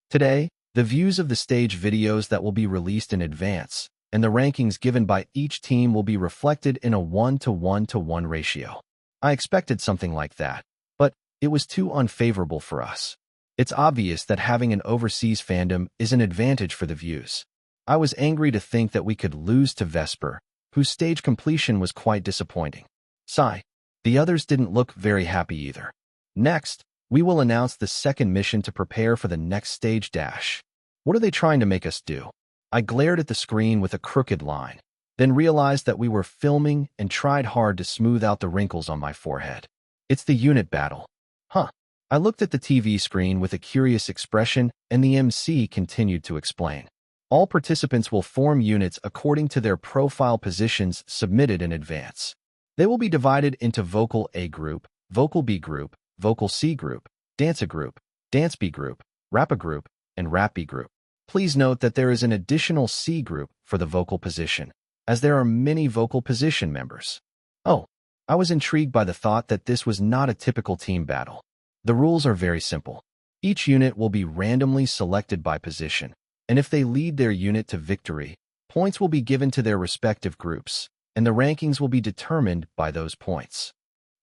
Today, the views of the stage videos that will be released in advance, and the rankings given by each team will be reflected in a 1-to-1-to-1 ratio. I expected something like that, but it was too unfavorable for us. It's obvious that having an overseas fandom is an advantage for the views. I was angry to think that we could lose to Vesper, whose stage completion was quite disappointing. Sigh. The others didn't look very happy either. Next, we will announce the second mission to prepare for the next stage dash. What are they trying to make us do? I glared at the screen with a crooked line, then realized that we were filming and tried hard to smooth out the wrinkles on my forehead. It's the unit battle. Huh. I looked at the TV screen with a curious expression, and the MC continued to explain. All participants will form units according to their profile positions submitted in advance. They will be divided into Vocal A group, Vocal B group, Vocal C group, Dance A group, Dance B group, Rap A group, and Rap B group. Please note that there is an additional C group for the vocal position, as there are many vocal position members. Oh, I was intrigued by the thought that this was not a typical team battle. The rules are very simple. Each unit will be randomly selected by position, and if they lead their unit to victory, points will be given to their respective groups, and the rankings will be determined by those points.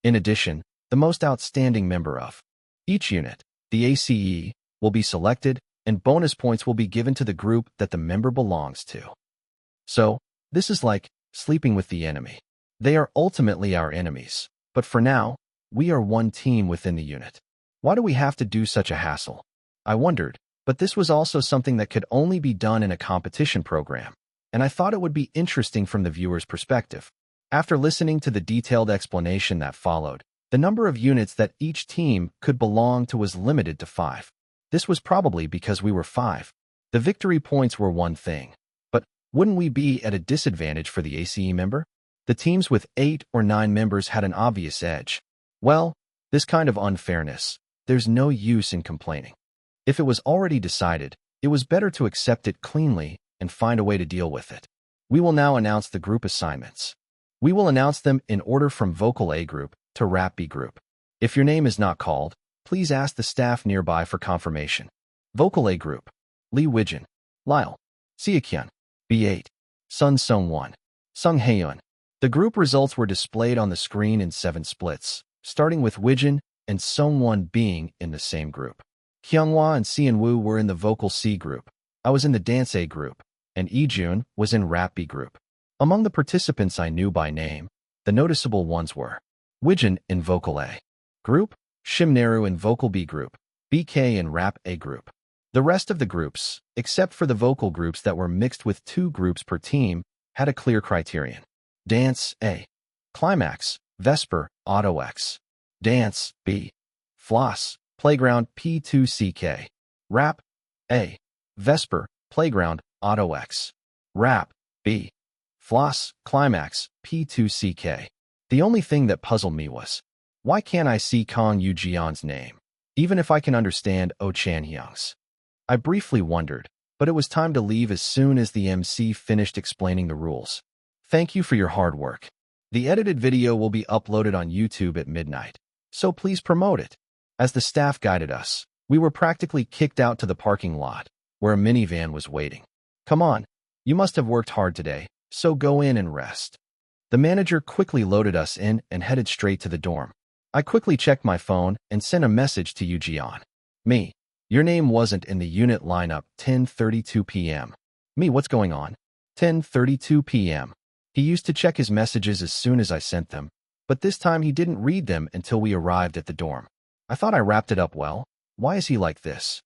In addition, the most outstanding member of each unit, the ACE, will be selected, and bonus points will be given to the group that the member belongs to. So, this is like sleeping with the enemy. They are ultimately our enemies, but for now, we are one team within the unit. Why do we have to do such a hassle? I wondered, but this was also something that could only be done in a competition program, and I thought it would be interesting from the viewer's perspective. After listening to the detailed explanation that followed, the number of units that each team could belong to was limited to 5. This was probably because we were 5. The victory points were one thing, but wouldn't we be at a disadvantage for the ACE member? The teams with 8 or 9 members had an obvious edge. Well, this kind of unfairness, there's no use in complaining. If it was already decided, it was better to accept it cleanly and find a way to deal with it. We will now announce the group assignments. We will announce them in order from Vocal A group to Rap B group. If your name is not called, please ask the staff nearby for confirmation. Vocal A group: Lee Wijin, Lyle, Seokyeon, B8, Sun Sung-won, Sung Haeun. The group results were displayed on the screen in 7 splits, starting with Wijin and Sung-won being in the same group. Kyunghwa and Seonwoo were in the Vocal C group. I was in the Dance A group, and Ijun was in Rap B group. Among the participants I knew by name, the noticeable ones were Wijin in Vocal A group, Shimnaru in Vocal B group, BK in Rap A group. The rest of the groups, except for the vocal groups that were mixed with 2 groups per team, had a clear criterion. Dance A, Climax, Vesper, Auto X. Dance B, Floss, Playground P2CK. Rap A, Vesper, Playground, Auto X. Rap B, Floss, Climax, P2CK. The only thing that puzzled me was, why can't I see Kang Yoo-jeon's name, even if I can understand Oh Chan-hyung's? I briefly wondered, but it was time to leave as soon as the MC finished explaining the rules. Thank you for your hard work. The edited video will be uploaded on YouTube at midnight, so please promote it. As the staff guided us, we were practically kicked out to the parking lot, where a minivan was waiting. Come on, you must have worked hard today, so go in and rest. The manager quickly loaded us in and headed straight to the dorm. I quickly checked my phone and sent a message to Yoo-jeon. Me, your name wasn't in the unit lineup 10:32 p.m. Me, what's going on? 10:32 p.m. He used to check his messages as soon as I sent them, but this time he didn't read them until we arrived at the dorm. I thought I wrapped it up well. Why is he like this?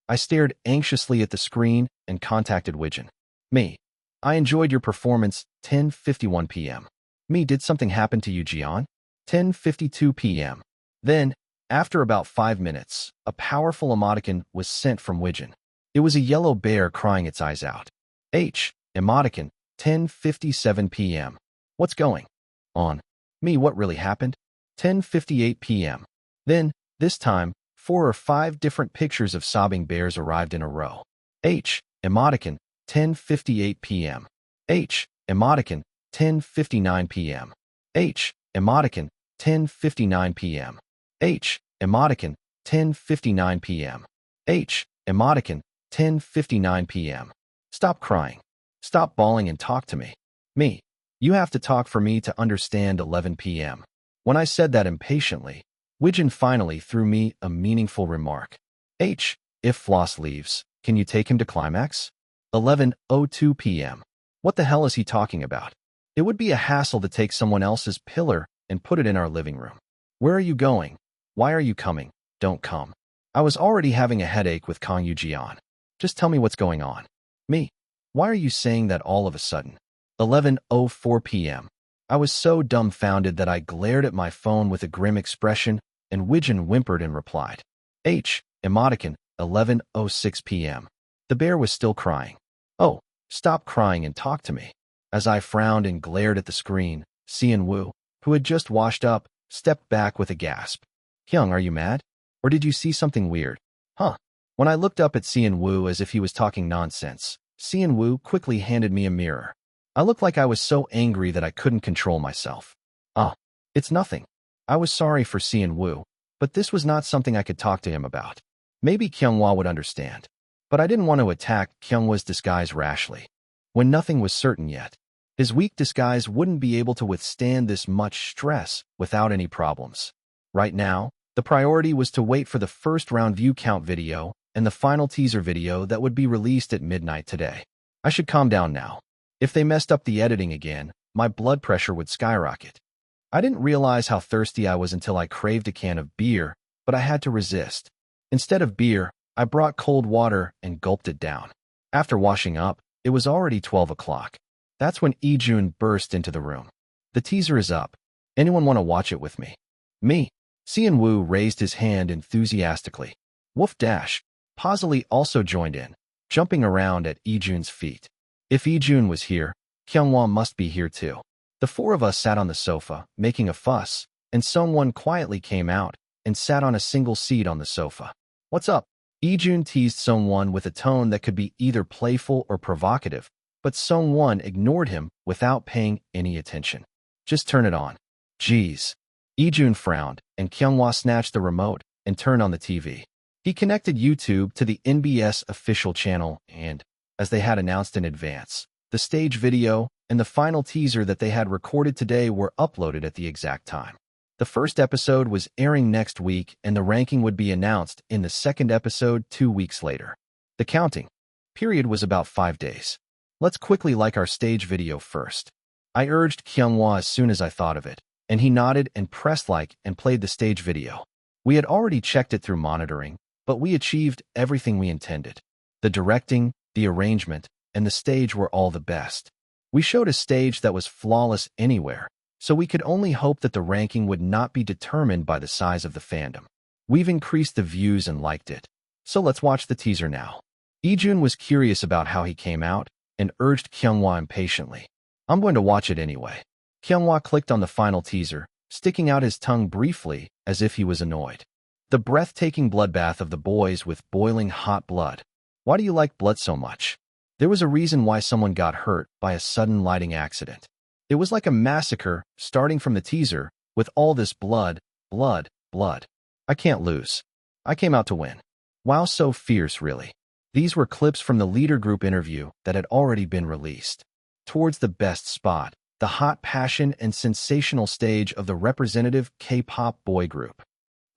I stared anxiously at the screen and contacted Wijin. Me, I enjoyed your performance. 10:51 p.m. Me, did something happen to you, Jeon? 10:52 p.m. Then, after about 5 minutes, a powerful emoticon was sent from Wijin. It was a yellow bear crying its eyes out. Emoticon, 10:57 p.m. What's going on? Me, what really happened? 10:58 p.m. Then, this time, 4 or 5 different pictures of sobbing bears arrived in a row. Emoticon, 10:58 p.m. Emoticon, 10:59 p.m. Emoticon, 10:59 p.m. Emoticon, 10:59 p.m. Emoticon, 10:59 p.m. Stop crying. Stop bawling and talk to me. Me. You have to talk for me to understand 11 p.m. When I said that impatiently, Widgeon finally threw me a meaningful remark. If Floss leaves, can you take him to Climax? 11:02 p.m. What the hell is he talking about? It would be a hassle to take someone else's pillar and put it in our living room. Where are you going? Why are you coming? Don't come. I was already having a headache with Kang Yu-jian. Just tell me what's going on. Me. Why are you saying that all of a sudden? 11:04 p.m. I was so dumbfounded that I glared at my phone with a grim expression, and Widgeon whimpered and replied. Emoticon, 11:06 p.m. The bear was still crying. Oh, stop crying and talk to me. As I frowned and glared at the screen, Cheon Woo, who had just washed up, stepped back with a gasp. Hyung, are you mad? Or did you see something weird? Huh. When I looked up at Cheon Woo as if he was talking nonsense, Cheon Woo quickly handed me a mirror. I looked like I was so angry that I couldn't control myself. It's nothing. I was sorry for Cheon Woo, but this was not something I could talk to him about. Maybe Kyunghwa would understand. But I didn't want to attack Kyunghwa's disguise rashly. When nothing was certain yet, his weak disguise wouldn't be able to withstand this much stress without any problems. Right now, the priority was to wait for the first round view count video and the final teaser video that would be released at midnight today. I should calm down now. If they messed up the editing again, my blood pressure would skyrocket. I didn't realize how thirsty I was until I craved a can of beer, but I had to resist. Instead of beer, I brought cold water and gulped it down. After washing up, it was already 12 o'clock. That's when Ijun burst into the room. The teaser is up. Anyone want to watch it with me? Me. Cheon Woo raised his hand enthusiastically. Woof Dash. Pazali also joined in, jumping around at Ijun's feet. If Ijun was here, Kyunghwa must be here too. The four of us sat on the sofa, making a fuss, and someone quietly came out and sat on a single seat on the sofa. What's up? Ijun teased Sungwon with a tone that could be either playful or provocative, but Sungwon ignored him without paying any attention. Just turn it on. Jeez. Ijun frowned, and Kyunghwa snatched the remote and turned on the TV. He connected YouTube to the NBS official channel and, as they had announced in advance, the stage video and the final teaser that they had recorded today were uploaded at the exact time. The first episode was airing next week, and the ranking would be announced in the second episode 2 weeks later. The counting period was about 5 days. Let's quickly like our stage video first. I urged Kyunghwa as soon as I thought of it, and he nodded and pressed like and played the stage video. We had already checked it through monitoring, but we achieved everything we intended. The directing, the arrangement, and the stage were all the best. We showed a stage that was flawless anywhere, so we could only hope that the ranking would not be determined by the size of the fandom. We've increased the views and liked it. So let's watch the teaser now. Ijun was curious about how he came out and urged Kyunghwa impatiently. I'm going to watch it anyway. Kyunghwa clicked on the final teaser, sticking out his tongue briefly as if he was annoyed. The breathtaking bloodbath of the boys with boiling hot blood. Why do you like blood so much? There was a reason why someone got hurt by a sudden lighting accident. It was like a massacre starting from the teaser with all this blood. I can't lose. I came out to win. Wow, so fierce, really. These were clips from the leader group interview that had already been released. Towards the best spot, the hot passion and sensational stage of the representative K-pop boy group.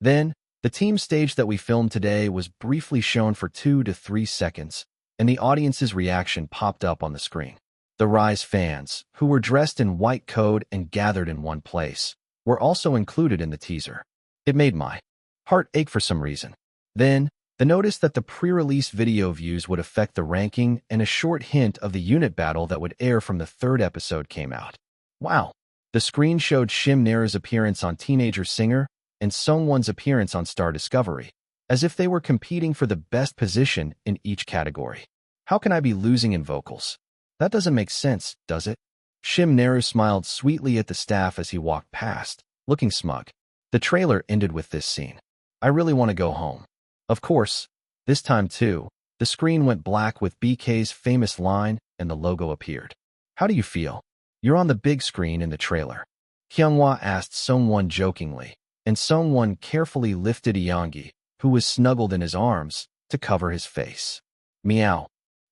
Then, the team stage that we filmed today was briefly shown for 2 to 3 seconds, and the audience's reaction popped up on the screen. The Rise fans, who were dressed in white coat and gathered in one place, were also included in the teaser. It made my heart ache for some reason. Then, the notice that the pre-release video views would affect the ranking and a short hint of the unit battle that would air from the third episode came out. Wow! The screen showed Shim Nera's appearance on Teenager Singer and Sungwon's appearance on Star Discovery, as if they were competing for the best position in each category. How can I be losing in vocals? That doesn't make sense, does it? Shim Nera smiled sweetly at the staff as he walked past, looking smug. The trailer ended with this scene. I really want to go home. Of course, this time too, the screen went black with BK's famous line and the logo appeared. How do you feel? You're on the big screen in the trailer. Kyunghwa asked Sungwon jokingly, and Sungwon carefully lifted Eongi, who was snuggled in his arms, to cover his face. Meow.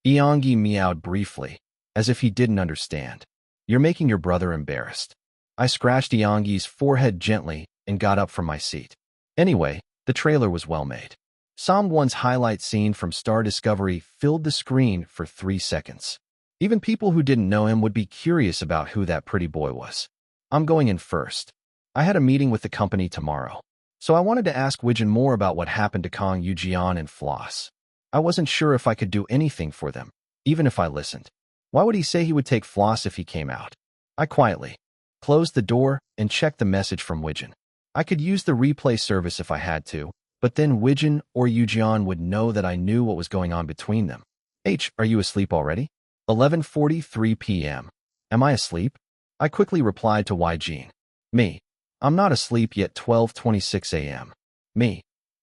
Eongi meowed briefly, as if he didn't understand. You're making your brother embarrassed. I scratched Eongi's forehead gently and got up from my seat. Anyway, the trailer was well made. Someone's highlight scene from Star Discovery filled the screen for 3 seconds. Even people who didn't know him would be curious about who that pretty boy was. I'm going in first. I had a meeting with the company tomorrow, so I wanted to ask Wijin more about what happened to Kang Yujian and Floss. I wasn't sure if I could do anything for them, even if I listened. Why would he say he would take Floss if he came out? I quietly closed the door and checked the message from Wijin. I could use the replay service if I had to, but then Wijin or Yujian would know that I knew what was going on between them. Are you asleep already? 11:43 p.m. Am I asleep? I quickly replied to Wijin. Me. I'm not asleep yet. 12:26 a.m. Me.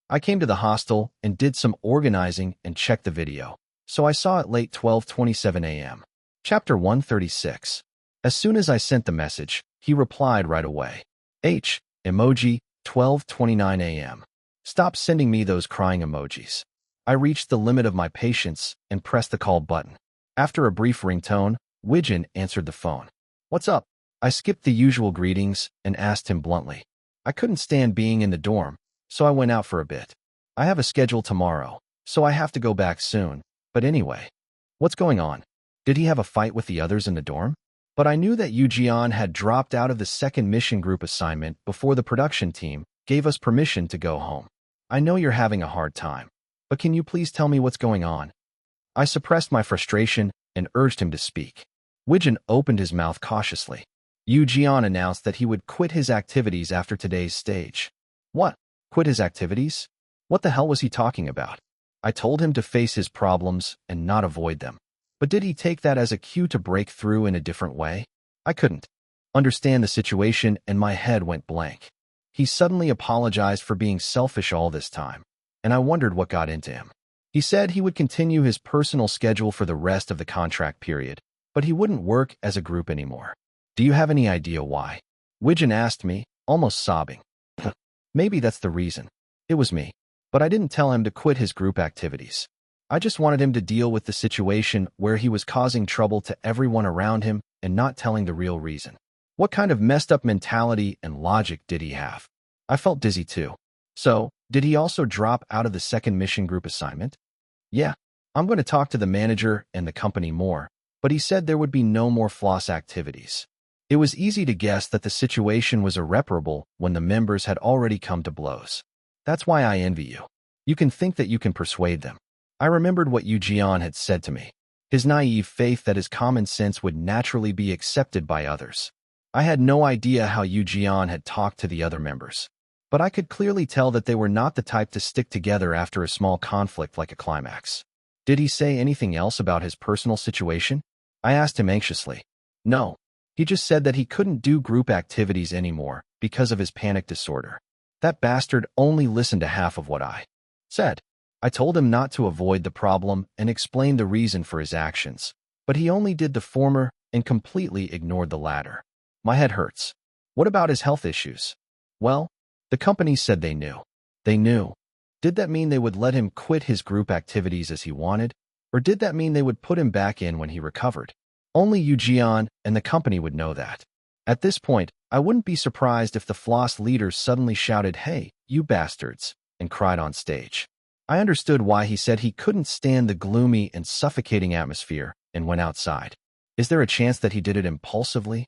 I came to the hostel and did some organizing and checked the video, so I saw it late. 12:27 a.m. Chapter 136. As soon as I sent the message, he replied right away. Emoji, 12:29 a.m. Stop sending me those crying emojis. I reached the limit of my patience and pressed the call button. After a brief ringtone, Wijin answered the phone. What's up? I skipped the usual greetings and asked him bluntly. I couldn't stand being in the dorm, so I went out for a bit. I have a schedule tomorrow, so I have to go back soon. But anyway, what's going on? Did he have a fight with the others in the dorm? But I knew that Yujian had dropped out of the second mission group assignment before the production team gave us permission to go home. I know you're having a hard time, but can you please tell me what's going on? I suppressed my frustration and urged him to speak. Wijin opened his mouth cautiously. Yujian announced that he would quit his activities after today's stage. What? Quit his activities? What the hell was he talking about? I told him to face his problems and not avoid them. But did he take that as a cue to break through in a different way? I couldn't understand the situation and my head went blank. He suddenly apologized for being selfish all this time, and I wondered what got into him. He said he would continue his personal schedule for the rest of the contract period, but he wouldn't work as a group anymore. Do you have any idea why? Wijin asked me, almost sobbing. Maybe that's the reason. It was me. But I didn't tell him to quit his group activities. I just wanted him to deal with the situation where he was causing trouble to everyone around him and not telling the real reason. What kind of messed up mentality and logic did he have? I felt dizzy too. So, did he also drop out of the second mission group assignment? Yeah, I'm going to talk to the manager and the company more, but he said there would be no more floss activities. It was easy to guess that the situation was irreparable when the members had already come to blows. That's why I envy you. You can think that you can persuade them. I remembered what Yujian had said to me, his naive faith that his common sense would naturally be accepted by others. I had no idea how Yujian had talked to the other members, but I could clearly tell that they were not the type to stick together after a small conflict like a climax. Did he say anything else about his personal situation? I asked him anxiously. No, he just said that he couldn't do group activities anymore because of his panic disorder. That bastard only listened to half of what I said. I told him not to avoid the problem and explained the reason for his actions, but he only did the former and completely ignored the latter. My head hurts. What about his health issues? Well, the company said they knew. They knew. Did that mean they would let him quit his group activities as he wanted, or did that mean they would put him back in when he recovered? Only Yujian and the company would know that. At this point, I wouldn't be surprised if the floss leaders suddenly shouted, "Hey, you bastards," and cried on stage. I understood why he said he couldn't stand the gloomy and suffocating atmosphere and went outside. Is there a chance that he did it impulsively?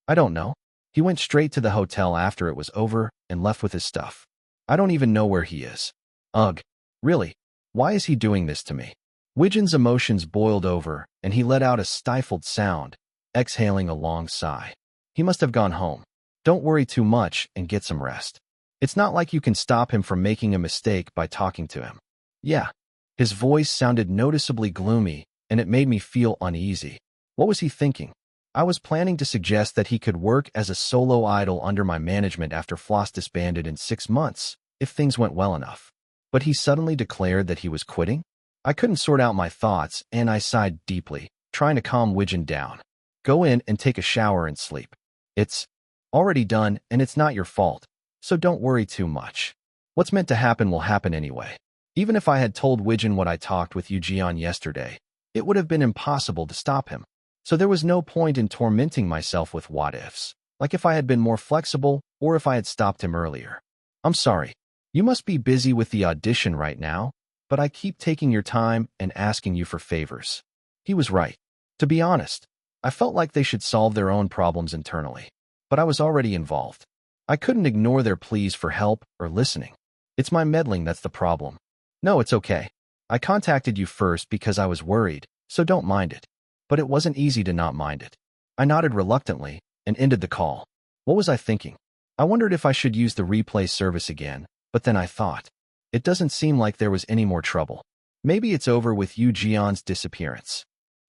I don't know. He went straight to the hotel after it was over and left with his stuff. I don't even know where he is. Ugh. Really? Why is he doing this to me? Wijin's emotions boiled over, and he let out a stifled sound, exhaling a long sigh. He must have gone home. Don't worry too much and get some rest. It's not like you can stop him from making a mistake by talking to him. Yeah. His voice sounded noticeably gloomy, and it made me feel uneasy. What was he thinking? I was planning to suggest that he could work as a solo idol under my management after Floss disbanded in 6 months, if things went well enough. But he suddenly declared that he was quitting? I couldn't sort out my thoughts, and I sighed deeply, trying to calm Wijin down. Go in and take a shower and sleep. It's already done, and it's not your fault, so don't worry too much. What's meant to happen will happen anyway. Even if I had told Wijin what I talked with Cheon yesterday, it would have been impossible to stop him. So there was no point in tormenting myself with what-ifs, like if I had been more flexible or if I had stopped him earlier. I'm sorry. You must be busy with the audition right now, but I keep taking your time and asking you for favors. He was right. To be honest, I felt like they should solve their own problems internally, but I was already involved. I couldn't ignore their pleas for help or listening. It's my meddling that's the problem. No, it's okay. I contacted you first because I was worried, so don't mind it. But it wasn't easy to not mind it. I nodded reluctantly and ended the call. What was I thinking? I wondered if I should use the replay service again, but then I thought, it doesn't seem like there was any more trouble. Maybe it's over with Jeon's disappearance.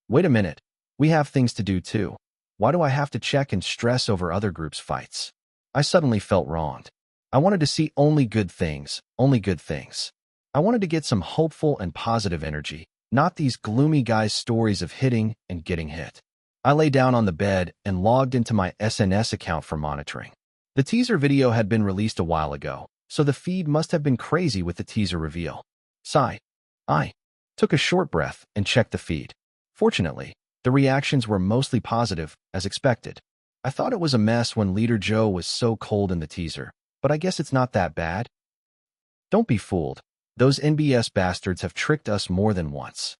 Wait a minute. We have things to do too. Why do I have to check and stress over other groups' fights? I suddenly felt wronged. I wanted to see only good things, only good things. I wanted to get some hopeful and positive energy, not these gloomy guys' stories of hitting and getting hit. I lay down on the bed and logged into my SNS account for monitoring. The teaser video had been released a while ago, so the feed must have been crazy with the teaser reveal. Sigh. I took a short breath and checked the feed. Fortunately, the reactions were mostly positive, as expected. I thought it was a mess when Leader Joe was so cold in the teaser, but I guess it's not that bad. Don't be fooled. Those NBS bastards have tricked us more than once.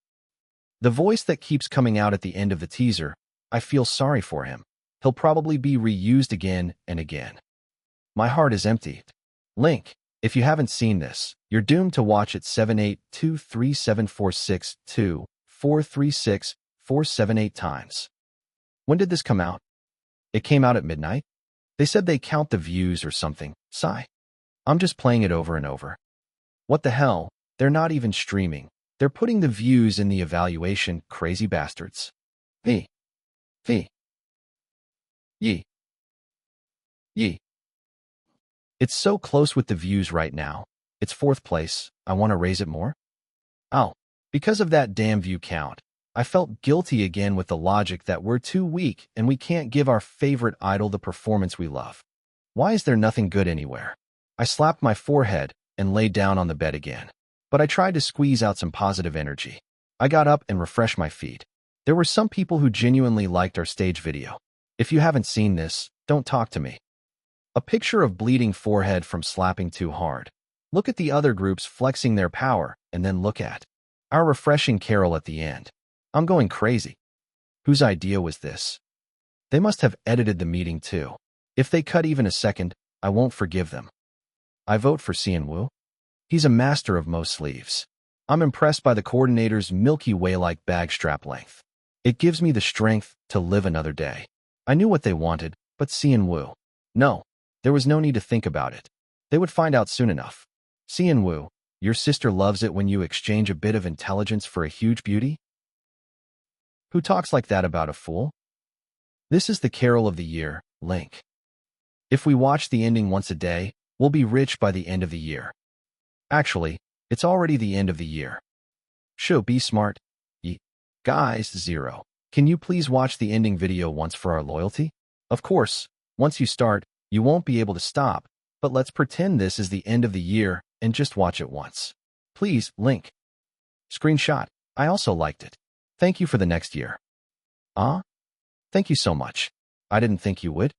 The voice that keeps coming out at the end of the teaser, I feel sorry for him. He'll probably be reused again and again. My heart is empty. Link, if you haven't seen this, you're doomed to watch it 7823746243647 times. When did this come out? It came out at midnight? They said they count the views or something. Sigh. I'm just playing it over and over. What the hell? They're not even streaming. They're putting the views in the evaluation, crazy bastards. Ye. It's so close with the views right now. It's 4th place. I want to raise it more. Oh, because of that damn view count. I felt guilty again with the logic that we're too weak and we can't give our favorite idol the performance we love. Why is there nothing good anywhere? I slapped my forehead and lay down on the bed again. But I tried to squeeze out some positive energy. I got up and refreshed my feed. There were some people who genuinely liked our stage video. If you haven't seen this, don't talk to me. A picture of bleeding forehead from slapping too hard. Look at the other groups flexing their power, and then look at our refreshing carol at the end. I'm going crazy. Whose idea was this? They must have edited the meeting too. If they cut even a second, I won't forgive them. I vote for Sean. He's a master of most sleeves. I'm impressed by the coordinator's Milky Way-like bag strap length. It gives me the strength to live another day. I knew what they wanted, but Seon. No, there was no need to think about it. They would find out soon enough. Seon, your sister loves it when you exchange a bit of intelligence for a huge beauty? Who talks like that about a fool? This is the carol of the year, Link. If we watch the ending once a day, we'll be rich by the end of the year. Actually, it's already the end of the year. Show be smart. Guys, 0. Can you please watch the ending video once for our loyalty? Of course, once you start, you won't be able to stop, but let's pretend this is the end of the year and just watch it once. Please, Link. Screenshot. I also liked it. Thank you for the next year. Thank you so much. I didn't think you would.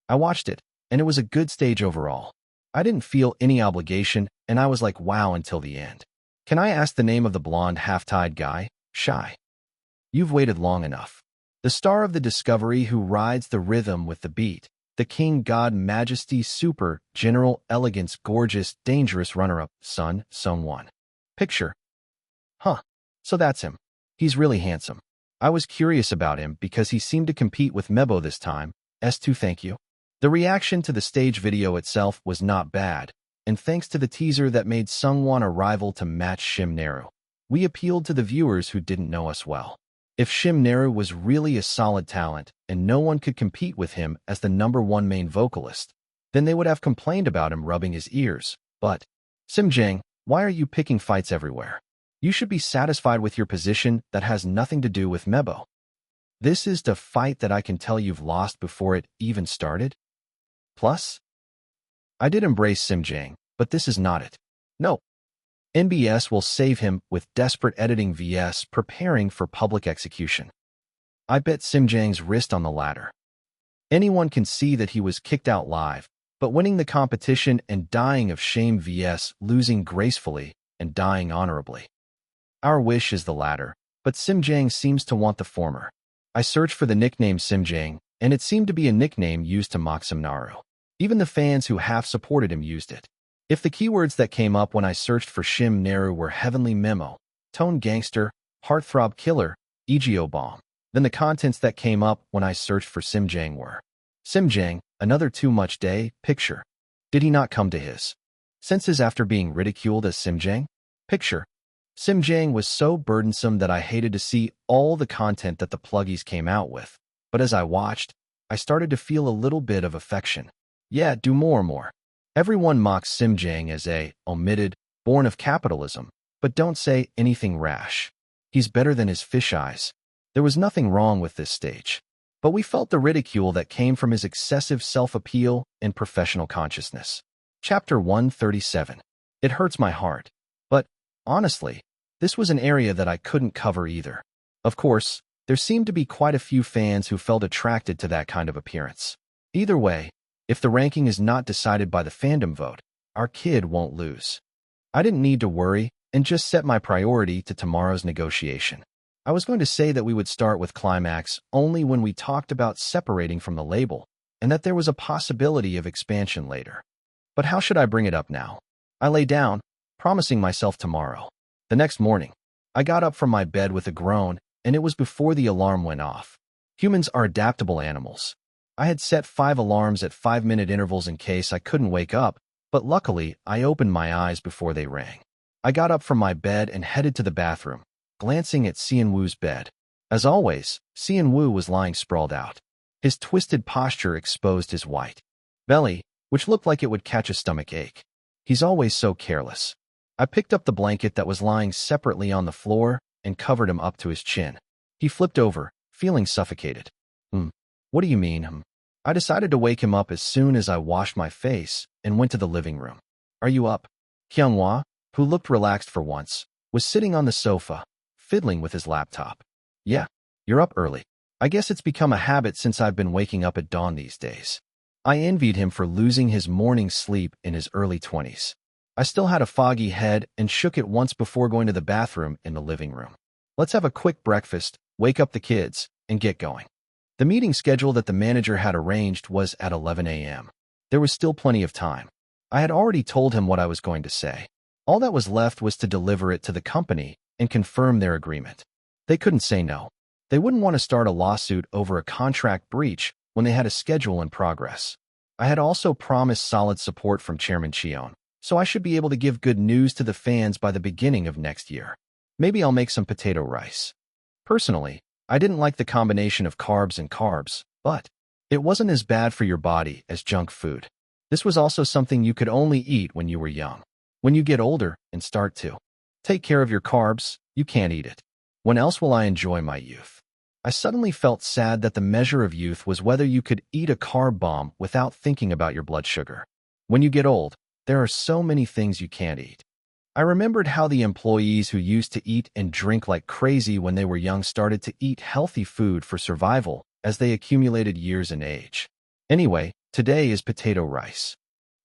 I watched it, and it was a good stage overall. I didn't feel any obligation, and I was like, wow, until the end. Can I ask the name of the blonde half-tied guy? Shy. You've waited long enough. The star of the discovery who rides the rhythm with the beat. The king, god, majesty, super, general, elegance, gorgeous, dangerous runner-up, Sun, Sung-won. Picture. So that's him. He's really handsome. I was curious about him because he seemed to compete with Mebo this time. S2 thank you. The reaction to the stage video itself was not bad, and thanks to the teaser that made Sung-won a rival to match Shim Naru, we appealed to the viewers who didn't know us well. If Shim Naru was really a solid talent and no one could compete with him as the #1 main vocalist, then they would have complained about him rubbing his ears. But, Simjang, why are you picking fights everywhere? You should be satisfied with your position that has nothing to do with Mebo. This is the fight that I can tell you've lost before it even started? Plus, I did embrace Simjang, but this is not it. No. NBS will save him with desperate editing vs preparing for public execution. I bet Simjang's wrist on the ladder. Anyone can see that he was kicked out live, but winning the competition and dying of shame vs losing gracefully and dying honorably. Our wish is the latter, but Simjang seems to want the former. I searched for the nickname Simjang, and it seemed to be a nickname used to mock Simnaru. Even the fans who half supported him used it. If the keywords that came up when I searched for Shim Naru were heavenly memo, tone gangster, heartthrob killer, Egeo bomb, then the contents that came up when I searched for Simjang were Simjang, another too much day, picture. Did he not come to his senses after being ridiculed as Simjang? Picture. Simjang was so burdensome that I hated to see all the content that the pluggies came out with, but as I watched, I started to feel a little bit of affection. Yeah, do more. Everyone mocks Simjang as a omitted, born of capitalism, but don't say anything rash. He's better than his fish eyes. There was nothing wrong with this stage, but we felt the ridicule that came from his excessive self-appeal and professional consciousness. Chapter 137. It hurts my heart, but honestly, this was an area that I couldn't cover either. Of course, there seemed to be quite a few fans who felt attracted to that kind of appearance. Either way, if the ranking is not decided by the fandom vote, our kid won't lose. I didn't need to worry and just set my priority to tomorrow's negotiation. I was going to say that we would start with Climax only when we talked about separating from the label and that there was a possibility of expansion later. But how should I bring it up now? I lay down, promising myself tomorrow. The next morning, I got up from my bed with a groan, and it was before the alarm went off. Humans are adaptable animals. I had set 5 alarms at 5-minute intervals in case I couldn't wake up, but luckily, I opened my eyes before they rang. I got up from my bed and headed to the bathroom, glancing at Seon-woo's bed. As always, Seon-woo was lying sprawled out. His twisted posture exposed his white belly, which looked like it would catch a stomach ache. He's always so careless. I picked up the blanket that was lying separately on the floor and covered him up to his chin. He flipped over, feeling suffocated. What do you mean, I decided to wake him up as soon as I washed my face and went to the living room. Are you up? Kyunghwa, who looked relaxed for once, was sitting on the sofa, fiddling with his laptop. Yeah, you're up early. I guess it's become a habit since I've been waking up at dawn these days. I envied him for losing his morning sleep in his early 20s. I still had a foggy head and shook it once before going to the bathroom in the living room. Let's have a quick breakfast, wake up the kids, and get going. The meeting schedule that the manager had arranged was at 11 a.m. There was still plenty of time. I had already told him what I was going to say. All that was left was to deliver it to the company and confirm their agreement. They couldn't say no. They wouldn't want to start a lawsuit over a contract breach when they had a schedule in progress. I had also promised solid support from Chairman Cheon, so I should be able to give good news to the fans by the beginning of next year. Maybe I'll make some potato rice. Personally, I didn't like the combination of carbs and carbs, but it wasn't as bad for your body as junk food. This was also something you could only eat when you were young. When you get older and start to take care of your carbs, you can't eat it. When else will I enjoy my youth? I suddenly felt sad that the measure of youth was whether you could eat a carb bomb without thinking about your blood sugar. When you get old, there are so many things you can't eat. I remembered how the employees who used to eat and drink like crazy when they were young started to eat healthy food for survival as they accumulated years in age. Anyway, today is potato rice.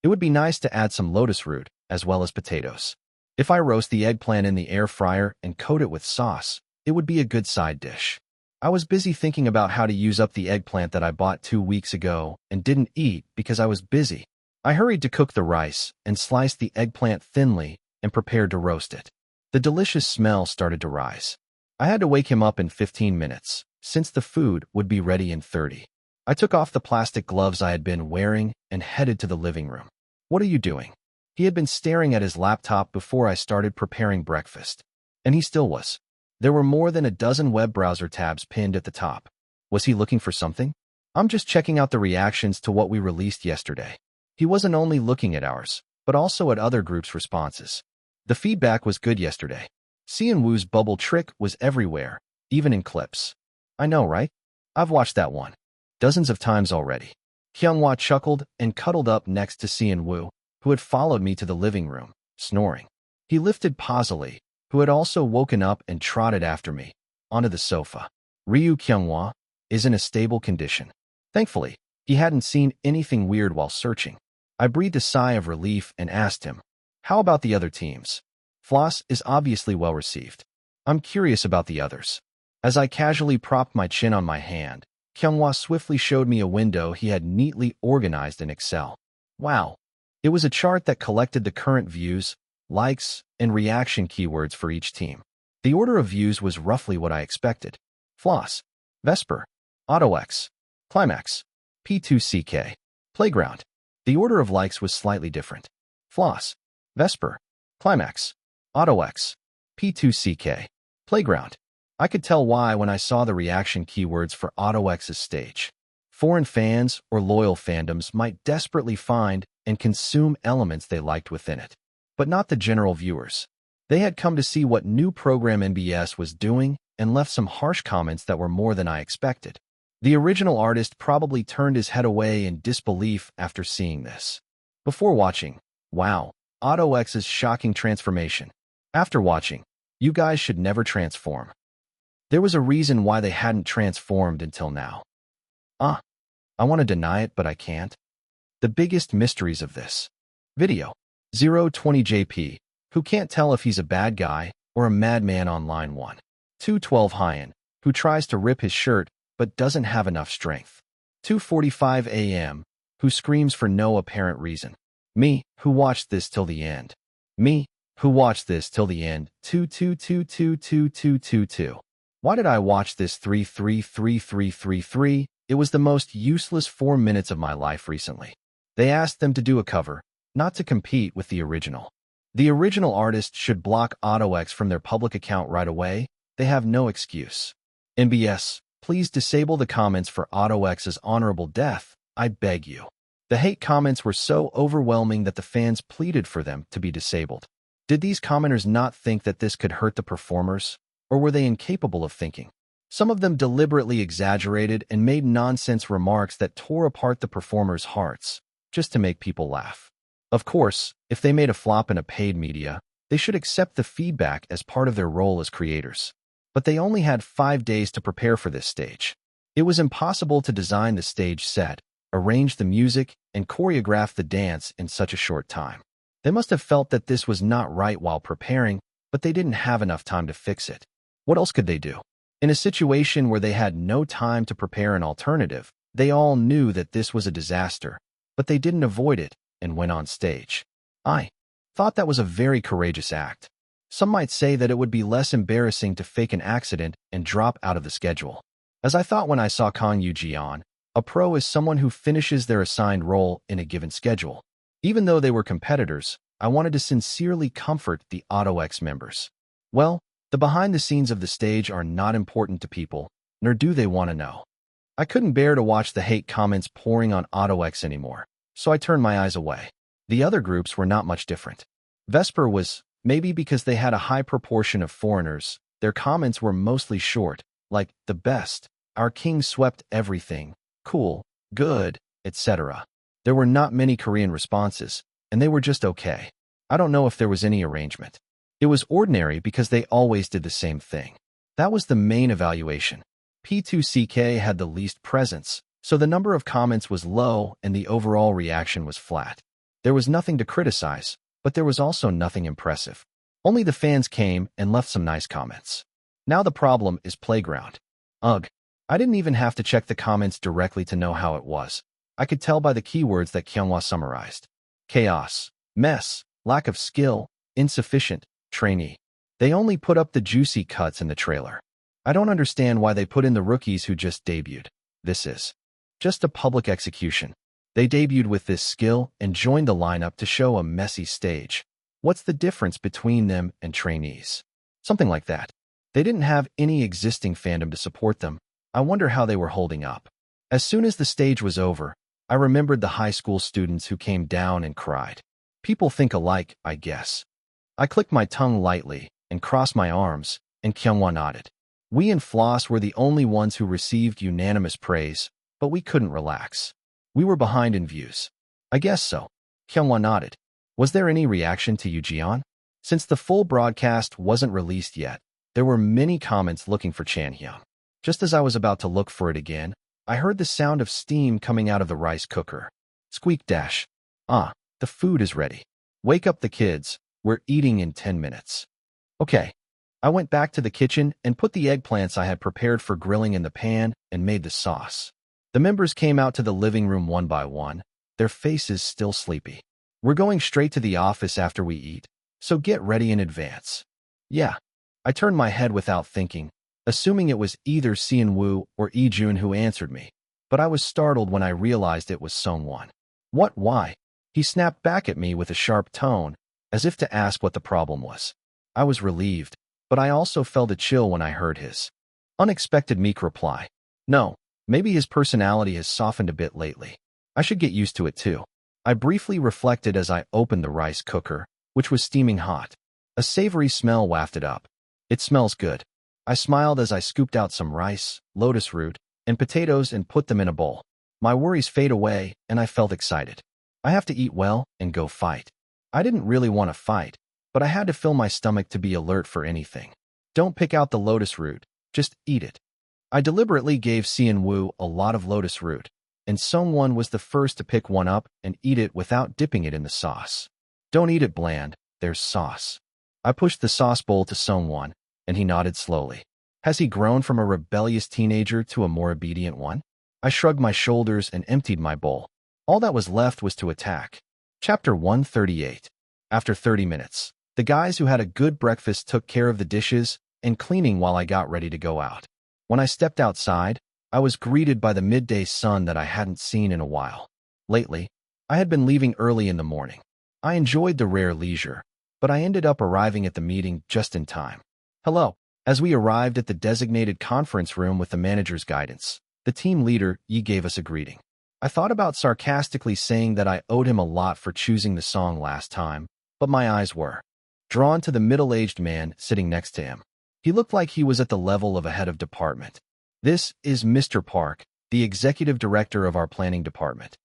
It would be nice to add some lotus root as well as potatoes. If I roast the eggplant in the air fryer and coat it with sauce, it would be a good side dish. I was busy thinking about how to use up the eggplant that I bought 2 weeks ago and didn't eat because I was busy. I hurried to cook the rice and sliced the eggplant thinly and prepared to roast it. The delicious smell started to rise. I had to wake him up in 15 minutes, since the food would be ready in 30. I took off the plastic gloves I had been wearing and headed to the living room. What are you doing? He had been staring at his laptop before I started preparing breakfast, and he still was. There were more than a dozen web browser tabs pinned at the top. Was he looking for something? I'm just checking out the reactions to what we released yesterday. He wasn't only looking at ours, but also at other groups' responses. The feedback was good yesterday. Seon-woo's bubble trick was everywhere, even in clips. I know, right? I've watched that one dozens of times already. Kyunghwa chuckled and cuddled up next to Seon-woo, who had followed me to the living room, snoring. He lifted Pausali, who had also woken up and trotted after me, onto the sofa. Ryu Kyunghwa is in a stable condition. Thankfully, he hadn't seen anything weird while searching. I breathed a sigh of relief and asked him, "How about the other teams?" Floss is obviously well received. I'm curious about the others. As I casually propped my chin on my hand, Kyunghwa swiftly showed me a window he had neatly organized in Excel. Wow! It was a chart that collected the current views, likes, and reaction keywords for each team. The order of views was roughly what I expected. Floss, Vesper, AutoX, Climax, P2CK, Playground. The order of likes was slightly different. Floss, Vesper, Climax, AutoX, P2CK, Playground. I could tell why when I saw the reaction keywords for AutoX's stage. Foreign fans or loyal fandoms might desperately find and consume elements they liked within it, but not the general viewers. They had come to see what new program NBS was doing and left some harsh comments that were more than I expected. The original artist probably turned his head away in disbelief after seeing this. Before watching, wow, AutoX's shocking transformation. After watching, you guys should never transform. There was a reason why they hadn't transformed until now. I want to deny it, but I can't. The biggest mysteries of this video. 020JP, who can't tell if he's a bad guy or a madman on line 1. 212 Hyan, who tries to rip his shirt but doesn't have enough strength. 2:45 AM, who screams for no apparent reason. Me, who watched this till the end. Me, who watched this till the end. 222222222. Why did I watch this 333333? It was the most useless 4 minutes of my life recently. They asked them to do a cover, not to compete with the original. The original artist should block AutoX from their public account right away. They have no excuse. NBS, please disable the comments for AutoX's honorable death, I beg you. The hate comments were so overwhelming that the fans pleaded for them to be disabled. Did these commenters not think that this could hurt the performers? Or were they incapable of thinking? Some of them deliberately exaggerated and made nonsense remarks that tore apart the performers' hearts, just to make people laugh. Of course, if they made a flop in a paid media, they should accept the feedback as part of their role as creators. But they only had 5 days to prepare for this stage. It was impossible to design the stage set, arrange the music, and choreograph the dance in such a short time. They must have felt that this was not right while preparing, but they didn't have enough time to fix it. What else could they do? In a situation where they had no time to prepare an alternative, they all knew that this was a disaster, but they didn't avoid it and went on stage. I thought that was a very courageous act. Some might say that it would be less embarrassing to fake an accident and drop out of the schedule. As I thought when I saw Kang Yoo-jeon, a pro is someone who finishes their assigned role in a given schedule. Even though they were competitors, I wanted to sincerely comfort the AutoX members. Well, the behind the scenes of the stage are not important to people, nor do they want to know. I couldn't bear to watch the hate comments pouring on AutoX anymore, so I turned my eyes away. The other groups were not much different. Vesper was, maybe because they had a high proportion of foreigners, their comments were mostly short, like, the best, our king swept everything, cool, good, etc. There were not many Korean responses, and they were just okay. I don't know if there was any arrangement. It was ordinary because they always did the same thing. That was the main evaluation. P2CK had the least presence, so the number of comments was low and the overall reaction was flat. There was nothing to criticize, but there was also nothing impressive. Only the fans came and left some nice comments. Now the problem is Playground. Ugh. I didn't even have to check the comments directly to know how it was. I could tell by the keywords that Kyunghwa summarized. Chaos, mess, lack of skill, insufficient, trainee. They only put up the juicy cuts in the trailer. I don't understand why they put in the rookies who just debuted. This is just a public execution. They debuted with this skill and joined the lineup to show a messy stage. What's the difference between them and trainees? Something like that. They didn't have any existing fandom to support them. I wonder how they were holding up. As soon as the stage was over, I remembered the high school students who came down and cried. People think alike, I guess. I clicked my tongue lightly and crossed my arms, and Kyunghwa nodded. We and Floss were the only ones who received unanimous praise, but we couldn't relax. We were behind in views. I guess so. Kyunghwa nodded. Was there any reaction to Yoo-jeon? Since the full broadcast wasn't released yet, there were many comments looking for Cheon Yise. Just as I was about to look for it again, I heard the sound of steam coming out of the rice cooker. Squeak dash. Ah, the food is ready. Wake up the kids. We're eating in 10 minutes. Okay. I went back to the kitchen and put the eggplants I had prepared for grilling in the pan and made the sauce. The members came out to the living room one by one, their faces still sleepy. We're going straight to the office after we eat, so get ready in advance. Yeah. I turned my head without thinking, assuming it was either Seon-woo or Ijun who answered me, but I was startled when I realized it was Sung-won. What? Why? He snapped back at me with a sharp tone, as if to ask what the problem was. I was relieved, but I also felt a chill when I heard his unexpected meek reply. No, maybe his personality has softened a bit lately. I should get used to it too. I briefly reflected as I opened the rice cooker, which was steaming hot. A savory smell wafted up. It smells good. I smiled as I scooped out some rice, lotus root, and potatoes and put them in a bowl. My worries fade away, and I felt excited. I have to eat well and go fight. I didn't really want to fight, but I had to fill my stomach to be alert for anything. Don't pick out the lotus root, just eat it. I deliberately gave Seon-woo a lot of lotus root, and Sung-won was the first to pick one up and eat it without dipping it in the sauce. Don't eat it bland, there's sauce. I pushed the sauce bowl to Sung-won, and he nodded slowly. Has he grown from a rebellious teenager to a more obedient one? I shrugged my shoulders and emptied my bowl. All that was left was to attack. Chapter 138. After 30 minutes, the guys who had a good breakfast took care of the dishes and cleaning while I got ready to go out. When I stepped outside, I was greeted by the midday sun that I hadn't seen in a while. Lately, I had been leaving early in the morning. I enjoyed the rare leisure, but I ended up arriving at the meeting just in time. Hello. As we arrived at the designated conference room with the manager's guidance, the team leader, Yi, gave us a greeting. I thought about sarcastically saying that I owed him a lot for choosing the song last time, but my eyes were drawn to the middle-aged man sitting next to him. He looked like he was at the level of a head of department. This is Mr. Park, the executive director of our planning department.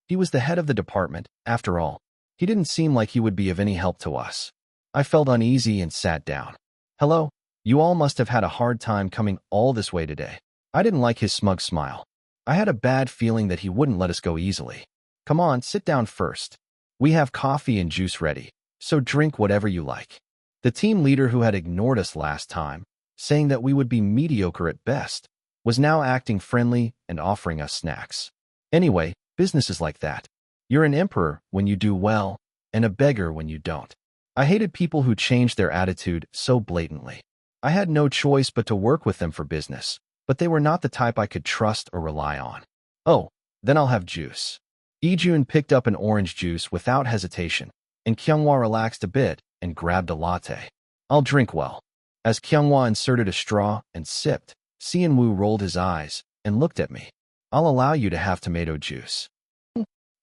He was the head of the department, after all. He didn't seem like he would be of any help to us. I felt uneasy and sat down. Hello, you all must have had a hard time coming all this way today. I didn't like his smug smile. I had a bad feeling that he wouldn't let us go easily. Come on, sit down first. We have coffee and juice ready, so drink whatever you like. The team leader who had ignored us last time, saying that we would be mediocre at best, was now acting friendly and offering us snacks. Anyway, business is like that. You're an emperor when you do well, and a beggar when you don't. I hated people who changed their attitude so blatantly. I had no choice but to work with them for business, but they were not the type I could trust or rely on. Oh, then I'll have juice. Ijun picked up an orange juice without hesitation, and Kyunghwa relaxed a bit and grabbed a latte. I'll drink well. As Kyunghwa inserted a straw and sipped, Seon-woo rolled his eyes and looked at me. I'll allow you to have tomato juice.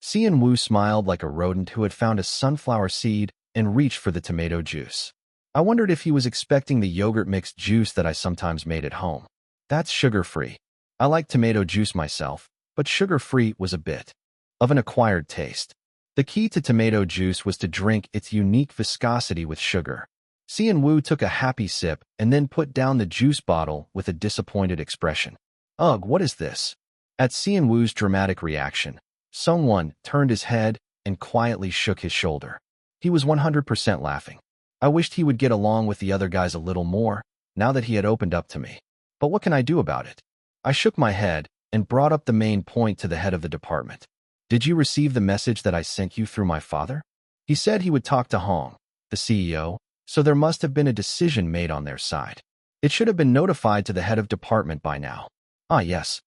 Seon-woo smiled like a rodent who had found a sunflower seed and reached for the tomato juice. I wondered if he was expecting the yogurt-mixed juice that I sometimes made at home. That's sugar-free. I like tomato juice myself, but sugar-free was a bit of an acquired taste. The key to tomato juice was to drink its unique viscosity with sugar. Seon-woo took a happy sip and then put down the juice bottle with a disappointed expression. Ugh, what is this? At Seon-woo's dramatic reaction, Sung-won turned his head and quietly shook his shoulder. He was 100% laughing. I wished he would get along with the other guys a little more, now that he had opened up to me. But what can I do about it? I shook my head and brought up the main point to the head of the department. Did you receive the message that I sent you through my father? He said he would talk to Hong, the CEO, so there must have been a decision made on their side. It should have been notified to the head of department by now. Ah, yes.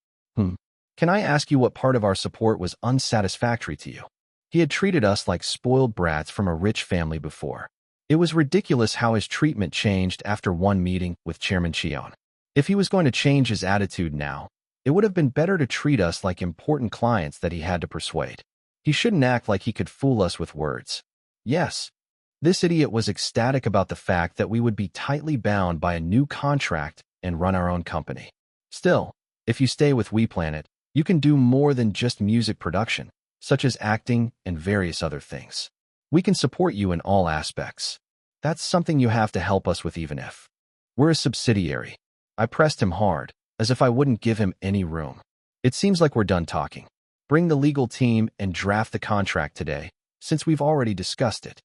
Can I ask you what part of our support was unsatisfactory to you? He had treated us like spoiled brats from a rich family before. It was ridiculous how his treatment changed after one meeting with Chairman Cheon. If he was going to change his attitude now, it would have been better to treat us like important clients that he had to persuade. He shouldn't act like he could fool us with words. Yes. This idiot was ecstatic about the fact that we would be tightly bound by a new contract and run our own company. Still, if you stay with WePlanet, you can do more than just music production, such as acting and various other things. We can support you in all aspects. That's something you have to help us with even if we're a subsidiary. I pressed him hard, as if I wouldn't give him any room. It seems like we're done talking. Bring the legal team and draft the contract today, since we've already discussed it.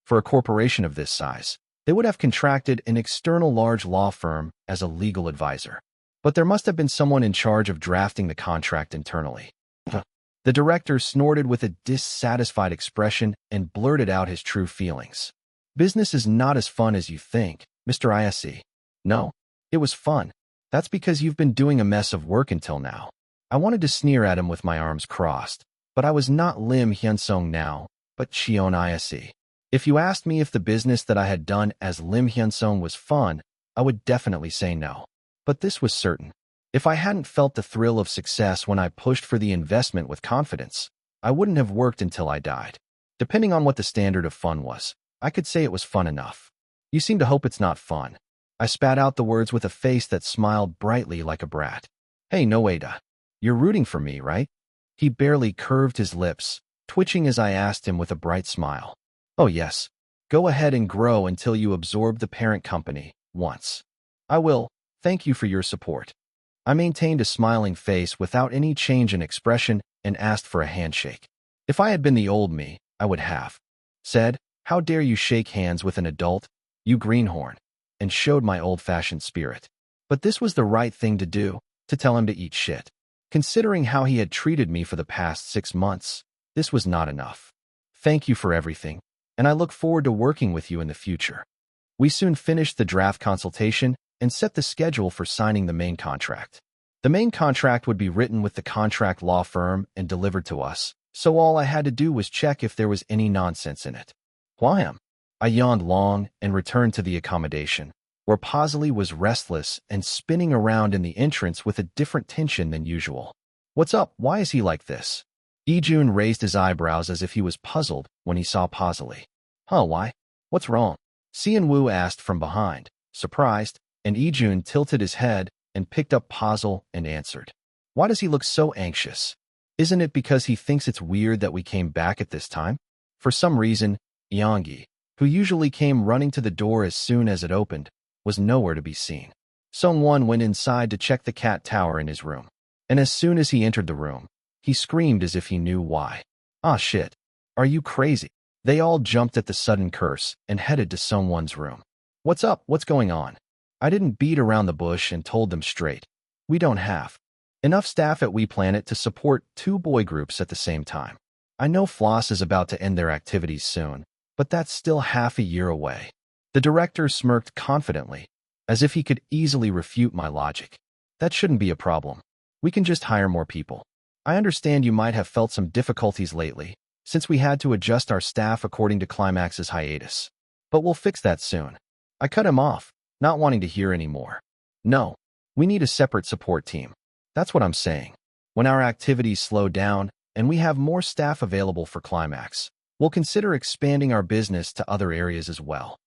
For a corporation of this size, they would have contracted an external large law firm as a legal advisor. But there must have been someone in charge of drafting the contract internally. The director snorted with a dissatisfied expression and blurted out his true feelings. Business is not as fun as you think, Mr. Yise. No, it was fun. That's because you've been doing a mess of work until now. I wanted to sneer at him with my arms crossed, but I was not Im Hyunsung now, but Cheon Yise. If you asked me if the business that I had done as Im Hyunsung was fun, I would definitely say no. But this was certain. If I hadn't felt the thrill of success when I pushed for the investment with confidence, I wouldn't have worked until I died. Depending on what the standard of fun was, I could say it was fun enough. You seem to hope it's not fun. I spat out the words with a face that smiled brightly like a brat. Hey, Noeda. You're rooting for me, right? He barely curved his lips, twitching as I asked him with a bright smile. Oh yes. Go ahead and grow until you absorb the parent company, once. I will. Thank you for your support. I maintained a smiling face without any change in expression and asked for a handshake. If I had been the old me, I would have said, "How dare you shake hands with an adult, you greenhorn," and showed my old-fashioned spirit. But this was the right thing to do, to tell him to eat shit. Considering how he had treated me for the past 6 months, this was not enough. Thank you for everything, and I look forward to working with you in the future. We soon finished the draft consultation and set the schedule for signing the main contract. The main contract would be written with the contract law firm and delivered to us, so all I had to do was check if there was any nonsense in it. Wham! I yawned long and returned to the accommodation, where Pasley was restless and spinning around in the entrance with a different tension than usual. What's up? Why is he like this? Ijun raised his eyebrows as if he was puzzled when he saw Pasley. Huh, why? What's wrong? Sean-woo asked from behind, surprised, and Ijun tilted his head and picked up Pazel and answered. Why does he look so anxious? Isn't it because he thinks it's weird that we came back at this time? For some reason, Yonggi, who usually came running to the door as soon as it opened, was nowhere to be seen. Sung-won went inside to check the cat tower in his room, and as soon as he entered the room, he screamed as if he knew why. Ah shit, are you crazy? They all jumped at the sudden curse and headed to Sung-won's room. What's up? What's going on? I didn't beat around the bush and told them straight. We don't have enough staff at WePlanet to support 2 boy groups at the same time. I know Floss is about to end their activities soon, but that's still half a year away. The director smirked confidently, as if he could easily refute my logic. That shouldn't be a problem. We can just hire more people. I understand you might have felt some difficulties lately, since we had to adjust our staff according to Climax's hiatus. But we'll fix that soon. I cut him off, not wanting to hear any more. No, we need a separate support team. That's what I'm saying. When our activities slow down and we have more staff available for Climax, we'll consider expanding our business to other areas as well.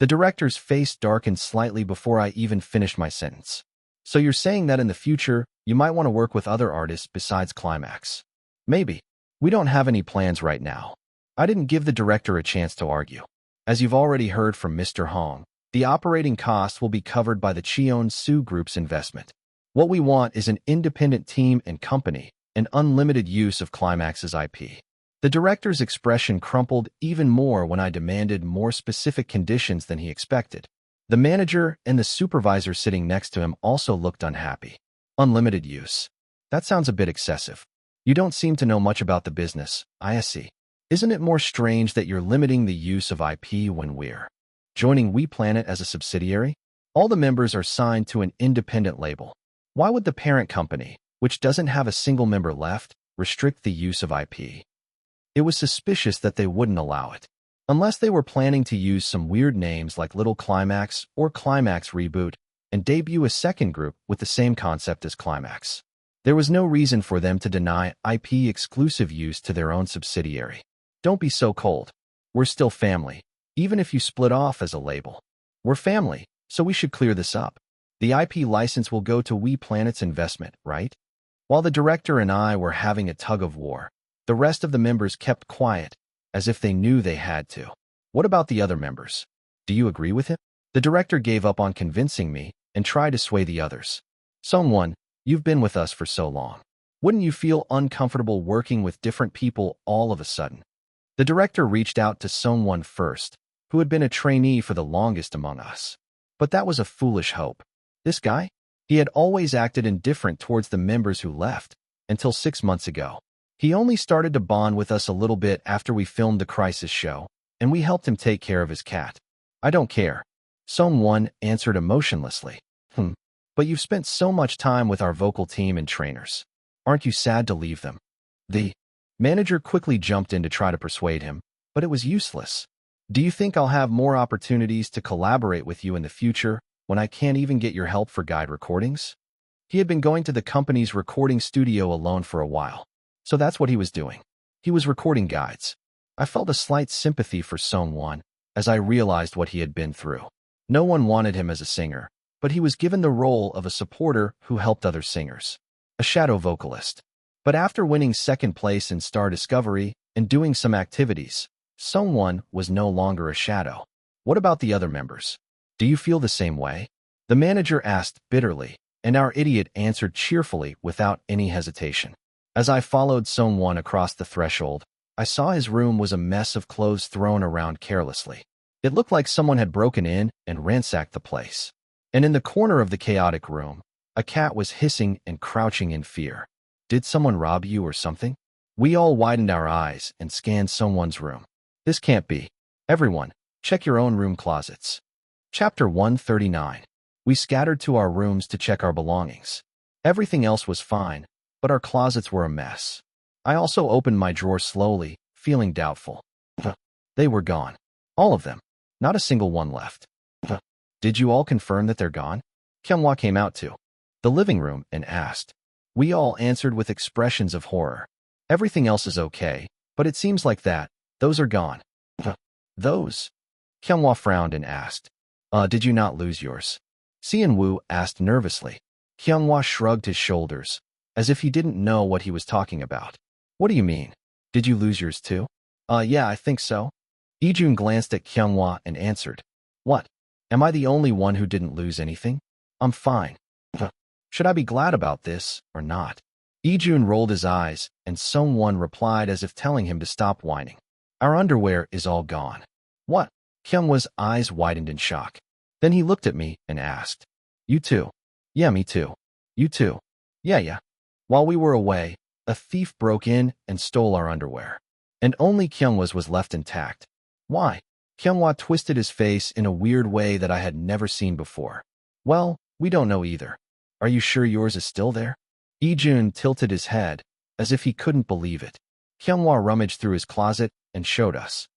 The director's face darkened slightly before I even finished my sentence. So you're saying that in the future, you might want to work with other artists besides Climax? Maybe. We don't have any plans right now. I didn't give the director a chance to argue. As you've already heard from Mr. Hong, the operating costs will be covered by the Cheon Yise Group's investment. What we want is an independent team and company, and unlimited use of Climax's IP. The director's expression crumpled even more when I demanded more specific conditions than he expected. The manager and the supervisor sitting next to him also looked unhappy. Unlimited use. That sounds a bit excessive. You don't seem to know much about the business, Yise. Isn't it more strange that you're limiting the use of IP when we're joining WePlanet as a subsidiary? All the members are signed to an independent label. Why would the parent company, which doesn't have a single member left, restrict the use of IP? It was suspicious that they wouldn't allow it. Unless they were planning to use some weird names like Little Climax or Climax Reboot and debut a second group with the same concept as Climax. There was no reason for them to deny IP exclusive use to their own subsidiary. Don't be so cold. We're still family, even if you split off as a label. We're family, so we should clear this up. The IP license will go to WePlanet's investment, right? While the director and I were having a tug of war, the rest of the members kept quiet, as if they knew they had to. What about the other members? Do you agree with him? The director gave up on convincing me and tried to sway the others. Someone, you've been with us for so long. Wouldn't you feel uncomfortable working with different people all of a sudden? The director reached out to someone first, who had been a trainee for the longest among us. But that was a foolish hope. This guy? He had always acted indifferent towards the members who left, until 6 months ago. He only started to bond with us a little bit after we filmed the Crisis show, and we helped him take care of his cat. I don't care. Someone answered emotionlessly. But you've spent so much time with our vocal team and trainers. Aren't you sad to leave them? The manager quickly jumped in to try to persuade him, but it was useless. Do you think I'll have more opportunities to collaborate with you in the future when I can't even get your help for guide recordings? He had been going to the company's recording studio alone for a while, so that's what he was doing. He was recording guides. I felt a slight sympathy for Song-won as I realized what he had been through. No one wanted him as a singer, but he was given the role of a supporter who helped other singers, a shadow vocalist. But after winning second place in Star Discovery and doing some activities, Song-won was no longer a shadow. What about the other members? Do you feel the same way? The manager asked bitterly, and our idiot answered cheerfully without any hesitation. As I followed Song-won across the threshold, I saw his room was a mess of clothes thrown around carelessly. It looked like someone had broken in and ransacked the place. And in the corner of the chaotic room, a cat was hissing and crouching in fear. Did someone rob you or something? We all widened our eyes and scanned someone's room. This can't be. Everyone, check your own room closets. Chapter 139. We scattered to our rooms to check our belongings. Everything else was fine, but our closets were a mess. I also opened my drawer slowly, feeling doubtful. They were gone. All of them. Not a single one left. Did you all confirm that they're gone? Kyunghwa came out to the living room and asked. We all answered with expressions of horror. Everything else is okay, but it seems like those are gone. Those? Kyunghwa frowned and asked. Did you not lose yours? Seon-woo asked nervously. Kyunghwa shrugged his shoulders, as if he didn't know what he was talking about. What do you mean? Did you lose yours too? Yeah, I think so. Ijun glanced at Kyunghwa and answered. What? Am I the only one who didn't lose anything? I'm fine. Should I be glad about this or not? Ijun rolled his eyes, and someone replied as if telling him to stop whining. Our underwear is all gone. What? Kyunghwa's eyes widened in shock. Then he looked at me and asked. You too? Yeah, me too. You too? Yeah. While we were away, a thief broke in and stole our underwear. And only Kyunghwa's was left intact. Why? Kyunghwa twisted his face in a weird way that I had never seen before. Well, we don't know either. Are you sure yours is still there? Ijun tilted his head, as if he couldn't believe it. Kyunghwa rummaged through his closet and showed us.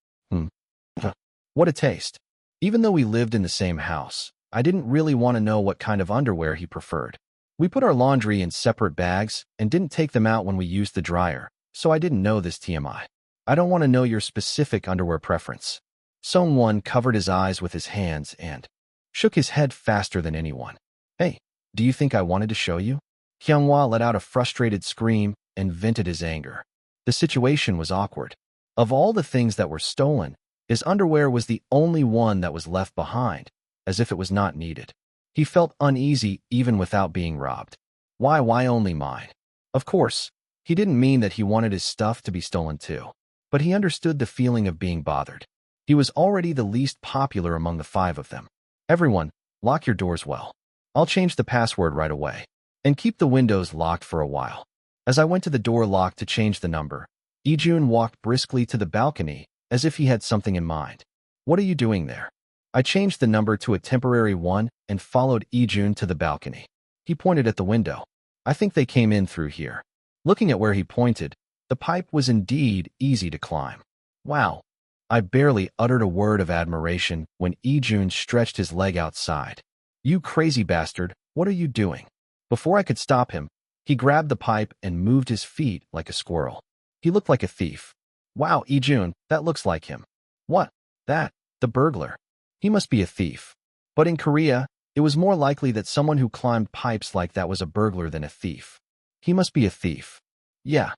What a taste. Even though we lived in the same house, I didn't really want to know what kind of underwear he preferred. We put our laundry in separate bags and didn't take them out when we used the dryer, so I didn't know this TMI. I don't want to know your specific underwear preference. Song-won covered his eyes with his hands and shook his head faster than anyone. Hey, do you think I wanted to show you? Kyunghwa let out a frustrated scream and vented his anger. The situation was awkward. Of all the things that were stolen, his underwear was the only one that was left behind, as if it was not needed. He felt uneasy even without being robbed. Why only mine? Of course, he didn't mean that he wanted his stuff to be stolen too, but he understood the feeling of being bothered. He was already the least popular among the 5 of them. Everyone, lock your doors well. I'll change the password right away. And keep the windows locked for a while. As I went to the door lock to change the number, Ijun walked briskly to the balcony as if he had something in mind. What are you doing there? I changed the number to a temporary one and followed Ijun to the balcony. He pointed at the window. I think they came in through here. Looking at where he pointed, the pipe was indeed easy to climb. Wow. I barely uttered a word of admiration when Ijun stretched his leg outside. You crazy bastard, what are you doing? Before I could stop him, he grabbed the pipe and moved his feet like a squirrel. He looked like a thief. Wow, Ijun, that looks like him. What? That? The burglar. He must be a thief. But in Korea, it was more likely that someone who climbed pipes like that was a burglar than a thief. He must be a thief. Yeah.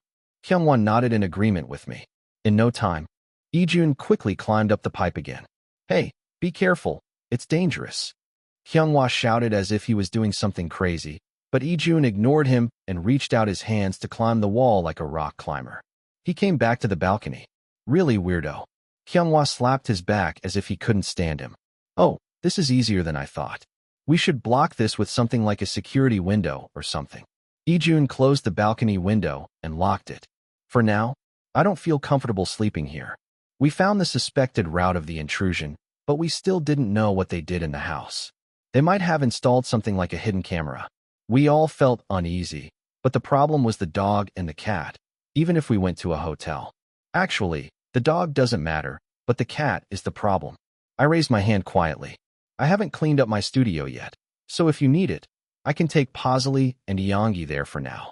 Kyunghwa nodded in agreement with me. In no time, Ijun quickly climbed up the pipe again. Hey, Be careful, it's dangerous. Hyunghwa shouted as if he was doing something crazy, but Ijun ignored him and reached out his hands to climb the wall like a rock climber. He came back to the balcony. Really weirdo. Hyunghwa slapped his back as if he couldn't stand him. Oh, this is easier than I thought. We should block this with something like a security window or something. Ijun closed the balcony window and locked it. For now, I don't feel comfortable sleeping here. We found the suspected route of the intrusion, but we still didn't know what they did in the house. They might have installed something like a hidden camera. We all felt uneasy, but the problem was the dog and the cat, even if we went to a hotel. Actually, the dog doesn't matter, but the cat is the problem. I raised my hand quietly. I haven't cleaned up my studio yet, so if you need it, I can take Pazali and Yongi there for now.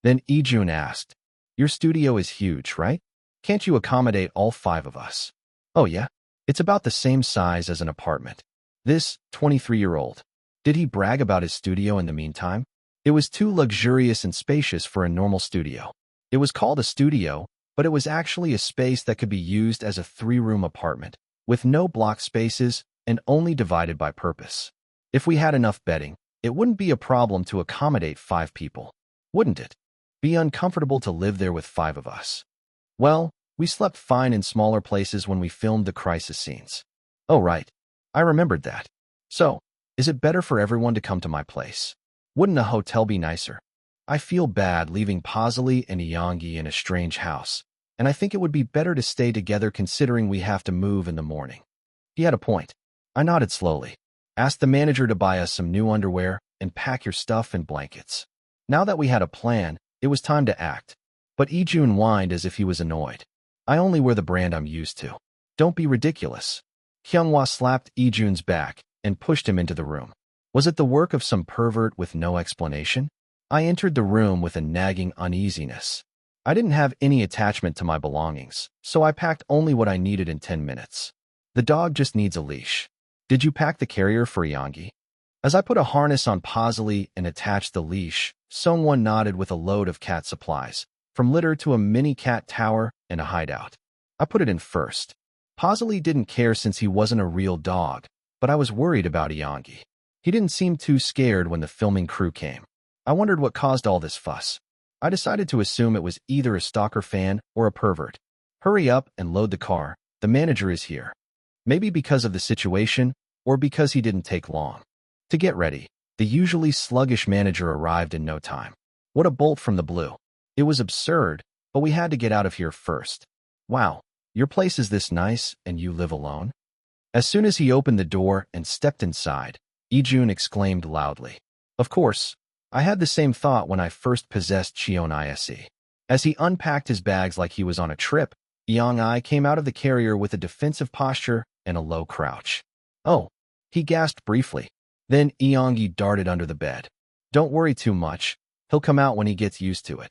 Then Ijun asked, your studio is huge, right? Can't you accommodate all 5 of us? Oh yeah? It's about the same size as an apartment. This 23-year-old. Did he brag about his studio in the meantime? It was too luxurious and spacious for a normal studio. It was called a studio, but it was actually a space that could be used as a 3-room apartment, with no block spaces and only divided by purpose. If we had enough bedding, it wouldn't be a problem to accommodate 5 people, wouldn't it? Be uncomfortable to live there with 5 of us. Well, we slept fine in smaller places when we filmed the crisis scenes. Oh right, I remembered that. So, is it better for everyone to come to my place? Wouldn't a hotel be nicer? I feel bad leaving Pazali and Iyongi in a strange house, and I think it would be better to stay together considering we have to move in the morning. He had a point. I nodded slowly. Ask the manager to buy us some new underwear and pack your stuff and blankets. Now that we had a plan, it was time to act. But Ijun whined as if he was annoyed. I only wear the brand I'm used to. Don't be ridiculous. Hyunghwa slapped Ijun's back and pushed him into the room. Was it the work of some pervert with no explanation? I entered the room with a nagging uneasiness. I didn't have any attachment to my belongings, so I packed only what I needed in 10 minutes. The dog just needs a leash. Did you pack the carrier for Yongi? As I put a harness on Pazali and attached the leash, Songwon nodded with a load of cat supplies, from litter to a mini cat tower and a hideout. I put it in first. Pazali didn't care since he wasn't a real dog, but I was worried about Yongi. He didn't seem too scared when the filming crew came. I wondered what caused all this fuss. I decided to assume it was either a stalker fan or a pervert. Hurry up and load the car. The manager is here. Maybe because of the situation, or because he didn't take long. To get ready, the usually sluggish manager arrived in no time. What a bolt from the blue. It was absurd, but we had to get out of here first. Wow, your place is this nice and you live alone? As soon as he opened the door and stepped inside, Ijun exclaimed loudly. Of course, I had the same thought when I first possessed Cheon Yise. As he unpacked his bags like he was on a trip, Yong-ai came out of the carrier with a defensive posture and a low crouch. Oh, he gasped briefly. Then Yongi darted under the bed. Don't worry too much. He'll come out when he gets used to it.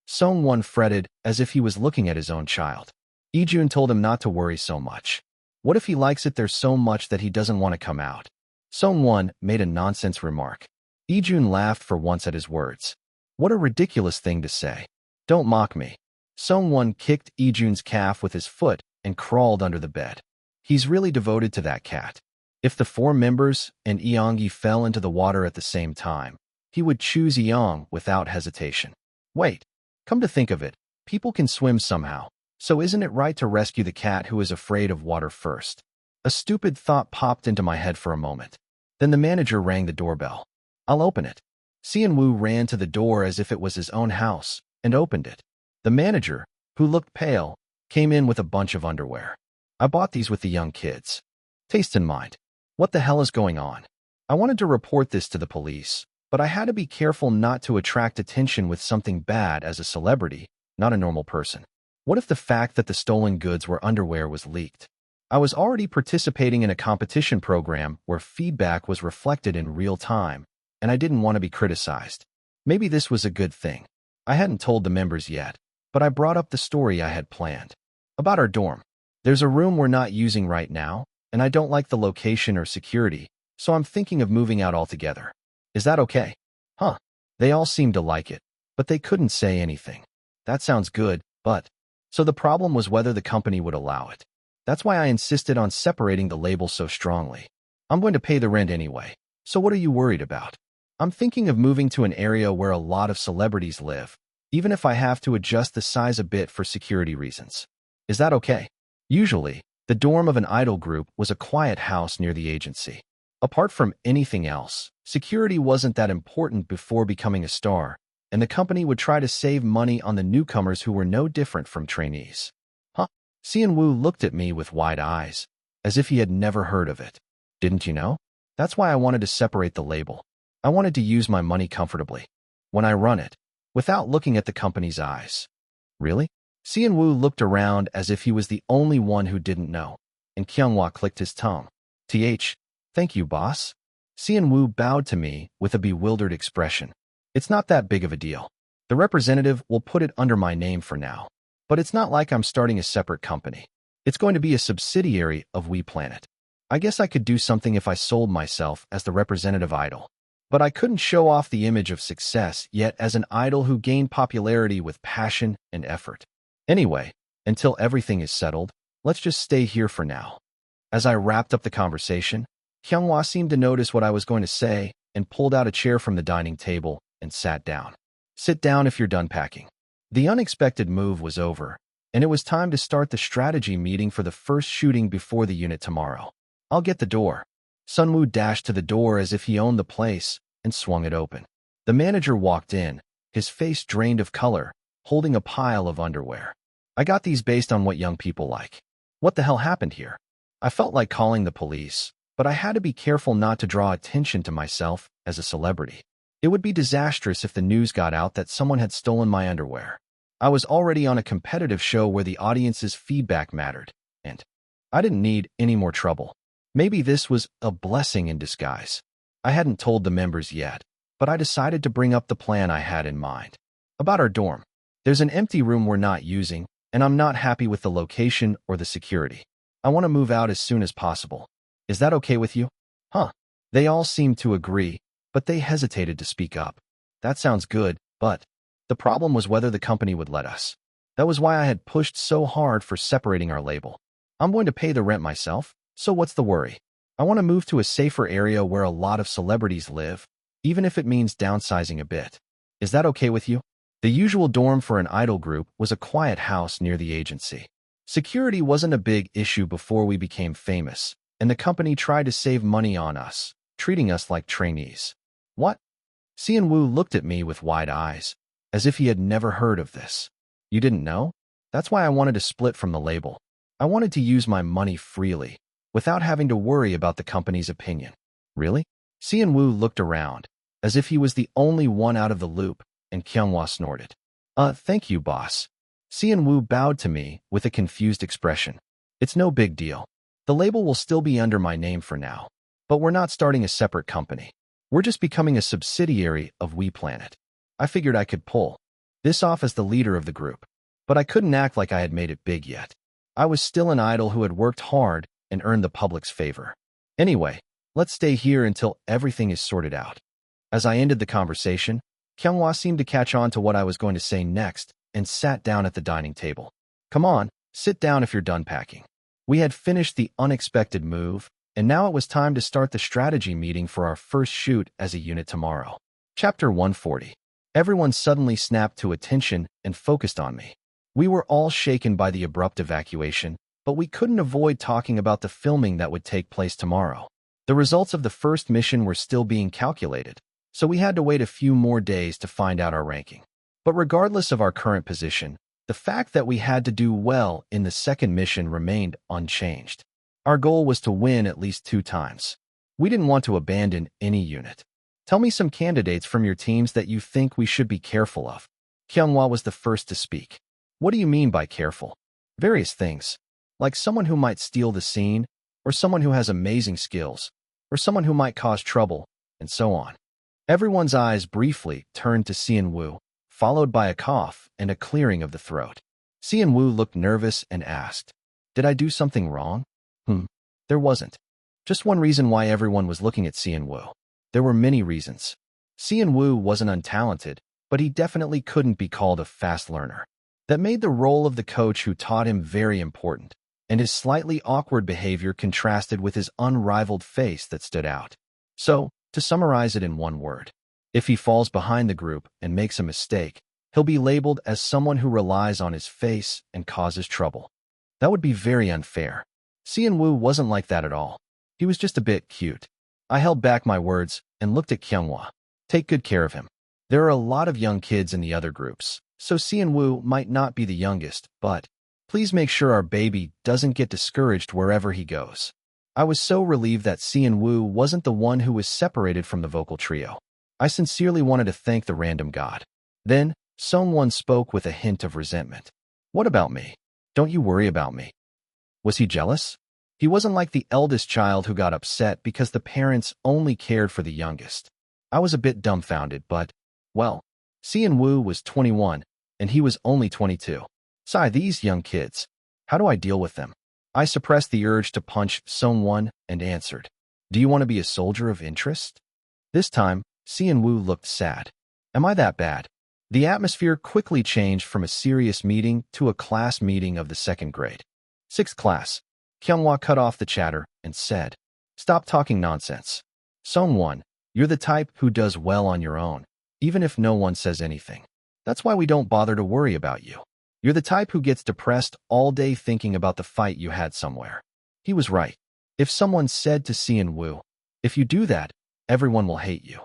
Songwon fretted as if he was looking at his own child. Ijun told him not to worry so much. What if he likes it there so much that he doesn't want to come out? Songwon made a nonsense remark. Ijun laughed for once at his words. What a ridiculous thing to say. Don't mock me. Songwon kicked Ijun's calf with his foot and crawled under the bed. He's really devoted to that cat. If the 4 members and Yongi fell into the water at the same time, he would choose Yong without hesitation. Wait, come to think of it, people can swim somehow, so isn't it right to rescue the cat who is afraid of water first? A stupid thought popped into my head for a moment. Then the manager rang the doorbell. I'll open it. Xianwu ran to the door as if it was his own house and opened it. The manager, who looked pale, came in with a bunch of underwear. I bought these with the young kids. Taste in mind. What the hell is going on? I wanted to report this to the police, but I had to be careful not to attract attention with something bad as a celebrity, not a normal person. What if the fact that the stolen goods were underwear was leaked? I was already participating in a competition program where feedback was reflected in real time, and I didn't want to be criticized. Maybe this was a good thing. I hadn't told the members yet, but I brought up the story I had planned. About our dorm. There's a room we're not using right now, and I don't like the location or security, so I'm thinking of moving out altogether. Is that okay? Huh. They all seemed to like it, but they couldn't say anything. That sounds good, but... So the problem was whether the company would allow it. That's why I insisted on separating the labels so strongly. I'm going to pay the rent anyway. So what are you worried about? I'm thinking of moving to an area where a lot of celebrities live, even if I have to adjust the size a bit for security reasons. Is that okay? Usually, the dorm of an idol group was a quiet house near the agency. Apart from anything else, security wasn't that important before becoming a star, and the company would try to save money on the newcomers who were no different from trainees. Huh? Seon Woo looked at me with wide eyes, as if he had never heard of it. Didn't you know? That's why I wanted to separate the label. I wanted to use my money comfortably when I run it, without looking at the company's eyes. Really? Seon Woo looked around as if he was the only one who didn't know, and Kyunghwa clicked his tongue. Thank you, boss. Seon Woo bowed to me with a bewildered expression. It's not that big of a deal. The representative will put it under my name for now. But it's not like I'm starting a separate company. It's going to be a subsidiary of We Planet. I guess I could do something if I sold myself as the representative idol. But I couldn't show off the image of success yet as an idol who gained popularity with passion and effort. Anyway, until everything is settled, let's just stay here for now. As I wrapped up the conversation, Kyunghwa seemed to notice what I was going to say and pulled out a chair from the dining table and sat down. Sit down if you're done packing. The unexpected move was over, and it was time to start the strategy meeting for the first shooting before the unit tomorrow. I'll get the door. Sunwoo dashed to the door as if he owned the place and swung it open. The manager walked in, his face drained of color, holding a pile of underwear. I got these based on what young people like. What the hell happened here? I felt like calling the police, but I had to be careful not to draw attention to myself as a celebrity. It would be disastrous if the news got out that someone had stolen my underwear. I was already on a competitive show where the audience's feedback mattered, and I didn't need any more trouble. Maybe this was a blessing in disguise. I hadn't told the members yet, but I decided to bring up the plan I had in mind. About our dorm. There's an empty room we're not using, and I'm not happy with the location or the security. I want to move out as soon as possible. Is that okay with you? Huh. They all seemed to agree, but they hesitated to speak up. That sounds good, but the problem was whether the company would let us. That was why I had pushed so hard for separating our label. I'm going to pay the rent myself, so what's the worry? I want to move to a safer area where a lot of celebrities live, even if it means downsizing a bit. Is that okay with you? The usual dorm for an idol group was a quiet house near the agency. Security wasn't a big issue before we became famous, and the company tried to save money on us, treating us like trainees. What? Seon Woo looked at me with wide eyes, as if he had never heard of this. You didn't know? That's why I wanted to split from the label. I wanted to use my money freely, without having to worry about the company's opinion. Really? Seon Woo looked around, as if he was the only one out of the loop, and Kyunghwa snorted. Thank you, boss. Seon Woo bowed to me with a confused expression. It's no big deal. The label will still be under my name for now, but we're not starting a separate company. We're just becoming a subsidiary of We Planet. I figured I could pull this off as the leader of the group, but I couldn't act like I had made it big yet. I was still an idol who had worked hard and earned the public's favor. Anyway, let's stay here until everything is sorted out. As I ended the conversation, Kyunghwa seemed to catch on to what I was going to say next and sat down at the dining table. Come on, sit down if you're done packing. We had finished the unexpected move, and now it was time to start the strategy meeting for our first shoot as a unit tomorrow. Chapter 140. Everyone suddenly snapped to attention and focused on me. We were all shaken by the abrupt evacuation, but we couldn't avoid talking about the filming that would take place tomorrow. The results of the first mission were still being calculated, so we had to wait a few more days to find out our ranking. But regardless of our current position, the fact that we had to do well in the second mission remained unchanged. Our goal was to win at least 2 times. We didn't want to abandon any unit. Tell me some candidates from your teams that you think we should be careful of. Kyunghwa was the first to speak. What do you mean by careful? Various things. Like someone who might steal the scene, or someone who has amazing skills, or someone who might cause trouble, and so on. Everyone's eyes briefly turned to Seon Woo, followed by a cough and a clearing of the throat. Seon Woo looked nervous and asked, "Did I do something wrong?" There wasn't. Just one reason why everyone was looking at Seon Woo. There were many reasons. Seon Woo wasn't untalented, but he definitely couldn't be called a fast learner. That made the role of the coach who taught him very important, and his slightly awkward behavior contrasted with his unrivaled face that stood out. So, to summarize it in one word, if he falls behind the group and makes a mistake, he'll be labeled as someone who relies on his face and causes trouble. That would be very unfair. Seon-woo wasn't like that at all. He was just a bit cute. I held back my words and looked at Kyunghwa. Take good care of him. There are a lot of young kids in the other groups, so Seon-woo might not be the youngest, but please make sure our baby doesn't get discouraged wherever he goes. I was so relieved that Seon-woo wasn't the one who was separated from the vocal trio. I sincerely wanted to thank the random god. Then, Song-won spoke with a hint of resentment. What about me? Don't you worry about me. Was he jealous? He wasn't like the eldest child who got upset because the parents only cared for the youngest. I was a bit dumbfounded, but, well, Seon-woo was 21, and he was only 22. Sigh, these young kids. How do I deal with them? I suppressed the urge to punch Song-won and answered, Do you want to be a soldier of interest? This time, Seon-woo looked sad. Am I that bad? The atmosphere quickly changed from a serious meeting to a class meeting of the second grade. Sixth class. Kyunghwa cut off the chatter and said, Stop talking nonsense. Song-won, you're the type who does well on your own, even if no one says anything. That's why we don't bother to worry about you. You're the type who gets depressed all day thinking about the fight you had somewhere. He was right. If someone said to Seon-woo, If you do that, everyone will hate you,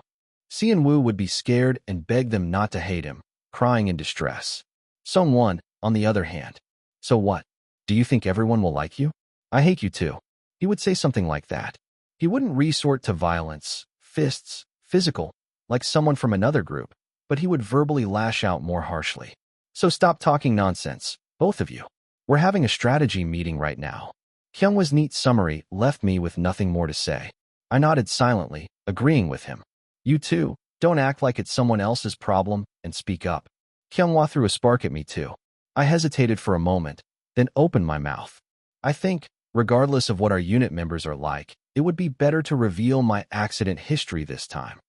Seon-woo would be scared and beg them not to hate him, crying in distress. Song-won, on the other hand. So what? Do you think everyone will like you? I hate you too. He would say something like that. He wouldn't resort to violence, fists, physical, like someone from another group, but he would verbally lash out more harshly. So stop talking nonsense, both of you. We're having a strategy meeting right now. Kyunghwa's neat summary left me with nothing more to say. I nodded silently, agreeing with him. You too, don't act like it's someone else's problem and speak up. Kyunghwa threw a spark at me too. I hesitated for a moment, then opened my mouth. I think, regardless of what our unit members are like, it would be better to reveal my accident history this time.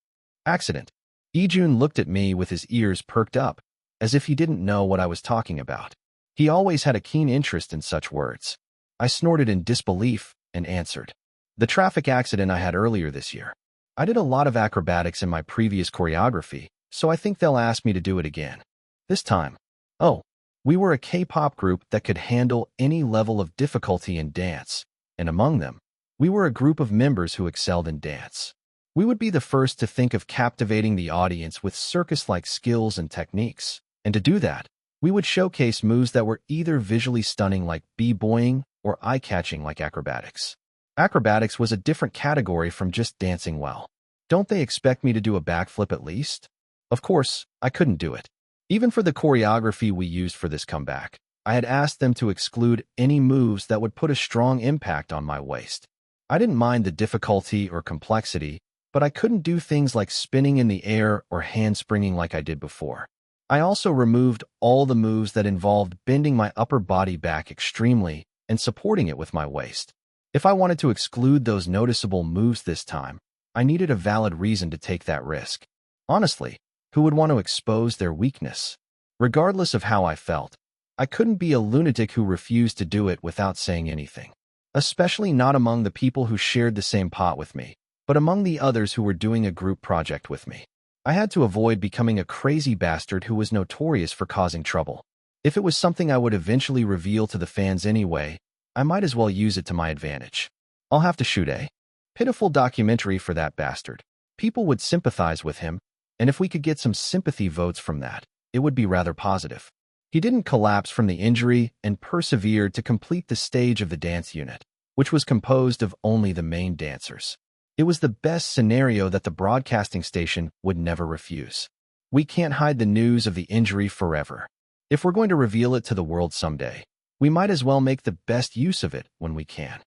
Accident? Ijun looked at me with his ears perked up, as if he didn't know what I was talking about. He always had a keen interest in such words. I snorted in disbelief and answered. The traffic accident I had earlier this year. I did a lot of acrobatics in my previous choreography, so I think they'll ask me to do it again. This time. Oh, we were a K-pop group that could handle any level of difficulty in dance, and among them, we were a group of members who excelled in dance. We would be the first to think of captivating the audience with circus-like skills and techniques, and to do that, we would showcase moves that were either visually stunning like b-boying or eye-catching like acrobatics. Acrobatics was a different category from just dancing well. Don't they expect me to do a backflip at least? Of course, I couldn't do it. Even for the choreography we used for this comeback, I had asked them to exclude any moves that would put a strong impact on my waist. I didn't mind the difficulty or complexity, but I couldn't do things like spinning in the air or handspringing like I did before. I also removed all the moves that involved bending my upper body back extremely and supporting it with my waist. If I wanted to exclude those noticeable moves this time, I needed a valid reason to take that risk. Honestly, who would want to expose their weakness? Regardless of how I felt, I couldn't be a lunatic who refused to do it without saying anything. Especially not among the people who shared the same pot with me, but among the others who were doing a group project with me. I had to avoid becoming a crazy bastard who was notorious for causing trouble. If it was something I would eventually reveal to the fans anyway, I might as well use it to my advantage. I'll have to shoot a pitiful documentary for that bastard. People would sympathize with him, and if we could get some sympathy votes from that, it would be rather positive. He didn't collapse from the injury and persevered to complete the stage of the dance unit, which was composed of only the main dancers. It was the best scenario that the broadcasting station would never refuse. We can't hide the news of the injury forever. If we're going to reveal it to the world someday, we might as well make the best use of it when we can.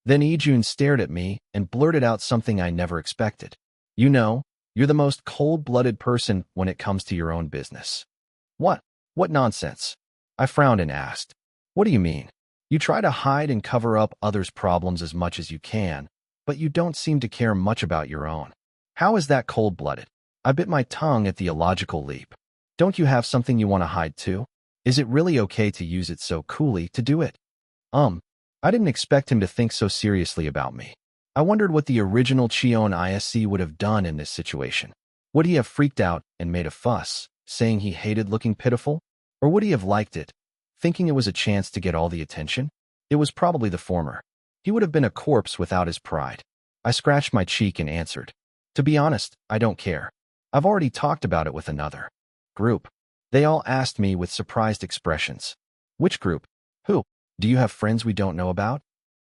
Then Ijun stared at me and blurted out something I never expected. You know, you're the most cold-blooded person when it comes to your own business. What? What nonsense? I frowned and asked. What do you mean? You try to hide and cover up others' problems as much as you can, but you don't seem to care much about your own. How is that cold-blooded? I bit my tongue at the illogical leap. Don't you have something you want to hide too? Is it really okay to use it so coolly to do it? I didn't expect him to think so seriously about me. I wondered what the original Cheon Yise would have done in this situation. Would he have freaked out and made a fuss, saying he hated looking pitiful? Or would he have liked it, thinking it was a chance to get all the attention? It was probably the former. He would have been a corpse without his pride. I scratched my cheek and answered, "To be honest, I don't care. I've already talked about it with another group." They all asked me with surprised expressions. "Which group? Who? Do you have friends we don't know about?"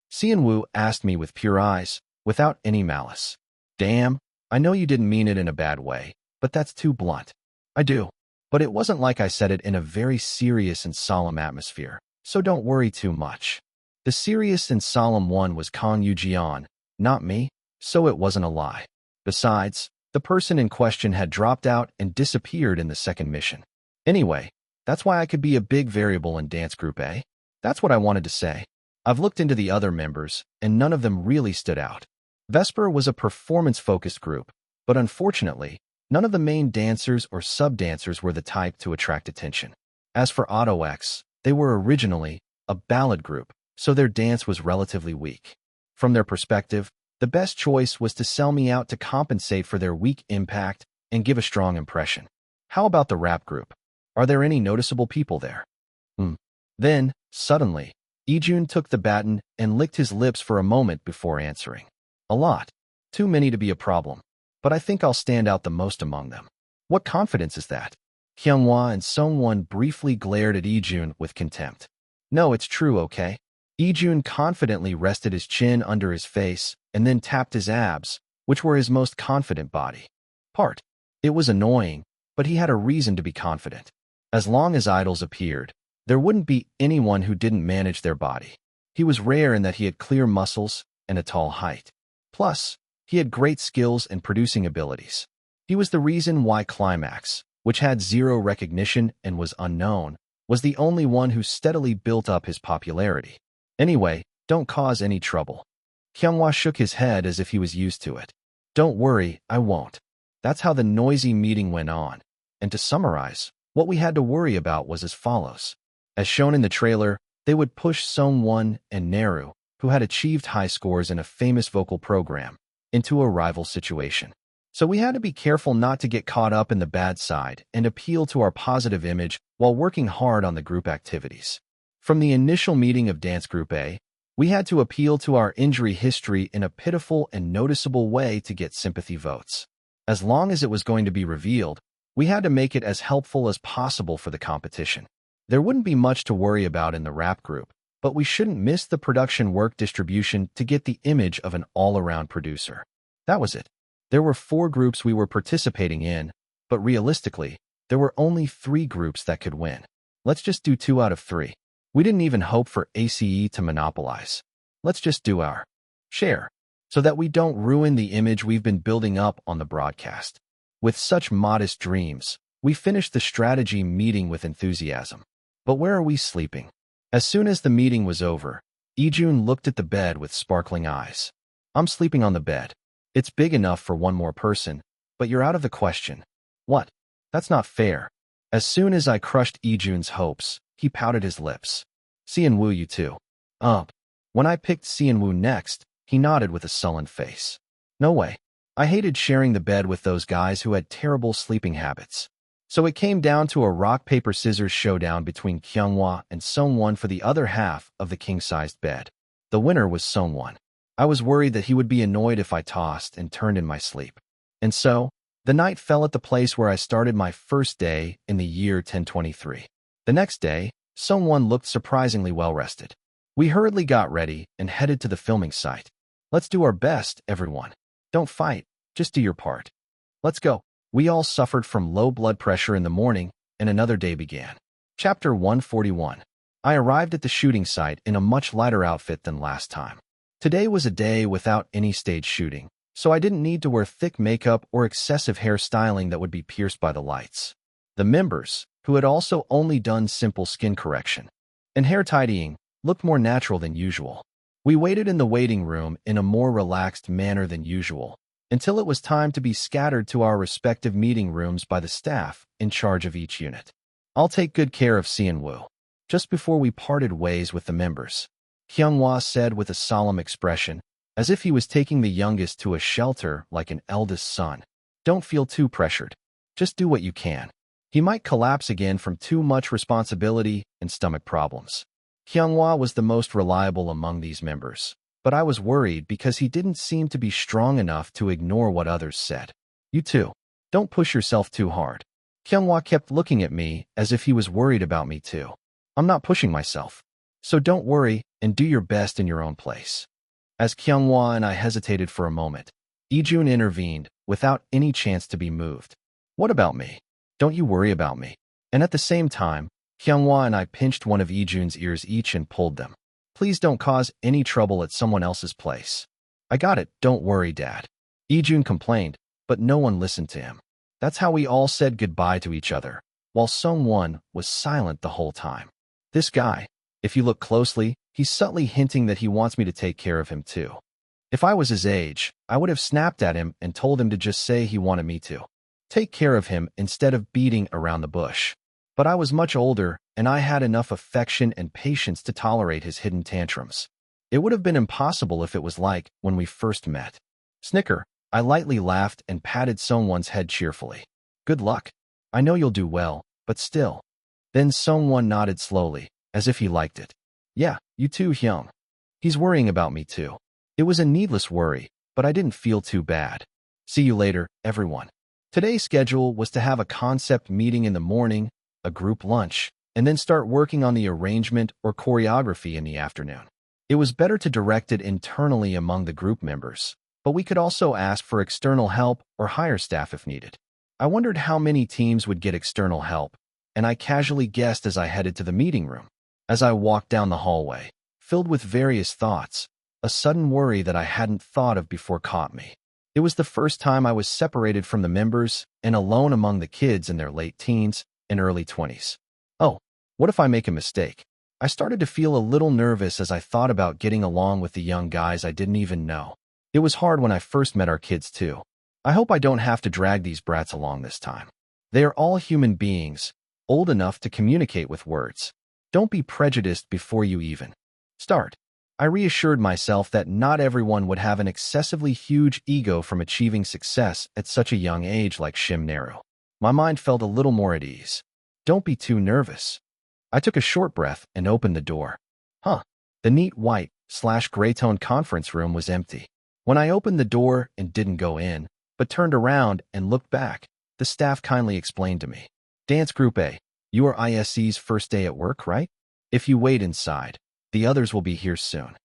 Sian-woo asked me with pure eyes, without any malice. "Damn, I know you didn't mean it in a bad way, but that's too blunt." "I do. But it wasn't like I said it in a very serious and solemn atmosphere, so don't worry too much." The serious and solemn one was Kang Yoo-jeon, not me, so it wasn't a lie. Besides, the person in question had dropped out and disappeared in the second mission. Anyway, that's why I could be a big variable in Dance Group A. That's what I wanted to say. I've looked into the other members, and none of them really stood out. Vesper was a performance-focused group, but unfortunately, none of the main dancers or sub-dancers were the type to attract attention. As for Auto X, they were originally a ballad group, so their dance was relatively weak. From their perspective, the best choice was to sell me out to compensate for their weak impact and give a strong impression. How about the rap group? Are there any noticeable people there? Then, suddenly, Ijun took the baton and licked his lips for a moment before answering. "A lot. Too many to be a problem. But I think I'll stand out the most among them." "What confidence is that?" Kyunghwa and Sungwon briefly glared at Ijun with contempt. "No, it's true, okay?" Ijun confidently rested his chin under his face and then tapped his abs, which were his most confident body part. It was annoying, but he had a reason to be confident. As long as idols appeared, there wouldn't be anyone who didn't manage their body. He was rare in that he had clear muscles and a tall height. Plus, he had great skills and producing abilities. He was the reason why Climax, which had zero recognition and was unknown, was the only one who steadily built up his popularity. "Anyway, don't cause any trouble." Kyunghwa shook his head as if he was used to it. "Don't worry, I won't." That's how the noisy meeting went on. And to summarize, what we had to worry about was as follows. As shown in the trailer, they would push Sungwon and Naru, who had achieved high scores in a famous vocal program, into a rival situation. So we had to be careful not to get caught up in the bad side and appeal to our positive image while working hard on the group activities. From the initial meeting of Dance Group A, we had to appeal to our injury history in a pitiful and noticeable way to get sympathy votes. As long as it was going to be revealed, we had to make it as helpful as possible for the competition. There wouldn't be much to worry about in the rap group, but we shouldn't miss the production work distribution to get the image of an all-around producer. That was it. There were 4 groups we were participating in, but realistically, there were only 3 groups that could win. Let's just do 2 out of 3. We didn't even hope for ACE to monopolize. Let's just do our share, so that we don't ruin the image we've been building up on the broadcast. With such modest dreams, we finished the strategy meeting with enthusiasm. But where are we sleeping? As soon as the meeting was over, Ijun looked at the bed with sparkling eyes. "I'm sleeping on the bed. It's big enough for one more person, but you're out of the question." "What? That's not fair." As soon as I crushed Ijun's hopes, he pouted his lips. "Sian-woo, you too." When I picked Sian-woo next, he nodded with a sullen face. "No way. I hated sharing the bed with those guys who had terrible sleeping habits." So it came down to a rock-paper-scissors showdown between Kyunghwa and Sungwon for the other half of the king-sized bed. The winner was Sungwon. I was worried that he would be annoyed if I tossed and turned in my sleep. And so, the night fell at the place where I started my first day in the year 1023. The next day, Sungwon looked surprisingly well-rested. We hurriedly got ready and headed to the filming site. "Let's do our best, everyone. Don't fight, just do your part. Let's go." We all suffered from low blood pressure in the morning, and another day began. Chapter 141. I arrived at the shooting site in a much lighter outfit than last time. Today was a day without any stage shooting, so I didn't need to wear thick makeup or excessive hairstyling that would be pierced by the lights. The members, who had also only done simple skin correction and hair tidying, looked more natural than usual. We waited in the waiting room in a more relaxed manner than usual, until it was time to be scattered to our respective meeting rooms by the staff in charge of each unit. I'll take good care of Sian-woo. Just before we parted ways with the members, Hyunghwa said with a solemn expression, as if he was taking the youngest to a shelter like an eldest son. Don't feel too pressured. Just do what you can. He might collapse again from too much responsibility and stomach problems. Hyunghwa was the most reliable among these members, but I was worried because he didn't seem to be strong enough to ignore what others said. You too. Don't push yourself too hard. Hyunghwa kept looking at me as if he was worried about me too. I'm not pushing myself. So don't worry and do your best in your own place. As Kyunghwa and I hesitated for a moment, Ijun intervened without any chance to be moved. What about me? Don't you worry about me. And at the same time, Kyunghwa and I pinched one of Ijun's ears each and pulled them. Please don't cause any trouble at someone else's place. I got it, don't worry, Dad. Ijun complained, but no one listened to him. That's how we all said goodbye to each other, while Sungwon was silent the whole time. This guy, if you look closely, he's subtly hinting that he wants me to take care of him too. If I was his age, I would have snapped at him and told him to just say he wanted me to take care of him instead of beating around the bush. But I was much older, and I had enough affection and patience to tolerate his hidden tantrums. It would have been impossible if it was like when we first met. Snicker, I lightly laughed and patted Sungwon's head cheerfully. Good luck. I know you'll do well, but still. Then Sungwon nodded slowly, as if he liked it. Yeah, you too, Hyung. He's worrying about me too. It was a needless worry, but I didn't feel too bad. See you later, everyone. Today's schedule was to have a concept meeting in the morning, a group lunch, and then start working on the arrangement or choreography in the afternoon. It was better to direct it internally among the group members, but we could also ask for external help or hire staff if needed. I wondered how many teams would get external help, and I casually guessed as I headed to the meeting room. As I walked down the hallway, filled with various thoughts, a sudden worry that I hadn't thought of before caught me. It was the first time I was separated from the members and alone among the kids in their late teens and early 20s. Oh, what if I make a mistake? I started to feel a little nervous as I thought about getting along with the young guys I didn't even know. It was hard when I first met our kids too. I hope I don't have to drag these brats along this time. They are all human beings, old enough to communicate with words. Don't be prejudiced before you even start. I reassured myself that not everyone would have an excessively huge ego from achieving success at such a young age like Shim Naru. My mind felt a little more at ease. Don't be too nervous. I took a short breath and opened the door. The neat white/gray-tone conference room was empty. When I opened the door and didn't go in, but turned around and looked back, the staff kindly explained to me. Dance Group A, you are ISC's first day at work, right? If you wait inside, the others will be here soon.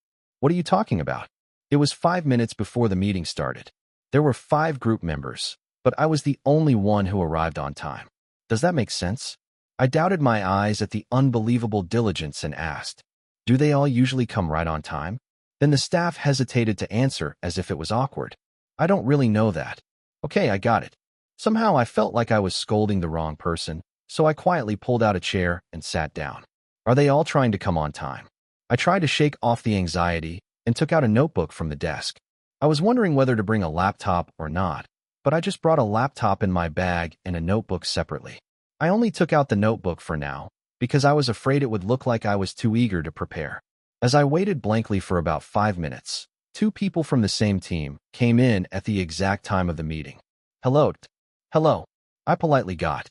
What are you talking about? It was 5 minutes before the meeting started. There were 5 group members, but I was the only one who arrived on time. Does that make sense? I doubted my eyes at the unbelievable diligence and asked, do they all usually come right on time? Then the staff hesitated to answer as if it was awkward. I don't really know that. Okay, I got it. Somehow I felt like I was scolding the wrong person, so I quietly pulled out a chair and sat down. Are they all trying to come on time? I tried to shake off the anxiety and took out a notebook from the desk. I was wondering whether to bring a laptop or not, but I just brought a laptop in my bag and a notebook separately. I only took out the notebook for now because I was afraid it would look like I was too eager to prepare. As I waited blankly for about 5 minutes, 2 people from the same team came in at the exact time of the meeting. Hello. I politely got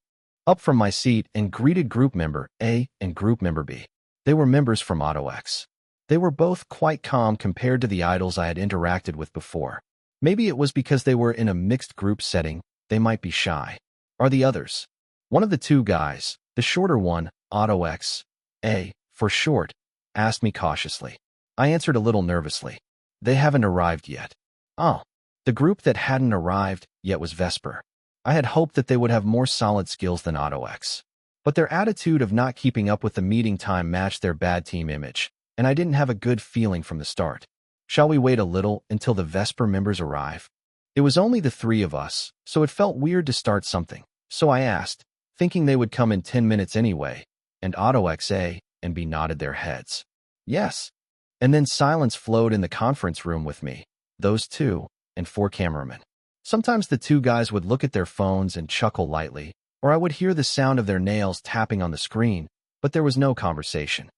up from my seat and greeted group member A and group member B. They were members from AutoX. They were both quite calm compared to the idols I had interacted with before. Maybe it was because they were in a mixed group setting, they might be shy. Are the others? One of the 2 guys, the shorter one, AutoX, A, for short, asked me cautiously. I answered a little nervously. They haven't arrived yet. Oh, the group that hadn't arrived yet was Vesper. I had hoped that they would have more solid skills than AutoX. But their attitude of not keeping up with the meeting time matched their bad team image, and I didn't have a good feeling from the start. Shall we wait a little until the Vesper members arrive? It was only the 3 of us, so it felt weird to start something. So I asked, thinking they would come in 10 minutes anyway, and AutoX A and B nodded their heads. Yes. And then silence flowed in the conference room with me, those 2, and 4 cameramen. Sometimes the 2 guys would look at their phones and chuckle lightly, or I would hear the sound of their nails tapping on the screen, but there was no conversation.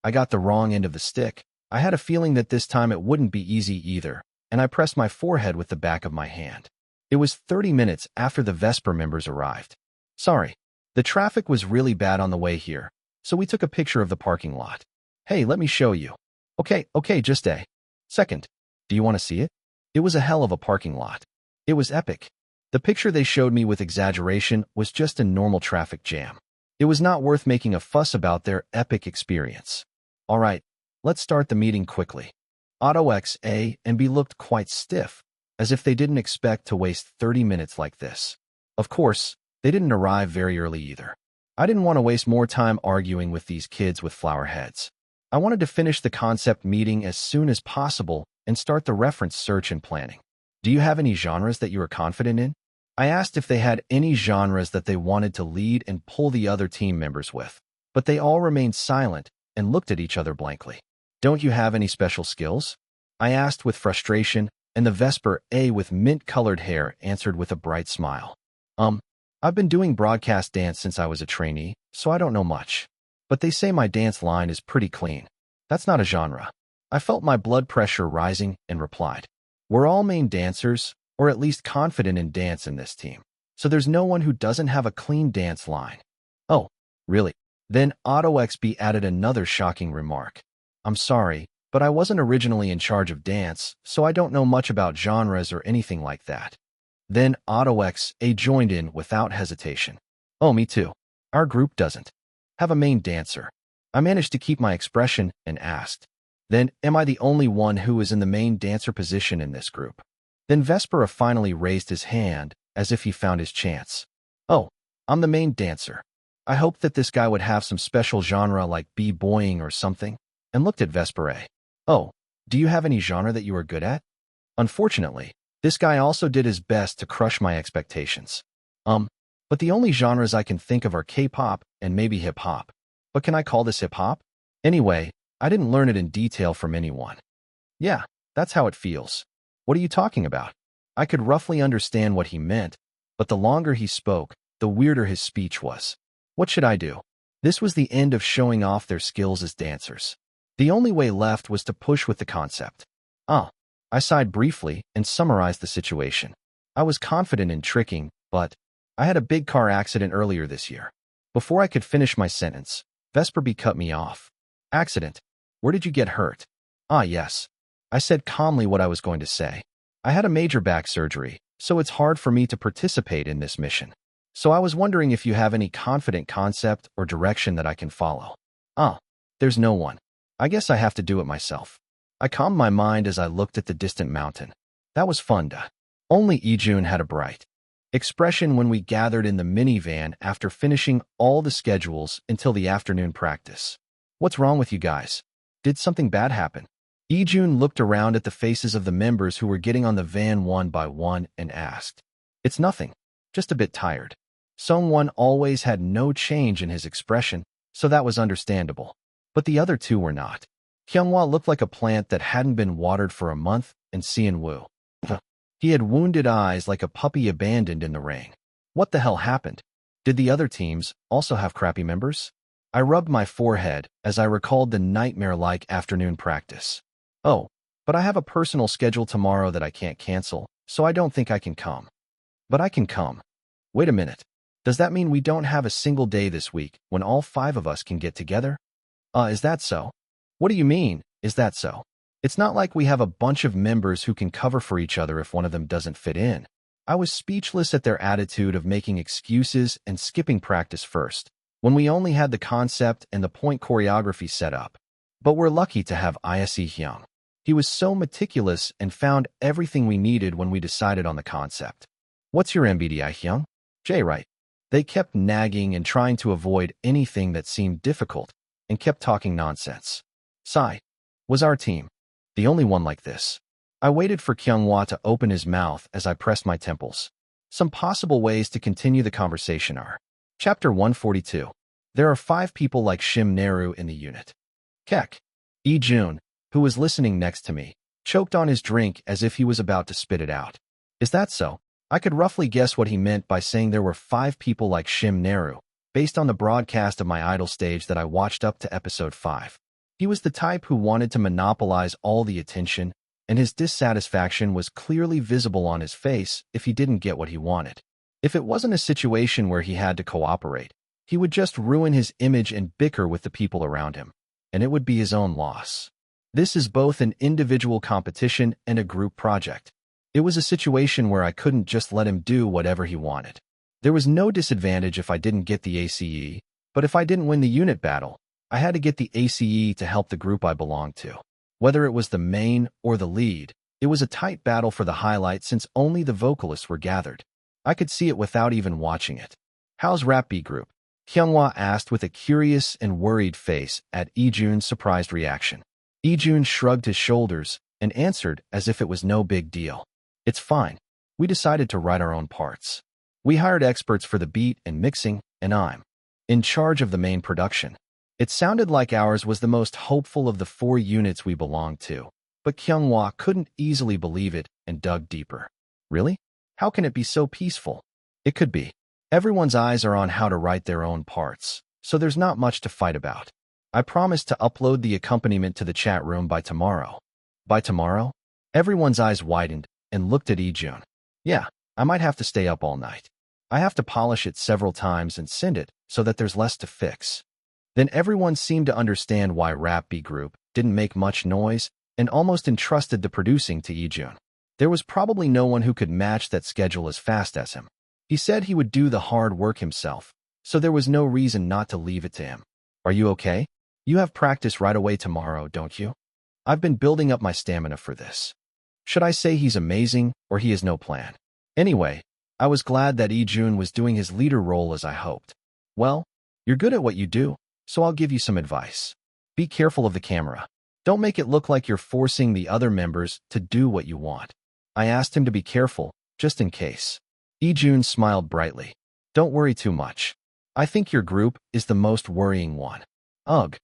I got the wrong end of the stick. I had a feeling that this time it wouldn't be easy either, and I pressed my forehead with the back of my hand. It was 30 minutes after the Vesper members arrived. Sorry, the traffic was really bad on the way here, so we took a picture of the parking lot. Hey, let me show you. Okay, just a second. Do you want to see it? It was a hell of a parking lot. It was epic. The picture they showed me with exaggeration was just a normal traffic jam. It was not worth making a fuss about their epic experience. All right, let's start the meeting quickly. Auto X, A, and B looked quite stiff, as if they didn't expect to waste 30 minutes like this. Of course, they didn't arrive very early either. I didn't want to waste more time arguing with these kids with flower heads. I wanted to finish the concept meeting as soon as possible and start the reference search and planning. Do you have any genres that you are confident in? I asked if they had any genres that they wanted to lead and pull the other team members with, but they all remained silent and looked at each other blankly. Don't you have any special skills? I asked with frustration, and the Vesper A with mint-colored hair answered with a bright smile. I've been doing broadcast dance since I was a trainee, so I don't know much. But they say my dance line is pretty clean. That's not a genre. I felt my blood pressure rising and replied, we're all main dancers, or at least confident in dance in this team. So there's no one who doesn't have a clean dance line. Oh, really? Then Auto XB added another shocking remark. I'm sorry, but I wasn't originally in charge of dance, so I don't know much about genres or anything like that. Then Auto X A joined in without hesitation. Oh, me too. Our group doesn't have a main dancer. I managed to keep my expression and asked, then am I the only one who is in the main dancer position in this group? Then Vespera finally raised his hand as if he found his chance. Oh, I'm the main dancer. I hoped that this guy would have some special genre like b-boying or something, and looked at Vespera. Oh, do you have any genre that you are good at? Unfortunately, this guy also did his best to crush my expectations. But the only genres I can think of are K-pop and maybe hip-hop. But can I call this hip-hop? Anyway, I didn't learn it in detail from anyone. Yeah, that's how it feels. What are you talking about? I could roughly understand what he meant, but the longer he spoke, the weirder his speech was. What should I do? This was the end of showing off their skills as dancers. The only way left was to push with the concept. I sighed briefly and summarized the situation. I was confident in tricking, but I had a big car accident earlier this year. Before I could finish my sentence, Vesper B cut me off. Accident? Where did you get hurt? Yes. I said calmly what I was going to say. I had a major back surgery, so it's hard for me to participate in this mission. So I was wondering if you have any confident concept or direction that I can follow. There's no one. I guess I have to do it myself. I calmed my mind as I looked at the distant mountain. That was fun. Only Ijun had a bright expression when we gathered in the minivan after finishing all the schedules until the afternoon practice. What's wrong with you guys? Did something bad happen? Ijun looked around at the faces of the members who were getting on the van one by one and asked. It's nothing, just a bit tired. Sungwon always had no change in his expression, so that was understandable. But the other two were not. Kyunghwa looked like a plant that hadn't been watered for a month, and Seon-woo. He had wounded eyes like a puppy abandoned in the rain. What the hell happened? Did the other teams also have crappy members? I rubbed my forehead as I recalled the nightmare-like afternoon practice. Oh, but I have a personal schedule tomorrow that I can't cancel, so I don't think I can come. But I can come. Wait a minute. Does that mean we don't have a single day this week when all 5 of us can get together? Is that so? What do you mean, is that so? It's not like we have a bunch of members who can cover for each other if one of them doesn't fit in. I was speechless at their attitude of making excuses and skipping practice first, when we only had the concept and the point choreography set up. But we're lucky to have Ise Hyung. He was so meticulous and found everything we needed when we decided on the concept. What's your MBTI, Hyung? Jay, right. They kept nagging and trying to avoid anything that seemed difficult, and kept talking nonsense. Sai was our team, the only one like this. I waited for Kyunghwa to open his mouth as I pressed my temples. Some possible ways to continue the conversation are. Chapter 142. There are 5 people like Shim Neru in the unit. Kek. Ijun, who was listening next to me, choked on his drink as if he was about to spit it out. Is that so? I could roughly guess what he meant by saying there were 5 people like Shim Neru, based on the broadcast of my idol stage that I watched up to episode 5. He was the type who wanted to monopolize all the attention, and his dissatisfaction was clearly visible on his face if he didn't get what he wanted. If it wasn't a situation where he had to cooperate, he would just ruin his image and bicker with the people around him, and it would be his own loss. This is both an individual competition and a group project. It was a situation where I couldn't just let him do whatever he wanted. There was no disadvantage if I didn't get the ACE, but if I didn't win the unit battle, I had to get the ACE to help the group I belonged to. Whether it was the main or the lead, it was a tight battle for the highlight since only the vocalists were gathered. I could see it without even watching it. "How's Rap B Group?" Hyunwoo asked with a curious and worried face at Ijun's surprised reaction. Ijun shrugged his shoulders and answered as if it was no big deal. "It's fine. We decided to write our own parts. We hired experts for the beat and mixing, and I'm in charge of the main production." It sounded like ours was the most hopeful of the 4 units we belonged to, but Kyunghwa couldn't easily believe it and dug deeper. "Really? How can it be so peaceful?" "It could be. Everyone's eyes are on how to write their own parts, so there's not much to fight about. I promised to upload the accompaniment to the chat room by tomorrow." "By tomorrow?" Everyone's eyes widened and looked at Ijun. "Yeah, I might have to stay up all night. I have to polish it several times and send it so that there's less to fix." Then everyone seemed to understand why Rap B Group didn't make much noise and almost entrusted the producing to Ijun. There was probably no one who could match that schedule as fast as him. He said he would do the hard work himself, so there was no reason not to leave it to him. "Are you okay? You have practice right away tomorrow, don't you?" "I've been building up my stamina for this." Should I say he's amazing or he has no plan? Anyway, I was glad that Ijun was doing his leader role as I hoped. "Well, you're good at what you do, so I'll give you some advice. Be careful of the camera. Don't make it look like you're forcing the other members to do what you want." I asked him to be careful, just in case. Ijun smiled brightly. "Don't worry too much. I think your group is the most worrying one." Ugh.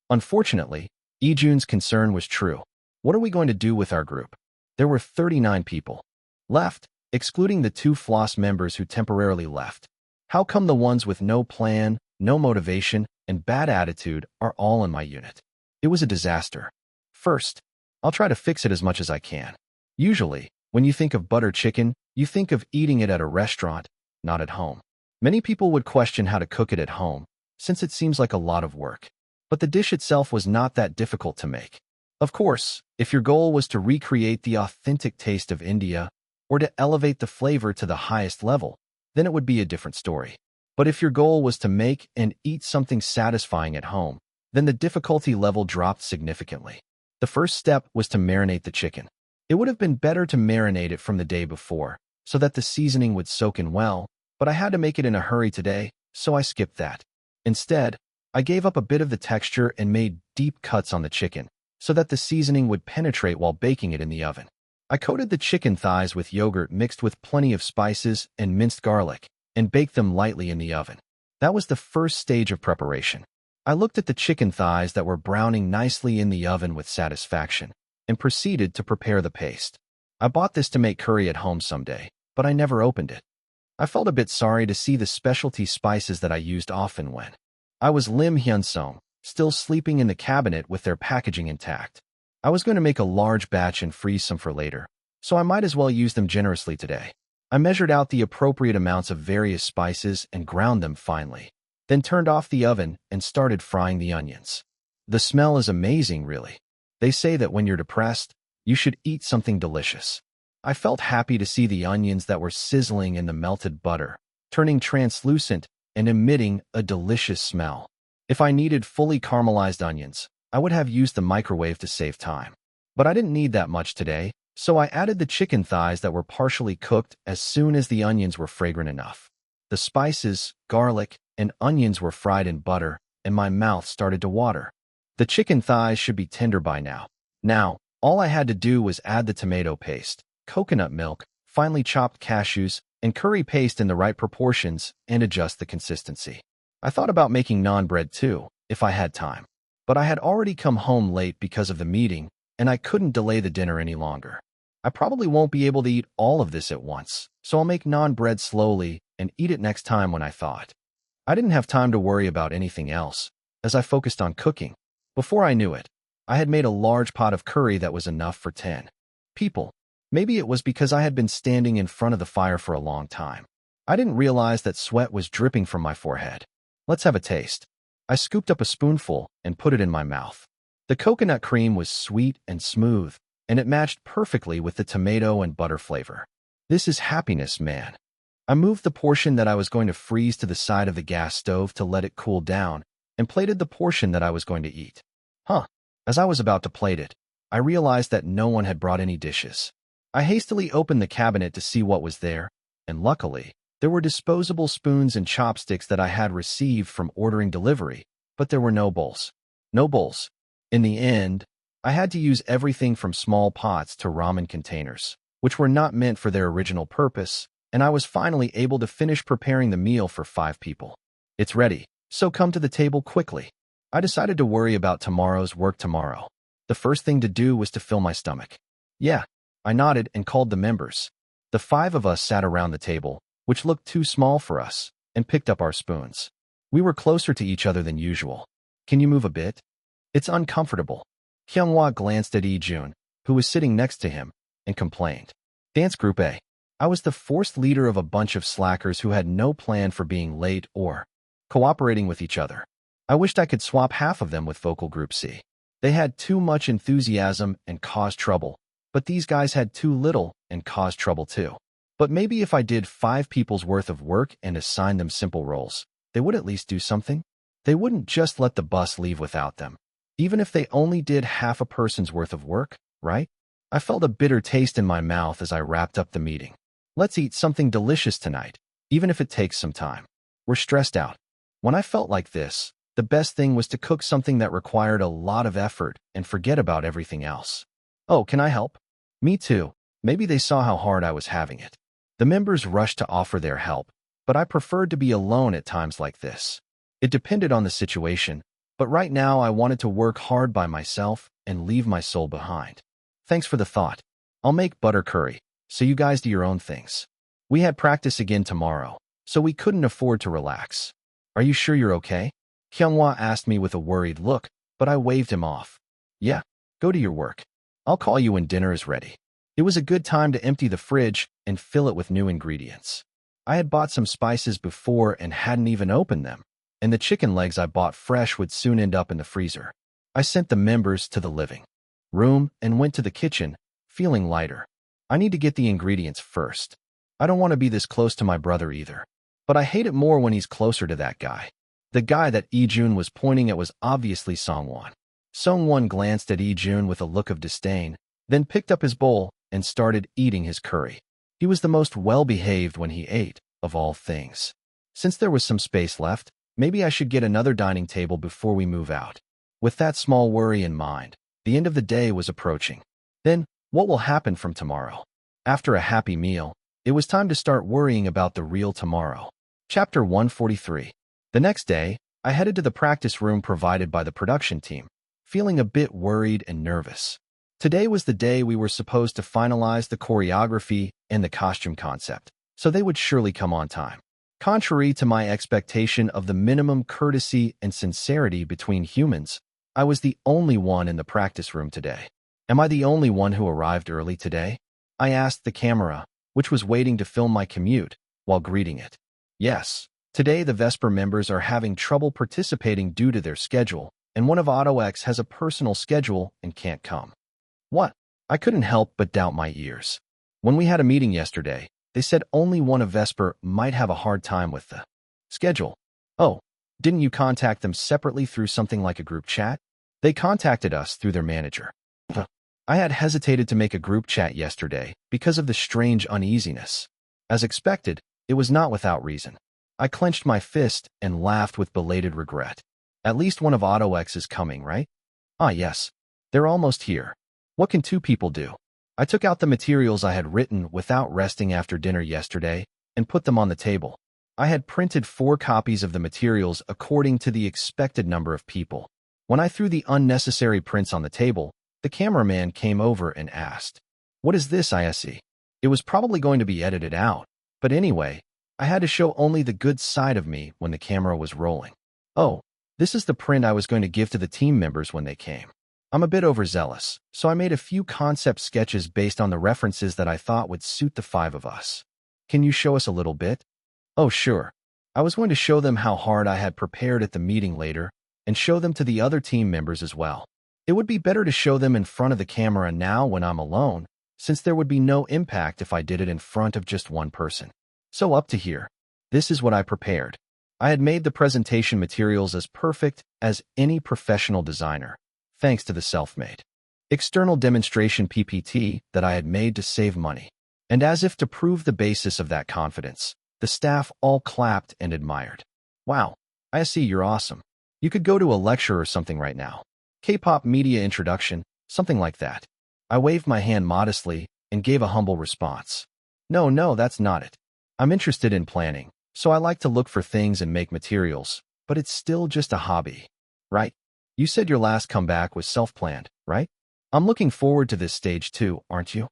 Unfortunately, Ijun's concern was true. What are we going to do with our group? There were 39 people left, excluding the 2 floss members who temporarily left. How come the ones with no plan, no motivation, and bad attitude are all in my unit? It was a disaster. First, I'll try to fix it as much as I can. Usually, when you think of butter chicken, you think of eating it at a restaurant, not at home. Many people would question how to cook it at home, since it seems like a lot of work. But the dish itself was not that difficult to make. Of course, if your goal was to recreate the authentic taste of India, or to elevate the flavor to the highest level, then it would be a different story. But if your goal was to make and eat something satisfying at home, then the difficulty level dropped significantly. The first step was to marinate the chicken. It would have been better to marinate it from the day before, so that the seasoning would soak in well, but I had to make it in a hurry today, so I skipped that. Instead, I gave up a bit of the texture and made deep cuts on the chicken, so that the seasoning would penetrate while baking it in the oven. I coated the chicken thighs with yogurt mixed with plenty of spices and minced garlic, and baked them lightly in the oven. That was the first stage of preparation. I looked at the chicken thighs that were browning nicely in the oven with satisfaction, and proceeded to prepare the paste. I bought this to make curry at home someday, but I never opened it. I felt a bit sorry to see the specialty spices that I used often when I was Im Hyunsung, still sleeping in the cabinet with their packaging intact. I was going to make a large batch and freeze some for later, so I might as well use them generously today. I measured out the appropriate amounts of various spices and ground them finely, then turned off the oven and started frying the onions. The smell is amazing, really. They say that when you're depressed, you should eat something delicious. I felt happy to see the onions that were sizzling in the melted butter, turning translucent and emitting a delicious smell. If I needed fully caramelized onions, I would have used the microwave to save time. But I didn't need that much today, so I added the chicken thighs that were partially cooked as soon as the onions were fragrant enough. The spices, garlic, and onions were fried in butter, and my mouth started to water. The chicken thighs should be tender by now. Now, all I had to do was add the tomato paste, coconut milk, finely chopped cashews, and curry paste in the right proportions and adjust the consistency. I thought about making naan bread too, if I had time. But I had already come home late because of the meeting, and I couldn't delay the dinner any longer. I probably won't be able to eat all of this at once, so I'll make naan bread slowly and eat it next time when I thaw it. I didn't have time to worry about anything else, as I focused on cooking. Before I knew it, I had made a large pot of curry that was enough for 10 people. Maybe it was because I had been standing in front of the fire for a long time. I didn't realize that sweat was dripping from my forehead. Let's have a taste. I scooped up a spoonful and put it in my mouth. The coconut cream was sweet and smooth, and it matched perfectly with the tomato and butter flavor. This is happiness, man. I moved the portion that I was going to freeze to the side of the gas stove to let it cool down and plated the portion that I was going to eat. As I was about to plate it, I realized that no one had brought any dishes. I hastily opened the cabinet to see what was there, and luckily, there were disposable spoons and chopsticks that I had received from ordering delivery, but there were no bowls. No bowls. In the end, I had to use everything from small pots to ramen containers, which were not meant for their original purpose, and I was finally able to finish preparing the meal for 5 people. It's ready, so come to the table quickly. I decided to worry about tomorrow's work tomorrow. The first thing to do was to fill my stomach. Yeah, I nodded and called the members. The 5 of us sat around the table, which looked too small for us, and picked up our spoons. We were closer to each other than usual. Can you move a bit? It's uncomfortable. Hyunghwa glanced at Ijun, who was sitting next to him, and complained. Dance Group A. I was the forced leader of a bunch of slackers who had no plan for being late or cooperating with each other. I wished I could swap half of them with Vocal Group C. They had too much enthusiasm and caused trouble, but these guys had too little and caused trouble too. But maybe if I did 5 people's worth of work and assigned them simple roles, they would at least do something. They wouldn't just let the bus leave without them, even if they only did half a person's worth of work, right? I felt a bitter taste in my mouth as I wrapped up the meeting. Let's eat something delicious tonight, even if it takes some time. We're stressed out. When I felt like this, the best thing was to cook something that required a lot of effort and forget about everything else. Oh, can I help? Me too. Maybe they saw how hard I was having it. The members rushed to offer their help, but I preferred to be alone at times like this. It depended on the situation, but right now I wanted to work hard by myself and leave my soul behind. Thanks for the thought. I'll make butter curry, so you guys do your own things. We had practice again tomorrow, so we couldn't afford to relax. Are you sure you're okay? Hyunghwa asked me with a worried look, but I waved him off. Yeah, go to your work. I'll call you when dinner is ready. It was a good time to empty the fridge and fill it with new ingredients. I had bought some spices before and hadn't even opened them, and the chicken legs I bought fresh would soon end up in the freezer. I sent the members to the living room and went to the kitchen, feeling lighter. I need to get the ingredients first. I don't want to be this close to my brother either, but I hate it more when he's closer to that guy. The guy that Ijun was pointing at was obviously Songwon. Songwon glanced at Ijun with a look of disdain, then picked up his bowl and started eating his curry. He was the most well-behaved when he ate, of all things. Since there was some space left, maybe I should get another dining table before we move out. With that small worry in mind, the end of the day was approaching. Then, what will happen from tomorrow? After a happy meal, it was time to start worrying about the real tomorrow. Chapter 143. The next day, I headed to the practice room provided by the production team, feeling a bit worried and nervous. Today was the day we were supposed to finalize the choreography and the costume concept, so they would surely come on time. Contrary to my expectation of the minimum courtesy and sincerity between humans, I was the only one in the practice room today. Am I the only one who arrived early today? I asked the camera, which was waiting to film my commute, while greeting it. Yes. Today the Vesper members are having trouble participating due to their schedule, and one of AutoX has a personal schedule and can't come. What? I couldn't help but doubt my ears. When we had a meeting yesterday, they said only one of Vesper might have a hard time with the schedule. Oh, didn't you contact them separately through something like a group chat? They contacted us through their manager. I had hesitated to make a group chat yesterday because of the strange uneasiness. As expected, it was not without reason. I clenched my fist and laughed with belated regret. At least one of AutoX is coming, right? Ah, yes. They're almost here. What can 2 people do? I took out the materials I had written without resting after dinner yesterday and put them on the table. I had printed 4 copies of the materials according to the expected number of people. When I threw the unnecessary prints on the table, the cameraman came over and asked, "What is this I see?" It was probably going to be edited out, but anyway, I had to show only the good side of me when the camera was rolling. Oh, This is the print I was going to give to the team members when they came. I'm a bit overzealous, so I made a few concept sketches based on the references that I thought would suit the 5 of us. Can you show us a little bit? Oh, sure. I was going to show them how hard I had prepared at the meeting later and show them to the other team members as well. It would be better to show them in front of the camera now when I'm alone, since there would be no impact if I did it in front of just one person. So up to here. This is what I prepared. I had made the presentation materials as perfect as any professional designer, thanks to the self-made external demonstration PPT that I had made to save money. And as if to prove the basis of that confidence, the staff all clapped and admired. Wow, I see you're awesome. You could go to a lecture or something right now. K-pop media introduction, something like that. I waved my hand modestly and gave a humble response. No, that's not it. I'm interested in planning, so I like to look for things and make materials, but it's still just a hobby. Right? You said your last comeback was self-planned, right? I'm looking forward to this stage too, aren't you?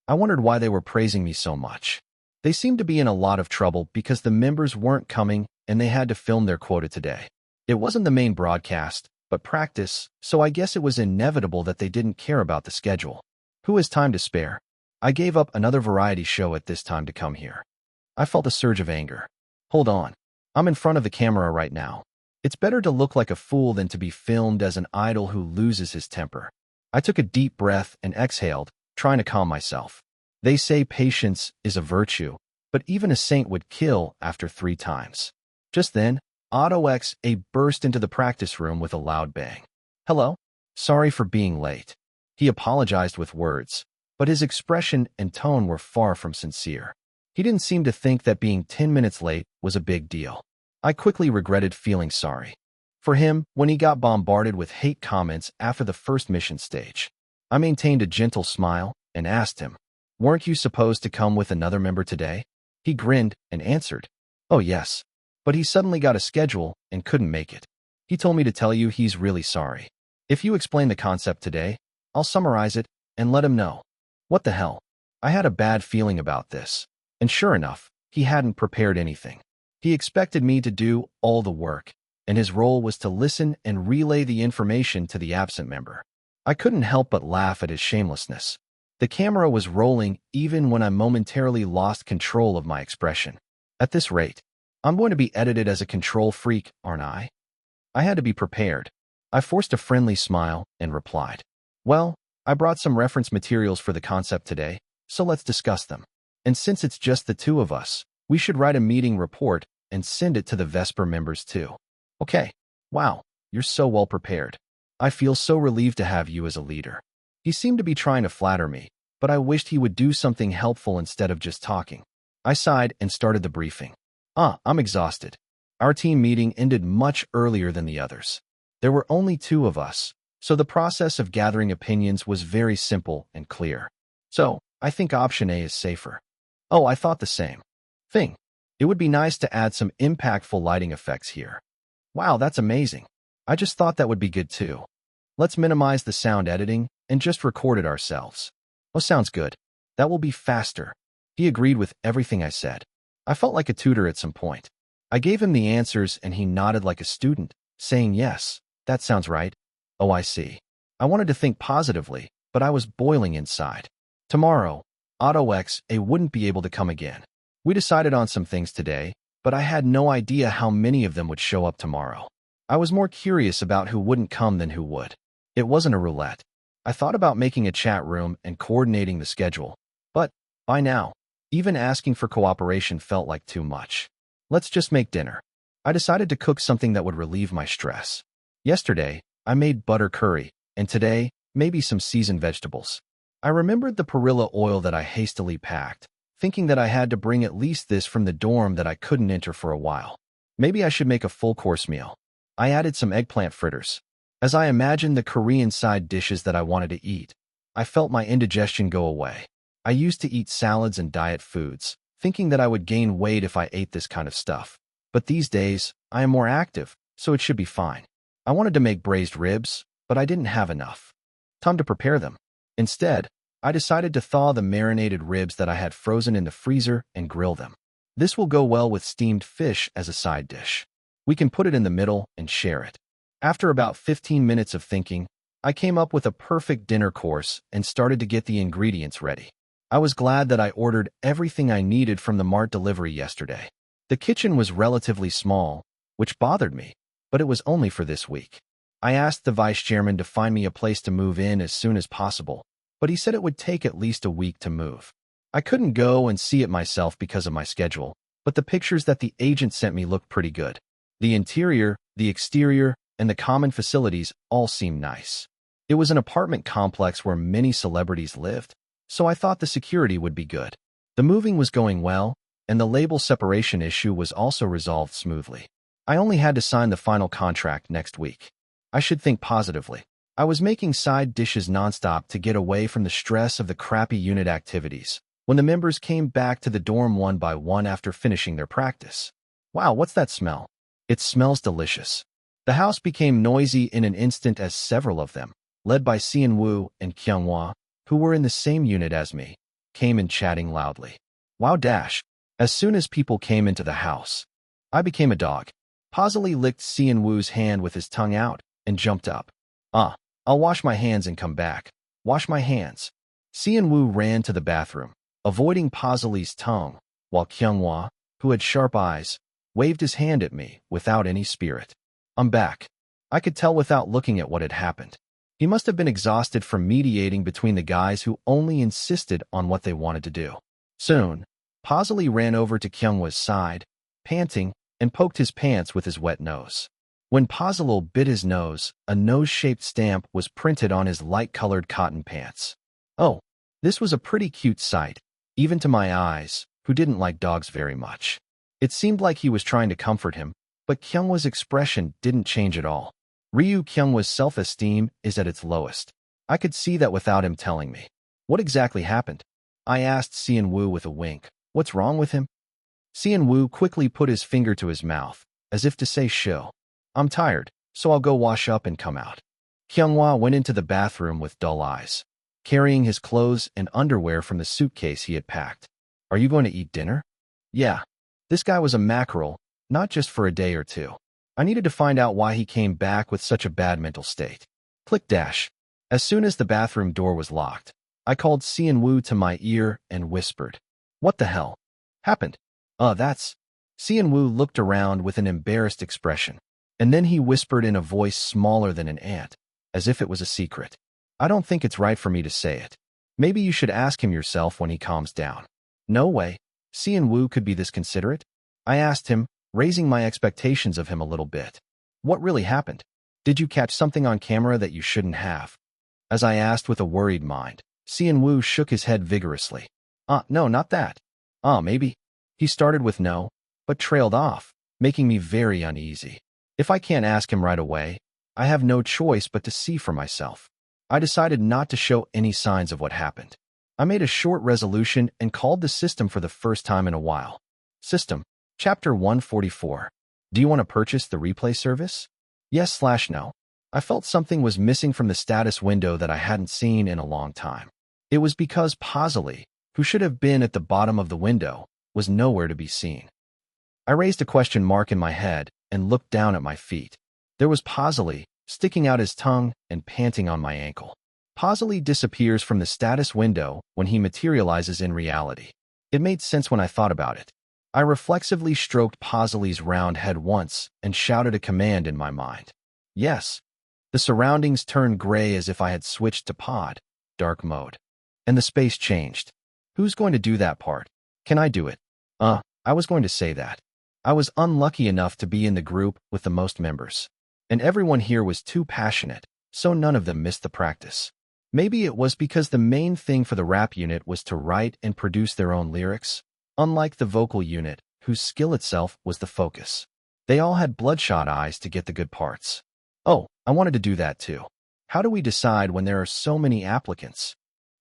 I wondered why they were praising me so much. They seemed to be in a lot of trouble because the members weren't coming and they had to film their quota today. It wasn't the main broadcast, but practice, so I guess it was inevitable that they didn't care about the schedule. Who has time to spare? I gave up another variety show at this time to come here. I felt a surge of anger. Hold on. I'm in front of the camera right now. It's better to look like a fool than to be filmed as an idol who loses his temper. I took a deep breath and exhaled, trying to calm myself. They say patience is a virtue, but even a saint would kill after 3 times. Just then, Otto X.A. burst into the practice room with a loud bang. Hello? Sorry for being late. He apologized with words, but his expression and tone were far from sincere. He didn't seem to think that being 10 minutes late was a big deal. I quickly regretted feeling sorry for him when he got bombarded with hate comments after the first mission stage. I maintained a gentle smile and asked him, "Weren't you supposed to come with another member today?" He grinned and answered, "Oh yes, but he suddenly got a schedule and couldn't make it. He told me to tell you he's really sorry. If you explain the concept today, I'll summarize it and let him know." What the hell? I had a bad feeling about this. And sure enough, he hadn't prepared anything. He expected me to do all the work, and his role was to listen and relay the information to the absent member. I couldn't help but laugh at his shamelessness. The camera was rolling even when I momentarily lost control of my expression. At this rate, I'm going to be edited as a control freak, aren't I? I had to be prepared. I forced a friendly smile and replied, "Well, I brought some reference materials for the concept today, so let's discuss them. And since it's just the 2 of us, we should write a meeting report and send it to the Vesper members too." Okay. Wow, you're so well prepared. I feel so relieved to have you as a leader. He seemed to be trying to flatter me, but I wished he would do something helpful instead of just talking. I sighed and started the briefing. I'm exhausted. Our team meeting ended much earlier than the others. There were only 2 of us, so the process of gathering opinions was very simple and clear. So, I think option A is safer. Oh, I thought the same thing. It would be nice to add some impactful lighting effects here. Wow, that's amazing. I just thought that would be good too. Let's minimize the sound editing and just record it ourselves. Oh, sounds good. That will be faster. He agreed with everything I said. I felt like a tutor at some point. I gave him the answers and he nodded like a student, saying, "Yes, that sounds right." Oh, I see. I wanted to think positively, but I was boiling inside. Tomorrow, Otto X.A. wouldn't be able to come again. We decided on some things today, but I had no idea how many of them would show up tomorrow. I was more curious about who wouldn't come than who would. It wasn't a roulette. I thought about making a chat room and coordinating the schedule, but by now, even asking for cooperation felt like too much. Let's just make dinner. I decided to cook something that would relieve my stress. Yesterday, I made butter curry, and today, maybe some seasoned vegetables. I remembered the perilla oil that I hastily packed, thinking that I had to bring at least this from the dorm that I couldn't enter for a while. Maybe I should make a full-course meal. I added some eggplant fritters. As I imagined the Korean side dishes that I wanted to eat, I felt my indigestion go away. I used to eat salads and diet foods, thinking that I would gain weight if I ate this kind of stuff. But these days, I am more active, so it should be fine. I wanted to make braised ribs, but I didn't have enough time to prepare them. Instead, I decided to thaw the marinated ribs that I had frozen in the freezer and grill them. This will go well with steamed fish as a side dish. We can put it in the middle and share it. After about 15 minutes of thinking, I came up with a perfect dinner course and started to get the ingredients ready. I was glad that I ordered everything I needed from the Mart delivery yesterday. The kitchen was relatively small, which bothered me, but it was only for this week. I asked the vice chairman to find me a place to move in as soon as possible, but he said it would take at least a week to move. I couldn't go and see it myself because of my schedule, but the pictures that the agent sent me looked pretty good. The interior, the exterior, and the common facilities all seemed nice. It was an apartment complex where many celebrities lived, so I thought the security would be good. The moving was going well, and the label separation issue was also resolved smoothly. I only had to sign the final contract next week. I should think positively. I was making side dishes nonstop to get away from the stress of the crappy unit activities when the members came back to the dorm one by one after finishing their practice. Wow, what's that smell? It smells delicious. The house became noisy in an instant as several of them, led by Seon and Kyunghwa, who were in the same unit as me, came in chatting loudly. Wow dash. As soon as people came into the house, I became a dog. Pazali licked Seon hand with his tongue out and jumped up. I'll wash my hands and come back. Wash my hands. Seon ran to the bathroom, avoiding Pazali's tongue, while Kyunghwa, who had sharp eyes, waved his hand at me without any spirit. I'm back. I could tell without looking at what had happened. He must have been exhausted from mediating between the guys who only insisted on what they wanted to do. Soon, Pazali ran over to Kyunghwa's side, panting, and poked his pants with his wet nose. When Pazalil bit his nose, a nose-shaped stamp was printed on his light-colored cotton pants. Oh, this was a pretty cute sight, even to my eyes, who didn't like dogs very much. It seemed like he was trying to comfort him, but Kyunghwa's expression didn't change at all. Kyunghwa's self-esteem is at its lowest. I could see that without him telling me. What exactly happened? I asked Seon with a wink. What's wrong with him? Seon quickly put his finger to his mouth, as if to say shill. I'm tired, so I'll go wash up and come out. Kyunghwa went into the bathroom with dull eyes, carrying his clothes and underwear from the suitcase he had packed. Are you going to eat dinner? Yeah. This guy was a mackerel, not just for a day or two. I needed to find out why he came back with such a bad mental state. Click dash. As soon as the bathroom door was locked, I called Seon to my ear and whispered, What the hell happened? That's... Seon looked around with an embarrassed expression, and then he whispered in a voice smaller than an ant, as if it was a secret. I don't think it's right for me to say it. Maybe you should ask him yourself when he calms down. No way. Seon could be this considerate? I asked him, raising my expectations of him a little bit. What really happened? Did you catch something on camera that you shouldn't have? As I asked with a worried mind, Seon shook his head vigorously. No, not that. Maybe. He started with no, but trailed off, making me very uneasy. If I can't ask him right away, I have no choice but to see for myself. I decided not to show any signs of what happened. I made a short resolution and called the system for the first time in a while. System. Chapter 144. Do you want to purchase the replay service? Yes/no. I felt something was missing from the status window that I hadn't seen in a long time. It was because Pazali, who should have been at the bottom of the window, was nowhere to be seen. I raised a question mark in my head and looked down at my feet. There was Pazali, sticking out his tongue and panting on my ankle. Pazali disappears from the status window when he materializes in reality. It made sense when I thought about it. I reflexively stroked Pazali's round head once and shouted a command in my mind. Yes. The surroundings turned gray as if I had switched to dark mode. And the space changed. Who's going to do that part? Can I do it? I was going to say that. I was unlucky enough to be in the group with the most members. And everyone here was too passionate, so none of them missed the practice. Maybe it was because the main thing for the rap unit was to write and produce their own lyrics, unlike the vocal unit, whose skill itself was the focus. They all had bloodshot eyes to get the good parts. Oh, I wanted to do that too. How do we decide when there are so many applicants?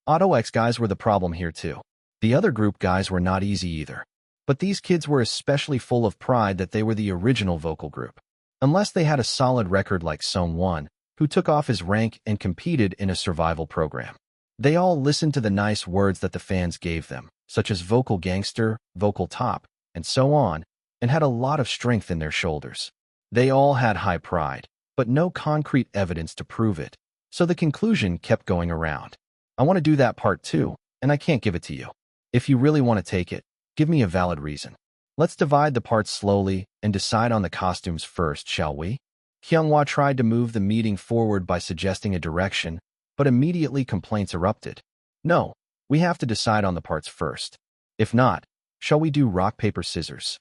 AutoX guys were the problem here too. The other group guys were not easy either. But these kids were especially full of pride that they were the original vocal group. Unless they had a solid record like Song-won, who took off his rank and competed in a survival program. They all listened to the nice words that the fans gave them, such as vocal gangster, vocal top, and so on, and had a lot of strength in their shoulders. They all had high pride, but no concrete evidence to prove it. So the conclusion kept going around. I want to do that part too, and I can't give it to you. If you really want to take it, give me a valid reason. Let's divide the parts slowly and decide on the costumes first, shall we? Kyunghwa tried to move the meeting forward by suggesting a direction, but immediately complaints erupted. No, we have to decide on the parts first. If not, shall we do rock, paper, scissors?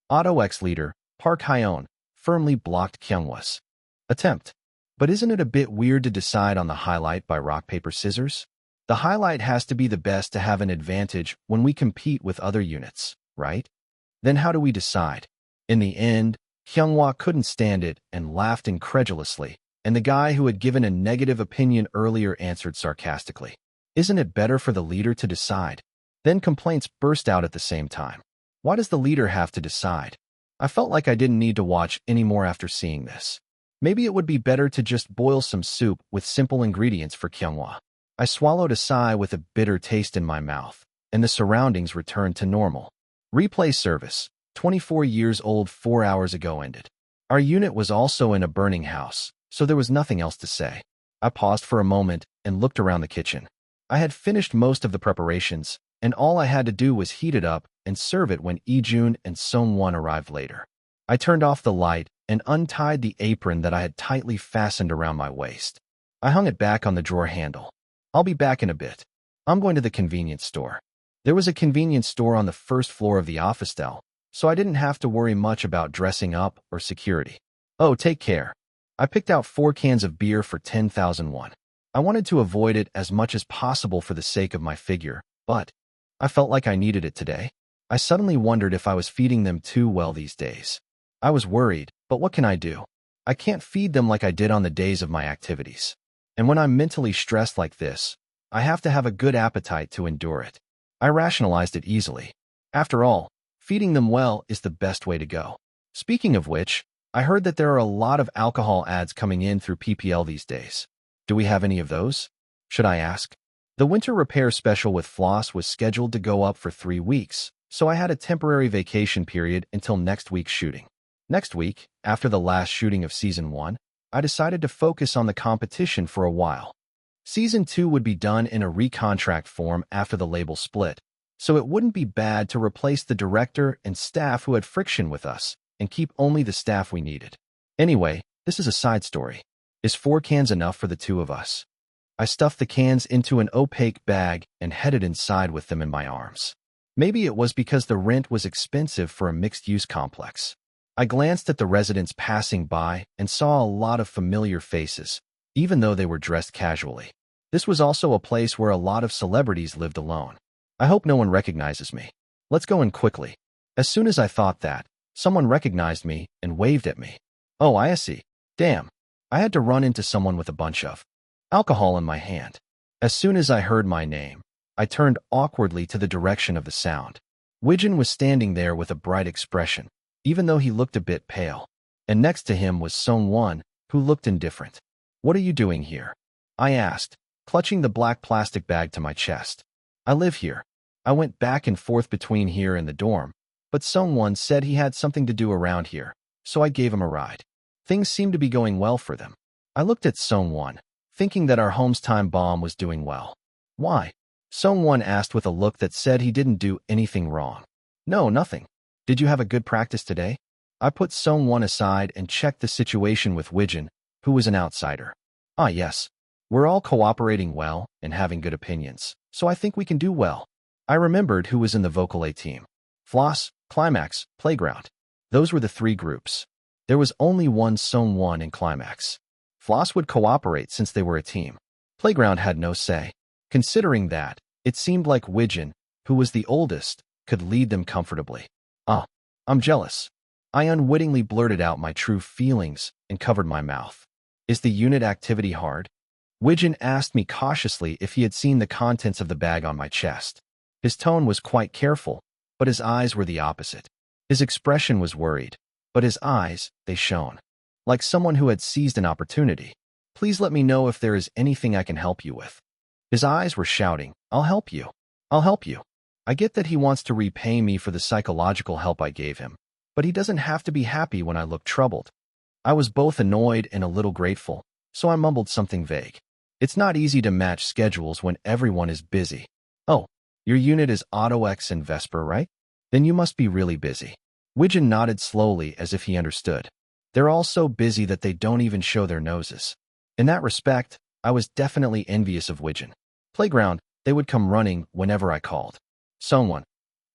Auto ex-leader, Park Hyeon, firmly blocked Kyunghwa's attempt. But isn't it a bit weird to decide on the highlight by rock, paper, scissors? The highlight has to be the best to have an advantage when we compete with other units, right? Then how do we decide? In the end, Kyunghwa couldn't stand it and laughed incredulously, and the guy who had given a negative opinion earlier answered sarcastically. Isn't it better for the leader to decide? Then complaints burst out at the same time. Why does the leader have to decide? I felt like I didn't need to watch anymore after seeing this. Maybe it would be better to just boil some soup with simple ingredients for Kyunghwa. I swallowed a sigh with a bitter taste in my mouth, and the surroundings returned to normal. Replay service, 24 years old 4 hours ago ended. Our unit was also in a burning house, so there was nothing else to say. I paused for a moment and looked around the kitchen. I had finished most of the preparations, and all I had to do was heat it up and serve it when Ijun and Songwon arrived later. I turned off the light and untied the apron that I had tightly fastened around my waist. I hung it back on the drawer handle. I'll be back in a bit. I'm going to the convenience store. There was a convenience store on the first floor of the office cell, so I didn't have to worry much about dressing up or security. Oh, take care. I picked out 4 cans of beer for 10,000 won. I wanted to avoid it as much as possible for the sake of my figure, but I felt like I needed it today. I suddenly wondered if I was feeding them too well these days. I was worried, but what can I do? I can't feed them like I did on the days of my activities. And when I'm mentally stressed like this, I have to have a good appetite to endure it. I rationalized it easily. After all, feeding them well is the best way to go. Speaking of which, I heard that there are a lot of alcohol ads coming in through PPL these days. Do we have any of those? Should I ask? The winter repair special with Floss was scheduled to go up for 3 weeks, so I had a temporary vacation period until next week's shooting. Next week, after the last shooting of Season 1, I decided to focus on the competition for a while. Season 2 would be done in a recontract form after the label split, so it wouldn't be bad to replace the director and staff who had friction with us and keep only the staff we needed. Anyway, this is a side story. Is 4 cans enough for the 2 of us? I stuffed the cans into an opaque bag and headed inside with them in my arms. Maybe it was because the rent was expensive for a mixed-use complex. I glanced at the residents passing by and saw a lot of familiar faces, even though they were dressed casually. This was also a place where a lot of celebrities lived alone. I hope no one recognizes me. Let's go in quickly. As soon as I thought that, someone recognized me and waved at me. Oh, I see. Damn. I had to run into someone with a bunch of alcohol in my hand. As soon as I heard my name, I turned awkwardly to the direction of the sound. Wijin was standing there with a bright expression, even though he looked a bit pale. And next to him was Songwon, who looked indifferent. What are you doing here? I asked, clutching the black plastic bag to my chest. I live here. I went back and forth between here and the dorm, but Songwon said he had something to do around here, so I gave him a ride. Things seemed to be going well for them. I looked at Songwon, thinking that our hometime bomb was doing well. Why? Songwon asked with a look that said he didn't do anything wrong. No, nothing. Did you have a good practice today? I put Songwon aside and checked the situation with Wijin, who was an outsider. Ah, yes. We're all cooperating well and having good opinions, so I think we can do well. I remembered who was in the Vocal A team. Floss, Climax, Playground. Those were the 3 groups. There was only one Songwon in Climax. Floss would cooperate since they were a team. Playground had no say. Considering that, it seemed like Wijin, who was the oldest, could lead them comfortably. Ah, I'm jealous. I unwittingly blurted out my true feelings and covered my mouth. Is the unit activity hard? Wijin asked me cautiously if he had seen the contents of the bag on my chest. His tone was quite careful, but his eyes were the opposite. His expression was worried, but his eyes, they shone. Like someone who had seized an opportunity. Please let me know if there is anything I can help you with. His eyes were shouting, I'll help you. I'll help you. I get that he wants to repay me for the psychological help I gave him, but he doesn't have to be happy when I look troubled. I was both annoyed and a little grateful, so I mumbled something vague. It's not easy to match schedules when everyone is busy. Oh, your unit is Auto X and Vesper, right? Then you must be really busy. Widgeon nodded slowly as if he understood. They're all so busy that they don't even show their noses. In that respect, I was definitely envious of Widgeon. Playground, they would come running whenever I called. Someone.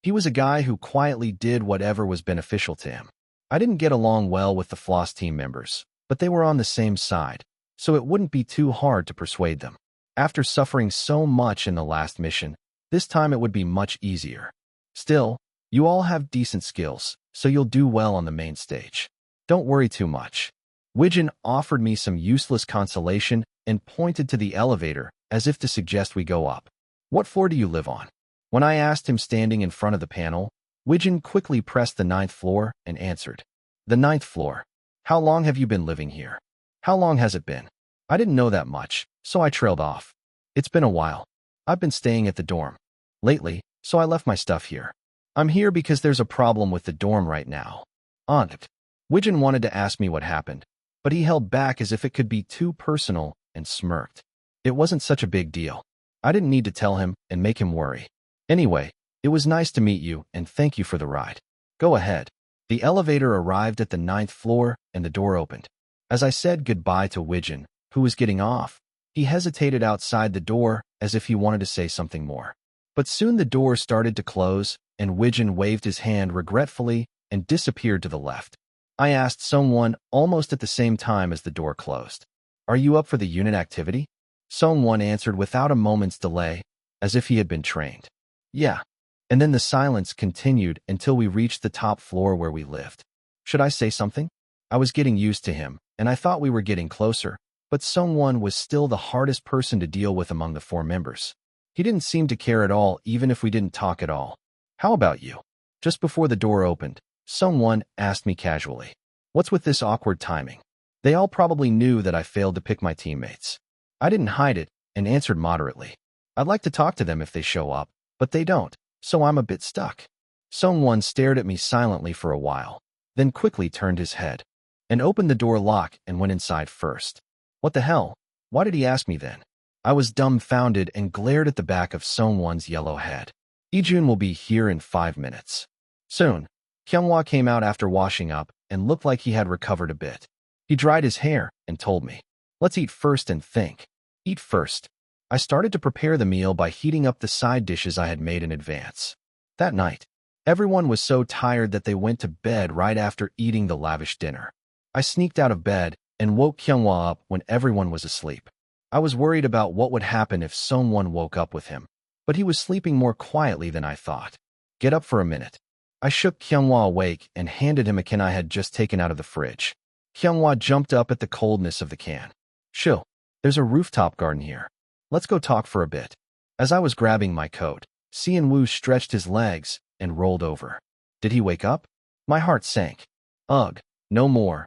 He was a guy who quietly did whatever was beneficial to him. I didn't get along well with the Floss team members, but they were on the same side, so it wouldn't be too hard to persuade them. After suffering so much in the last mission, this time it would be much easier. Still, you all have decent skills, so you'll do well on the main stage. Don't worry too much. Widgeon offered me some useless consolation and pointed to the elevator as if to suggest we go up. What floor do you live on? When I asked him standing in front of the panel, Widgeon quickly pressed the 9th floor and answered. The 9th floor. How long have you been living here? How long has it been? I didn't know that much, so I trailed off. It's been a while. I've been staying at the dorm lately, so I left my stuff here. I'm here because there's a problem with the dorm right now. Aunt. Widgeon wanted to ask me what happened, but he held back as if it could be too personal and smirked. It wasn't such a big deal. I didn't need to tell him and make him worry. Anyway, it was nice to meet you and thank you for the ride. Go ahead. The elevator arrived at the 9th floor and the door opened. As I said goodbye to Widgeon, who was getting off, he hesitated outside the door as if he wanted to say something more. But soon the door started to close and Widgeon waved his hand regretfully and disappeared to the left. I asked someone almost at the same time as the door closed. Are you up for the unit activity? Someone answered without a moment's delay, as if he had been trained. Yeah. And then the silence continued until we reached the top floor where we lived. Should I say something? I was getting used to him, and I thought we were getting closer, but someone was still the hardest person to deal with among the 4 members. He didn't seem to care at all, even if we didn't talk at all. How about you? Just before the door opened, someone asked me casually. What's with this awkward timing? They all probably knew that I failed to pick my teammates. I didn't hide it and answered moderately. I'd like to talk to them if they show up, but they don't, so I'm a bit stuck. Someone stared at me silently for a while, then quickly turned his head and opened the door lock and went inside first. What the hell? Why did he ask me then? I was dumbfounded and glared at the back of someone's yellow head. Ijun will be here in 5 minutes. Soon, Kyunghwa came out after washing up and looked like he had recovered a bit. He dried his hair and told me, let's eat first and think. Eat first. I started to prepare the meal by heating up the side dishes I had made in advance. That night, everyone was so tired that they went to bed right after eating the lavish dinner. I sneaked out of bed and woke Kyunghwa up when everyone was asleep. I was worried about what would happen if someone woke up with him, but he was sleeping more quietly than I thought. Get up for a minute. I shook Kyunghwa awake and handed him a can I had just taken out of the fridge. Kyunghwa jumped up at the coldness of the can. Shoo, there's a rooftop garden here. Let's go talk for a bit. As I was grabbing my coat, Sean-woo stretched his legs and rolled over. Did he wake up? My heart sank. Ugh, no more.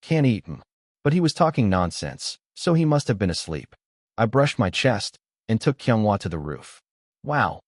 Can't eat him. But he was talking nonsense, so he must have been asleep. I brushed my chest and took Kyunghwa to the roof. Wow.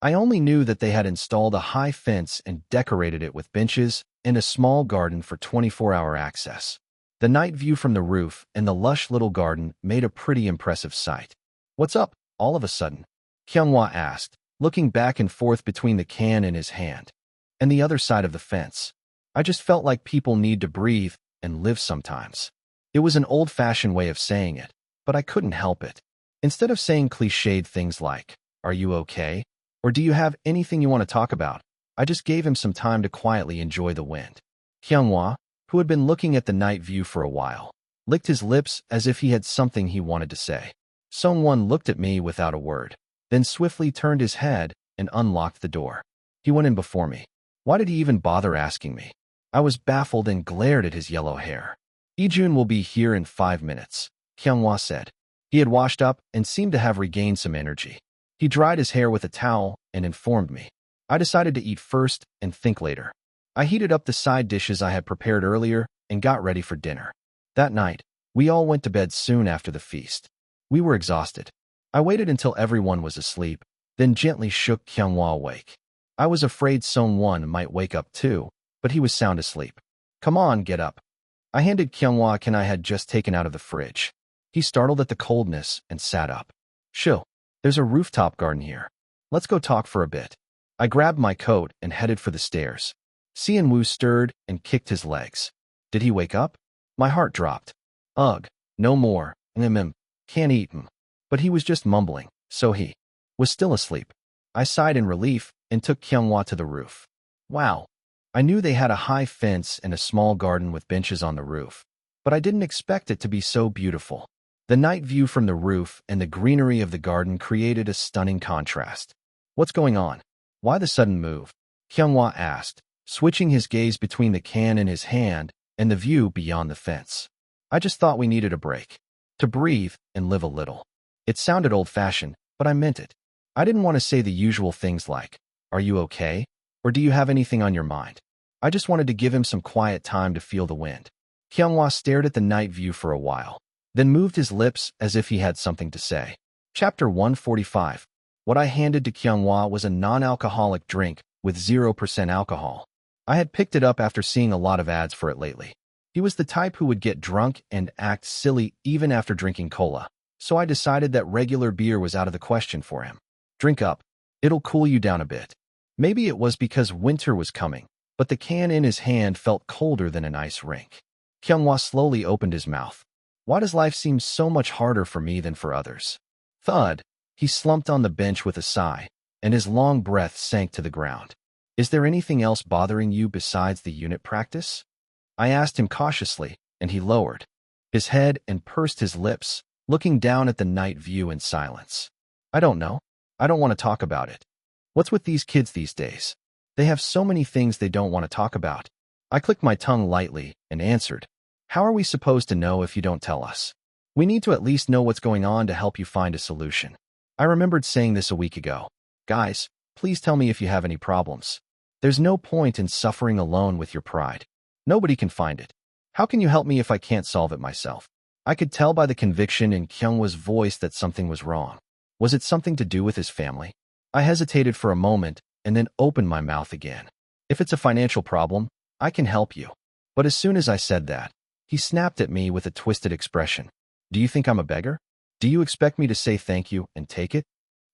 I only knew that they had installed a high fence and decorated it with benches and a small garden for 24-hour access. The night view from the roof and the lush little garden made a pretty impressive sight. What's up, all of a sudden? Kyunghwa asked, looking back and forth between the can in his hand and the other side of the fence. I just felt like people need to breathe and live sometimes. It was an old-fashioned way of saying it, but I couldn't help it. Instead of saying cliched things like, "Are you okay?" or "Do you have anything you want to talk about?" I just gave him some time to quietly enjoy the wind. Kyunghwa, who had been looking at the night view for a while, licked his lips as if he had something he wanted to say. Someone looked at me without a word, then swiftly turned his head and unlocked the door. He went in before me. Why did he even bother asking me? I was baffled and glared at his yellow hair. Ijun will be here in 5 minutes, Kyunghwa said. He had washed up and seemed to have regained some energy. He dried his hair with a towel and informed me. I decided to eat first and think later. I heated up the side dishes I had prepared earlier and got ready for dinner. That night, we all went to bed soon after the feast. We were exhausted. I waited until everyone was asleep, then gently shook Kyunghwa awake. I was afraid someone might wake up too, but he was sound asleep. Come on, get up. I handed Kyunghwa a can I had just taken out of the fridge. He startled at the coldness and sat up. Shoo, there's a rooftop garden here. Let's go talk for a bit. I grabbed my coat and headed for the stairs. Sean-woo stirred and kicked his legs. Did he wake up? My heart dropped. Ugh, no more. Can't eat him. But he was just mumbling, so he was still asleep. I sighed in relief and took Kyunghwa to the roof. Wow. I knew they had a high fence and a small garden with benches on the roof, but I didn't expect it to be so beautiful. The night view from the roof and the greenery of the garden created a stunning contrast. What's going on? Why the sudden move? Kyunghwa asked, switching his gaze between the can in his hand and the view beyond the fence. I just thought we needed a break. To breathe and live a little. It sounded old-fashioned, but I meant it. I didn't want to say the usual things like, "Are you okay?" or "Do you have anything on your mind?" I just wanted to give him some quiet time to feel the wind. Kyunghwa stared at the night view for a while, then moved his lips as if he had something to say. Chapter 145. What I handed to Kyunghwa was a non-alcoholic drink with 0% alcohol. I had picked it up after seeing a lot of ads for it lately. He was the type who would get drunk and act silly even after drinking cola, so I decided that regular beer was out of the question for him. Drink up. It'll cool you down a bit. Maybe it was because winter was coming, but the can in his hand felt colder than an ice rink. Kyunghwa slowly opened his mouth. Why does life seem so much harder for me than for others? Thud. He slumped on the bench with a sigh, and his long breath sank to the ground. Is there anything else bothering you besides the unit practice? I asked him cautiously, and he lowered his head and pursed his lips, looking down at the night view in silence. I don't know. I don't want to talk about it. What's with these kids these days? They have so many things they don't want to talk about. I clicked my tongue lightly and answered, How are we supposed to know if you don't tell us? We need to at least know what's going on to help you find a solution. I remembered saying this a week ago. Guys, please tell me if you have any problems. There's no point in suffering alone with your pride. Nobody can find it. How can you help me if I can't solve it myself? I could tell by the conviction in Kyunghwa's voice that something was wrong. Was it something to do with his family? I hesitated for a moment and then opened my mouth again. If it's a financial problem, I can help you. But as soon as I said that, he snapped at me with a twisted expression. Do you think I'm a beggar? Do you expect me to say thank you and take it?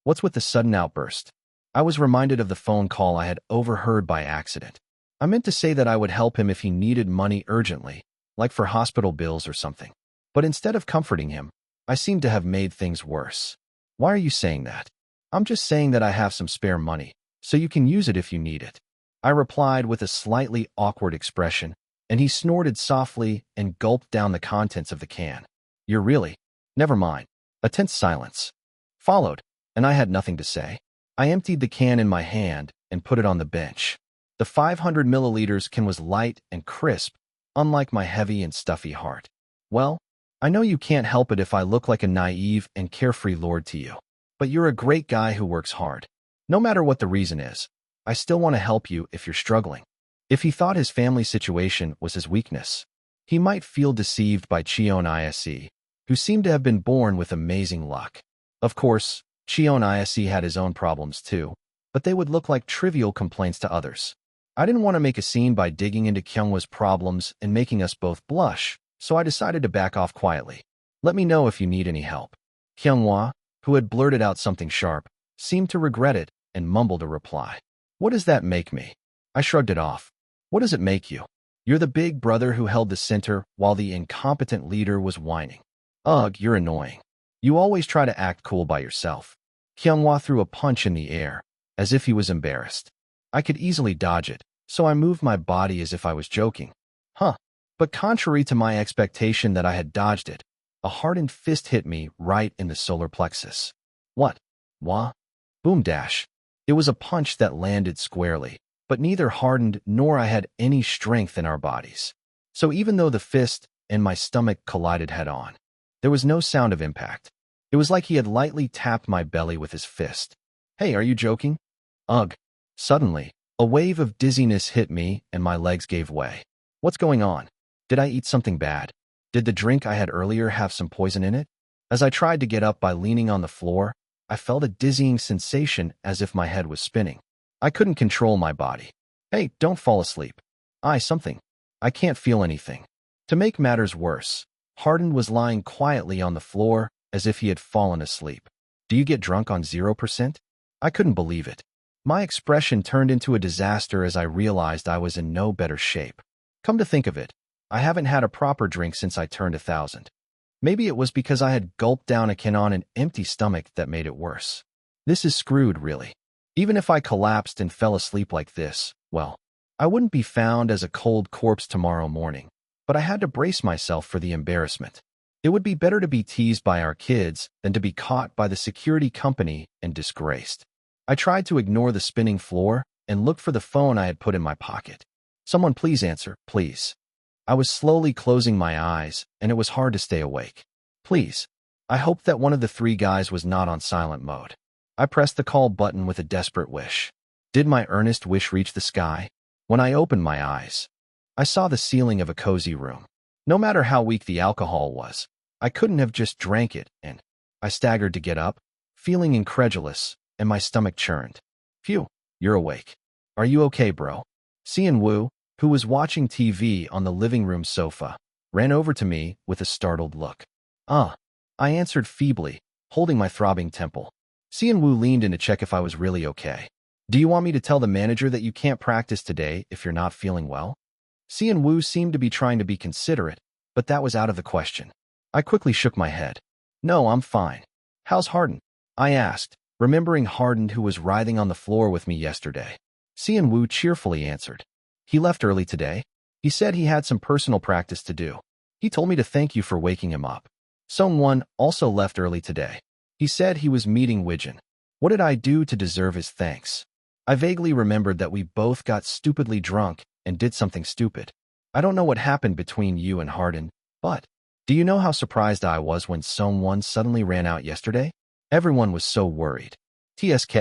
What's with the sudden outburst? I was reminded of the phone call I had overheard by accident. I meant to say that I would help him if he needed money urgently, like for hospital bills or something. But instead of comforting him, I seemed to have made things worse. Why are you saying that? I'm just saying that I have some spare money, so you can use it if you need it. I replied with a slightly awkward expression, and he snorted softly and gulped down the contents of the can. You're really? Never mind. A tense silence followed, and I had nothing to say. I emptied the can in my hand and put it on the bench. The 500 milliliters can was light and crisp, unlike my heavy and stuffy heart. Well, I know you can't help it if I look like a naive and carefree lord to you, but you're a great guy who works hard. No matter what the reason is, I still want to help you if you're struggling. If he thought his family situation was his weakness, he might feel deceived by Cheon Yise, who seemed to have been born with amazing luck. Of course, Cheon Yise had his own problems too, but they would look like trivial complaints to others. I didn't want to make a scene by digging into Kyunghwa's problems and making us both blush, so I decided to back off quietly. Let me know if you need any help. Kyunghwa, who had blurted out something sharp, seemed to regret it and mumbled a reply. What does that make me? I shrugged it off. What does it make you? You're the big brother who held the center while the incompetent leader was whining. Ugh, you're annoying. You always try to act cool by yourself. Kyunghwa threw a punch in the air, as if he was embarrassed. I could easily dodge it, so I moved my body as if I was joking. But contrary to my expectation that I had dodged it, a hardened fist hit me right in the solar plexus. What? Wah? Boom dash. It was a punch that landed squarely, but neither hardened nor I had any strength in our bodies. So even though the fist and my stomach collided head-on, there was no sound of impact. It was like he had lightly tapped my belly with his fist. Hey, are you joking? Ugh. Suddenly, a wave of dizziness hit me and my legs gave way. What's going on? Did I eat something bad? Did the drink I had earlier have some poison in it? As I tried to get up by leaning on the floor, I felt a dizzying sensation as if my head was spinning. I couldn't control my body. Hey, don't fall asleep. Something. I can't feel anything. To make matters worse, Hardin was lying quietly on the floor as if he had fallen asleep. Do you get drunk on 0%? I couldn't believe it. My expression turned into a disaster as I realized I was in no better shape. Come to think of it, I haven't had a proper drink since I turned 1,000. Maybe it was because I had gulped down a can on an empty stomach that made it worse. This is screwed, really. Even if I collapsed and fell asleep like this, well, I wouldn't be found as a cold corpse tomorrow morning. But I had to brace myself for the embarrassment. It would be better to be teased by our kids than to be caught by the security company and disgraced. I tried to ignore the spinning floor and looked for the phone I had put in my pocket. Someone please answer, please. I was slowly closing my eyes, and it was hard to stay awake. Please. I hoped that one of the three guys was not on silent mode. I pressed the call button with a desperate wish. Did my earnest wish reach the sky? When I opened my eyes, I saw the ceiling of a cozy room. No matter how weak the alcohol was, I couldn't have just drank it, and I staggered to get up, feeling incredulous, and my stomach churned. Phew, you're awake. Are you okay, bro? Cheon Yise, who was watching TV on the living room sofa, ran over to me with a startled look. I answered feebly, holding my throbbing temple. Cheon Yise leaned in to check if I was really okay. Do you want me to tell the manager that you can't practice today if you're not feeling well? Cheon Yise seemed to be trying to be considerate, but that was out of the question. I quickly shook my head. No, I'm fine. How's Hardin? I asked, remembering Hardin who was writhing on the floor with me yesterday. Cheon Yise cheerfully answered. He left early today. He said he had some personal practice to do. He told me to thank you for waking him up. Sung-won also left early today. He said he was meeting Wijin. What did I do to deserve his thanks? I vaguely remembered that we both got stupidly drunk and did something stupid. I don't know what happened between you and Hardin, but do you know how surprised I was when Sung-won suddenly ran out yesterday? Everyone was so worried. TSK.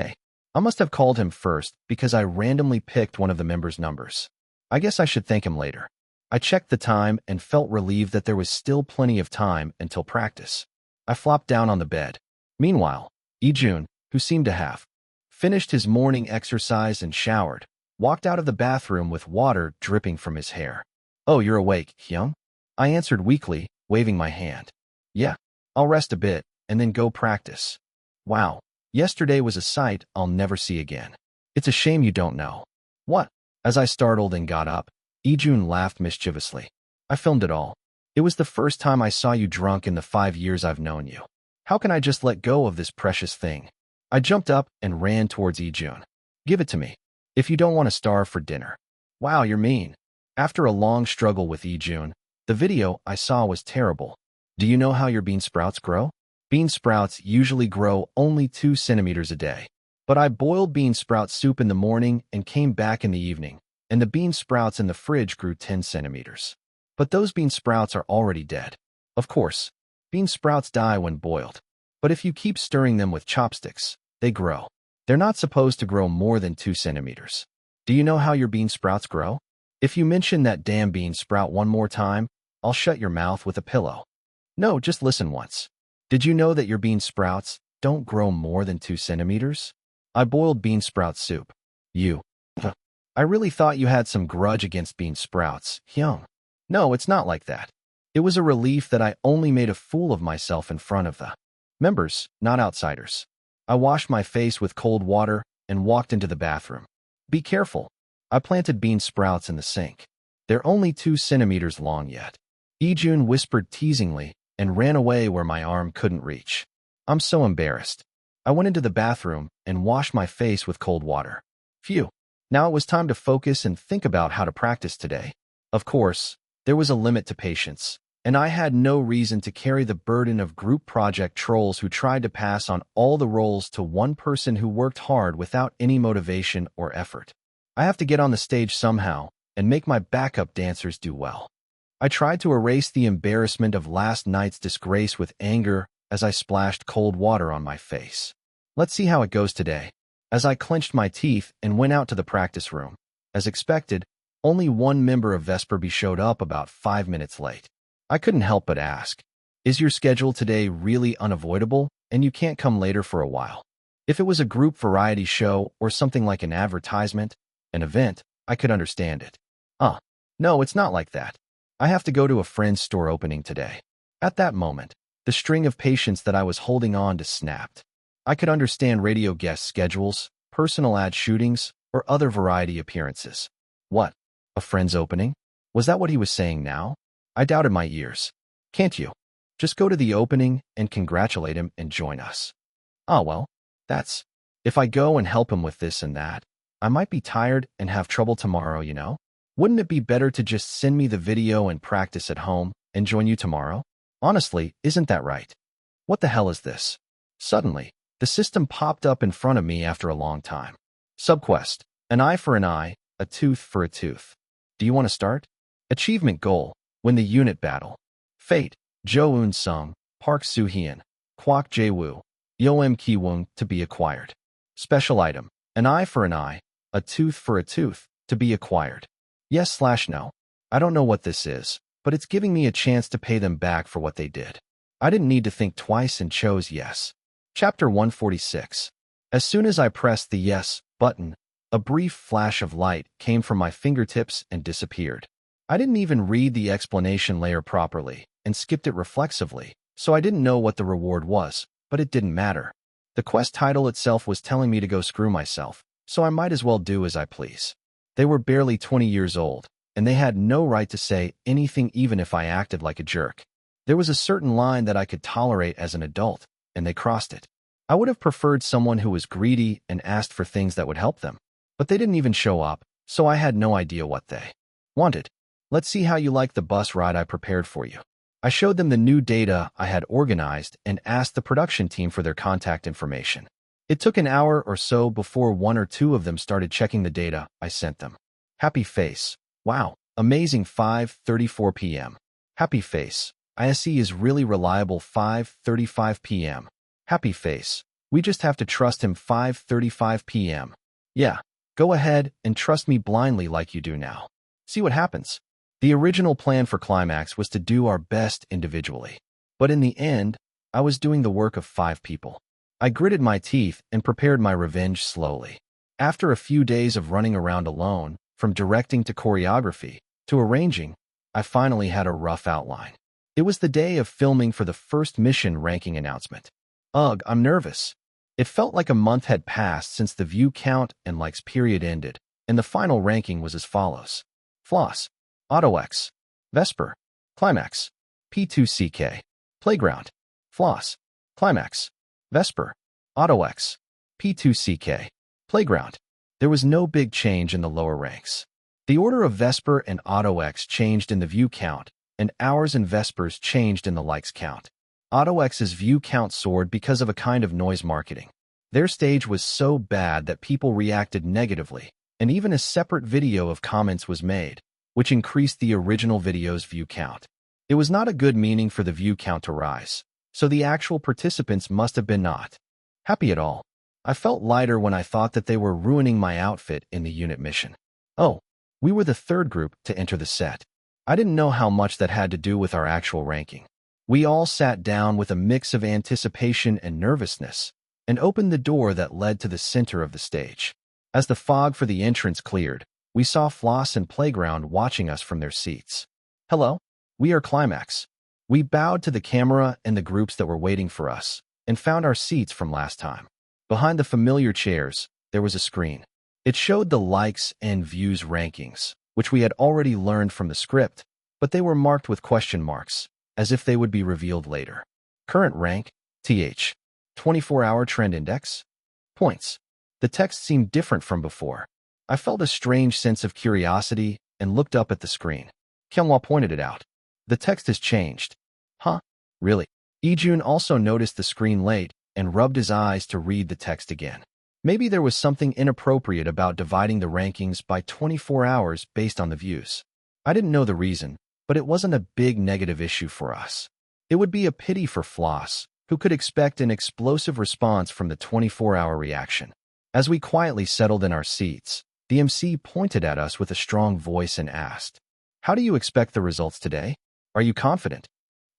I must have called him first because I randomly picked one of the members' numbers. I guess I should thank him later. I checked the time and felt relieved that there was still plenty of time until practice. I flopped down on the bed. Meanwhile, Ijun, who seemed to have finished his morning exercise and showered, walked out of the bathroom with water dripping from his hair. Oh, you're awake, Hyung? I answered weakly, waving my hand. Yeah, I'll rest a bit and then go practice. Wow, yesterday was a sight I'll never see again. It's a shame you don't know. What? As I startled and got up, Ijun laughed mischievously. I filmed it all. It was the first time I saw you drunk in the 5 years I've known you. How can I just let go of this precious thing? I jumped up and ran towards Ijun. Give it to me. If you don't want to starve for dinner. Wow, you're mean. After a long struggle with Ijun, the video I saw was terrible. Do you know how your bean sprouts grow? Bean sprouts usually grow only 2 centimeters a day. But I boiled bean sprout soup in the morning and came back in the evening, and the bean sprouts in the fridge grew 10 centimeters. But those bean sprouts are already dead. Of course, bean sprouts die when boiled. But if you keep stirring them with chopsticks, they grow. They're not supposed to grow more than 2 centimeters. Do you know how your bean sprouts grow? If you mention that damn bean sprout one more time, I'll shut your mouth with a pillow. No, just listen once. Did you know that your bean sprouts don't grow more than 2 centimeters? I boiled bean sprout soup. You. I really thought you had some grudge against bean sprouts, Hyung. No, it's not like that. It was a relief that I only made a fool of myself in front of the members, not outsiders. I washed my face with cold water and walked into the bathroom. Be careful. I planted bean sprouts in the sink. They're only 2 centimeters long yet. Ijun whispered teasingly and ran away where my arm couldn't reach. I'm so embarrassed. I went into the bathroom and washed my face with cold water. Phew. Now it was time to focus and think about how to practice today. Of course, there was a limit to patience, and I had no reason to carry the burden of group project trolls who tried to pass on all the roles to one person who worked hard without any motivation or effort. I have to get on the stage somehow and make my backup dancers do well. I tried to erase the embarrassment of last night's disgrace with anger as I splashed cold water on my face. Let's see how it goes today. As I clenched my teeth and went out to the practice room. As expected, only one member of Vesperby showed up about 5 minutes late. I couldn't help but ask, is your schedule today really unavoidable and you can't come later for a while? If it was a group variety show or something like an advertisement, an event, I could understand it. No, it's not like that. I have to go to a friend's store opening today. At that moment, the string of patience that I was holding on to snapped. I could understand radio guest schedules, personal ad shootings, or other variety appearances. What? A friend's opening? Was that what he was saying now? I doubted my ears. Can't you just go to the opening and congratulate him and join us? Ah, well, that's... If I go and help him with this and that, I might be tired and have trouble tomorrow, you know? Wouldn't it be better to just send me the video and practice at home and join you tomorrow? Honestly, isn't that right? What the hell is this? Suddenly, the system popped up in front of me after a long time. Subquest: an eye for an eye, a tooth for a tooth. Do you want to start? Achievement goal: win the unit battle. Fate: Jo Eun-sung, Park Soo-hyun, Kwak Jae-woo, Yo M Ki-woong to be acquired. Special item: an eye for an eye, a tooth for a tooth to be acquired. Yes/no. I don't know what this is, but it's giving me a chance to pay them back for what they did. I didn't need to think twice and chose yes. Chapter 146. As soon as I pressed the yes button, a brief flash of light came from my fingertips and disappeared. I didn't even read the explanation layer properly and skipped it reflexively, so I didn't know what the reward was, but it didn't matter. The quest title itself was telling me to go screw myself, so I might as well do as I please. They were barely 20 years old, and they had no right to say anything even if I acted like a jerk. There was a certain line that I could tolerate as an adult, and they crossed it. I would have preferred someone who was greedy and asked for things that would help them, but they didn't even show up, so I had no idea what they wanted. Let's see how you like the bus ride I prepared for you. I showed them the new data I had organized and asked the production team for their contact information. It took an hour or so before one or two of them started checking the data I sent them. Happy face. Wow, amazing 5:34 p.m. Happy face. ISE is really reliable 5:35 p.m. Happy face. We just have to trust him 5:35 p.m. Yeah, go ahead and trust me blindly like you do now. See what happens. The original plan for Climax was to do our best individually. But in the end, I was doing the work of 5 people. I gritted my teeth and prepared my revenge slowly. After a few days of running around alone, from directing to choreography to arranging, I finally had a rough outline. It was the day of filming for the first mission ranking announcement. Ugh, I'm nervous. It felt like a month had passed since the view count and likes period ended, and the final ranking was as follows. Floss, AutoX, Vesper, Climax, P2CK, Playground, Floss, Climax, Vesper, AutoX, P2CK, Playground. There was no big change in the lower ranks. The order of Vesper and AutoX changed in the view count, and ours and Vesper's changed in the likes count. AutoX's view count soared because of a kind of noise marketing. Their stage was so bad that people reacted negatively, and even a separate video of comments was made, which increased the original video's view count. It was not a good meaning for the view count to rise, so the actual participants must have been not happy at all. I felt lighter when I thought that they were ruining my outfit in the unit mission. Oh, we were the third group to enter the set. I didn't know how much that had to do with our actual ranking. We all sat down with a mix of anticipation and nervousness, and opened the door that led to the center of the stage. As the fog for the entrance cleared, we saw Floss and Playground watching us from their seats. Hello, we are Climax. We bowed to the camera and the groups that were waiting for us, and found our seats from last time. Behind the familiar chairs, there was a screen. It showed the likes and views rankings, which we had already learned from the script, but they were marked with question marks, as if they would be revealed later. Current rank, TH. 24-hour trend index. Points. The text seemed different from before. I felt a strange sense of curiosity and looked up at the screen. Kyunghwa pointed it out. The text has changed. Huh? Really? Ijun also noticed the screen late and rubbed his eyes to read the text again. Maybe there was something inappropriate about dividing the rankings by 24 hours based on the views. I didn't know the reason, but it wasn't a big negative issue for us. It would be a pity for Floss, who could expect an explosive response from the 24-hour reaction. As we quietly settled in our seats, the MC pointed at us with a strong voice and asked, "How do you expect the results today? Are you confident?"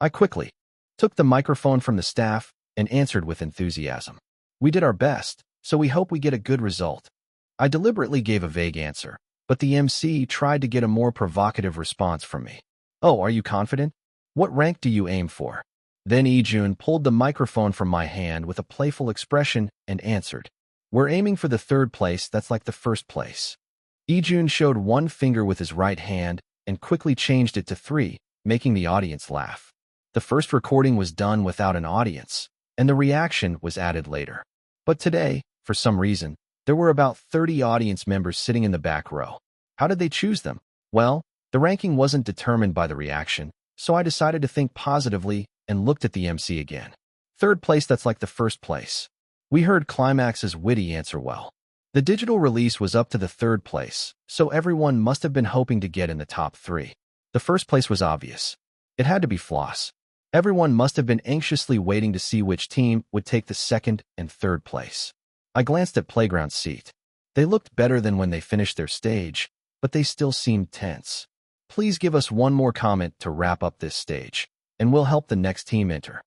I quickly took the microphone from the staff and answered with enthusiasm. "We did our best, so we hope we get a good result." I deliberately gave a vague answer, but the MC tried to get a more provocative response from me. Oh, are you confident? What rank do you aim for? Then Ijun pulled the microphone from my hand with a playful expression and answered, We're aiming for the third place that's like the first place. Ijun showed one finger with his right hand and quickly changed it to 3, making the audience laugh. The first recording was done without an audience, and the reaction was added later. But today, for some reason, there were about 30 audience members sitting in the back row. How did they choose them? Well, the ranking wasn't determined by the reaction, so I decided to think positively and looked at the MC again. Third place that's like the first place. We heard Climax's witty answer well. The digital release was up to the third place, so everyone must have been hoping to get in the top 3. The first place was obvious. It had to be Floss. Everyone must have been anxiously waiting to see which team would take the second and third place. I glanced at Playground's seat. They looked better than when they finished their stage, but they still seemed tense. Please give us one more comment to wrap up this stage, and we'll help the next team enter.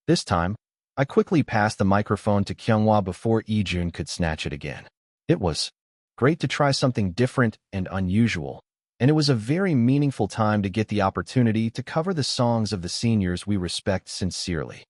This time, I quickly passed the microphone to Kyunghwa before Ijun could snatch it again. It was great to try something different and unusual, and it was a very meaningful time to get the opportunity to cover the songs of the seniors we respect sincerely.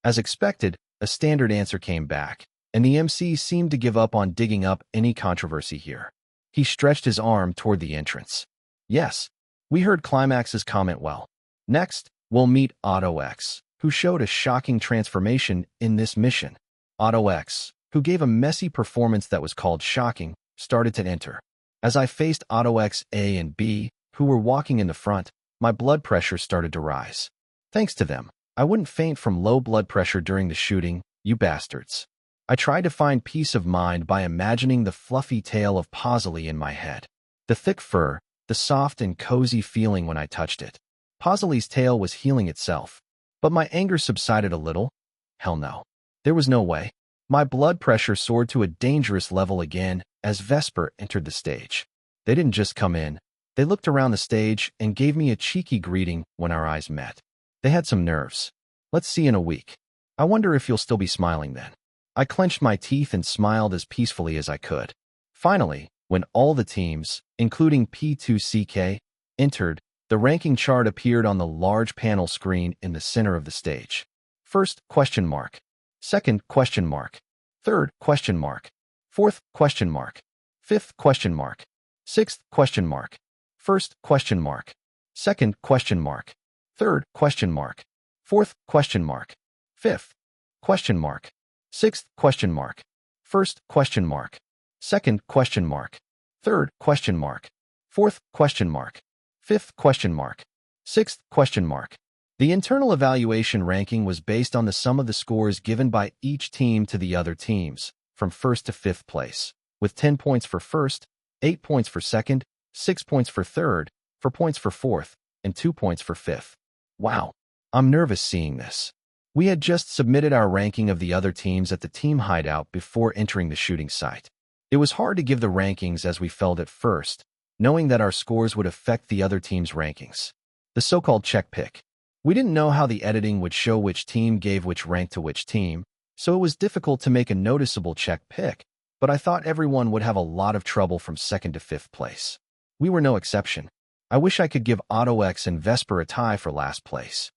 As expected, a standard answer came back, and the MC seemed to give up on digging up any controversy here. He stretched his arm toward the entrance. Yes, we heard Climax's comment well. Next, we'll meet Auto X, who showed a shocking transformation in this mission. Auto X, who gave a messy performance that was called shocking, started to enter. As I faced Auto X A and B, who were walking in the front, my blood pressure started to rise. Thanks to them, I wouldn't faint from low blood pressure during the shooting, you bastards. I tried to find peace of mind by imagining the fluffy tail of Pozzoli in my head. The thick fur, the soft and cozy feeling when I touched it. Pozzoli's tail was healing itself. But my anger subsided a little. Hell no. There was no way. My blood pressure soared to a dangerous level again as Vesper entered the stage. They didn't just come in. They looked around the stage and gave me a cheeky greeting when our eyes met. They had some nerves. Let's see in a week. I wonder if you'll still be smiling then. I clenched my teeth and smiled as peacefully as I could. Finally, when all the teams, including P2CK, entered, the ranking chart appeared on the large panel screen in the center of the stage. First, question mark. Second, question mark. Third, question mark. Fourth, question mark. Fifth, question mark. Sixth, question mark. First, question mark. Second, question mark. Third, question mark. Fourth, question mark. Fifth, question mark. Sixth, question mark. First, question mark. Second, question mark. Third, question mark. Fourth, question mark. Fifth, question mark. Sixth, question mark. The internal evaluation ranking was based on the sum of the scores given by each team to the other teams, from first to fifth place, with 10 points for first, 8 points for second, 6 points for third, 4 points for fourth, and 2 points for fifth. Wow, I'm nervous seeing this. We had just submitted our ranking of the other teams at the team hideout before entering the shooting site. It was hard to give the rankings as we felt at first, knowing that our scores would affect the other team's rankings. The so-called check pick. We didn't know how the editing would show which team gave which rank to which team, so it was difficult to make a noticeable check pick, but I thought everyone would have a lot of trouble from second to fifth place. We were no exception. I wish I could give Auto X and Vesper a tie for last place.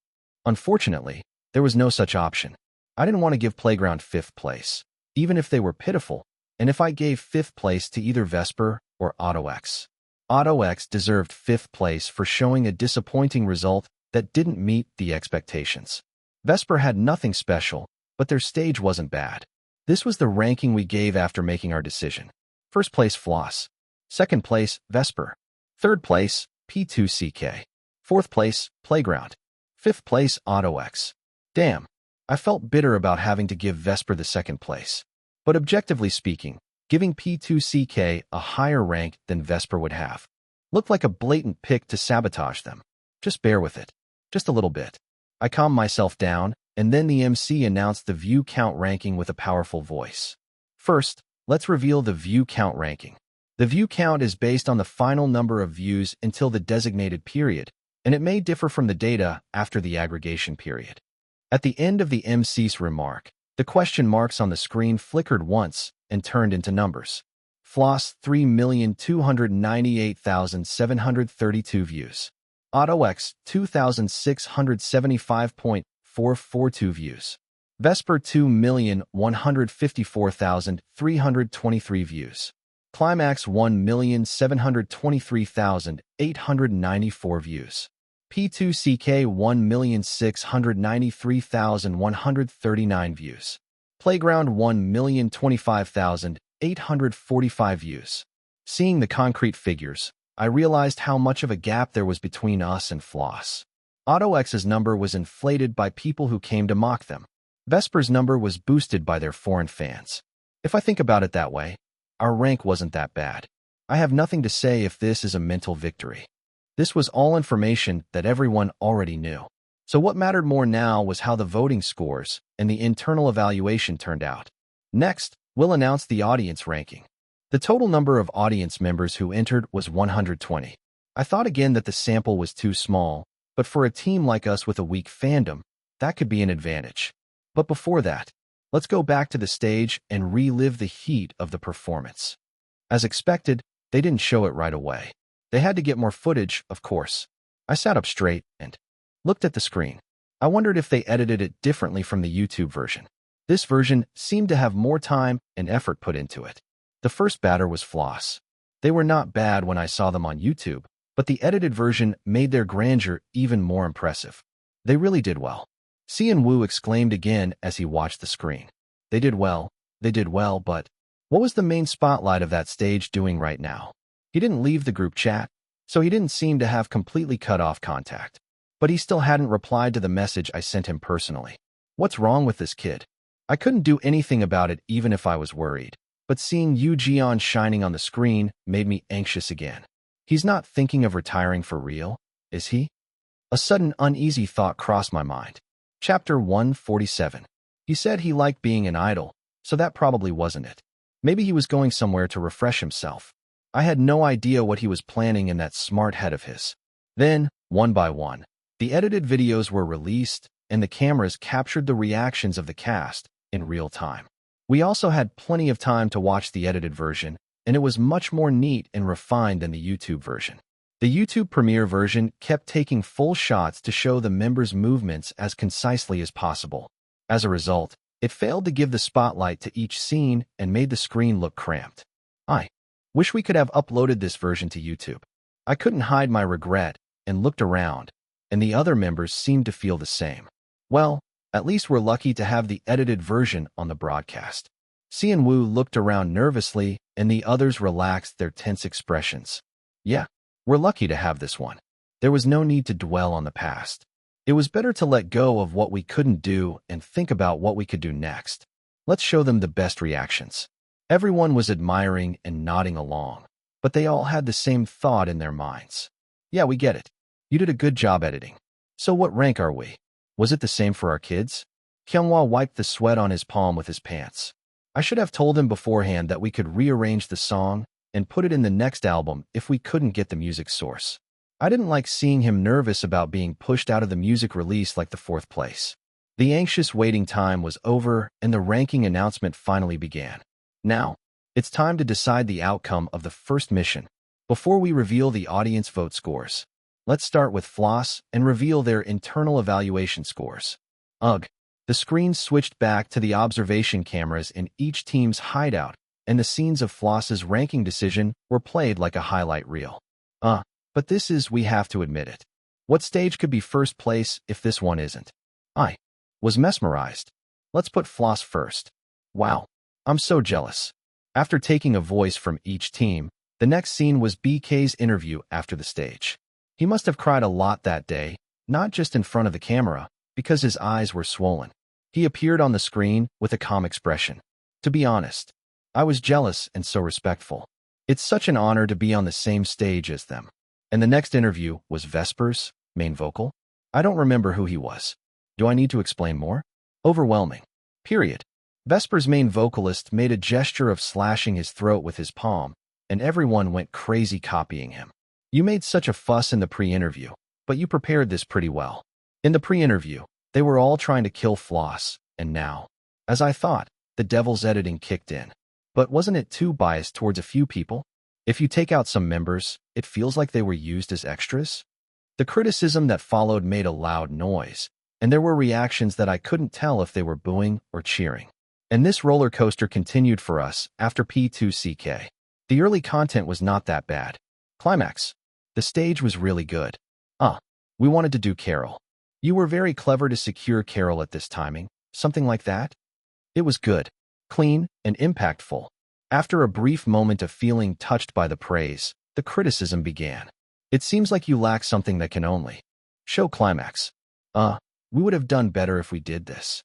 Unfortunately, there was no such option. I didn't want to give Playground fifth place, even if they were pitiful, and if I gave fifth place to either Vesper or Auto X. Auto X deserved fifth place for showing a disappointing result that didn't meet the expectations. Vesper had nothing special, but their stage wasn't bad. This was the ranking we gave after making our decision. First place, Floss. Second place, Vesper. Third place, P2CK. Fourth place, Playground. Fifth place, Auto X. Damn, I felt bitter about having to give Vesper the second place. But objectively speaking, giving P2CK a higher rank than Vesper would have looked like a blatant pick to sabotage them. Just bear with it. Just a little bit. I calmed myself down, and then the MC announced the view count ranking with a powerful voice. First, let's reveal the view count ranking. The view count is based on the final number of views until the designated period, and it may differ from the data after the aggregation period. At the end of the MC's remark, the question marks on the screen flickered once and turned into numbers. Floss 3,298,732 views. AutoX 2,675.442 views. Vesper 2,154,323 views. Climax 1,723,894 views. P2CK 1,693,139 views. Playground 1,025,845 views. Seeing the concrete figures, I realized how much of a gap there was between us and Floss. AutoX's number was inflated by people who came to mock them. Vesper's number was boosted by their foreign fans. If I think about it that way, our rank wasn't that bad. I have nothing to say if this is a mental victory. This was all information that everyone already knew. So what mattered more now was how the voting scores and the internal evaluation turned out. Next, we'll announce the audience ranking. The total number of audience members who entered was 120. I thought again that the sample was too small, but for a team like us with a weak fandom, that could be an advantage. But before that, let's go back to the stage and relive the heat of the performance. As expected, they didn't show it right away. They had to get more footage, of course. I sat up straight and looked at the screen. I wondered if they edited it differently from the YouTube version. This version seemed to have more time and effort put into it. The first batter was Floss. They were not bad when I saw them on YouTube, but the edited version made their grandeur even more impressive. They really did well. Cheon Yise exclaimed again as he watched the screen. They did well, but what was the main spotlight of that stage doing right now? He didn't leave the group chat, so he didn't seem to have completely cut off contact. But he still hadn't replied to the message I sent him personally. What's wrong with this kid? I couldn't do anything about it even if I was worried, but seeing Yu Jian shining on the screen made me anxious again. He's not thinking of retiring for real, is he? A sudden uneasy thought crossed my mind. Chapter 147. He said he liked being an idol, so that probably wasn't it. Maybe he was going somewhere to refresh himself. I had no idea what he was planning in that smart head of his. Then, one by one, the edited videos were released, and the cameras captured the reactions of the cast in real time. We also had plenty of time to watch the edited version, and it was much more neat and refined than the YouTube version. The YouTube premiere version kept taking full shots to show the members' movements as concisely as possible. As a result, it failed to give the spotlight to each scene and made the screen look cramped. I wish we could have uploaded this version to YouTube. I couldn't hide my regret and looked around, and the other members seemed to feel the same. Well, at least we're lucky to have the edited version on the broadcast. Cheon Yise looked around nervously, and the others relaxed their tense expressions. Yeah, we're lucky to have this one. There was no need to dwell on the past. It was better to let go of what we couldn't do and think about what we could do next. Let's show them the best reactions. Everyone was admiring and nodding along, but they all had the same thought in their minds. Yeah, we get it. You did a good job editing. So what rank are we? Was it the same for our kids? Kyunghwa wiped the sweat on his palm with his pants. I should have told him beforehand that we could rearrange the song and put it in the next album if we couldn't get the music source. I didn't like seeing him nervous about being pushed out of the music release like the fourth place. The anxious waiting time was over and the ranking announcement finally began. Now, it's time to decide the outcome of the first mission. Before we reveal the audience vote scores, let's start with Floss and reveal their internal evaluation scores. Ugh. The screen switched back to the observation cameras in each team's hideout, and the scenes of Floss's ranking decision were played like a highlight reel. But this is, we have to admit it. What stage could be first place if this one isn't? I was mesmerized. Let's put Floss first. Wow, I'm so jealous. After taking a voice from each team, the next scene was BK's interview after the stage. He must have cried a lot that day, not just in front of the camera, because his eyes were swollen. He appeared on the screen with a calm expression. To be honest, I was jealous and so respectful. It's such an honor to be on the same stage as them. And the next interview was Vesper's main vocal. I don't remember who he was. Do I need to explain more? Overwhelming. Period. Vesper's main vocalist made a gesture of slashing his throat with his palm, and everyone went crazy copying him. You made such a fuss in the pre-interview, but you prepared this pretty well. In the pre-interview, they were all trying to kill Floss, and now, as I thought, the devil's editing kicked in. But wasn't it too biased towards a few people? If you take out some members, it feels like they were used as extras. The criticism that followed made a loud noise, and there were reactions that I couldn't tell if they were booing or cheering. And this roller coaster continued for us after P2CK. The early content was not that bad. Climax. The stage was really good. We wanted to do Carol. You were very clever to secure Carol at this timing, something like that? It was good, clean, and impactful. After a brief moment of feeling touched by the praise, the criticism began. It seems like you lack something that can only show Climax. We would have done better if we did this.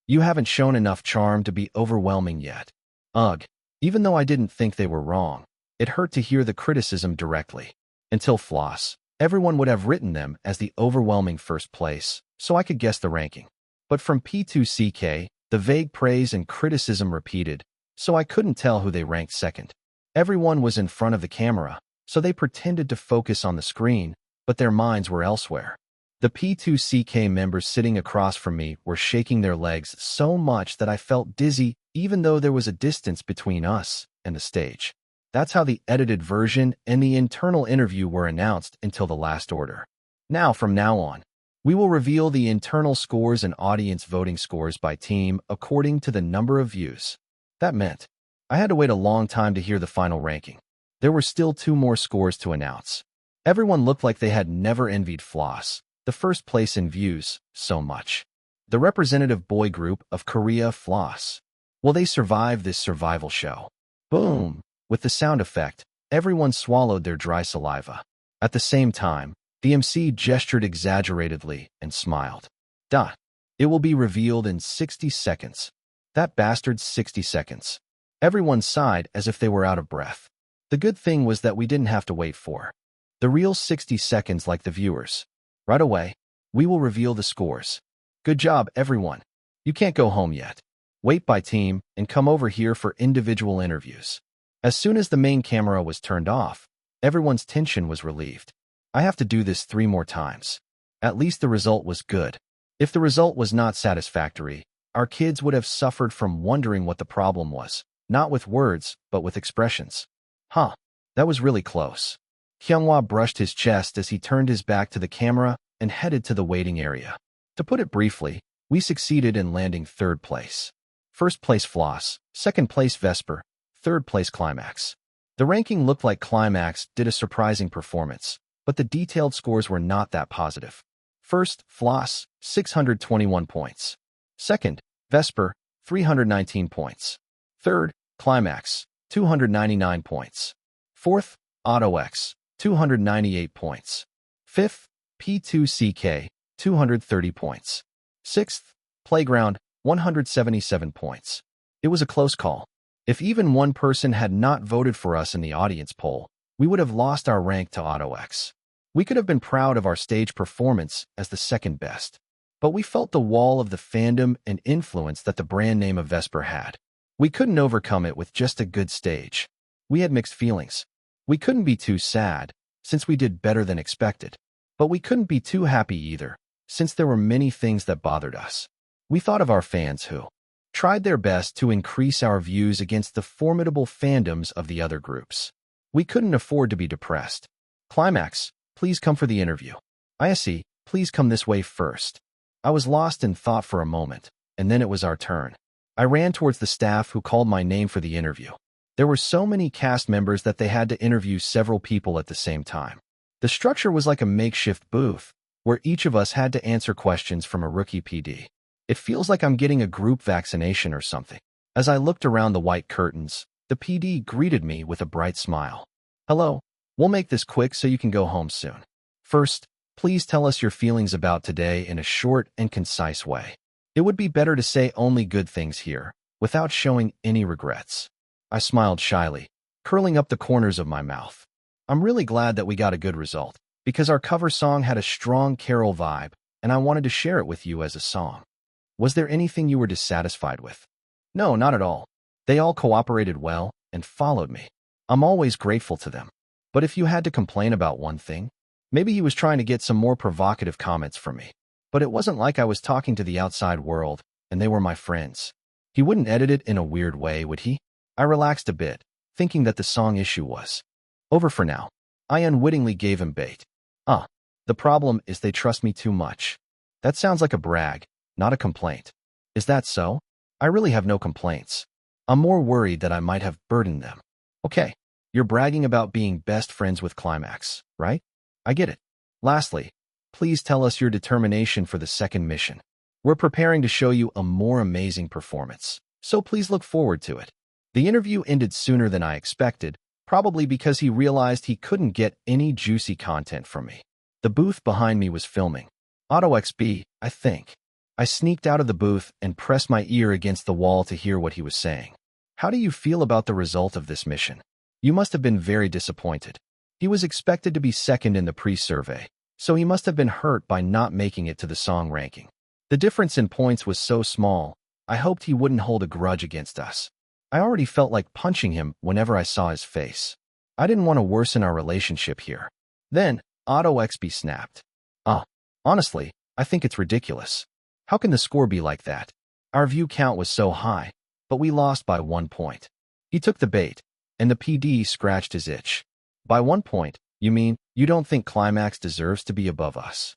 You haven't shown enough charm to be overwhelming yet. Ugh. Even though I didn't think they were wrong, it hurt to hear the criticism directly. Until Floss, everyone would have written them as the overwhelming first place, so I could guess the ranking. But from P2CK, the vague praise and criticism repeated, so I couldn't tell who they ranked second. Everyone was in front of the camera, so they pretended to focus on the screen, but their minds were elsewhere. The P2CK members sitting across from me were shaking their legs so much that I felt dizzy, even though there was a distance between us and the stage. That's how the edited version and the internal interview were announced until the last order. Now, from now on, we will reveal the internal scores and audience voting scores by team according to the number of views. That meant I had to wait a long time to hear the final ranking. There were still 2 more scores to announce. Everyone looked like they had never envied Floss, the first place in views, so much. The representative boy group of Korea, Floss. Will they survive this survival show? Boom! With the sound effect, everyone swallowed their dry saliva. At the same time, the MC gestured exaggeratedly and smiled. It will be revealed in 60 seconds. That bastard's 60 seconds. Everyone sighed as if they were out of breath. The good thing was that we didn't have to wait for the real 60 seconds like the viewers. Right away, we will reveal the scores. Good job, everyone. You can't go home yet. Wait by team and come over here for individual interviews. As soon as the main camera was turned off, everyone's tension was relieved. I have to do this 3 more times. At least the result was good. If the result was not satisfactory, our kids would have suffered from wondering what the problem was, not with words, but with expressions. That was really close. Kyunghwa brushed his chest as he turned his back to the camera and headed to the waiting area. To put it briefly, we succeeded in landing 3rd place. First place Floss, 2nd place Vesper, 3rd place Climax. The ranking looked like Climax did a surprising performance, but the detailed scores were not that positive. First, Floss, 621 points. Second, Vesper, 319 points. Third, Climax, 299 points. Fourth, AutoX, 298 points. Fifth, P2CK, 230 points. Sixth, Playground, 177 points. It was a close call. If even one person had not voted for us in the audience poll, we would have lost our rank to AutoX. We could have been proud of our stage performance as the 2nd best. But we felt the wall of the fandom and influence that the brand name of Vesper had. We couldn't overcome it with just a good stage. We had mixed feelings. We couldn't be too sad, since we did better than expected. But we couldn't be too happy either, since there were many things that bothered us. We thought of our fans who tried their best to increase our views against the formidable fandoms of the other groups. We couldn't afford to be depressed. Climax, please come for the interview. Yise, please come this way first. I was lost in thought for a moment, and then it was our turn. I ran towards the staff who called my name for the interview. There were so many cast members that they had to interview several people at the same time. The structure was like a makeshift booth, where each of us had to answer questions from a rookie PD. It feels like I'm getting a group vaccination or something. As I looked around the white curtains, the PD greeted me with a bright smile. Hello, we'll make this quick so you can go home soon. First, please tell us your feelings about today in a short and concise way. It would be better to say only good things here, without showing any regrets. I smiled shyly, curling up the corners of my mouth. I'm really glad that we got a good result, because our cover song had a strong Carol vibe, and I wanted to share it with you as a song. Was there anything you were dissatisfied with? No, not at all. They all cooperated well and followed me. I'm always grateful to them. But if you had to complain about one thing, maybe he was trying to get some more provocative comments from me. But it wasn't like I was talking to the outside world, and they were my friends. He wouldn't edit it in a weird way, would he? I relaxed a bit, thinking that the song issue was over for now. I unwittingly gave him bait. The problem is they trust me too much. That sounds like a brag, not a complaint. Is that so? I really have no complaints. I'm more worried that I might have burdened them. Okay, you're bragging about being best friends with Climax, right? I get it. Lastly, please tell us your determination for the second mission. We're preparing to show you a more amazing performance, so please look forward to it. The interview ended sooner than I expected, probably because he realized he couldn't get any juicy content from me. The booth behind me was filming. Auto XB, I think. I sneaked out of the booth and pressed my ear against the wall to hear what he was saying. How do you feel about the result of this mission? You must have been very disappointed. He was expected to be second in the pre-survey, so he must have been hurt by not making it to the song ranking. The difference in points was so small, I hoped he wouldn't hold a grudge against us. I already felt like punching him whenever I saw his face. I didn't want to worsen our relationship here. Then, Auto XB snapped. Honestly, I think it's ridiculous. How can the score be like that? Our view count was so high, but we lost by 1 point. He took the bait, and the PD scratched his itch. By 1 point, you mean you don't think Climax deserves to be above us?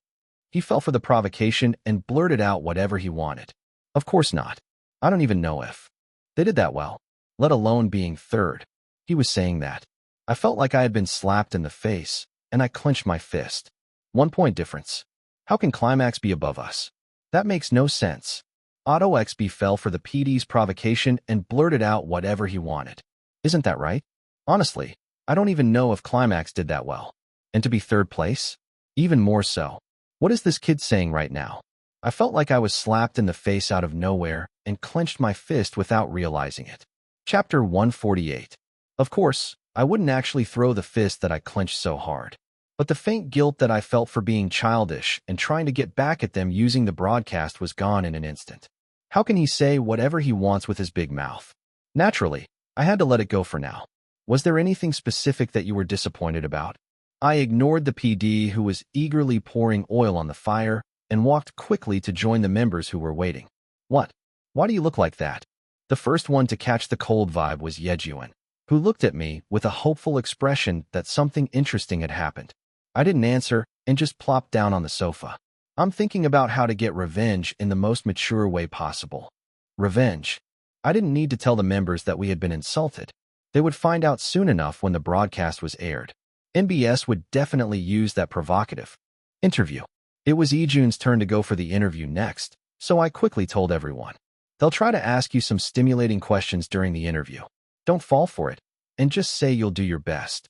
He fell for the provocation and blurted out whatever he wanted. Of course not. I don't even know if they did that well, let alone being third. He was saying that. I felt like I had been slapped in the face, and I clenched my fist. 1 point difference. How can Climax be above us? That makes no sense. Auto XB fell for the PD's provocation and blurted out whatever he wanted. Isn't that right? Honestly, I don't even know if Climax did that well. And to be third place? Even more so. What is this kid saying right now? I felt like I was slapped in the face out of nowhere and clenched my fist without realizing it. Chapter 148. Of course, I wouldn't actually throw the fist that I clenched so hard. But the faint guilt that I felt for being childish and trying to get back at them using the broadcast was gone in an instant. How can he say whatever he wants with his big mouth? Naturally, I had to let it go for now. Was there anything specific that you were disappointed about? I ignored the PD who was eagerly pouring oil on the fire and walked quickly to join the members who were waiting. What? Why do you look like that? The first one to catch the cold vibe was Yejuan, who looked at me with a hopeful expression that something interesting had happened. I didn't answer and just plopped down on the sofa. I'm thinking about how to get revenge in the most mature way possible. Revenge. I didn't need to tell the members that we had been insulted. They would find out soon enough when the broadcast was aired. MBS would definitely use that provocative interview. It was Ijun's turn to go for the interview next, so I quickly told everyone. They'll try to ask you some stimulating questions during the interview. Don't fall for it, and just say you'll do your best.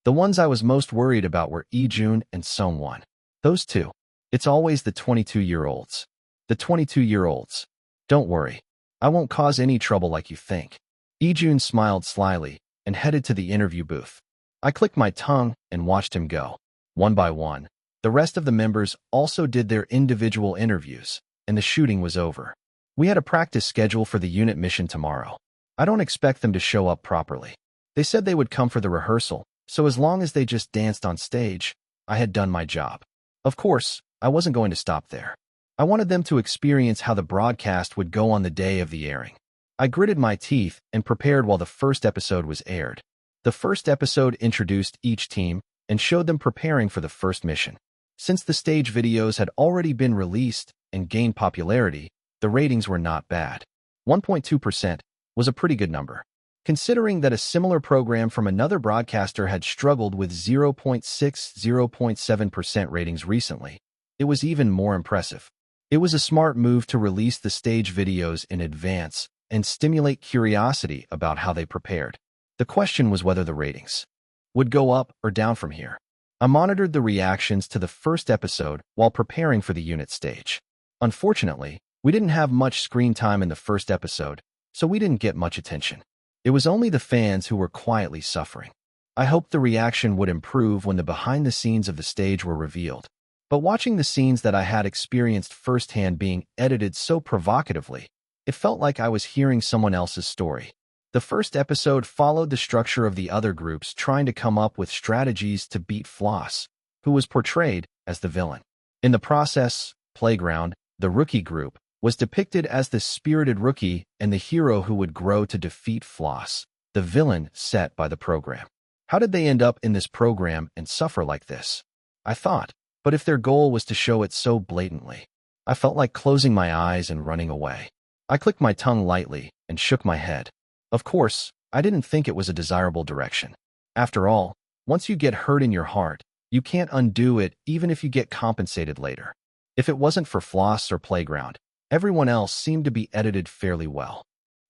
The ones I was most worried about were Ijun and Sungwon. Those two. It's always the 22-year-olds. The 22-year-olds. Don't worry. I won't cause any trouble like you think. Ijun smiled slyly and headed to the interview booth. I clicked my tongue and watched him go. One by one, the rest of the members also did their individual interviews, and the shooting was over. We had a practice schedule for the unit mission tomorrow. I don't expect them to show up properly. They said they would come for the rehearsal, so as long as they just danced on stage, I had done my job. Of course, I wasn't going to stop there. I wanted them to experience how the broadcast would go on the day of the airing. I gritted my teeth and prepared while the first episode was aired. The first episode introduced each team and showed them preparing for the first mission. Since the stage videos had already been released and gained popularity, the ratings were not bad. 1.2% was a pretty good number. Considering that a similar program from another broadcaster had struggled with 0.6–0.7% ratings recently, it was even more impressive. It was a smart move to release the stage videos in advance and stimulate curiosity about how they prepared. The question was whether the ratings would go up or down from here. I monitored the reactions to the first episode while preparing for the unit stage. Unfortunately, we didn't have much screen time in the first episode, so we didn't get much attention. It was only the fans who were quietly suffering. I hoped the reaction would improve when the behind-the-scenes of the stage were revealed. But watching the scenes that I had experienced firsthand being edited so provocatively, it felt like I was hearing someone else's story. The first episode followed the structure of the other groups trying to come up with strategies to beat Floss, who was portrayed as the villain. In the process, Playground, the rookie group, was depicted as the spirited rookie and the hero who would grow to defeat Floss, the villain set by the program. How did they end up in this program and suffer like this? I thought. But if their goal was to show it so blatantly, I felt like closing my eyes and running away. I clicked my tongue lightly and shook my head. Of course, I didn't think it was a desirable direction. After all, once you get hurt in your heart, you can't undo it even if you get compensated later. If it wasn't for Floss or Playground, everyone else seemed to be edited fairly well.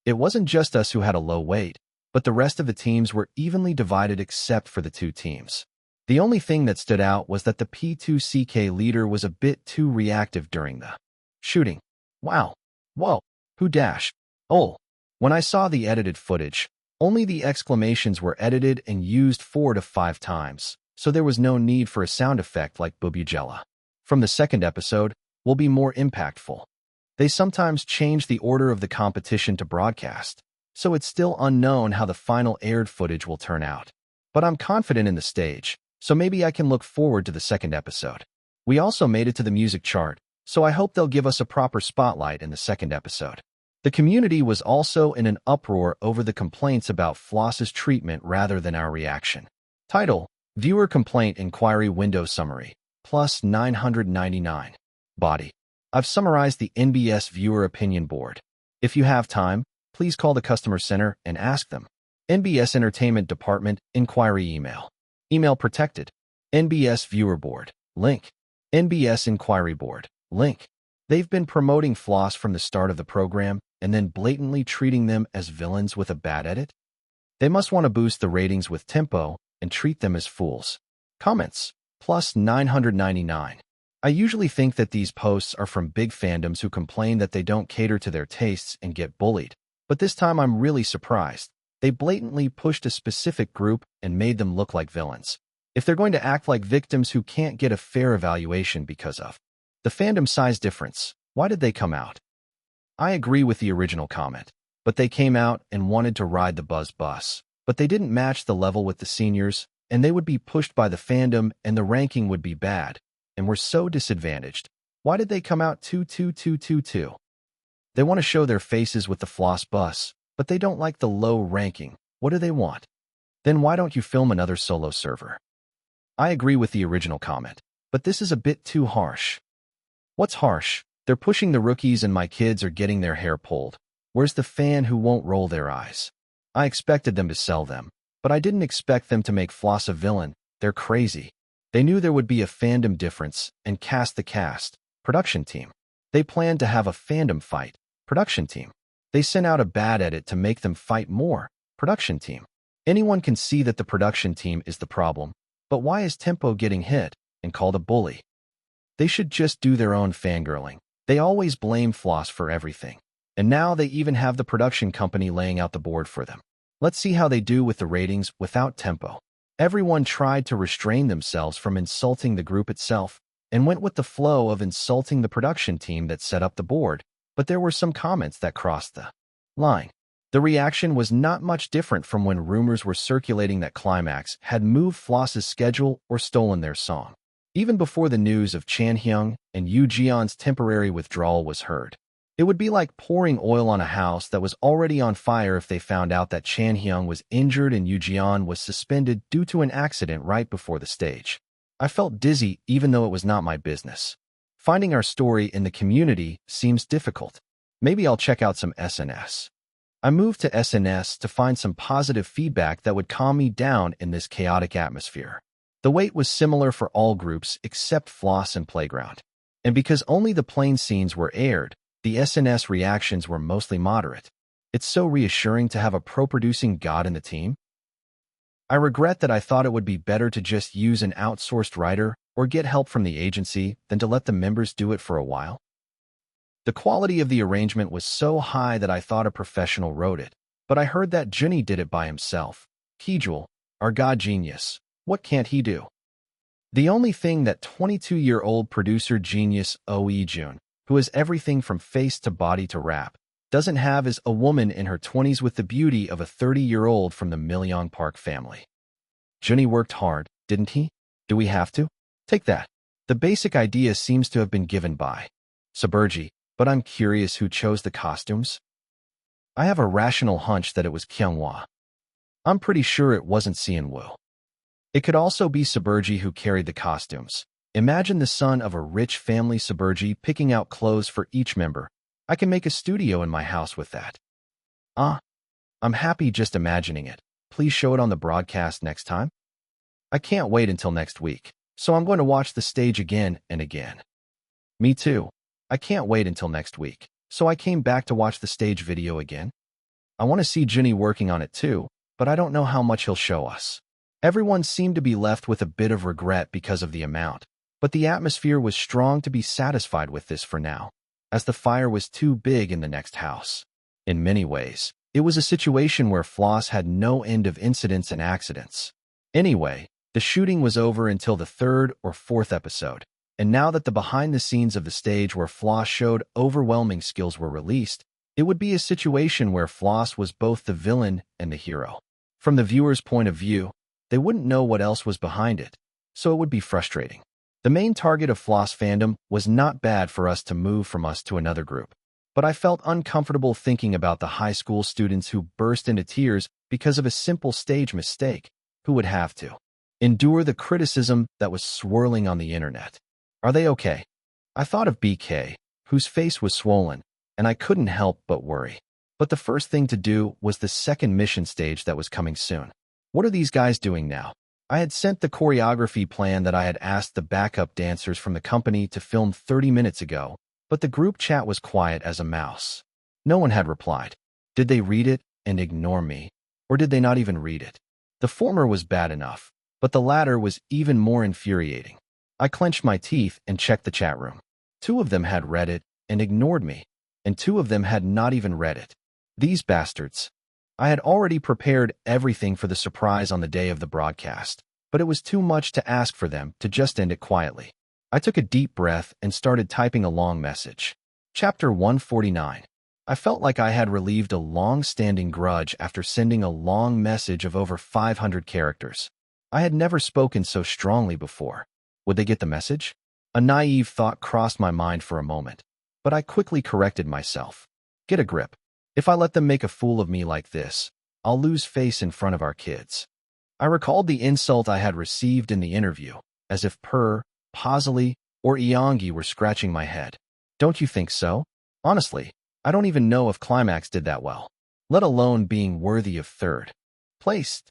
It wasn't just us who had a low weight, but the rest of the teams were evenly divided except for the two teams. The only thing that stood out was that the P2CK leader was a bit too reactive during the shooting. Wow. Whoa. Who dashed? Oh. When I saw the edited footage, only the exclamations were edited and used 4 to 5 times, so there was no need for a sound effect like Bubugela. From the second episode, will be more impactful. They sometimes change the order of the competition to broadcast, so it's still unknown how the final aired footage will turn out. But I'm confident in the stage, so maybe I can look forward to the second episode. We also made it to the music chart, so I hope they'll give us a proper spotlight in the second episode. The community was also in an uproar over the complaints about Floss's treatment rather than our reaction. Title: Viewer Complaint Inquiry Window Summary, plus 999. Body: I've summarized the NBS Viewer Opinion Board. If you have time, please call the customer center and ask them. NBS Entertainment Department Inquiry Email. Email protected. NBS Viewer Board. Link. NBS Inquiry Board. Link. They've been promoting Floss from the start of the program and then blatantly treating them as villains with a bad edit? They must want to boost the ratings with tempo and treat them as fools. Comments. Plus 999. I usually think that these posts are from big fandoms who complain that they don't cater to their tastes and get bullied. But this time I'm really surprised. They blatantly pushed a specific group and made them look like villains. If they're going to act like victims who can't get a fair evaluation because of the fandom size difference, why did they come out? I agree with the original comment, but they came out and wanted to ride the buzz bus. But they didn't match the level with the seniors, and they would be pushed by the fandom and the ranking would be bad, and were so disadvantaged. Why did they come out 22222? They want to show their faces with the Floss bus, but they don't like the low ranking. What do they want? Then why don't you film another solo server? I agree with the original comment, but this is a bit too harsh. What's harsh? They're pushing the rookies and my kids are getting their hair pulled. Where's the fan who won't roll their eyes? I expected them to sell them, but I didn't expect them to make Floss a villain. They're crazy. They knew there would be a fandom difference and cast the cast. Production team. They planned to have a fandom fight. Production team. They sent out a bad edit to make them fight more. Production team. Anyone can see that the production team is the problem, but why is Tempo getting hit and called a bully? They should just do their own fangirling. They always blame Floss for everything. And now they even have the production company laying out the board for them. Let's see how they do with the ratings without Tempo. Everyone tried to restrain themselves from insulting the group itself and went with the flow of insulting the production team that set up the board, but there were some comments that crossed the line. The reaction was not much different from when rumors were circulating that Climax had moved Floss's schedule or stolen their song. Even before the news of Cheon Yise and Yoo Jeon's temporary withdrawal was heard. It would be like pouring oil on a house that was already on fire if they found out that Cheon Yise was injured and Yoo Jeon was suspended due to an accident right before the stage. I felt dizzy even though it was not my business. Finding our story in the community seems difficult. Maybe I'll check out some SNS. I moved to SNS to find some positive feedback that would calm me down in this chaotic atmosphere. The weight was similar for all groups except Floss and Playground. And because only the plain scenes were aired, the SNS reactions were mostly moderate. It's so reassuring to have a pro-producing god in the team. I regret that I thought it would be better to just use an outsourced writer or get help from the agency than to let the members do it for a while. The quality of the arrangement was so high that I thought a professional wrote it, but I heard that Junhee did it by himself. Kijul, our god genius, what can't he do? The only thing that 22-year-old producer genius Oh Jun, who has everything from face to body to rap, doesn't have is a woman in her 20s with the beauty of a 30-year-old from the Milyong Park family. Junhee worked hard, didn't he? Do we have to? Take that. The basic idea seems to have been given by Suburji, but I'm curious who chose the costumes. I have a rational hunch that it was Kyunghwa. I'm pretty sure it wasn't Seonwoo. It could also be Suburji who carried the costumes. Imagine the son of a rich family suburgi picking out clothes for each member. I can make a studio in my house with that. Ah, I'm happy just imagining it. Please show it on the broadcast next time. I can't wait until next week, so I'm going to watch the stage again and again. Me too. I can't wait until next week, so I came back to watch the stage video again. I want to see Junhee working on it too, but I don't know how much he'll show us. Everyone seemed to be left with a bit of regret because of the amount, but the atmosphere was strong to be satisfied with this for now, as the fire was too big in the next house. In many ways, it was a situation where Floss had no end of incidents and accidents. Anyway, the shooting was over until the third or fourth episode, and now that the behind-the-scenes of the stage where Floss showed overwhelming skills were released, it would be a situation where Floss was both the villain and the hero. From the viewer's point of view, they wouldn't know what else was behind it, so it would be frustrating. The main target of Floss fandom was not bad for us to move from us to another group, but I felt uncomfortable thinking about the high school students who burst into tears because of a simple stage mistake, who would have to endure the criticism that was swirling on the internet. Are they okay? I thought of BK, whose face was swollen, and I couldn't help but worry. But the first thing to do was the second mission stage that was coming soon. What are these guys doing now? I had sent the choreography plan that I had asked the backup dancers from the company to film 30 minutes ago, but the group chat was quiet as a mouse. No one had replied. Did they read it and ignore me, or did they not even read it? The former was bad enough, but the latter was even more infuriating. I clenched my teeth and checked the chat room. 2 of them had read it and ignored me, and 2 of them had not even read it. These bastards. I had already prepared everything for the surprise on the day of the broadcast, but it was too much to ask for them to just end it quietly. I took a deep breath and started typing a long message. Chapter 149. I felt like I had relieved a long-standing grudge after sending a long message of over 500 characters. I had never spoken so strongly before. Would they get the message? A naive thought crossed my mind for a moment, but I quickly corrected myself. Get a grip. If I let them make a fool of me like this, I'll lose face in front of our kids. I recalled the insult I had received in the interview, as if Pazali, or Eongi were scratching my head. Don't you think so? Honestly, I don't even know if Climax did that well, let alone being worthy of third place.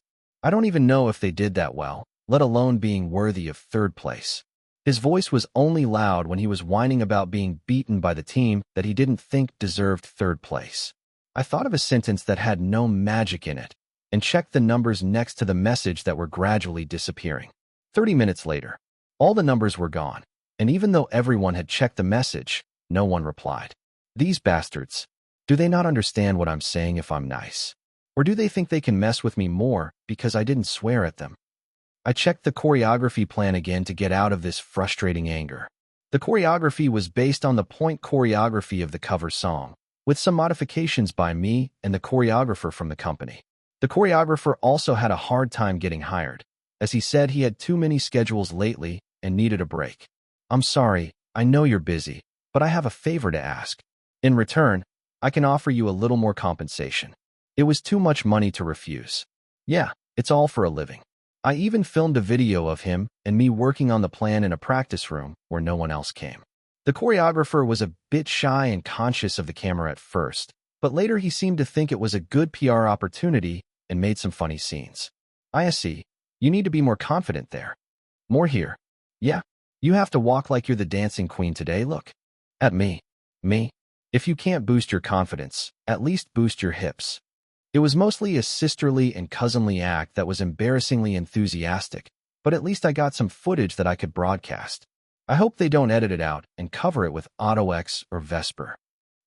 I don't even know if they did that well, let alone being worthy of third place. His voice was only loud when he was whining about being beaten by the team that he didn't think deserved third place. I thought of a sentence that had no magic in it, and checked the numbers next to the message that were gradually disappearing. 30 minutes later, all the numbers were gone, and even though everyone had checked the message, no one replied. These bastards. Do they not understand what I'm saying if I'm nice? Or do they think they can mess with me more because I didn't swear at them? I checked the choreography plan again to get out of this frustrating anger. The choreography was based on the point choreography of the cover song, with some modifications by me and the choreographer from the company. The choreographer also had a hard time getting hired, as he said he had too many schedules lately and needed a break. I'm sorry, I know you're busy, but I have a favor to ask. In return, I can offer you a little more compensation. It was too much money to refuse. Yeah, it's all for a living. I even filmed a video of him and me working on the plan in a practice room where no one else came. The choreographer was a bit shy and conscious of the camera at first, but later he seemed to think it was a good PR opportunity and made some funny scenes. I see. You need to be more confident there. More here. Yeah, you have to walk like you're the dancing queen today. Look at me. Me. If you can't boost your confidence, at least boost your hips. It was mostly a sisterly and cousinly act that was embarrassingly enthusiastic, but at least I got some footage that I could broadcast. I hope they don't edit it out and cover it with AutoX or Vesper.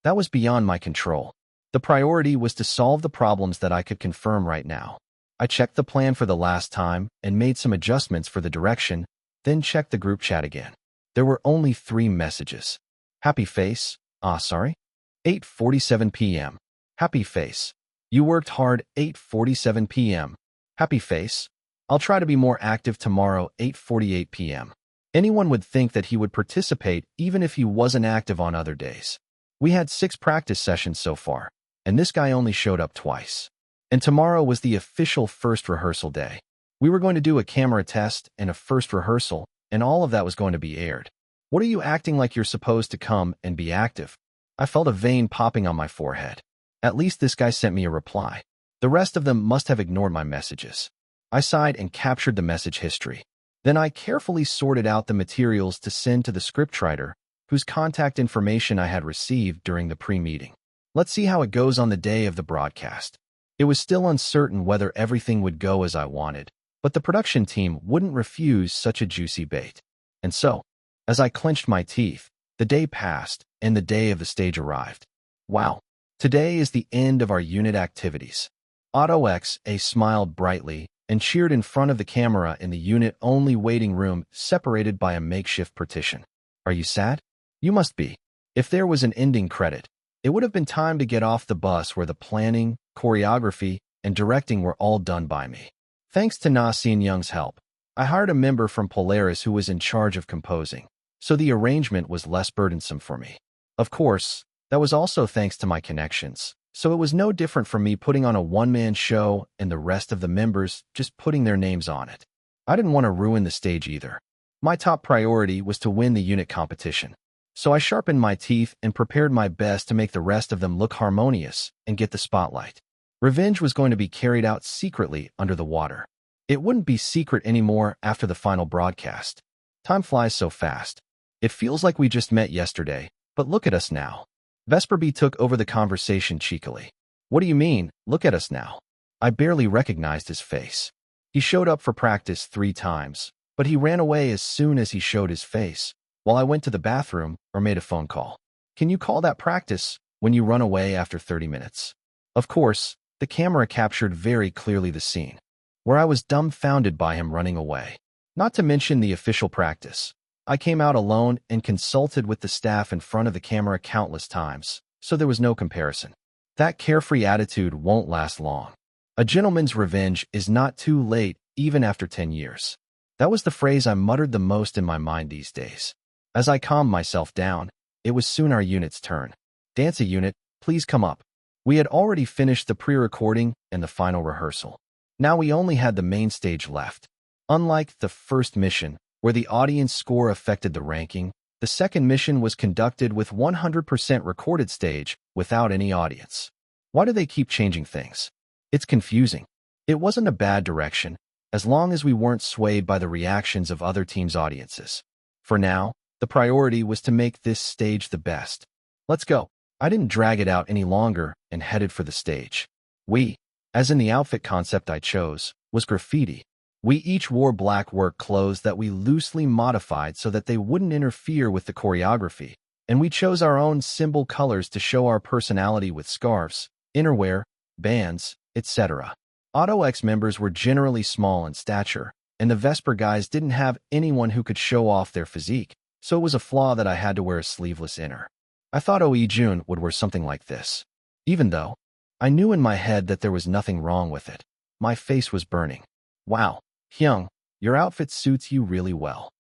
That was beyond my control. The priority was to solve the problems that I could confirm right now. I checked the plan for the last time and made some adjustments for the direction, then checked the group chat again. There were only 3 messages. Happy face. 8:47 p.m. Happy face. You worked hard. 8:47 p.m. Happy face. I'll try to be more active tomorrow. 8:48 p.m. Anyone would think that he would participate even if he wasn't active on other days. We had 6 practice sessions so far, and this guy only showed up twice. And tomorrow was the official first rehearsal day. We were going to do a camera test and a first rehearsal, and all of that was going to be aired. What are you acting like you're supposed to come and be active? I felt a vein popping on my forehead. At least this guy sent me a reply. The rest of them must have ignored my messages. I sighed and captured the message history. Then I carefully sorted out the materials to send to the scriptwriter, whose contact information I had received during the pre-meeting. Let's see how it goes on the day of the broadcast. It was still uncertain whether everything would go as I wanted, but the production team wouldn't refuse such a juicy bait. And so, as I clenched my teeth, the day passed, and the day of the stage arrived. Wow, today is the end of our unit activities. Otto X.A. smiled brightly and cheered in front of the camera in the unit-only waiting room separated by a makeshift partition. Are you sad? You must be. If there was an ending credit, it would have been time to get off the bus where the planning, choreography, and directing were all done by me. Thanks to Na Seon-young's help, I hired a member from Polaris who was in charge of composing, so the arrangement was less burdensome for me. Of course, that was also thanks to my connections, so it was no different from me putting on a one-man show and the rest of the members just putting their names on it. I didn't want to ruin the stage either. My top priority was to win the unit competition, so I sharpened my teeth and prepared my best to make the rest of them look harmonious and get the spotlight. Revenge was going to be carried out secretly under the water. It wouldn't be secret anymore after the final broadcast. Time flies so fast. It feels like we just met yesterday, but look at us now. Vesperby took over the conversation cheekily. What do you mean, look at us now? I barely recognized his face. He showed up for practice 3 times, but he ran away as soon as he showed his face, while I went to the bathroom or made a phone call. Can you call that practice when you run away after 30 minutes? Of course, the camera captured very clearly the scene, where I was dumbfounded by him running away. Not to mention the official practice. I came out alone and consulted with the staff in front of the camera countless times, so there was no comparison. That carefree attitude won't last long. A gentleman's revenge is not too late, even after 10 years. That was the phrase I muttered the most in my mind these days. As I calmed myself down, it was soon our unit's turn. Dance unit, please come up. We had already finished the pre-recording and the final rehearsal. Now we only had the main stage left. Unlike the first mission, where the audience score affected the ranking, the second mission was conducted with 100% recorded stage without any audience. Why do they keep changing things? It's confusing. It wasn't a bad direction, as long as we weren't swayed by the reactions of other teams' audiences. For now, the priority was to make this stage the best. Let's go. I didn't drag it out any longer and headed for the stage. We, as in the outfit concept I chose, was graffiti. We each wore black work clothes that we loosely modified so that they wouldn't interfere with the choreography, and we chose our own symbol colors to show our personality with scarves, innerwear, bands, etc. Auto X members were generally small in stature, and the Vesper guys didn't have anyone who could show off their physique, so it was a flaw that I had to wear a sleeveless inner. I thought Jun would wear something like this, even though I knew in my head that there was nothing wrong with it. My face was burning. Wow, Hyung, your outfit suits you really well.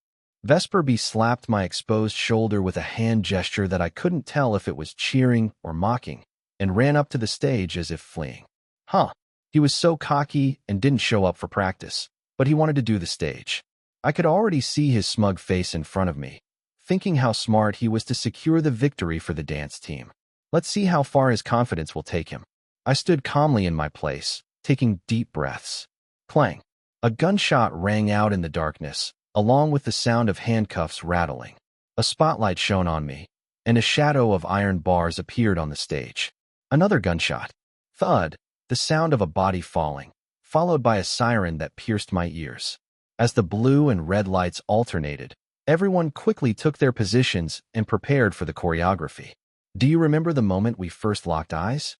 Vesperby slapped my exposed shoulder with a hand gesture that I couldn't tell if it was cheering or mocking, and ran up to the stage as if fleeing. Huh, he was so cocky and didn't show up for practice, but he wanted to do the stage. I could already see his smug face in front of me, thinking how smart he was to secure the victory for the dance team. Let's see how far his confidence will take him. I stood calmly in my place, taking deep breaths. Clang. A gunshot rang out in the darkness, along with the sound of handcuffs rattling. A spotlight shone on me, and a shadow of iron bars appeared on the stage. Another gunshot. Thud, the sound of a body falling, followed by a siren that pierced my ears. As the blue and red lights alternated, everyone quickly took their positions and prepared for the choreography. Do you remember the moment we first locked eyes?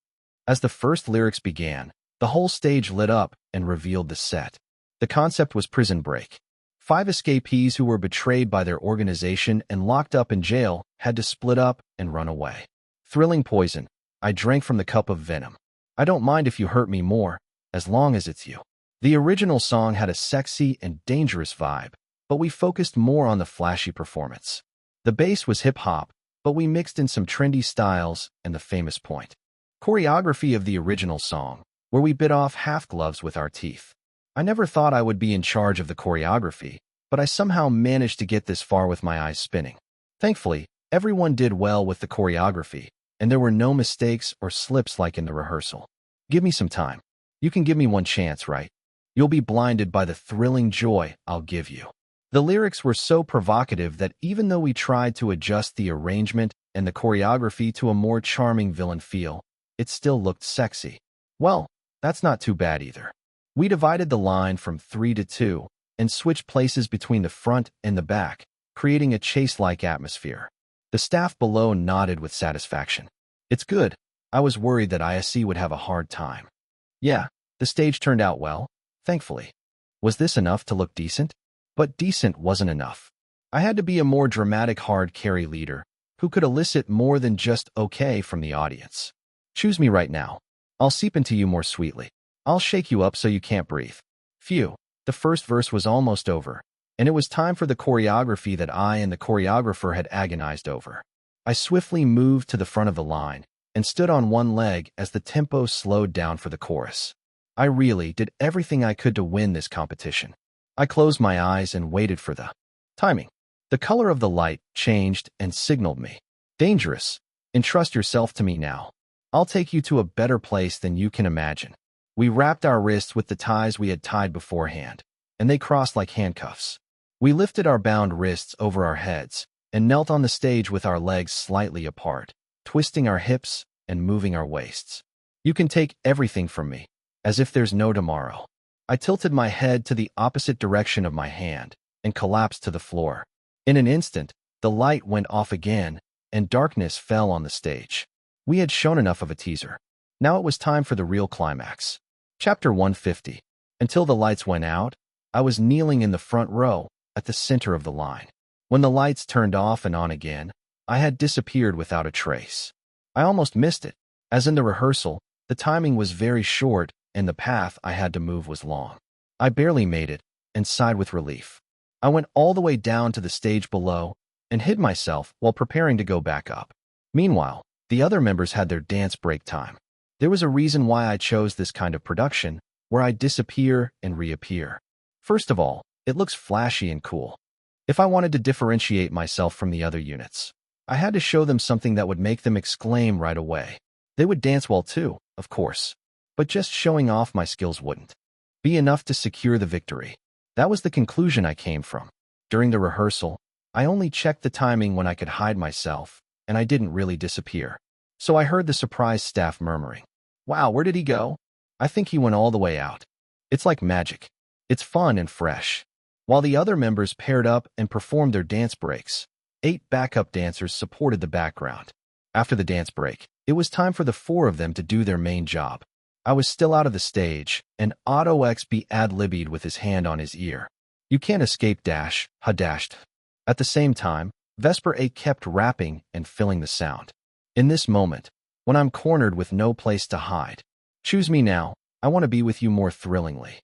As the first lyrics began, the whole stage lit up and revealed the set. The concept was Prison Break. 5 escapees who were betrayed by their organization and locked up in jail had to split up and run away. Thrilling poison. I drank from the cup of venom. I don't mind if you hurt me more, as long as it's you. The original song had a sexy and dangerous vibe, but we focused more on the flashy performance. The bass was hip-hop, but we mixed in some trendy styles and the famous point. Choreography of the original song, where we bit off half gloves with our teeth. I never thought I would be in charge of the choreography, but I somehow managed to get this far with my eyes spinning. Thankfully, everyone did well with the choreography, and there were no mistakes or slips like in the rehearsal. Give me some time. You can give me one chance, right? You'll be blinded by the thrilling joy I'll give you. The lyrics were so provocative that even though we tried to adjust the arrangement and the choreography to a more charming villain feel, it still looked sexy. Well, that's not too bad either. We divided the line from 3 to 2 and switched places between the front and the back, creating a chase-like atmosphere. The staff below nodded with satisfaction. It's good. I was worried that ISC would have a hard time. Yeah, the stage turned out well, thankfully. Was this enough to look decent? But decent wasn't enough. I had to be a more dramatic hard carry leader who could elicit more than just okay from the audience. Choose me right now. I'll seep into you more sweetly. I'll shake you up so you can't breathe. Phew, the first verse was almost over, and it was time for the choreography that I and the choreographer had agonized over. I swiftly moved to the front of the line and stood on one leg as the tempo slowed down for the chorus. I really did everything I could to win this competition. I closed my eyes and waited for the timing. The color of the light changed and signaled me. Dangerous. Entrust yourself to me now. I'll take you to a better place than you can imagine. We wrapped our wrists with the ties we had tied beforehand, and they crossed like handcuffs. We lifted our bound wrists over our heads and knelt on the stage with our legs slightly apart, twisting our hips and moving our waists. You can take everything from me, as if there's no tomorrow. I tilted my head to the opposite direction of my hand and collapsed to the floor. In an instant, the light went off again, and darkness fell on the stage. We had shown enough of a teaser. Now it was time for the real climax. Chapter 150. Until the lights went out, I was kneeling in the front row, at the center of the line. When the lights turned off and on again, I had disappeared without a trace. I almost missed it. As in the rehearsal, the timing was very short, and the path I had to move was long. I barely made it, and sighed with relief. I went all the way down to the stage below and hid myself while preparing to go back up. Meanwhile, the other members had their dance break time. There was a reason why I chose this kind of production, where I disappear and reappear. First of all, it looks flashy and cool. If I wanted to differentiate myself from the other units, I had to show them something that would make them exclaim right away. They would dance well too, of course, but just showing off my skills wouldn't be enough to secure the victory. That was the conclusion I came from. During the rehearsal, I only checked the timing when I could hide myself, and I didn't really disappear. So I heard the surprised staff murmuring, "Wow, where did he go? I think he went all the way out." It's like magic. It's fun and fresh. While the other members paired up and performed their dance breaks, 8 backup dancers supported the background. After the dance break, it was time for the 4 of them to do their main job. I was still out of the stage, and Otto XB ad-libbied with his hand on his ear. "You can't escape dash, ha dashed." At the same time, Vesper A kept rapping and filling the sound. In this moment, when I'm cornered with no place to hide, choose me now, I want to be with you more thrillingly.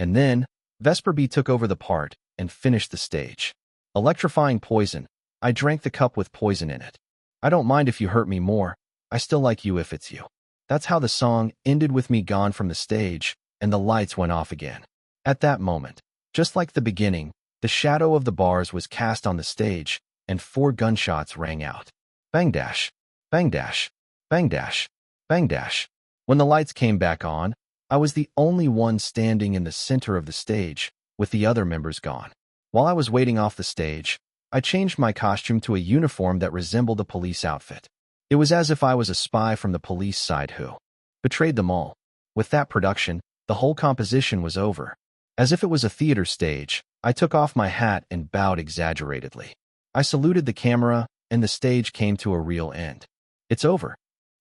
And then, Vesper B took over the part and finished the stage. Electrifying poison. I drank the cup with poison in it. I don't mind if you hurt me more. I still like you if it's you. That's how the song ended, with me gone from the stage, and the lights went off again. At that moment, just like the beginning, the shadow of the bars was cast on the stage, and 4 gunshots rang out. Bang dash, bang dash, bang dash, bang dash. When the lights came back on, I was the only one standing in the center of the stage, with the other members gone. While I was waiting off the stage, I changed my costume to a uniform that resembled a police outfit. It was as if I was a spy from the police side who betrayed them all. With that production, the whole composition was over. As if it was a theater stage, I took off my hat and bowed exaggeratedly. I saluted the camera, and the stage came to a real end. It's over.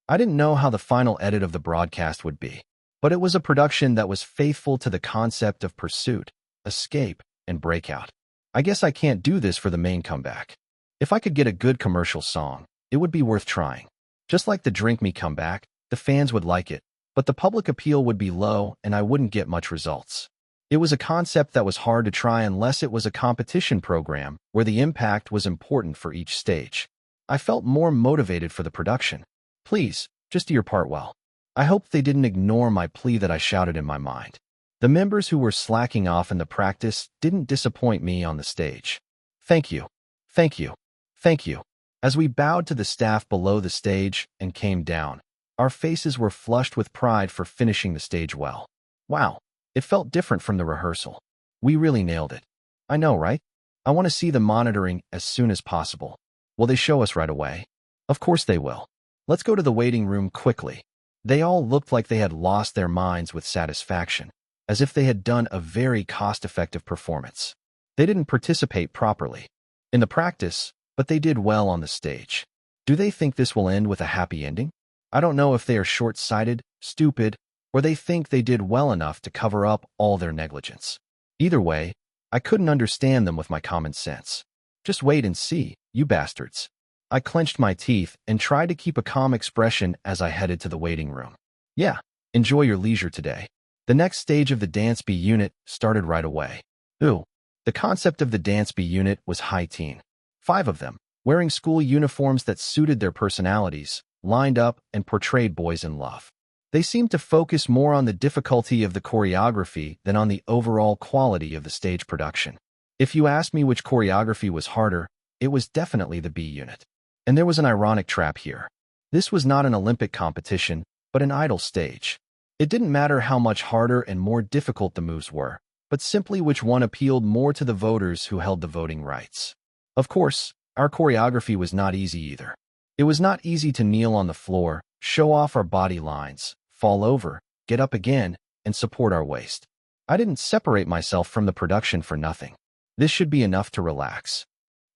I didn't know how the final edit of the broadcast would be, but it was a production that was faithful to the concept of pursuit, escape, and breakout. I guess I can't do this for the main comeback. If I could get a good commercial song, it would be worth trying. Just like the Drink Me comeback, the fans would like it, but the public appeal would be low and I wouldn't get much results. It was a concept that was hard to try unless it was a competition program where the impact was important for each stage. I felt more motivated for the production. Please, just do your part well. I hope they didn't ignore my plea that I shouted in my mind. The members who were slacking off in the practice didn't disappoint me on the stage. Thank you. Thank you. Thank you. As we bowed to the staff below the stage and came down, our faces were flushed with pride for finishing the stage well. Wow, it felt different from the rehearsal. We really nailed it. I know, right? I want to see the monitoring as soon as possible. Will they show us right away? Of course they will. Let's go to the waiting room quickly. They all looked like they had lost their minds with satisfaction, as if they had done a very cost-effective performance. They didn't participate properly in the practice, but they did well on the stage. Do they think this will end with a happy ending? I don't know if they are short-sighted, stupid, or they think they did well enough to cover up all their negligence. Either way, I couldn't understand them with my common sense. Just wait and see, you bastards. I clenched my teeth and tried to keep a calm expression as I headed to the waiting room. Yeah, enjoy your leisure today. The next stage of the Dance B unit started right away. The concept of the Dance B unit was high teen. 5 of them, wearing school uniforms that suited their personalities, lined up and portrayed boys in love. They seemed to focus more on the difficulty of the choreography than on the overall quality of the stage production. If you asked me which choreography was harder, it was definitely the B unit. And there was an ironic trap here. This was not an Olympic competition, but an idol stage. It didn't matter how much harder and more difficult the moves were, but simply which one appealed more to the voters who held the voting rights. Of course, our choreography was not easy either. It was not easy to kneel on the floor, show off our body lines, fall over, get up again, and support our waist. I didn't separate myself from the production for nothing. This should be enough to relax.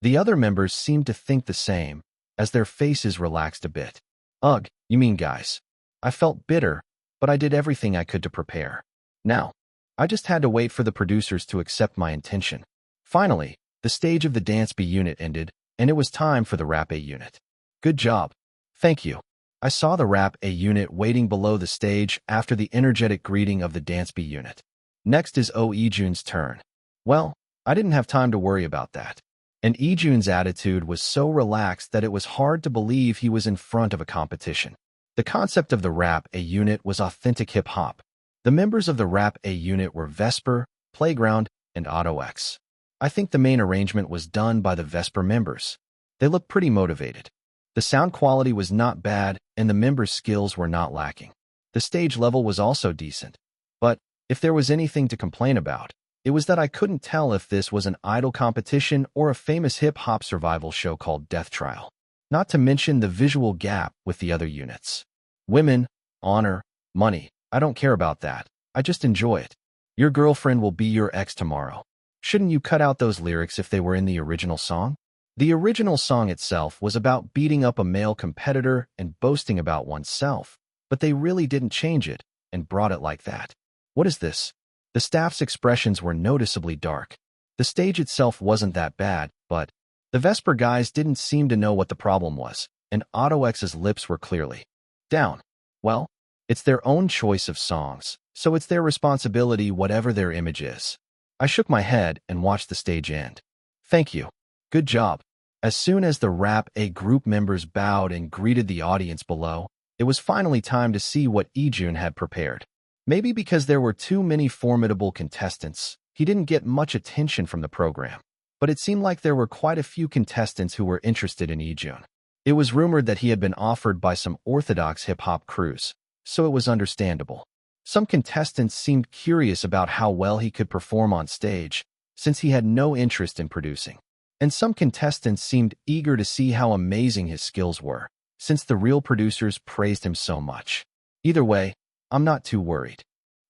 The other members seemed to think the same, as their faces relaxed a bit. Ugh, you mean guys. I felt bitter, but I did everything I could to prepare. Now, I just had to wait for the producers to accept my intention. Finally, the stage of the Dance B unit ended, and it was time for the Rap A unit. Good job. Thank you. I saw the Rap A unit waiting below the stage after the energetic greeting of the Dance B unit. Next is Ijun's turn. Well, I didn't have time to worry about that. And Ijun's attitude was so relaxed that it was hard to believe he was in front of a competition. The concept of the Rap A unit was authentic hip-hop. The members of the Rap A unit were Vesper, Playground, and Auto X. I think the main arrangement was done by the Vesper members. They looked pretty motivated. The sound quality was not bad, and the members' skills were not lacking. The stage level was also decent. But if there was anything to complain about, it was that I couldn't tell if this was an idol competition or a famous hip-hop survival show called Death Trial. Not to mention the visual gap with the other units. Women, honor, money. I don't care about that. I just enjoy it. Your girlfriend will be your ex tomorrow. Shouldn't you cut out those lyrics if they were in the original song? The original song itself was about beating up a male competitor and boasting about oneself, but they really didn't change it and brought it like that. What is this? The staff's expressions were noticeably dark. The stage itself wasn't that bad, but the Vesper guys didn't seem to know what the problem was, and Auto X's lips were clearly down. Well, it's their own choice of songs, so it's their responsibility whatever their image is. I shook my head and watched the stage end. Thank you. Good job. As soon as the Rap A group members bowed and greeted the audience below, it was finally time to see what Ijun had prepared. Maybe because there were too many formidable contestants, he didn't get much attention from the program. But it seemed like there were quite a few contestants who were interested in Ijun. It was rumored that he had been offered by some orthodox hip-hop crews, so it was understandable. Some contestants seemed curious about how well he could perform on stage, since he had no interest in producing. And some contestants seemed eager to see how amazing his skills were, since the real producers praised him so much. Either way, I'm not too worried.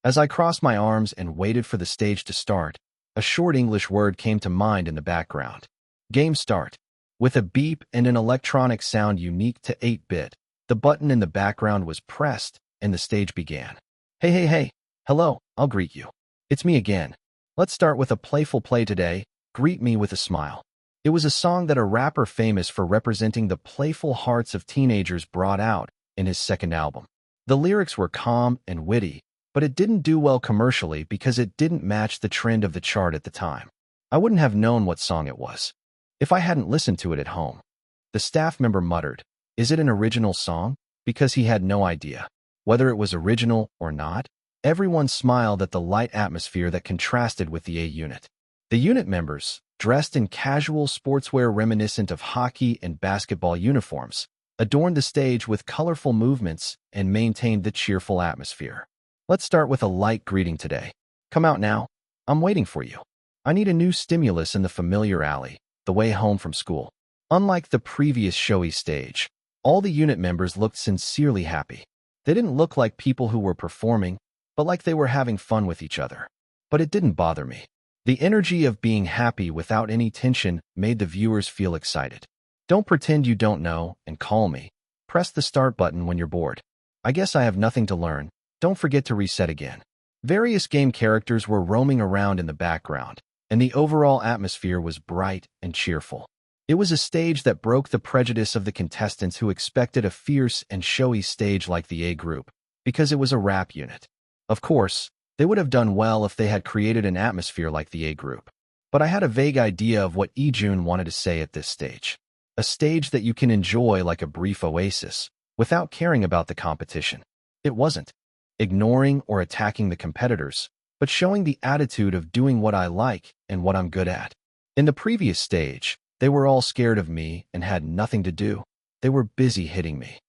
As I crossed my arms and waited for the stage to start, a short English word came to mind in the background. Game start. With a beep and an electronic sound unique to 8-bit, the button in the background was pressed, and the stage began. Hey. Hello, I'll greet you. It's me again. Let's start with a playful play today. Greet me with a smile. It was a song that a rapper famous for representing the playful hearts of teenagers brought out in his second album. The lyrics were calm and witty, but it didn't do well commercially because it didn't match the trend of the chart at the time. I wouldn't have known what song it was if I hadn't listened to it at home. The staff member muttered, "Is it an original song?" because he had no idea whether it was original or not. Everyone smiled at the light atmosphere that contrasted with the A unit. The unit members, dressed in casual sportswear reminiscent of hockey and basketball uniforms, adorned the stage with colorful movements and maintained the cheerful atmosphere. Let's start with a light greeting today. Come out now. I'm waiting for you. I need a new stimulus in the familiar alley, the way home from school. Unlike the previous showy stage, all the unit members looked sincerely happy. They didn't look like people who were performing, but like they were having fun with each other. But it didn't bother me. The energy of being happy without any tension made the viewers feel excited. Don't pretend you don't know and call me. Press the start button when you're bored. I guess I have nothing to learn. Don't forget to reset again. Various game characters were roaming around in the background, and the overall atmosphere was bright and cheerful. It was a stage that broke the prejudice of the contestants who expected a fierce and showy stage like the A group, because it was a rap unit. Of course, they would have done well if they had created an atmosphere like the A group. But I had a vague idea of what Ijun wanted to say at this stage. A stage that you can enjoy like a brief oasis, without caring about the competition. It wasn't ignoring or attacking the competitors, but showing the attitude of doing what I like and what I'm good at. In the previous stage, they were all scared of me and had nothing to do. They were busy hitting me.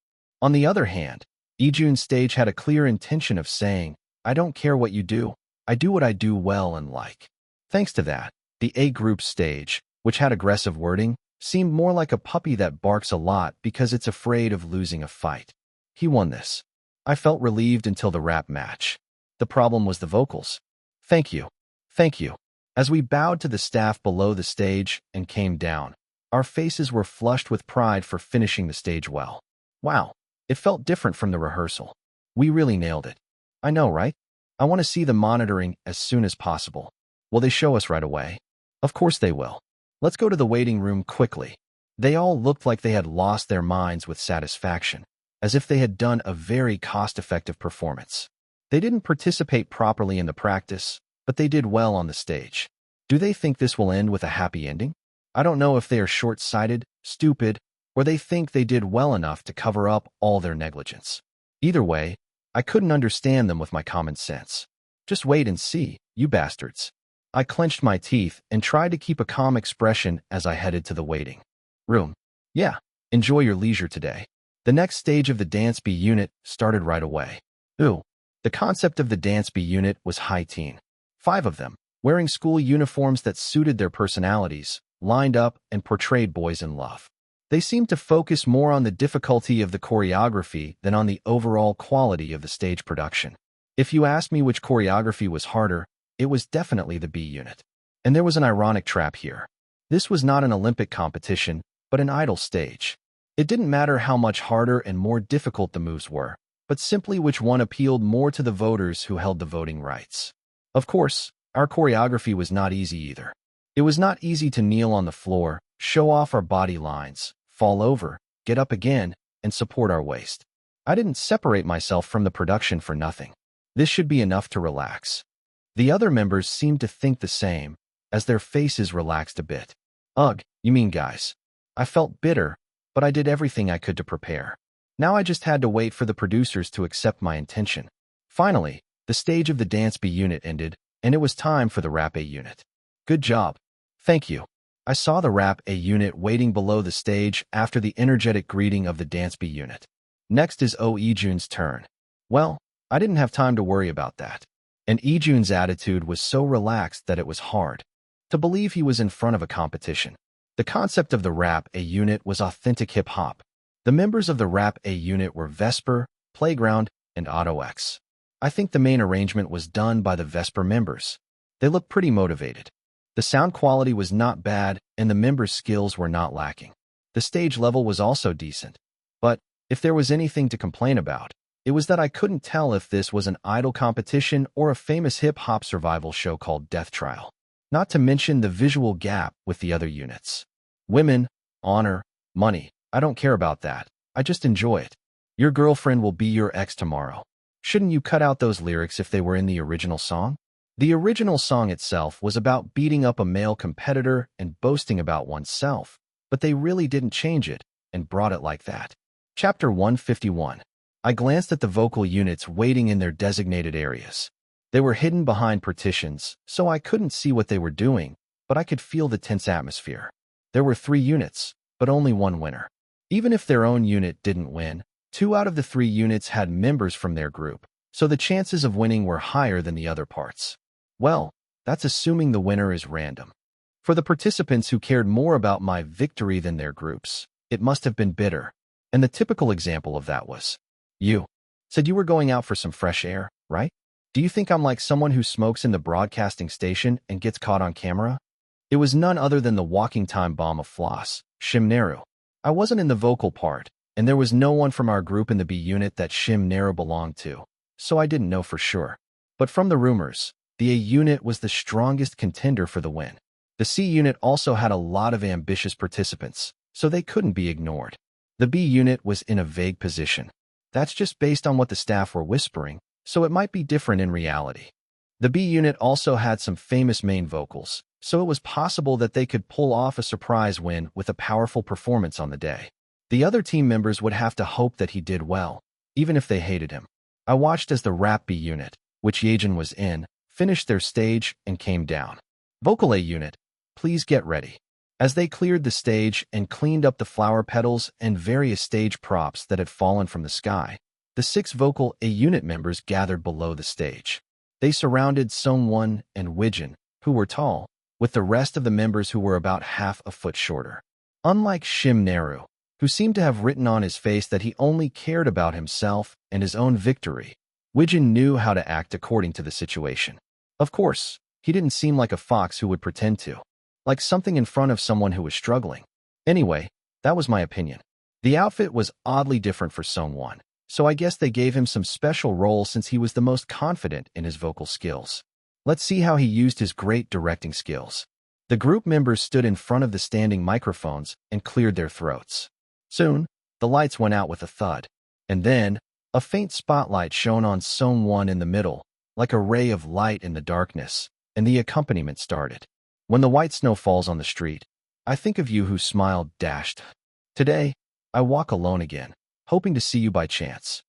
On the other hand, Ijun's stage had a clear intention of saying, I don't care what you do. I do what I do well and like. Thanks to that, the A group stage, which had aggressive wording, seemed more like a puppy that barks a lot because it's afraid of losing a fight. He won this. I felt relieved until the rap match. The problem was the vocals. Thank you. Thank you. As we bowed to the staff below the stage and came down, our faces were flushed with pride for finishing the stage well. Wow, it felt different from the rehearsal. We really nailed it. I know, right? I want to see the monitoring as soon as possible. Will they show us right away? Of course they will. Let's go to the waiting room quickly. They all looked like they had lost their minds with satisfaction, as if they had done a very cost-effective performance. They didn't participate properly in the practice, but they did well on the stage. Do they think this will end with a happy ending? I don't know if they are short-sighted, stupid, or they think they did well enough to cover up all their negligence. Either way, I couldn't understand them with my common sense. Just wait and see, you bastards. I clenched my teeth and tried to keep a calm expression as I headed to the waiting room. Yeah, enjoy your leisure today. The next stage of the Dance B unit started right away. Ooh, the concept of the Dance B unit was high teen. 5 of them, wearing school uniforms that suited their personalities, lined up and portrayed boys in love. They seemed to focus more on the difficulty of the choreography than on the overall quality of the stage production. If you asked me which choreography was harder, it was definitely the B unit. And there was an ironic trap here. This was not an Olympic competition, but an idol stage. It didn't matter how much harder and more difficult the moves were, but simply which one appealed more to the voters who held the voting rights. Of course, our choreography was not easy either. It was not easy to kneel on the floor, show off our body lines, fall over, get up again, and support our waist. I didn't separate myself from the production for nothing. This should be enough to relax. The other members seemed to think the same, as their faces relaxed a bit. Ugh, you mean guys. I felt bitter, but I did everything I could to prepare. Now I just had to wait for the producers to accept my intention. Finally, the stage of the Dance B unit ended, and it was time for the Rap A unit. Good job. Thank you. I saw the Rap A unit waiting below the stage after the energetic greeting of the Dance B unit. Next is Oh Ijun's turn. Well, I didn't have time to worry about that. And Ijun's attitude was so relaxed that it was hard to believe he was in front of a competition. The concept of the Rap A unit was authentic hip-hop. The members of the Rap A unit were Vesper, Playground, and Auto X. I think the main arrangement was done by the Vesper members. They looked pretty motivated. The sound quality was not bad, and the members' skills were not lacking. The stage level was also decent. But if there was anything to complain about, it was that I couldn't tell if this was an idol competition or a famous hip-hop survival show called Death Trial. Not to mention the visual gap with the other units. Women, honor, money. I don't care about that. I just enjoy it. Your girlfriend will be your ex tomorrow. Shouldn't you cut out those lyrics if they were in the original song? The original song itself was about beating up a male competitor and boasting about oneself, but they really didn't change it and brought it like that. Chapter 151. I glanced at the vocal units waiting in their designated areas. They were hidden behind partitions, so I couldn't see what they were doing, but I could feel the tense atmosphere. There were 3 units, but only one winner. Even if their own unit didn't win, 2 out of the 3 units had members from their group, so the chances of winning were higher than the other parts. Well, that's assuming the winner is random. For the participants who cared more about my victory than their groups, it must have been bitter. And the typical example of that was, you said you were going out for some fresh air, right? Do you think I'm like someone who smokes in the broadcasting station and gets caught on camera? It was none other than the walking time bomb of floss, Shim. I wasn't in the vocal part, and there was no one from our group in the B unit that Shim belonged to, so I didn't know for sure. But from the rumors, the A unit was the strongest contender for the win. The C unit also had a lot of ambitious participants, so they couldn't be ignored. The B unit was in a vague position. That's just based on what the staff were whispering, so it might be different in reality. The B unit also had some famous main vocals, so it was possible that they could pull off a surprise win with a powerful performance on the day. The other team members would have to hope that he did well, even if they hated him. I watched as the rap B unit, which Yejin was in, finished their stage and came down. Vocal A unit, please get ready. As they cleared the stage and cleaned up the flower petals and various stage props that had fallen from the sky, the 6 vocal A unit members gathered below the stage. They surrounded Sungwon and Wijin, who were tall, with the rest of the members who were about half a foot shorter. Unlike Shim, who seemed to have written on his face that he only cared about himself and his own victory, Wijin knew how to act according to the situation. Of course, he didn't seem like a fox who would pretend to. Like something in front of someone who was struggling. Anyway, that was my opinion. The outfit was oddly different for Sungwon, so I guess they gave him some special role since he was the most confident in his vocal skills. Let's see how he used his great directing skills. The group members stood in front of the standing microphones and cleared their throats. Soon, the lights went out with a thud, and then, a faint spotlight shone on Sungwon in the middle, like a ray of light in the darkness, and the accompaniment started. When the white snow falls on the street, I think of you who smiled dashed. Today, I walk alone again, hoping to see you by chance.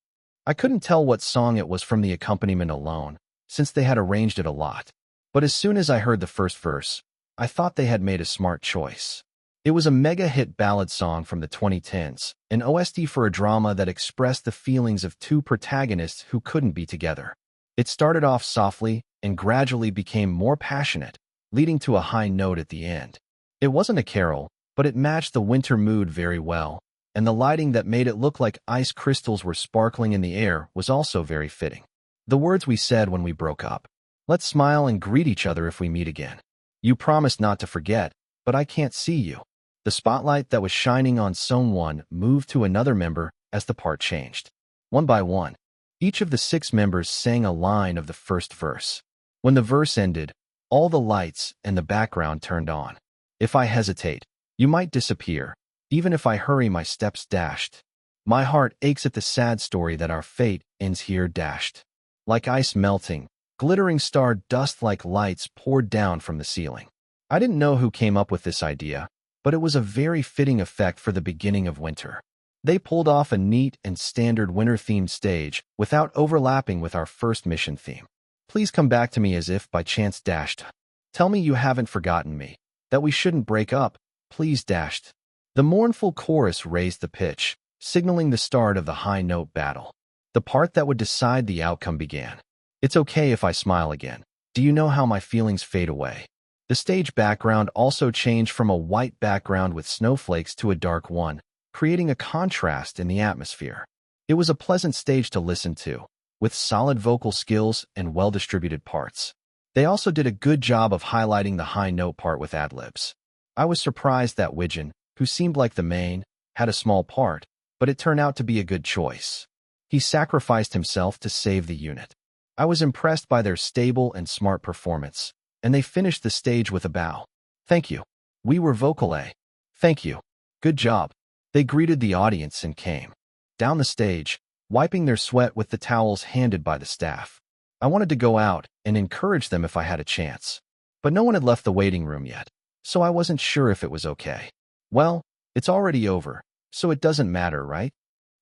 I couldn't tell what song it was from the accompaniment alone, since they had arranged it a lot. But as soon as I heard the first verse, I thought they had made a smart choice. It was a mega-hit ballad song from the 2010s, an OST for a drama that expressed the feelings of 2 protagonists who couldn't be together. It started off softly and gradually became more passionate, leading to a high note at the end. It wasn't a carol, but it matched the winter mood very well, and the lighting that made it look like ice crystals were sparkling in the air was also very fitting. The words we said when we broke up. Let's smile and greet each other if we meet again. You promised not to forget, but I can't see you. The spotlight that was shining on Sungwon moved to another member as the part changed. One by one, each of the 6 members sang a line of the first verse. When the verse ended, all the lights and the background turned on. If I hesitate, you might disappear. Even if I hurry, my steps dashed. My heart aches at the sad story that our fate ends here dashed. Like ice melting, glittering star dust like lights poured down from the ceiling. I didn't know who came up with this idea, but it was a very fitting effect for the beginning of winter. They pulled off a neat and standard winter-themed stage without overlapping with our first mission theme. Please come back to me as if by chance dashed. Tell me you haven't forgotten me, that we shouldn't break up, please dashed. The mournful chorus raised the pitch, signaling the start of the high-note battle. The part that would decide the outcome began. It's okay if I smile again. Do you know how my feelings fade away? The stage background also changed from a white background with snowflakes to a dark one, creating a contrast in the atmosphere. It was a pleasant stage to listen to, with solid vocal skills and well-distributed parts. They also did a good job of highlighting the high-note part with ad-libs. I was surprised that Wijin, who seemed like the main, had a small part, but it turned out to be a good choice. He sacrificed himself to save the unit. I was impressed by their stable and smart performance, and they finished the stage with a bow. Thank you. We were vocal A. Thank you. Good job. They greeted the audience and came down the stage, wiping their sweat with the towels handed by the staff. I wanted to go out and encourage them if I had a chance, but no one had left the waiting room yet, so I wasn't sure if it was okay. Well, it's already over, so it doesn't matter, right?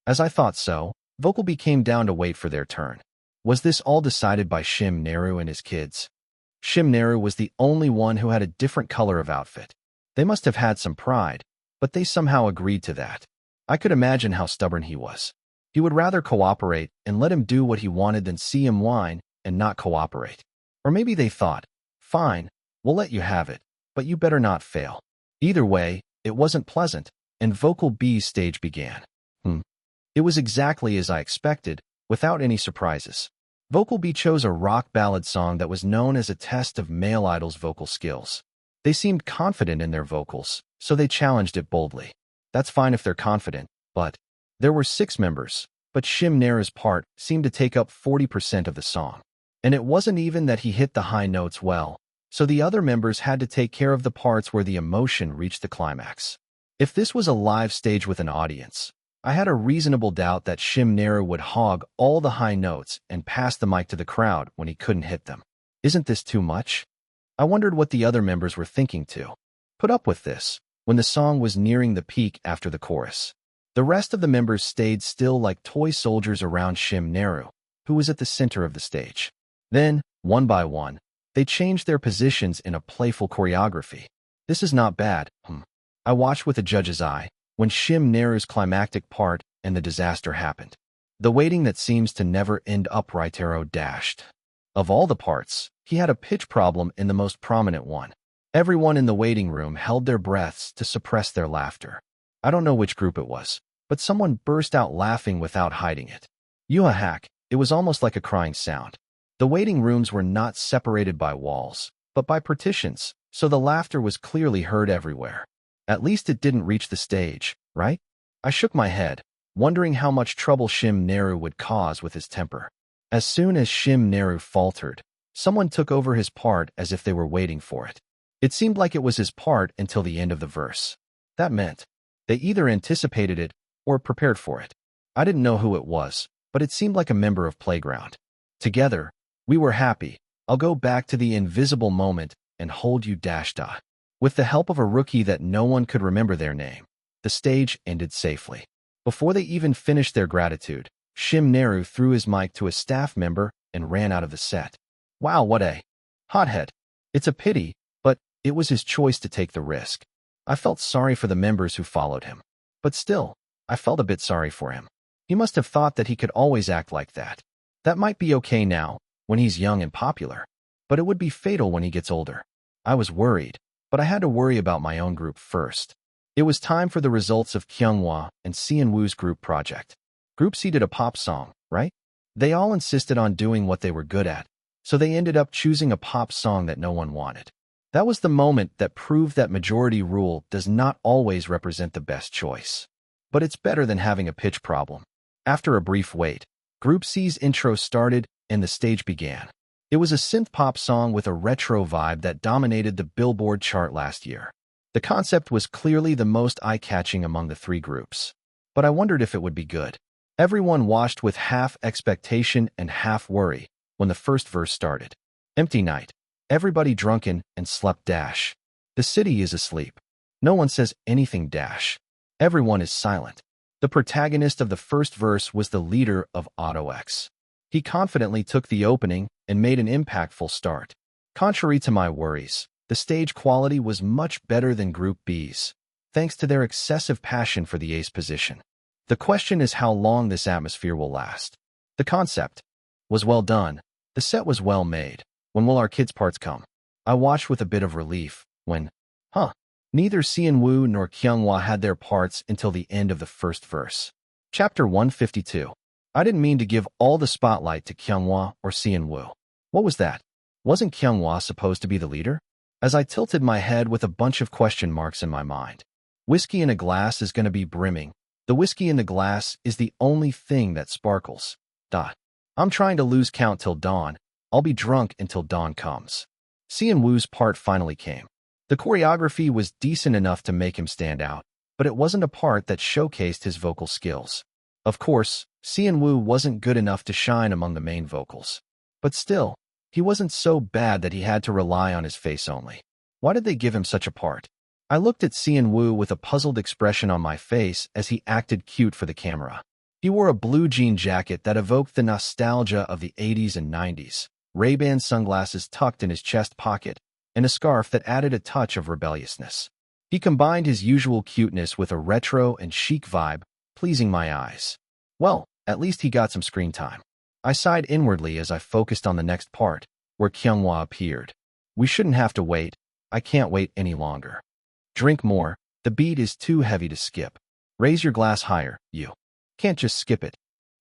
As I thought so, Vocal B came down to wait for their turn. Was this all decided by Shim Neru and his kids? Shim Neru was the only one who had a different color of outfit. They must have had some pride, but they somehow agreed to that. I could imagine how stubborn he was. He would rather cooperate and let him do what he wanted than see him whine and not cooperate. Or maybe they thought, fine, we'll let you have it, but you better not fail. Either way, it wasn't pleasant, and Vocal B's stage began. It was exactly as I expected, without any surprises. Vocal B chose a rock ballad song that was known as a test of male idols' vocal skills. They seemed confident in their vocals, so they challenged it boldly. That's fine if they're confident, but there were 6 members, but Shim Neru's part seemed to take up 40% of the song. And it wasn't even that he hit the high notes well, so the other members had to take care of the parts where the emotion reached the climax. If this was a live stage with an audience, I had a reasonable doubt that Shim Neru would hog all the high notes and pass the mic to the crowd when he couldn't hit them. Isn't this too much? I wondered what the other members were thinking to put up with this when the song was nearing the peak after the chorus. The rest of the members stayed still like toy soldiers around Shim Neru, who was at the center of the stage. Then, one by one, they changed their positions in a playful choreography. This is not bad, I watched with a judge's eye when Shim Neru's climactic part and the disaster happened. The waiting that seems to never end upright arrow dashed. Of all the parts, he had a pitch problem in the most prominent one. Everyone in the waiting room held their breaths to suppress their laughter. I don't know which group it was, but someone burst out laughing without hiding it. Yuhahak, it was almost like a crying sound. The waiting rooms were not separated by walls, but by partitions, so the laughter was clearly heard everywhere. At least it didn't reach the stage, right? I shook my head, wondering how much trouble Shim Neru would cause with his temper. As soon as Shim Neru faltered, someone took over his part as if they were waiting for it. It seemed like it was his part until the end of the verse. That meant they either anticipated it or prepared for it. I didn't know who it was, but it seemed like a member of Playground. Together, we were happy. I'll go back to the invisible moment and hold you dash dot. With the help of a rookie that no one could remember their name, the stage ended safely. Before they even finished their gratitude, Shim Neru threw his mic to a staff member and ran out of the set. Wow, what a hothead. It's a pity, but it was his choice to take the risk. I felt sorry for the members who followed him. But still, I felt a bit sorry for him. He must have thought that he could always act like that. That might be okay now, when he's young and popular, but it would be fatal when he gets older. I was worried, but I had to worry about my own group first. It was time for the results of Kyunghwa and Seonwoo's group project. Group C did a pop song, right? They all insisted on doing what they were good at, so they ended up choosing a pop song that no one wanted. That was the moment that proved that majority rule does not always represent the best choice. But it's better than having a pitch problem. After a brief wait, Group C's intro started and the stage began. It was a synth-pop song with a retro vibe that dominated the Billboard chart last year. The concept was clearly the most eye-catching among the 3 groups. But I wondered if it would be good. Everyone watched with half expectation and half worry when the first verse started. Empty night. Everybody drunken and slept dash. The city is asleep. No one says anything dash. Everyone is silent. The protagonist of the first verse was the leader of AutoX. He confidently took the opening and made an impactful start. Contrary to my worries, the stage quality was much better than Group B's, thanks to their excessive passion for the ace position. The question is how long this atmosphere will last. The concept was well done. The set was well made. When will our kids' parts come? I watched with a bit of relief when, neither Seonwoo nor Kyunghwa had their parts until the end of the first verse. Chapter 152. I didn't mean to give all the spotlight to Kyunghwa or Seonwoo. What was that? Wasn't Kyunghwa supposed to be the leader? As I tilted my head with a bunch of question marks in my mind. Whiskey in a glass is going to be brimming. The whiskey in the glass is the only thing that sparkles. I'm trying to lose count till dawn. I'll be drunk until dawn comes. Seonwoo's part finally came. The choreography was decent enough to make him stand out, but it wasn't a part that showcased his vocal skills. Of course, Seonwoo wasn't good enough to shine among the main vocals. But still, he wasn't so bad that he had to rely on his face only. Why did they give him such a part? I looked at Seonwoo with a puzzled expression on my face as he acted cute for the camera. He wore a blue jean jacket that evoked the nostalgia of the 80s and 90s, Ray-Ban sunglasses tucked in his chest pocket, and a scarf that added a touch of rebelliousness. He combined his usual cuteness with a retro and chic vibe, pleasing my eyes. Well, at least he got some screen time. I sighed inwardly as I focused on the next part, where Kyunghwa appeared. We shouldn't have to wait. I can't wait any longer. Drink more. The beat is too heavy to skip. Raise your glass higher, you. Can't just skip it.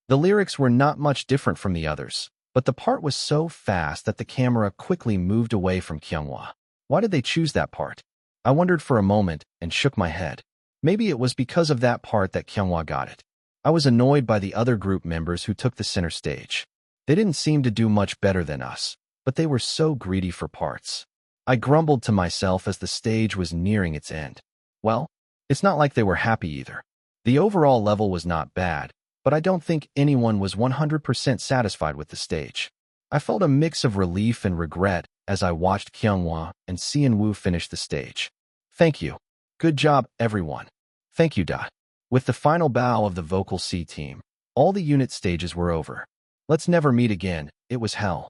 The lyrics were not much different from the others, but the part was so fast that the camera quickly moved away from Kyunghwa. Why did they choose that part? I wondered for a moment and shook my head. Maybe it was because of that part that Kyunghwa got it. I was annoyed by the other group members who took the center stage. They didn't seem to do much better than us, but they were so greedy for parts. I grumbled to myself as the stage was nearing its end. Well, it's not like they were happy either. The overall level was not bad, but I don't think anyone was 100% satisfied with the stage. I felt a mix of relief and regret as I watched Kyunghwa and Seonwoo finish the stage. Thank you. Good job, everyone. Thank you. With the final bow of the Vocal C team, all the unit stages were over. Let's never meet again, it was hell.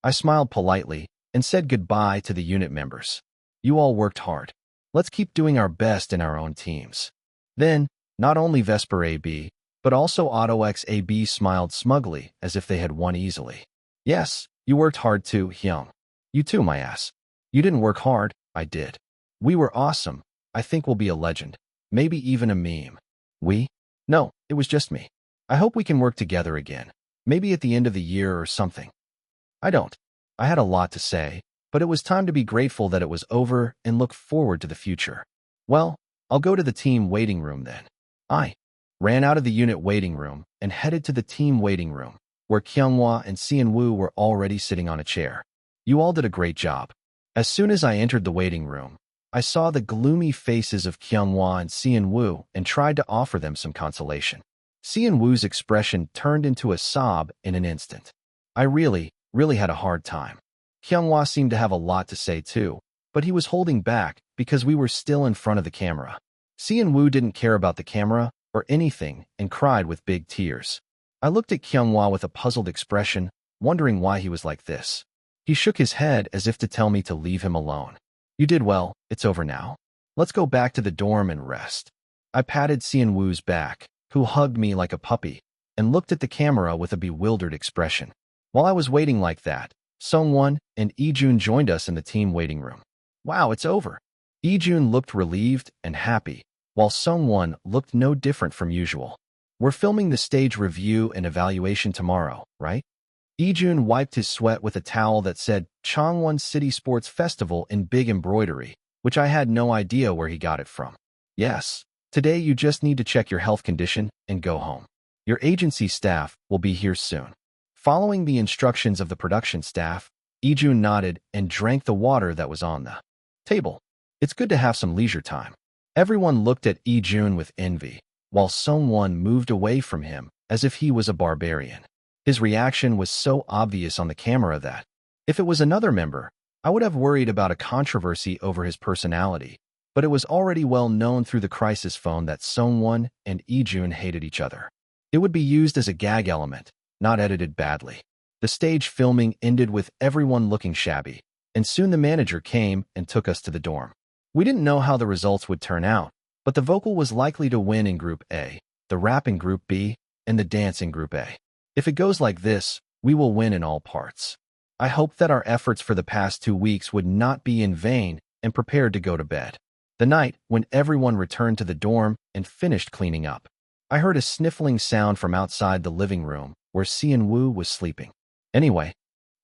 I smiled politely and said goodbye to the unit members. You all worked hard. Let's keep doing our best in our own teams. Then, not only Vesper AB, but also Auto X AB smiled smugly as if they had won easily. Yes, you worked hard too, Hyung. You too, my ass. You didn't work hard, I did. We were awesome. I think we'll be a legend. Maybe even a meme. We? No, it was just me. I hope we can work together again. Maybe at the end of the year or something. I don't. I had a lot to say, but it was time to be grateful that it was over and look forward to the future. Well, I'll go to the team waiting room then. I ran out of the unit waiting room and headed to the team waiting room, where Kyunghwa and Seonwoo were already sitting on a chair. You all did a great job. As soon as I entered the waiting room, I saw the gloomy faces of Kyunghwa and Seonwoo and tried to offer them some consolation. Seonwoo's expression turned into a sob in an instant. I really had a hard time. Kyunghwa seemed to have a lot to say too, but he was holding back because we were still in front of the camera. Seonwoo didn't care about the camera or anything and cried with big tears. I looked at Kyunghwa with a puzzled expression, wondering why he was like this. He shook his head as if to tell me to leave him alone. You did well, it's over now. Let's go back to the dorm and rest. I patted Seonwoo's back, who hugged me like a puppy, and looked at the camera with a bewildered expression. While I was waiting like that, Sungwon and Ijun joined us in the team waiting room. Wow, it's over. Ijun looked relieved and happy, while Sungwon looked no different from usual. We're filming the stage review and evaluation tomorrow, right? Ijun wiped his sweat with a towel that said Changwon City Sports Festival in big embroidery, which I had no idea where he got it from. Yes, today you just need to check your health condition and go home. Your agency staff will be here soon. Following the instructions of the production staff, Ijun nodded and drank the water that was on the table. It's good to have some leisure time. Everyone looked at Ijun with envy, while Sungwon moved away from him as if he was a barbarian. His reaction was so obvious on the camera that, if it was another member, I would have worried about a controversy over his personality, but it was already well known through the crisis phone that Sungwon and Ijun hated each other. It would be used as a gag element, not edited badly. The stage filming ended with everyone looking shabby, and soon the manager came and took us to the dorm. We didn't know how the results would turn out, but the vocal was likely to win in Group A, the rap in Group B, and the dance in Group A. If it goes like this, we will win in all parts. I hoped that our efforts for the past 2 weeks would not be in vain and prepared to go to bed. The night, when everyone returned to the dorm and finished cleaning up, I heard a sniffling sound from outside the living room where Seonwoo was sleeping. Anyway,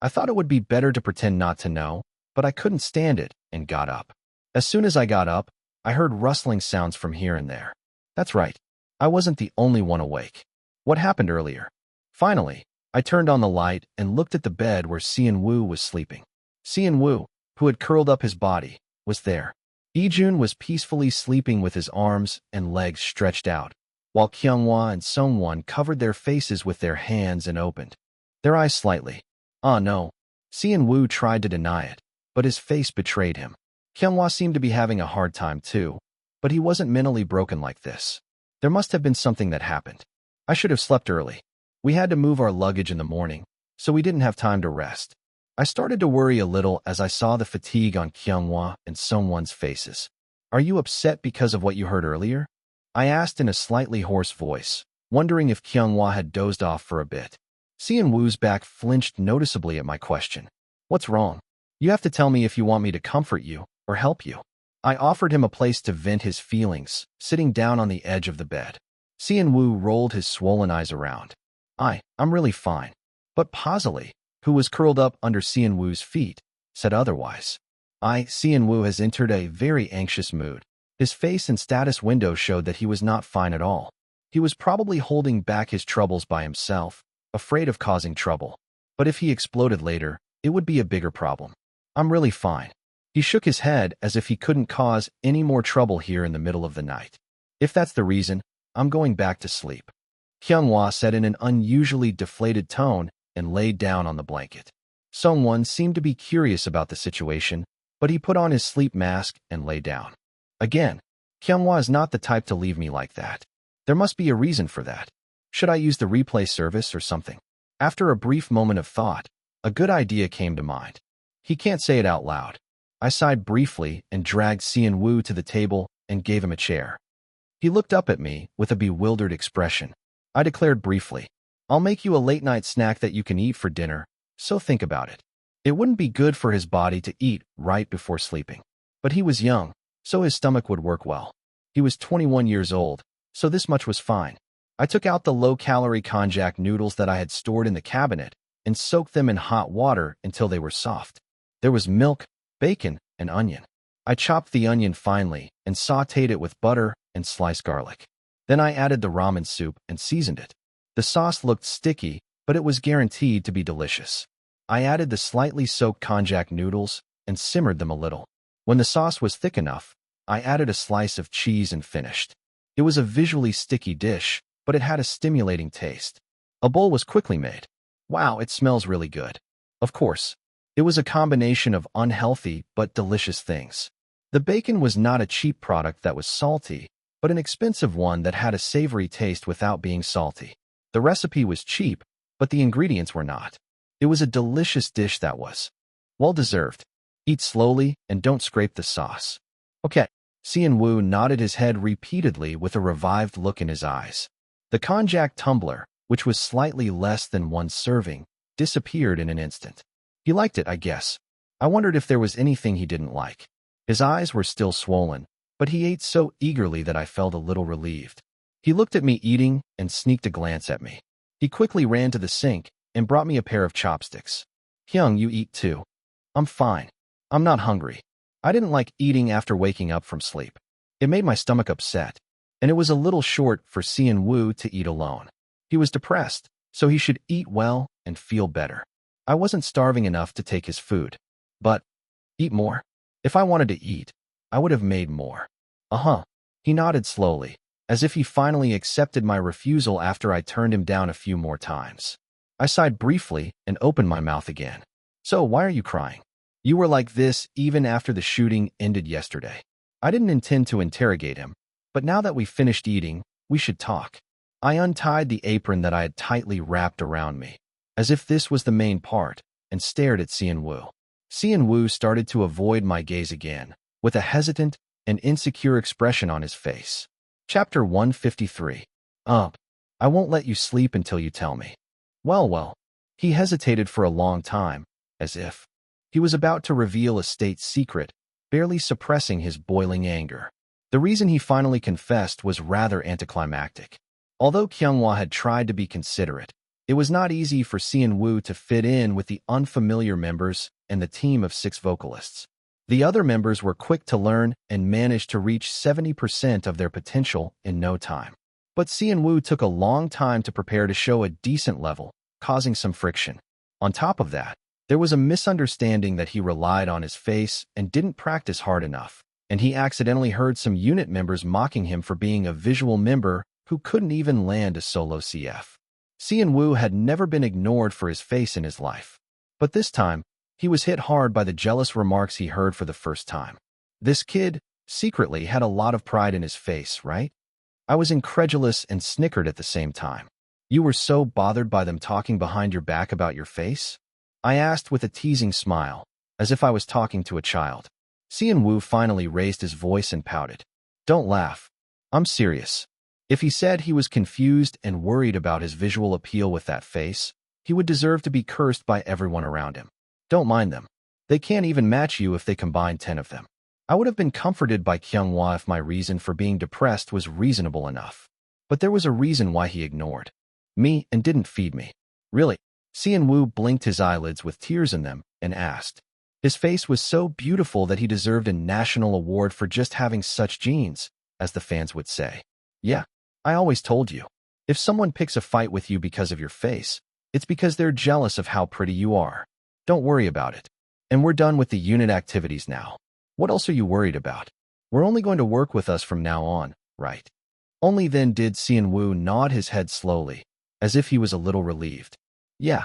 I thought it would be better to pretend not to know, but I couldn't stand it and got up. As soon as I got up, I heard rustling sounds from here and there. That's right, I wasn't the only one awake. What happened earlier? Finally, I turned on the light and looked at the bed where Seonwoo was sleeping. Seonwoo, who had curled up his body, was there. Ijun was peacefully sleeping with his arms and legs stretched out, while Kyunghwa and Sungwon covered their faces with their hands and opened their eyes slightly. Ah no. Seonwoo tried to deny it, but his face betrayed him. Kyunghwa seemed to be having a hard time too, but he wasn't mentally broken like this. There must have been something that happened. I should have slept early. We had to move our luggage in the morning, so we didn't have time to rest. I started to worry a little as I saw the fatigue on Kyunghwa and Sungwon's faces. Are you upset because of what you heard earlier? I asked in a slightly hoarse voice, wondering if Kyunghwa had dozed off for a bit. Seon-woo's back flinched noticeably at my question. What's wrong? You have to tell me if you want me to comfort you or help you. I offered him a place to vent his feelings, sitting down on the edge of the bed. Seon-woo rolled his swollen eyes around. I'm really fine. But Pausali, who was curled up under Seon-woo's feet, said otherwise. Seon-woo has entered a very anxious mood. His face and status window showed that he was not fine at all. He was probably holding back his troubles by himself, afraid of causing trouble. But if he exploded later, it would be a bigger problem. I'm really fine. He shook his head as if he couldn't cause any more trouble here in the middle of the night. If that's the reason, I'm going back to sleep. Kyunghwa said in an unusually deflated tone and laid down on the blanket. Sungwon seemed to be curious about the situation, but he put on his sleep mask and lay down. Again, Kyunghwa is not the type to leave me like that. There must be a reason for that. Should I use the replay service or something? After a brief moment of thought, a good idea came to mind. He can't say it out loud. I sighed briefly and dragged Seon-woo to the table and gave him a chair. He looked up at me with a bewildered expression. I declared briefly, I'll make you a late-night snack that you can eat for dinner, so think about it. It wouldn't be good for his body to eat right before sleeping. But he was young, so his stomach would work well. He was 21 years old, so this much was fine. I took out the low-calorie konjac noodles that I had stored in the cabinet and soaked them in hot water until they were soft. There was milk, bacon, and onion. I chopped the onion finely and sautéed it with butter and sliced garlic. Then I added the ramen soup and seasoned it. The sauce looked sticky, but it was guaranteed to be delicious. I added the slightly soaked konjac noodles and simmered them a little. When the sauce was thick enough, I added a slice of cheese and finished. It was a visually sticky dish, but it had a stimulating taste. A bowl was quickly made. Wow, it smells really good. Of course, it was a combination of unhealthy but delicious things. The bacon was not a cheap product that was salty, but an expensive one that had a savory taste without being salty. The recipe was cheap, but the ingredients were not. It was a delicious dish that was well-deserved. Eat slowly and don't scrape the sauce. Okay. Seon-woo nodded his head repeatedly with a revived look in his eyes. The konjac tumbler, which was slightly less than one serving, disappeared in an instant. He liked it, I guess. I wondered if there was anything he didn't like. His eyes were still swollen, but he ate so eagerly that I felt a little relieved. He looked at me eating and sneaked a glance at me. He quickly ran to the sink and brought me a pair of chopsticks. Hyung, you eat too. I'm fine. I'm not hungry. I didn't like eating after waking up from sleep. It made my stomach upset, and it was a little short for Seon-woo to eat alone. He was depressed, so he should eat well and feel better. I wasn't starving enough to take his food. But, eat more? If I wanted to eat, I would have made more. Uh-huh. He nodded slowly, as if he finally accepted my refusal after I turned him down a few more times. I sighed briefly and opened my mouth again. So why are you crying? You were like this even after the shooting ended yesterday. I didn't intend to interrogate him, but now that we've finished eating, we should talk. I untied the apron that I had tightly wrapped around me, as if this was the main part, and stared at Seon-woo. Seon-woo started to avoid my gaze again, with a hesitant and insecure expression on his face. Chapter 153. I won't let you sleep until you tell me. Well. He hesitated for a long time, as if he was about to reveal a state secret, barely suppressing his boiling anger. The reason he finally confessed was rather anticlimactic. Although Kyunghwa had tried to be considerate, it was not easy for Seon-woo to fit in with the unfamiliar members and the team of 6 vocalists. The other members were quick to learn and managed to reach 70% of their potential in no time. But Seon-woo took a long time to prepare to show a decent level, causing some friction. On top of that, there was a misunderstanding that he relied on his face and didn't practice hard enough, and he accidentally heard some unit members mocking him for being a visual member who couldn't even land a solo CF. Seon-woo had never been ignored for his face in his life, but this time, he was hit hard by the jealous remarks he heard for the first time. This kid, secretly, had a lot of pride in his face, right? I was incredulous and snickered at the same time. You were so bothered by them talking behind your back about your face? I asked with a teasing smile, as if I was talking to a child. Xian Wu finally raised his voice and pouted. Don't laugh. I'm serious. If he said he was confused and worried about his visual appeal with that face, he would deserve to be cursed by everyone around him. Don't mind them. They can't even match you if they combine 10 of them. I would have been comforted by Kyunghwa if my reason for being depressed was reasonable enough. But there was a reason why he ignored me and didn't feed me. Really? Xian Wu blinked his eyelids with tears in them and asked. His face was so beautiful that he deserved a national award for just having such genes, as the fans would say. Yeah, I always told you. If someone picks a fight with you because of your face, it's because they're jealous of how pretty you are. Don't worry about it. And we're done with the unit activities now. What else are you worried about? We're only going to work with us from now on, right? Only then did Xian Wu nod his head slowly, as if he was a little relieved. Yeah,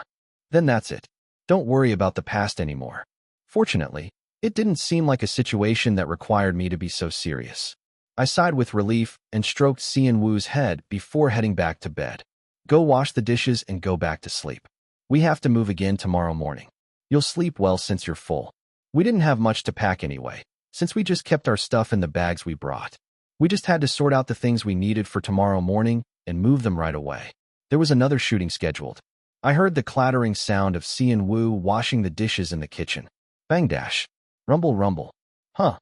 then that's it. Don't worry about the past anymore. Fortunately, it didn't seem like a situation that required me to be so serious. I sighed with relief and stroked Xian Wu's head before heading back to bed. Go wash the dishes and go back to sleep. We have to move again tomorrow morning. You'll sleep well since you're full. We didn't have much to pack anyway, since we just kept our stuff in the bags we brought. We just had to sort out the things we needed for tomorrow morning and move them right away. There was another shooting scheduled. I heard the clattering sound of Xian Wu washing the dishes in the kitchen. Bang dash. Rumble rumble. Huh.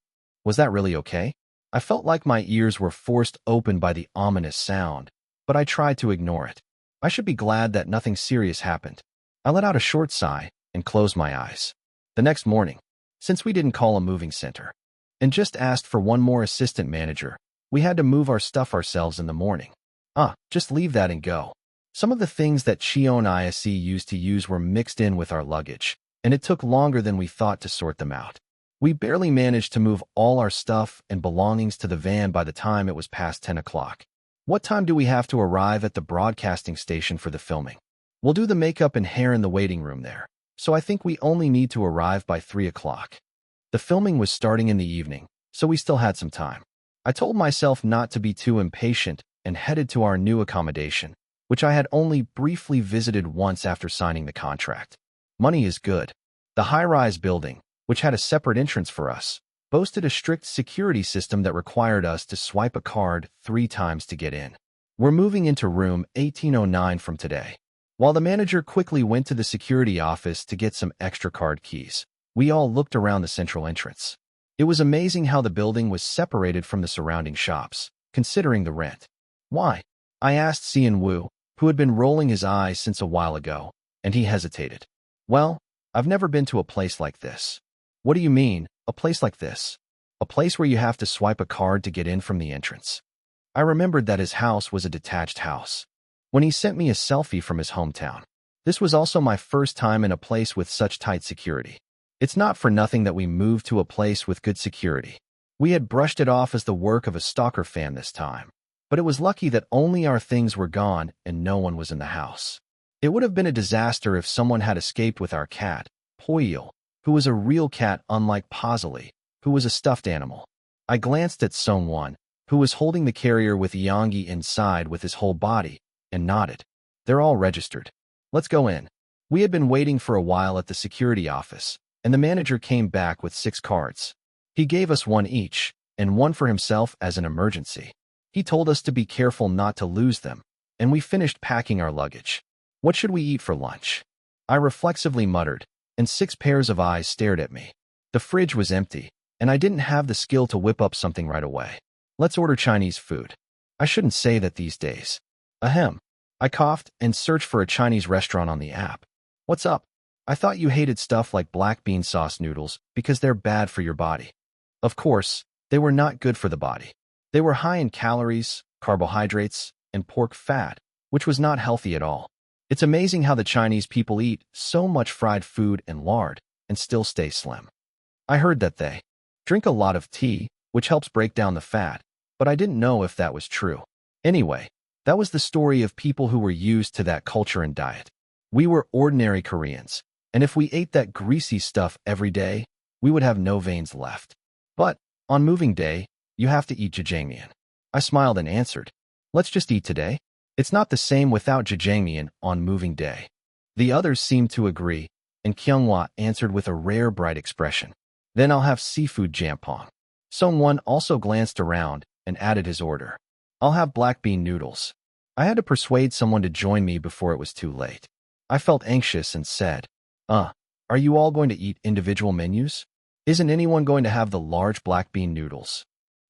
Was that really okay? I felt like my ears were forced open by the ominous sound, but I tried to ignore it. I should be glad that nothing serious happened. I let out a short sigh and closed my eyes. The next morning, since we didn't call a moving center and just asked for one more assistant manager, we had to move our stuff ourselves in the morning. Just leave that and go. Some of the things that Cheon Yise used to use were mixed in with our luggage, and it took longer than we thought to sort them out. We barely managed to move all our stuff and belongings to the van by the time it was past 10 o'clock. What time do we have to arrive at the broadcasting station for the filming? We'll do the makeup and hair in the waiting room there, so I think we only need to arrive by 3 o'clock. The filming was starting in the evening, so we still had some time. I told myself not to be too impatient and headed to our new accommodation, which I had only briefly visited once after signing the contract. Money is good. The high-rise building, which had a separate entrance for us, boasted a strict security system that required us to swipe a card 3 times to get in. We're moving into room 1809 from today. While the manager quickly went to the security office to get some extra card keys, we all looked around the central entrance. It was amazing how the building was separated from the surrounding shops, considering the rent. Why? I asked Xian Wu, who had been rolling his eyes since a while ago, and he hesitated. Well, I've never been to a place like this. What do you mean, a place like this? A place where you have to swipe a card to get in from the entrance. I remembered that his house was a detached house. When he sent me a selfie from his hometown. This was also my first time in a place with such tight security. It's not for nothing that we moved to a place with good security. We had brushed it off as the work of a stalker fan this time. But it was lucky that only our things were gone and no one was in the house. It would have been a disaster if someone had escaped with our cat, Poyil, who was a real cat unlike Pazali, who was a stuffed animal. I glanced at Songwon, who was holding the carrier with Yongi inside with his whole body, and nodded. They're all registered. Let's go in. We had been waiting for a while at the security office, and the manager came back with 6 cards. He gave us 1 each, and 1 for himself as an emergency. He told us to be careful not to lose them, and we finished packing our luggage. What should we eat for lunch? I reflexively muttered, and 6 pairs of eyes stared at me. The fridge was empty, and I didn't have the skill to whip up something right away. Let's order Chinese food. I shouldn't say that these days. Ahem. I coughed and searched for a Chinese restaurant on the app. What's up? I thought you hated stuff like black bean sauce noodles because they're bad for your body. Of course, they were not good for the body. They were high in calories, carbohydrates, and pork fat, which was not healthy at all. It's amazing how the Chinese people eat so much fried food and lard and still stay slim. I heard that they drink a lot of tea, which helps break down the fat, but I didn't know if that was true. Anyway, that was the story of people who were used to that culture and diet. We were ordinary Koreans, and if we ate that greasy stuff every day, we would have no veins left. But on moving day, you have to eat jjajangmyeon. I smiled and answered, let's just eat today. It's not the same without jjajangmyeon on moving day. The others seemed to agree, and Kyunghwa answered with a rare bright expression. Then I'll have seafood jampong. Sungwon also glanced around and added his order. I'll have black bean noodles. I had to persuade someone to join me before it was too late. I felt anxious and said, are you all going to eat individual menus? Isn't anyone going to have the large black bean noodles?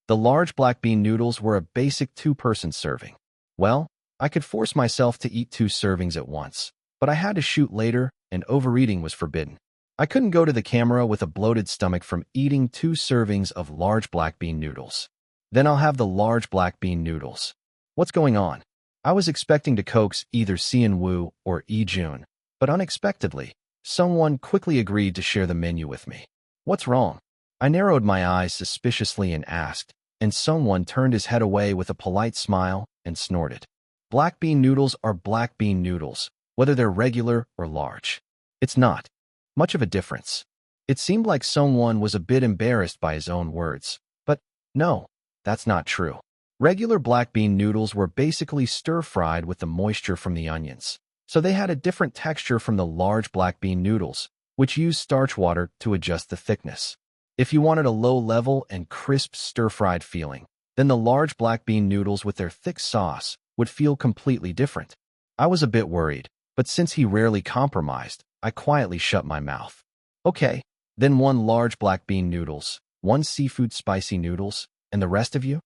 The large black bean noodles were a basic two-person serving. Well, I could force myself to eat 2 servings at once, but I had to shoot later, and overeating was forbidden. I couldn't go to the camera with a bloated stomach from eating 2 servings of large black bean noodles. Then I'll have the large black bean noodles. What's going on? I was expecting to coax either Seon-woo or Lee-jun, but unexpectedly, someone quickly agreed to share the menu with me. What's wrong? I narrowed my eyes suspiciously and asked, and someone turned his head away with a polite smile and snorted. Black bean noodles are black bean noodles, whether they're regular or large. It's not much of a difference. It seemed like someone was a bit embarrassed by his own words, but no, that's not true. Regular black bean noodles were basically stir-fried with the moisture from the onions, so they had a different texture from the large black bean noodles, which used starch water to adjust the thickness. If you wanted a low-level and crisp stir-fried feeling, then the large black bean noodles with their thick sauce would feel completely different. I was a bit worried, but since he rarely compromised, I quietly shut my mouth. Okay, then 1 large black bean noodles, 1 seafood spicy noodles, and the rest of you?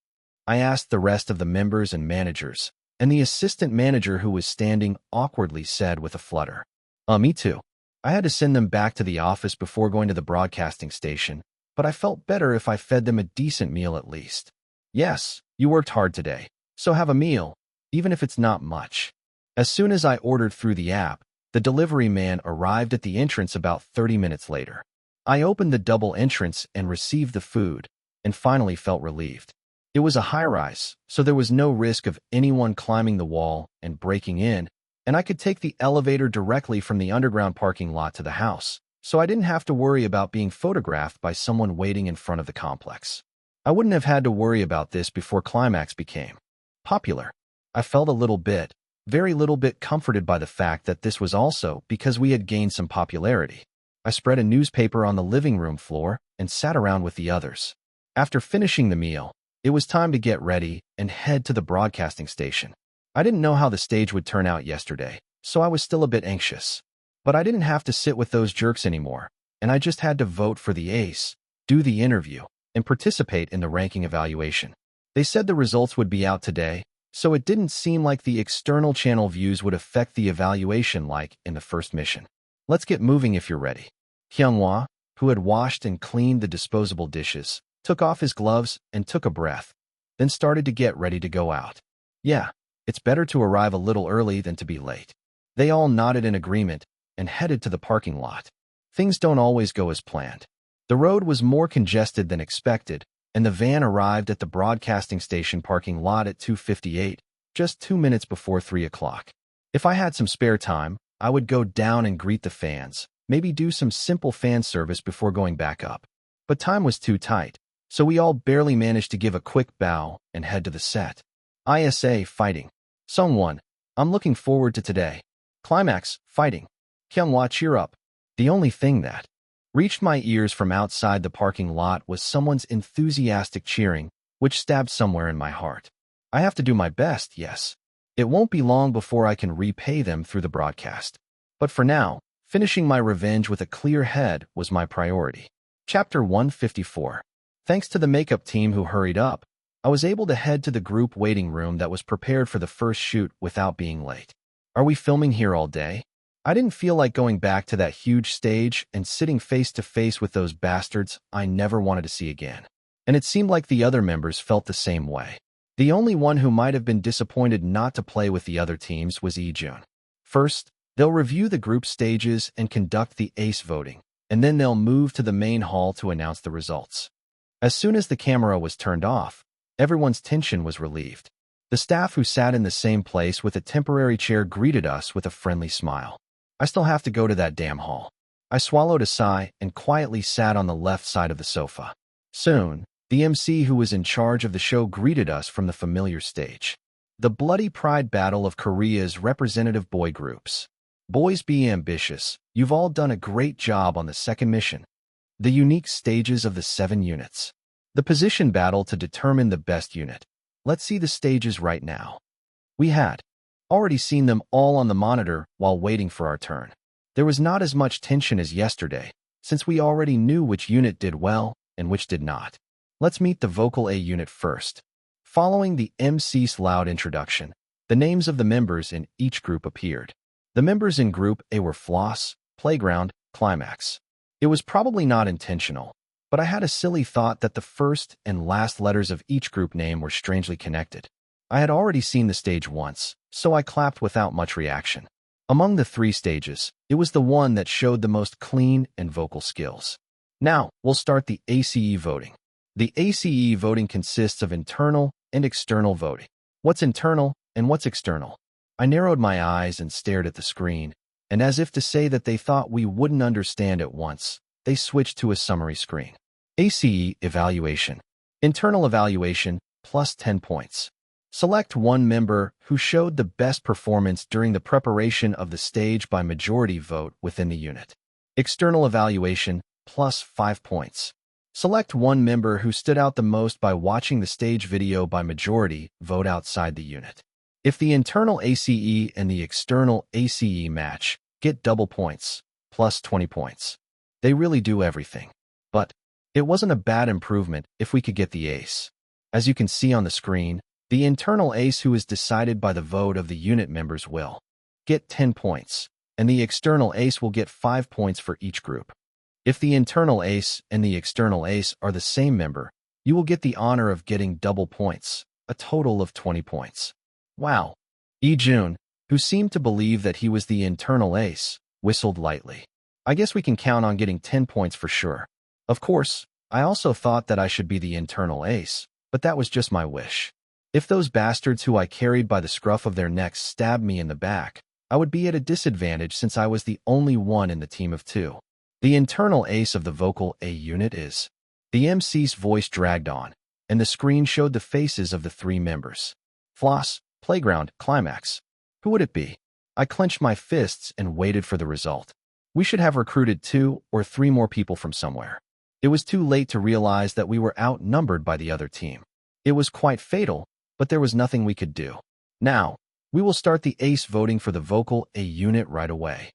I asked the rest of the members and managers, and the assistant manager who was standing awkwardly said with a flutter, me too. I had to send them back to the office before going to the broadcasting station, but I felt better if I fed them a decent meal at least. Yes, you worked hard today, so have a meal, even if it's not much. As soon as I ordered through the app, the delivery man arrived at the entrance about 30 minutes later. I opened the double entrance and received the food, and finally felt relieved. It was a high-rise, so there was no risk of anyone climbing the wall and breaking in, and I could take the elevator directly from the underground parking lot to the house, so I didn't have to worry about being photographed by someone waiting in front of the complex. I wouldn't have had to worry about this before Climax became popular. I felt a very little bit comforted by the fact that this was also because we had gained some popularity. I spread a newspaper on the living room floor and sat around with the others. After finishing the meal, it was time to get ready and head to the broadcasting station. I didn't know how the stage would turn out yesterday, so I was still a bit anxious. But I didn't have to sit with those jerks anymore, and I just had to vote for the ace, do the interview, and participate in the ranking evaluation. They said the results would be out today, so it didn't seem like the external channel views would affect the evaluation like in the first mission. Let's get moving if you're ready. Kyunghwa, who had washed and cleaned the disposable dishes, took off his gloves and took a breath, then started to get ready to go out. Yeah, it's better to arrive a little early than to be late. They all nodded in agreement and headed to the parking lot. Things don't always go as planned. The road was more congested than expected, and the van arrived at the broadcasting station parking lot at 2:58, just 2 minutes before 3 o'clock. If I had some spare time, I would go down and greet the fans, maybe do some simple fan service before going back up. But time was too tight, so we all barely managed to give a quick bow and head to the set. ISA fighting. Sungwon, I'm looking forward to today. Climax fighting. Kyunghwa, cheer up. The only thing that reached my ears from outside the parking lot was someone's enthusiastic cheering, which stabbed somewhere in my heart. I have to do my best, yes. It won't be long before I can repay them through the broadcast. But for now, finishing my revenge with a clear head was my priority. Chapter 154. Thanks to the makeup team who hurried up, I was able to head to the group waiting room that was prepared for the first shoot without being late. Are we filming here all day? I didn't feel like going back to that huge stage and sitting face to face with those bastards I never wanted to see again. And it seemed like the other members felt the same way. The only one who might have been disappointed not to play with the other teams was Lee-jun. First, they'll review the group stages and conduct the ace voting, and then they'll move to the main hall to announce the results. As soon as the camera was turned off, everyone's tension was relieved. The staff who sat in the same place with a temporary chair greeted us with a friendly smile. I still have to go to that damn hall. I swallowed a sigh and quietly sat on the left side of the sofa. Soon, the MC who was in charge of the show greeted us from the familiar stage. The Bloody Pride Battle of Korea's representative boy groups. Boys, be ambitious. You've all done a great job on the second mission. The unique stages of the 7 units. The position battle to determine the best unit. Let's see the stages right now. We had already seen them all on the monitor while waiting for our turn. There was not as much tension as yesterday, since we already knew which unit did well and which did not. Let's meet the Vocal A unit first. Following the MC's loud introduction, the names of the members in each group appeared. The members in Group A were Floss, Playground, Climax. It was probably not intentional, but I had a silly thought that the first and last letters of each group name were strangely connected. I had already seen the stage once, so I clapped without much reaction. Among the 3 stages, it was the one that showed the most clean and vocal skills. Now, we'll start the ACE voting. The ACE voting consists of internal and external voting. What's internal and what's external? I narrowed my eyes and stared at the screen, and as if to say that they thought we wouldn't understand at once, they switched to a summary screen. ACE evaluation. Internal evaluation, plus 10 points. Select one member who showed the best performance during the preparation of the stage by majority vote within the unit. External evaluation, plus 5 points. Select one member who stood out the most by watching the stage video by majority vote outside the unit. If the internal ACE and the external ACE match, get double points, plus 20 points. They really do everything. But it wasn't a bad improvement if we could get the ace. As you can see on the screen, the internal ace who is decided by the vote of the unit members will get 10 points, and the external ace will get 5 points for each group. If the internal ace and the external ace are the same member, you will get the honor of getting double points, a total of 20 points. Wow. Ijun, who seemed to believe that he was the internal ace, whistled lightly. I guess we can count on getting 10 points for sure. Of course, I also thought that I should be the internal ace, but that was just my wish. If those bastards who I carried by the scruff of their necks stabbed me in the back, I would be at a disadvantage since I was the only one in the team of 2. The internal ace of the Vocal A unit is. The MC's voice dragged on, and the screen showed the faces of the 3 members. Floss, Playground, Climax. Who would it be? I clenched my fists and waited for the result. We should have recruited 2 or 3 more people from somewhere. It was too late to realize that we were outnumbered by the other team. It was quite fatal, but there was nothing we could do. Now, we will start the ace voting for the Vocal A unit right away.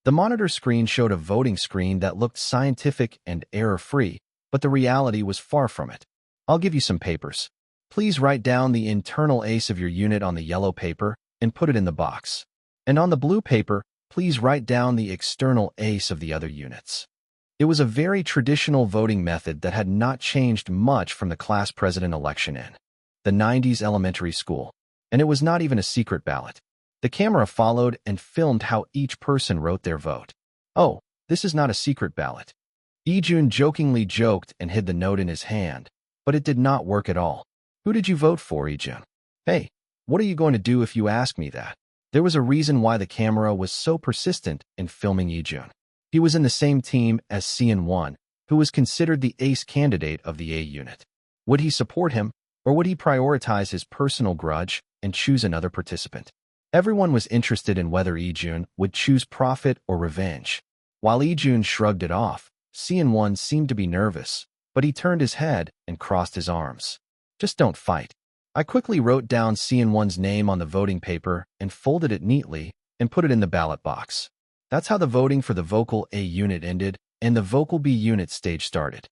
The monitor screen showed a voting screen that looked scientific and error-free, but the reality was far from it. I'll give you some papers. Please write down the internal ace of your unit on the yellow paper and put it in the box. And on the blue paper, please write down the external ace of the other units. It was a very traditional voting method that had not changed much from the class president election in the 90s elementary school, and it was not even a secret ballot. The camera followed and filmed how each person wrote their vote. Oh, this is not a secret ballot. Ijun jokingly joked and hid the note in his hand, but it did not work at all. Who did you vote for, Ijun? Hey, what are you going to do if you ask me that? There was a reason why the camera was so persistent in filming Ijun. He was in the same team as Cheon, who was considered the ace candidate of the A unit. Would he support him, or would he prioritize his personal grudge and choose another participant? Everyone was interested in whether Ijun would choose profit or revenge. While Ijun shrugged it off, Cheon seemed to be nervous, but he turned his head and crossed his arms. Just don't fight. I quickly wrote down Cheon's name on the voting paper and folded it neatly and put it in the ballot box. That's how the voting for the Vocal A unit ended and the Vocal B unit stage started.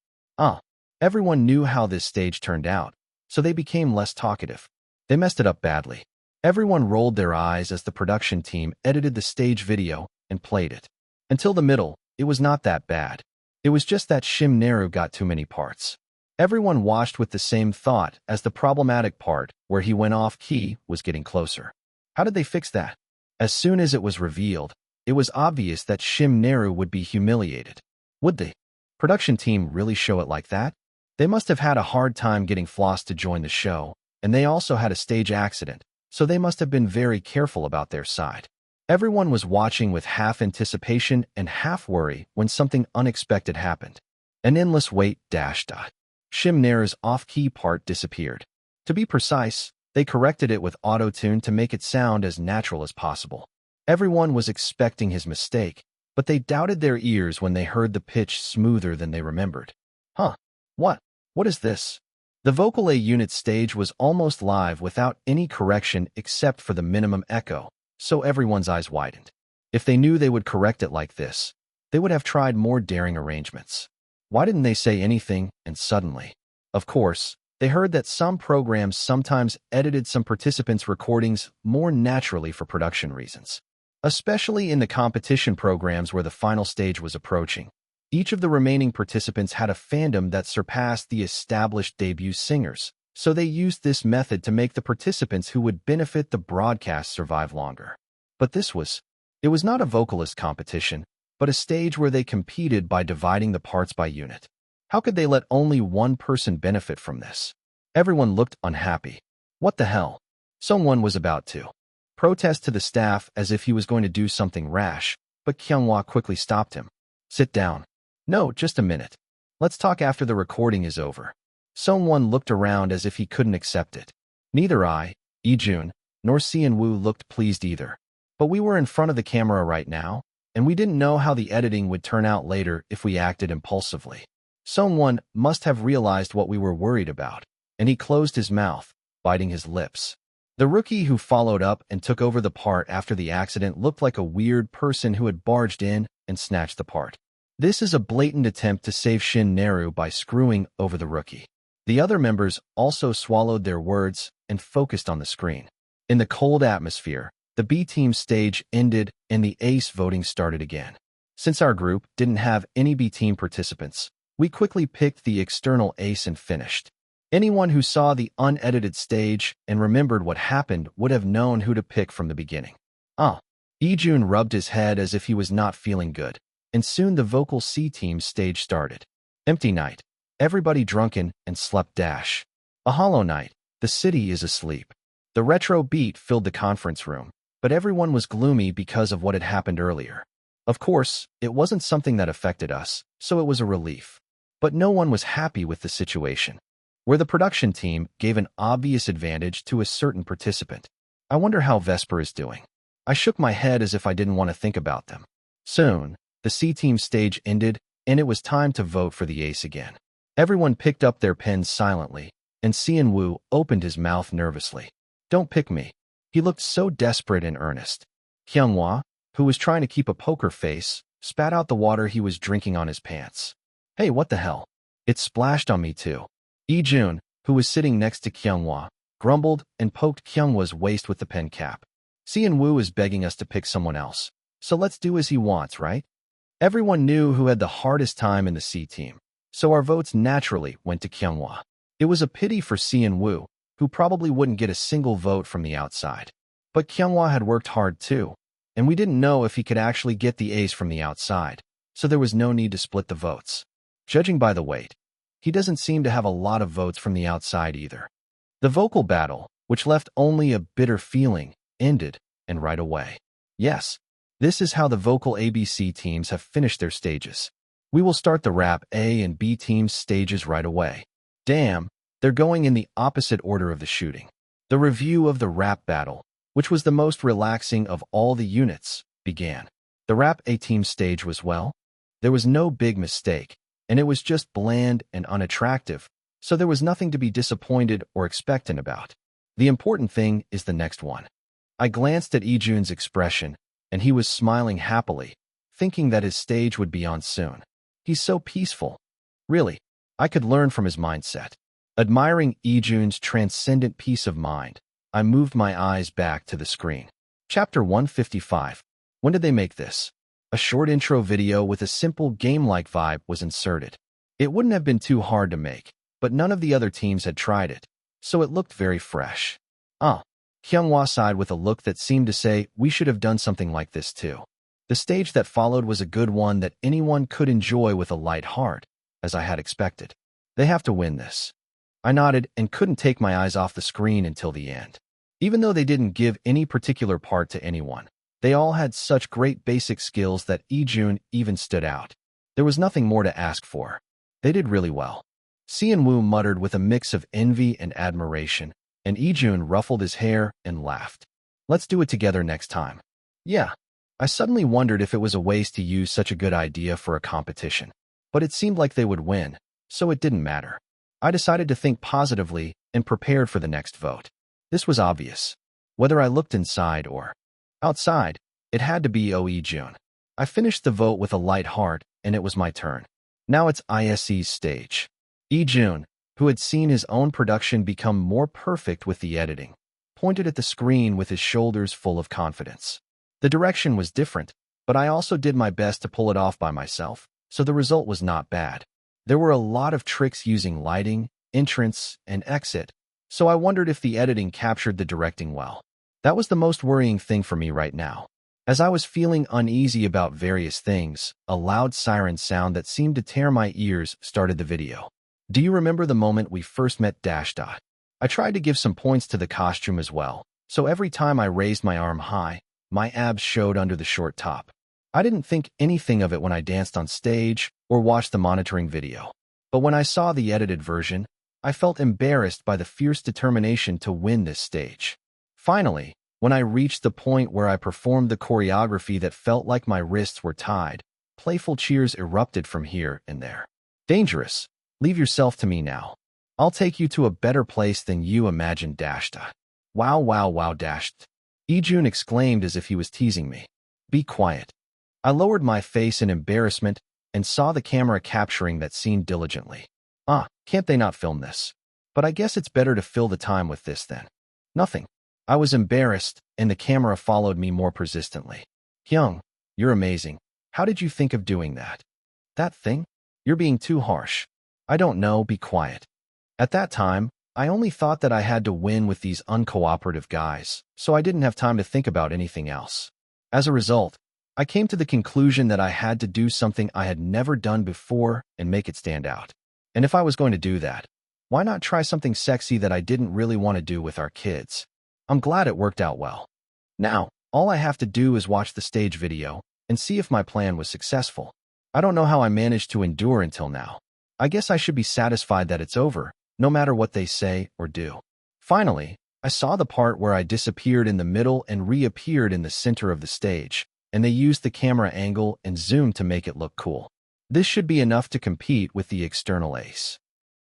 Everyone knew how this stage turned out, so they became less talkative. They messed it up badly. Everyone rolled their eyes as the production team edited the stage video and played it. Until the middle, it was not that bad. It was just that Shim got too many parts. Everyone watched with the same thought as the problematic part where he went off key was getting closer. How did they fix that? As soon as it was revealed, it was obvious that Shim would be humiliated. Would the production team really show it like that? They must have had a hard time getting Floss to join the show, and they also had a stage accident, so they must have been very careful about their side. Everyone was watching with half anticipation and half worry when something unexpected happened. An endless wait. Shim off-key part disappeared. To be precise, They corrected it with auto-tune to make it sound as natural as possible. Everyone was expecting his mistake, but they doubted their ears when they heard the pitch smoother than they remembered. Huh? What? What is this? The vocal A unit stage was almost live without any correction except for the minimum echo, so everyone's eyes widened. If they knew they would correct it like this, they would have tried more daring arrangements. Why didn't they say anything, and suddenly? Of course, they heard that some programs sometimes edited some participants' recordings more naturally for production reasons. Especially in the competition programs where the final stage was approaching. Each of the remaining participants had a fandom that surpassed the established debut singers, so they used this method to make the participants who would benefit the broadcast survive longer. But it was not a vocalist competition, but a stage where they competed by dividing the parts by unit. How could they let only one person benefit from this? Everyone looked unhappy. What the hell? Someone was about to protest to the staff as if he was going to do something rash, but Kyunghwa quickly stopped him. Sit down. No, just a minute. Let's talk after the recording is over. Someone looked around as if he couldn't accept it. Neither I, Ijun, nor Seon-woo looked pleased either. But we were in front of the camera right now, and we didn't know how the editing would turn out later if we acted impulsively. Someone must have realized what we were worried about, and he closed his mouth, biting his lips. The rookie who followed up and took over the part after the accident looked like a weird person who had barged in and snatched the part. This is a blatant attempt to save Shin Naru by screwing over the rookie. The other members also swallowed their words and focused on the screen. In the cold atmosphere, the B team stage ended and the ace voting started again. Since our group didn't have any B team participants, we quickly picked the external ace and finished. Anyone who saw the unedited stage and remembered what happened would have known who to pick from the beginning. Ijun rubbed his head as if he was not feeling good, and soon the vocal C team stage started. Empty night. Everybody drunken and slept dash. A hollow night. The city is asleep. The retro beat filled the conference room, but everyone was gloomy because of what had happened earlier. Of course, it wasn't something that affected us, so it was a relief. But no one was happy with the situation, where the production team gave an obvious advantage to a certain participant. I wonder how Vesper is doing. I shook my head as if I didn't want to think about them. Soon, the C team stage ended, and it was time to vote for the ace again. Everyone picked up their pens silently, and Seon-woo opened his mouth nervously. Don't pick me. He looked so desperate and earnest. Kyunghwa, who was trying to keep a poker face, spat out the water he was drinking on his pants. Hey, what the hell? It splashed on me too. Ijun, who was sitting next to Kyunghwa, grumbled and poked Kyunghwa's waist with the pen cap. Seon-woo is begging us to pick someone else, so let's do as he wants, right? Everyone knew who had the hardest time in the C team, so our votes naturally went to Kyunghwa. It was a pity for Seon-woo, who probably wouldn't get a single vote from the outside. But Kyunghwa had worked hard too, and we didn't know if he could actually get the ace from the outside, so there was no need to split the votes. Judging by the weight, he doesn't seem to have a lot of votes from the outside either. The vocal battle, which left only a bitter feeling, ended, and right away. Yes, this is how the vocal ABC teams have finished their stages. We will start the rap A and B teams stages right away. Damn, they're going in the opposite order of the shooting. The review of the rap battle, which was the most relaxing of all the units, began. The rap A team stage was there was no big mistake, and it was just bland and unattractive, so there was nothing to be disappointed or expectant about. The important thing is the next one. I glanced at Ijun's expression, and he was smiling happily, thinking that his stage would be on soon. He's so peaceful. Really, I could learn from his mindset. Admiring Ijun's transcendent peace of mind, I moved my eyes back to the screen. Chapter 155. When did they make this? A short intro video with a simple game-like vibe was inserted. It wouldn't have been too hard to make, but none of the other teams had tried it, so it looked very fresh. Kyunghwa sighed with a look that seemed to say we should have done something like this too. The stage that followed was a good one that anyone could enjoy with a light heart, as I had expected. They have to win this. I nodded and couldn't take my eyes off the screen until the end. Even though they didn't give any particular part to anyone, they all had such great basic skills that Ijun even stood out. There was nothing more to ask for. They did really well. Seon-woo muttered with a mix of envy and admiration, and Ijun ruffled his hair and laughed. Let's do it together next time. Yeah. I suddenly wondered if it was a waste to use such a good idea for a competition. But it seemed like they would win, so it didn't matter. I decided to think positively and prepared for the next vote. This was obvious. Whether I looked inside or outside, it had to be Ijun. I finished the vote with a light heart, and it was my turn. Now it's Ise's stage. Ijun, who had seen his own production become more perfect with the editing, pointed at the screen with his shoulders full of confidence. The direction was different, but I also did my best to pull it off by myself, so the result was not bad. There were a lot of tricks using lighting, entrance, and exit, so I wondered if the editing captured the directing well. That was the most worrying thing for me right now. As I was feeling uneasy about various things, a loud siren sound that seemed to tear my ears started the video. Do you remember the moment we first met Dash Dot? I tried to give some points to the costume as well, so every time I raised my arm high, my abs showed under the short top. I didn't think anything of it when I danced on stage or watched the monitoring video. But when I saw the edited version, I felt embarrassed by the fierce determination to win this stage. Finally, when I reached the point where I performed the choreography that felt like my wrists were tied, playful cheers erupted from here and there. Dangerous. Leave yourself to me now. I'll take you to a better place than you imagined, Dashta. Wow, wow, wow, Dashed. Ijun exclaimed as if he was teasing me. Be quiet. I lowered my face in embarrassment and saw the camera capturing that scene diligently. Can't they not film this? But I guess it's better to fill the time with this then. Nothing. I was embarrassed, and the camera followed me more persistently. Hyung, you're amazing. How did you think of doing that? That thing? You're being too harsh. I don't know, be quiet. At that time, I only thought that I had to win with these uncooperative guys, so I didn't have time to think about anything else. As a result, I came to the conclusion that I had to do something I had never done before and make it stand out. And if I was going to do that, why not try something sexy that I didn't really want to do with our kids? I'm glad it worked out well. Now, all I have to do is watch the stage video and see if my plan was successful. I don't know how I managed to endure until now. I guess I should be satisfied that it's over, no matter what they say or do. Finally, I saw the part where I disappeared in the middle and reappeared in the center of the stage, and they used the camera angle and zoom to make it look cool. This should be enough to compete with the external ace.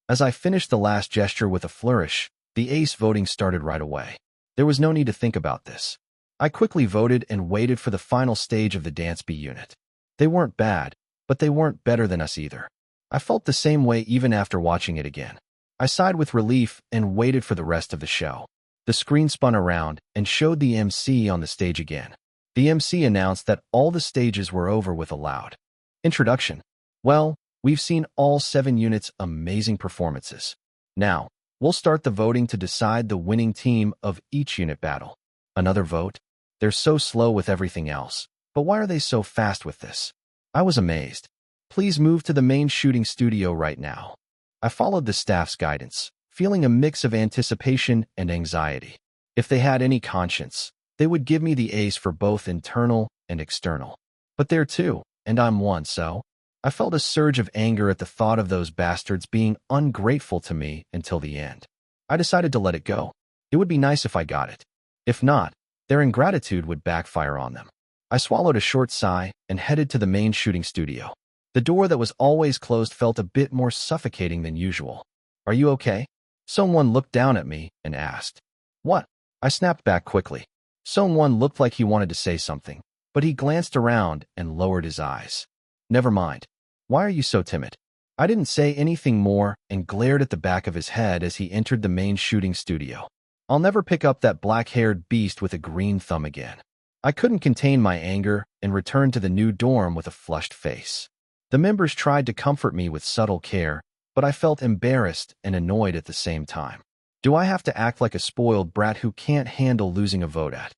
As I finished the last gesture with a flourish, the ace voting started right away. There was no need to think about this. I quickly voted and waited for the final stage of the Dance B unit. They weren't bad, but they weren't better than us either. I felt the same way even after watching it again. I sighed with relief and waited for the rest of the show. The screen spun around and showed the MC on the stage again. The MC announced that all the stages were over with a loud introduction. Well, we've seen all 7 units' amazing performances. Now, we'll start the voting to decide the winning team of each unit battle. Another vote? They're so slow with everything else. But why are they so fast with this? I was amazed. Please move to the main shooting studio right now. I followed the staff's guidance, feeling a mix of anticipation and anxiety. If they had any conscience, they would give me the ace for both internal and external. But they're 2, and I'm 1, so I felt a surge of anger at the thought of those bastards being ungrateful to me until the end. I decided to let it go. It would be nice if I got it. If not, their ingratitude would backfire on them. I swallowed a short sigh and headed to the main shooting studio. The door that was always closed felt a bit more suffocating than usual. Are you okay? Someone looked down at me and asked. What? I snapped back quickly. Someone looked like he wanted to say something, but he glanced around and lowered his eyes. Never mind. Why are you so timid? I didn't say anything more and glared at the back of his head as he entered the main shooting studio. I'll never pick up that black-haired beast with a green thumb again. I couldn't contain my anger and returned to the new dorm with a flushed face. The members tried to comfort me with subtle care, but I felt embarrassed and annoyed at the same time. Do I have to act like a spoiled brat who can't handle losing a vote at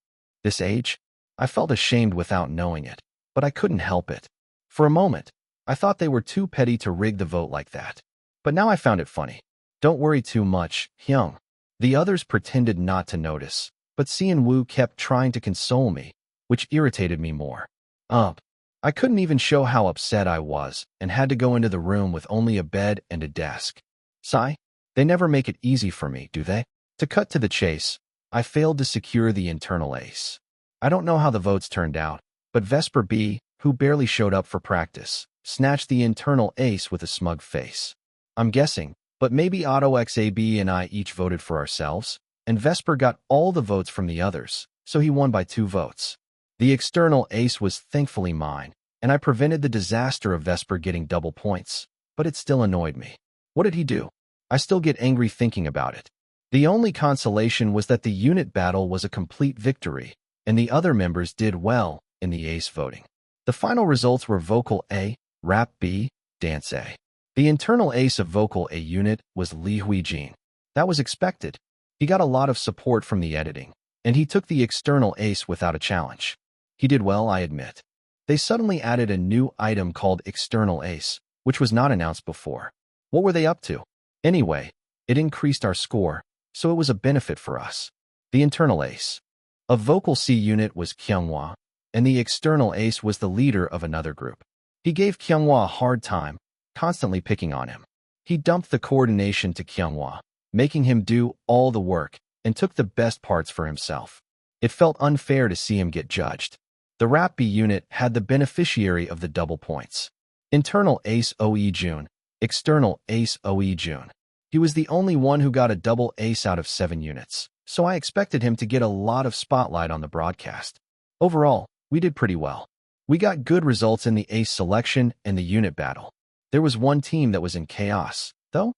this age? I felt ashamed without knowing it, but I couldn't help it. For a moment, I thought they were too petty to rig the vote like that. But now I found it funny. Don't worry too much, Hyung. The others pretended not to notice, but Sean-woo kept trying to console me, which irritated me more. I couldn't even show how upset I was and had to go into the room with only a bed and a desk. Sigh, they never make it easy for me, do they? To cut to the chase, I failed to secure the internal ace. I don't know how the votes turned out, but Vesper B, who barely showed up for practice, snatched the internal ace with a smug face. I'm guessing, but maybe Otto XAB and I each voted for ourselves, and Vesper got all the votes from the others, so he won by 2 votes. The external ace was thankfully mine, and I prevented the disaster of Vesper getting double points, but it still annoyed me. What did he do? I still get angry thinking about it. The only consolation was that the unit battle was a complete victory, and the other members did well in the ace voting. The final results were Vocal A, Rap B, Dance A. The internal ace of Vocal A unit was Li Huijin. That was expected. He got a lot of support from the editing, and he took the external ace without a challenge. He did well, I admit. They suddenly added a new item called External Ace, which was not announced before. What were they up to? Anyway, it increased our score, so it was a benefit for us. The internal ace of Vocal C unit was Kyunghwa, and the external ace was the leader of another group. He gave Kyunghwa a hard time, constantly picking on him. He dumped the coordination to Kyunghwa, making him do all the work, and took the best parts for himself. It felt unfair to see him get judged. The Rap B unit had the beneficiary of the double points. Internal ace Oe Jun, external ace Oe Jun. He was the only one who got a double ace out of 7 units, so I expected him to get a lot of spotlight on the broadcast. Overall, we did pretty well. We got good results in the ace selection and the unit battle. There was one team that was in chaos, though.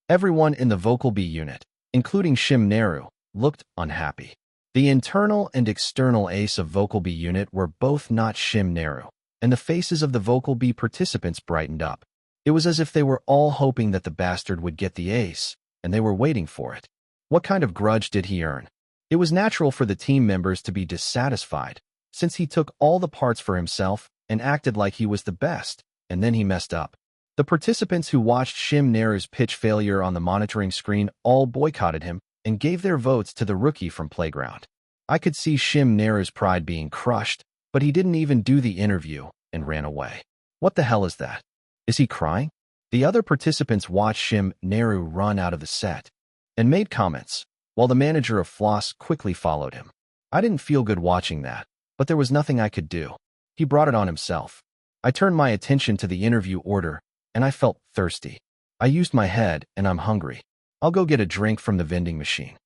Everyone in the Vocal B unit, including Shim Neru, looked unhappy. The internal and external ace of Vocal B unit were both not Shim Neru, and the faces of the Vocal B participants brightened up. It was as if they were all hoping that the bastard would get the ace, and they were waiting for it. What kind of grudge did he earn? It was natural for the team members to be dissatisfied, since he took all the parts for himself and acted like he was the best, and then he messed up. The participants who watched Shim Neru's pitch failure on the monitoring screen all boycotted him and gave their votes to the rookie from Playground. I could see Shim Neru's pride being crushed, but he didn't even do the interview and ran away. What the hell is that? Is he crying? The other participants watched Shim Neru run out of the set and made comments, while the manager of Floss quickly followed him. I didn't feel good watching that, but there was nothing I could do. He brought it on himself. I turned my attention to the interview order, and I felt thirsty. I used my head, and I'm hungry. I'll go get a drink from the vending machine.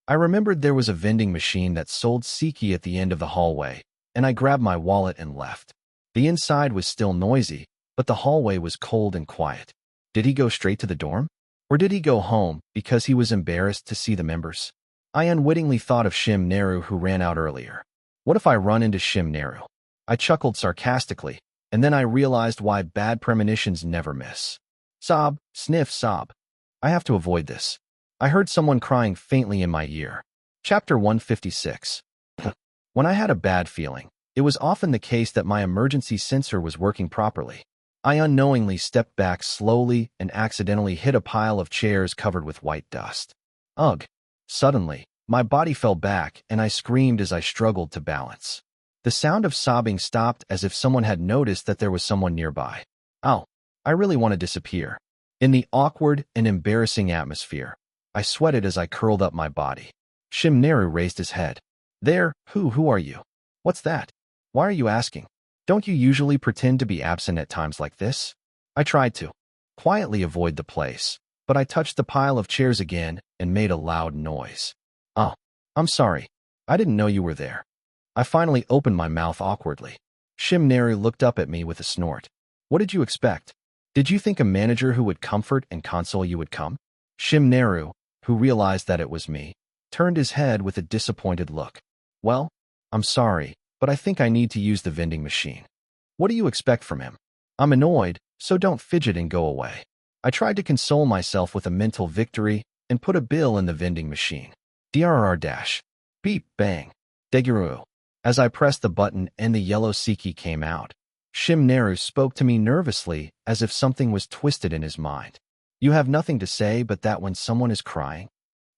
I remembered there was a vending machine that sold sake at the end of the hallway, and I grabbed my wallet and left. The inside was still noisy, but the hallway was cold and quiet. Did he go straight to the dorm? Or did he go home because he was embarrassed to see the members? I unwittingly thought of Shim Neru, who ran out earlier. What if I run into Shim Neru? I chuckled sarcastically, and then I realized why bad premonitions never miss. Sob, sniff, sob. I have to avoid this. I heard someone crying faintly in my ear. Chapter 156. When I had a bad feeling, it was often the case that my emergency sensor was working properly. I unknowingly stepped back slowly and accidentally hit a pile of chairs covered with white dust. Ugh. Suddenly, my body fell back and I screamed as I struggled to balance. The sound of sobbing stopped as if someone had noticed that there was someone nearby. Ow. I really want to disappear. In the awkward and embarrassing atmosphere, I sweated as I curled up my body. Shim Neru raised his head. There, who are you? What's that? Why are you asking? Don't you usually pretend to be absent at times like this? I tried to quietly avoid the place, but I touched the pile of chairs again and made a loud noise. Oh, I'm sorry. I didn't know you were there. I finally opened my mouth awkwardly. Shim Neru looked up at me with a snort. What did you expect? Did you think a manager who would comfort and console you would come? Shim Neru, who realized that it was me, turned his head with a disappointed look. Well, I'm sorry, but I think I need to use the vending machine. What do you expect from him? I'm annoyed, so don't fidget and go away. I tried to console myself with a mental victory and put a bill in the vending machine. DRR dash. Beep, bang. Deguru. As I pressed the button and the yellow sake came out, Shim Neru spoke to me nervously as if something was twisted in his mind. You have nothing to say but that when someone is crying?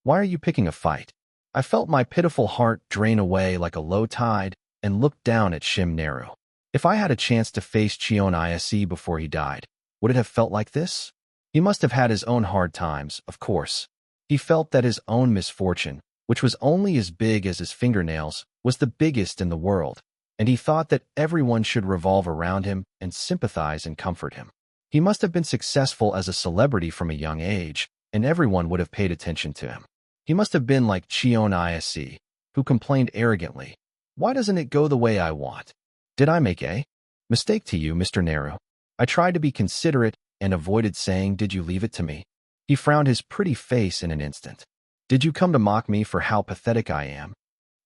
Why are you picking a fight? I felt my pitiful heart drain away like a low tide and looked down at Shim Neru. If I had a chance to face Cheon Yise before he died, would it have felt like this? He must have had his own hard times, of course. He felt that his own misfortune, which was only as big as his fingernails, was the biggest in the world, and he thought that everyone should revolve around him and sympathize and comfort him. He must have been successful as a celebrity from a young age, and everyone would have paid attention to him. He must have been like Cheon Yise, who complained arrogantly, "Why doesn't it go the way I want? Did I make a mistake to you, Mr. Naru?" I tried to be considerate and avoided saying, "Did you leave it to me?" He frowned his pretty face in an instant. "Did you come to mock me for how pathetic I am?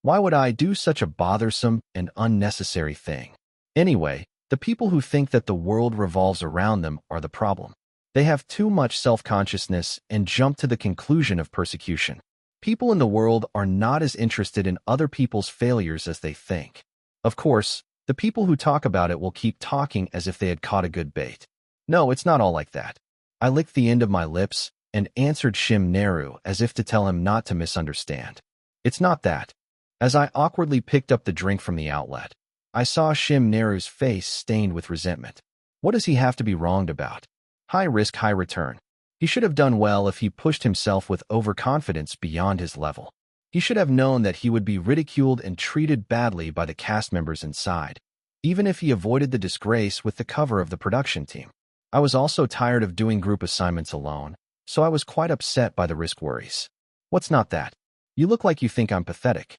Why would I do such a bothersome and unnecessary thing? Anyway, the people who think that the world revolves around them are the problem. They have too much self-consciousness and jump to the conclusion of persecution. People in the world are not as interested in other people's failures as they think. Of course, the people who talk about it will keep talking as if they had caught a good bait. No, it's not all like that." I licked the end of my lips and answered Shim Naru as if to tell him not to misunderstand. "It's not that." As I awkwardly picked up the drink from the outlet, I saw Shim Naru's face stained with resentment. What does he have to be wronged about? High risk, high return. He should have done well if he pushed himself with overconfidence beyond his level. He should have known that he would be ridiculed and treated badly by the cast members inside, even if he avoided the disgrace with the cover of the production team. I was also tired of doing group assignments alone, so I was quite upset by the risk worries. "What's not that? You look like you think I'm pathetic."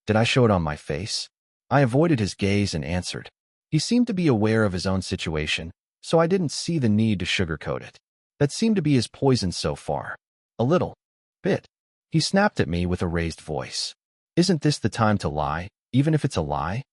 Did I show it on my face? I avoided his gaze and answered. He seemed to be aware of his own situation, so I didn't see the need to sugarcoat it. That seemed to be his poison so far. A little bit. He snapped at me with a raised voice. "Isn't this the time to lie, even if it's a lie?"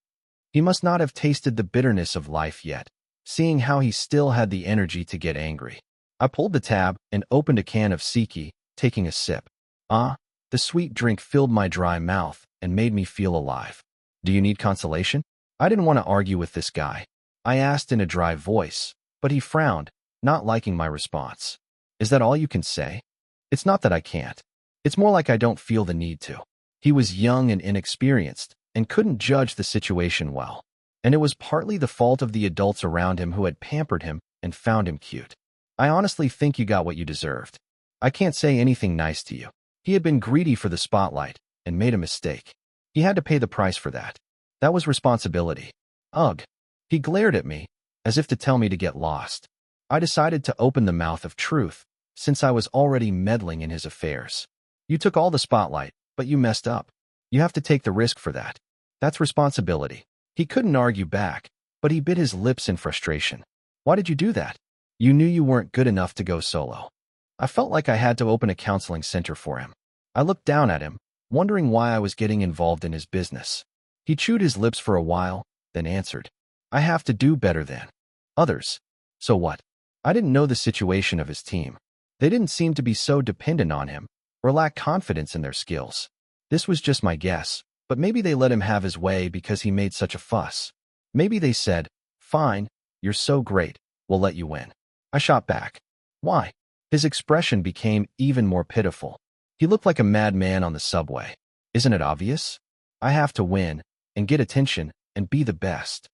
He must not have tasted the bitterness of life yet, seeing how he still had the energy to get angry. I pulled the tab and opened a can of sake, taking a sip. The sweet drink filled my dry mouth and made me feel alive. "Do you need consolation?" I didn't want to argue with this guy. I asked in a dry voice, but he frowned, not liking my response. "Is that all you can say?" "It's not that I can't. It's more like I don't feel the need to." He was young and inexperienced and couldn't judge the situation well. And it was partly the fault of the adults around him who had pampered him and found him cute. "I honestly think you got what you deserved. I can't say anything nice to you." He had been greedy for the spotlight and made a mistake. He had to pay the price for that. That was responsibility. Ugh. He glared at me, as if to tell me to get lost. I decided to open the mouth of truth, since I was already meddling in his affairs. "You took all the spotlight, but you messed up. You have to take the risk for that. That's responsibility." He couldn't argue back, but he bit his lips in frustration. "Why did you do that? You knew you weren't good enough to go solo." I felt like I had to open a counseling center for him. I looked down at him, wondering why I was getting involved in his business. He chewed his lips for a while, then answered, "I have to do better than others." "So what?" I didn't know the situation of his team. They didn't seem to be so dependent on him or lack confidence in their skills. This was just my guess, but maybe they let him have his way because he made such a fuss. Maybe they said, "Fine, you're so great, we'll let you win." I shot back. "Why?" His expression became even more pitiful. He looked like a madman on the subway. "Isn't it obvious? I have to win, and get attention, and be the best."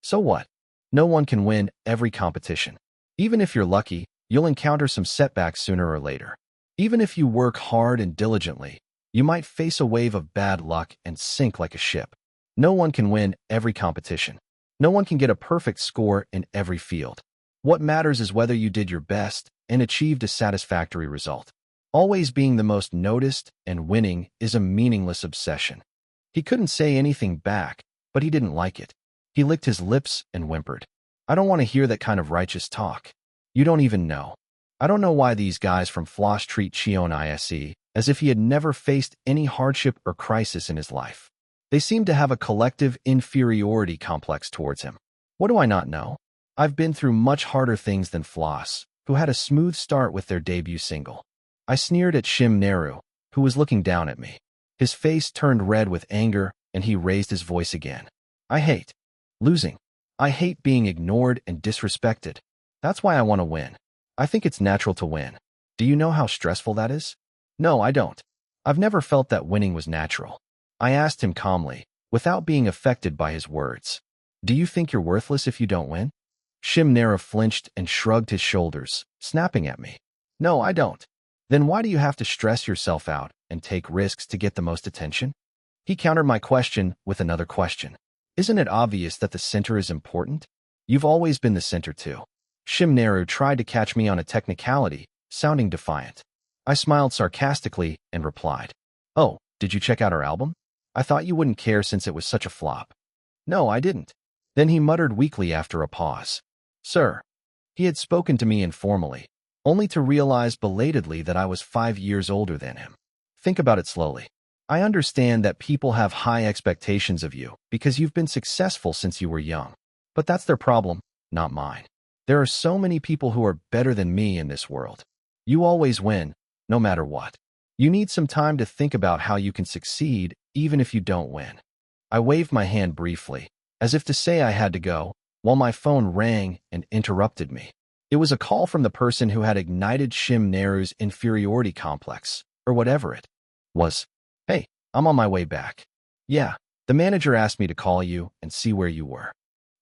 "So what? No one can win every competition. Even if you're lucky, you'll encounter some setbacks sooner or later. Even if you work hard and diligently, you might face a wave of bad luck and sink like a ship. No one can win every competition. No one can get a perfect score in every field. What matters is whether you did your best and achieved a satisfactory result. Always being the most noticed and winning is a meaningless obsession." He couldn't say anything back, but he didn't like it. He licked his lips and whimpered. "I don't want to hear that kind of righteous talk. You don't even know." I don't know why these guys from Floss treat Cheon Yise as if he had never faced any hardship or crisis in his life. They seem to have a collective inferiority complex towards him. What do I not know? I've been through much harder things than Floss, who had a smooth start with their debut single. I sneered at Shim Naru, who was looking down at me. His face turned red with anger, and he raised his voice again. "I hate losing. I hate being ignored and disrespected. That's why I want to win. I think it's natural to win. Do you know how stressful that is?" "No, I don't. I've never felt that winning was natural." I asked him calmly, without being affected by his words. "Do you think you're worthless if you don't win?" Shim Naru flinched and shrugged his shoulders, snapping at me. "No, I don't. Then why do you have to stress yourself out and take risks to get the most attention? He countered my question with another question. Isn't it obvious that the center is important? You've always been the center too. Shim tried to catch me on a technicality, sounding defiant. I smiled sarcastically and replied, "Oh, did you check out our album? I thought you wouldn't care since it was such a flop." "No, I didn't." Then he muttered weakly after a pause. "Sir." He had spoken to me informally, only to realize belatedly that I was 5 years older than him. Think about it slowly. I understand that people have high expectations of you because you've been successful since you were young. But that's their problem, not mine. There are so many people who are better than me in this world. You always win, no matter what. You need some time to think about how you can succeed even if you don't win. I waved my hand briefly, as if to say I had to go, while my phone rang and interrupted me. It was a call from the person who had ignited Shim Neru's inferiority complex, or whatever it was. "Hey, I'm on my way back." "Yeah, the manager asked me to call you and see where you were."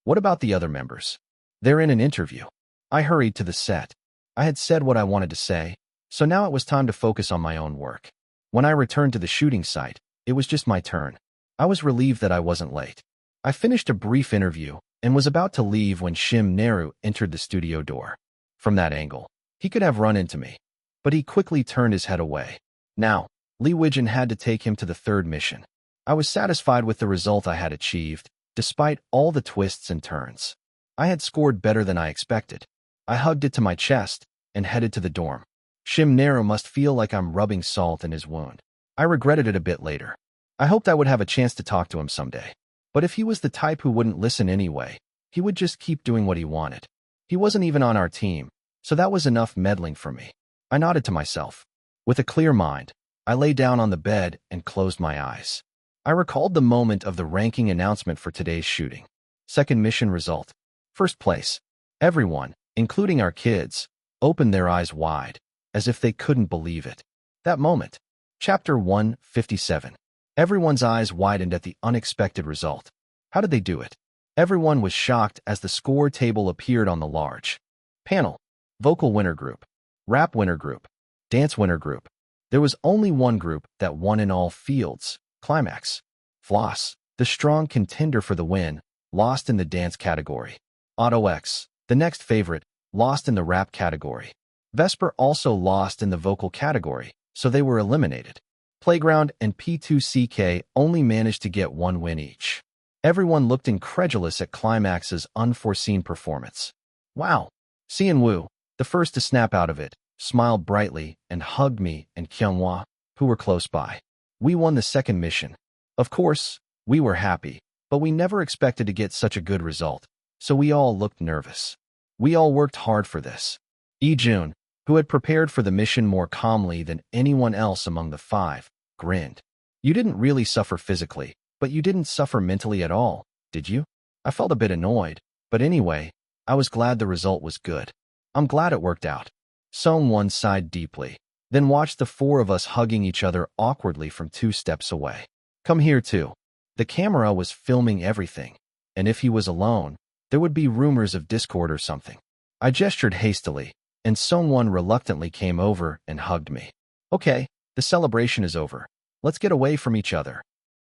"What about the other members?" "They're in an interview." I hurried to the set. I had said what I wanted to say, so now it was time to focus on my own work. When I returned to the shooting site, it was just my turn. I was relieved that I wasn't late. I finished a brief interview and was about to leave when Shim Neru entered the studio door. From that angle, he could have run into me, but he quickly turned his head away. Now, Lee Wijin had to take him to the third mission. I was satisfied with the result I had achieved, despite all the twists and turns. I had scored better than I expected. I hugged it to my chest and headed to the dorm. Shim Neru must feel like I'm rubbing salt in his wound. I regretted it a bit later. I hoped I would have a chance to talk to him someday. But if he was the type who wouldn't listen anyway, he would just keep doing what he wanted. He wasn't even on our team, so that was enough meddling for me. I nodded to myself. With a clear mind, I lay down on the bed and closed my eyes. I recalled the moment of the ranking announcement for today's shooting. Second mission result. First place. Everyone, including our kids, opened their eyes wide, as if they couldn't believe it. That moment. Chapter 157. Everyone's eyes widened at the unexpected result. How did they do it? Everyone was shocked as the score table appeared on the large panel. Vocal winner group, rap winner group, dance winner group. There was only one group that won in all fields, Climax. Floss, the strong contender for the win, lost in the dance category. Auto X, the next favorite, lost in the rap category. Vesper also lost in the vocal category, so they were eliminated. Playground and P2CK only managed to get one win each. Everyone looked incredulous at Climax's unforeseen performance. Wow! Cheon Yise, the first to snap out of it, smiled brightly and hugged me and Kyunghwa, who were close by. We won the second mission. Of course, we were happy, but we never expected to get such a good result, so we all looked nervous. We all worked hard for this. Jun, who had prepared for the mission more calmly than anyone else among the five, grinned. "You didn't really suffer physically, but you didn't suffer mentally at all, did you?" I felt a bit annoyed, but anyway, I was glad the result was good. I'm glad it worked out. Sung-won sighed deeply, then watched the four of us hugging each other awkwardly from 2 steps away. "Come here too." The camera was filming everything, and if he was alone, there would be rumors of discord or something. I gestured hastily, and Sung-won reluctantly came over and hugged me. "Okay, the celebration is over. Let's get away from each other."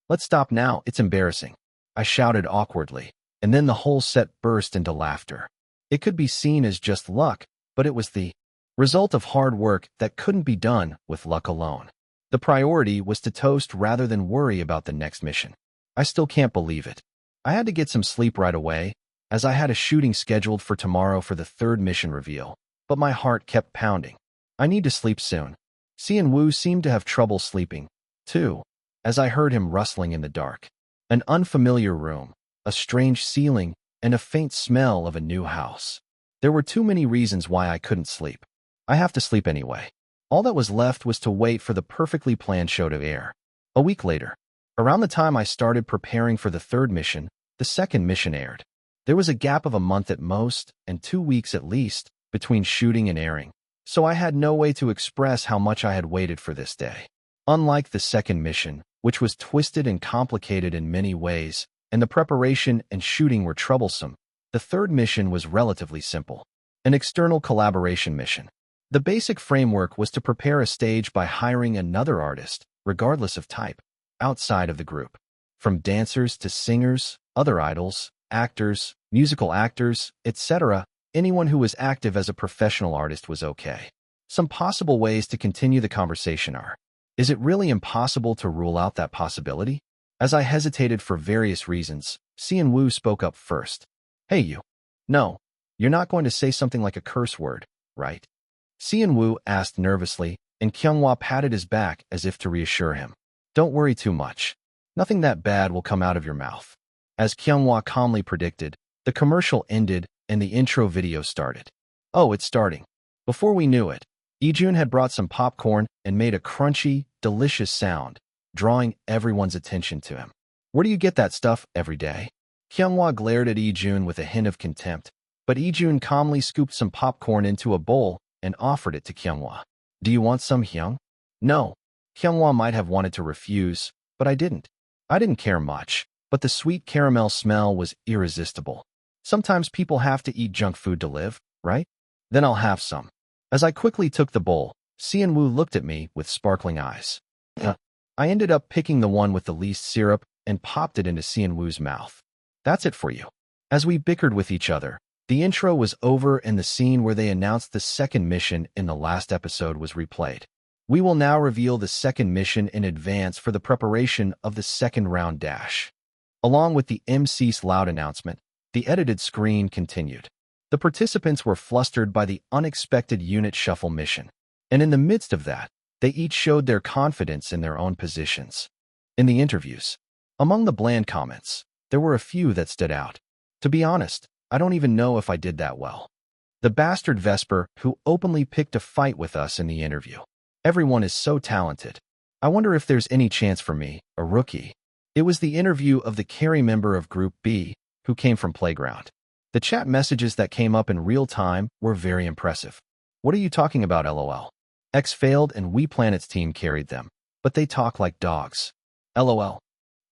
"Let's stop now, it's embarrassing," I shouted awkwardly, and then the whole set burst into laughter. It could be seen as just luck, but it was the result of hard work that couldn't be done with luck alone. The priority was to toast rather than worry about the next mission. I still can't believe it. I had to get some sleep right away, as I had a shooting scheduled for tomorrow for the third mission reveal, but my heart kept pounding. I need to sleep soon. Cheon Yise seemed to have trouble sleeping, too, as I heard him rustling in the dark. An unfamiliar room, a strange ceiling, and a faint smell of a new house. There were too many reasons why I couldn't sleep. I have to sleep anyway. All that was left was to wait for the perfectly planned show to air. A week later, around the time I started preparing for the third mission, the second mission aired. There was a gap of a month at most, and 2 weeks at least, between shooting and airing, so I had no way to express how much I had waited for this day. Unlike the second mission, which was twisted and complicated in many ways, and the preparation and shooting were troublesome, the third mission was relatively simple. An external collaboration mission. The basic framework was to prepare a stage by hiring another artist, regardless of type, outside of the group. From dancers to singers, other idols, actors, musical actors, etc., anyone who was active as a professional artist was okay. Some possible ways to continue the conversation are: is it really impossible to rule out that possibility? As I hesitated for various reasons, Cheon Woo spoke up first. Hey you. No, you're not going to say something like a curse word, right? Cheon Woo asked nervously, and Kyunghwa patted his back as if to reassure him. Don't worry too much. Nothing that bad will come out of your mouth. As Kyunghwa calmly predicted, the commercial ended and the intro video started. Oh, it's starting. Before we knew it, Ijun had brought some popcorn and made a crunchy, delicious sound, drawing everyone's attention to him. Where do you get that stuff every day? Kyunghwa glared at Ijun with a hint of contempt, but Ijun calmly scooped some popcorn into a bowl and offered it to Kyunghwa. Do you want some, Hyung? No. Kyunghwa might have wanted to refuse, but I didn't. I didn't care much, but the sweet caramel smell was irresistible. Sometimes people have to eat junk food to live, right? Then I'll have some. As I quickly took the bowl, Cheon Woo looked at me with sparkling eyes. I ended up picking the one with the least syrup and popped it into Cheon Woo's mouth. That's it for you. As we bickered with each other, the intro was over and the scene where they announced the second mission in the last episode was replayed. We will now reveal the second mission in advance for the preparation of the second round dash. Along with the MC's loud announcement, the edited screen continued. The participants were flustered by the unexpected unit shuffle mission, and in the midst of that, they each showed their confidence in their own positions. In the interviews, among the bland comments, there were a few that stood out. To be honest, I don't even know if I did that well. The bastard Vesper who openly picked a fight with us in the interview. Everyone is so talented. I wonder if there's any chance for me, a rookie. It was the interview of the carry member of Group B, who came from Playground. The chat messages that came up in real time were very impressive. What are you talking about, LOL? X failed and We Planet's team carried them, but they talk like dogs. LOL.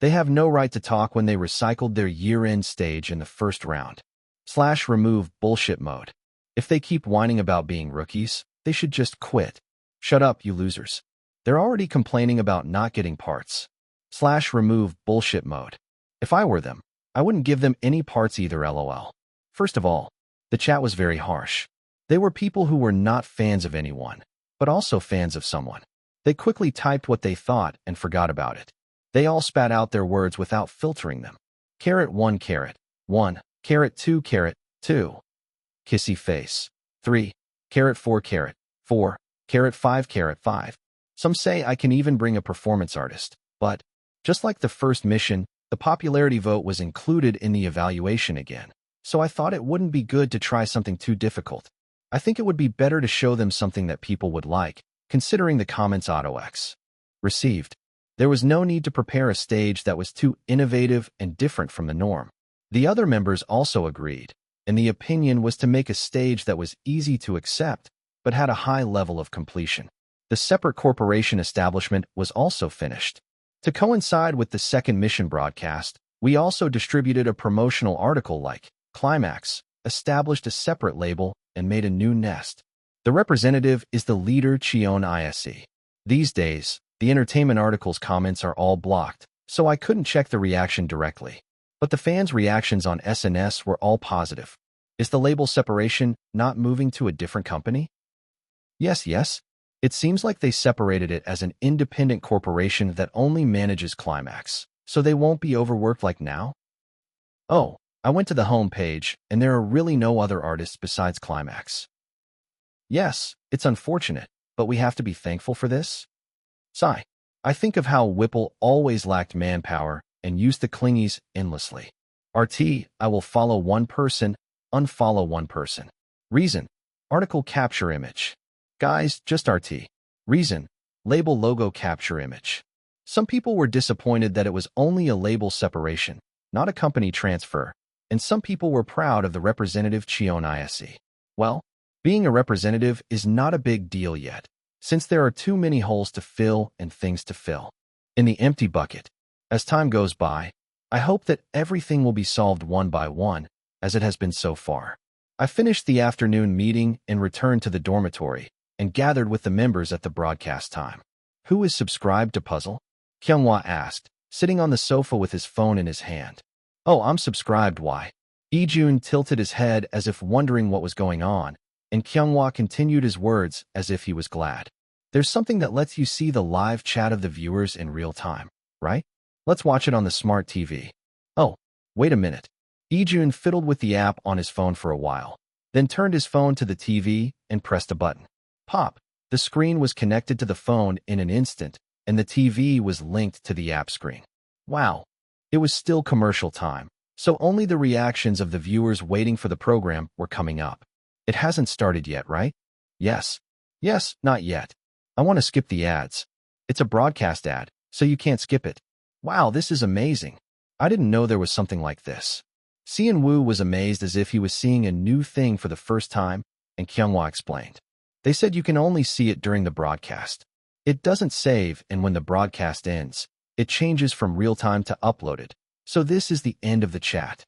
They have no right to talk when they recycled their year-end stage in the first round. / remove bullshit mode. If they keep whining about being rookies, they should just quit. Shut up, you losers. They're already complaining about not getting parts. / remove bullshit mode. If I were them, I wouldn't give them any parts either, LOL. First of all, the chat was very harsh. They were people who were not fans of anyone, but also fans of someone. They quickly typed what they thought and forgot about it. They all spat out their words without filtering them. Carrot 1 carrot 1, carrot 2 carrot 2. Kissy face. 3, carrot 4 carrot 4, carrot 5 carrot 5. Some say I can even bring a performance artist, but, just like the first mission, the popularity vote was included in the evaluation again. So I thought it wouldn't be good to try something too difficult. I think it would be better to show them something that people would like, considering the comments AutoX received. There was no need to prepare a stage that was too innovative and different from the norm. The other members also agreed, and the opinion was to make a stage that was easy to accept, but had a high level of completion. The separate corporation establishment was also finished. To coincide with the second mission broadcast, we also distributed a promotional article like Climax, established a separate label, and made a new nest. The representative is the leader Cheon Yise. These days, the entertainment article's comments are all blocked, so I couldn't check the reaction directly. But the fans' reactions on SNS were all positive. Is the label separation not moving to a different company? Yes. It seems like they separated it as an independent corporation that only manages Climax, so they won't be overworked like now? Oh, I went to the home page, and there are really no other artists besides Climax. Yes, it's unfortunate, but we have to be thankful for this. Sigh. I think of how Whipple always lacked manpower and used the clingies endlessly. RT, I will follow one person, unfollow one person. Reason, article capture image. Guys, just RT. Reason, label logo capture image. Some people were disappointed that it was only a label separation, not a company transfer, and some people were proud of the representative Cheon Yise. Well, being a representative is not a big deal yet, since there are too many holes to fill and things to fill in the empty bucket. As time goes by, I hope that everything will be solved one by one, as it has been so far. I finished the afternoon meeting and returned to the dormitory, and gathered with the members at the broadcast time. Who is subscribed to Puzzle? Kyunghwa asked, sitting on the sofa with his phone in his hand. Oh, I'm subscribed, why? Ijun tilted his head as if wondering what was going on, and Kyunghwa continued his words as if he was glad. There's something that lets you see the live chat of the viewers in real time, right? Let's watch it on the smart TV. Oh, wait a minute. Ijun fiddled with the app on his phone for a while, then turned his phone to the TV and pressed a button. Pop! The screen was connected to the phone in an instant, and the TV was linked to the app screen. Wow! It was still commercial time, so only the reactions of the viewers waiting for the program were coming up. It hasn't started yet, right? Yes. Yes, not yet. I want to skip the ads. It's a broadcast ad, so you can't skip it. Wow, this is amazing. I didn't know there was something like this. Sean-woo was amazed as if he was seeing a new thing for the first time, and Kyunghwa explained. They said you can only see it during the broadcast. It doesn't save, and when the broadcast ends, it changes from real-time to uploaded. So this is the end of the chat.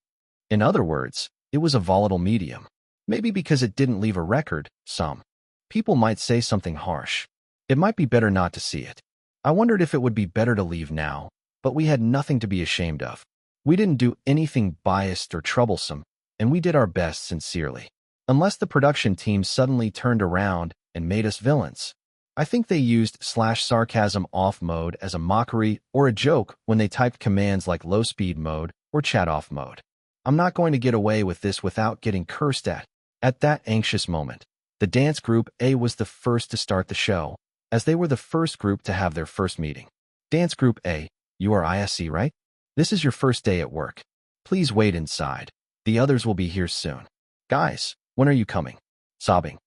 In other words, it was a volatile medium. Maybe because it didn't leave a record, some people might say something harsh. It might be better not to see it. I wondered if it would be better to leave now, but we had nothing to be ashamed of. We didn't do anything biased or troublesome, and we did our best sincerely. Unless the production team suddenly turned around and made us villains. I think they used /sarcasm off mode as a mockery or a joke when they typed commands like low speed mode or chat off mode. I'm not going to get away with this without getting cursed at. At that anxious moment, the dance group A was the first to start the show, as they were the first group to have their first meeting. Dance group A, you are ISC, right? This is your first day at work. Please wait inside. The others will be here soon. Guys, when are you coming? Sobbing.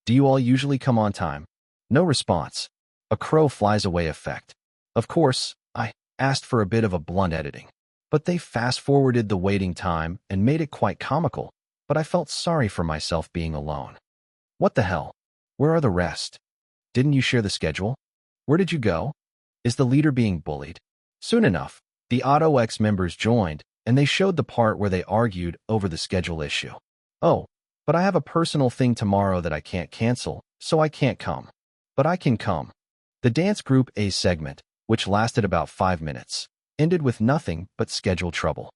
Do you all usually come on time? No response. A crow flies away effect. Of course, I asked for a bit of a blunt editing. But they fast-forwarded the waiting time and made it quite comical, but I felt sorry for myself being alone. What the hell? Where are the rest? Didn't you share the schedule? Where did you go? Is the leader being bullied? Soon enough, the Auto X members joined, and they showed the part where they argued over the schedule issue. Oh, but I have a personal thing tomorrow that I can't cancel, so I can't come. But I can come. The Dance Group A segment, which lasted about 5 minutes, ended with nothing but schedule trouble.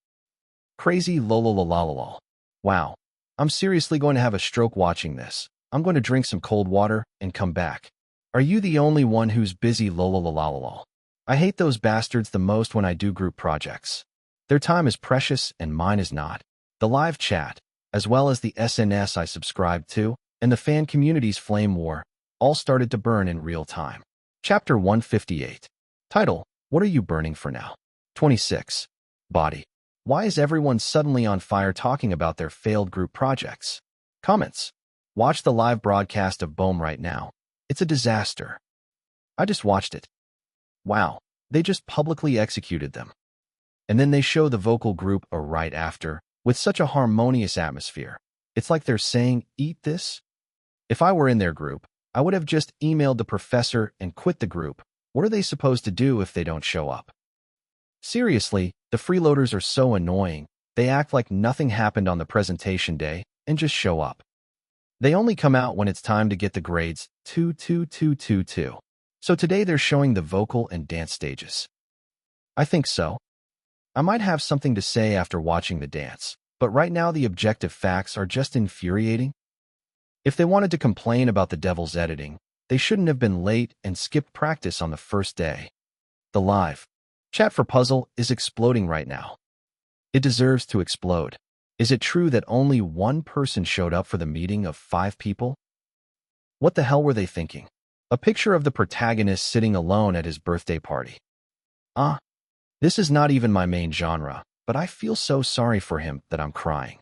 Crazy lololololol. Wow. I'm seriously going to have a stroke watching this. I'm going to drink some cold water and come back. Are you the only one who's busy lololololol? I hate those bastards the most when I do group projects. Their time is precious and mine is not. The live chat, as well as the SNS I subscribed to, and the fan community's flame war, all started to burn in real time. Chapter 158. Title, What are you burning for now? 26. Body. Why is everyone suddenly on fire talking about their failed group projects? Comments. Watch the live broadcast of Boom right now. It's a disaster. I just watched it. Wow, they just publicly executed them. And then they show the vocal group A right after, with such a harmonious atmosphere. It's like they're saying, eat this? If I were in their group, I would have just emailed the professor and quit the group. What are they supposed to do if they don't show up? Seriously, the freeloaders are so annoying. They act like nothing happened on the presentation day and just show up. They only come out when it's time to get the grades 2, 2, 2, 2, 2. So today they're showing the vocal and dance stages. I think so. I might have something to say after watching the dance, but right now the objective facts are just infuriating. If they wanted to complain about the devil's editing, they shouldn't have been late and skipped practice on the first day. The live chat for Puzzle is exploding right now. It deserves to explode. Is it true that only one person showed up for the meeting of 5 people? What the hell were they thinking? A picture of the protagonist sitting alone at his birthday party. This is not even my main genre, but I feel so sorry for him that I'm crying.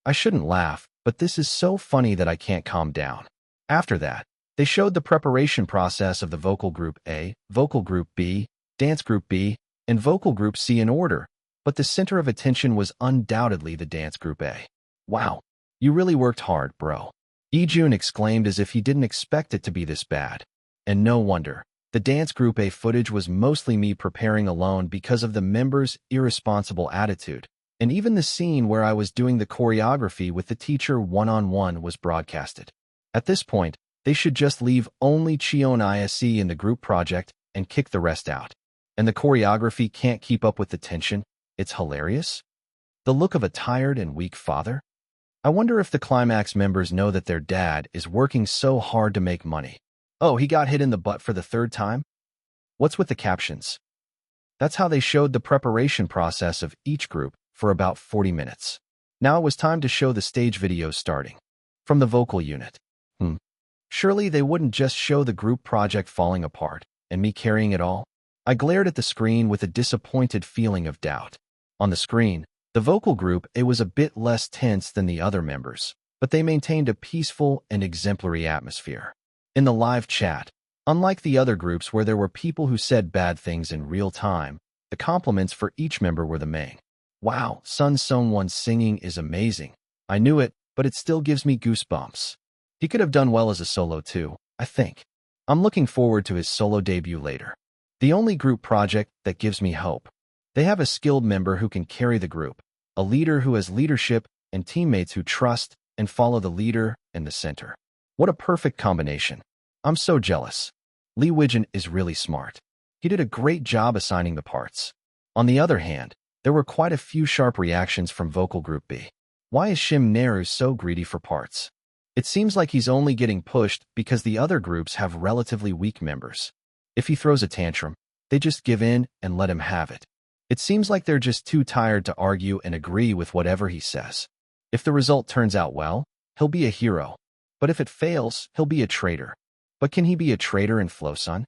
I shouldn't laugh, but this is so funny that I can't calm down. After that, they showed the preparation process of the vocal group A, vocal group B, dance group B, and vocal group C in order, but the center of attention was undoubtedly the dance group A. Wow, you really worked hard, bro. Ijun exclaimed as if he didn't expect it to be this bad. And no wonder. The dance group A footage was mostly me preparing alone because of the members' irresponsible attitude, and even the scene where I was doing the choreography with the teacher one-on-one was broadcasted. At this point, they should just leave only Cheon Yise in the group project and kick the rest out. And the choreography can't keep up with the tension. It's hilarious. The look of a tired and weak father. I wonder if the Climax members know that their dad is working so hard to make money. Oh, he got hit in the butt for the third time? What's with the captions? That's how they showed the preparation process of each group for about 40 minutes. Now it was time to show the stage videos starting. From the vocal unit. Surely they wouldn't just show the group project falling apart and me carrying it all? I glared at the screen with a disappointed feeling of doubt. On the screen, the vocal group, it was a bit less tense than the other members, but they maintained a peaceful and exemplary atmosphere. In the live chat, unlike the other groups where there were people who said bad things in real time, the compliments for each member were the main. Wow, Sun Sung-won's singing is amazing. I knew it, but it still gives me goosebumps. He could have done well as a solo too, I think. I'm looking forward to his solo debut later. The only group project that gives me hope. They have a skilled member who can carry the group, a leader who has leadership, and teammates who trust and follow the leader in the center. What a perfect combination. I'm so jealous. Lee Wijin is really smart. He did a great job assigning the parts. On the other hand, there were quite a few sharp reactions from vocal group B. Why is Shim Naru so greedy for parts? It seems like he's only getting pushed because the other groups have relatively weak members. If he throws a tantrum, they just give in and let him have it. It seems like they're just too tired to argue and agree with whatever he says. If the result turns out well, he'll be a hero. But if it fails, he'll be a traitor. But can he be a traitor in Flosun?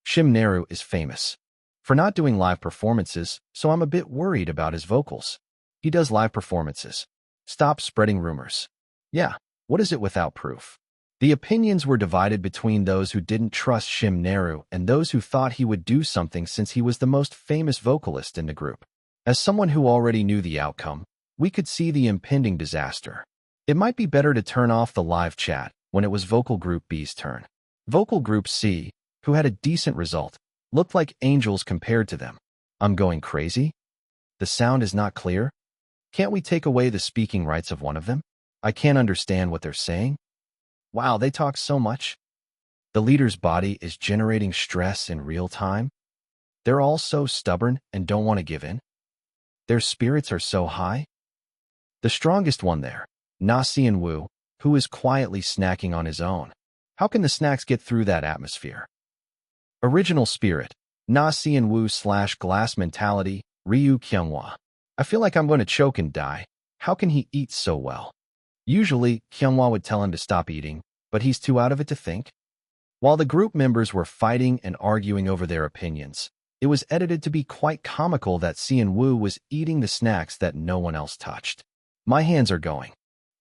Shim Naru is famous for not doing live performances, so I'm a bit worried about his vocals. He does live performances. Stop spreading rumors. Yeah, what is it without proof? The opinions were divided between those who didn't trust Shim Naru and those who thought he would do something since he was the most famous vocalist in the group. As someone who already knew the outcome, we could see the impending disaster. It might be better to turn off the live chat when it was Vocal Group B's turn. Vocal Group C, who had a decent result, looked like angels compared to them. I'm going crazy? The sound is not clear? Can't we take away the speaking rights of one of them? I can't understand what they're saying. Wow, they talk so much. The leader's body is generating stress in real time. They're all so stubborn and don't want to give in. Their spirits are so high. The strongest one there, Na Seon-woo, who is quietly snacking on his own. How can the snacks get through that atmosphere? Original spirit, Na Seon-woo / glass mentality, Ryu Kyunghwa. I feel like I'm going to choke and die. How can he eat so well? Usually, Kyunghwa would tell him to stop eating, but he's too out of it to think. While the group members were fighting and arguing over their opinions, it was edited to be quite comical that Seon-woo was eating the snacks that no one else touched. My hands are going.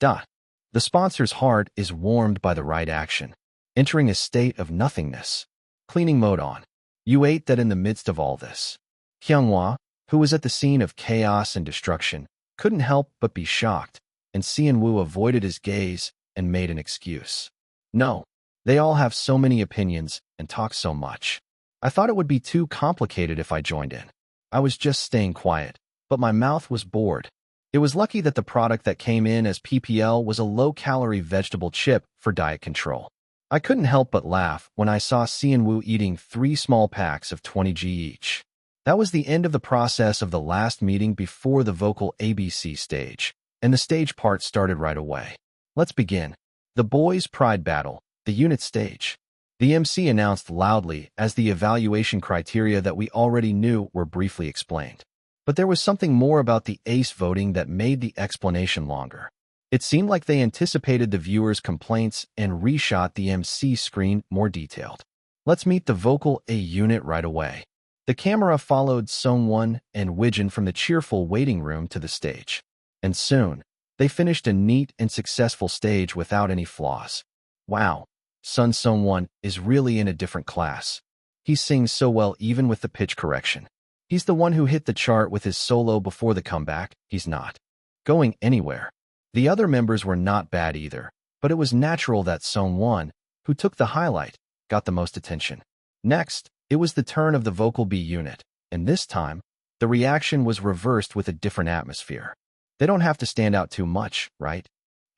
The sponsor's heart is warmed by the right action, entering a state of nothingness. Cleaning mode on. You ate that in the midst of all this. Kyunghwa, who was at the scene of chaos and destruction, couldn't help but be shocked, and Seon-woo avoided his gaze and made an excuse. No, they all have so many opinions and talk so much. I thought it would be too complicated if I joined in. I was just staying quiet, but my mouth was bored. It was lucky that the product that came in as PPL was a low-calorie vegetable chip for diet control. I couldn't help but laugh when I saw Seon-woo eating 3 small packs of 20g each. That was the end of the process of the last meeting before the vocal ABC stage, and the stage part started right away. Let's begin. The Boys' Pride Battle, the unit stage. The MC announced loudly as the evaluation criteria that we already knew were briefly explained. But there was something more about the ACE voting that made the explanation longer. It seemed like they anticipated the viewers' complaints and reshot the MC screen more detailed. Let's meet the vocal A unit right away. The camera followed Sung-won and Wijin from the cheerful waiting room to the stage. And soon, they finished a neat and successful stage without any flaws. Wow, Sun Sung-won is really in a different class. He sings so well even with the pitch correction. He's the one who hit the chart with his solo before the comeback. He's not going anywhere. The other members were not bad either, but it was natural that Sung-won, who took the highlight, got the most attention. Next, it was the turn of the vocal B unit, and this time, the reaction was reversed with a different atmosphere. They don't have to stand out too much, right?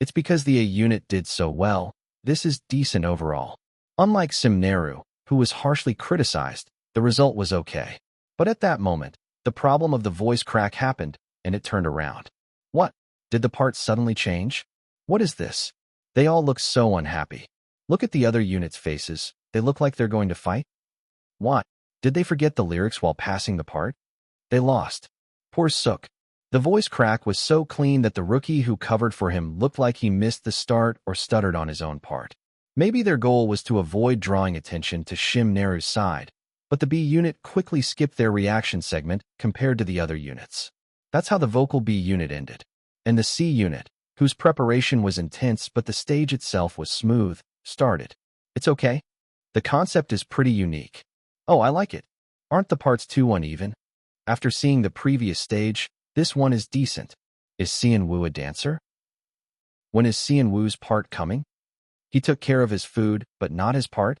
It's because the A unit did so well, This is decent overall. Unlike Simneru, who was harshly criticized, the result was okay. But at that moment, the problem of the voice crack happened, and it turned around. What? Did the part suddenly change? What is this? They all look so unhappy. Look at the other units' faces. They look like they're going to fight. What? Did they forget the lyrics while passing the part? They lost. Poor Sook. The voice crack was so clean that the rookie who covered for him looked like he missed the start or stuttered on his own part. Maybe their goal was to avoid drawing attention to Shim Neru's side, but the B unit quickly skipped their reaction segment compared to the other units. That's how the vocal B unit ended. And the C unit, whose preparation was intense but the stage itself was smooth, started. It's okay. The concept is pretty unique. Oh, I like it. Aren't the parts too uneven? After seeing the previous stage, this one is decent. Is Seon Woo a dancer? When is Seon Woo's part coming? He took care of his food, but not his part?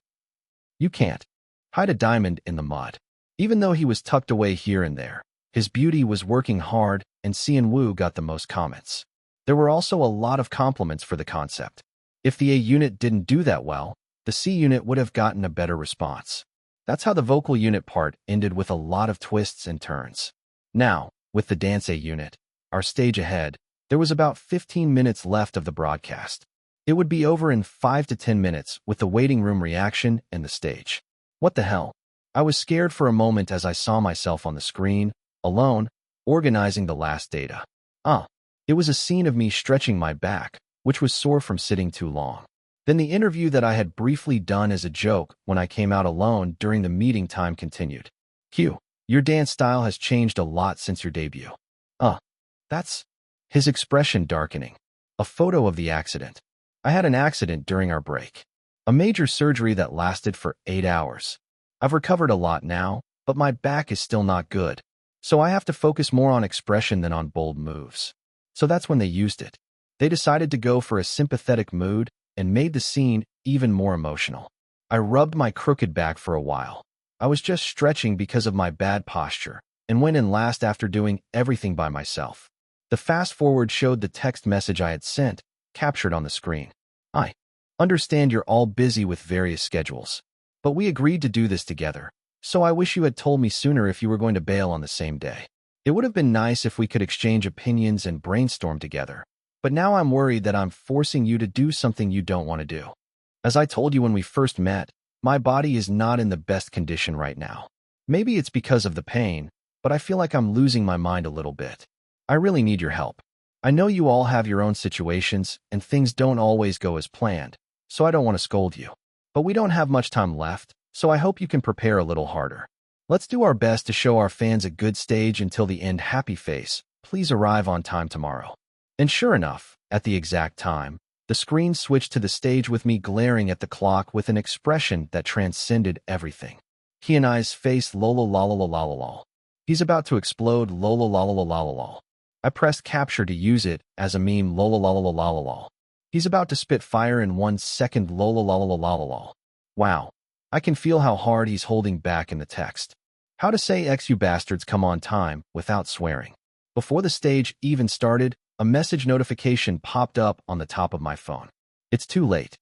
You can't hide a diamond in the mud. Even though he was tucked away here and there, his beauty was working hard, and Seon Woo got the most comments. There were also a lot of compliments for the concept. If the A unit didn't do that well, the C unit would have gotten a better response. That's how the vocal unit part ended, with a lot of twists and turns. Now, with the dance A unit, our stage ahead, there was about 15 minutes left of the broadcast. It would be over in 5 to 10 minutes with the waiting room reaction and the stage. What the hell? I was scared for a moment as I saw myself on the screen, alone, organizing the last data. It was a scene of me stretching my back, which was sore from sitting too long. Then the interview that I had briefly done as a joke when I came out alone during the meeting time continued. Q, your dance style has changed a lot since your debut. That's... His expression darkening. A photo of the accident. I had an accident during our break. A major surgery that lasted for 8 hours. I've recovered a lot now, but my back is still not good. So I have to focus more on expression than on bold moves. So that's when they used it. They decided to go for a sympathetic mood and made the scene even more emotional. I rubbed my crooked back for a while. I was just stretching because of my bad posture, and went in last after doing everything by myself. The fast-forward showed the text message I had sent, captured on the screen. I understand you're all busy with various schedules, but we agreed to do this together, so I wish you had told me sooner if you were going to bail on the same day. It would have been nice if we could exchange opinions and brainstorm together, but now I'm worried that I'm forcing you to do something you don't want to do. As I told you when we first met, my body is not in the best condition right now. Maybe it's because of the pain, but I feel like I'm losing my mind a little bit. I really need your help. I know you all have your own situations, and things don't always go as planned, so I don't want to scold you. But we don't have much time left, so I hope you can prepare a little harder. Let's do our best to show our fans a good stage until the end. Happy face. Please arrive on time tomorrow. And sure enough, at the exact time, the screen switched to the stage with me glaring at the clock with an expression that transcended everything. Cheon Yise's face lol. He's about to explode lol. I pressed capture to use it as a meme lol. He's about to spit fire in 1 second lol. Wow. I can feel how hard he's holding back in the text. How to say X you bastards come on time without swearing. Before the stage even started, a message notification popped up on the top of my phone. It's too late.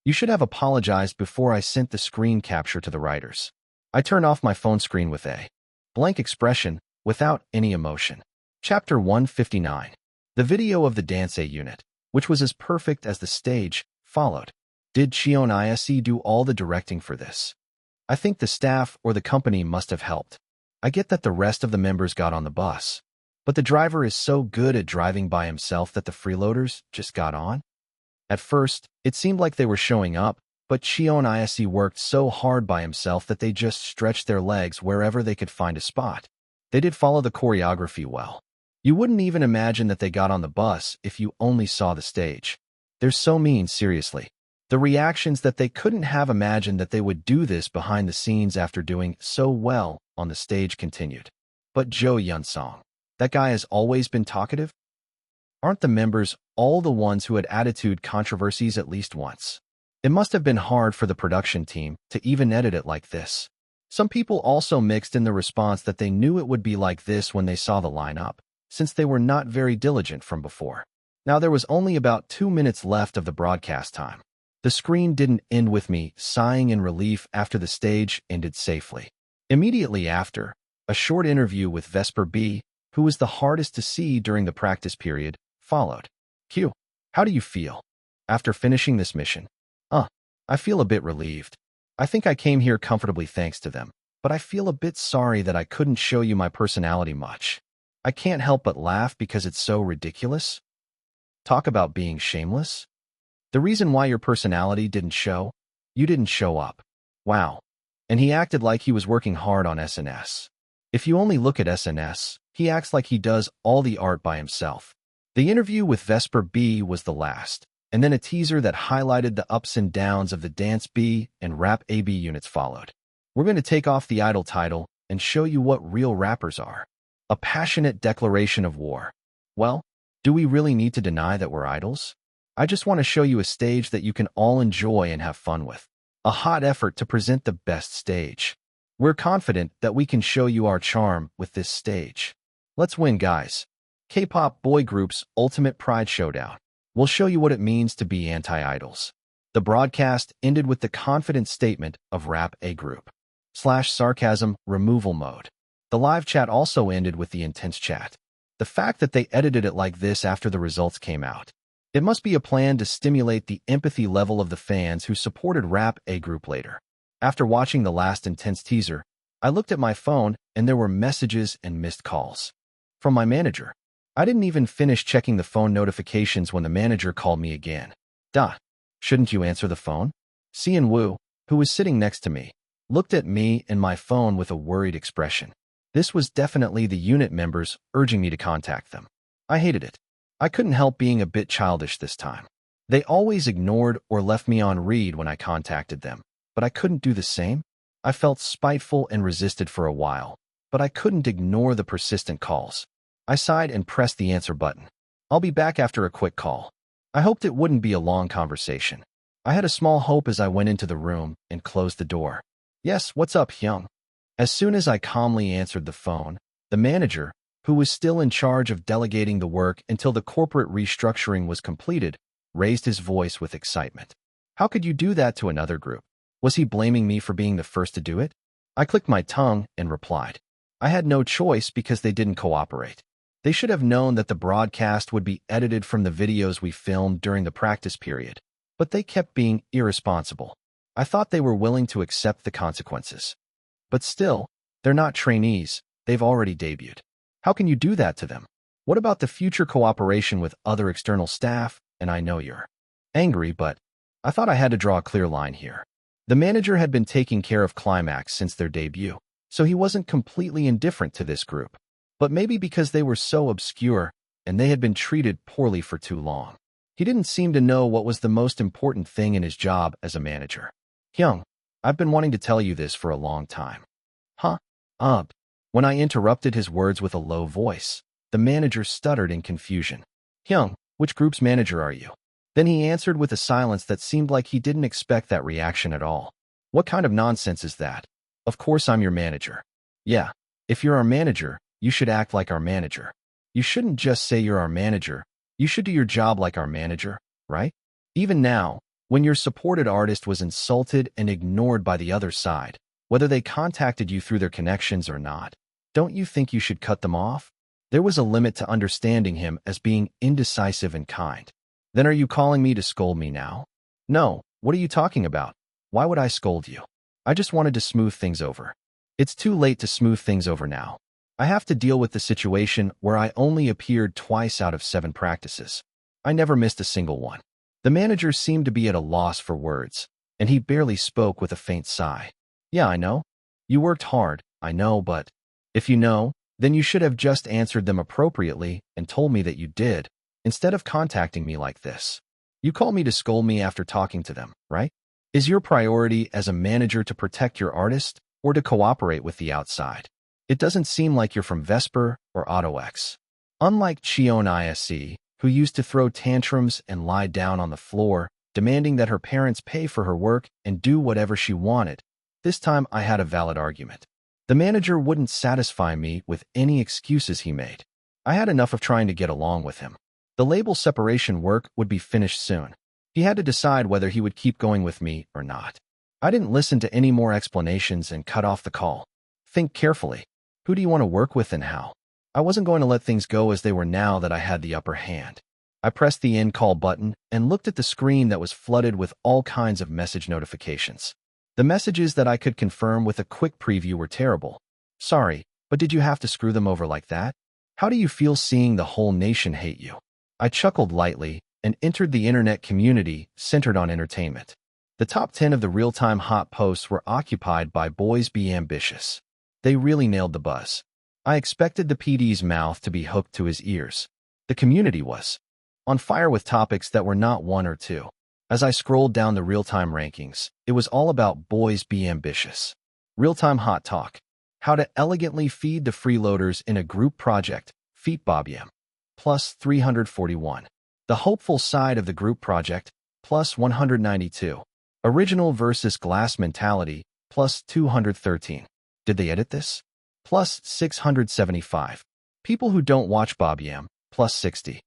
You should have apologized before I sent the screen capture to the writers. I turned off my phone screen with a blank expression, without any emotion. Chapter 159. The video of the dance A unit, which was as perfect as the stage, followed. Did Cheon Yise do all the directing for this? I think the staff or the company must have helped. I get that the rest of the members got on the bus, but the driver is so good at driving by himself that the freeloaders just got on? At first, it seemed like they were showing up, but Cheon Yise worked so hard by himself that they just stretched their legs wherever they could find a spot. They did follow the choreography well. You wouldn't even imagine that they got on the bus if you only saw the stage. They're so mean, seriously. The reactions that they couldn't have imagined that they would do this behind the scenes after doing so well on the stage continued. But Im Hyunsung, that guy has always been talkative? Aren't the members all the ones who had attitude controversies at least once? It must have been hard for the production team to even edit it like this. Some people also mixed in the response that they knew it would be like this when they saw the lineup, since they were not very diligent from before. Now there was only about 2 minutes left of the broadcast time. The screen didn't end with me sighing in relief after the stage ended safely. Immediately after, a short interview with Vesper B, who was the hardest to see during the practice period, followed. Q. How do you feel after finishing this mission? I feel a bit relieved. I think I came here comfortably thanks to them, but I feel a bit sorry that I couldn't show you my personality much. I can't help but laugh because it's so ridiculous. Talk about being shameless. The reason why your personality didn't show? You didn't show up. Wow. And he acted like he was working hard on SNS. If you only look at SNS, he acts like he does all the art by himself. The interview with Vesper B was the last, and then a teaser that highlighted the ups and downs of the Dance B and Rap AB units followed. We're going to take off the idol title and show you what real rappers are. A passionate declaration of war. Well, do we really need to deny that we're idols? I just want to show you a stage that you can all enjoy and have fun with. A hot effort to present the best stage. We're confident that we can show you our charm with this stage. Let's win, guys. K-pop boy group's ultimate pride showdown. We'll show you what it means to be anti-idols. The broadcast ended with the confident statement of Rap A Group / sarcasm removal mode. The live chat also ended with the intense chat. The fact that they edited it like this after the results came out. It must be a plan to stimulate the empathy level of the fans who supported Rap A Group later. After watching the last intense teaser, I looked at my phone and there were messages and missed calls from my manager. I didn't even finish checking the phone notifications when the manager called me again. Shouldn't you answer the phone? Sean Woo, who was sitting next to me, looked at me and my phone with a worried expression. This was definitely the unit members urging me to contact them. I hated it. I couldn't help being a bit childish this time. They always ignored or left me on read when I contacted them, but I couldn't do the same. I felt spiteful and resisted for a while, but I couldn't ignore the persistent calls. I sighed and pressed the answer button. I'll be back after a quick call. I hoped it wouldn't be a long conversation. I had a small hope as I went into the room and closed the door. Yes, what's up, Hyung? As soon as I calmly answered the phone, the manager, who was still in charge of delegating the work until the corporate restructuring was completed, raised his voice with excitement. How could you do that to another group? Was he blaming me for being the first to do it? I clicked my tongue and replied. I had no choice because they didn't cooperate. They should have known that the broadcast would be edited from the videos we filmed during the practice period, but they kept being irresponsible. I thought they were willing to accept the consequences. But still, they're not trainees, they've already debuted. How can you do that to them? What about the future cooperation with other external staff? And I know you're angry, but I thought I had to draw a clear line here. The manager had been taking care of Climax since their debut, so he wasn't completely indifferent to this group. But maybe because they were so obscure and they had been treated poorly for too long. He didn't seem to know what was the most important thing in his job as a manager. Hyung, I've been wanting to tell you this for a long time. Huh? When I interrupted his words with a low voice, the manager stuttered in confusion. Hyung, which group's manager are you? Then he answered with a silence that seemed like he didn't expect that reaction at all. What kind of nonsense is that? Of course I'm your manager. Yeah, if you're our manager, you should act like our manager. You shouldn't just say you're our manager. You should do your job like our manager, right? Even now, when your supported artist was insulted and ignored by the other side, whether they contacted you through their connections or not, don't you think you should cut them off? There was a limit to understanding him as being indecisive and kind. Then are you calling me to scold me now? No, what are you talking about? Why would I scold you? I just wanted to smooth things over. It's too late to smooth things over now. I have to deal with the situation where I only appeared twice out of 7 practices. I never missed a single one. The manager seemed to be at a loss for words, and he barely spoke with a faint sigh. Yeah, I know. You worked hard, I know, but if you know, then you should have just answered them appropriately and told me that you did, instead of contacting me like this. You call me to scold me after talking to them, right? Is your priority as a manager to protect your artist or to cooperate with the outside? It doesn't seem like you're from Vesper or AutoX. Unlike Cheon Yise, who used to throw tantrums and lie down on the floor, demanding that her parents pay for her work and do whatever she wanted, this time I had a valid argument. The manager wouldn't satisfy me with any excuses he made. I had enough of trying to get along with him. The label separation work would be finished soon. He had to decide whether he would keep going with me or not. I didn't listen to any more explanations and cut off the call. Think carefully. Who do you want to work with and how? I wasn't going to let things go as they were now that I had the upper hand. I pressed the end call button and looked at the screen that was flooded with all kinds of message notifications. The messages that I could confirm with a quick preview were terrible. Sorry, but did you have to screw them over like that? How do you feel seeing the whole nation hate you? I chuckled lightly and entered the internet community centered on entertainment. The top 10 of the real-time hot posts were occupied by boys be ambitious. They really nailed the buzz. I expected the PD's mouth to be hooked to his ears. The community was on fire with topics that were not one or two. As I scrolled down the real-time rankings, it was all about boys be ambitious. Real-time hot talk. How to elegantly feed the freeloaders in a group project. Feat Bobyam. Plus 341. The hopeful side of the group project. Plus 192. Original versus glass mentality. Plus 213. Did they edit this? Plus 675. People who don't watch Bobyam. Plus 60.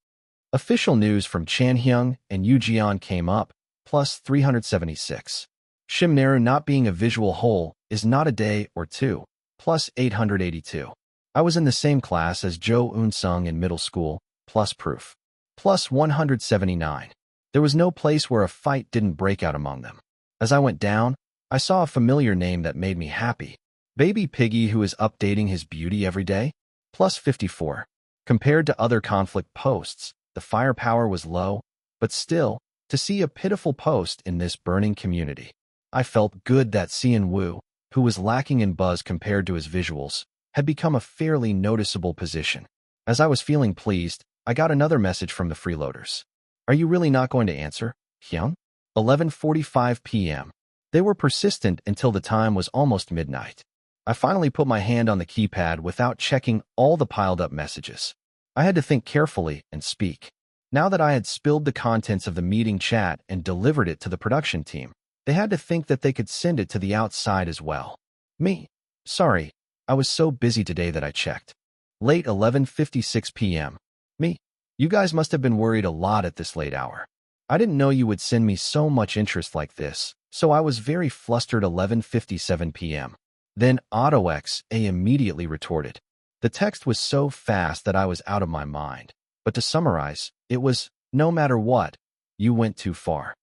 Official news from Chanhyung and Eujeon came up. Plus 376. Shimneru not being a visual whole is not a day or two. Plus 882. I was in the same class as Jo Eun-sung in middle school. Plus proof. Plus 179. There was no place where a fight didn't break out among them. As I went down, I saw a familiar name that made me happy. Baby Piggy, who is updating his beauty every day. Plus 54. Compared to other conflict posts, the firepower was low, but still, to see a pitiful post in this burning community. I felt good that Seon Woo, who was lacking in buzz compared to his visuals, had become a fairly noticeable position. As I was feeling pleased, I got another message from the freeloaders. Are you really not going to answer, Hyun? 11:45 p.m. They were persistent until the time was almost midnight. I finally put my hand on the keypad without checking all the piled-up messages. I had to think carefully and speak. Now that I had spilled the contents of the meeting chat and delivered it to the production team, they had to think that they could send it to the outside as well. Me. Sorry, I was so busy today that I checked. Late 11:56 p.m. Me. You guys must have been worried a lot at this late hour. I didn't know you would send me so much interest like this, so I was very flustered. 11:57 p.m. Then AutoXA immediately retorted. The text was so fast that I was out of my mind. But to summarize, it was, no matter what, you went too far.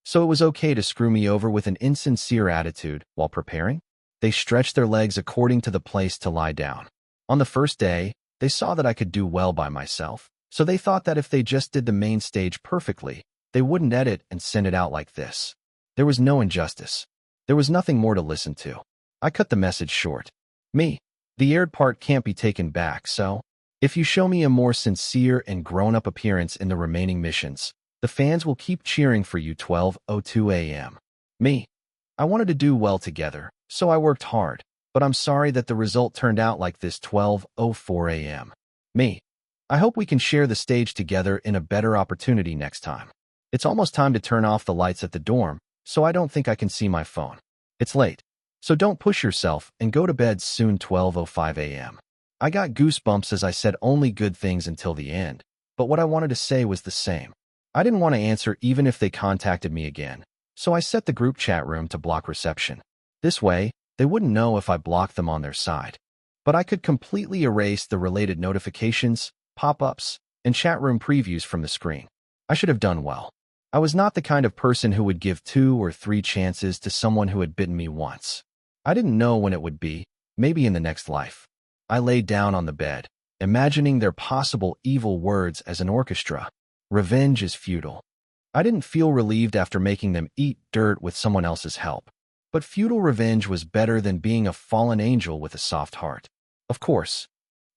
So it was okay to screw me over with an insincere attitude while preparing? They stretched their legs according to the place to lie down. On the first day, they saw that I could do well by myself, so they thought that if they just did the main stage perfectly, they wouldn't edit and send it out like this. There was no injustice. There was nothing more to listen to. I cut the message short. Me. The aired part can't be taken back, so if you show me a more sincere and grown-up appearance in the remaining missions, the fans will keep cheering for you. 12:02 a.m. Me. I wanted to do well together, so I worked hard, but I'm sorry that the result turned out like this. 12:04 a.m. Me. I hope we can share the stage together in a better opportunity next time. It's almost time to turn off the lights at the dorm, so I don't think I can see my phone. It's late. So don't push yourself and go to bed soon. 12:05 a.m. I got goosebumps as I said only good things until the end, but what I wanted to say was the same. I didn't want to answer even if they contacted me again, so I set the group chat room to block reception. This way, they wouldn't know if I blocked them on their side. But I could completely erase the related notifications, pop-ups, and chat room previews from the screen. I should have done well. I was not the kind of person who would give 2 or 3 chances to someone who had bitten me once. I didn't know when it would be, maybe in the next life. I lay down on the bed, imagining their possible evil words as an orchestra. Revenge is futile. I didn't feel relieved after making them eat dirt with someone else's help. But futile revenge was better than being a fallen angel with a soft heart. Of course,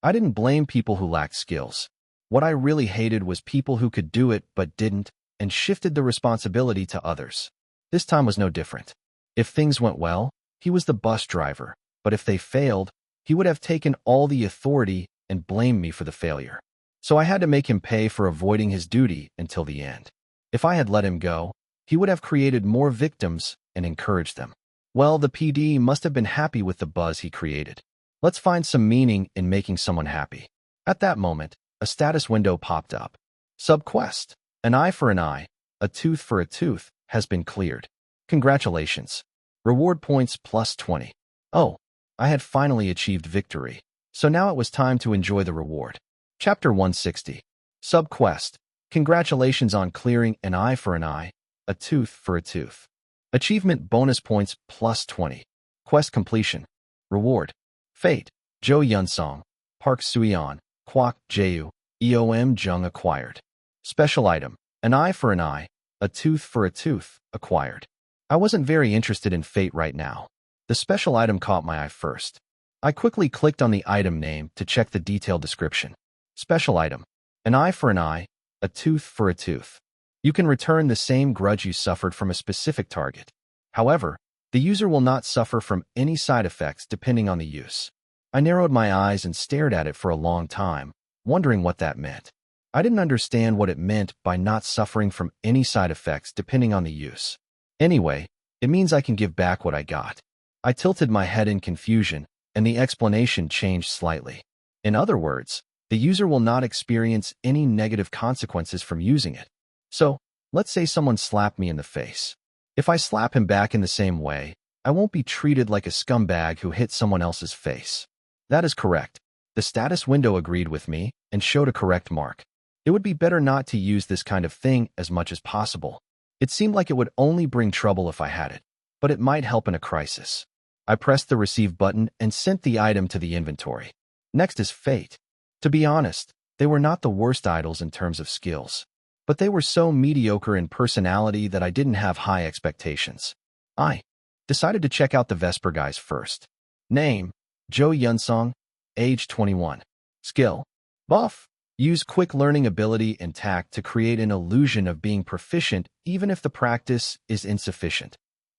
I didn't blame people who lacked skills. What I really hated was people who could do it but didn't, and shifted the responsibility to others. This time was no different. If things went well, he was the bus driver, but if they failed, he would have taken all the authority and blamed me for the failure. So I had to make him pay for avoiding his duty until the end. If I had let him go, he would have created more victims and encouraged them. Well, the PD must have been happy with the buzz he created. Let's find some meaning in making someone happy. At that moment, a status window popped up. Subquest. An eye for an eye. a tooth for a tooth, has been cleared. Congratulations. Reward points plus 20. Oh, I had finally achieved victory. So now it was time to enjoy the reward. Chapter 160. Sub-Quest. Congratulations on clearing an eye for an eye, a tooth for a tooth. Achievement bonus points plus 20. Quest completion. Reward. Fate. Cheon Yise, Park Suyeon, Kwak Jae-woo, Im Hyunsung acquired. Special item. An eye for an eye, a tooth for a tooth, acquired. I wasn't very interested in Fate right now. The special item caught my eye first. I quickly clicked on the item name to check the detailed description. Special item. An eye for an eye, a tooth for a tooth. You can return the same grudge you suffered from a specific target. However, the user will not suffer from any side effects depending on the use. I narrowed my eyes and stared at it for a long time, wondering what that meant. I didn't understand what it meant by not suffering from any side effects depending on the use. Anyway, it means I can give back what I got. I tilted my head in confusion, and the explanation changed slightly. In other words, the user will not experience any negative consequences from using it. So, let's say someone slapped me in the face. If I slap him back in the same way, I won't be treated like a scumbag who hit someone else's face. That is correct. The status window agreed with me and showed a correct mark. It would be better not to use this kind of thing as much as possible. It seemed like it would only bring trouble if I had it, but it might help in a crisis. I pressed the receive button and sent the item to the inventory. Next is Fate. To be honest, they were not the worst idols in terms of skills, but they were so mediocre in personality that I didn't have high expectations. I decided to check out the Vesper guys first. Name: Cheon Yise, age 21. Skill: Buff. Use quick learning ability and tact to create an illusion of being proficient even if the practice is insufficient.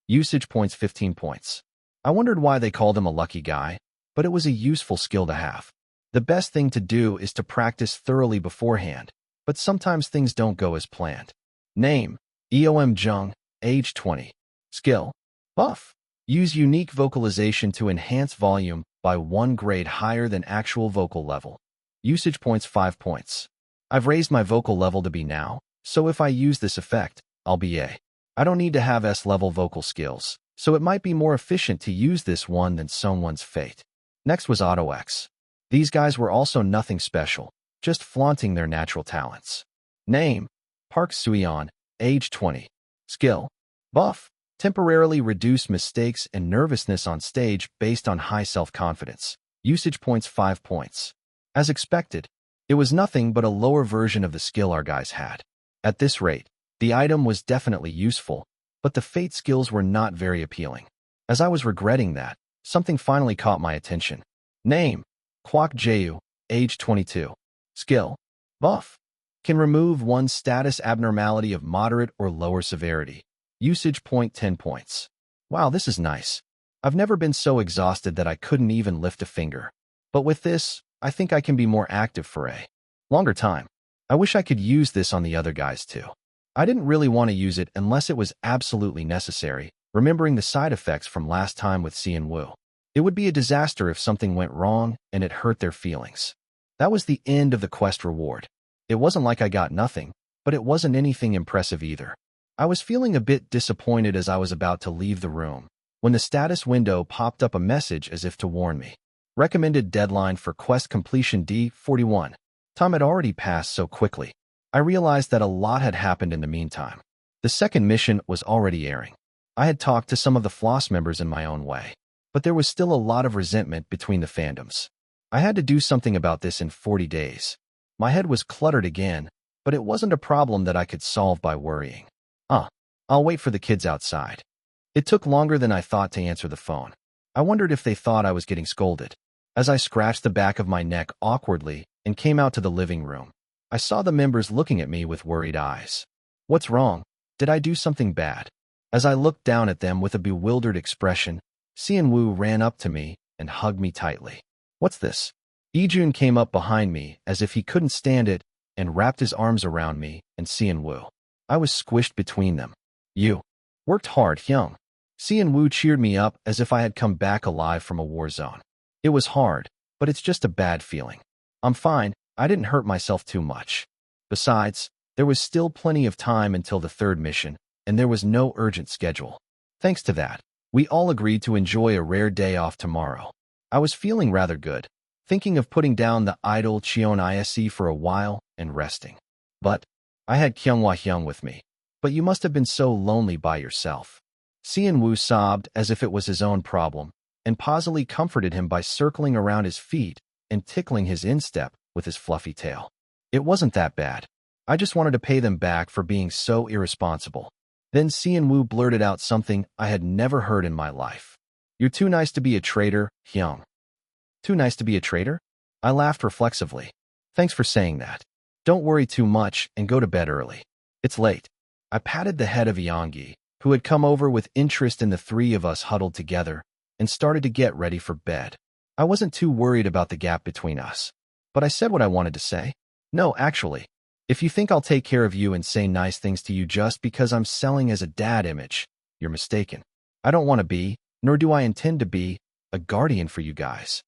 Usage points 15 points. I wondered why they called him a lucky guy, but it was a useful skill to have. The best thing to do is to practice thoroughly beforehand, but sometimes things don't go as planned. Name: Im Hyunsung, age 20. Skill: Buff. Use unique vocalization to enhance volume by 1 grade higher than actual vocal level. Usage points 5 points. I've raised my vocal level to B now, so if I use this effect, I'll be A. I don't need to have S-level vocal skills, so it might be more efficient to use this one than someone's Fate. Next was Auto X. These guys were also nothing special, just flaunting their natural talents. Name: Park Suyeon, age 20. Skill: Buff. Temporarily reduce mistakes and nervousness on stage based on high self-confidence. Usage points 5 points. As expected, it was nothing but a lower version of the skill our guys had. At this rate, the item was definitely useful, but the Fate skills were not very appealing. As I was regretting that, something finally caught my attention. Name: Kwak Jae-woo, age 22. Skill: Buff. Can remove one status abnormality of moderate or lower severity. Usage point 10 points. Wow, this is nice. I've never been so exhausted that I couldn't even lift a finger. But with this, I think I can be more active for a longer time. I wish I could use this on the other guys too. I didn't really want to use it unless it was absolutely necessary, remembering the side effects from last time with Sian-woo. It would be a disaster if something went wrong and it hurt their feelings. That was the end of the quest reward. It wasn't like I got nothing, but it wasn't anything impressive either. I was feeling a bit disappointed as I was about to leave the room, when the status window popped up a message as if to warn me. Recommended deadline for quest completion D41. Time had already passed so quickly. I realized that a lot had happened in the meantime. The second mission was already airing. I had talked to some of the Floss members in my own way, but there was still a lot of resentment between the fandoms. I had to do something about this in 40 days. My head was cluttered again, but it wasn't a problem that I could solve by worrying. I'll wait for the kids outside. It took longer than I thought to answer the phone. I wondered if they thought I was getting scolded. As I scratched the back of my neck awkwardly and came out to the living room, I saw the members looking at me with worried eyes. What's wrong? Did I do something bad? As I looked down at them with a bewildered expression, Sian-woo ran up to me and hugged me tightly. What's this? Ijun came up behind me as if he couldn't stand it and wrapped his arms around me and Sian-woo. I was squished between them. You worked hard, Hyung. Sian-woo cheered me up as if I had come back alive from a war zone. It was hard, but it's just a bad feeling. I'm fine. I didn't hurt myself too much. Besides, There was still plenty of time until the third mission, and there was no urgent schedule. Thanks to that, we all agreed to enjoy a rare day off tomorrow. I was feeling rather good, thinking of putting down the idol Cheon Yise for a while and resting. But I had Hyung with me. But you must have been so lonely by yourself. Seon-woo sobbed as if it was his own problem, and Pausily comforted him by circling around his feet and tickling his instep with his fluffy tail. It wasn't that bad. I just wanted to pay them back for being so irresponsible. Then Seon-woo blurted out something I had never heard in my life. You're too nice to be a traitor, Hyung. Too nice to be a traitor? I laughed reflexively. Thanks for saying that. Don't worry too much and go to bed early. It's late. I patted the head of Yeongi, who had come over with interest in the three of us huddled together, and started to get ready for bed. I wasn't too worried about the gap between us. But I said what I wanted to say. No, actually. If you think I'll take care of you and say nice things to you just because I'm selling as a dad image, you're mistaken. I don't want to be, nor do I intend to be, a guardian for you guys.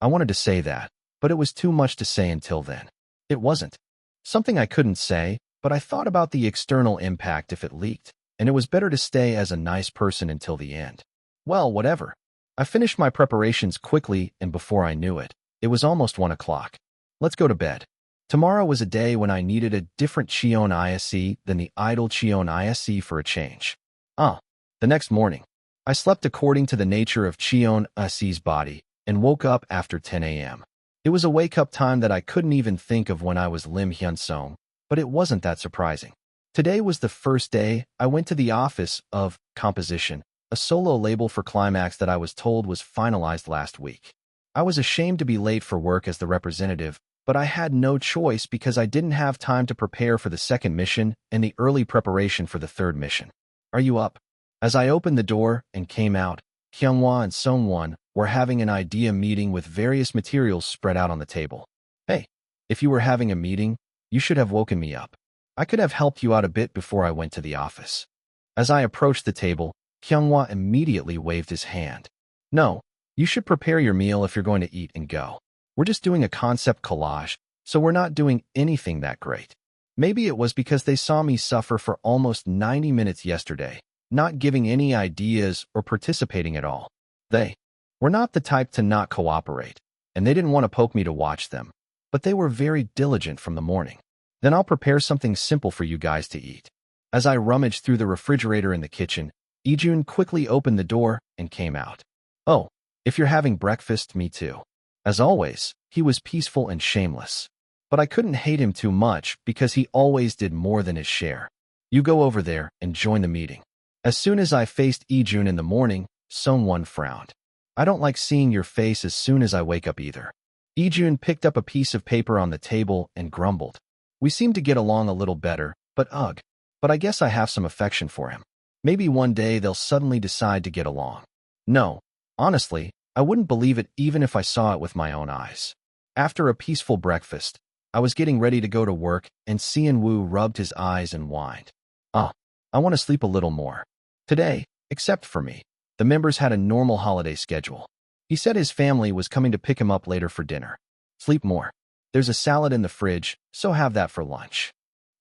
I wanted to say that, but it was too much to say until then. It wasn't. Something I couldn't say, but I thought about the external impact if it leaked, and it was better to stay as a nice person until the end. Well, whatever. I finished my preparations quickly, and before I knew it, it was almost 1 o'clock. Let's go to bed. Tomorrow was a day when I needed a different Cheon Yise than the idle Cheon Yise for a change. The next morning, I slept according to the nature of Cheon Yise's body and woke up after 10 a.m. It was a wake-up time that I couldn't even think of when I was Im Hyunsung, but it wasn't that surprising. Today was the first day I went to the office of Composition, a solo label for Climax that I was told was finalized last week. I was ashamed to be late for work as the representative, but I had no choice because I didn't have time to prepare for the second mission and the early preparation for the third mission. Are you up? As I opened the door and came out, Kyunghwa and Sungwon were having an idea meeting with various materials spread out on the table. Hey, if you were having a meeting, you should have woken me up. I could have helped you out a bit before I went to the office. As I approached the table, Kyunghwa immediately waved his hand. No, you should prepare your meal if you're going to eat and go. We're just doing a concept collage, so we're not doing anything that great. Maybe it was because they saw me suffer for almost 90 minutes yesterday, not giving any ideas or participating at all. They were not the type to not cooperate, and they didn't want to poke me to watch them, but they were very diligent from the morning. Then I'll prepare something simple for you guys to eat. As I rummaged through the refrigerator in the kitchen, Ijun quickly opened the door and came out. Oh, if you're having breakfast, me too. As always, he was peaceful and shameless. But I couldn't hate him too much because he always did more than his share. You go over there and join the meeting. As soon as I faced Ijun in the morning, Sungwon frowned. I don't like seeing your face as soon as I wake up either. Ijun picked up a piece of paper on the table and grumbled. We seem to get along a little better, but ugh. But I guess I have some affection for him. Maybe one day they'll suddenly decide to get along. No, honestly, I wouldn't believe it even if I saw it with my own eyes. After a peaceful breakfast, I was getting ready to go to work and Seon-woo rubbed his eyes and whined. I want to sleep a little more. Today, except for me, the members had a normal holiday schedule. He said his family was coming to pick him up later for dinner. Sleep more. There's a salad in the fridge, so have that for lunch.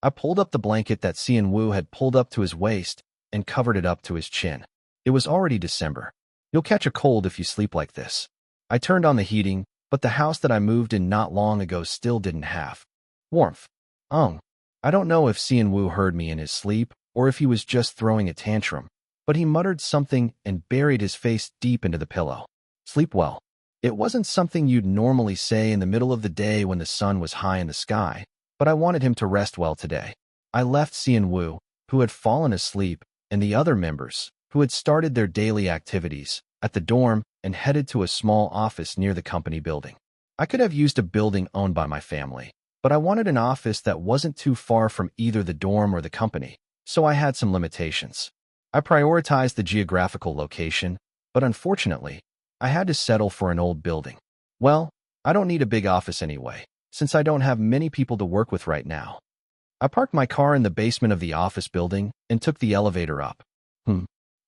I pulled up the blanket that Seon-woo had pulled up to his waist and covered it up to his chin. It was already December. You'll catch a cold if you sleep like this. I turned on the heating, but the house that I moved in not long ago still didn't have warmth. I don't know if Seon-woo heard me in his sleep or if he was just throwing a tantrum, but he muttered something and buried his face deep into the pillow. Sleep well. It wasn't something you'd normally say in the middle of the day when the sun was high in the sky, but I wanted him to rest well today. I left Seon-woo, who had fallen asleep, and the other members, who had started their daily activities, at the dorm and headed to a small office near the company building. I could have used a building owned by my family, but I wanted an office that wasn't too far from either the dorm or the company, so I had some limitations. I prioritized the geographical location, but unfortunately, I had to settle for an old building. Well, I don't need a big office anyway, since I don't have many people to work with right now. I parked my car in the basement of the office building and took the elevator up.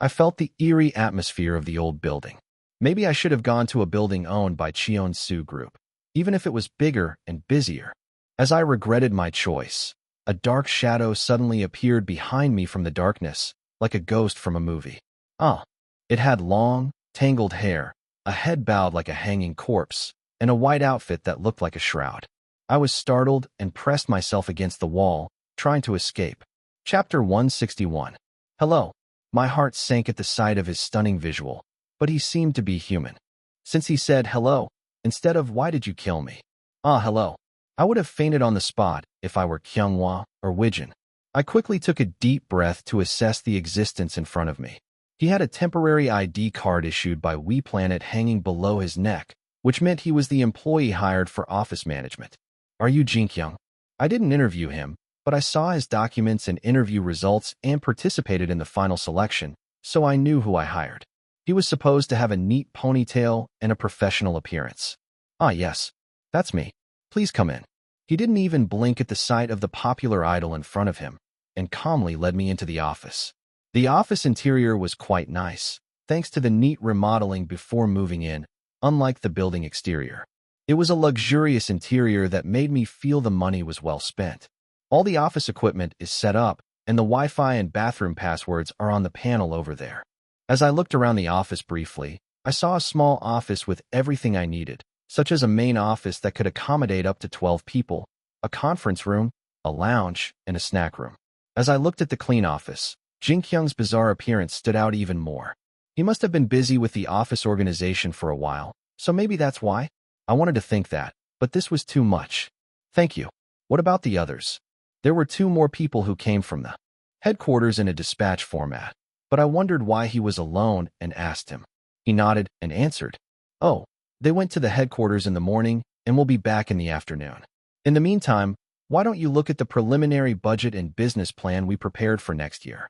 I felt the eerie atmosphere of the old building. Maybe I should have gone to a building owned by Cheon Yise Group, even if it was bigger and busier. As I regretted my choice, a dark shadow suddenly appeared behind me from the darkness, like a ghost from a movie. Ah! It had long, tangled hair, a head bowed like a hanging corpse, and a white outfit that looked like a shroud. I was startled and pressed myself against the wall, trying to escape. Chapter 161. Hello. My heart sank at the sight of his stunning visual, but he seemed to be human. Since he said hello, instead of why did you kill me? Ah, hello. I would have fainted on the spot if I were Kyunghwa or Wijin. I quickly took a deep breath to assess the existence in front of me. He had a temporary ID card issued by WePlanet hanging below his neck, which meant he was the employee hired for office management. Are you Jinkyung? I didn't interview him, but I saw his documents and interview results and participated in the final selection, so I knew who I hired. He was supposed to have a neat ponytail and a professional appearance. Ah, yes. That's me. Please come in. He didn't even blink at the sight of the popular idol in front of him, and calmly led me into the office. The office interior was quite nice, thanks to the neat remodeling before moving in, unlike the building exterior. It was a luxurious interior that made me feel the money was well spent. All the office equipment is set up, and the Wi-Fi and bathroom passwords are on the panel over there. As I looked around the office briefly, I saw a small office with everything I needed, such as a main office that could accommodate up to 12 people, a conference room, a lounge, and a snack room. As I looked at the clean office, Jinkyung's bizarre appearance stood out even more. He must have been busy with the office organization for a while, so maybe that's why? I wanted to think that, but this was too much. Thank you. What about the others? There were 2 more people who came from the headquarters in a dispatch format, but I wondered why he was alone and asked him. He nodded and answered, "Oh, they went to the headquarters in the morning and will be back in the afternoon. In the meantime, why don't you look at the preliminary budget and business plan we prepared for next year?"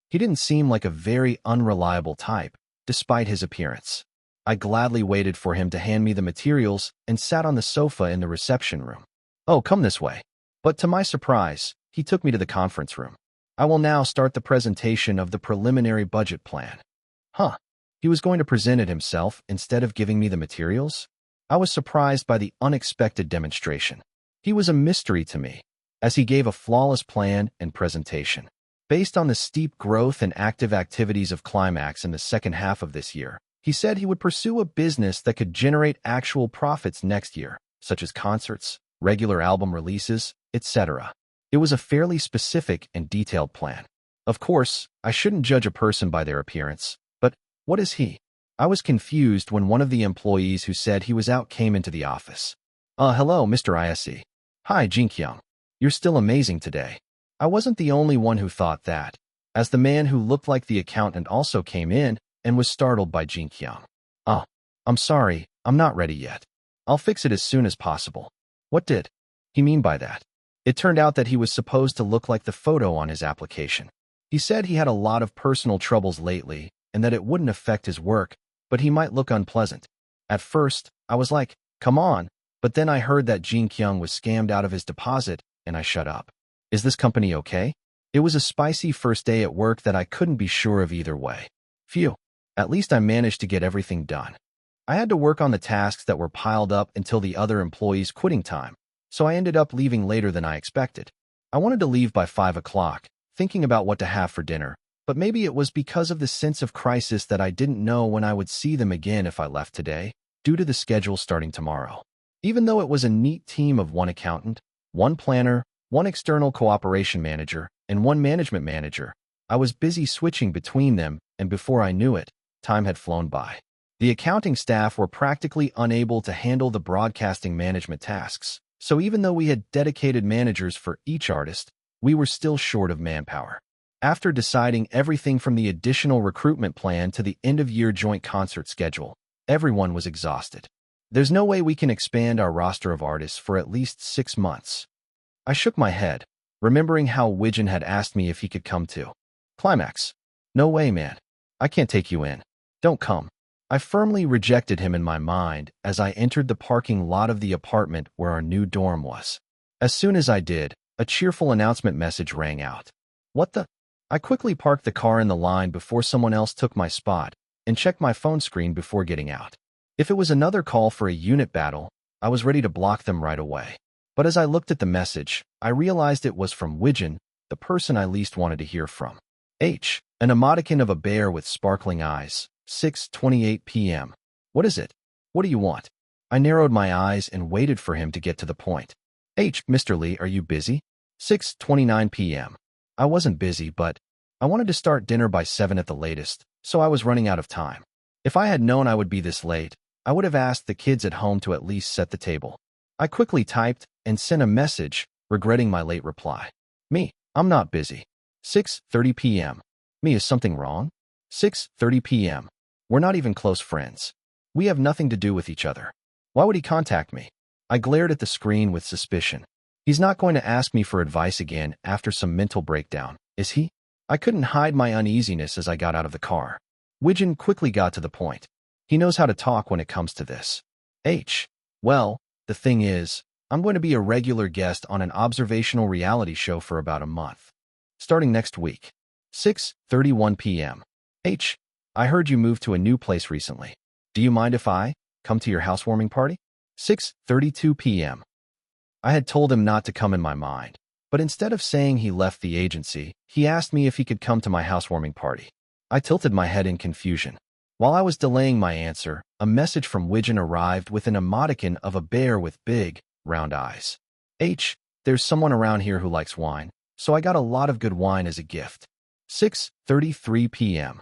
He didn't seem like a very unreliable type, despite his appearance. I gladly waited for him to hand me the materials and sat on the sofa in the reception room. "Oh, come this way." But to my surprise, he took me to the conference room. "I will now start the presentation of the preliminary budget plan." Huh. He was going to present it himself instead of giving me the materials? I was surprised by the unexpected demonstration. He was a mystery to me, as he gave a flawless plan and presentation. Based on the steep growth and active activities of Climax in the second half of this year, he said he would pursue a business that could generate actual profits next year, such as concerts, regular album releases, etc. It was a fairly specific and detailed plan. Of course, I shouldn't judge a person by their appearance, but what is he? I was confused when one of the employees who said he was out came into the office. Hello, Mr. Yise. Hi, Jinkyung. You're still amazing today." I wasn't the only one who thought that, as the man who looked like the accountant also came in and was startled by Jinkyung. I'm sorry, I'm not ready yet. I'll fix it as soon as possible." What did he mean by that? It turned out that he was supposed to look like the photo on his application. He said he had a lot of personal troubles lately and that it wouldn't affect his work, but he might look unpleasant. At first, I was like, come on, but then I heard that Jinkyung was scammed out of his deposit, and I shut up. Is this company okay? It was a spicy first day at work that I couldn't be sure of either way. Phew, at least I managed to get everything done. I had to work on the tasks that were piled up until the other employees' quitting time, so I ended up leaving later than I expected. I wanted to leave by 5 o'clock, thinking about what to have for dinner, but maybe it was because of the sense of crisis that I didn't know when I would see them again if I left today, due to the schedule starting tomorrow. Even though it was a neat team of 1 accountant, 1 planner, 1 external cooperation manager, and 1 management manager, I was busy switching between them, and before I knew it, time had flown by. The accounting staff were practically unable to handle the broadcasting management tasks, so even though we had dedicated managers for each artist, we were still short of manpower. After deciding everything from the additional recruitment plan to the end-of-year joint concert schedule, everyone was exhausted. There's no way we can expand our roster of artists for at least 6 months. I shook my head, remembering how Wijin had asked me if he could come to Climax. No way, man. I can't take you in. Don't come. I firmly rejected him in my mind as I entered the parking lot of the apartment where our new dorm was. As soon as I did, a cheerful announcement message rang out. What the? I quickly parked the car in the line before someone else took my spot and checked my phone screen before getting out. If it was another call for a unit battle, I was ready to block them right away. But as I looked at the message, I realized it was from Wijin, the person I least wanted to hear from. An emoticon of a bear with sparkling eyes. 6:28 p.m. What is it? What do you want? I narrowed my eyes and waited for him to get to the point. Mr. Lee, are you busy? 6:29 p.m. I wasn't busy, but I wanted to start dinner by 7 at the latest, so I was running out of time. If I had known I would be this late, I would have asked the kids at home to at least set the table. I quickly typed and sent a message, regretting my late reply. I'm not busy. 6:30 p.m. Is something wrong? 6:30 p.m. We're not even close friends. We have nothing to do with each other. Why would he contact me? I glared at the screen with suspicion. He's not going to ask me for advice again after some mental breakdown, is he? I couldn't hide my uneasiness as I got out of the car. Wijin quickly got to the point. He knows how to talk when it comes to this. Well, the thing is, I'm going to be a regular guest on an observational reality show for about a month. Starting next week. 6:31 p.m. I heard you moved to a new place recently. Do you mind if I come to your housewarming party? 6:32 p.m. I had told him not to come in my mind, but instead of saying he left the agency, he asked me if he could come to my housewarming party. I tilted my head in confusion. While I was delaying my answer, a message from Wijin arrived with an emoticon of a bear with big, round eyes. There's someone around here who likes wine, so I got a lot of good wine as a gift. 6:33 p.m.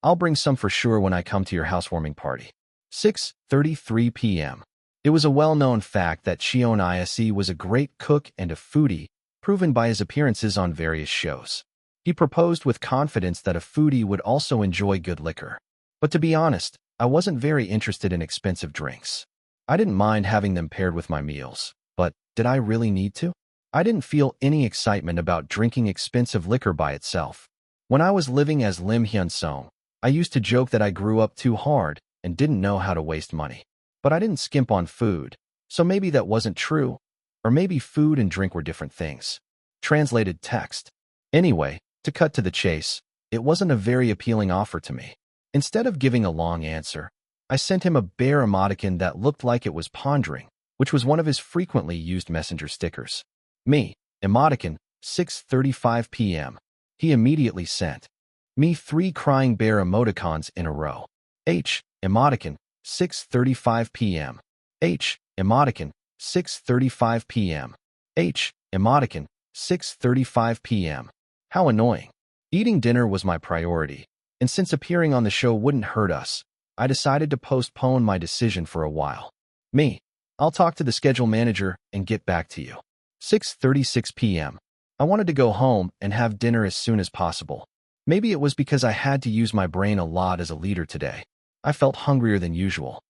I'll bring some for sure when I come to your housewarming party. 6:33 p.m. It was a well-known fact that Cheon Yise was a great cook and a foodie, proven by his appearances on various shows. He proposed with confidence that a foodie would also enjoy good liquor. But to be honest, I wasn't very interested in expensive drinks. I didn't mind having them paired with my meals, but did I really need to? I didn't feel any excitement about drinking expensive liquor by itself. When I was living as Im Hyunsung, I used to joke that I grew up too hard and didn't know how to waste money. But I didn't skimp on food, so maybe that wasn't true. Or maybe food and drink were different things. Translated text. Anyway, to cut to the chase, it wasn't a very appealing offer to me. Instead of giving a long answer, I sent him a bear emoticon that looked like it was pondering, which was one of his frequently used messenger stickers. Emoticon, 6:35 p.m. He immediately sent me 3 crying bear emoticons in a row. Emoticon, 6:35 p.m. Emoticon, 6:35 p.m. Emoticon, 6:35 p.m. How annoying. Eating dinner was my priority, and since appearing on the show wouldn't hurt us, I decided to postpone my decision for a while. I'll talk to the schedule manager and get back to you. 6:36 p.m. I wanted to go home and have dinner as soon as possible. Maybe it was because I had to use my brain a lot as a leader today. I felt hungrier than usual.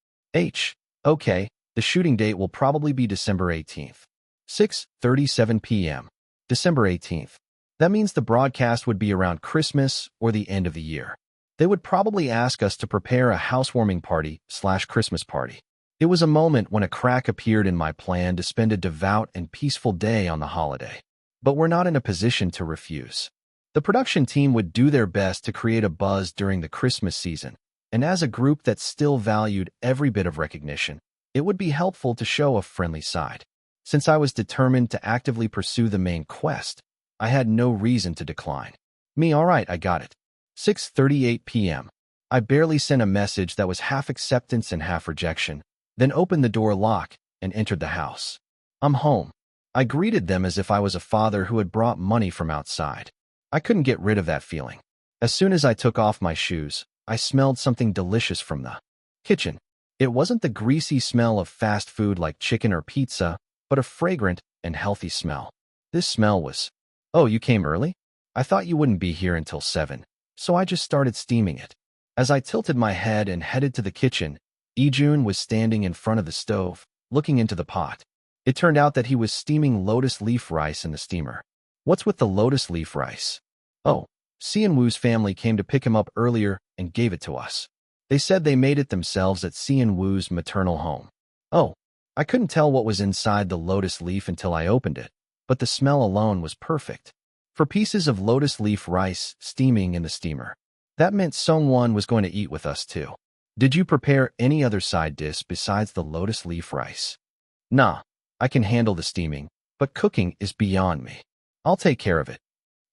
Okay, the shooting date will probably be December 18th. 6:37 p.m. December 18th. That means the broadcast would be around Christmas or the end of the year. They would probably ask us to prepare a housewarming party/Christmas party. It was a moment when a crack appeared in my plan to spend a devout and peaceful day on the holiday. But we're not in a position to refuse. The production team would do their best to create a buzz during the Christmas season, and as a group that still valued every bit of recognition, it would be helpful to show a friendly side. Since I was determined to actively pursue the main quest, I had no reason to decline. All right, I got it. 6:38 p.m. I barely sent a message that was half acceptance and half rejection, then opened the door lock and entered the house. I'm home. I greeted them as if I was a father who had brought money from outside. I couldn't get rid of that feeling. As soon as I took off my shoes, I smelled something delicious from the kitchen. It wasn't the greasy smell of fast food like chicken or pizza, but a fragrant and healthy smell. This smell was, "Oh, you came early? I thought you wouldn't be here until 7, so I just started steaming it." As I tilted my head and headed to the kitchen, Ijun was standing in front of the stove, looking into the pot. It turned out that he was steaming lotus leaf rice in the steamer. What's with the lotus leaf rice? Oh, Sian-woo's family came to pick him up earlier and gave it to us. They said they made it themselves at Sian-woo's maternal home. Oh, I couldn't tell what was inside the lotus leaf until I opened it, but the smell alone was perfect. For pieces of lotus leaf rice steaming in the steamer. That meant Song-won was going to eat with us too. Did you prepare any other side dish besides the lotus leaf rice? Nah, I can handle the steaming, but cooking is beyond me. I'll take care of it.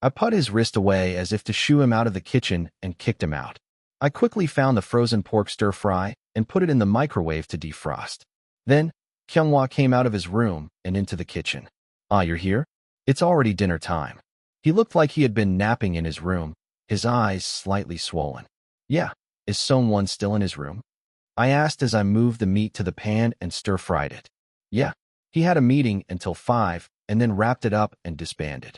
I put his wrist away as if to shoo him out of the kitchen and kicked him out. I quickly found the frozen pork stir-fry and put it in the microwave to defrost. Then, Kyunghwa came out of his room and into the kitchen. Ah, you're here? It's already dinner time. He looked like he had been napping in his room, his eyes slightly swollen. Yeah, is someone still in his room? I asked as I moved the meat to the pan and stir-fried it. Yeah, he had a meeting until 5 and then wrapped it up and disbanded.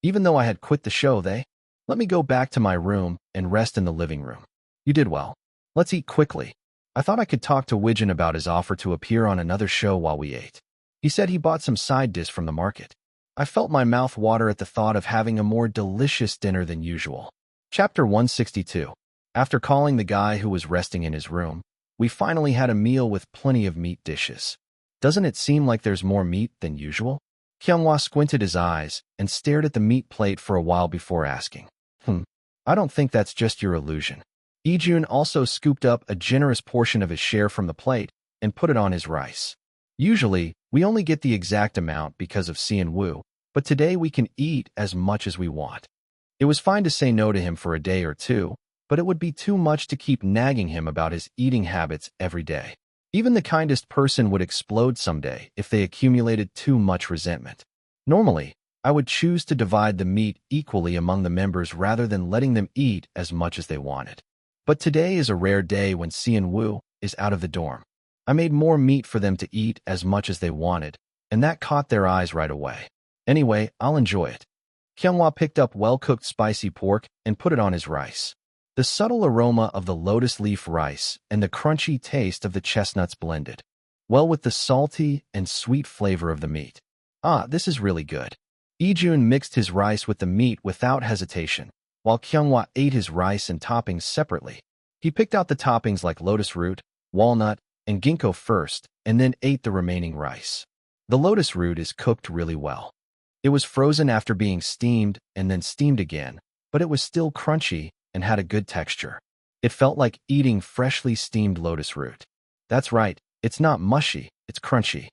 Even though I had quit the show, they let me go back to my room and rest in the living room. You did well. Let's eat quickly. I thought I could talk to Wijin about his offer to appear on another show while we ate. He said he bought some side dish from the market. I felt my mouth water at the thought of having a more delicious dinner than usual. Chapter 162. After calling the guy who was resting in his room, we finally had a meal with plenty of meat dishes. Doesn't it seem like there's more meat than usual? Kyunghwa squinted his eyes and stared at the meat plate for a while before asking, I don't think that's just your illusion. Ijun also scooped up a generous portion of his share from the plate and put it on his rice. Usually, we only get the exact amount because of Sian-woo, but today we can eat as much as we want. It was fine to say no to him for a day or two, but it would be too much to keep nagging him about his eating habits every day. Even the kindest person would explode someday if they accumulated too much resentment. Normally, I would choose to divide the meat equally among the members rather than letting them eat as much as they wanted. But today is a rare day when Sian-woo is out of the dorm. I made more meat for them to eat as much as they wanted, and that caught their eyes right away. Anyway, I'll enjoy it. Kyunghwa picked up well-cooked spicy pork and put it on his rice. The subtle aroma of the lotus leaf rice and the crunchy taste of the chestnuts blended well with the salty and sweet flavor of the meat. Ah, this is really good. Ijun mixed his rice with the meat without hesitation, while Kyunghwa ate his rice and toppings separately. He picked out the toppings like lotus root, walnut, and ginkgo first, and then ate the remaining rice. The lotus root is cooked really well. It was frozen after being steamed and then steamed again, but it was still crunchy and had a good texture. It felt like eating freshly steamed lotus root. That's right, it's not mushy, it's crunchy.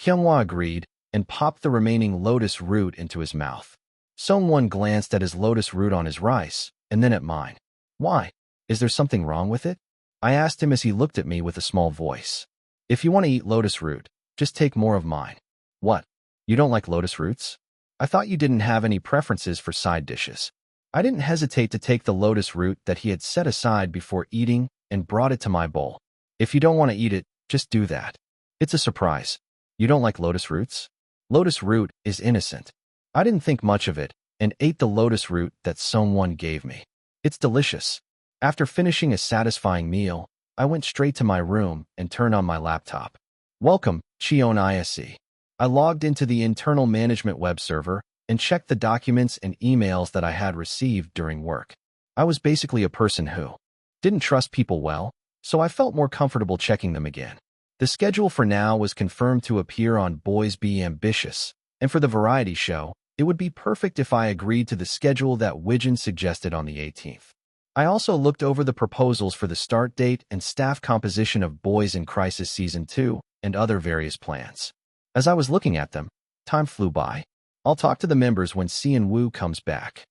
Kyunghwa agreed and popped the remaining lotus root into his mouth. Someone glanced at his lotus root on his rice, and then at mine. Why? Is there something wrong with it? I asked him as he looked at me with a small voice. If you want to eat lotus root, just take more of mine. What? You don't like lotus roots? I thought you didn't have any preferences for side dishes. I didn't hesitate to take the lotus root that he had set aside before eating and brought it to my bowl. If you don't want to eat it, just do that. It's a surprise. You don't like lotus roots? Lotus root is innocent. I didn't think much of it and ate the lotus root that someone gave me. It's delicious. After finishing a satisfying meal, I went straight to my room and turned on my laptop. Welcome, Cheon Yise. I logged into the internal management web server and checked the documents and emails that I had received during work. I was basically a person who didn't trust people well, so I felt more comfortable checking them again. The schedule for now was confirmed to appear on Boys Be Ambitious, and for the variety show, it would be perfect if I agreed to the schedule that Wijin suggested on the 18th. I also looked over the proposals for the start date and staff composition of Boys in Crisis Season 2 and other various plans. As I was looking at them, time flew by. I'll talk to the members when Sian-woo comes back.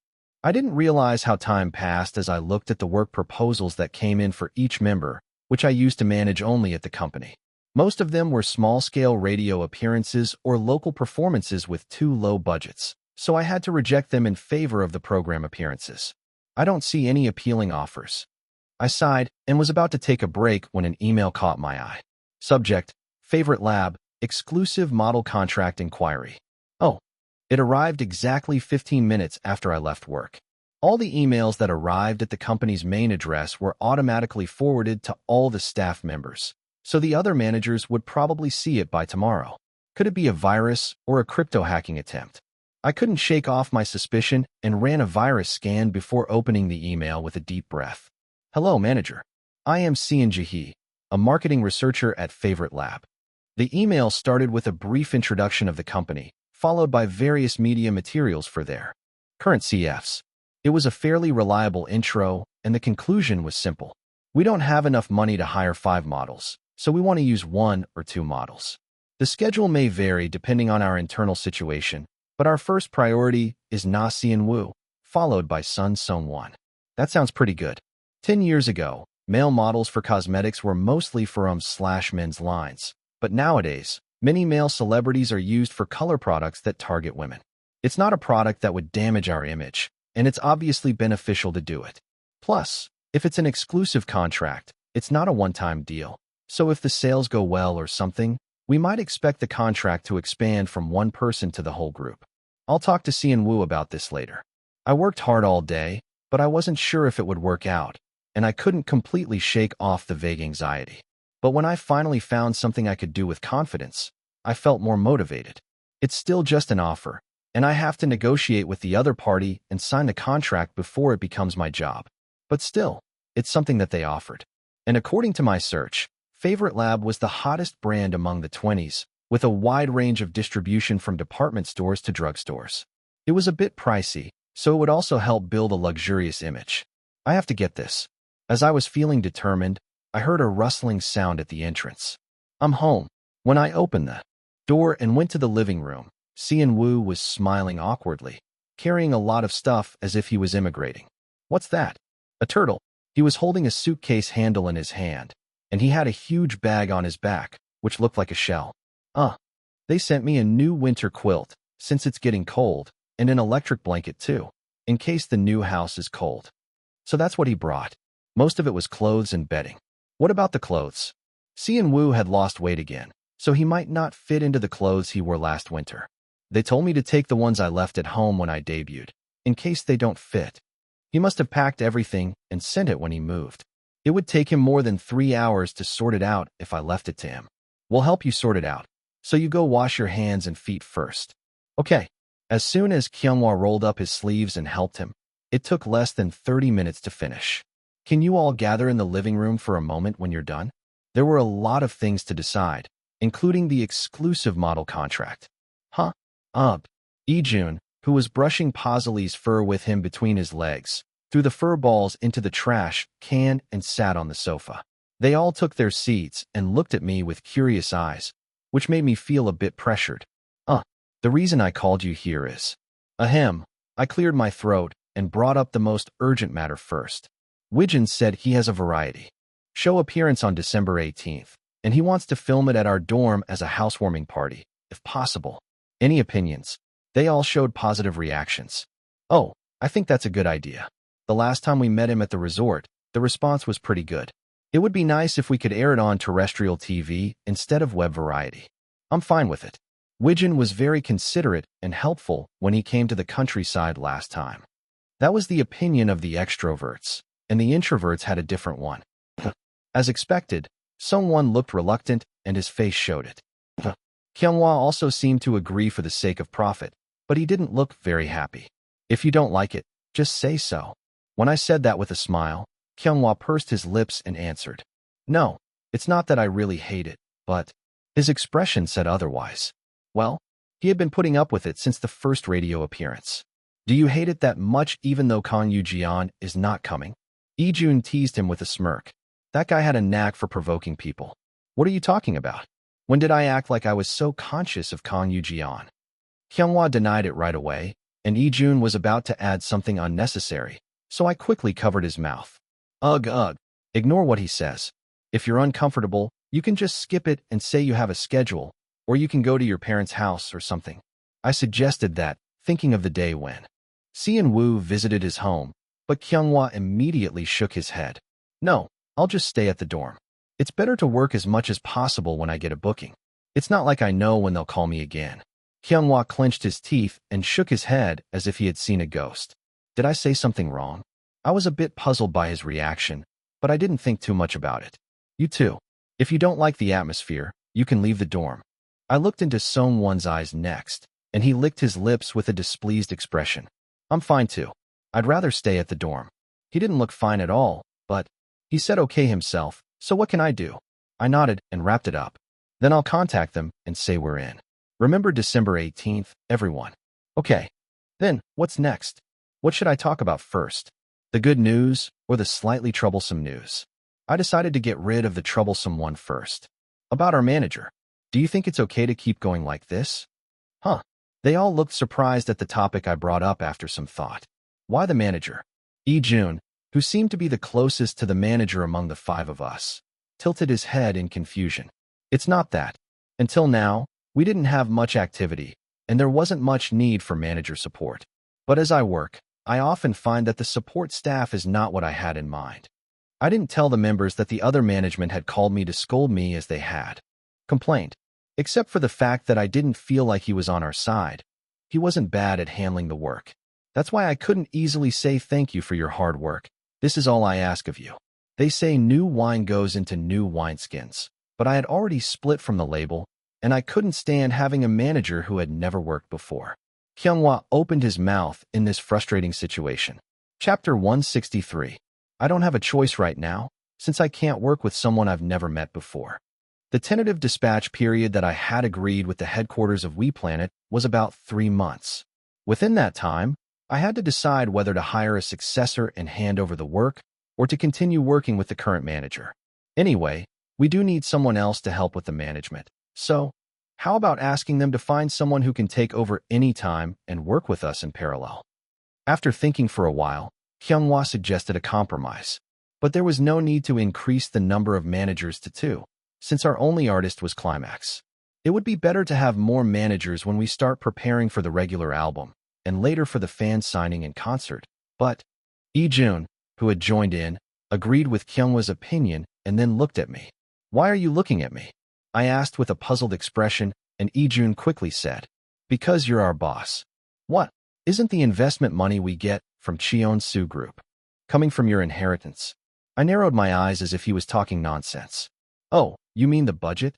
I didn't realize how time passed as I looked at the work proposals that came in for each member, which I used to manage only at the company. Most of them were small-scale radio appearances or local performances with too low budgets, so I had to reject them in favor of the program appearances. I don't see any appealing offers. I sighed and was about to take a break when an email caught my eye. Subject: Favorite Lab, Exclusive Model Contract Inquiry. Oh. It arrived exactly 15 minutes after I left work. All the emails that arrived at the company's main address were automatically forwarded to all the staff members, so the other managers would probably see it by tomorrow. Could it be a virus or a crypto hacking attempt? I couldn't shake off my suspicion and ran a virus scan before opening the email with a deep breath. Hello, manager. I am Cheon Yise, a marketing researcher at Favorite Lab. The email started with a brief introduction of the company, followed by various media materials for their current CFs. It was a fairly reliable intro, and the conclusion was simple. We don't have enough money to hire 5 models, so we want to use 1 or 2 models. The schedule may vary depending on our internal situation, but our first priority is Na Seon-woo, followed by Sun Sung-won. That sounds pretty good. 10 years ago, male models for cosmetics were mostly for men's lines, but nowadays, many male celebrities are used for color products that target women. It's not a product that would damage our image, and it's obviously beneficial to do it. Plus, if it's an exclusive contract, it's not a one-time deal. So if the sales go well or something, we might expect the contract to expand from one person to the whole group. I'll talk to Seon-woo about this later. I worked hard all day, but I wasn't sure if it would work out, and I couldn't completely shake off the vague anxiety. But when I finally found something I could do with confidence, I felt more motivated. It's still just an offer, and I have to negotiate with the other party and sign the contract before it becomes my job. But still, it's something that they offered. And according to my search, Favorite Lab was the hottest brand among the 20s, with a wide range of distribution from department stores to drugstores. It was a bit pricey, so it would also help build a luxurious image. I have to get this. As I was feeling determined, I heard a rustling sound at the entrance. I'm home. When I opened the door and went to the living room, Seon-woo was smiling awkwardly, carrying a lot of stuff as if he was immigrating. What's that? A turtle. He was holding a suitcase handle in his hand, and he had a huge bag on his back, which looked like a shell. They sent me a new winter quilt, since it's getting cold, and an electric blanket too, in case the new house is cold. So that's what he brought. Most of it was clothes and bedding. What about the clothes? Seon-woo had lost weight again, so he might not fit into the clothes he wore last winter. They told me to take the ones I left at home when I debuted, in case they don't fit. He must have packed everything and sent it when he moved. It would take him more than 3 hours to sort it out if I left it to him. We'll help you sort it out. So you go wash your hands and feet first. Okay. As soon as Kyunghwa rolled up his sleeves and helped him, it took less than 30 minutes to finish. Can you all gather in the living room for a moment when you're done? There were a lot of things to decide, including the exclusive model contract. Ijun, who was brushing Pasley's fur with him between his legs, threw the fur balls into the trash can and sat on the sofa. They all took their seats and looked at me with curious eyes, which made me feel a bit pressured. The reason I called you here is... I cleared my throat and brought up the most urgent matter first. Wijin said he has a variety show appearance on December 18th, and he wants to film it at our dorm as a housewarming party, if possible. Any opinions? They all showed positive reactions. I think that's a good idea. The last time we met him at the resort, the response was pretty good. It would be nice if we could air it on terrestrial TV instead of web variety. I'm fine with it. Wijin was very considerate and helpful when he came to the countryside last time. That was the opinion of the extroverts, and the introverts had a different one. As expected, Sung-won looked reluctant and his face showed it. Kyunghwa also seemed to agree for the sake of profit, but he didn't look very happy. If you don't like it, just say so. When I said that with a smile, Kyunghwa pursed his lips and answered, No, it's not that I really hate it, but... His expression said otherwise. Well, he had been putting up with it since the first radio appearance. Do you hate it that much even though Kang Yoo-jeon is not coming? Ijun teased him with a smirk. That guy had a knack for provoking people. What are you talking about? When did I act like I was so conscious of Kang Yoo-jeon? Kyunghwa denied it right away, and Ijun was about to add something unnecessary, so I quickly covered his mouth. Ugh. Ignore what he says. If you're uncomfortable, you can just skip it and say you have a schedule, or you can go to your parents' house or something. I suggested that, thinking of the day when Seon-woo visited his home, but Kyunghwa immediately shook his head. No, I'll just stay at the dorm. It's better to work as much as possible when I get a booking. It's not like I know when they'll call me again. Kyunghwa clenched his teeth and shook his head as if he had seen a ghost. Did I say something wrong? I was a bit puzzled by his reaction, but I didn't think too much about it. You too. If you don't like the atmosphere, you can leave the dorm. I looked into Sung-won's eyes next, and he licked his lips with a displeased expression. I'm fine too. I'd rather stay at the dorm. He didn't look fine at all, but he said okay himself, so what can I do? I nodded and wrapped it up. Then I'll contact them and say we're in. Remember December 18th, everyone. Okay. Then, what's next? What should I talk about first? The good news or the slightly troublesome news? I decided to get rid of the troublesome one first. About our manager. Do you think it's okay to keep going like this? Huh. They all looked surprised at the topic I brought up after some thought. Why the manager? Jun, who seemed to be the closest to the manager among the five of us, tilted his head in confusion. It's not that. Until now, we didn't have much activity, and there wasn't much need for manager support. But as I work, I often find that the support staff is not what I had in mind. I didn't tell the members that the other management had called me to scold me as they had. Complained. Except for the fact that I didn't feel like he was on our side. He wasn't bad at handling the work. That's why I couldn't easily say thank you for your hard work. This is all I ask of you. They say new wine goes into new wineskins, but I had already split from the label, and I couldn't stand having a manager who had never worked before. Kyunghwa opened his mouth in this frustrating situation. Chapter 163. I don't have a choice right now, since I can't work with someone I've never met before. The tentative dispatch period that I had agreed with the headquarters of WePlanet was about 3 months. Within that time, I had to decide whether to hire a successor and hand over the work, or to continue working with the current manager. Anyway, we do need someone else to help with the management. So, how about asking them to find someone who can take over any time and work with us in parallel? After thinking for a while, Kyunghwa suggested a compromise. But there was no need to increase the number of managers to 2. Since our only artist was Climax. It would be better to have more managers when we start preparing for the regular album, and later for the fan signing and concert. But Jun, who had joined in, agreed with Kyunghwa's opinion and then looked at me. Why are you looking at me? I asked with a puzzled expression, and Jun quickly said, because you're our boss. What? Isn't the investment money we get from Cheon Yise Group coming from your inheritance? I narrowed my eyes as if he was talking nonsense. Oh, you mean the budget?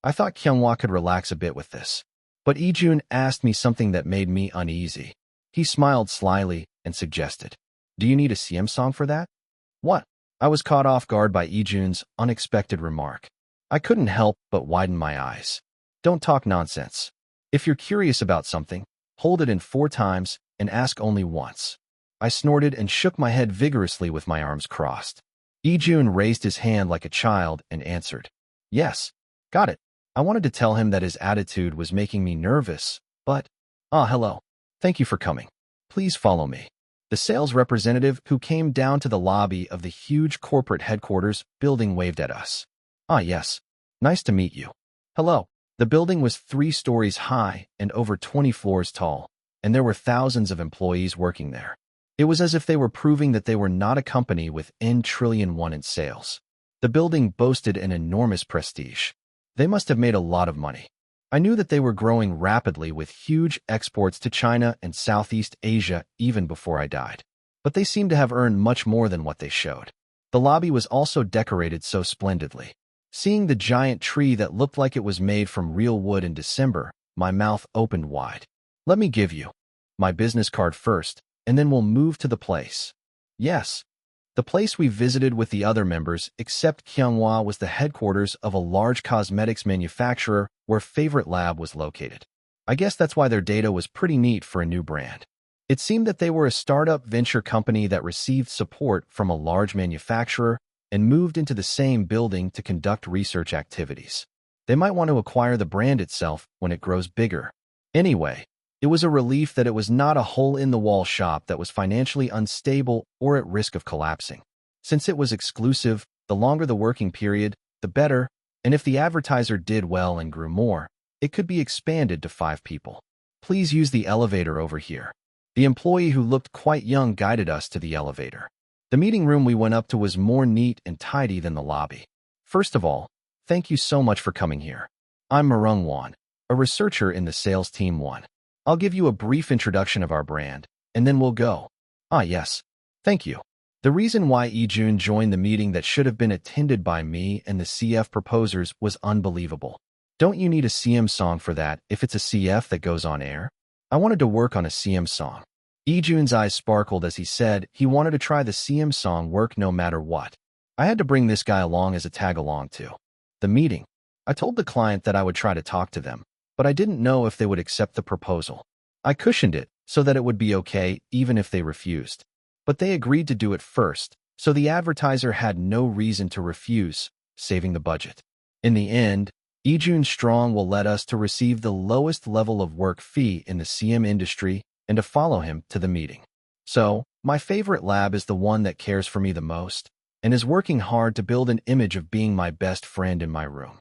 I thought Kyunghwa could relax a bit with this. But Jun asked me something that made me uneasy. He smiled slyly and suggested, do you need a CM song for that? What? I was caught off guard by Jun's unexpected remark. I couldn't help but widen my eyes. Don't talk nonsense. If you're curious about something, hold it in 4 times and ask only once. I snorted and shook my head vigorously with my arms crossed. Jun raised his hand like a child and answered, yes, got it. I wanted to tell him that his attitude was making me nervous, but, hello. Thank you for coming. Please follow me. The sales representative who came down to the lobby of the huge corporate headquarters building waved at us. Yes. Nice to meet you. Hello. The building was 3 stories high and over 20 floors tall, and there were thousands of employees working there. It was as if they were proving that they were not a company with N trillion won in sales. The building boasted an enormous prestige. They must have made a lot of money. I knew that they were growing rapidly with huge exports to China and Southeast Asia even before I died. But they seemed to have earned much more than what they showed. The lobby was also decorated so splendidly. Seeing the giant tree that looked like it was made from real wood in December, my mouth opened wide. Let me give you my business card first, and then we'll move to the place. Yes. The place we visited with the other members, except Kyunghwa, was the headquarters of a large cosmetics manufacturer where Favorite Lab was located. I guess that's why their data was pretty neat for a new brand. It seemed that they were a startup venture company that received support from a large manufacturer and moved into the same building to conduct research activities. They might want to acquire the brand itself when it grows bigger. Anyway, it was a relief that it was not a hole-in-the-wall shop that was financially unstable or at risk of collapsing. Since it was exclusive, the longer the working period, the better, and if the advertiser did well and grew more, it could be expanded to 5 people. Please use the elevator over here. The employee who looked quite young guided us to the elevator. The meeting room we went up to was more neat and tidy than the lobby. First of all, thank you so much for coming here. I'm Marung Won, a researcher in the sales team 1. I'll give you a brief introduction of our brand, and then we'll go. Yes. Thank you. The reason why Jun joined the meeting that should have been attended by me and the CF proposers was unbelievable. Don't you need a CM song for that if it's a CF that goes on air? I wanted to work on a CM song. Jun's eyes sparkled as he said he wanted to try the CM song work no matter what. I had to bring this guy along as a tag-along to the meeting. I told the client that I would try to talk to them, but I didn't know if they would accept the proposal. I cushioned it so that it would be okay even if they refused. But they agreed to do it first, so the advertiser had no reason to refuse, saving the budget. In the end, Ijun Strong will let us to receive the lowest level of work fee in the CM industry and to follow him to the meeting. So, my favorite lab is the one that cares for me the most and is working hard to build an image of being my best friend in my room.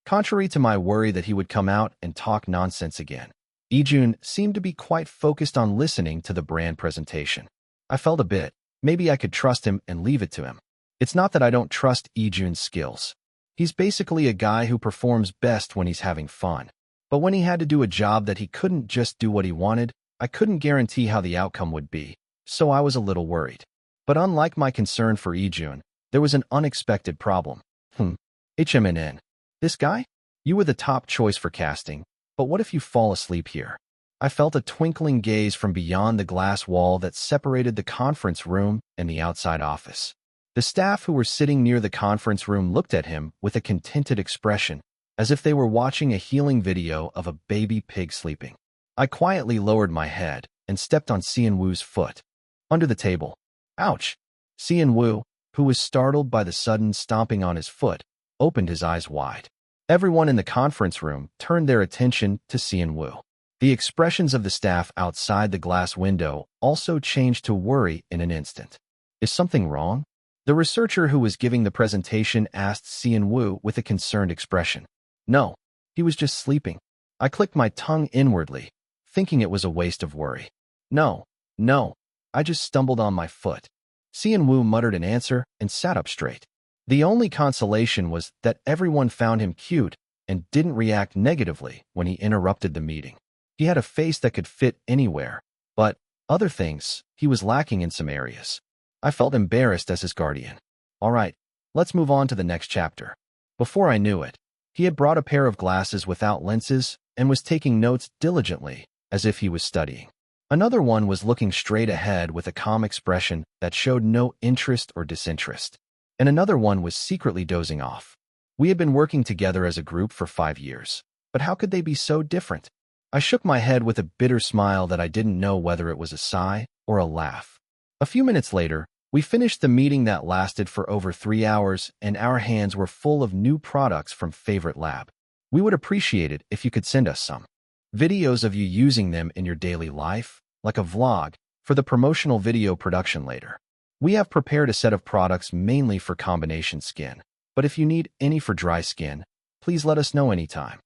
Contrary to my worry that he would come out and talk nonsense again, Ijun seemed to be quite focused on listening to the brand presentation. I felt a bit, maybe I could trust him and leave it to him. It's not that I don't trust Ijun's skills. He's basically a guy who performs best when he's having fun. But when he had to do a job that he couldn't just do what he wanted, I couldn't guarantee how the outcome would be, so I was a little worried. But unlike my concern for Ijun, there was an unexpected problem. HMNN. This guy? You were the top choice for casting, but what if you fall asleep here? I felt a twinkling gaze from beyond the glass wall that separated the conference room and the outside office. The staff who were sitting near the conference room looked at him with a contented expression, as if they were watching a healing video of a baby pig sleeping. I quietly lowered my head and stepped on Xian Wu's foot. Under the table. Ouch! Xian Wu, who was startled by the sudden stomping on his foot, opened his eyes wide. Everyone in the conference room turned their attention to Xian Wu. The expressions of the staff outside the glass window also changed to worry in an instant. Is something wrong? The researcher who was giving the presentation asked Xian Wu with a concerned expression. No, he was just sleeping. I clicked my tongue inwardly, thinking it was a waste of worry. No, I just stumbled on my foot. Xian Wu muttered an answer and sat up straight. The only consolation was that everyone found him cute and didn't react negatively when he interrupted the meeting. He had a face that could fit anywhere, but other things, he was lacking in some areas. I felt embarrassed as his guardian. All right, let's move on to the next chapter. Before I knew it, he had brought a pair of glasses without lenses and was taking notes diligently, as if he was studying. Another one was looking straight ahead with a calm expression that showed no interest or disinterest. And another one was secretly dozing off. We had been working together as a group for 5 years, but how could they be so different? I shook my head with a bitter smile that I didn't know whether it was a sigh or a laugh. A few minutes later, we finished the meeting that lasted for over 3 hours, and our hands were full of new products from Favorite Lab. We would appreciate it if you could send us some videos of you using them in your daily life, like a vlog, for the promotional video production later. We have prepared a set of products mainly for combination skin, but if you need any for dry skin, please let us know anytime.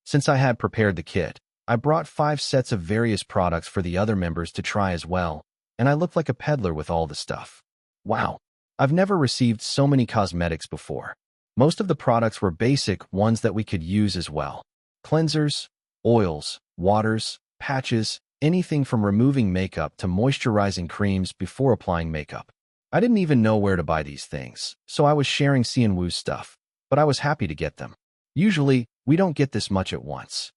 Since I had prepared the kit, I brought 5 sets of various products for the other members to try as well, and I looked like a peddler with all the stuff. Wow, I've never received so many cosmetics before. Most of the products were basic ones that we could use as well. Cleansers, oils, waters, patches, anything from removing makeup to moisturizing creams before applying makeup. I didn't even know where to buy these things, so I was sharing Xian Wu's stuff, but I was happy to get them. Usually, we don't get this much at once.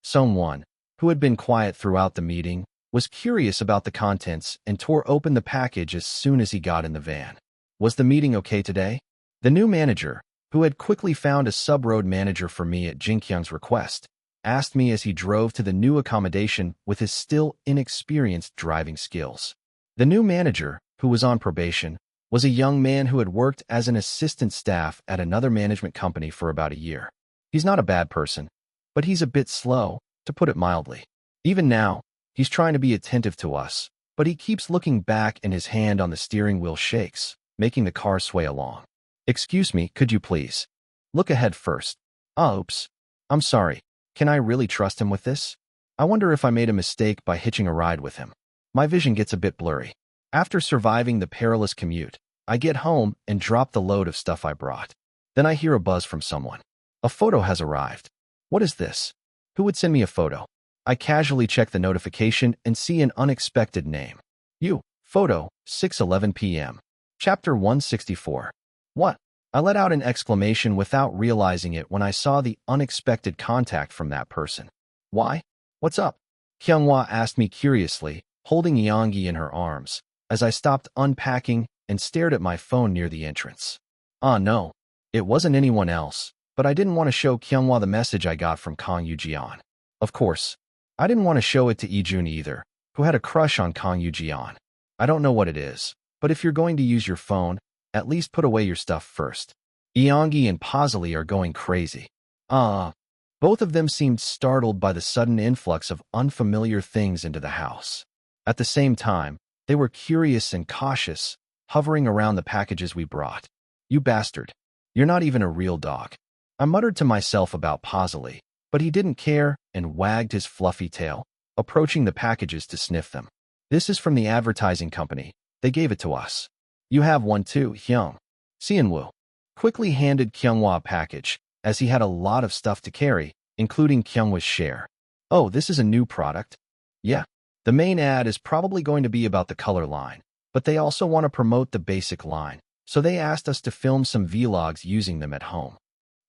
Someone, who had been quiet throughout the meeting, was curious about the contents and tore open the package as soon as he got in the van. Was the meeting okay today? The new manager, who had quickly found a sub-road manager for me at Jinkyung's request, asked me as he drove to the new accommodation with his still inexperienced driving skills. The new manager, who was on probation, was a young man who had worked as an assistant staff at another management company for about a year. He's not a bad person, but he's a bit slow, to put it mildly. Even now, he's trying to be attentive to us, but he keeps looking back and his hand on the steering wheel shakes, making the car sway along. Excuse me, could you please? Look ahead first. Oops. I'm sorry. Can I really trust him with this? I wonder if I made a mistake by hitching a ride with him. My vision gets a bit blurry. After surviving the perilous commute, I get home and drop the load of stuff I brought. Then I hear a buzz from someone. A photo has arrived. What is this? Who would send me a photo? I casually check the notification and see an unexpected name. You, photo, 6:11 p.m. Chapter 164. What? I let out an exclamation without realizing it when I saw the unexpected contact from that person. Why? What's up? Kyunghwa asked me curiously, holding Yeongi in her arms, as I stopped unpacking and stared at my phone near the entrance. No, it wasn't anyone else, but I didn't want to show Kyunghwa the message I got from Kang Yujian. Of course, I didn't want to show it to Ijun either, who had a crush on Kang Yujian. I don't know what it is, but if you're going to use your phone, at least put away your stuff first. Yeongi and Pazali are going crazy. Ah, both of them seemed startled by the sudden influx of unfamiliar things into the house. At the same time, they were curious and cautious, hovering around the packages we brought. You bastard. You're not even a real dog. I muttered to myself about Pasley, but he didn't care and wagged his fluffy tail, approaching the packages to sniff them. This is from the advertising company. They gave it to us. You have one too, Hyung. Seonwoo quickly handed Kyunghwa a package, as he had a lot of stuff to carry, including Kyunghwa's share. Oh, this is a new product? Yeah. The main ad is probably going to be about the color line, but they also want to promote the basic line, so they asked us to film some vlogs using them at home.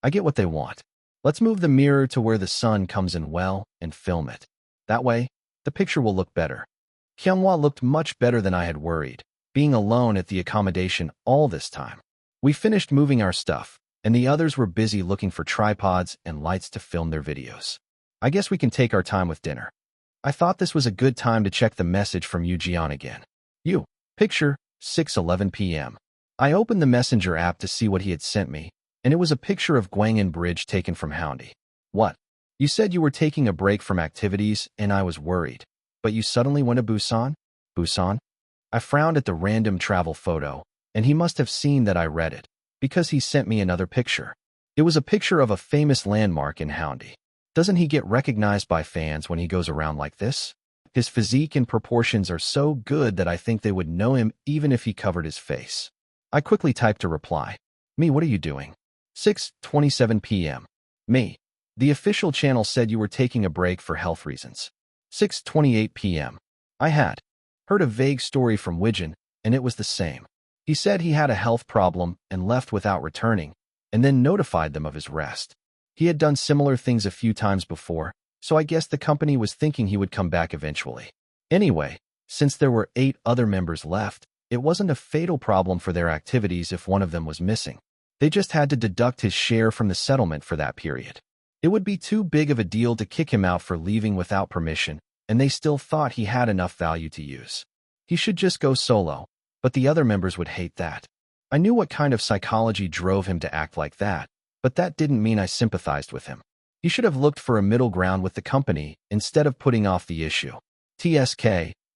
I get what they want. Let's move the mirror to where the sun comes in well and film it. That way, the picture will look better. Kyunghwa looked much better than I had worried, being alone at the accommodation all this time. We finished moving our stuff, and the others were busy looking for tripods and lights to film their videos. I guess we can take our time with dinner. I thought this was a good time to check the message from Yoo again. Picture, 6:11 p.m. I opened the Messenger app to see what he had sent me, and it was a picture of Gwangan Bridge taken from Houndy. What? You said you were taking a break from activities, and I was worried. But you suddenly went to Busan? Busan? I frowned at the random travel photo, and he must have seen that I read it, because he sent me another picture. It was a picture of a famous landmark in Houndy. Doesn't he get recognized by fans when he goes around like this? His physique and proportions are so good that I think they would know him even if he covered his face. I quickly typed a reply. Me, what are you doing? 6:27 p.m. Me. The official channel said you were taking a break for health reasons. 6:28 p.m. I had heard a vague story from Wijin, and it was the same. He said he had a health problem and left without returning, and then notified them of his rest. He had done similar things a few times before, so I guess the company was thinking he would come back eventually. Anyway, since there were 8 other members left, it wasn't a fatal problem for their activities if one of them was missing. They just had to deduct his share from the settlement for that period. It would be too big of a deal to kick him out for leaving without permission, and they still thought he had enough value to use. He should just go solo, but the other members would hate that. I knew what kind of psychology drove him to act like that, but that didn't mean I sympathized with him. He should have looked for a middle ground with the company instead of putting off the issue. TSK,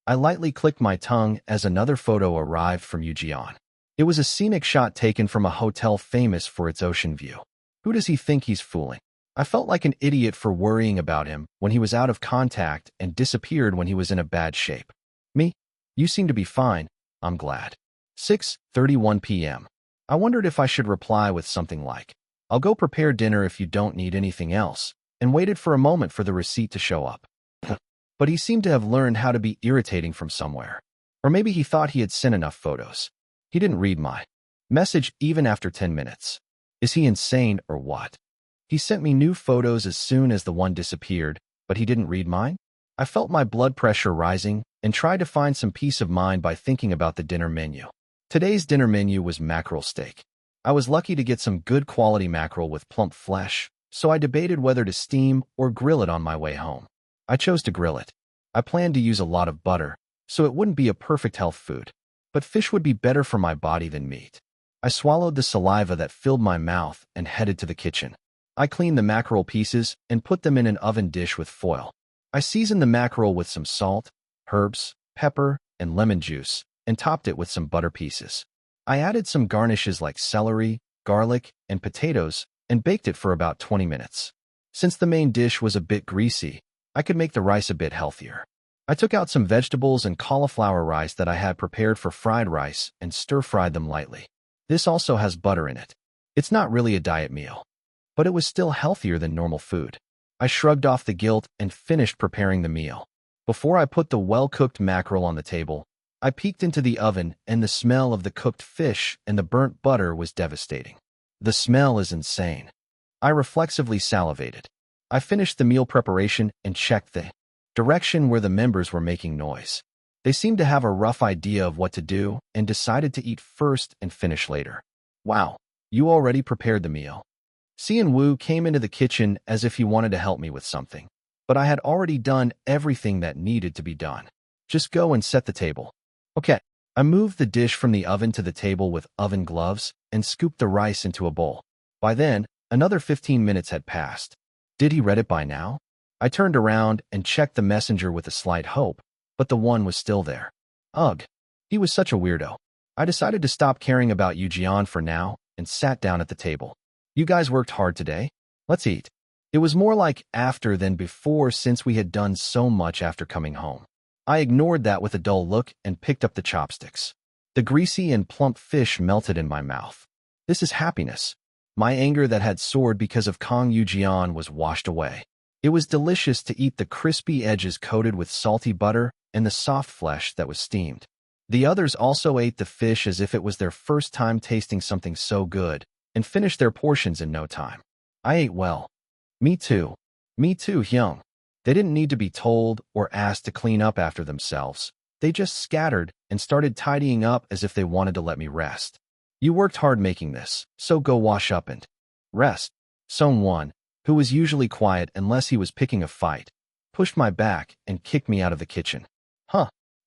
I lightly clicked my tongue as another photo arrived from Yoo. It was a scenic shot taken from a hotel famous for its ocean view. Who does he think he's fooling? I felt like an idiot for worrying about him when he was out of contact and disappeared when he was in a bad shape. Me? You seem to be fine. I'm glad. 6:31 p.m. I wondered if I should reply with something like, I'll go prepare dinner if you don't need anything else, and waited for a moment for the receipt to show up. But he seemed to have learned how to be irritating from somewhere. Or maybe he thought he had sent enough photos. He didn't read my message even after 10 minutes. Is he insane or what? He sent me new photos as soon as the one disappeared, but he didn't read mine? I felt my blood pressure rising and tried to find some peace of mind by thinking about the dinner menu. Today's dinner menu was mackerel steak. I was lucky to get some good quality mackerel with plump flesh, so I debated whether to steam or grill it on my way home. I chose to grill it. I planned to use a lot of butter, so it wouldn't be a perfect health food, but fish would be better for my body than meat. I swallowed the saliva that filled my mouth and headed to the kitchen. I cleaned the mackerel pieces and put them in an oven dish with foil. I seasoned the mackerel with some salt, herbs, pepper, and lemon juice, and topped it with some butter pieces. I added some garnishes like celery, garlic, and potatoes, and baked it for about 20 minutes. Since the main dish was a bit greasy, I could make the rice a bit healthier. I took out some vegetables and cauliflower rice that I had prepared for fried rice and stir-fried them lightly. This also has butter in it. It's not really a diet meal, but it was still healthier than normal food. I shrugged off the guilt and finished preparing the meal. Before I put the well-cooked mackerel on the table, I peeked into the oven and the smell of the cooked fish and the burnt butter was devastating. The smell is insane. I reflexively salivated. I finished the meal preparation and checked the direction where the members were making noise. They seemed to have a rough idea of what to do and decided to eat first and finish later. Wow, you already prepared the meal. Seonwoo came into the kitchen as if he wanted to help me with something, but I had already done everything that needed to be done. Just go and set the table. Okay. I moved the dish from the oven to the table with oven gloves and scooped the rice into a bowl. By then, Another 15 minutes had passed. Did he read it by now? I turned around and checked the messenger with a slight hope, but the one was still there. Ugh, he was such a weirdo. I decided to stop caring about Jian for now and sat down at the table. You guys worked hard today? Let's eat. It was more like after than before since we had done so much after coming home. I ignored that with a dull look and picked up the chopsticks. The greasy and plump fish melted in my mouth. This is happiness. My anger that had soared because of Kang Jian was washed away. It was delicious to eat the crispy edges coated with salty butter and the soft flesh that was steamed. The others also ate the fish as if it was their first time tasting something so good and finished their portions in no time. I ate well. Me too, Hyung. They didn't need to be told or asked to clean up after themselves. They just scattered and started tidying up as if they wanted to let me rest. You worked hard making this, so go wash up and rest. Sung-won, who was usually quiet unless he was picking a fight, pushed my back and kicked me out of the kitchen.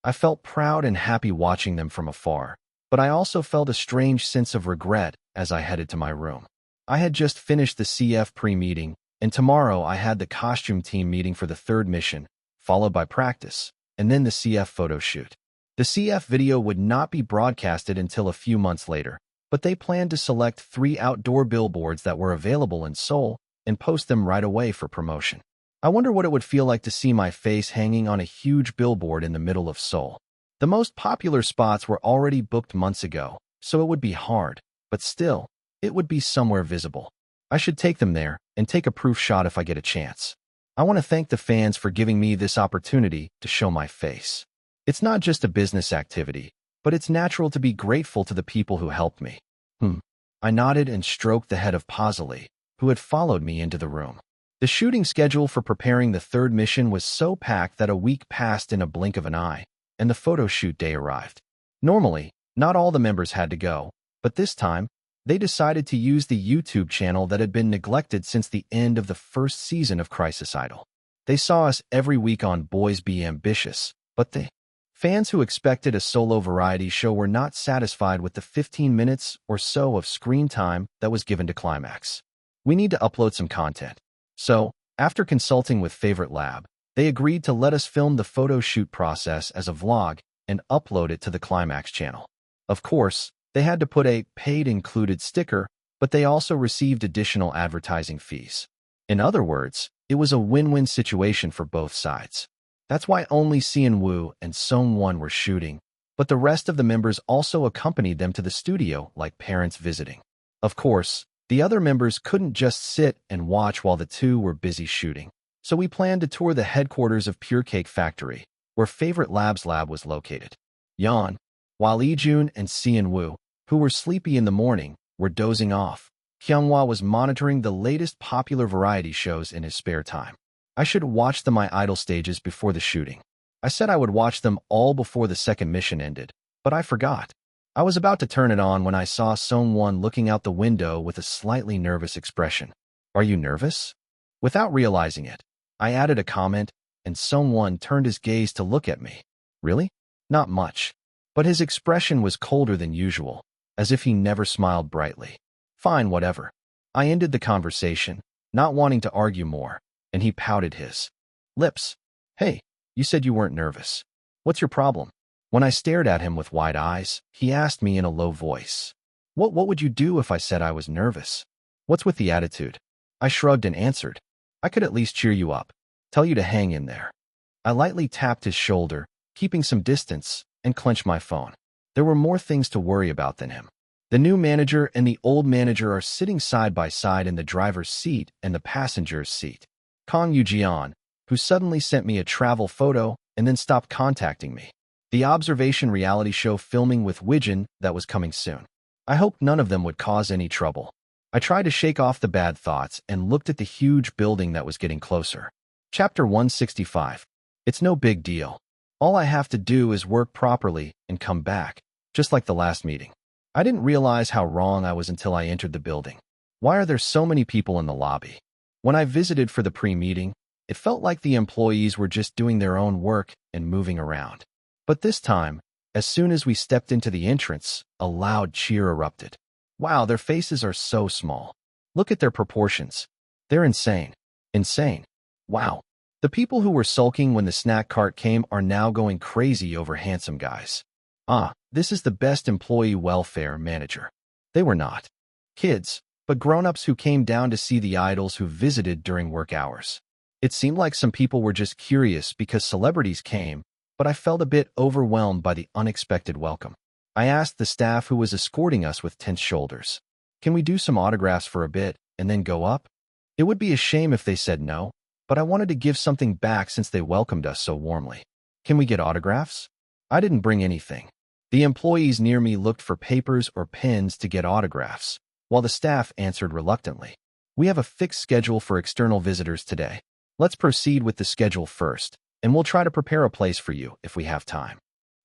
I felt proud and happy watching them from afar, but I also felt a strange sense of regret as I headed to my room. I had just finished the CF pre-meeting, and tomorrow I had the costume team meeting for the third mission, followed by practice, and then the CF photo shoot. The CF video would not be broadcasted until a few months later, but they planned to select 3 outdoor billboards that were available in Seoul and post them right away for promotion. I wonder what it would feel like to see my face hanging on a huge billboard in the middle of Seoul. The most popular spots were already booked months ago, so it would be hard, but still, it would be somewhere visible. I should take them there and take a proof shot if I get a chance. I want to thank the fans for giving me this opportunity to show my face. It's not just a business activity, but it's natural to be grateful to the people who helped me. I nodded and stroked the head of Pazali, who had followed me into the room. The shooting schedule for preparing the third mission was so packed that a week passed in a blink of an eye, and the photo shoot day arrived. Normally, not all the members had to go, but this time, they decided to use the YouTube channel that had been neglected since the end of the first season of Crisis Idol. They saw us every week on Boys Be Ambitious, but the fans who expected a solo variety show were not satisfied with the 15 minutes or so of screen time that was given to Climax. We need to upload some content. So, after consulting with Favorite Lab, they agreed to let us film the photo shoot process as a vlog and upload it to the Climax channel. Of course, they had to put a paid included sticker, but they also received additional advertising fees. In other words, it was a win-win situation for both sides. That's why only Seon-woo and Sung-won were shooting, but the rest of the members also accompanied them to the studio like parents visiting. Of course, the other members couldn't just sit and watch while the two were busy shooting, so we planned to tour the headquarters of Pure Cake Factory, where Favorite Lab's lab was located. While Lee-jun and Seon-woo, who were sleepy in the morning, were dozing off, Kyunghwa was monitoring the latest popular variety shows in his spare time. I should watch the My Idol stages before the shooting. I said I would watch them all before the second mission ended, but I forgot. I was about to turn it on when I saw Sung-won looking out the window with a slightly nervous expression. Are you nervous? Without realizing it, I added a comment, and Sung-won turned his gaze to look at me. Really? Not much. But his expression was colder than usual, as if he never smiled brightly. Fine, whatever. I ended the conversation, not wanting to argue more, and he pouted his lips. Hey, you said you weren't nervous. What's your problem? When I stared at him with wide eyes, he asked me in a low voice. What would you do if I said I was nervous? What's with the attitude? I shrugged and answered. I could at least cheer you up, tell you to hang in there. I lightly tapped his shoulder, keeping some distance, and clenched my phone. There were more things to worry about than him. The new manager and the old manager are sitting side by side in the driver's seat and the passenger's seat. Kang Jian, who suddenly sent me a travel photo and then stopped contacting me. The observation reality show filming with Wijin that was coming soon. I hoped none of them would cause any trouble. I tried to shake off the bad thoughts and looked at the huge building that was getting closer. Chapter 165. It's no big deal. All I have to do is work properly and come back, just like the last meeting. I didn't realize how wrong I was until I entered the building. Why are there so many people in the lobby? When I visited for the pre-meeting, it felt like the employees were just doing their own work and moving around. But this time, as soon as we stepped into the entrance, a loud cheer erupted. Wow, their faces are so small. Look at their proportions. They're insane. Insane. Wow. The people who were sulking when the snack cart came are now going crazy over handsome guys. Ah, this is the best employee welfare manager. They were not kids, but grown-ups who came down to see the idols who visited during work hours. It seemed like some people were just curious because celebrities came, but I felt a bit overwhelmed by the unexpected welcome. I asked the staff who was escorting us with tense shoulders, "Can we do some autographs for a bit and then go up?" It would be a shame if they said no, but I wanted to give something back since they welcomed us so warmly. "Can we get autographs?" I didn't bring anything. The employees near me looked for papers or pens to get autographs, while the staff answered reluctantly. "We have a fixed schedule for external visitors today. Let's proceed with the schedule first, and we'll try to prepare a place for you if we have time."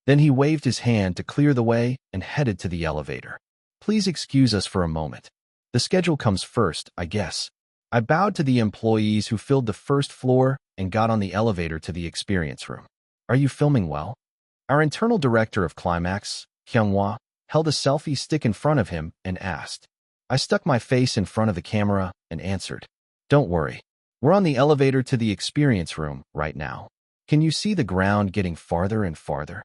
Then he waved his hand to clear the way and headed to the elevator. "Please excuse us for a moment. The schedule comes first, I guess." I bowed to the employees who filled the first floor and got on the elevator to the experience room. "Are you filming well?" Our internal director of Climax, Cheon Yise, held a selfie stick in front of him and asked. I stuck my face in front of the camera and answered, "Don't worry. We're on the elevator to the experience room right now. Can you see the ground getting farther and farther?"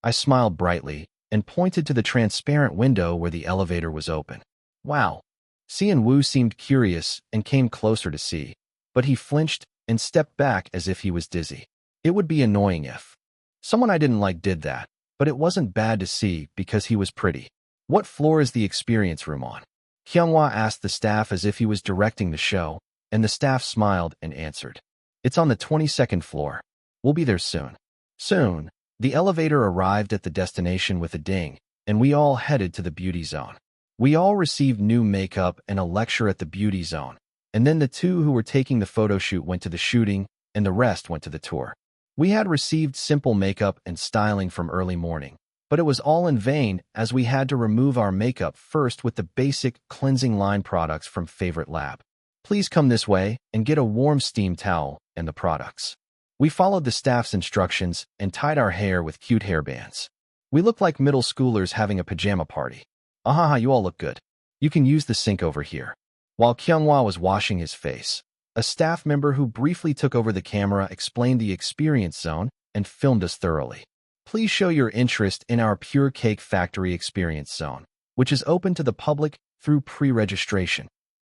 I smiled brightly and pointed to the transparent window where the elevator was open. "Wow." Cheon Yise seemed curious and came closer to see, but he flinched and stepped back as if he was dizzy. It would be annoying if someone I didn't like did that, but it wasn't bad to see because he was pretty. "What floor is the experience room on?" Cheon Yise asked the staff as if he was directing the show, and the staff smiled and answered, "It's on the 22nd floor. We'll be there soon." Soon, the elevator arrived at the destination with a ding, and we all headed to the beauty zone. We all received new makeup and a lecture at the beauty zone, and then the two who were taking the photo shoot went to the shooting, and the rest went to the tour. We had received simple makeup and styling from early morning, but it was all in vain as we had to remove our makeup first with the basic cleansing line products from Favorite Lab. "Please come this way and get a warm steam towel and the products." We followed the staff's instructions and tied our hair with cute hairbands. We looked like middle schoolers having a pajama party. "Ahaha, you all look good. You can use the sink over here." While Cheon Yise was washing his face, a staff member who briefly took over the camera explained the experience zone and filmed us thoroughly. "Please show your interest in our Pure Cake Factory experience zone, which is open to the public through pre-registration."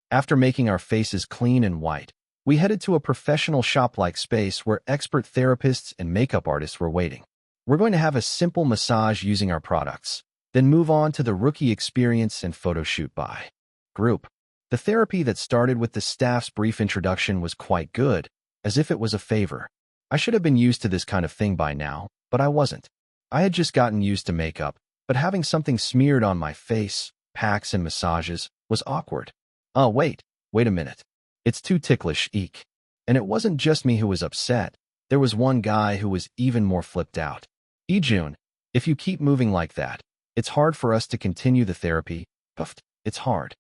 After making our faces clean and white, we headed to a professional shop-like space where expert therapists and makeup artists were waiting. We're going to have a simple massage using our products, then move on to the rookie experience and photo shoot by group. The therapy that started with the staff's brief introduction was quite good, as if it was a favor. I should have been used to this kind of thing by now, but I wasn't. I had just gotten used to makeup, but having something smeared on my face, packs and massages, was awkward. Oh, wait a minute. It's too ticklish, eek. And it wasn't just me who was upset. There was one guy who was even more flipped out. "Ijun, if you keep moving like that, it's hard for us to continue the therapy." Puffed. "It's hard."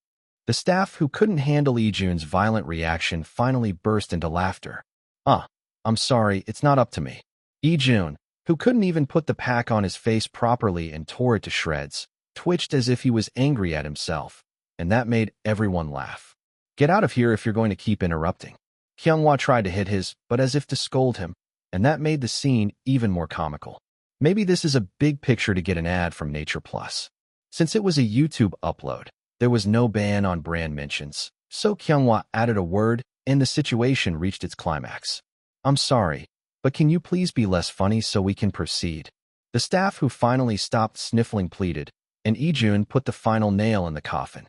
The staff who couldn't handle Ijun's violent reaction finally burst into laughter. I'm sorry, it's not up to me." Ijun, who couldn't even put the pack on his face properly and tore it to shreds, twitched as if he was angry at himself, and that made everyone laugh. "Get out of here if you're going to keep interrupting." Cheon Yise tried to hit his, but as if to scold him, and that made the scene even more comical. Maybe this is a big picture to get an ad from Nature Plus. Since it was a YouTube upload, there was no ban on brand mentions, so Cheon Yise added a word, and the situation reached its climax. "I'm sorry, but can you please be less funny so we can proceed?" The staff who finally stopped sniffling pleaded, and Ijun put the final nail in the coffin.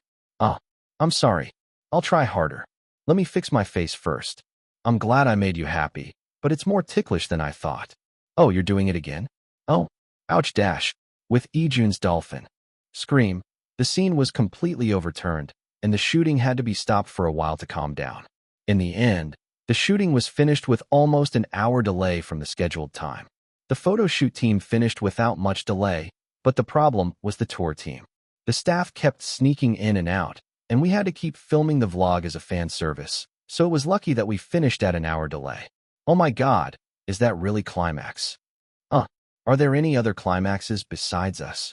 I'm sorry. I'll try harder. Let me fix my face first. I'm glad I made you happy, but it's more ticklish than I thought." "Oh, you're doing it again?" "Oh, ouch dash." With Ijun's dolphin scream, the scene was completely overturned, and the shooting had to be stopped for a while to calm down. In the end, the shooting was finished with almost an hour delay from the scheduled time. The photo shoot team finished without much delay, but the problem was the tour team. The staff kept sneaking in and out, and we had to keep filming the vlog as a fan service, so it was lucky that we finished at an hour delay. Oh my god, is that really Climax? Are there any other climaxes besides us?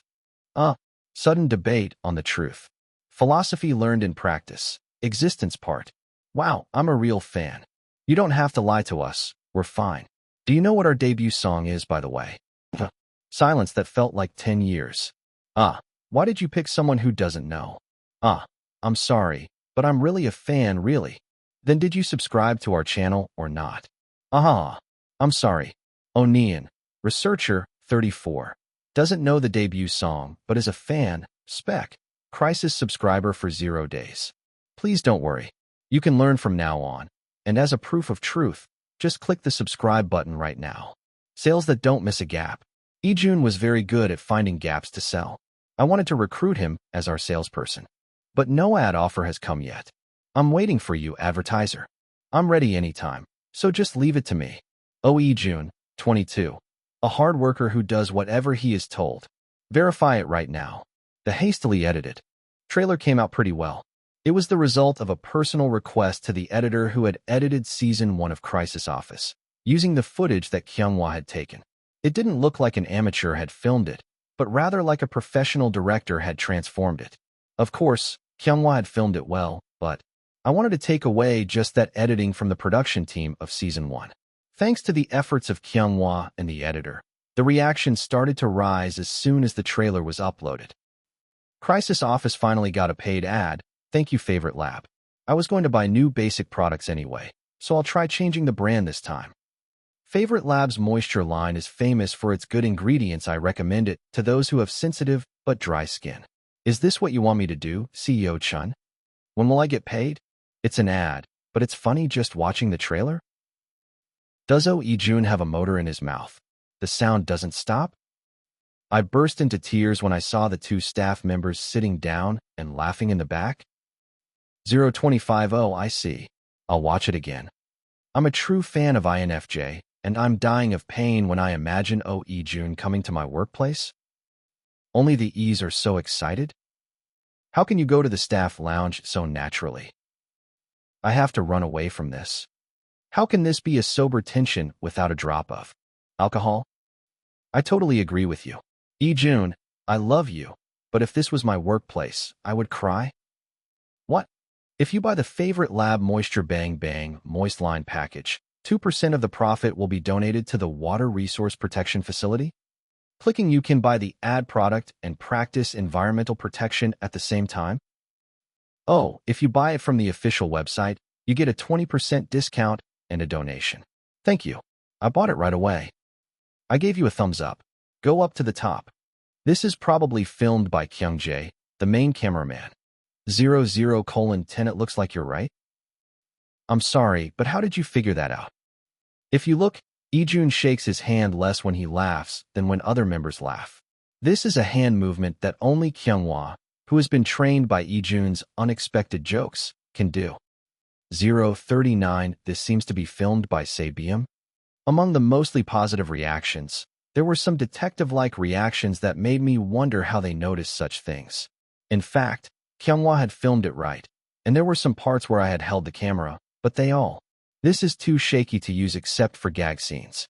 Sudden debate on the truth. Philosophy learned in practice. existence part. Wow, I'm a real fan. You don't have to lie to us. We're fine. Do you know what our debut song is, by the way? Silence that felt like 10 years. Ah, why did you pick someone who doesn't know? Ah, I'm sorry, but I'm really a fan, really. Then did you subscribe to our channel or not? Ah, I'm sorry. O'Nean, researcher, 34. Doesn't know the debut song, but is a fan, spec. Crisis subscriber for 0 days. Please don't worry. You can learn from now on. And as a proof of truth, just click the subscribe button right now. Sales that don't miss a gap. Ijun was very good at finding gaps to sell. I wanted to recruit him as our salesperson. But no ad offer has come yet. I'm waiting for you, advertiser. I'm ready anytime, so just leave it to me. Oh, Ijun, 22. A hard worker who does whatever he is told. Verify it right now. The hastily edited trailer came out pretty well. It was the result of a personal request to the editor who had edited Season 1 of Crisis Office, using the footage that Kyunghwa had taken. It didn't look like an amateur had filmed it, but rather like a professional director had transformed it. Of course, Kyunghwa had filmed it well, but I wanted to take away just that editing from the production team of Season 1. Thanks to the efforts of Kyunghwa and the editor, the reaction started to rise as soon as the trailer was uploaded. Crisis Office finally got a paid ad. Thank you, Favorite Lab. I was going to buy new basic products anyway, so I'll try changing the brand this time. Favorite Lab's moisture line is famous for its good ingredients. I recommend it to those who have sensitive but dry skin. Is this what you want me to do, CEO Chun? When will I get paid? It's an ad, but it's funny just watching the trailer. Does Oh Ijun have a motor in his mouth? The sound doesn't stop? I burst into tears when I saw the 2 staff members sitting down and laughing in the back. 0250, I see. I'll watch it again. I'm a true fan of INFJ, and I'm dying of pain when I imagine Oh Ijun coming to my workplace. Only the E's are so excited. How can you go to the staff lounge so naturally? I have to run away from this. How can this be a sober tension without a drop of alcohol? I totally agree with you. Ijun, I love you, but if this was my workplace, I would cry. What? If you buy the Favorite Lab Moisture Bang Bang Moist Line package, 2% of the profit will be donated to the Water Resource Protection Facility. Clicking you can buy the ad product and practice environmental protection at the same time. Oh, if you buy it from the official website, you get a 20% discount and a donation. Thank you. I bought it right away. I gave you a thumbs up. Go up to the top. This is probably filmed by Kyungjae, the main cameraman. 00:10. It looks like you're right. I'm sorry, but how did you figure that out? If you look, Ijun shakes his hand less when he laughs than when other members laugh. This is a hand movement that only Kyunghwa, who has been trained by Ijun's unexpected jokes, can do. 039. This seems to be filmed by Sabium. Among the mostly positive reactions, there were some detective-like reactions that made me wonder how they noticed such things. In fact, Kyunghwa had filmed it right, and there were some parts where I had held the camera, but this is too shaky to use except for gag scenes.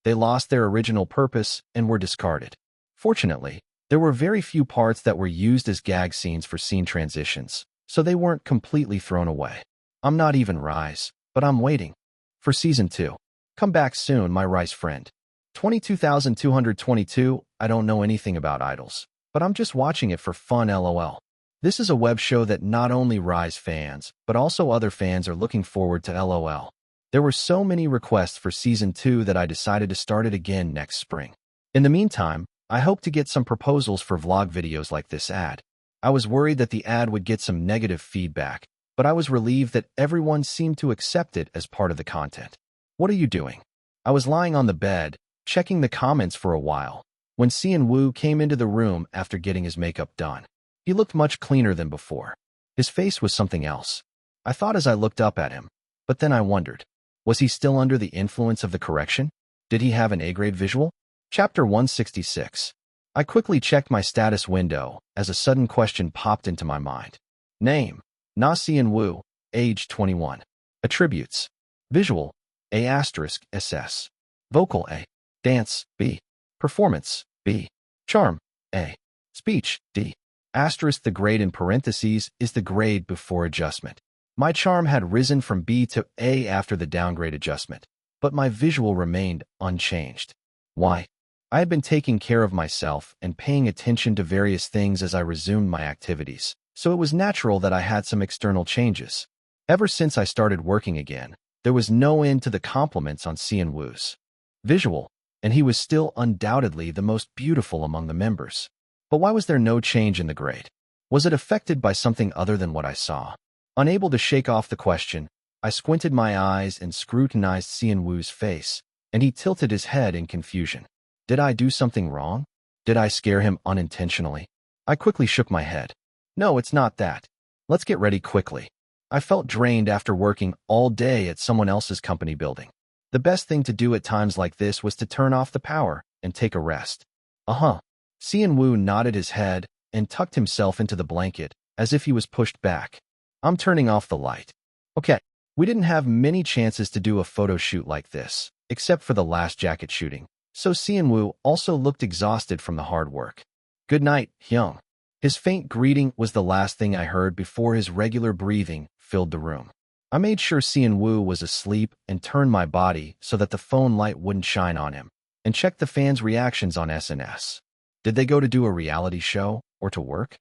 They lost their original purpose and were discarded. Fortunately, there were very few parts that were used as gag scenes for scene transitions, so they weren't completely thrown away. I'm not even Rise, but I'm waiting for Season 2. Come back soon, my Rice friend. 22,222. I don't know anything about idols, but I'm just watching it for fun, lol. This is a web show that not only Rise fans, but also other fans are looking forward to, lol. There were so many requests for Season 2 that I decided to start it again next spring. In the meantime, I hope to get some proposals for vlog videos like this ad. I was worried that the ad would get some negative feedback, but I was relieved that everyone seemed to accept it as part of the content. What are you doing? I was lying on the bed, checking the comments for a while, when Seon Woo came into the room after getting his makeup done. He looked much cleaner than before. His face was something else. I thought as I looked up at him, but then I wondered, was he still under the influence of the correction? Did he have an A-grade visual? Chapter 166. I quickly checked my status window as a sudden question popped into my mind. Name: Na Seon Woo, age 21. Attributes: visual, A*SS. Vocal, A. Dance, B. Performance, B. Charm, A. Speech, D. Asterisk. The grade in parentheses is the grade before adjustment. My charm had risen from B to A after the downgrade adjustment, but my visual remained unchanged. Why? I had been taking care of myself and paying attention to various things as I resumed my activities, so it was natural that I had some external changes. Ever since I started working again, there was no end to the compliments on Cheon Yise's visual, and he was still undoubtedly the most beautiful among the members. But why was there no change in the grade? Was it affected by something other than what I saw? Unable to shake off the question, I squinted my eyes and scrutinized Cheon Yise's face, and he tilted his head in confusion. Did I do something wrong? Did I scare him unintentionally? I quickly shook my head. No, it's not that. Let's get ready quickly. I felt drained after working all day at someone else's company building. The best thing to do at times like this was to turn off the power and take a rest. Uh-huh. Cheon Yise nodded his head and tucked himself into the blanket as if he was pushed back. I'm turning off the light. Okay. We didn't have many chances to do a photo shoot like this, except for the last jacket shooting, so Cheon Yise also looked exhausted from the hard work. Good night, Hyung. His faint greeting was the last thing I heard before his regular breathing filled the room. I made sure Cheon Yise was asleep and turned my body so that the phone light wouldn't shine on him, and checked the fans' reactions on SNS. Did they go to do a reality show or to work?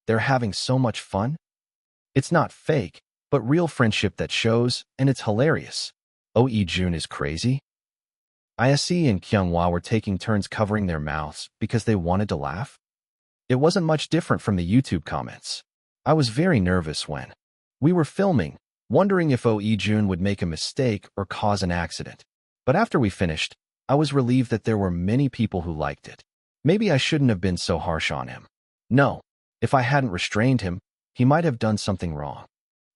They're having so much fun? It's not fake, but real friendship that shows, and it's hilarious. Oh, Jun is crazy? Ise and Kyunghwa were taking turns covering their mouths because they wanted to laugh. It wasn't much different from the YouTube comments. I was very nervous when we were filming, wondering if Jun would make a mistake or cause an accident. But after we finished, I was relieved that there were many people who liked it. Maybe I shouldn't have been so harsh on him. No, if I hadn't restrained him, he might have done something wrong.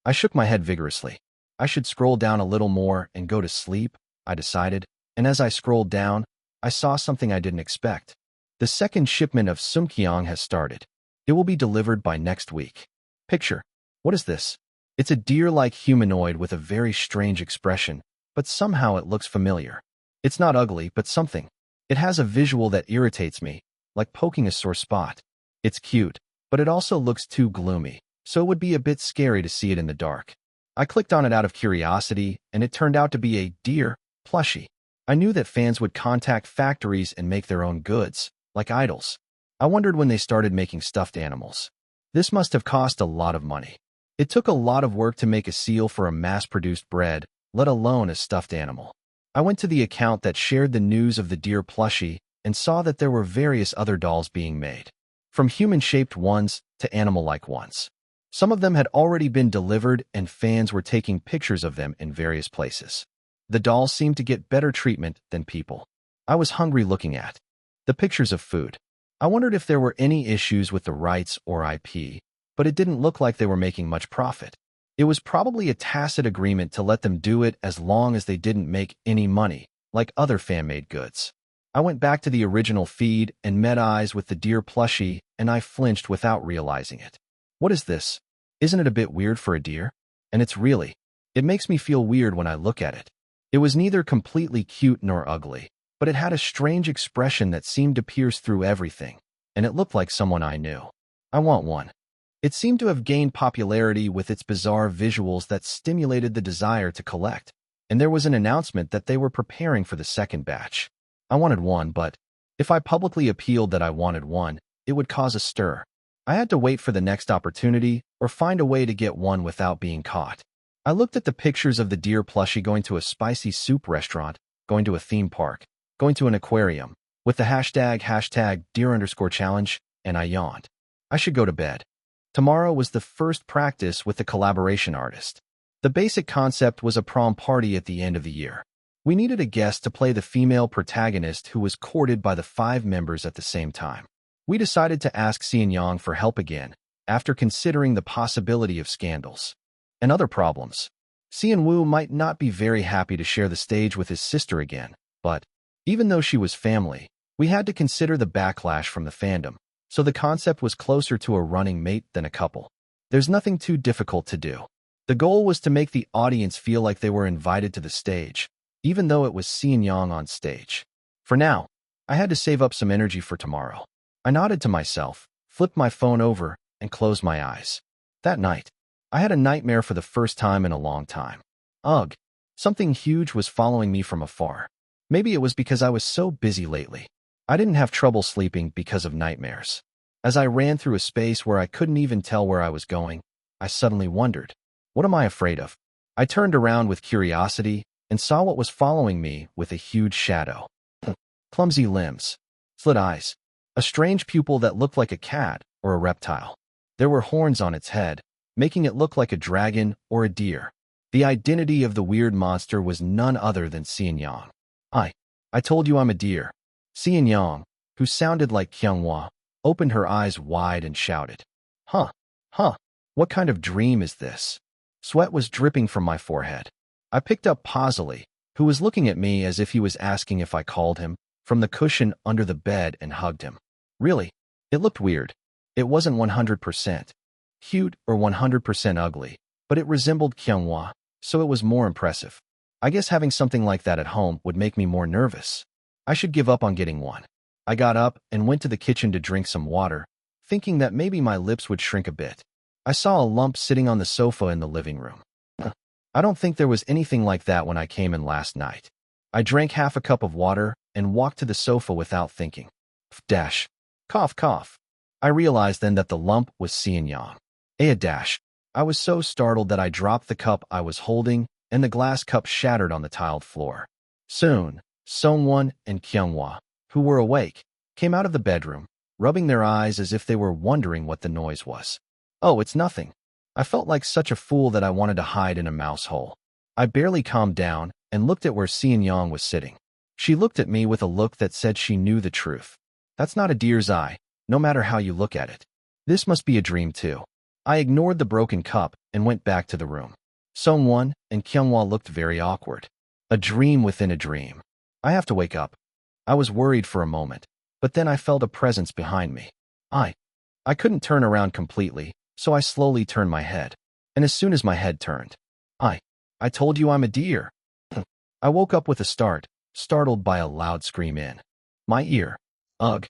I shook my head vigorously. I should scroll down a little more and go to sleep, I decided, and as I scrolled down, I saw something I didn't expect. The second shipment of Sumkyong has started. It will be delivered by next week. Picture. What is this? It's a deer-like humanoid with a very strange expression, but somehow it looks familiar. It's not ugly, but something. It has a visual that irritates me, like poking a sore spot. It's cute, but it also looks too gloomy, so it would be a bit scary to see it in the dark. I clicked on it out of curiosity, and it turned out to be a deer plushie. I knew that fans would contact factories and make their own goods, like idols. I wondered when they started making stuffed animals. This must have cost a lot of money. It took a lot of work to make a seal for a mass-produced bread, let alone a stuffed animal. I went to the account that shared the news of the deer plushie and saw that there were various other dolls being made, from human-shaped ones to animal-like ones. Some of them had already been delivered and fans were taking pictures of them in various places. The dolls seemed to get better treatment than people. I was hungry looking at the pictures of food. I wondered if there were any issues with the rights or IP, but it didn't look like they were making much profit. It was probably a tacit agreement to let them do it as long as they didn't make any money, like other fan-made goods. I went back to the original feed and met eyes with the deer plushie, and I flinched without realizing it. What is this? Isn't it a bit weird for a deer? And it's really. It makes me feel weird when I look at it. It was neither completely cute nor ugly, but it had a strange expression that seemed to pierce through everything, and it looked like someone I knew. I want one. It seemed to have gained popularity with its bizarre visuals that stimulated the desire to collect, and there was an announcement that they were preparing for the second batch. I wanted one, but if I publicly appealed that I wanted one, it would cause a stir. I had to wait for the next opportunity or find a way to get one without being caught. I looked at the pictures of the deer plushie going to a spicy soup restaurant, going to a theme park, going to an aquarium, with the hashtag #deer_challenge, and I yawned. I should go to bed. Tomorrow was the first practice with the collaboration artist. The basic concept was a prom party at the end of the year. We needed a guest to play the female protagonist who was courted by the 5 members at the same time. We decided to ask Cheon Yise for help again, after considering the possibility of scandals and other problems. Cheon Yise might not be very happy to share the stage with his sister again, but even though she was family, we had to consider the backlash from the fandom, so the concept was closer to a running mate than a couple. There's nothing too difficult to do. The goal was to make the audience feel like they were invited to the stage, even though it was Cheon Yise on stage. For now, I had to save up some energy for tomorrow. I nodded to myself, flipped my phone over, and closed my eyes. That night, I had a nightmare for the first time in a long time. Ugh. Something huge was following me from afar. Maybe it was because I was so busy lately. I didn't have trouble sleeping because of nightmares. As I ran through a space where I couldn't even tell where I was going, I suddenly wondered, what am I afraid of? I turned around with curiosity and saw what was following me with a huge shadow. Clumsy limbs, slit eyes, a strange pupil that looked like a cat or a reptile. There were horns on its head, making it look like a dragon or a deer. The identity of the weird monster was none other than Cheon Yise. I told you I'm a deer. Cheon Yise, who sounded like Kyunghwa, opened her eyes wide and shouted, Huh, what kind of dream is this? Sweat was dripping from my forehead. I picked up Pasley, who was looking at me as if he was asking if I called him, from the cushion under the bed and hugged him. Really, it looked weird. It wasn't 100% cute or 100% ugly, but it resembled Kyunghwa, so it was more impressive. I guess having something like that at home would make me more nervous. I should give up on getting one. I got up and went to the kitchen to drink some water, thinking that maybe my lips would shrink a bit. I saw a lump sitting on the sofa in the living room. I don't think there was anything like that when I came in last night. I drank half a cup of water and walked to the sofa without thinking. Dash. Cough, cough. I realized then that the lump was Cheon Yise. Dash. I was so startled that I dropped the cup I was holding, and the glass cup shattered on the tiled floor. Soon, Songwon and Kyunghwa, who were awake, came out of the bedroom, rubbing their eyes as if they were wondering what the noise was. Oh, it's nothing. I felt like such a fool that I wanted to hide in a mouse hole. I barely calmed down and looked at where Cheon Yise was sitting. She looked at me with a look that said she knew the truth. That's not a deer's eye, no matter how you look at it. This must be a dream too. I ignored the broken cup and went back to the room. Songwon and Kyunghwa looked very awkward. A dream within a dream. I have to wake up. I was worried for a moment, but then I felt a presence behind me. I couldn't turn around completely, so I slowly turned my head. And as soon as my head turned, I told you I'm a deer. I woke up with a start, startled by a loud scream in my ear. Ugh.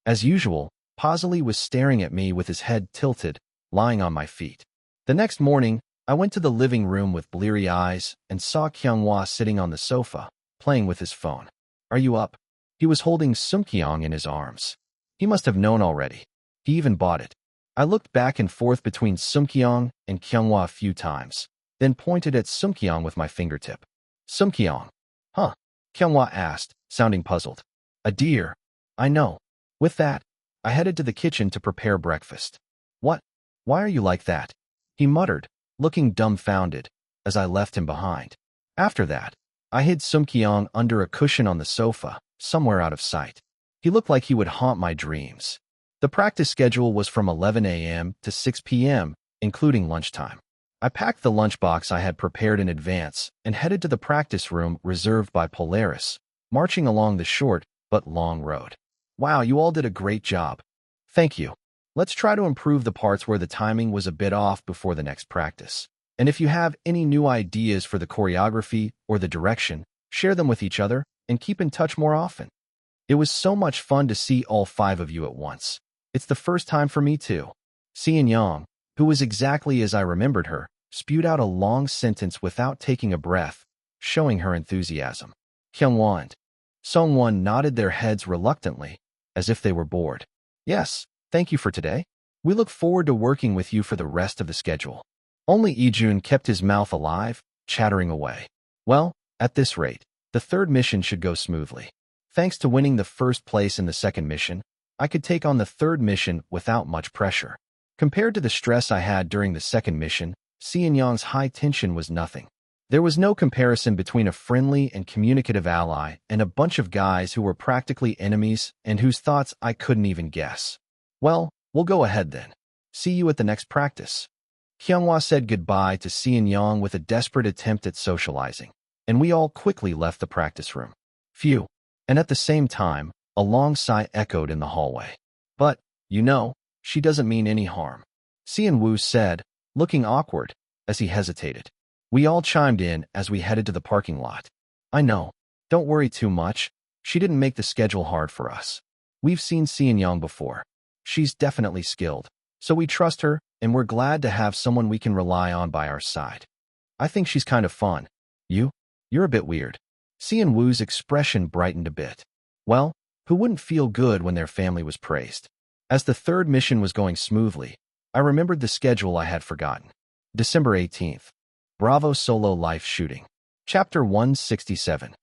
As usual, Pasley was staring at me with his head tilted, lying on my feet. The next morning, I went to the living room with bleary eyes and saw Kyunghwa sitting on the sofa, playing with his phone. Are you up? He was holding Sumkyong in his arms. He must have known already. He even bought it. I looked back and forth between Sumkyong and Kyunghwa a few times, then pointed at Sumkyong with my fingertip. Sumkyong. Huh? Kyunghwa asked, sounding puzzled. A deer. I know. With that, I headed to the kitchen to prepare breakfast. What? Why are you like that? He muttered, looking dumbfounded, as I left him behind. After that, I hid Sumkyong under a cushion on the sofa, somewhere out of sight. He looked like he would haunt my dreams. The practice schedule was from 11 a.m. to 6 p.m., including lunchtime. I packed the lunchbox I had prepared in advance and headed to the practice room reserved by Polaris, marching along the short but long road. Wow, you all did a great job. Thank you. Let's try to improve the parts where the timing was a bit off before the next practice. And if you have any new ideas for the choreography or the direction, share them with each other and keep in touch more often. It was so much fun to see all 5 of you at once. It's the first time for me too. Cheon Yise, who was exactly as I remembered her, spewed out a long sentence without taking a breath, showing her enthusiasm. Kyunghwa and Songwon nodded their heads reluctantly, as if they were bored. Yes, thank you for today. We look forward to working with you for the rest of the schedule. Only Ijun kept his mouth alive, chattering away. Well, at this rate, the third mission should go smoothly. Thanks to winning the first place in the second mission, I could take on the third mission without much pressure. Compared to the stress I had during the second mission, Cheon Yise's high tension was nothing. There was no comparison between a friendly and communicative ally and a bunch of guys who were practically enemies and whose thoughts I couldn't even guess. Well, we'll go ahead then. See you at the next practice. Kyunghwa said goodbye to Cheon Yise with a desperate attempt at socializing, and we all quickly left the practice room. Phew. And at the same time, a long sigh echoed in the hallway. But, you know, she doesn't mean any harm. Cheon Woo said, looking awkward, as he hesitated. We all chimed in as we headed to the parking lot. I know. Don't worry too much. She didn't make the schedule hard for us. We've seen Cheon Yise before. She's definitely skilled. So we trust her, and we're glad to have someone we can rely on by our side. I think she's kind of fun. You? You're a bit weird. Seon Woo's expression brightened a bit. Well, who wouldn't feel good when their family was praised? As the third mission was going smoothly, I remembered the schedule I had forgotten. December 18th. Bravo Solo Life Shooting. Chapter 167.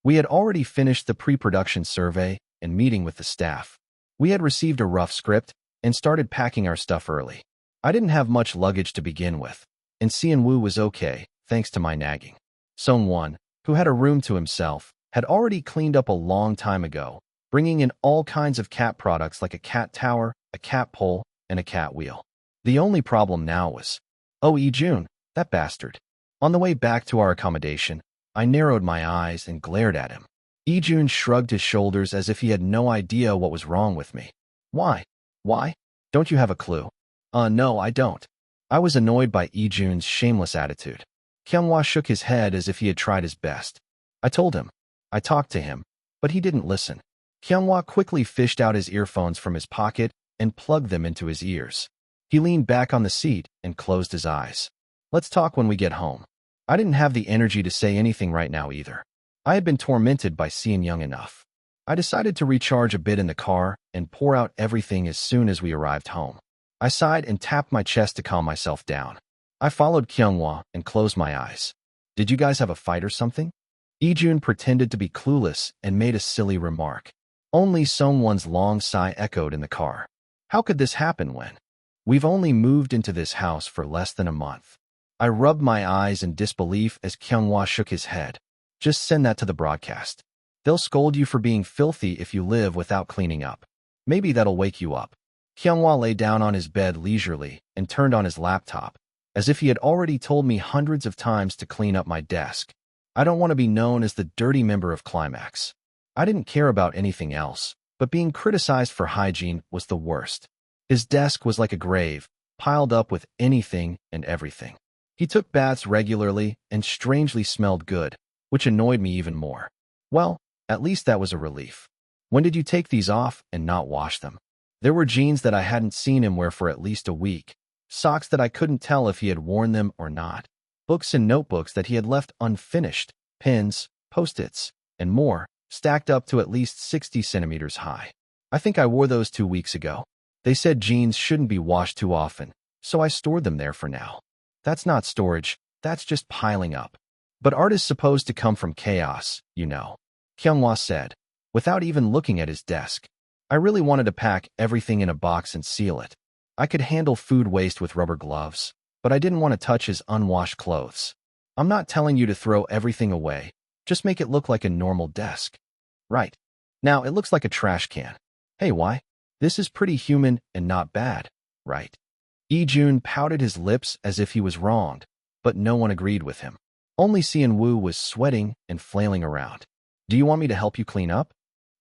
We had already finished the pre-production survey and meeting with the staff. We had received a rough script and started packing our stuff early. I didn't have much luggage to begin with, and Seon Woo was okay, thanks to my nagging. Sung-won, who had a room to himself, had already cleaned up a long time ago, bringing in all kinds of cat products like a cat tower, a cat pole, and a cat wheel. The only problem now was, Lee-jun, that bastard. On the way back to our accommodation, I narrowed my eyes and glared at him. Lee-jun shrugged his shoulders as if he had no idea what was wrong with me. Why? Why? Don't you have a clue? No, I don't. I was annoyed by Lee-jun's shameless attitude. Kyunghwa shook his head as if he had tried his best. I told him. I talked to him, but he didn't listen. Kyunghwa quickly fished out his earphones from his pocket and plugged them into his ears. He leaned back on the seat and closed his eyes. Let's talk when we get home. I didn't have the energy to say anything right now either. I had been tormented by Seon Young enough. I decided to recharge a bit in the car and pour out everything as soon as we arrived home. I sighed and tapped my chest to calm myself down. I followed Kyunghwa and closed my eyes. Did you guys have a fight or something? Lee-jun pretended to be clueless and made a silly remark. Only Sung-won's long sigh echoed in the car. How could this happen when? We've only moved into this house for less than a month. I rubbed my eyes in disbelief as Kyunghwa shook his head. Just send that to the broadcast. They'll scold you for being filthy if you live without cleaning up. Maybe that'll wake you up. Kyunghwa lay down on his bed leisurely and turned on his laptop, as if he had already told me hundreds of times to clean up my desk. I don't want to be known as the dirty member of Climax. I didn't care about anything else, but being criticized for hygiene was the worst. His desk was like a grave, piled up with anything and everything. He took baths regularly and strangely smelled good, which annoyed me even more. Well, at least that was a relief. When did you take these off and not wash them? There were jeans that I hadn't seen him wear for at least a week, socks that I couldn't tell if he had worn them or not, books and notebooks that he had left unfinished, pens, post-its, and more, stacked up to at least 60 centimeters high. I think I wore those 2 weeks ago. They said jeans shouldn't be washed too often, so I stored them there for now. That's not storage, that's just piling up. But art is supposed to come from chaos, you know, Kyunghwa said, without even looking at his desk. I really wanted to pack everything in a box and seal it. I could handle food waste with rubber gloves, but I didn't want to touch his unwashed clothes. I'm not telling you to throw everything away, just make it look like a normal desk. Right. Now it looks like a trash can. Hey, why? This is pretty human and not bad, right? Lee-jun pouted his lips as if he was wronged, but no one agreed with him. Only Seon Woo was sweating and flailing around. Do you want me to help you clean up?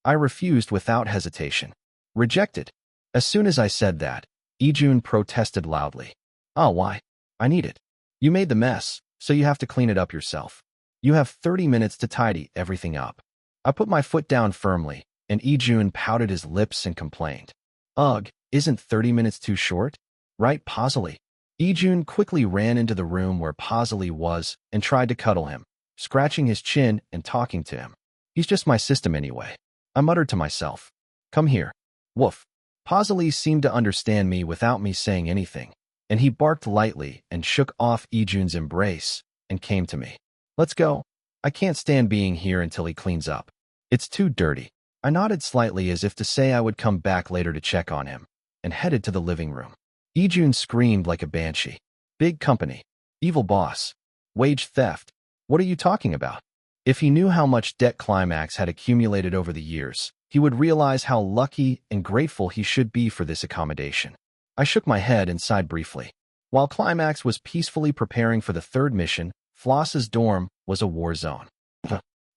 I refused without hesitation. Rejected. As soon as I said that, Lee-jun protested loudly. Why? I need it. You made the mess, so you have to clean it up yourself. You have 30 minutes to tidy everything up. I put my foot down firmly, and Lee-jun pouted his lips and complained. Ugh, isn't 30 minutes too short? Right, Pasley? Lee-jun quickly ran into the room where Pasley was and tried to cuddle him, scratching his chin and talking to him. He's just my system anyway. I muttered to myself. Come here. Woof. Pasley seemed to understand me without me saying anything, and he barked lightly and shook off Lee-jun's embrace and came to me. Let's go. I can't stand being here until he cleans up. It's too dirty. I nodded slightly as if to say I would come back later to check on him, and headed to the living room. Lee-jun screamed like a banshee. Big company. Evil boss. Wage theft. What are you talking about? If he knew how much debt Climax had accumulated over the years, he would realize how lucky and grateful he should be for this accommodation. I shook my head and sighed briefly. While Climax was peacefully preparing for the third mission, Floss's dorm was a war zone.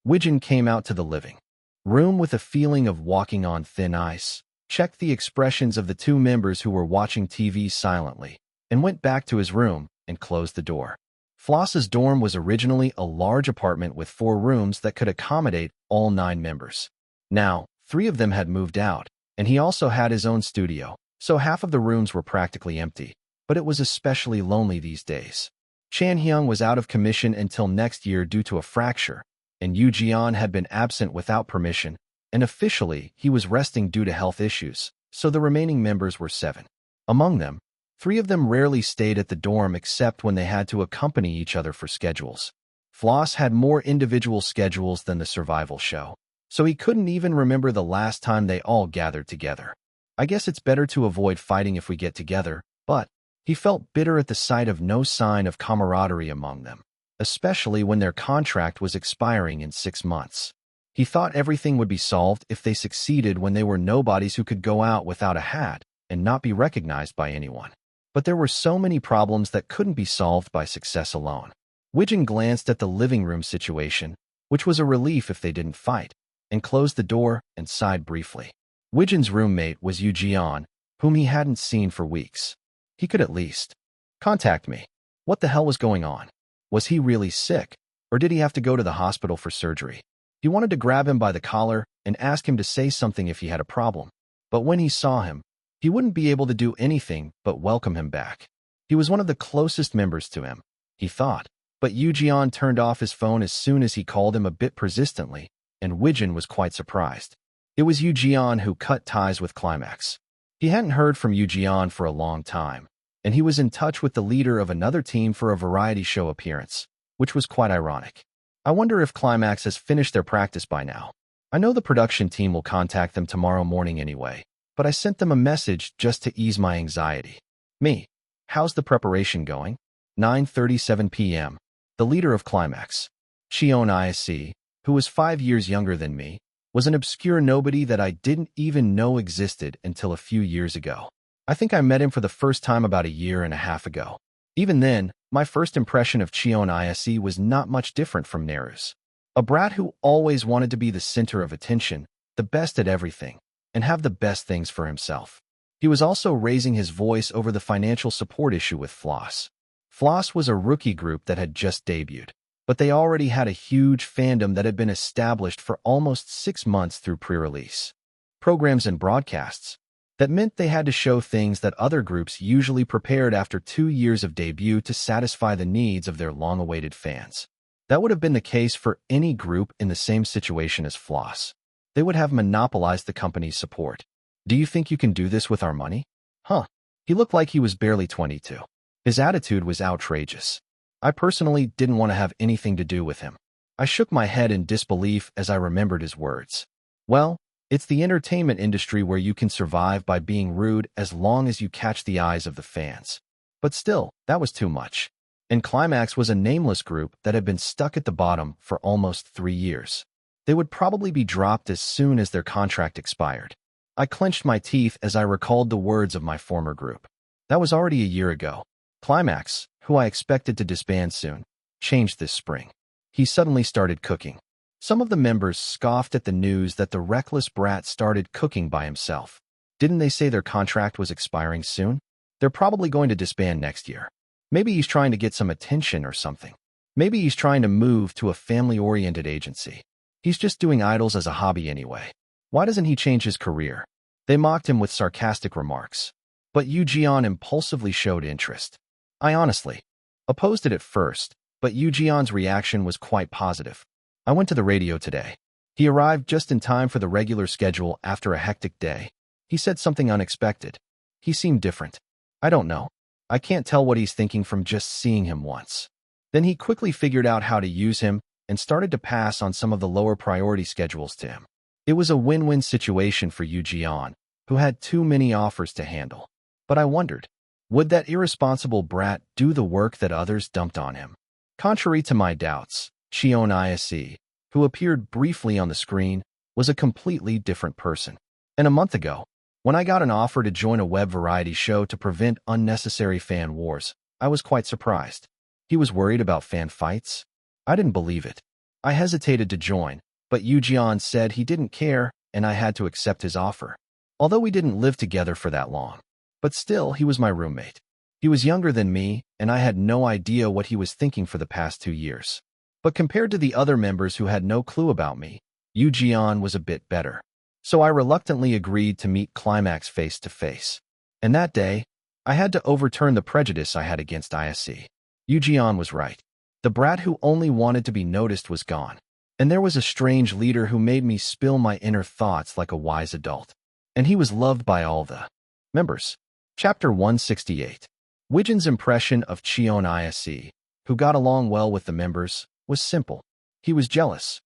Wijin came out to the living room with a feeling of walking on thin ice, checked the expressions of the two members who were watching TV silently, and went back to his room and closed the door. Floss's dorm was originally a large apartment with 4 rooms that could accommodate all 9 members. Now, 3 of them had moved out, and he also had his own studio, so half of the rooms were practically empty, but it was especially lonely these days. Cheon Yise was out of commission until next year due to a fracture, and Yoo Ji-yeon had been absent without permission, and officially he was resting due to health issues, so the remaining members were 7. Among them, 3 of them rarely stayed at the dorm except when they had to accompany each other for schedules. Floss had more individual schedules than the survival show, so he couldn't even remember the last time they all gathered together. I guess it's better to avoid fighting if we get together, but he felt bitter at the sight of no sign of camaraderie among them, especially when their contract was expiring in 6 months. He thought everything would be solved if they succeeded when they were nobodies who could go out without a hat and not be recognized by anyone. But there were so many problems that couldn't be solved by success alone. Widgeon glanced at the living room situation, which was a relief if they didn't fight, and closed the door and sighed briefly. Widgeon's roommate was Yoo Ji-yeon, whom he hadn't seen for weeks. He could at least contact me. What the hell was going on? Was he really sick, or did he have to go to the hospital for surgery? He wanted to grab him by the collar and ask him to say something if he had a problem, but when he saw him, he wouldn't be able to do anything but welcome him back. He was one of the closest members to him, he thought, but Yoo Ji-yeon turned off his phone as soon as he called him a bit persistently, and Widgeon was quite surprised. It was Yoo Ji-yeon who cut ties with Climax. He hadn't heard from Yoo Ji-yeon for a long time, and he was in touch with the leader of another team for a variety show appearance, which was quite ironic. I wonder if Climax has finished their practice by now. I know the production team will contact them tomorrow morning anyway, but I sent them a message just to ease my anxiety. Me. How's the preparation going? 9:37 p.m. The leader of Climax, Cheon Yise, who was 5 years younger than me, was an obscure nobody that I didn't even know existed until a few years ago. I think I met him for the first time about a year and a half ago. Even then, my first impression of Cheon Yise was not much different from Neru's. A brat who always wanted to be the center of attention, the best at everything, and have the best things for himself. He was also raising his voice over the financial support issue with Floss. Floss was a rookie group that had just debuted, but they already had a huge fandom that had been established for almost 6 months through pre-release programs and broadcasts. That meant they had to show things that other groups usually prepared after 2 years of debut to satisfy the needs of their long-awaited fans. That would have been the case for any group in the same situation as Floss. They would have monopolized the company's support. Do you think you can do this with our money? Huh. He looked like he was barely 22. His attitude was outrageous. I personally didn't want to have anything to do with him. I shook my head in disbelief as I remembered his words. Well, it's the entertainment industry where you can survive by being rude as long as you catch the eyes of the fans. But still, that was too much. And Climax was a nameless group that had been stuck at the bottom for almost 3 years. They would probably be dropped as soon as their contract expired. I clenched my teeth as I recalled the words of my former group. That was already a year ago. Climax, who I expected to disband soon, changed this spring. He suddenly started cooking. Some of the members scoffed at the news that the reckless brat started cooking by himself. Didn't they say their contract was expiring soon? They're probably going to disband next year. Maybe he's trying to get some attention or something. Maybe he's trying to move to a family-oriented agency. He's just doing idols as a hobby anyway. Why doesn't he change his career? They mocked him with sarcastic remarks. But Yoo Ji-yeon impulsively showed interest. I honestly opposed it at first, but Yoo Ji-yeon's reaction was quite positive. I went to the radio today. He arrived just in time for the regular schedule after a hectic day. He said something unexpected. He seemed different. I don't know. I can't tell what he's thinking from just seeing him once. Then he quickly figured out how to use him and started to pass on some of the lower priority schedules to him. It was a win-win situation for Yoo Ji-yeon, who had too many offers to handle. But I wondered, would that irresponsible brat do the work that others dumped on him? Contrary to my doubts, Cheon Yise, who appeared briefly on the screen, was a completely different person. And a month ago, when I got an offer to join a web variety show to prevent unnecessary fan wars, I was quite surprised. He was worried about fan fights? I didn't believe it. I hesitated to join, but Yoo Ji-yeon said he didn't care and I had to accept his offer. Although we didn't live together for that long. But still, he was my roommate. He was younger than me, and I had no idea what he was thinking for the past 2 years. But compared to the other members who had no clue about me, Yoo Ji-yeon was a bit better. So I reluctantly agreed to meet Climax face to face. And that day, I had to overturn the prejudice I had against ISC. Yu was right. The brat who only wanted to be noticed was gone. And there was a strange leader who made me spill my inner thoughts like a wise adult. And he was loved by all the members. Chapter 168. Wijin's impression of Cheon Yise, who got along well with the members, was simple. He was jealous.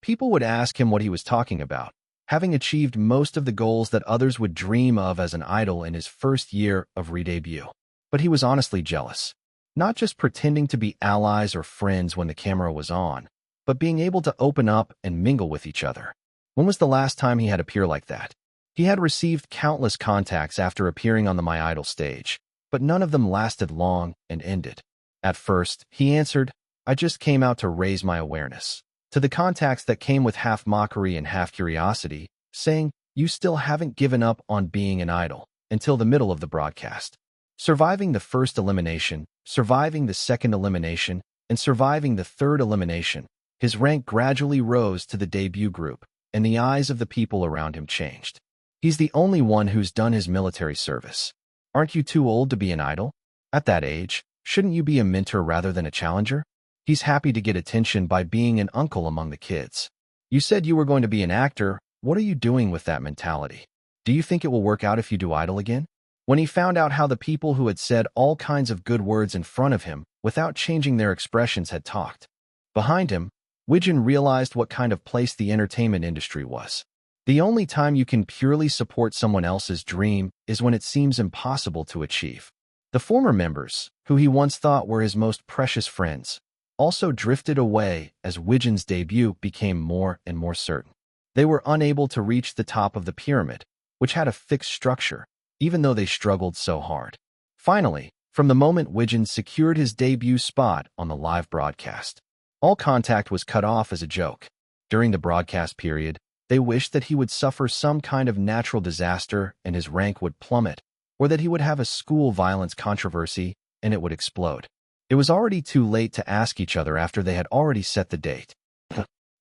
People would ask him what he was talking about, having achieved most of the goals that others would dream of as an idol in his first year of re-debut. But he was honestly jealous. Not just pretending to be allies or friends when the camera was on, but being able to open up and mingle with each other. When was the last time he had appeared like that? He had received countless contacts after appearing on the My Idol stage, but none of them lasted long and ended. At first, he answered, "I just came out to raise my awareness." To the contacts that came with half mockery and half curiosity, saying, "You still haven't given up on being an idol," until the middle of the broadcast. Surviving the first elimination, surviving the second elimination, and surviving the third elimination, his rank gradually rose to the debut group, and the eyes of the people around him changed. He's the only one who's done his military service. Aren't you too old to be an idol? At that age, shouldn't you be a mentor rather than a challenger? He's happy to get attention by being an uncle among the kids. You said you were going to be an actor. What are you doing with that mentality? Do you think it will work out if you do idol again? When he found out how the people who had said all kinds of good words in front of him without changing their expressions had talked behind him, Wijin realized what kind of place the entertainment industry was. The only time you can purely support someone else's dream is when it seems impossible to achieve. The former members, who he once thought were his most precious friends, also drifted away as Wijin's debut became more and more certain. They were unable to reach the top of the pyramid, which had a fixed structure, even though they struggled so hard. Finally, from the moment Wijin secured his debut spot on the live broadcast, all contact was cut off as a joke. During the broadcast period, they wished that he would suffer some kind of natural disaster and his rank would plummet, or that he would have a school violence controversy and it would explode. It was already too late to ask each other after they had already set the date.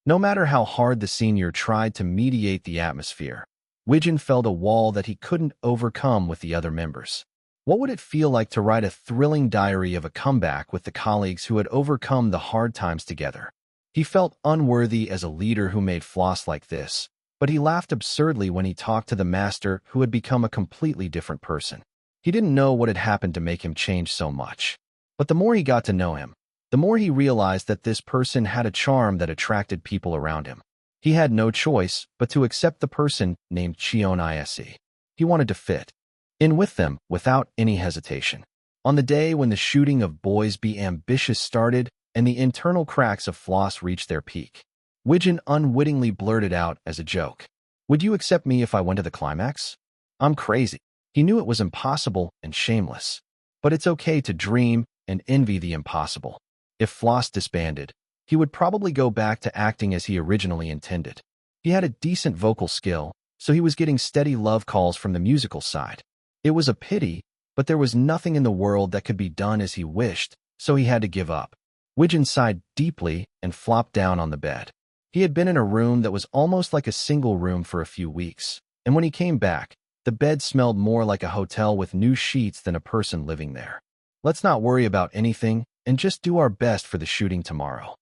No matter how hard the senior tried to mediate the atmosphere, Wijin felt a wall that he couldn't overcome with the other members. What would it feel like to write a thrilling diary of a comeback with the colleagues who had overcome the hard times together? He felt unworthy as a leader who made floss like this, but he laughed absurdly when he talked to the master who had become a completely different person. He didn't know what had happened to make him change so much. But the more he got to know him, the more he realized that this person had a charm that attracted people around him. He had no choice but to accept the person named Cheon Yise. He wanted to fit in with them without any hesitation. On the day when the shooting of Boys Be Ambitious started and the internal cracks of floss reached their peak, Wijin unwittingly blurted out as a joke, "Would you accept me if I went to the climax?" I'm crazy. He knew it was impossible and shameless. But it's okay to dream and envy the impossible. If floss disbanded, he would probably go back to acting as he originally intended. He had a decent vocal skill, so he was getting steady love calls from the musical side. It was a pity, but there was nothing in the world that could be done as he wished, so he had to give up. Wijin sighed deeply and flopped down on the bed. He had been in a room that was almost like a single room for a few weeks, and when he came back, the bed smelled more like a hotel with new sheets than a person living there. Let's not worry about anything and just do our best for the shooting tomorrow.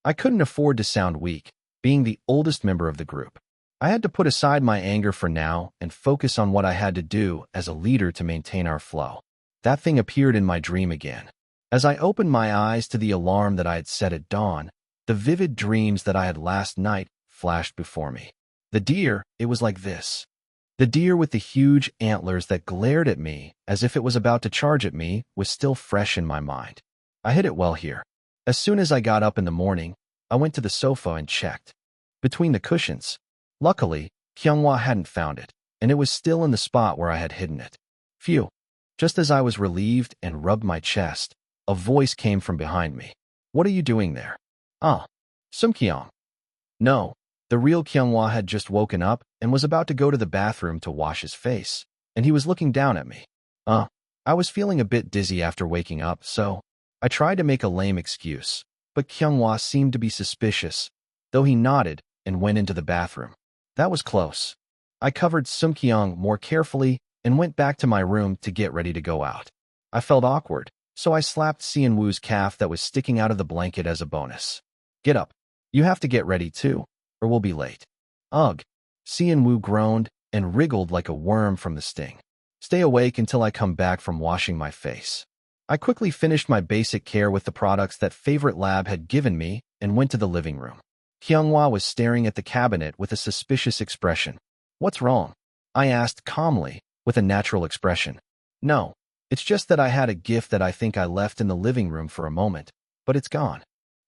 I couldn't afford to sound weak, being the oldest member of the group. I had to put aside my anger for now and focus on what I had to do as a leader to maintain our flow. That thing appeared in my dream again. As I opened my eyes to the alarm that I had set at dawn, the vivid dreams that I had last night flashed before me. The deer, it was like this. The deer with the huge antlers that glared at me as if it was about to charge at me was still fresh in my mind. I hit it well here. As soon as I got up in the morning, I went to the sofa and checked. Between the cushions. Luckily, Kyunghwa hadn't found it, and it was still in the spot where I had hidden it. Phew. Just as I was relieved and rubbed my chest, a voice came from behind me. What are you doing there? Ah, Sumkyong. No, the real Kyunghwa had just woken up and was about to go to the bathroom to wash his face, and he was looking down at me. I was feeling a bit dizzy after waking up, so I tried to make a lame excuse, but Kyunghwa seemed to be suspicious, though he nodded and went into the bathroom. That was close. I covered Sumkyong more carefully and went back to my room to get ready to go out. I felt awkward, so I slapped Cheon Woo's calf that was sticking out of the blanket as a bonus. Get up. You have to get ready too, or we'll be late. Ugh. Cheon Woo groaned and wriggled like a worm from the sting. Stay awake until I come back from washing my face. I quickly finished my basic care with the products that Favorite Lab had given me and went to the living room. Kyunghwa was staring at the cabinet with a suspicious expression. What's wrong? I asked calmly, with a natural expression. No, it's just that I had a gift that I think I left in the living room for a moment, but it's gone.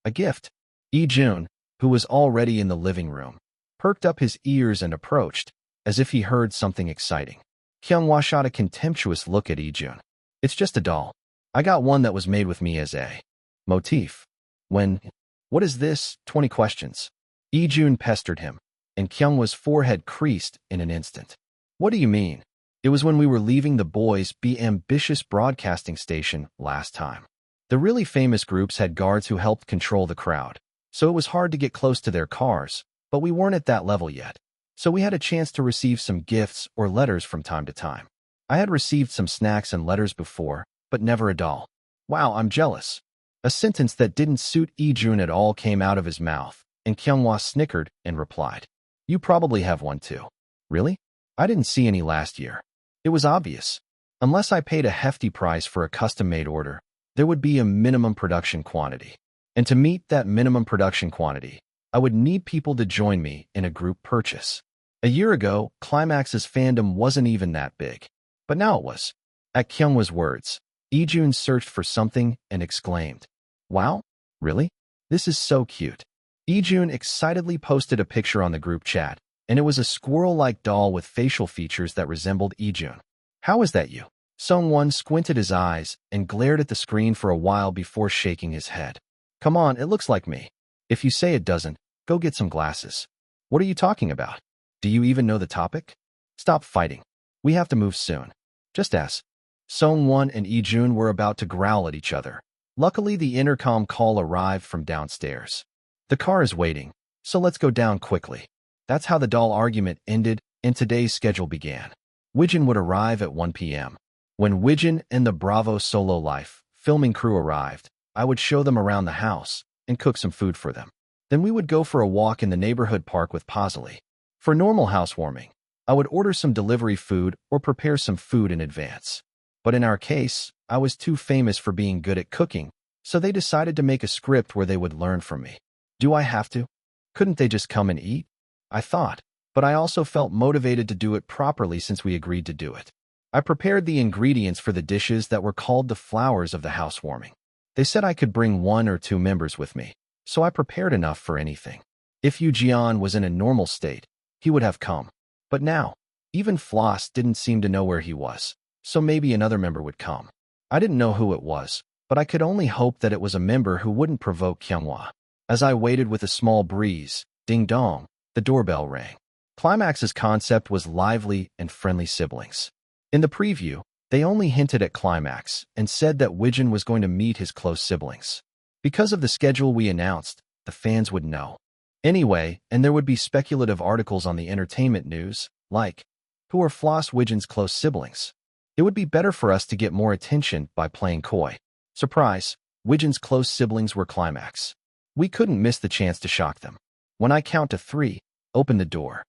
A gift? Ijun, who was already in the living room, perked up his ears and approached, as if he heard something exciting. Kyunghwa shot a contemptuous look at Ijun. It's just a doll. I got one that was made with me as a motif. What is this? 20 questions. Ijun pestered him, and Kyunghwa's forehead creased in an instant. What do you mean? It was when we were leaving the Boys Be Ambitious broadcasting station last time. The really famous groups had guards who helped control the crowd, so it was hard to get close to their cars, but we weren't at that level yet. So we had a chance to receive some gifts or letters from time to time. I had received some snacks and letters before, but never a doll. Wow, I'm jealous. A sentence that didn't suit Ijun at all came out of his mouth, and Kyunghwa snickered and replied, You probably have one too. Really? I didn't see any last year. It was obvious. Unless I paid a hefty price for a custom-made order, there would be a minimum production quantity. And to meet that minimum production quantity, I would need people to join me in a group purchase. A year ago, Climax's fandom wasn't even that big. But now it was. At Kyunghwa's words, Ijun searched for something and exclaimed, Wow, really? This is so cute. Ijun excitedly posted a picture on the group chat, and it was a squirrel-like doll with facial features that resembled Ijun. How is that you? Sungwon squinted his eyes and glared at the screen for a while before shaking his head. Come on, it looks like me. If you say it doesn't, go get some glasses. What are you talking about? Do you even know the topic? Stop fighting. We have to move soon. Just as Sungwon and Ijun were about to growl at each other. Luckily, the intercom call arrived from downstairs. The car is waiting, so let's go down quickly. That's how the doll argument ended, and today's schedule began. Wijin would arrive at 1 p.m. When Wijin and the Bravo Solo Life filming crew arrived, I would show them around the house and cook some food for them. Then we would go for a walk in the neighborhood park with Pazali. For normal housewarming, I would order some delivery food or prepare some food in advance. But in our case, I was too famous for being good at cooking, so they decided to make a script where they would learn from me. Do I have to? Couldn't they just come and eat? I thought, but I also felt motivated to do it properly since we agreed to do it. I prepared the ingredients for the dishes that were called the flowers of the housewarming. They said I could bring 1 or 2 members with me, so I prepared enough for anything. If Yu Jian was in a normal state, he would have come. But now, even Floss didn't seem to know where he was, so maybe another member would come. I didn't know who it was, but I could only hope that it was a member who wouldn't provoke Kyunghwa. As I waited with a small breeze, ding-dong, the doorbell rang. Climax's concept was lively and friendly siblings. In the preview, they only hinted at Climax and said that Wijin was going to meet his close siblings. Because of the schedule we announced, the fans would know. Anyway, and there would be speculative articles on the entertainment news, like, who are Floss Wijin's close siblings? It would be better for us to get more attention by playing coy. Surprise, Wijin's close siblings were Climax. We couldn't miss the chance to shock them. When I count to 3, open the door.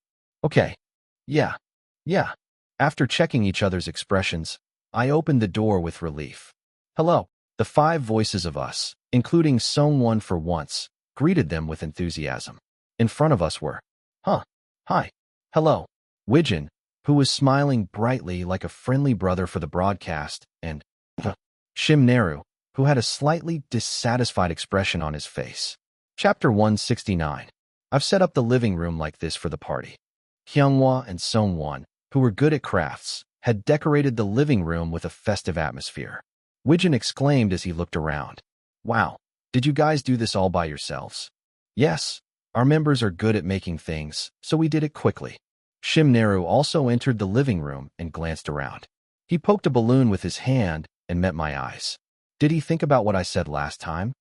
Okay. Yeah. After checking each other's expressions, I opened the door with relief. Hello. The 5 voices of us, including Sungwon for once, greeted them with enthusiasm. In front of us were, hi, hello, Wijin, who was smiling brightly like a friendly brother for the broadcast, and Shim Neru, who had a slightly dissatisfied expression on his face. Chapter 169. I've set up the living room like this for the party. Kyunghwa and Sungwon, who were good at crafts, had decorated the living room with a festive atmosphere. Wijin exclaimed as he looked around. Wow, did you guys do this all by yourselves? Yes, our members are good at making things, so we did it quickly. Shim Neru also entered the living room and glanced around. He poked a balloon with his hand and met my eyes. Did he think about what I said last time?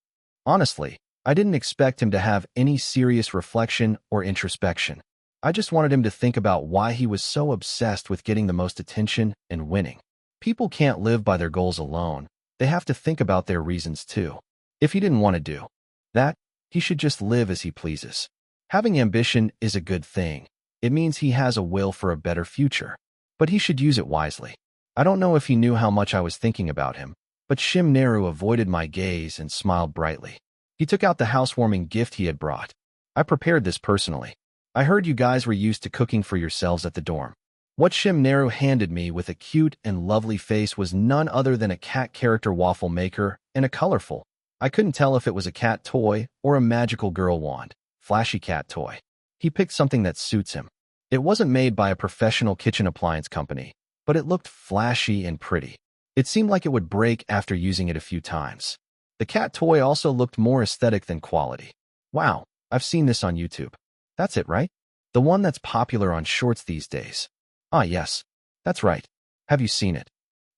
Honestly, I didn't expect him to have any serious reflection or introspection. I just wanted him to think about why he was so obsessed with getting the most attention and winning. People can't live by their goals alone. They have to think about their reasons too. If he didn't want to do that, he should just live as he pleases. Having ambition is a good thing. It means he has a will for a better future. But he should use it wisely. I don't know if he knew how much I was thinking about him, but Shim Neru avoided my gaze and smiled brightly. He took out the housewarming gift he had brought. I prepared this personally. I heard you guys were used to cooking for yourselves at the dorm. What Shim Neru handed me with a cute and lovely face was none other than a cat character waffle maker and a colorful. I couldn't tell if it was a cat toy or a magical girl wand. Flashy cat toy. He picked something that suits him. It wasn't made by a professional kitchen appliance company, but it looked flashy and pretty. It seemed like it would break after using it a few times. The cat toy also looked more aesthetic than quality. Wow, I've seen this on YouTube. That's it, right? The one that's popular on shorts these days. Ah, yes. That's right. Have you seen it?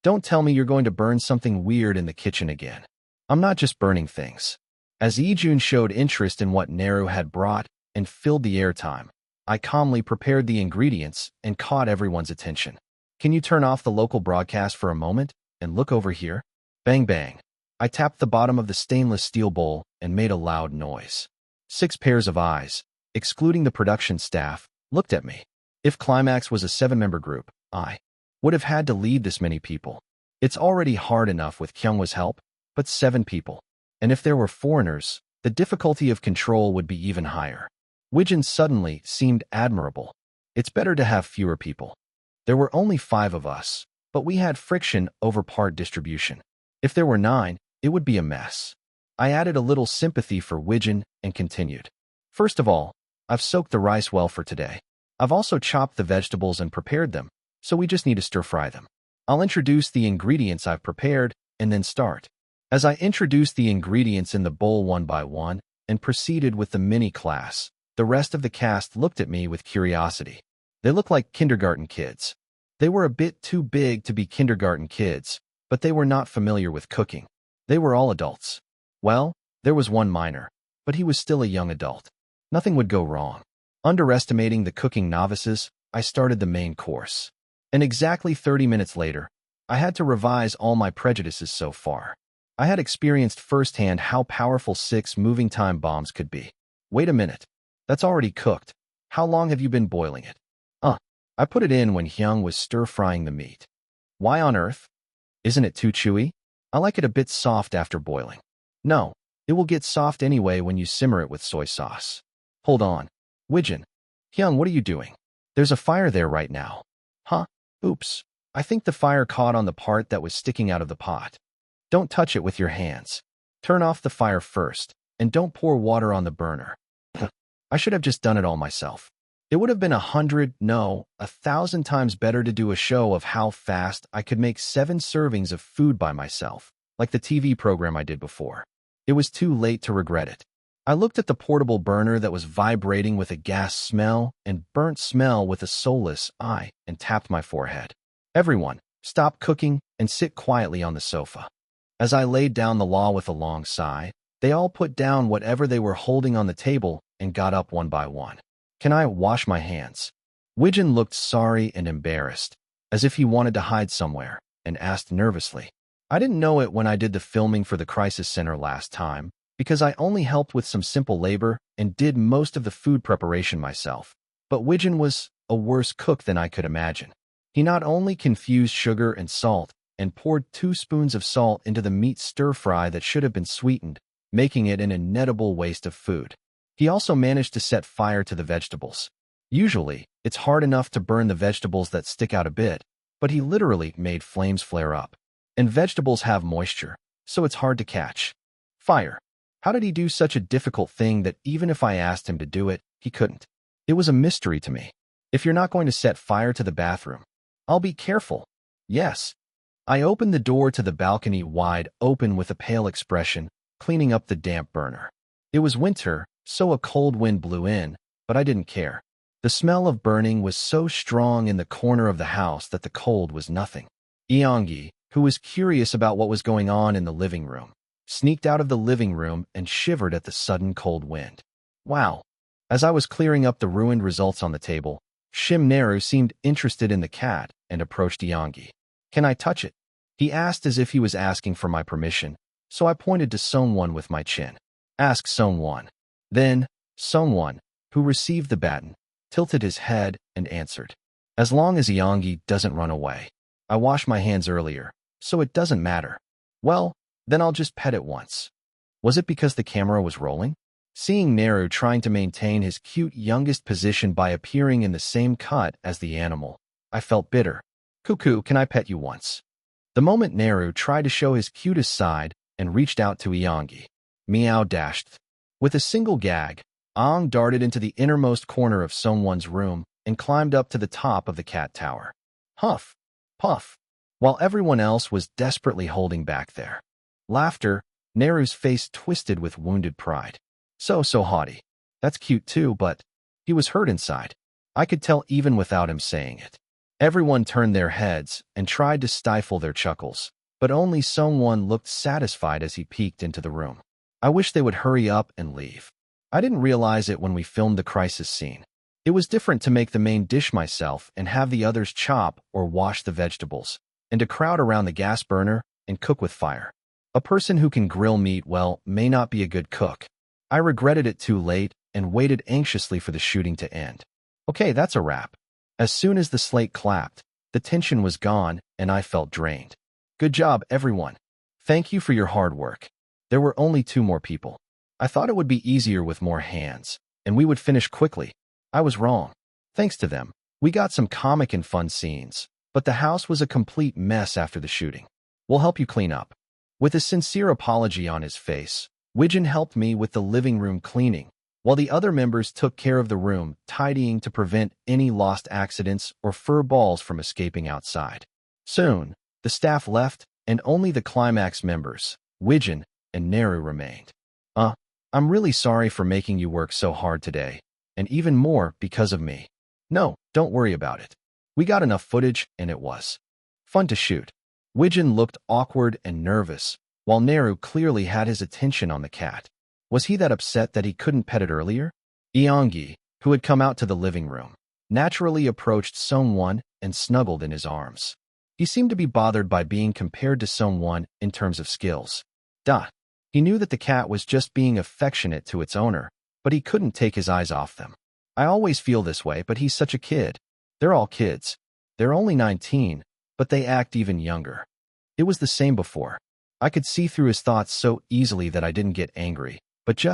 Don't tell me you're going to burn something weird in the kitchen again. I'm not just burning things. As Ijun showed interest in what Neru had brought and filled the airtime, I calmly prepared the ingredients and caught everyone's attention. Can you turn off the local broadcast for a moment and look over here? Bang bang. I tapped the bottom of the stainless steel bowl and made a loud noise. 6 pairs of eyes, excluding the production staff, looked at me. If Climax was a 7-member group, I would have had to lead this many people. It's already hard enough with Kyungwa's help, but 7 people. And if there were foreigners, the difficulty of control would be even higher. Wijin suddenly seemed admirable. It's better to have fewer people. There were only 5 of us, but we had friction over part distribution. If there were 9, it would be a mess. I added a little sympathy for Wijin and continued. First of all, I've soaked the rice well for today. I've also chopped the vegetables and prepared them, so we just need to stir-fry them. I'll introduce the ingredients I've prepared and then start. As I introduced the ingredients in the bowl one by one and proceeded with the mini class, the rest of the cast looked at me with curiosity. They looked like kindergarten kids. They were a bit too big to be kindergarten kids, but they were not familiar with cooking. They were all adults. Well, there was one minor, but he was still a young adult. Nothing would go wrong. Underestimating the cooking novices, I started the main course. And exactly 30 minutes later, I had to revise all my prejudices so far. I had experienced firsthand how powerful 6 moving time bombs could be. Wait a minute. That's already cooked. How long have you been boiling it? I put it in when Hyung was stir-frying the meat. Why on earth? Isn't it too chewy? I like it a bit soft after boiling. No, it will get soft anyway when you simmer it with soy sauce. Hold on. Wijin. Hyung, what are you doing? There's a fire there right now. Huh? Oops. I think the fire caught on the part that was sticking out of the pot. Don't touch it with your hands. Turn off the fire first, and don't pour water on the burner. I should have just done it all myself. It would have been 100, no, 1,000 times better to do a show of how fast I could make 7 servings of food by myself, like the TV program I did before. It was too late to regret it. I looked at the portable burner that was vibrating with a gas smell and burnt smell with a soulless eye and tapped my forehead. Everyone, stop cooking and sit quietly on the sofa. As I laid down the law with a long sigh, they all put down whatever they were holding on the table and got up one by one. Can I wash my hands? Wijin looked sorry and embarrassed, as if he wanted to hide somewhere, and asked nervously. I didn't know it when I did the filming for the crisis center last time, because I only helped with some simple labor and did most of the food preparation myself. But Wijin was a worse cook than I could imagine. He not only confused sugar and salt and poured 2 spoons of salt into the meat stir-fry that should have been sweetened, making it an inedible waste of food. He also managed to set fire to the vegetables. Usually, it's hard enough to burn the vegetables that stick out a bit, but he literally made flames flare up. And vegetables have moisture, so it's hard to catch. Fire. How did he do such a difficult thing that even if I asked him to do it, he couldn't? It was a mystery to me. If you're not going to set fire to the bathroom, I'll be careful. Yes. I opened the door to the balcony wide open with a pale expression, cleaning up the damp burner. It was winter, so a cold wind blew in, but I didn't care. The smell of burning was so strong in the corner of the house that the cold was nothing. Eongi, who was curious about what was going on in the living room, sneaked out of the living room and shivered at the sudden cold wind. Wow, As I was clearing up the ruined results on the table, Shim Neru seemed interested in the cat and approached Yongi. "Can I touch it?" He asked as if he was asking for my permission, so I pointed to Songwon with my chin. "Ask Songwon." Then, Songwon, who received the baton, tilted his head and answered, "As long as Yongi doesn't run away. I washed my hands earlier, so it doesn't matter." "Well, then I'll just pet it once." Was it because the camera was rolling? Seeing Neru trying to maintain his cute youngest position by appearing in the same cut as the animal, I felt bitter. "Cuckoo, can I pet you once?" The moment Neru tried to show his cutest side and reached out to Yongi, Meow dashed. With a single gag, Aang darted into the innermost corner of Songwon's room and climbed up to the top of the cat tower. Huff, puff, while everyone else was desperately holding back their laughter, Neru's face twisted with wounded pride. So haughty. That's cute too, but he was hurt inside. I could tell even without him saying it. Everyone turned their heads and tried to stifle their chuckles, but only Songwon looked satisfied as he peeked into the room. I wish they would hurry up and leave. I didn't realize it when we filmed the crisis scene. It was different to make the main dish myself and have the others chop or wash the vegetables, and to crowd around the gas burner and cook with fire. A person who can grill meat well may not be a good cook. I regretted it too late and waited anxiously for the shooting to end. Okay, that's a wrap. As soon as the slate clapped, the tension was gone and I felt drained. Good job, everyone. Thank you for your hard work. There were only 2 more people. I thought it would be easier with more hands, and we would finish quickly. I was wrong. Thanks to them, we got some comic and fun scenes, but the house was a complete mess after the shooting. We'll help you clean up. With a sincere apology on his face, Wijin helped me with the living room cleaning, while the other members took care of the room, tidying to prevent any lost accidents or fur balls from escaping outside. Soon, the staff left, and only the Climax members, Wijin and Neru, remained. I'm really sorry for making you work so hard today, and even more because of me. No, don't worry about it. We got enough footage, and it was fun to shoot. Wijin looked awkward and nervous, while Neru clearly had his attention on the cat. Was he that upset that he couldn't pet it earlier? Yongi, who had come out to the living room, naturally approached Songwon and snuggled in his arms. He seemed to be bothered by being compared to Songwon in terms of skills. He knew that the cat was just being affectionate to its owner, but he couldn't take his eyes off them. I always feel this way, but he's such a kid. They're all kids. They're only 19, but they act even younger. It was the same before. I could see through his thoughts so easily that I didn't get angry, but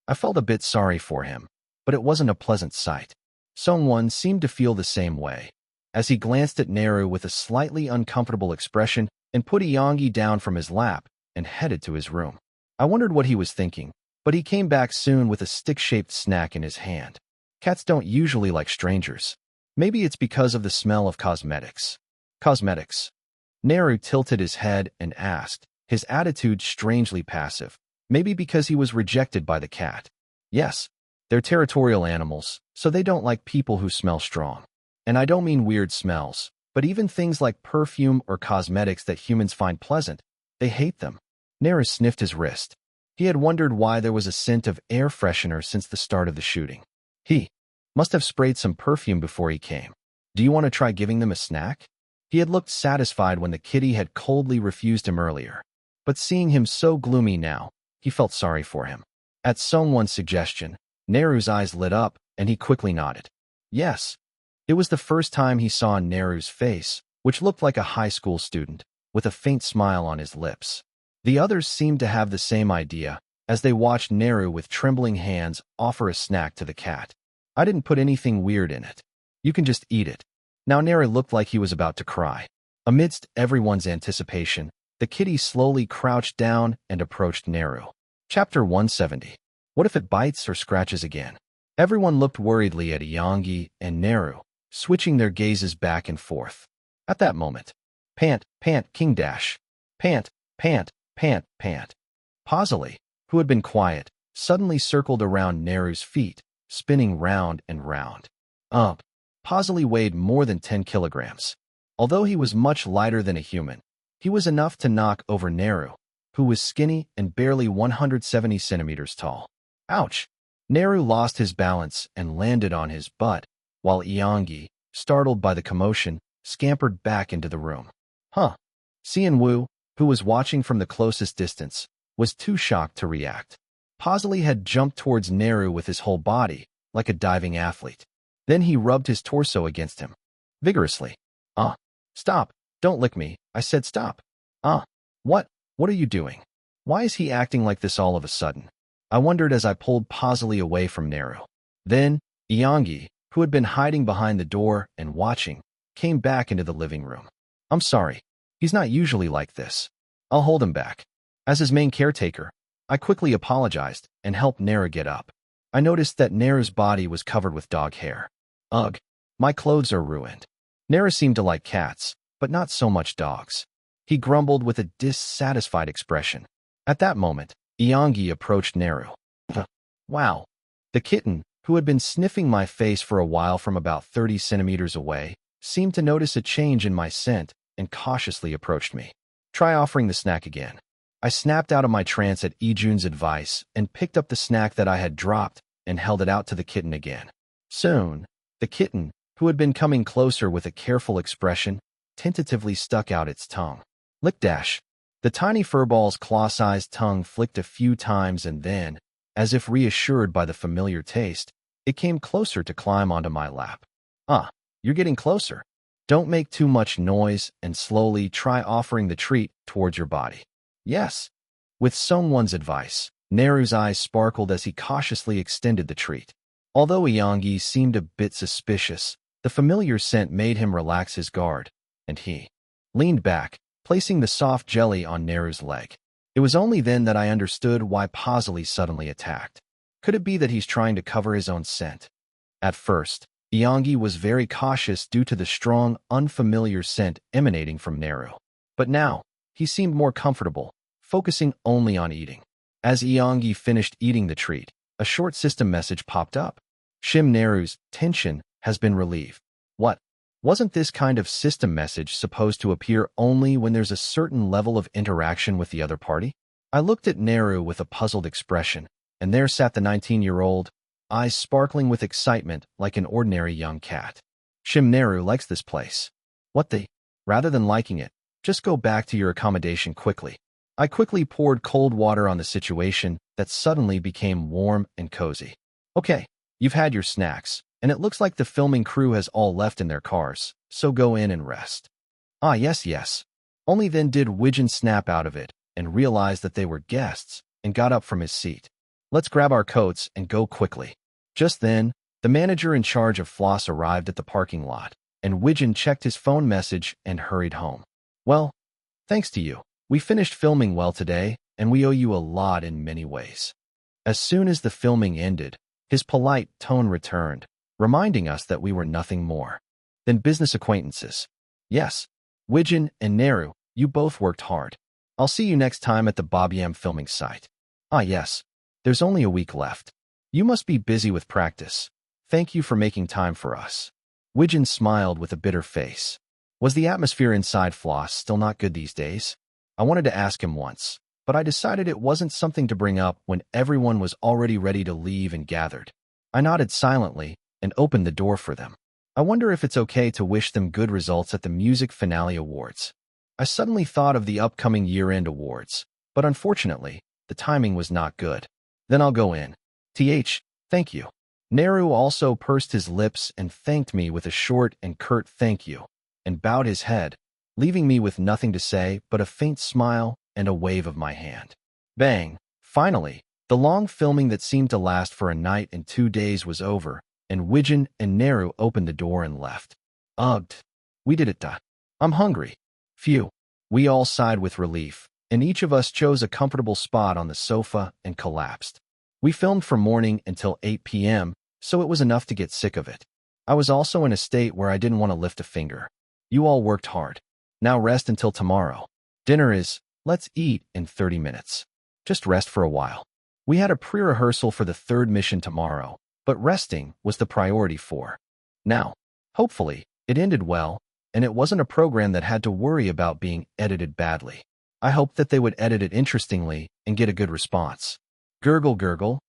I felt a bit sorry for him, but it wasn't a pleasant sight. Songwon seemed to feel the same way, as he glanced at Neru with a slightly uncomfortable expression and put Yongi down from his lap and headed to his room. I wondered what he was thinking, but he came back soon with a stick-shaped snack in his hand. Cats don't usually like strangers. Maybe it's because of the smell of cosmetics. Cosmetics. Neru tilted his head and asked, his attitude strangely passive. Maybe because he was rejected by the cat. Yes, they're territorial animals, so they don't like people who smell strong. And I don't mean weird smells, but even things like perfume or cosmetics that humans find pleasant. They hate them. Neru sniffed his wrist. He had wondered why there was a scent of air freshener since the start of the shooting. He must have sprayed some perfume before he came. Do you want to try giving them a snack? He had looked satisfied when the kitty had coldly refused him earlier. But seeing him so gloomy now, he felt sorry for him. At Songwon's suggestion, Neru's eyes lit up, and he quickly nodded. Yes. It was the first time he saw Neru's face, which looked like a high school student, with a faint smile on his lips. The others seemed to have the same idea, as they watched Neru with trembling hands offer a snack to the cat. I didn't put anything weird in it. You can just eat it. Now Neru looked like he was about to cry. Amidst everyone's anticipation, the kitty slowly crouched down and approached Neru. Chapter 170. What if it bites or scratches again? Everyone looked worriedly at Yongi and Neru, switching their gazes back and forth. At that moment, pant, king dash. Pant, pant. Pausily, who had been quiet, suddenly circled around Neru's feet, spinning round and round. Pausily weighed more than 10 kilograms. Although he was much lighter than a human, he was enough to knock over Neru, who was skinny and barely 170 centimeters tall. Ouch! Naru lost his balance and landed on his butt, while Eongi, startled by the commotion, scampered back into the room. Huh. Seon-woo, who was watching from the closest distance, was too shocked to react. Pasley had jumped towards Naru with his whole body, like a diving athlete. Then he rubbed his torso against him. Vigorously. Stop. Don't lick me. I said stop. What? What are you doing? Why is he acting like this all of a sudden? I wondered as I pulled Pasley away from Naru. Then, Eongi, who had been hiding behind the door and watching, came back into the living room. I'm sorry. He's not usually like this. I'll hold him back. As his main caretaker, I quickly apologized and helped Naru get up. I noticed that Naru's body was covered with dog hair. Ugh, my clothes are ruined. Naru seemed to like cats, but not so much dogs. He grumbled with a dissatisfied expression. At that moment, Eongi approached Naru. Wow. The kitten, who had been sniffing my face for a while from about 30 centimeters away, seemed to notice a change in my scent and cautiously approached me. Try offering the snack again. I snapped out of my trance at Ijun's advice and picked up the snack that I had dropped and held it out to the kitten again. Soon, the kitten, who had been coming closer with a careful expression, tentatively stuck out its tongue. Lick dash. The tiny furball's claw-sized tongue flicked a few times and then, as if reassured by the familiar taste, it came closer to climb onto my lap. You're getting closer. Don't make too much noise and slowly try offering the treat towards your body. Yes. With Sungwon's advice, Naru's eyes sparkled as he cautiously extended the treat. Although Eongi seemed a bit suspicious, the familiar scent made him relax his guard, and he leaned back, placing the soft jelly on Naru's leg. It was only then that I understood why Pasley suddenly attacked. Could it be that he's trying to cover his own scent? At first, Eongi was very cautious due to the strong, unfamiliar scent emanating from Naru. But now, he seemed more comfortable, focusing only on eating. As Eongi finished eating the treat, a short system message popped up. Shim Naru's tension has been relieved. What? Wasn't this kind of system message supposed to appear only when there's a certain level of interaction with the other party? I looked at Naru with a puzzled expression, and there sat the 19-year-old, eyes sparkling with excitement like an ordinary young cat. Shim Naru likes this place. What the? Rather than liking it, just go back to your accommodation quickly. I quickly poured cold water on the situation that suddenly became warm and cozy. Okay, you've had your snacks, and it looks like the filming crew has all left in their cars, so go in and rest. Yes. Only then did Wijin snap out of it and realize that they were guests and got up from his seat. Let's grab our coats and go quickly. Just then, the manager in charge of Floss arrived at the parking lot, and Wijin checked his phone message and hurried home. Well, thanks to you. We finished filming well today, and we owe you a lot in many ways. As soon as the filming ended, his polite tone returned, reminding us that we were nothing more than business acquaintances. Yes, Wijin and Naru, you both worked hard. I'll see you next time at the Bobyam filming site. Yes, there's only a week left. You must be busy with practice. Thank you for making time for us. Wijin smiled with a bitter face. Was the atmosphere inside Floss still not good these days? I wanted to ask him once, but I decided it wasn't something to bring up when everyone was already ready to leave and gathered. I nodded silently and opened the door for them. I wonder if it's okay to wish them good results at the Music Finale Awards. I suddenly thought of the upcoming year-end awards, but unfortunately, the timing was not good. Then I'll go in. Thank you. Naru also pursed his lips and thanked me with a short and curt thank you, and bowed his head, leaving me with nothing to say but a faint smile and a wave of my hand. Bang! Finally, the long filming that seemed to last for a night and 2 days was over, and Wijin and Naru opened the door and left. Ugh! We did it. I'm hungry. Phew. We all sighed with relief, and each of us chose a comfortable spot on the sofa and collapsed. We filmed from morning until 8 p.m., so it was enough to get sick of it. I was also in a state where I didn't want to lift a finger. You all worked hard. Now rest until tomorrow. Dinner is, let's eat in 30 minutes. Just rest for a while. We had a pre-rehearsal for the third mission tomorrow, but resting was the priority for now. Hopefully, it ended well, and it wasn't a program that had to worry about being edited badly. I hoped that they would edit it interestingly and get a good response. Gurgle gurgle.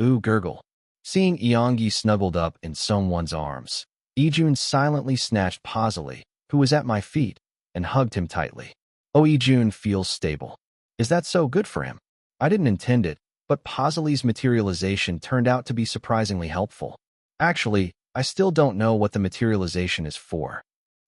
Ooh, gurgle. Seeing Eongi snuggled up in Sungwon's arms, Ijun silently snatched Pazali, who was at my feet, and hugged him tightly. Oh, Ijun feels stable. Is that so good for him? I didn't intend it, but Pazali's materialization turned out to be surprisingly helpful. Actually, I still don't know what the materialization is for.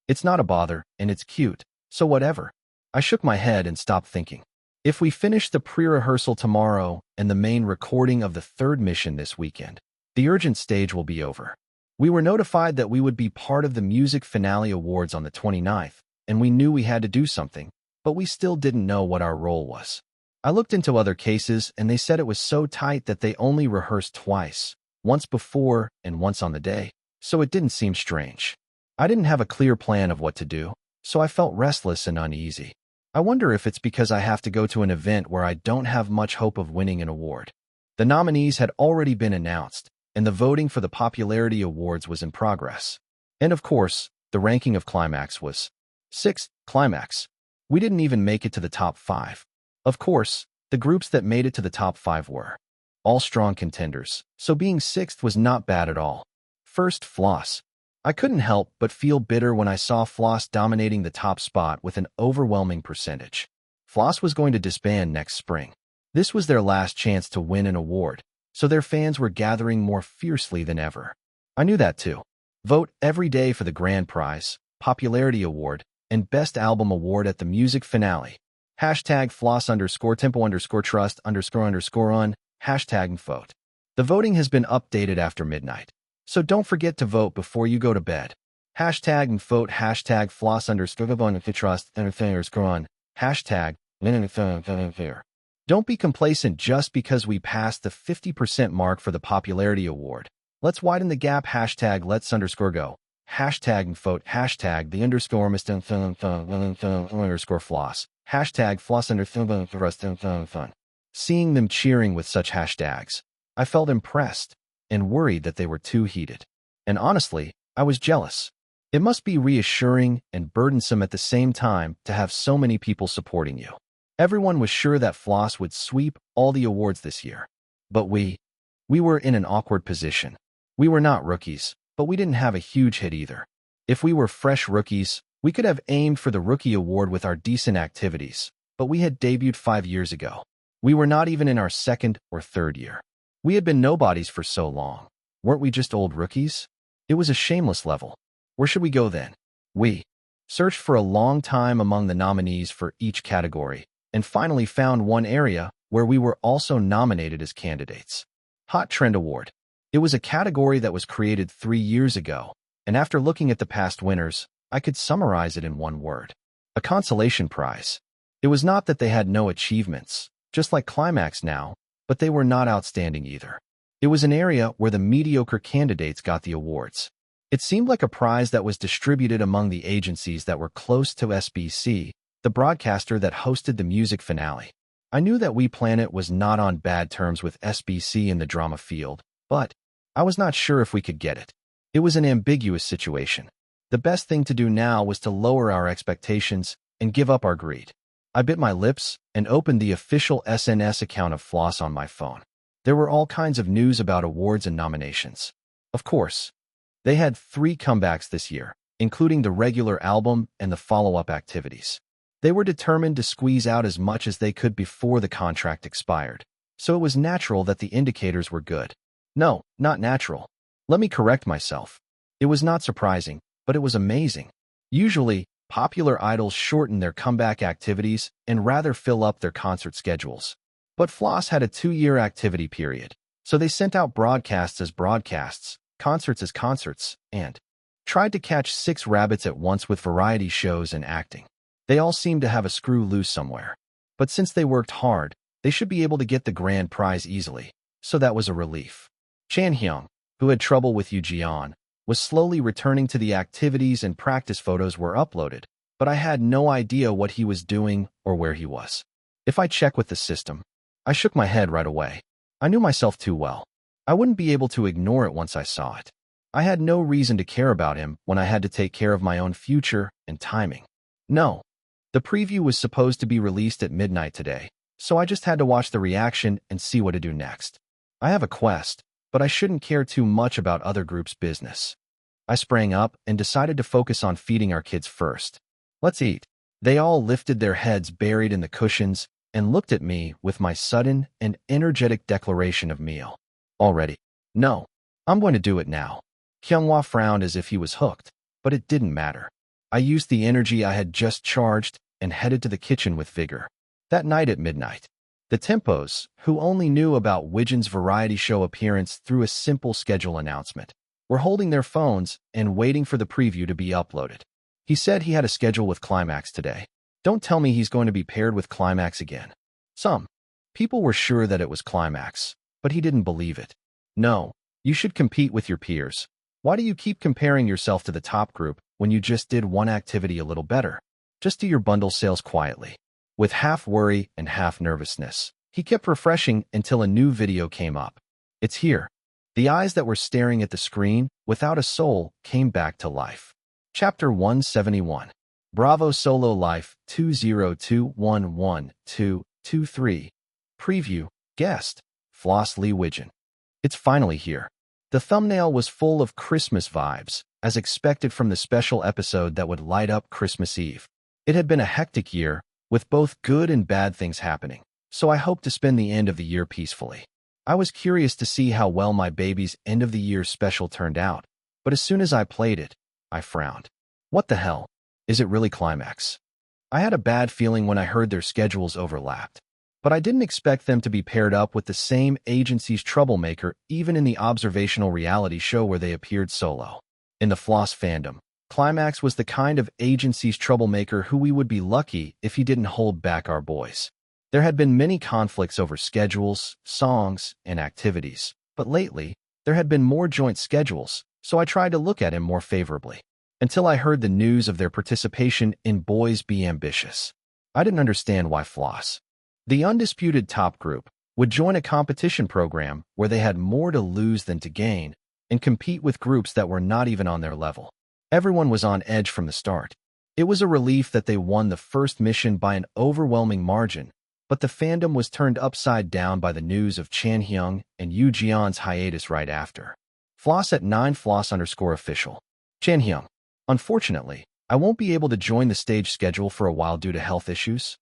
It's not a bother, and it's cute, so whatever. I shook my head and stopped thinking. If we finish the pre-rehearsal tomorrow and the main recording of the third mission this weekend, the urgent stage will be over. We were notified that we would be part of the music finale awards on the 29th, and we knew we had to do something, but we still didn't know what our role was. I looked into other cases, and they said it was so tight that they only rehearsed twice, once before and once on the day, so it didn't seem strange. I didn't have a clear plan of what to do, so I felt restless and uneasy. I wonder if it's because I have to go to an event where I don't have much hope of winning an award. The nominees had already been announced, and the voting for the popularity awards was in progress. And of course, the ranking of Climax was 6th. Climax. We didn't even make it to the top 5. Of course, the groups that made it to the top 5 were all strong contenders, so being 6th was not bad at all. First, Floss. I couldn't help but feel bitter when I saw Floss dominating the top spot with an overwhelming percentage. Floss was going to disband next spring. This was their last chance to win an award, so their fans were gathering more fiercely than ever. I knew that too. Vote every day for the grand prize, popularity award, and best album award at the music finale. Hashtag floss_tempo_trust__on, hashtag vote. The voting has been updated after midnight, so don't forget to vote before you go to bed. Hashtag vote, hashtag floss_trust_on, hashtag. Don't be complacent just because we passed the 50% mark for the popularity award. Let's widen the gap, hashtag let's_go. Hashtag vote, hashtag the_floss, hashtag floss_trust. Seeing them cheering with such hashtags, I felt impressed and worried that they were too heated. And honestly, I was jealous. It must be reassuring and burdensome at the same time to have so many people supporting you. Everyone was sure that Floss would sweep all the awards this year. But we were in an awkward position. We were not rookies, but we didn't have a huge hit either. If we were fresh rookies, we could have aimed for the rookie award with our decent activities, but we had debuted 5 years ago. We were not even in our second or third year. We had been nobodies for so long. Weren't we just old rookies? It was a shameless level. Where should we go then? We searched for a long time among the nominees for each category, and finally found one area where we were also nominated as candidates. Hot Trend Award. It was a category that was created 3 years ago, and after looking at the past winners, I could summarize it in one word. A consolation prize. It was not that they had no achievements, just like Climax now, but they were not outstanding either. It was an area where the mediocre candidates got the awards. It seemed like a prize that was distributed among the agencies that were close to SBC, the broadcaster that hosted the music finale. I knew that We Planet was not on bad terms with SBC in the drama field, but I was not sure if we could get it. It was an ambiguous situation. The best thing to do now was to lower our expectations and give up our greed. I bit my lips and opened the official SNS account of Floss on my phone. There were all kinds of news about awards and nominations. Of course, they had 3 comebacks this year, including the regular album and the follow-up activities. They were determined to squeeze out as much as they could before the contract expired, so it was natural that the indicators were good. No, not natural. Let me correct myself. It was not surprising, but it was amazing. Usually, popular idols shorten their comeback activities and rather fill up their concert schedules. But Floss had a 2-year activity period, so they sent out broadcasts as broadcasts, concerts as concerts, and tried to catch 6 rabbits at once with variety shows and acting. They all seemed to have a screw loose somewhere. But since they worked hard, they should be able to get the grand prize easily, so that was a relief. Cheon Yise, who had trouble with Jeon, was slowly returning to the activities and practice photos were uploaded, but I had no idea what he was doing or where he was. If I check with the system, I shook my head right away. I knew myself too well. I wouldn't be able to ignore it once I saw it. I had no reason to care about him when I had to take care of my own future and timing. No. The preview was supposed to be released at midnight today, so I just had to watch the reaction and see what to do next. I have a quest, but I shouldn't care too much about other groups' business. I sprang up and decided to focus on feeding our kids first. Let's eat. They all lifted their heads buried in the cushions and looked at me with my sudden and energetic declaration of meal. Already. No. I'm going to do it now. Kyunghwa frowned as if he was hooked, but it didn't matter. I used the energy I had just charged and headed to the kitchen with vigor. That night at midnight, the Tempos, who only knew about Widgeon's variety show appearance through a simple schedule announcement, were holding their phones and waiting for the preview to be uploaded. He said he had a schedule with Climax today. Don't tell me he's going to be paired with Climax again. Some people were sure that it was Climax, but he didn't believe it. No, you should compete with your peers. Why do you keep comparing yourself to the top group when you just did one activity a little better? Just do your bundle sales quietly. With half worry and half nervousness, he kept refreshing until a new video came up. It's here. The eyes that were staring at the screen, without a soul, came back to life. Chapter 171. Bravo Solo Life 202112223. Preview. Guest. Floss Lee Widgeon. It's finally here. The thumbnail was full of Christmas vibes, as expected from the special episode that would light up Christmas Eve. It had been a hectic year, with both good and bad things happening, so I hoped to spend the end of the year peacefully. I was curious to see how well my baby's end-of-the-year special turned out, but as soon as I played it, I frowned. What the hell? Is it really Climax? I had a bad feeling when I heard their schedules overlapped, but I didn't expect them to be paired up with the same agency's troublemaker even in the observational reality show where they appeared solo. In the Floss fandom, Climax was the kind of agency's troublemaker who we would be lucky if he didn't hold back our boys. There had been many conflicts over schedules, songs, and activities, but lately, there had been more joint schedules, so I tried to look at him more favorably. Until I heard the news of their participation in Boys Be Ambitious. I didn't understand why Floss, the undisputed top group, would join a competition program where they had more to lose than to gain and compete with groups that were not even on their level. Everyone was on edge from the start. It was a relief that they won the first mission by an overwhelming margin, but the fandom was turned upside down by the news of Cheon Yise and Yoo Ji-yeon's hiatus right after. Floss at 9 Floss_official. Cheon Yise. Unfortunately, I won't be able to join the stage schedule for a while due to health issues.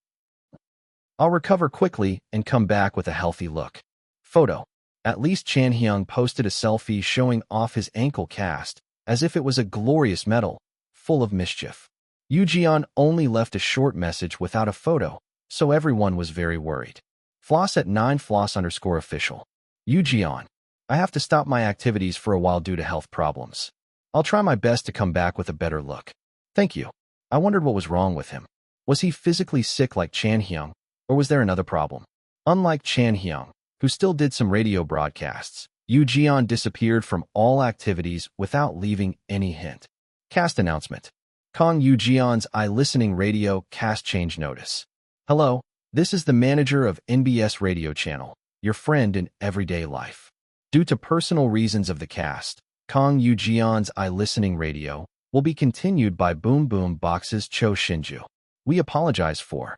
I'll recover quickly and come back with a healthy look. Photo. At least Cheon Yise posted a selfie showing off his ankle cast, as if it was a glorious medal, full of mischief. Yoo Ji-yeon only left a short message without a photo, so everyone was very worried. Floss at 9 Floss_official. Yoo Ji-yeon. I have to stop my activities for a while due to health problems. I'll try my best to come back with a better look. Thank you. I wondered what was wrong with him. Was he physically sick like Cheon Yise, or was there another problem? Unlike Cheon Yise, who still did some radio broadcasts, Yoo Ji-yeon disappeared from all activities without leaving any hint. Cast announcement. Kang Yoo Ji-yeon's iListening Radio cast change notice. Hello, this is the manager of NBS radio channel, your friend in everyday life. Due to personal reasons of the cast, Kang Yoo Ji-yeon's iListening Radio will be continued by Boom Boom Box's Cho Shinju. We apologize for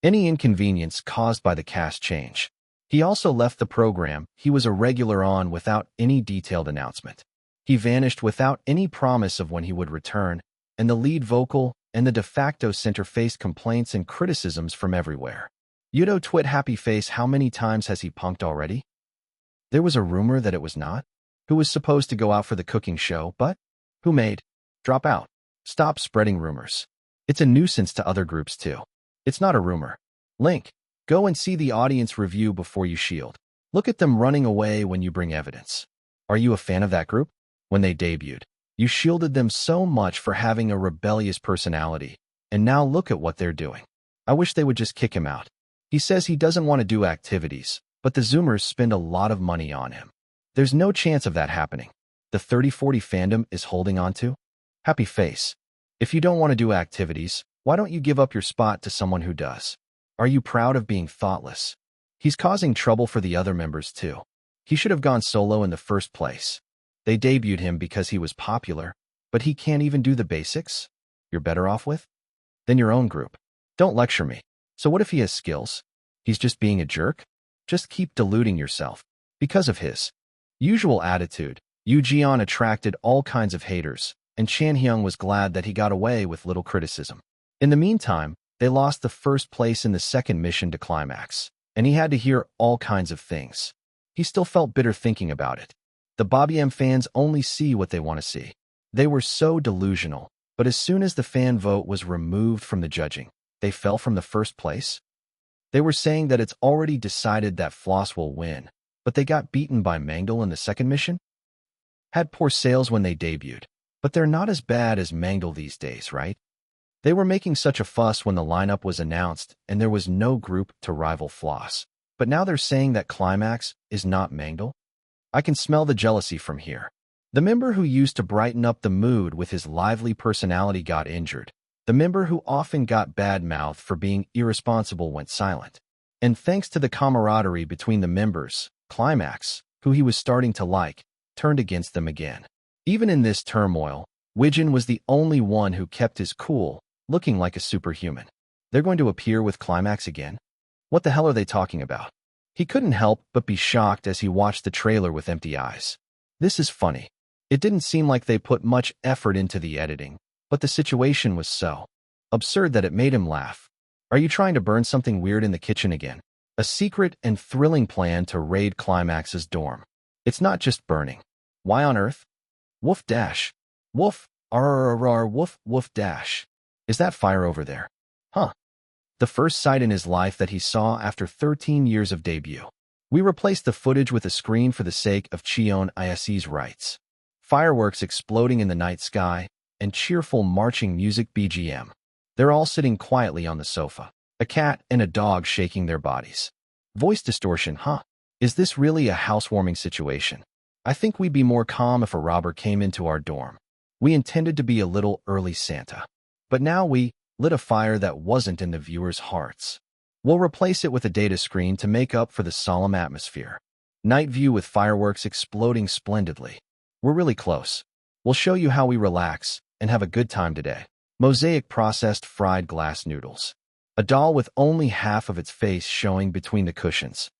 any inconvenience caused by the cast change. He also left the program he was a regular on without any detailed announcement. He vanished without any promise of when he would return, and the lead vocal and the de facto center faced complaints and criticisms from everywhere. Yudo twit happy face, how many times has he punked already? There was a rumor that it was not. Who was supposed to go out for the cooking show, but who made? Drop out. Stop spreading rumors. It's a nuisance to other groups too. It's not a rumor. Link. Go and see the audience review before you shield. Look at them running away when you bring evidence. Are you a fan of that group? When they debuted, you shielded them so much for having a rebellious personality, and now look at what they're doing. I wish they would just kick him out. He says he doesn't want to do activities, but the Zoomers spend a lot of money on him. There's no chance of that happening. The 3040 fandom is holding on to. Happy face. If you don't want to do activities, why don't you give up your spot to someone who does? Are you proud of being thoughtless? He's causing trouble for the other members too. He should have gone solo in the first place. They debuted him because he was popular, but he can't even do the basics? You're better off with? Then your own group. Don't lecture me. So what if he has skills? He's just being a jerk? Just keep deluding yourself. Because of his Usual attitude. Yu Jian attracted all kinds of haters, and Chan Hyung was glad that he got away with little criticism. In the meantime, they lost the first place in the second mission to Climax, and he had to hear all kinds of things. He still felt bitter thinking about it. The Bobby M fans only see what they want to see. They were so delusional, but as soon as the fan vote was removed from the judging, they fell from the first place. They were saying that it's already decided that Floss will win, but they got beaten by Mangdal in the second mission? Had poor sales when they debuted, but they're not as bad as Mangdal these days, right? They were making such a fuss when the lineup was announced and there was no group to rival Floss. But now they're saying that Climax is not Mangdal? I can smell the jealousy from here. The member who used to brighten up the mood with his lively personality got injured. The member who often got bad mouth for being irresponsible went silent. And thanks to the camaraderie between the members, Climax, who he was starting to like, turned against them again. Even in this turmoil, Wijin was the only one who kept his cool, looking like a superhuman. They're going to appear with Climax again? What the hell are they talking about? He couldn't help but be shocked as he watched the trailer with empty eyes. This is funny. It didn't seem like they put much effort into the editing, but the situation was so absurd that it made him laugh. Are you trying to burn something weird in the kitchen again? A secret and thrilling plan to raid Climax's dorm. It's not just burning. Why on earth? Woof dash. Woof, rrrr, woof, woof dash. Is that fire over there? Huh. The first sight in his life that he saw after 13 years of debut. We replaced the footage with a screen for the sake of Cheon Yise's rights. Fireworks exploding in the night sky, and cheerful marching music BGM. They're all sitting quietly on the sofa, a cat and a dog shaking their bodies. Voice distortion, huh? Is this really a housewarming situation? I think we'd be more calm if a robber came into our dorm. We intended to be a little early Santa. But now we lit a fire that wasn't in the viewers' hearts. We'll replace it with a data screen to make up for the solemn atmosphere. Night view with fireworks exploding splendidly. We're really close. We'll show you how we relax and have a good time today. Mosaic processed fried glass noodles. A doll with only half of its face showing between the cushions.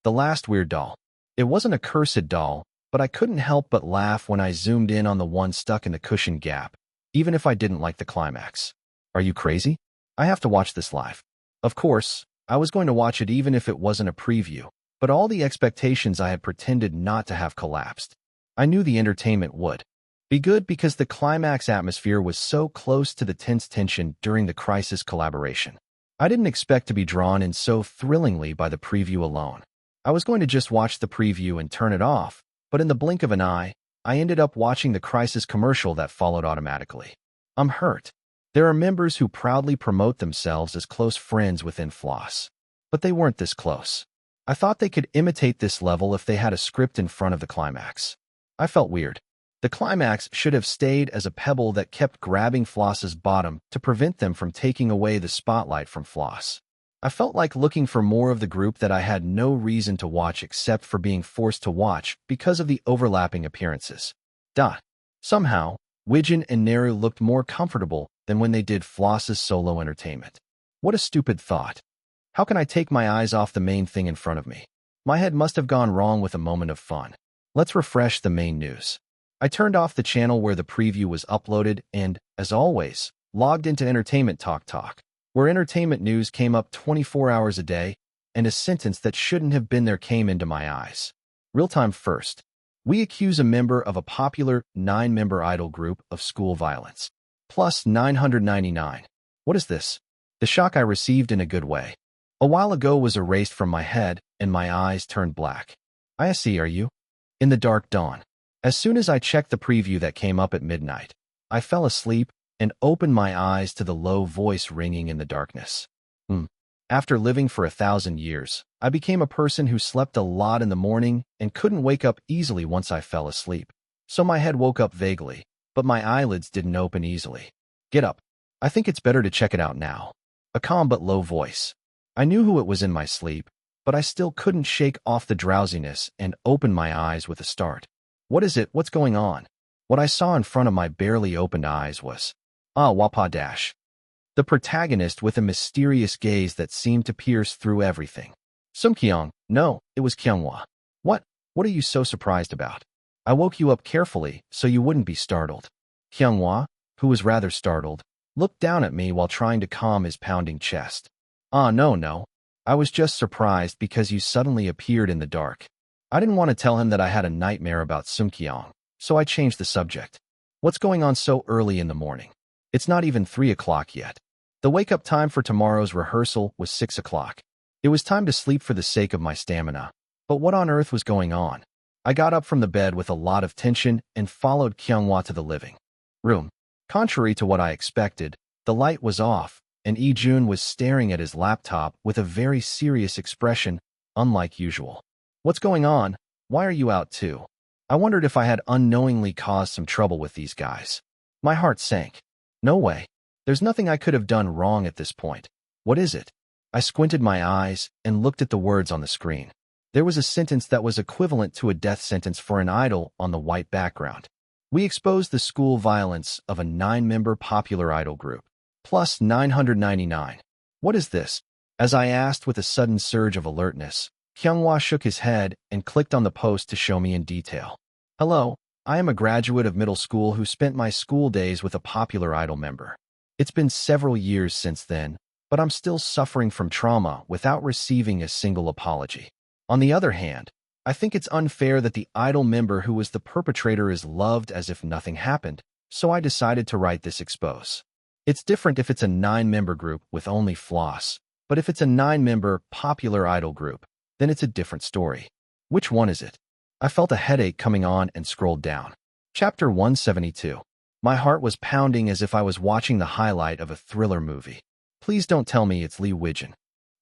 The last weird doll. It wasn't a cursed doll, but I couldn't help but laugh when I zoomed in on the one stuck in the cushion gap, even if I didn't like the climax. Are you crazy? I have to watch this live. Of course, I was going to watch it even if it wasn't a preview, but all the expectations I had pretended not to have collapsed. I knew the entertainment would be good because the climax atmosphere was so close to the tense tension during the Crisis collaboration. I didn't expect to be drawn in so thrillingly by the preview alone. I was going to just watch the preview and turn it off, but in the blink of an eye, I ended up watching the Crisis commercial that followed automatically. I'm hurt. There are members who proudly promote themselves as close friends within Floss, but they weren't this close. I thought they could imitate this level if they had a script in front of the climax. I felt weird. The climax should have stayed as a pebble that kept grabbing Floss's bottom to prevent them from taking away the spotlight from Floss. I felt like looking for more of the group that I had no reason to watch except for being forced to watch because of the overlapping appearances. Somehow, Wijin and Neru looked more comfortable than when they did Floss's solo entertainment. What a stupid thought. How can I take my eyes off the main thing in front of me? My head must have gone wrong with a moment of fun. Let's refresh the main news. I turned off the channel where the preview was uploaded and, as always, logged into Entertainment Talk, where entertainment news came up 24 hours a day, and a sentence that shouldn't have been there came into my eyes. Real-time first. We accuse a member of a popular 9-member idol group of school violence. Plus 999. What is this? The shock I received in a good way. A while ago was erased from my head, and my eyes turned black. I see, are you? In the dark dawn. As soon as I checked the preview that came up at midnight, I fell asleep and opened my eyes to the low voice ringing in the darkness. After living for 1,000 years, I became a person who slept a lot in the morning and couldn't wake up easily once I fell asleep. So my head woke up vaguely, but my eyelids didn't open easily. Get up. I think it's better to check it out now. A calm but low voice. I knew who it was in my sleep, but I still couldn't shake off the drowsiness and open my eyes with a start. What is it? What's going on? What I saw in front of my barely opened eyes was Wapa Dash. The protagonist with a mysterious gaze that seemed to pierce through everything. Sumkyung. No, it was Kyunghwa. What What are you so surprised about? I woke you up carefully so you wouldn't be startled. Hyunghwa, who was rather startled, looked down at me while trying to calm his pounding chest. No. I was just surprised because you suddenly appeared in the dark. I didn't want to tell him that I had a nightmare about Sungkyong, so I changed the subject. What's going on so early in the morning? It's not even 3 o'clock yet. The wake-up time for tomorrow's rehearsal was 6 o'clock. It was time to sleep for the sake of my stamina. But what on earth was going on? I got up from the bed with a lot of tension and followed Kyunghwa to the living room. Contrary to what I expected, the light was off, and Ijun was staring at his laptop with a very serious expression, unlike usual. What's going on? Why are you out too? I wondered if I had unknowingly caused some trouble with these guys. My heart sank. No way. There's nothing I could have done wrong at this point. What is it? I squinted my eyes and looked at the words on the screen. There was a sentence that was equivalent to a death sentence for an idol on the white background. We exposed the school violence of a 9-member popular idol group. Plus 999. What is this? As I asked with a sudden surge of alertness, Kyunghwa shook his head and clicked on the post to show me in detail. Hello, I am a graduate of middle school who spent my school days with a popular idol member. It's been several years since then, but I'm still suffering from trauma without receiving a single apology. On the other hand, I think it's unfair that the idol member who was the perpetrator is loved as if nothing happened, so I decided to write this expose. It's different if it's a 9-member group with only floss, but if it's a 9-member popular idol group, then it's a different story. Which one is it? I felt a headache coming on and scrolled down. Chapter 172. My heart was pounding as if I was watching the highlight of a thriller movie. Please don't tell me it's Lee Wijin.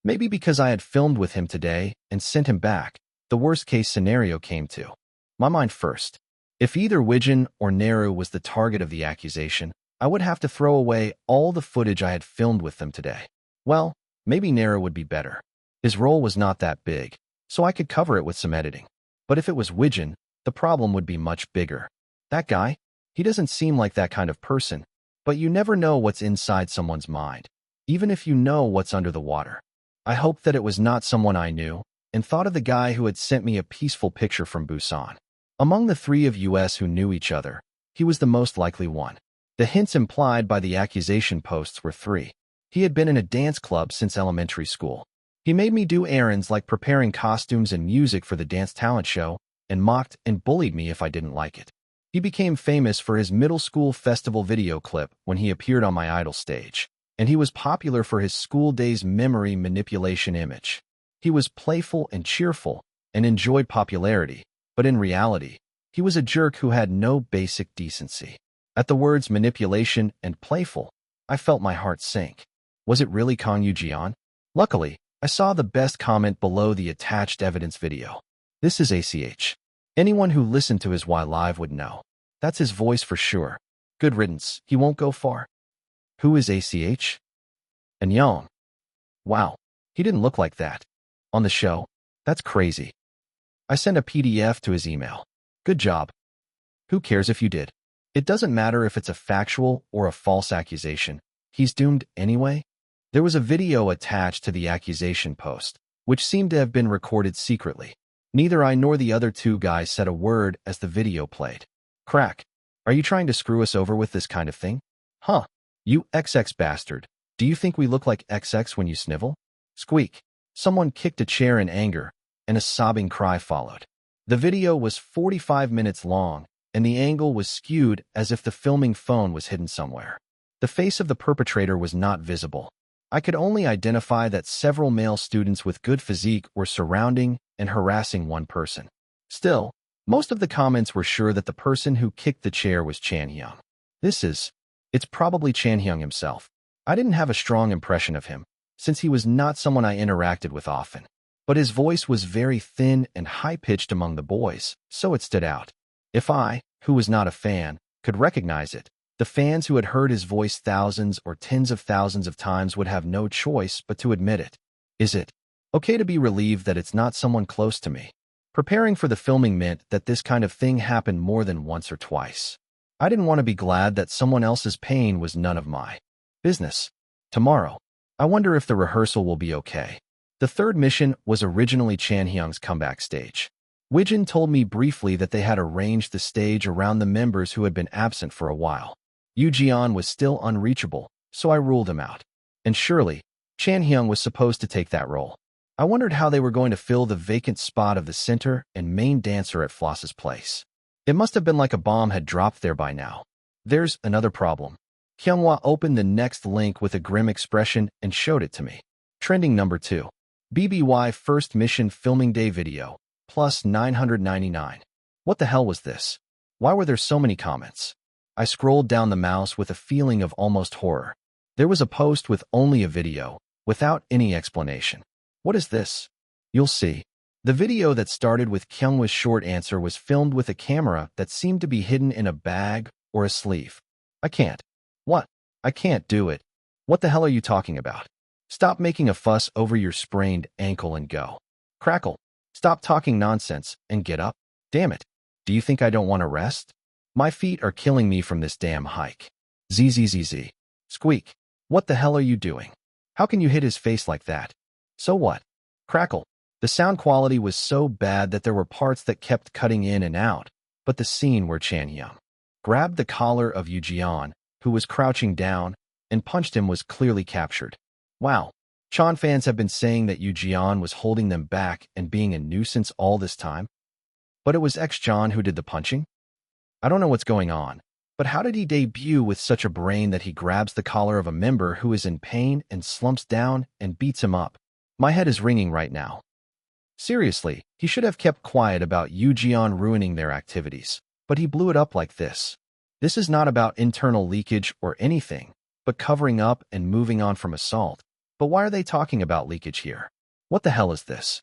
Maybe because I had filmed with him today and sent him back, the worst-case scenario came to my mind first. If either Wijin or Neru was the target of the accusation, I would have to throw away all the footage I had filmed with them today. Well, maybe Neru would be better. His role was not that big, so I could cover it with some editing. But if it was Wijin, the problem would be much bigger. That guy? He doesn't seem like that kind of person, but you never know what's inside someone's mind, even if you know what's under the water. I hoped that it was not someone I knew, and thought of the guy who had sent me a peaceful picture from Busan. Among the 3 of us who knew each other, he was the most likely one. The hints implied by the accusation posts were 3. He had been in a dance club since elementary school. He made me do errands like preparing costumes and music for the dance talent show, and mocked and bullied me if I didn't like it. He became famous for his middle school festival video clip when he appeared on my idol stage, and he was popular for his school days memory manipulation image. He was playful and cheerful, and enjoyed popularity, but in reality, he was a jerk who had no basic decency. At the words manipulation and playful, I felt my heart sink. Was it really Kang Yoo-jeon? Luckily, I saw the best comment below the attached evidence video. This is ACH. Anyone who listened to his Y Live would know. That's his voice for sure. Good riddance, he won't go far. Who is ACH? And Young. Wow, he didn't look like that. On the show? That's crazy. I sent a PDF to his email. Good job. Who cares if you did? It doesn't matter if it's a factual or a false accusation. He's doomed anyway. There was a video attached to the accusation post, which seemed to have been recorded secretly. Neither I nor the other 2 guys said a word as the video played. Crack. Are you trying to screw us over with this kind of thing? Huh. You XX bastard. Do you think we look like XX when you snivel? Squeak. Someone kicked a chair in anger, and a sobbing cry followed. The video was 45 minutes long, and the angle was skewed as if the filming phone was hidden somewhere. The face of the perpetrator was not visible. I could only identify that several male students with good physique were surrounding and harassing one person. Still, most of the comments were sure that the person who kicked the chair was Chanhyung. It's probably Chanhyung himself. I didn't have a strong impression of him, since he was not someone I interacted with often. But his voice was very thin and high-pitched among the boys, so it stood out. If I, who was not a fan, could recognize it, the fans who had heard his voice thousands or tens of thousands of times would have no choice but to admit it. Is it okay to be relieved that it's not someone close to me? Preparing for the filming meant that this kind of thing happened more than once or twice. I didn't want to be glad that someone else's pain was none of my business. Tomorrow, I wonder if the rehearsal will be okay. The third mission was originally Chanhyung's comeback stage. Wijin told me briefly that they had arranged the stage around the members who had been absent for a while. Yu Jian was still unreachable, so I ruled him out. And surely, Chan Hyung was supposed to take that role. I wondered how they were going to fill the vacant spot of the center and main dancer at Floss's place. It must have been like a bomb had dropped there by now. There's another problem. Kyunghwa opened the next link with a grim expression and showed it to me. Trending number 2. BBY First Mission Filming Day Video. Plus 999. What the hell was this? Why were there so many comments? I scrolled down the mouse with a feeling of almost horror. There was a post with only a video, without any explanation. What is this? You'll see. The video that started with Kyunghwa's short answer was filmed with a camera that seemed to be hidden in a bag or a sleeve. I can't. What? I can't do it. What the hell are you talking about? Stop making a fuss over your sprained ankle and go. Crackle. Stop talking nonsense and get up. Damn it. Do you think I don't want to rest? My feet are killing me from this damn hike. ZZZZ. Squeak. What the hell are you doing? How can you hit his face like that? So what? Crackle. The sound quality was so bad that there were parts that kept cutting in and out, but the scene where Chan Hyung grabbed the collar of Yu Jian, who was crouching down, and punched him was clearly captured. Wow. Chan fans have been saying that Yu Jian was holding them back and being a nuisance all this time. But it was ex-John who did the punching? I don't know what's going on, but how did he debut with such a brain that he grabs the collar of a member who is in pain and slumps down and beats him up? My head is ringing right now. Seriously, he should have kept quiet about Yu Jian ruining their activities, but he blew it up like this. This is not about internal leakage or anything, but covering up and moving on from assault. But why are they talking about leakage here? What the hell is this?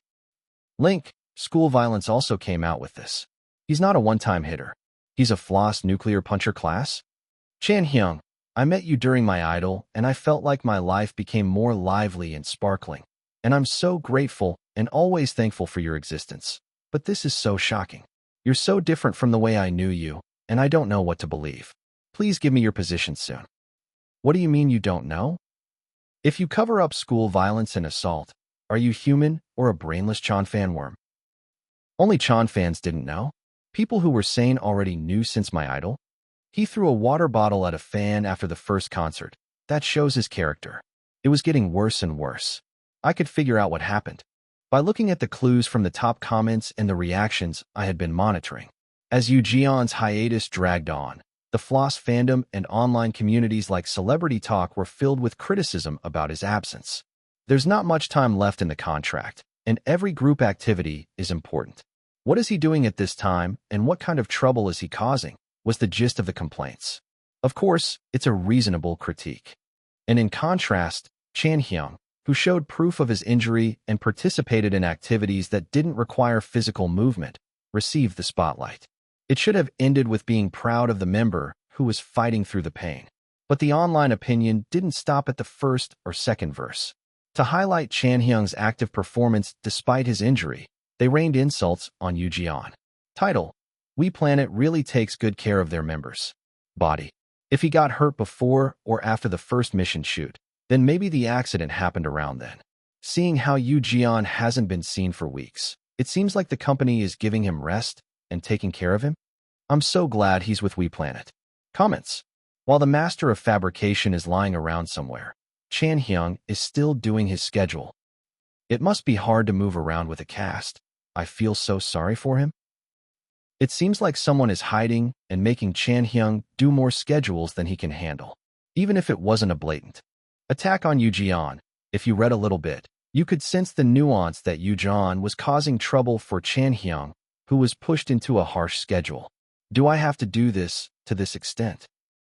Link, School Violence also came out with this. He's not a one-time hitter. He's a floss nuclear puncher class? Chan Hyung, I met you during my idol, and I felt like my life became more lively and sparkling. And I'm so grateful and always thankful for your existence. But this is so shocking. You're so different from the way I knew you, and I don't know what to believe. Please give me your position soon. What do you mean you don't know? If you cover up school violence and assault, are you human or a brainless Chan fan worm? Only Chan fans didn't know. People who were sane already knew since my idol. He threw a water bottle at a fan after the first concert. That shows his character. It was getting worse and worse. I could figure out what happened by looking at the clues from the top comments and the reactions I had been monitoring. As Yu Jian's hiatus dragged on, the floss fandom and online communities like Celebrity Talk were filled with criticism about his absence. There's not much time left in the contract, and every group activity is important. What is he doing at this time, and what kind of trouble is he causing, was the gist of the complaints. Of course, it's a reasonable critique. And in contrast, Chan Hyung, who showed proof of his injury and participated in activities that didn't require physical movement, received the spotlight. It should have ended with being proud of the member who was fighting through the pain. But the online opinion didn't stop at the first or second verse. To highlight Chan Hyung's active performance despite his injury, they rained insults on Yu Jian. Title: We Planet really takes good care of their members. Body: If he got hurt before or after the first mission shoot, then maybe the accident happened around then. Seeing how Yu Jian hasn't been seen for weeks, it seems like the company is giving him rest and taking care of him. I'm so glad he's with We Planet. Comments: While the master of fabrication is lying around somewhere, Chan Hyung is still doing his schedule. It must be hard to move around with a cast. I feel so sorry for him. It seems like someone is hiding and making Chan Hyung do more schedules than he can handle. Even if it wasn't a blatant attack on Yu Jian, if you read a little bit, you could sense the nuance that Yu Jian was causing trouble for Chan Hyung, who was pushed into a harsh schedule. Do I have to do this to this extent?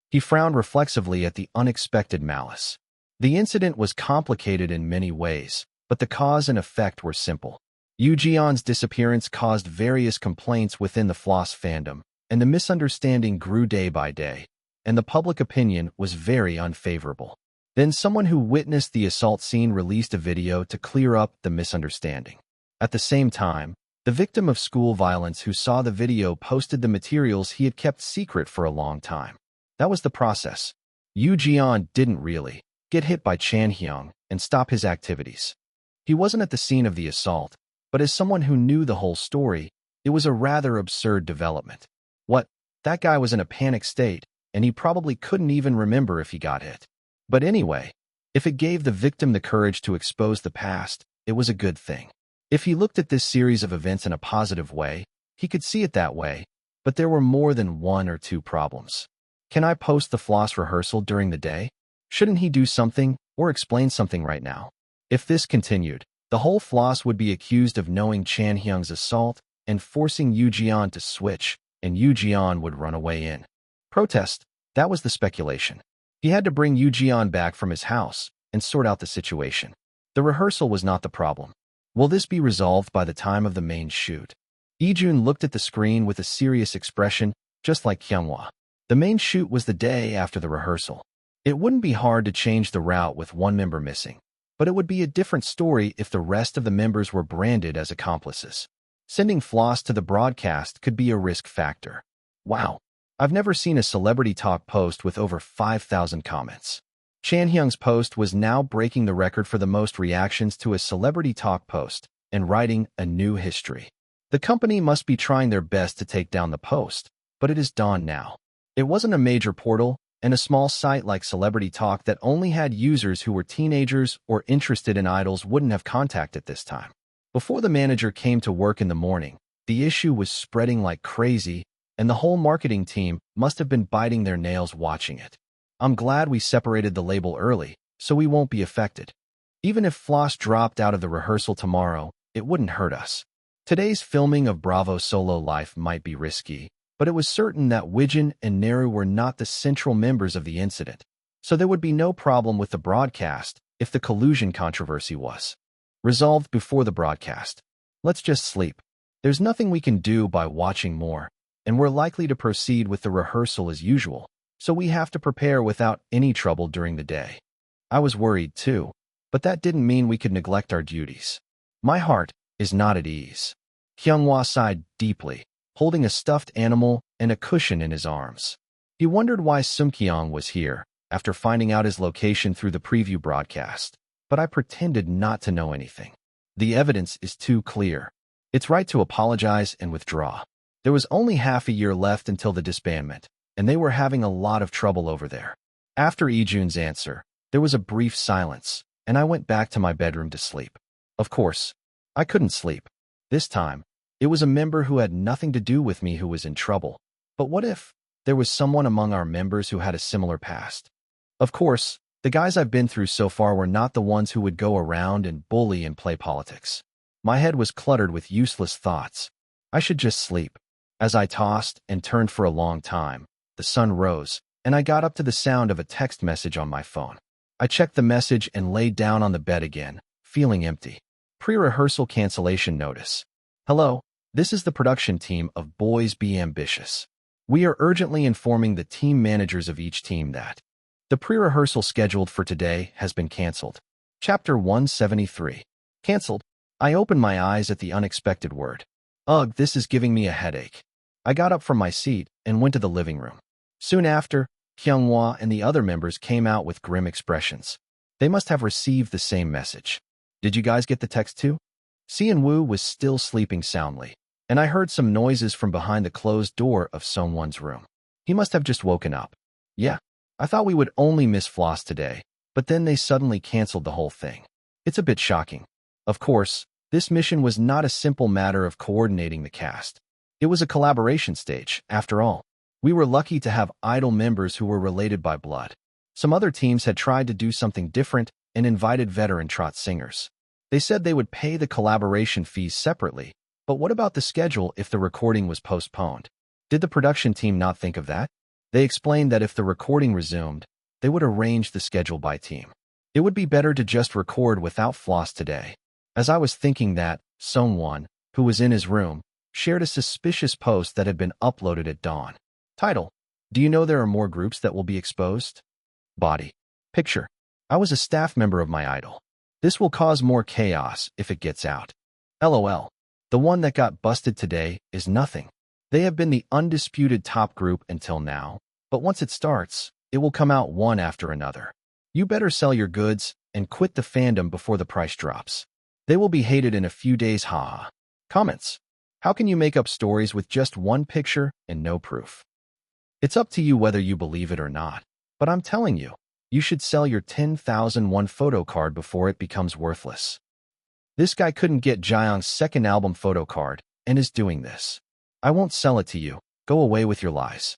He frowned reflexively at the unexpected malice. The incident was complicated in many ways, but the cause and effect were simple. Yu Jian's disappearance caused various complaints within the floss fandom, and the misunderstanding grew day by day, and the public opinion was very unfavorable. Then someone who witnessed the assault scene released a video to clear up the misunderstanding. At the same time, the victim of school violence who saw the video posted the materials he had kept secret for a long time. That was the process. Yu Jian didn't really get hit by Chan Hyung and stop his activities. He wasn't at the scene of the assault, but as someone who knew the whole story, It was a rather absurd development. What? That guy was in a panic state, and he probably couldn't even remember if he got hit. But anyway, if it gave the victim the courage to expose the past, it was a good thing. If he looked at this series of events in a positive way, he could see it that way, but there were more than one or two problems. Can I post the floss rehearsal during the day? Shouldn't he do something or explain something right now? If this continued, the whole floss would be accused of knowing Chan Hyung's assault and forcing Yoo Ji-yeon to switch, and Yoo Ji-yeon would run away in protest. That was the speculation. He had to bring Yoo Ji-yeon back from his house and sort out the situation. The rehearsal was not the problem. Will this be resolved by the time of the main shoot? Lee-jun looked at the screen with a serious expression, just like Kyunghwa. The main shoot was the day after the rehearsal. It wouldn't be hard to change the route with one member missing, but it would be a different story if the rest of the members were branded as accomplices. Sending floss to the broadcast could be a risk factor. Wow, I've never seen a celebrity talk post with over 5,000 comments. Chan Hyung's post was now breaking the record for the most reactions to a celebrity talk post and writing a new history. The company must be trying their best to take down the post, but it is dawn now. It wasn't a major portal and a small site like Celebrity Talk that only had users who were teenagers or interested in idols wouldn't have contacted this time. Before the manager came to work in the morning, the issue was spreading like crazy, and the whole marketing team must have been biting their nails watching it. I'm glad we separated the label early, so we won't be affected. Even if Floss dropped out of the rehearsal tomorrow, it wouldn't hurt us. Today's filming of Bravo Solo Life might be risky, but it was certain that Wijin and Neru were not the central members of the incident, so there would be no problem with the broadcast if the collusion controversy was resolved before the broadcast. Let's just sleep. There's nothing we can do by watching more, and we're likely to proceed with the rehearsal as usual, so we have to prepare without any trouble during the day. I was worried too, but that didn't mean we could neglect our duties. My heart is not at ease. Kyunghwa sighed deeply, holding a stuffed animal and a cushion in his arms. He wondered why Sung-kyung was here after finding out his location through the preview broadcast, but I pretended not to know anything. The evidence is too clear. It's right to apologize and withdraw. There was only half a year left until the disbandment, and they were having a lot of trouble over there. After Lee-jun's answer, there was a brief silence, and I went back to my bedroom to sleep. Of course, I couldn't sleep. This time, it was a member who had nothing to do with me who was in trouble. But what if there was someone among our members who had a similar past? Of course, the guys I've been through so far were not the ones who would go around and bully and play politics. My head was cluttered with useless thoughts. I should just sleep. As I tossed and turned for a long time, the sun rose, and I got up to the sound of a text message on my phone. I checked the message and laid down on the bed again, feeling empty. Pre-rehearsal cancellation notice. Hello, this is the production team of Boys Be Ambitious. We are urgently informing the team managers of each team that the pre-rehearsal scheduled for today has been canceled. Chapter 173. Canceled. I opened my eyes at the unexpected word. Ugh, this is giving me a headache. I got up from my seat and went to the living room. Soon after, Kyunghwa and the other members came out with grim expressions. They must have received the same message. Did you guys get the text too? Si-woo was still sleeping soundly, and I heard some noises from behind the closed door of Sungwon's room. He must have just woken up. Yeah, I thought we would only miss Floss today, but then they suddenly canceled the whole thing. It's a bit shocking. Of course, this mission was not a simple matter of coordinating the cast. It was a collaboration stage, after all. We were lucky to have idol members who were related by blood. Some other teams had tried to do something different and invited veteran trot singers. They said they would pay the collaboration fees separately, but what about the schedule if the recording was postponed? Did the production team not think of that? They explained that if the recording resumed, they would arrange the schedule by team. It would be better to just record without Floss today. As I was thinking that, Sungwon, who was in his room, shared a suspicious post that had been uploaded at dawn. Title: Do you know there are more groups that will be exposed? Body. Picture: I was a staff member of my idol. This will cause more chaos if it gets out. LOL. The one that got busted today is nothing. They have been the undisputed top group until now, but once it starts, it will come out one after another. You better sell your goods and quit the fandom before the price drops. They will be hated in a few days, haha. Comments. How can you make up stories with just one picture and no proof? It's up to you whether you believe it or not. But I'm telling you, you should sell your 10,001 photo card before it becomes worthless. This guy couldn't get Jaeyoung's second album photo card and is doing this. I won't sell it to you. Go away with your lies.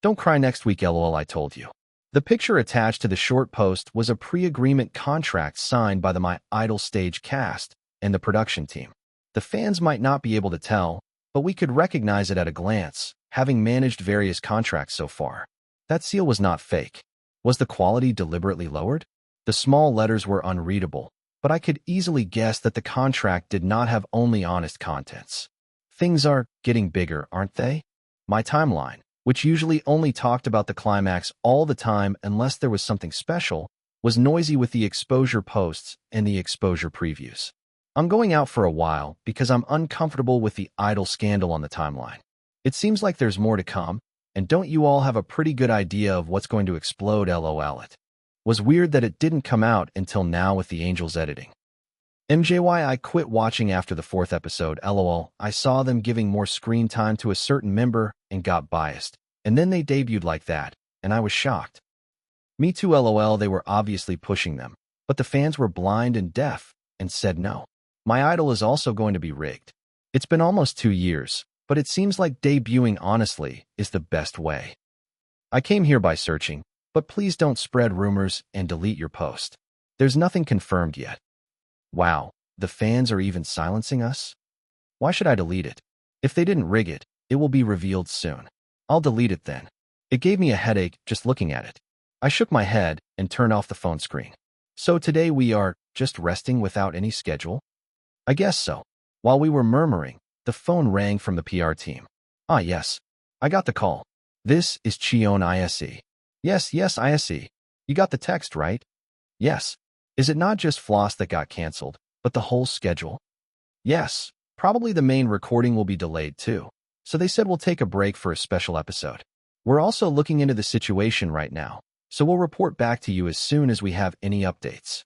Don't cry next week, lol, I told you. The picture attached to the short post was a pre-agreement contract signed by the My Idol stage cast and the production team. The fans might not be able to tell, but we could recognize it at a glance, having managed various contracts so far. That seal was not fake. Was the quality deliberately lowered? The small letters were unreadable, but I could easily guess that the contract did not have only honest contents. Things are getting bigger, aren't they? My timeline, which usually only talked about the climax all the time unless there was something special, was noisy with the exposure posts and the exposure previews. I'm going out for a while because I'm uncomfortable with the idol scandal on the timeline. It seems like there's more to come, and don't you all have a pretty good idea of what's going to explode, lol. It was weird that it didn't come out until now with the Angels editing. MJY, I quit watching after the 4th episode, lol. I saw them giving more screen time to a certain member and got biased, and then they debuted like that, and I was shocked. Me too, lol. They were obviously pushing them, but the fans were blind and deaf and said no. My Idol is also going to be rigged. It's been almost 2 years, but it seems like debuting honestly is the best way. I came here by searching, but please don't spread rumors and delete your post. There's nothing confirmed yet. Wow, the fans are even silencing us? Why should I delete it? If they didn't rig it, it will be revealed soon. I'll delete it then. It gave me a headache just looking at it. I shook my head and turned off the phone screen. So today we are just resting without any schedule? I guess so. While we were murmuring, the phone rang from the PR team. Ah yes, I got the call. This is Cheon Yise. Yes, Yise. You got the text, right? Yes. Is it not just Floss that got cancelled, but the whole schedule? Yes. Probably the main recording will be delayed too. So they said we'll take a break for a special episode. We're also looking into the situation right now, so we'll report back to you as soon as we have any updates.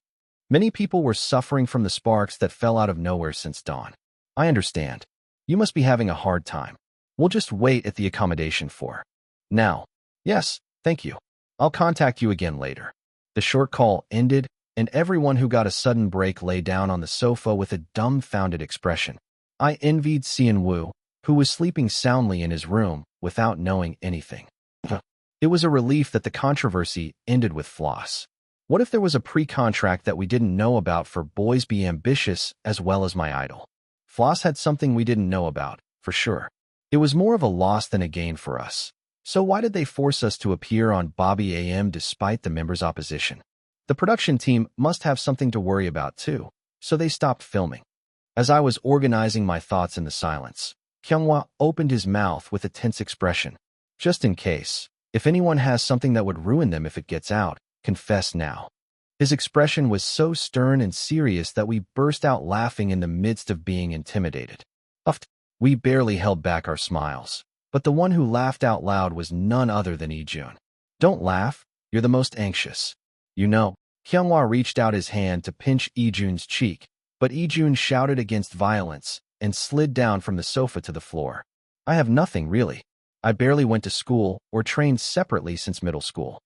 Many people were suffering from the sparks that fell out of nowhere since dawn. I understand. You must be having a hard time. We'll just wait at the accommodation for now. Yes, thank you. I'll contact you again later. The short call ended, and everyone who got a sudden break lay down on the sofa with a dumbfounded expression. I envied Seon-woo, who was sleeping soundly in his room without knowing anything. It was a relief that the controversy ended with Floss. What if there was a pre-contract that we didn't know about for Boys Be Ambitious as well as My Idol? Floss had something we didn't know about, for sure. It was more of a loss than a gain for us. So why did they force us to appear on Bobby AM despite the members' opposition? The production team must have something to worry about too, so they stopped filming. As I was organizing my thoughts in the silence, Kyunghwa opened his mouth with a tense expression. Just in case, if anyone has something that would ruin them if it gets out, confess now. His expression was so stern and serious that we burst out laughing in the midst of being intimidated. We barely held back our smiles, but the one who laughed out loud was none other than Ijun. Don't laugh, you're the most anxious. You know, Kyunghwa reached out his hand to pinch Ijun's cheek, but Ijun shouted against violence and slid down from the sofa to the floor. I have nothing, really. I barely went to school or trained separately since middle school.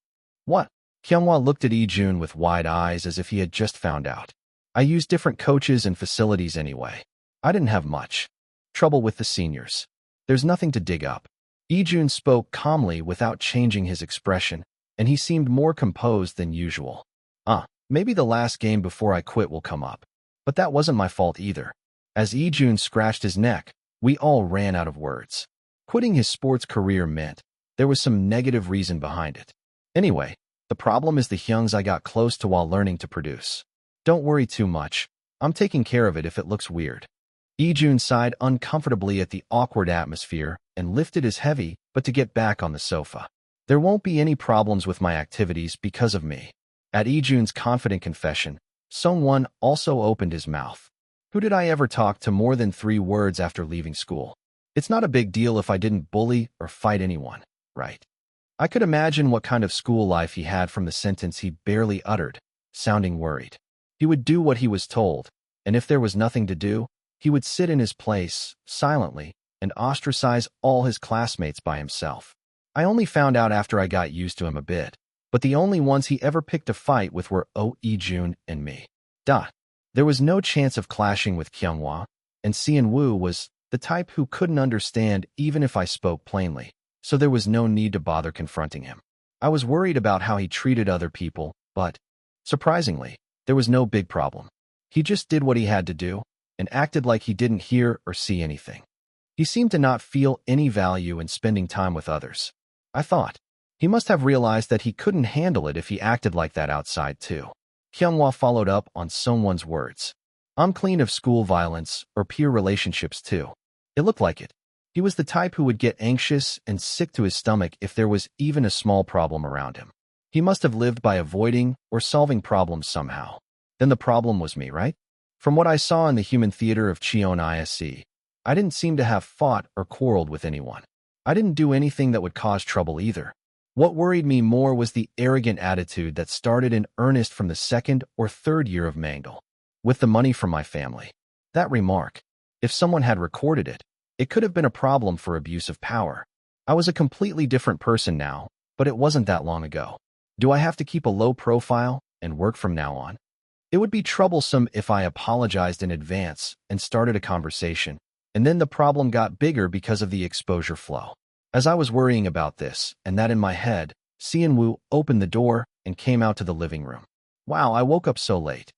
What? Kyunghwa looked at Ijun with wide eyes as if he had just found out. I used different coaches and facilities anyway. I didn't have much trouble with the seniors. There's nothing to dig up. Ijun spoke calmly without changing his expression, and he seemed more composed than usual. Maybe the last game before I quit will come up. But that wasn't my fault either. As Ijun scratched his neck, we all ran out of words. Quitting his sports career meant there was some negative reason behind it. Anyway, the problem is the Hyungs I got close to while learning to produce. Don't worry too much. I'm taking care of it if it looks weird. Ijun sighed uncomfortably at the awkward atmosphere and lifted his heavy but to get back on the sofa. There won't be any problems with my activities because of me. At Ijun's confident confession, Sungwon also opened his mouth. Who did I ever talk to more than 3 words after leaving school? It's not a big deal if I didn't bully or fight anyone, right? I could imagine what kind of school life he had from the sentence he barely uttered, sounding worried. He would do what he was told, and if there was nothing to do, He would sit in his place, silently, and ostracize all his classmates by himself. I only found out after I got used to him a bit, but the only ones he ever picked a fight with were Jun and me. There was no chance of clashing with Kyunghwa, and Seon-woo was the type who couldn't understand even if I spoke plainly, so there was no need to bother confronting him. I was worried about how he treated other people, but, surprisingly, there was no big problem. He just did what he had to do, and acted like he didn't hear or see anything. He seemed to not feel any value in spending time with others. I thought, he must have realized that he couldn't handle it if he acted like that outside too. Kyunghwa followed up on someone's words. I'm clean of school violence or peer relationships too. It looked like it. He was the type who would get anxious and sick to his stomach if there was even a small problem around him. He must have lived by avoiding or solving problems somehow. Then the problem was me, right? From what I saw in the human theater of Cheon Yise, I didn't seem to have fought or quarreled with anyone. I didn't do anything that would cause trouble either. What worried me more was the arrogant attitude that started in earnest from the second or third year of Mangle. With the money from my family. That remark, if someone had recorded it, it could have been a problem for abuse of power. I was a completely different person now, but it wasn't that long ago. Do I have to keep a low profile and work from now on? It would be troublesome if I apologized in advance and started a conversation, and then the problem got bigger because of the exposure flow. As I was worrying about this and that in my head, Seon-woo opened the door and came out to the living room. Wow, I woke up so late.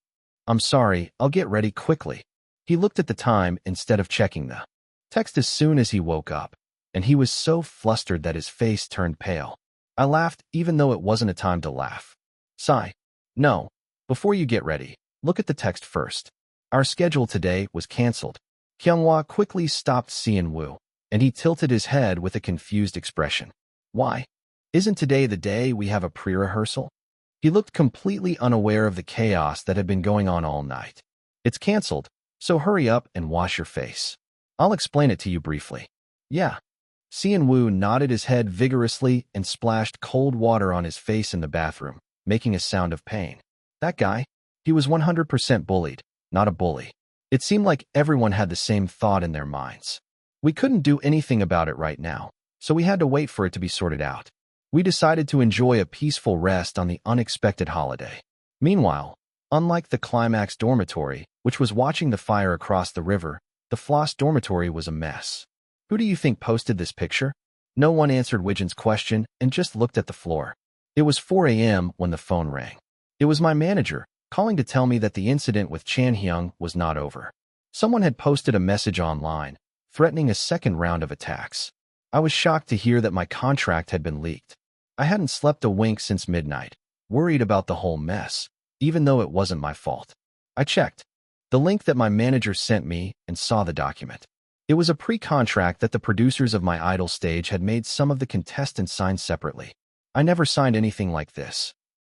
I'm sorry, I'll get ready quickly. He looked at the time instead of checking the text as soon as he woke up, and he was so flustered that his face turned pale. I laughed even though it wasn't a time to laugh. Sigh. No. Before you get ready, look at the text first. Our schedule today was cancelled. Kyunghwa quickly stopped Seon-woo, and he tilted his head with a confused expression. Why? Isn't today the day we have a pre-rehearsal? He looked completely unaware of the chaos that had been going on all night. It's cancelled, so hurry up and wash your face. I'll explain it to you briefly. Yeah. Seon-woo nodded his head vigorously and splashed cold water on his face in the bathroom, making a sound of pain. That guy? He was 100% bullied, not a bully. It seemed like everyone had the same thought in their minds. We couldn't do anything about it right now, so we had to wait for it to be sorted out. We decided to enjoy a peaceful rest on the unexpected holiday. Meanwhile, unlike the Climax dormitory, which was watching the fire across the river, the Floss dormitory was a mess. Who do you think posted this picture? No one answered Widgeon's question and just looked at the floor. It was 4 a.m. when the phone rang. It was my manager, calling to tell me that the incident with Chan Hyung was not over. Someone had posted a message online, threatening a second round of attacks. I was shocked to hear that my contract had been leaked. I hadn't slept a wink since midnight, worried about the whole mess, even though it wasn't my fault. I checked the link that my manager sent me and saw the document. It was a pre-contract that the producers of my idol stage had made some of the contestants sign separately. I never signed anything like this.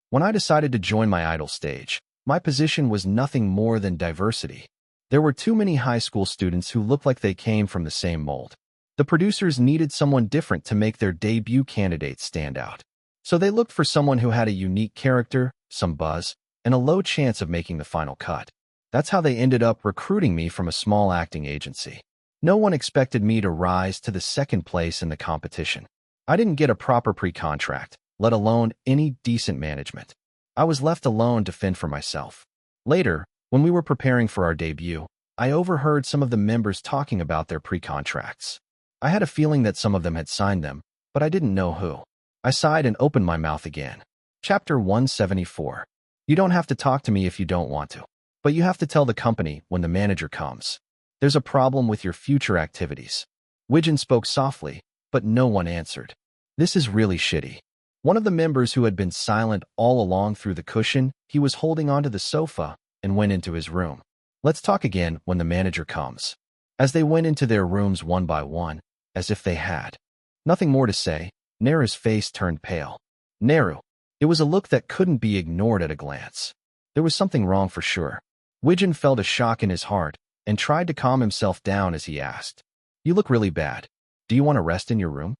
When I decided to join my idol stage, my position was nothing more than diversity. There were too many high school students who looked like they came from the same mold. The producers needed someone different to make their debut candidates stand out. So they looked for someone who had a unique character, some buzz, and a low chance of making the final cut. That's how they ended up recruiting me from a small acting agency. No one expected me to rise to the second place in the competition. I didn't get a proper pre-contract, let alone any decent management. I was left alone to fend for myself. Later, when we were preparing for our debut, I overheard some of the members talking about their pre-contracts. I had a feeling that some of them had signed them, but I didn't know who. I sighed and opened my mouth again. Chapter 174. You don't have to talk to me if you don't want to, but you have to tell the company when the manager comes. There's a problem with your future activities. Widgeon spoke softly, but no one answered. This is really shitty. One of the members who had been silent all along threw the cushion he was holding onto the sofa and went into his room. Let's talk again when the manager comes. As they went into their rooms one by one, as if they had nothing more to say, Neru's face turned pale. Neru. It was a look that couldn't be ignored at a glance. There was something wrong for sure. Widgeon felt a shock in his heart and tried to calm himself down as he asked, You look really bad. Do you want to rest in your room?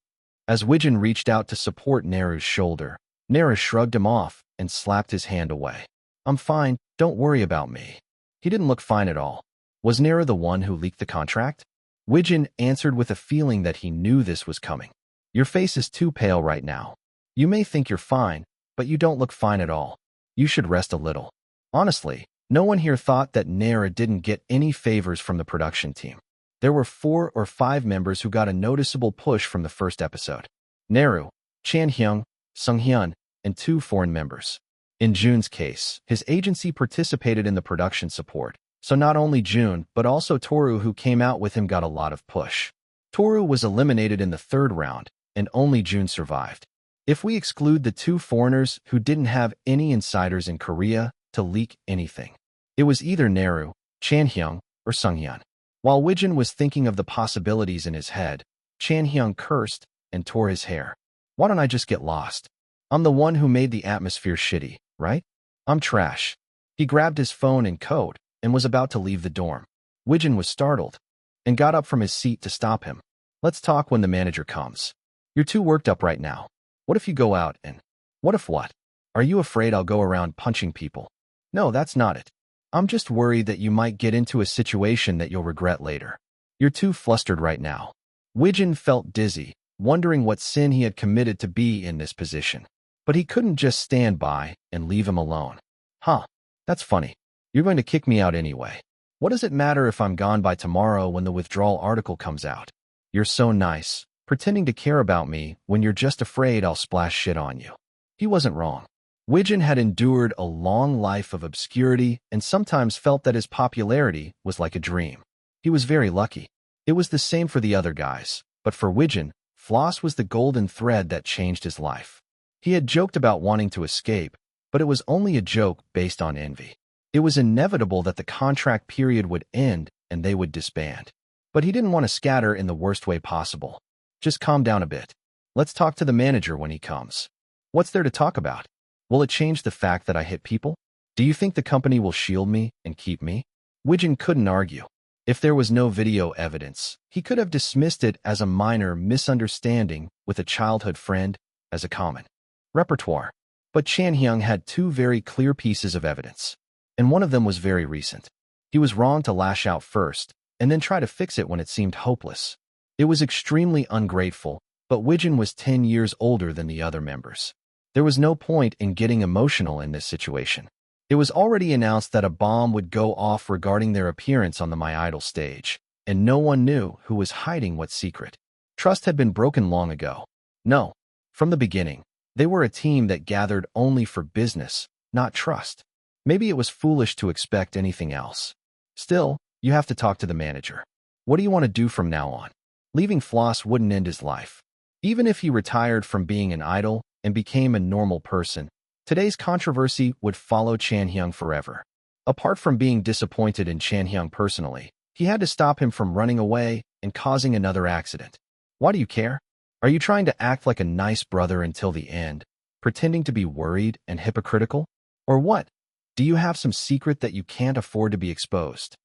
As Widgeon reached out to support Neru's shoulder, Neru shrugged him off and slapped his hand away. I'm fine, don't worry about me. He didn't look fine at all. Was Nara the one who leaked the contract? Wijin answered with a feeling that he knew this was coming. Your face is too pale right now. You may think you're fine, but you don't look fine at all. You should rest a little. Honestly, no one here thought that Nara didn't get any favors from the production team. There were 4 or 5 members who got a noticeable push from the first episode. Naru, Cheon Yise, Sung Hyun, and 2 foreign members. In Jun's case, his agency participated in the production support, so not only Jun but also Toru who came out with him got a lot of push. Toru was eliminated in the 3rd round, and only Jun survived. If we exclude the 2 foreigners who didn't have any insiders in Korea to leak anything, it was either Naru, Cheon Yise, or Sung Hyun. While Wijin was thinking of the possibilities in his head, Cheon Yise cursed and tore his hair. Why don't I just get lost? I'm the one who made the atmosphere shitty, right? I'm trash. He grabbed his phone and coat and was about to leave the dorm. Wijin was startled and got up from his seat to stop him. Let's talk when the manager comes. You're too worked up right now. What if you go out and... What if what? Are you afraid I'll go around punching people? No, that's not it. I'm just worried that you might get into a situation that you'll regret later. You're too flustered right now. Wijin felt dizzy, wondering what sin he had committed to be in this position. But he couldn't just stand by and leave him alone. Huh, that's funny. You're going to kick me out anyway. What does it matter if I'm gone by tomorrow when the withdrawal article comes out? You're so nice, pretending to care about me when you're just afraid I'll splash shit on you. He wasn't wrong. Wijin had endured a long life of obscurity and sometimes felt that his popularity was like a dream. He was very lucky. It was the same for the other guys, but for Wijin, floss was the golden thread that changed his life. He had joked about wanting to escape, but it was only a joke based on envy. It was inevitable that the contract period would end and they would disband. But he didn't want to scatter in the worst way possible. Just calm down a bit. Let's talk to the manager when he comes. What's there to talk about? Will it change the fact that I hit people? Do you think the company will shield me and keep me? Wijin couldn't argue. If there was no video evidence, he could have dismissed it as a minor misunderstanding with a childhood friend as a common repertoire. But Cheon Yise had 2 very clear pieces of evidence, and one of them was very recent. He was wrong to lash out first and then try to fix it when it seemed hopeless. It was extremely ungrateful, but Wijin was 10 years older than the other members. There was no point in getting emotional in this situation. It was already announced that a bomb would go off regarding their appearance on the My Idol stage, and no one knew who was hiding what secret. Trust had been broken long ago. No, from the beginning, they were a team that gathered only for business, not trust. Maybe it was foolish to expect anything else. Still, you have to talk to the manager. What do you want to do from now on? Leaving Floss wouldn't end his life. Even if he retired from being an idol and became a normal person, today's controversy would follow Cheon Yise forever. Apart from being disappointed in Cheon Yise personally, he had to stop him from running away and causing another accident. Why do you care? Are you trying to act like a nice brother until the end, pretending to be worried and hypocritical? Or what? Do you have some secret that you can't afford to be exposed?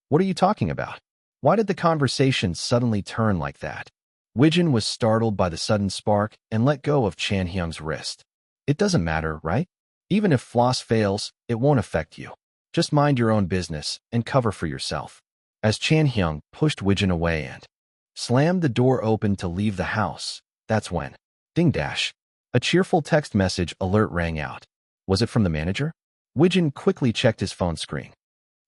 What are you talking about? Why did the conversation suddenly turn like that? Wijin was startled by the sudden spark and let go of Cheon Yise's wrist. It doesn't matter, right? Even if Floss fails, it won't affect you. Just mind your own business and cover for yourself. As Cheon Yise pushed Wijin away and slammed the door open to leave the house, that's when, ding dash, a cheerful text message alert rang out. Was it from the manager? Wijin quickly checked his phone screen.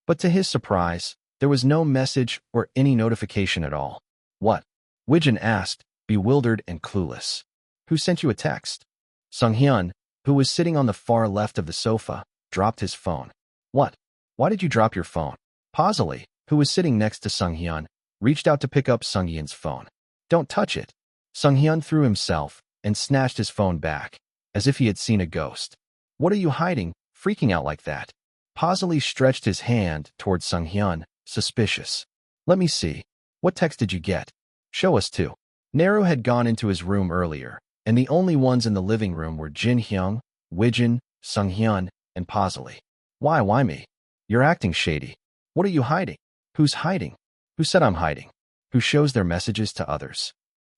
But to his surprise, there was no message or any notification at all. What? Wijin asked, bewildered and clueless. Who sent you a text? Sung Hyun, who was sitting on the far left of the sofa, dropped his phone. What? Why did you drop your phone? Pausily, who was sitting next to Sung Hyun, reached out to pick up Sung Hyun's phone. Don't touch it. Sung Hyun threw himself and snatched his phone back, as if he had seen a ghost. What are you hiding, freaking out like that? Pausily stretched his hand towards Sung Hyun, suspicious. Let me see. What text did you get? Show us too. Naru had gone into his room earlier, and the only ones in the living room were Jin Hyung, Wijin, Sung Hyun, and Pausily. Why me? You're acting shady. What are you hiding? Who's hiding? Who said I'm hiding? Who shows their messages to others?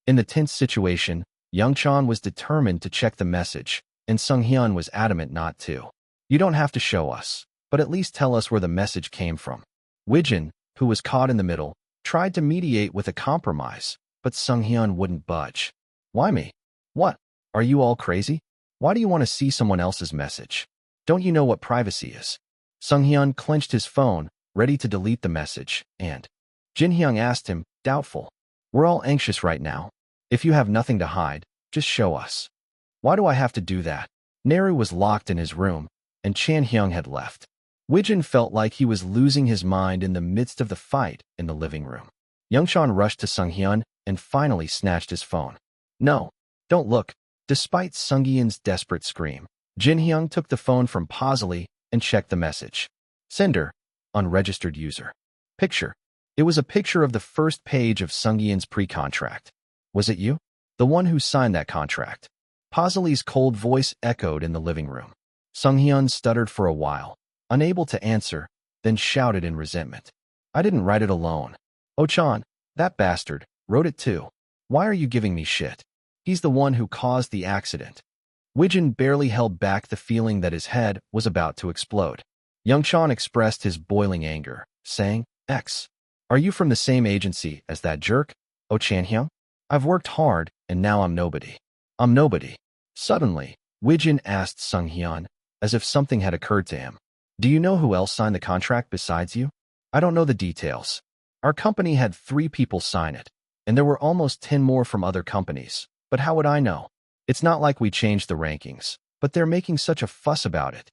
In the tense situation, Youngchan was determined to check the message, and Sung Hyun was adamant not to. You don't have to show us, but at least tell us where the message came from. Wijin, who was caught in the middle, tried to mediate with a compromise, but Sung-hyun wouldn't budge. Why me? What? Are you all crazy? Why do you want to see someone else's message? Don't you know what privacy is? Sung-hyun clenched his phone, ready to delete the message, and Jin-hyung asked him, doubtful. We're all anxious right now. If you have nothing to hide, just show us. Why do I have to do that? Naru was locked in his room, and Chan-hyung had left. Wijin felt like he was losing his mind in the midst of the fight in the living room. Youngchan rushed to Sung-hyun and finally snatched his phone. No, don't look. Despite Sung-hyun's desperate scream, Jin-hyung took the phone from Pausely and checked the message. Sender, unregistered user. Picture. It was a picture of the first page of Sung-hyun's pre-contract. Was it you? The one who signed that contract? Pausely's cold voice echoed in the living room. Sung-hyun stuttered for a while, unable to answer, then shouted in resentment. I didn't write it alone. Oh-chan, that bastard, wrote it too. Why are you giving me shit? He's the one who caused the accident. Wijin barely held back the feeling that his head was about to explode. Youngchan expressed his boiling anger, saying, X. Are you from the same agency as that jerk, Oh Chan-hyung? I've worked hard, and now I'm nobody. I'm nobody. Suddenly, Wijin asked Sung-hyun, as if something had occurred to him. Do you know who else signed the contract besides you? I don't know the details. Our company had 3 people sign it, and there were almost 10 more from other companies. But how would I know? It's not like we changed the rankings, but they're making such a fuss about it.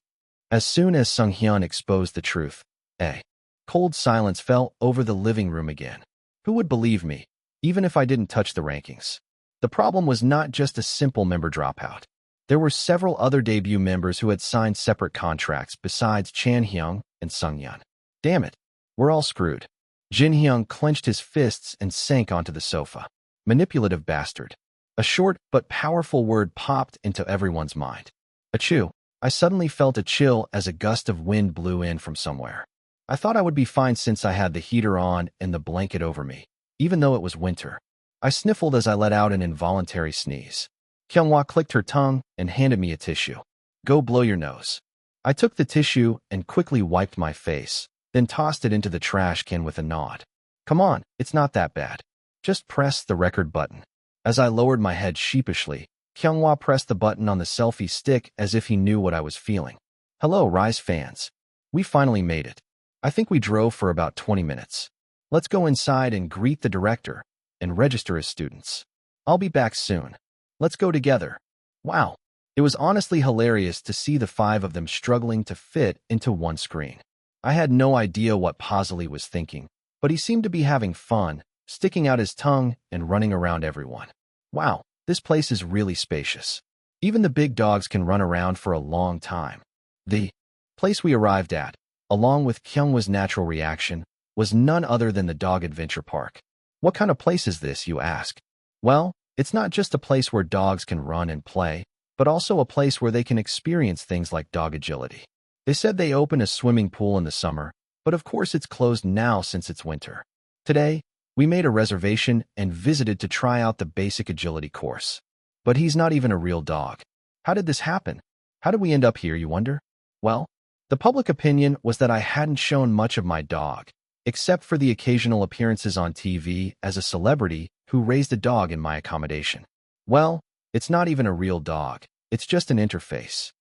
As soon as Sung-hyun exposed the truth, a cold silence fell over the living room again. Who would believe me, even if I didn't touch the rankings? The problem was not just a simple member dropout. There were several other debut members who had signed separate contracts besides Chan-hyung and Sung-hyun. Damn it, we're all screwed. Jin-hyung clenched his fists and sank onto the sofa. Manipulative bastard. A short but powerful word popped into everyone's mind. Achoo. I suddenly felt a chill as a gust of wind blew in from somewhere. I thought I would be fine since I had the heater on and the blanket over me, even though it was winter. I sniffled as I let out an involuntary sneeze. Kyunghwa clicked her tongue and handed me a tissue. Go blow your nose. I took the tissue and quickly wiped my face, then tossed it into the trash can with a nod. Come on, it's not that bad. Just press the record button. As I lowered my head sheepishly, Kyunghwa pressed the button on the selfie stick as if he knew what I was feeling. Hello, Rise fans. We finally made it. I think we drove for about 20 minutes. Let's go inside and greet the director and register as students. I'll be back soon. Let's go together. Wow. It was honestly hilarious to see the 5 of them struggling to fit into one screen. I had no idea what Pausely was thinking, but he seemed to be having fun, sticking out his tongue and running around everyone. Wow, this place is really spacious. Even the big dogs can run around for a long time. The place we arrived at, along with Kyunghwa's natural reaction, was none other than the dog adventure park. What kind of place is this, you ask? Well, it's not just a place where dogs can run and play, but also a place where they can experience things like dog agility. They said they open a swimming pool in the summer, but of course it's closed now since it's winter. Today, we made a reservation and visited to try out the basic agility course. But he's not even a real dog. How did this happen? How did we end up here, you wonder? Well, the public opinion was that I hadn't shown much of my dog, except for the occasional appearances on TV as a celebrity who raised a dog in my accommodation. Well, it's not even a real dog. It's just an interface.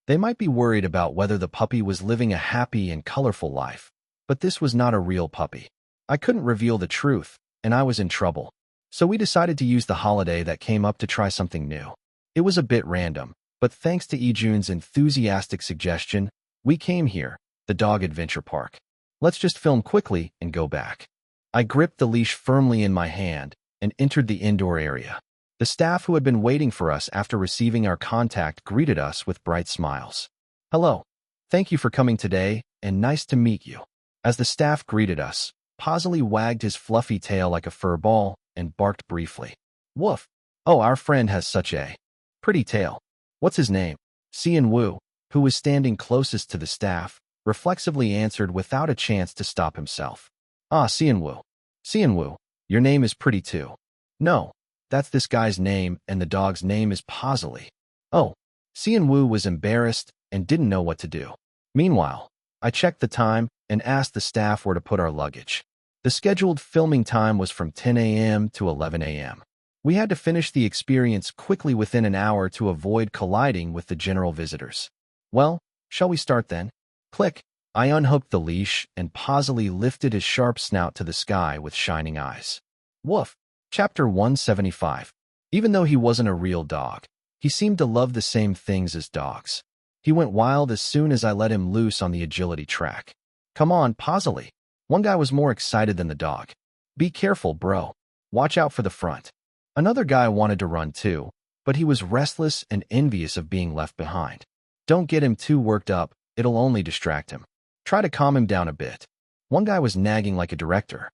They might be worried about whether the puppy was living a happy and colorful life, but this was not a real puppy. I couldn't reveal the truth, and I was in trouble. So we decided to use the holiday that came up to try something new. It was a bit random, but thanks to Ijun's enthusiastic suggestion, we came here, the dog adventure park. Let's just film quickly and go back. I gripped the leash firmly in my hand and entered the indoor area. The staff who had been waiting for us after receiving our contact greeted us with bright smiles. Hello. Thank you for coming today, and nice to meet you. As the staff greeted us, Pausely wagged his fluffy tail like a fur ball and barked briefly. Woof. Oh, our friend has such a pretty tail. What's his name? Seon Woo, who was standing closest to the staff, reflexively answered without a chance to stop himself. Ah, Seon Woo. Seon Woo, your name is pretty too. No, that's this guy's name, and the dog's name is Pausely. Oh, Seon Woo was embarrassed and didn't know what to do. Meanwhile, I checked the time and asked the staff where to put our luggage. The scheduled filming time was from 10 a.m. to 11 a.m. We had to finish the experience quickly within an hour to avoid colliding with the general visitors. Well, shall we start then? Click. I unhooked the leash, and Pasley lifted his sharp snout to the sky with shining eyes. Woof. Chapter 175. Even though he wasn't a real dog, he seemed to love the same things as dogs. He went wild as soon as I let him loose on the agility track. Come on, Pasley. One guy was more excited than the dog. Be careful, bro. Watch out for the front. Another guy wanted to run too, but he was restless and envious of being left behind. Don't get him too worked up, it'll only distract him. Try to calm him down a bit. One guy was nagging like a director.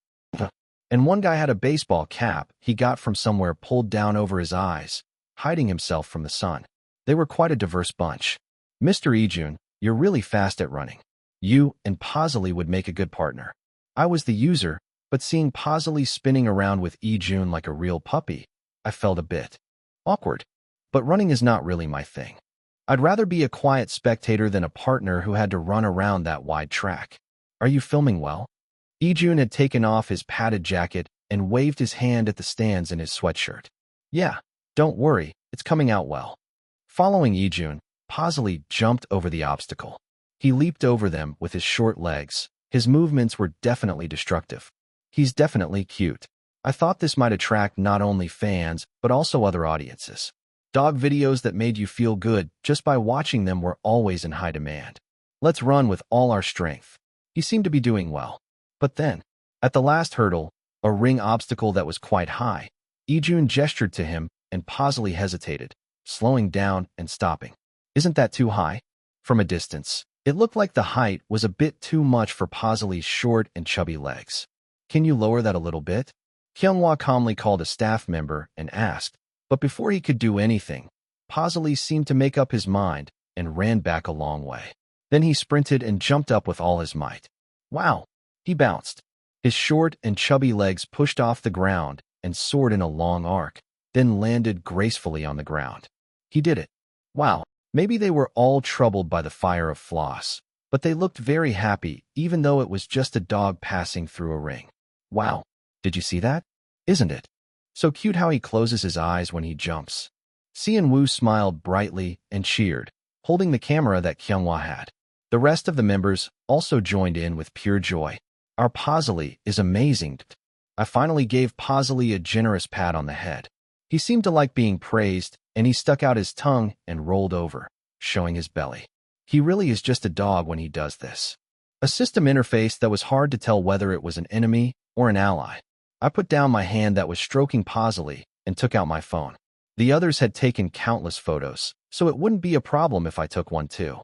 And one guy had a baseball cap he got from somewhere pulled down over his eyes, hiding himself from the sun. They were quite a diverse bunch. Mr. Ijun, you're really fast at running. You and Pasley would make a good partner. I was the user, but seeing Pasley spinning around with Ijun like a real puppy, I felt a bit awkward. But running is not really my thing. I'd rather be a quiet spectator than a partner who had to run around that wide track. Are you filming well? Ijun had taken off his padded jacket and waved his hand at the stands in his sweatshirt. Yeah, don't worry, it's coming out well. Following Ijun, Pasley jumped over the obstacle. He leaped over them with his short legs. His movements were definitely destructive. He's definitely cute. I thought this might attract not only fans, but also other audiences. Dog videos that made you feel good just by watching them were always in high demand. Let's run with all our strength. He seemed to be doing well. But then, at the last hurdle, a ring obstacle that was quite high, Ijun gestured to him and Pasley hesitated, slowing down and stopping. Isn't that too high? From a distance, it looked like the height was a bit too much for Pasley's short and chubby legs. Can you lower that a little bit? Kyunghwa calmly called a staff member and asked, but before he could do anything, Pasley seemed to make up his mind and ran back a long way. Then he sprinted and jumped up with all his might. Wow! He bounced. His short and chubby legs pushed off the ground and soared in a long arc, then landed gracefully on the ground. He did it. Wow! Maybe they were all troubled by the fire of floss, but they looked very happy even though it was just a dog passing through a ring. Wow! Did you see that? Isn't it? So cute how he closes his eyes when he jumps. Seon-woo smiled brightly and cheered, holding the camera that Kyunghwa had. The rest of the members also joined in with pure joy. Our Pasley is amazing. I finally gave Pasley a generous pat on the head. He seemed to like being praised, and he stuck out his tongue and rolled over, showing his belly. He really is just a dog when he does this. A system interface that was hard to tell whether it was an enemy or an ally. I put down my hand that was stroking Pasley and took out my phone. The others had taken countless photos, so it wouldn't be a problem if I took one too.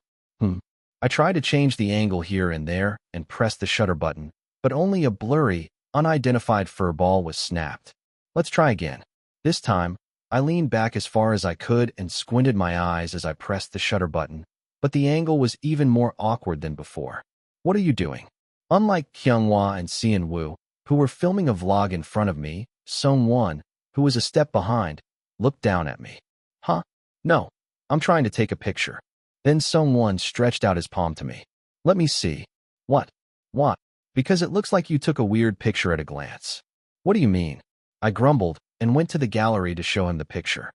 I tried to change the angle here and there and pressed the shutter button, but only a blurry, unidentified fur ball was snapped. Let's try again. This time, I leaned back as far as I could and squinted my eyes as I pressed the shutter button, but the angle was even more awkward than before. What are you doing? Unlike Kyunghwa and Seon-woo, who were filming a vlog in front of me, Sung-won, who was a step behind, looked down at me. Huh? No, I'm trying to take a picture. Then Sung-won stretched out his palm to me. Let me see. What? What? Because it looks like you took a weird picture at a glance. What do you mean? I grumbled and went to the gallery to show him the picture.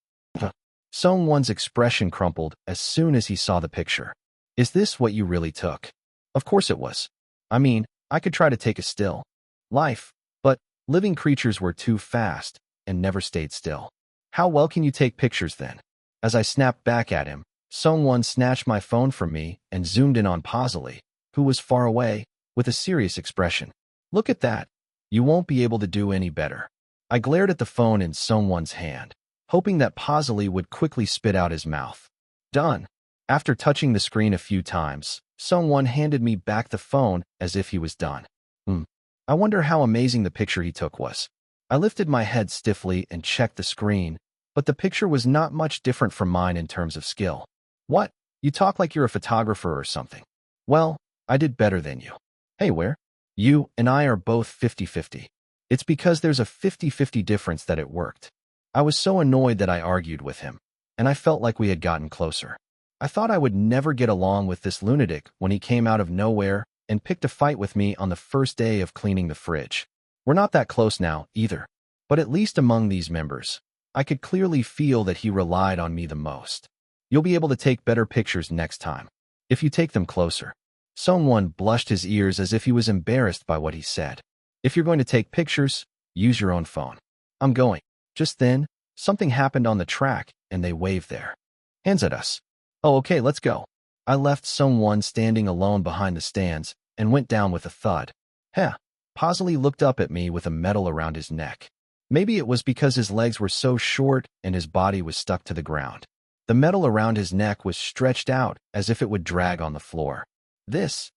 Sung-won's expression crumpled as soon as he saw the picture. Is this what you really took? Of course it was. I mean, I could try to take a still life, but living creatures were too fast and never stayed still. How well can you take pictures then? As I snapped back at him, Sung-won snatched my phone from me and zoomed in on Pasley, who was far away, with a serious expression. Look at that. You won't be able to do any better. I glared at the phone in Sung-won's hand, hoping that Pasley would quickly spit out his mouth. Done. After touching the screen a few times, Sung-won handed me back the phone as if he was done. I wonder how amazing the picture he took was. I lifted my head stiffly and checked the screen, but the picture was not much different from mine in terms of skill. What? You talk like you're a photographer or something. Well, I did better than you. Hey, where? You and I are both 50-50. It's because there's a 50-50 difference that it worked. I was so annoyed that I argued with him, and I felt like we had gotten closer. I thought I would never get along with this lunatic when he came out of nowhere and picked a fight with me on the first day of cleaning the fridge. We're not that close now, either. But at least among these members, I could clearly feel that he relied on me the most. You'll be able to take better pictures next time, if you take them closer. Someone blushed his ears as if he was embarrassed by what he said. If you're going to take pictures, use your own phone. I'm going. Just then, something happened on the track, and they waved their hands at us. Oh, okay, let's go. I left someone standing alone behind the stands and went down with a thud. Heh. Posley looked up at me with a medal around his neck. Maybe it was because his legs were so short and his body was stuck to the ground. The metal around his neck was stretched out as if it would drag on the floor. This.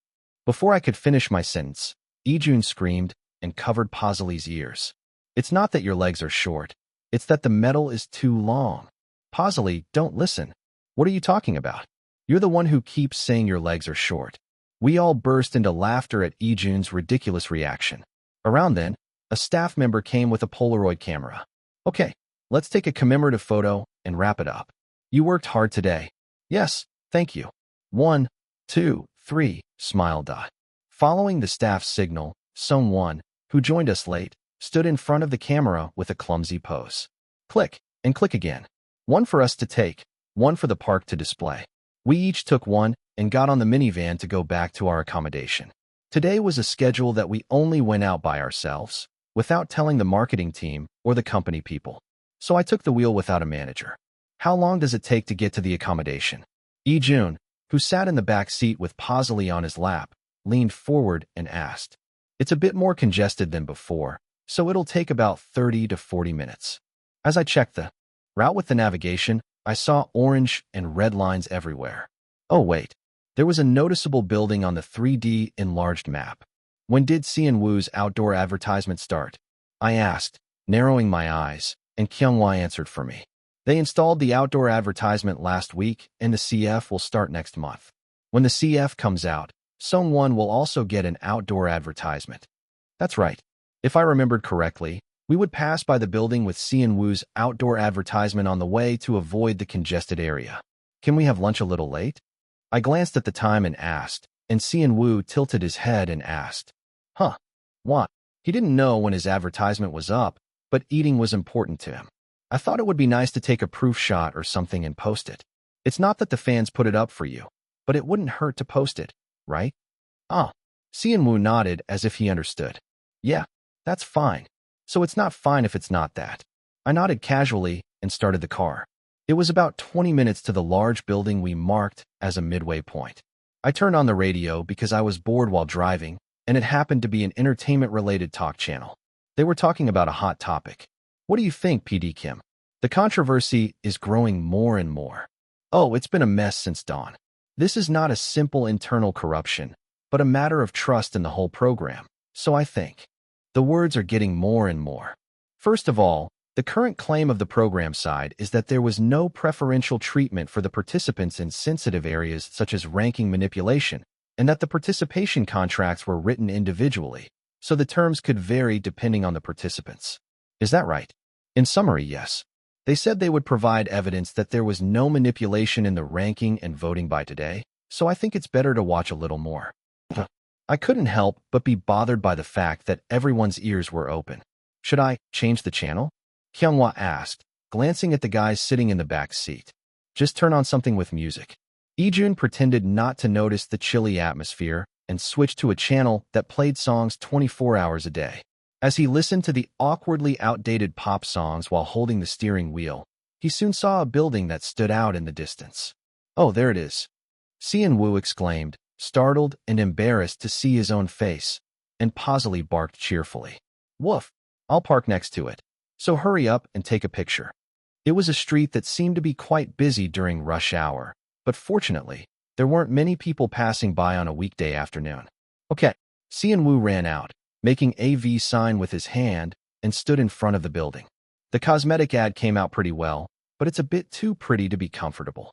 Before I could finish my sentence, Ijun screamed and covered Posley's ears. It's not that your legs are short. It's that the metal is too long. Posley, don't listen. What are you talking about? You're the one who keeps saying your legs are short. We all burst into laughter at Ijun's ridiculous reaction. Around then, a staff member came with a Polaroid camera. Okay, let's take a commemorative photo and wrap it up. You worked hard today. Yes, thank you. 1, 2, 3, smile dot. Following the staff's signal, someone, who joined us late, stood in front of the camera with a clumsy pose. Click, and click again. One for us to take, one for the park to display. We each took one and got on the minivan to go back to our accommodation. Today was a schedule that we only went out by ourselves, without telling the marketing team or the company people. So I took the wheel without a manager. How long does it take to get to the accommodation? Ijun, who sat in the back seat with Posley on his lap, leaned forward and asked. It's a bit more congested than before, so it'll take about 30 to 40 minutes. As I checked the route with the navigation, I saw orange and red lines everywhere. Oh wait, there was a noticeable building on the 3D enlarged map. When did CNW's outdoor advertisement start? I asked, narrowing my eyes, and Kyunghwa answered for me. They installed the outdoor advertisement last week, and the CF will start next month. When the CF comes out, Songwon will also get an outdoor advertisement. That's right. If I remembered correctly, we would pass by the building with CNW's outdoor advertisement on the way to avoid the congested area. Can we have lunch a little late? I glanced at the time and asked, and CNW tilted his head and asked, Huh, what? He didn't know when his advertisement was up, but eating was important to him. I thought it would be nice to take a proof shot or something and post it. It's not that the fans put it up for you, but it wouldn't hurt to post it, right? Ah, CNW nodded as if he understood. Yeah, that's fine. So it's not fine if it's not that. I nodded casually and started the car. It was about 20 minutes to the large building we marked as a midway point. I turned on the radio because I was bored while driving, and it happened to be an entertainment-related talk channel. They were talking about a hot topic. What do you think, PD Kim? The controversy is growing more and more. Oh, it's been a mess since dawn. This is not a simple internal corruption, but a matter of trust in the whole program. So I think. The words are getting more and more. First of all, the current claim of the program side is that there was no preferential treatment for the participants in sensitive areas such as ranking manipulation, and that the participation contracts were written individually, so the terms could vary depending on the participants. Is that right? In summary, yes. They said they would provide evidence that there was no manipulation in the ranking and voting by today, so I think it's better to watch a little more. I couldn't help but be bothered by the fact that everyone's ears were open. Should I change the channel? Kyunghwa asked, glancing at the guys sitting in the back seat. Just turn on something with music. Ijun pretended not to notice the chilly atmosphere and switched to a channel that played songs 24 hours a day. As he listened to the awkwardly outdated pop songs while holding the steering wheel, he soon saw a building that stood out in the distance. Oh, there it is. Sian-woo exclaimed, startled and embarrassed to see his own face, and Posley barked cheerfully. Woof, I'll park next to it. So hurry up and take a picture. It was a street that seemed to be quite busy during rush hour, but fortunately, there weren't many people passing by on a weekday afternoon. Okay, Sian-woo ran out, making a V sign with his hand, and stood in front of the building. The cosmetic ad came out pretty well, but it's a bit too pretty to be comfortable.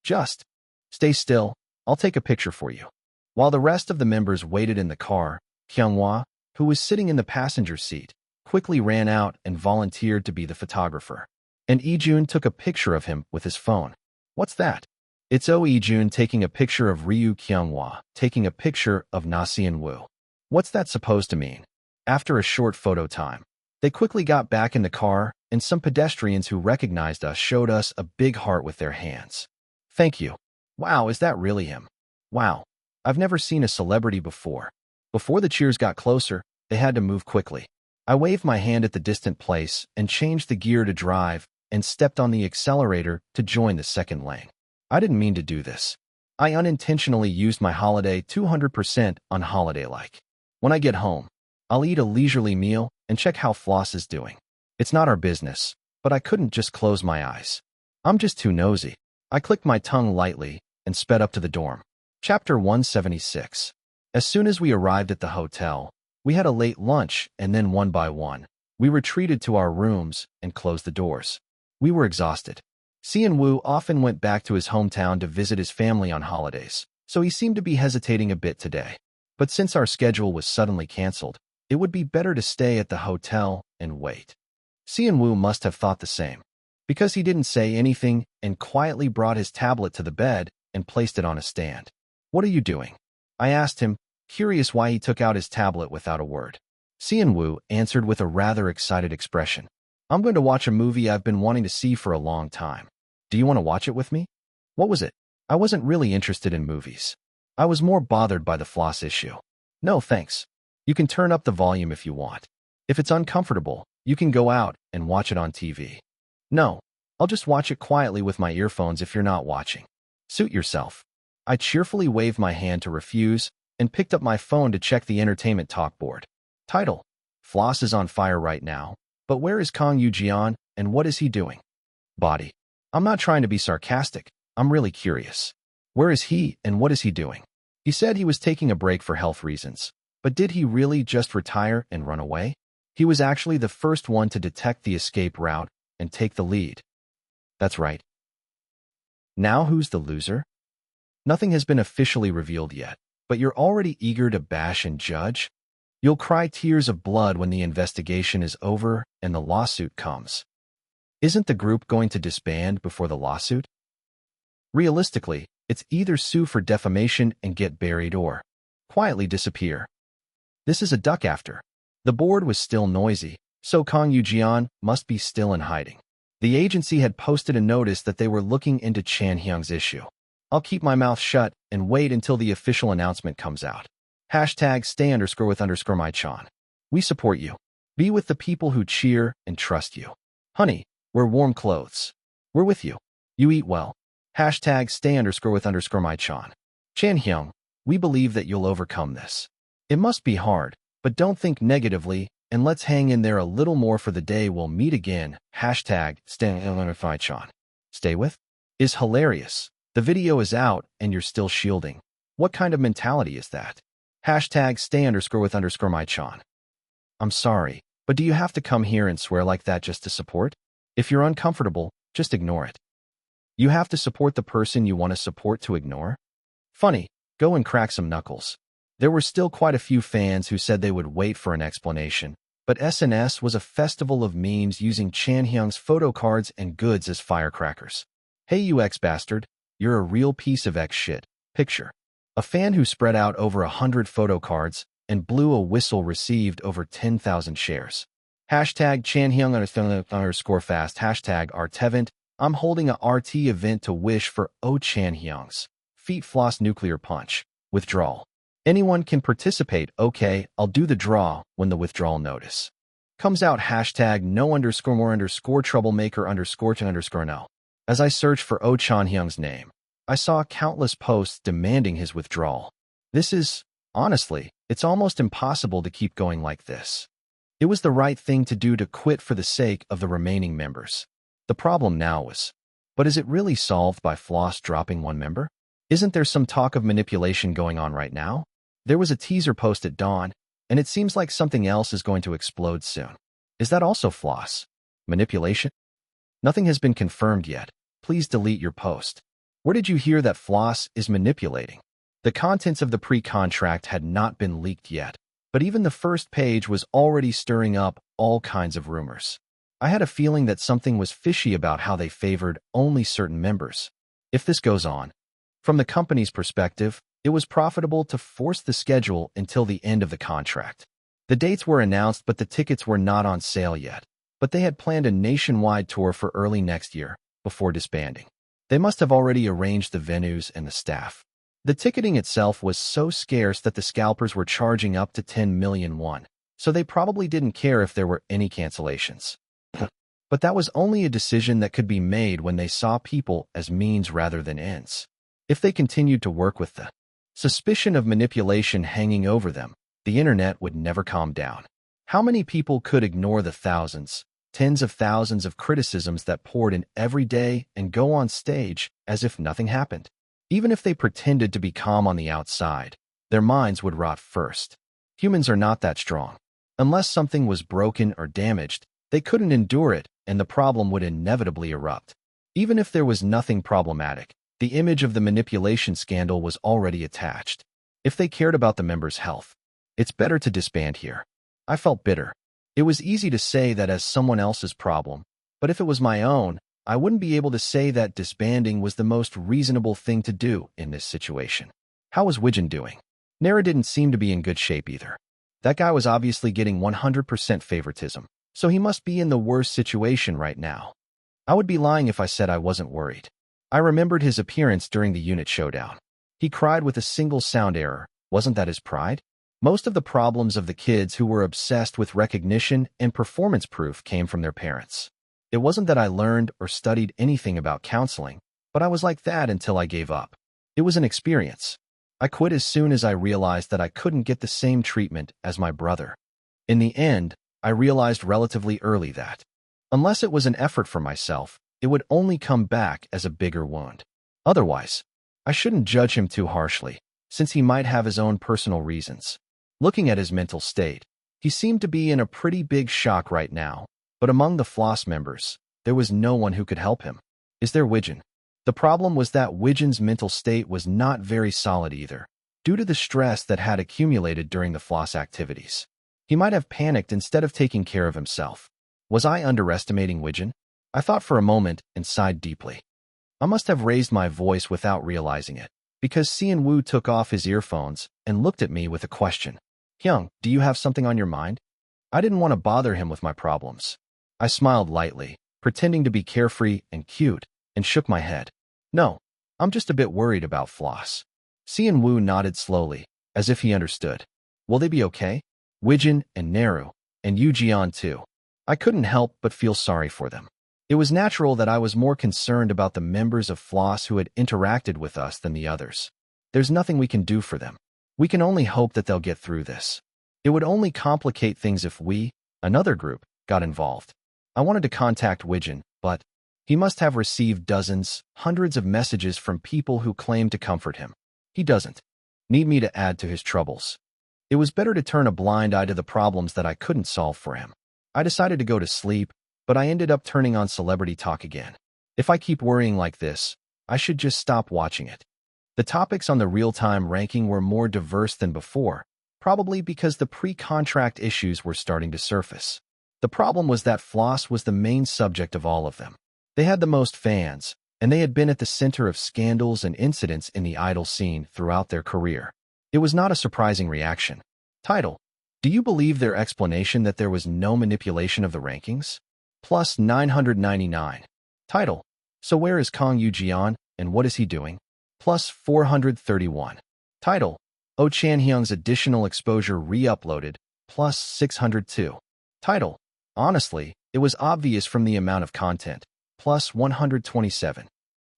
Just stay still, I'll take a picture for you. While the rest of the members waited in the car, Kyunghwa, who was sitting in the passenger seat, quickly ran out and volunteered to be the photographer. And Ijun took a picture of him with his phone. What's that? It's Ijun taking a picture of Ryu Kyunghwa, taking a picture of Na Sian-woo. What's that supposed to mean? After a short photo time, they quickly got back in the car, and some pedestrians who recognized us showed us a big heart with their hands. Thank you. Wow, is that really him? Wow, I've never seen a celebrity before. Before the cheers got closer, they had to move quickly. I waved my hand at the distant place and changed the gear to drive and stepped on the accelerator to join the second lane. I didn't mean to do this. I unintentionally used my holiday 200% on holiday-like. When I get home, I'll eat a leisurely meal and check how Floss is doing. It's not our business, but I couldn't just close my eyes. I'm just too nosy. I clicked my tongue lightly and sped up to the dorm. Chapter 176. As soon as we arrived at the hotel, we had a late lunch, and then one by one, we retreated to our rooms and closed the doors. We were exhausted. Cheon Woo often went back to his hometown to visit his family on holidays, so he seemed to be hesitating a bit today. But since our schedule was suddenly canceled, it would be better to stay at the hotel and wait. Cheon Woo must have thought the same, because he didn't say anything and quietly brought his tablet to the bed and placed it on a stand. What are you doing? I asked him, curious why he took out his tablet without a word. Cheon Woo answered with a rather excited expression. I'm going to watch a movie I've been wanting to see for a long time. Do you want to watch it with me? What was it? I wasn't really interested in movies. I was more bothered by the Floss issue. No, thanks. You can turn up the volume if you want. If it's uncomfortable, you can go out and watch it on TV. No, I'll just watch it quietly with my earphones if you're not watching. Suit yourself. I cheerfully waved my hand to refuse and picked up my phone to check the entertainment talk board. Title: Floss is on fire right now, but where is Kang Yoo-jeon and what is he doing? Body: I'm not trying to be sarcastic, I'm really curious. Where is he and what is he doing? He said he was taking a break for health reasons, but did he really just retire and run away? He was actually the first one to detect the escape route and take the lead. That's right. Now who's the loser? Nothing has been officially revealed yet, but you're already eager to bash and judge? You'll cry tears of blood when the investigation is over and the lawsuit comes. Isn't the group going to disband before the lawsuit? Realistically, it's either sue for defamation and get buried or quietly disappear. This is a duck after. The board was still noisy, so Kang Yoo-jeon must be still in hiding. The agency had posted a notice that they were looking into Chan Hyung's issue. I'll keep my mouth shut and wait until the official announcement comes out. #stay_with_my-chan. We support you. Be with the people who cheer and trust you. Honey, wear warm clothes. We're with you. You eat well. #stay_with_my-chan. Chan Hyung, we believe that you'll overcome this. It must be hard, but don't think negatively, and let's hang in there a little more for the day we'll meet again. #stay_with_my-chan. Stay with? Is hilarious. The video is out and you're still shielding. What kind of mentality is that? #stay_with_my-chan. I'm sorry, but do you have to come here and swear like that just to support? If you're uncomfortable, just ignore it. You have to support the person you want to support to ignore? Funny, go and crack some knuckles. There were still quite a few fans who said they would wait for an explanation, but SNS was a festival of memes using Chan Hyung's photo cards and goods as firecrackers. Hey you ex-bastard, you're a real piece of ex-shit. Picture: a fan who spread out over 100 photo cards and blew a whistle received over 10,000 shares. #ChanHyung_fast. #RTevent. I'm holding a RT event to wish for Chan Hyung's Feet Floss Nuclear Punch withdrawal. Anyone can participate. Okay, I'll do the draw when the withdrawal notice comes out. #no_more_troublemaker_to_no. As I searched for Chan Hyung's name, I saw countless posts demanding his withdrawal. This is, honestly, it's almost impossible to keep going like this. It was the right thing to do to quit for the sake of the remaining members. The problem now was, but is it really solved by Floss dropping one member? Isn't there some talk of manipulation going on right now? There was a teaser post at dawn, and it seems like something else is going to explode soon. Is that also Floss? Manipulation? Nothing has been confirmed yet. Please delete your post. Where did you hear that Floss is manipulating? The contents of the pre-contract had not been leaked yet, but even the first page was already stirring up all kinds of rumors. I had a feeling that something was fishy about how they favored only certain members. If this goes on, from the company's perspective, it was profitable to force the schedule until the end of the contract. The dates were announced, but the tickets were not on sale yet. But they had planned a nationwide tour for early next year, before disbanding. They must have already arranged the venues and the staff. The ticketing itself was so scarce that the scalpers were charging up to 10 million won, so they probably didn't care if there were any cancellations. But that was only a decision that could be made when they saw people as means rather than ends. If they continued to work with the suspicion of manipulation hanging over them, the internet would never calm down. How many people could ignore the thousands, tens of thousands of criticisms that poured in every day and go on stage as if nothing happened? Even if they pretended to be calm on the outside, their minds would rot first. Humans are not that strong. Unless something was broken or damaged, they couldn't endure it, and the problem would inevitably erupt. Even if there was nothing problematic, the image of the manipulation scandal was already attached. If they cared about the members' health, it's better to disband here. I felt bitter. It was easy to say that as someone else's problem, but if it was my own, I wouldn't be able to say that disbanding was the most reasonable thing to do in this situation. How was Wijin doing? Nara didn't seem to be in good shape either. That guy was obviously getting 100% favoritism, so he must be in the worst situation right now. I would be lying if I said I wasn't worried. I remembered his appearance during the unit showdown. He cried with a single sound error. Wasn't that his pride? Most of the problems of the kids who were obsessed with recognition and performance proof came from their parents. It wasn't that I learned or studied anything about counseling, but I was like that until I gave up. It was an experience. I quit as soon as I realized that I couldn't get the same treatment as my brother. In the end, I realized relatively early that, unless it was an effort for myself, it would only come back as a bigger wound. Otherwise, I shouldn't judge him too harshly, since he might have his own personal reasons. Looking at his mental state, he seemed to be in a pretty big shock right now, but among the Floss members, there was no one who could help him. Is there Wijin? The problem was that Wijin's mental state was not very solid either, due to the stress that had accumulated during the Floss activities. He might have panicked instead of taking care of himself. Was I underestimating Wijin? I thought for a moment and sighed deeply. I must have raised my voice without realizing it, because Sean-woo took off his earphones and looked at me with a question. Hyung, do you have something on your mind? I didn't want to bother him with my problems. I smiled lightly, pretending to be carefree and cute, and shook my head. No, I'm just a bit worried about Floss. Seon-woo nodded slowly, as if he understood. Will they be okay? Wijin and Naru, and Yu Jian too. I couldn't help but feel sorry for them. It was natural that I was more concerned about the members of Floss who had interacted with us than the others. There's nothing we can do for them. We can only hope that they'll get through this. It would only complicate things if we, another group, got involved. I wanted to contact Wijin, but he must have received dozens, hundreds of messages from people who claim to comfort him. He doesn't need me to add to his troubles. It was better to turn a blind eye to the problems that I couldn't solve for him. I decided to go to sleep, but I ended up turning on Celebrity Talk again. If I keep worrying like this, I should just stop watching it. The topics on the real-time ranking were more diverse than before, probably because the pre-contract issues were starting to surface. The problem was that Floss was the main subject of all of them. They had the most fans, and they had been at the center of scandals and incidents in the idol scene throughout their career. It was not a surprising reaction. Title: Do you believe their explanation that there was no manipulation of the rankings? Plus 999. Title: So where is Kang Yoo-jian, and what is he doing? Plus 431. Title: Oh Chan-hyung's additional exposure re-uploaded. Plus 602. Title: Honestly, it was obvious from the amount of content. Plus 127.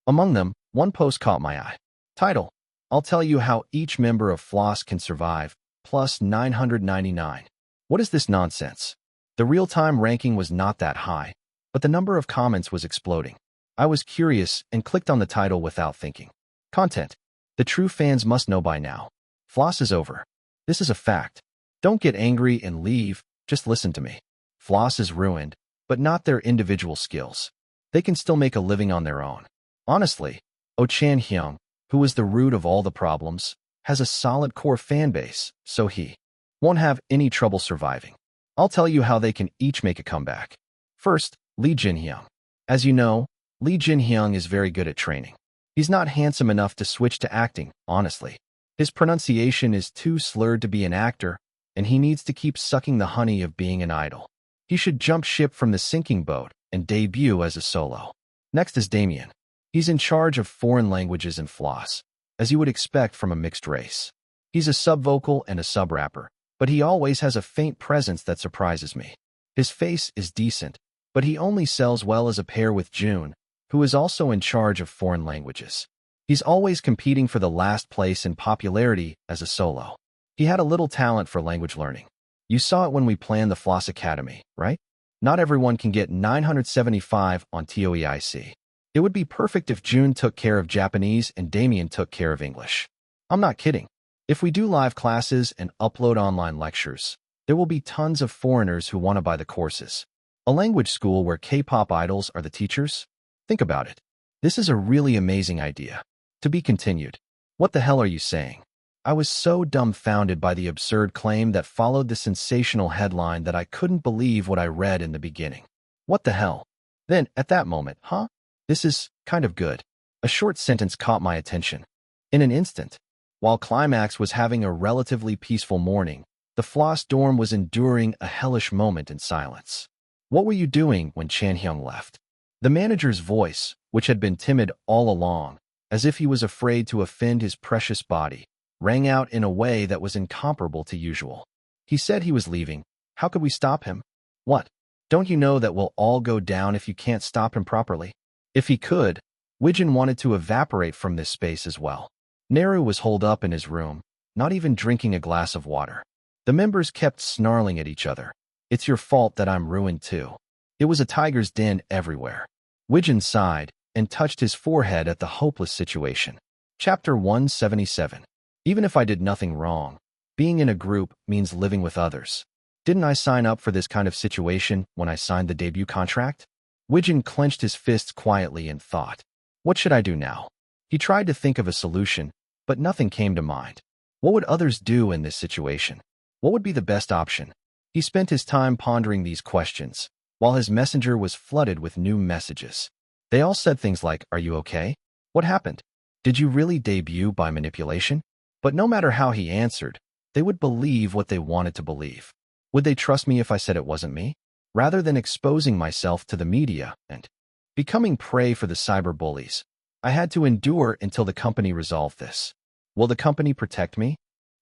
Among them, one post caught my eye. Title: I'll tell you how each member of Floss can survive. Plus 999. What is this nonsense? The real-time ranking was not that high, but the number of comments was exploding. I was curious and clicked on the title without thinking. Content: The true fans must know by now. Floss is over. This is a fact. Don't get angry and leave, just listen to me. Floss is ruined, but not their individual skills. They can still make a living on their own. Honestly, Oh Chan-hyung, who is the root of all the problems, has a solid core fan base, so he won't have any trouble surviving. I'll tell you how they can each make a comeback. First, Lee Jin-hyung. As you know, Lee Jin-hyung is very good at training. He's not handsome enough to switch to acting, honestly. His pronunciation is too slurred to be an actor, and he needs to keep sucking the honey of being an idol. He should jump ship from the sinking boat and debut as a solo. Next is Damien. He's in charge of foreign languages and floss, as you would expect from a mixed race. He's a sub-vocal and a sub-rapper, but he always has a faint presence that surprises me. His face is decent, but he only sells well as a pair with June, who is also in charge of foreign languages. He's always competing for the last place in popularity as a solo. He had a little talent for language learning. You saw it when we planned the Floss Academy, right? Not everyone can get 975 on Cheon Yise. It would be perfect if June took care of Japanese and Damien took care of English. I'm not kidding. If we do live classes and upload online lectures, there will be tons of foreigners who want to buy the courses. A language school where K-pop idols are the teachers? Think about it. This is a really amazing idea. To be continued. What the hell are you saying? I was so dumbfounded by the absurd claim that followed the sensational headline that I couldn't believe what I read in the beginning. What the hell? Then, at that moment, huh? This is kind of good. A short sentence caught my attention. In an instant, while Climax was having a relatively peaceful morning, the Floss dorm was enduring a hellish moment in silence. What were you doing when Cheon Yise left? The manager's voice, which had been timid all along, as if he was afraid to offend his precious body, rang out in a way that was incomparable to usual. He said he was leaving. How could we stop him? What? Don't you know that we'll all go down if you can't stop him properly? If he could, Wijin wanted to evaporate from this space as well. Naru was holed up in his room, not even drinking a glass of water. The members kept snarling at each other. It's your fault that I'm ruined too. It was a tiger's den everywhere. Wijin sighed and touched his forehead at the hopeless situation. Chapter 177. Even if I did nothing wrong, being in a group means living with others. Didn't I sign up for this kind of situation when I signed the debut contract? Wijin clenched his fists quietly and thought, what should I do now? He tried to think of a solution, but nothing came to mind. What would others do in this situation? What would be the best option? He spent his time pondering these questions, while his messenger was flooded with new messages. They all said things like, are you okay? What happened? Did you really debut by manipulation? But no matter how he answered, they would believe what they wanted to believe. Would they trust me if I said it wasn't me? Rather than exposing myself to the media and becoming prey for the cyber bullies, I had to endure until the company resolved this. Will the company protect me?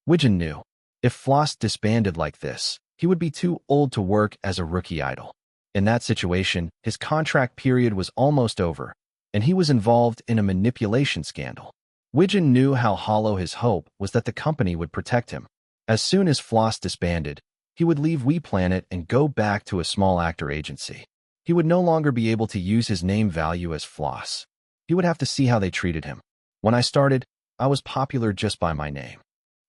Wijin knew. If Floss disbanded like this, he would be too old to work as a rookie idol. In that situation, his contract period was almost over, and he was involved in a manipulation scandal. Wijin knew how hollow his hope was that the company would protect him. As soon as Floss disbanded, he would leave WePlanet and go back to a small actor agency. He would no longer be able to use his name value as Floss. He would have to see how they treated him. When I started, I was popular just by my name.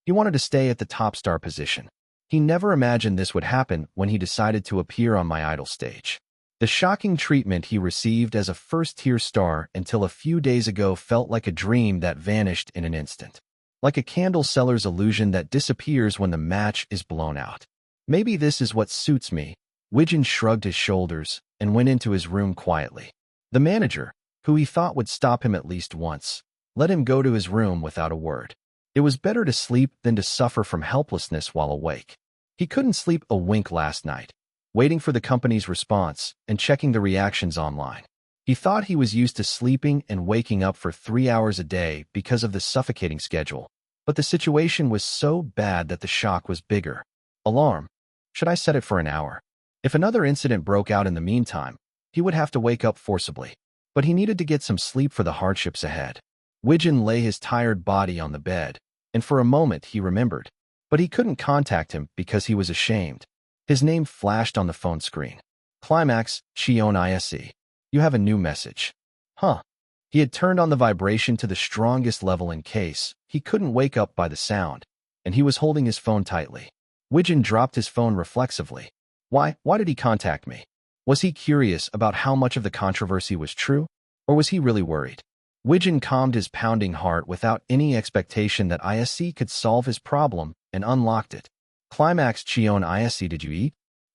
He wanted to stay at the top star position. He never imagined this would happen when he decided to appear on my idol stage. The shocking treatment he received as a first-tier star until a few days ago felt like a dream that vanished in an instant. Like a candle seller's illusion that disappears when the match is blown out. Maybe this is what suits me. Wijin shrugged his shoulders and went into his room quietly. The manager, who he thought would stop him at least once, let him go to his room without a word. It was better to sleep than to suffer from helplessness while awake. He couldn't sleep a wink last night, waiting for the company's response and checking the reactions online. He thought he was used to sleeping and waking up for 3 hours a day because of the suffocating schedule, but the situation was so bad that the shock was bigger. Alarm. Should I set it for an hour? If another incident broke out in the meantime, he would have to wake up forcibly. But he needed to get some sleep for the hardships ahead. Wijin lay his tired body on the bed, and for a moment he remembered. But he couldn't contact him because he was ashamed. His name flashed on the phone screen. Climax, Cheon Yise. You have a new message. Huh. He had turned on the vibration to the strongest level in case he couldn't wake up by the sound, and he was holding his phone tightly. Wijin dropped his phone reflexively. Why did he contact me? Was he curious about how much of the controversy was true, or was he really worried? Wijin calmed his pounding heart without any expectation that Yise could solve his problem and unlocked it. Climax, Cheon Yise, did you eat?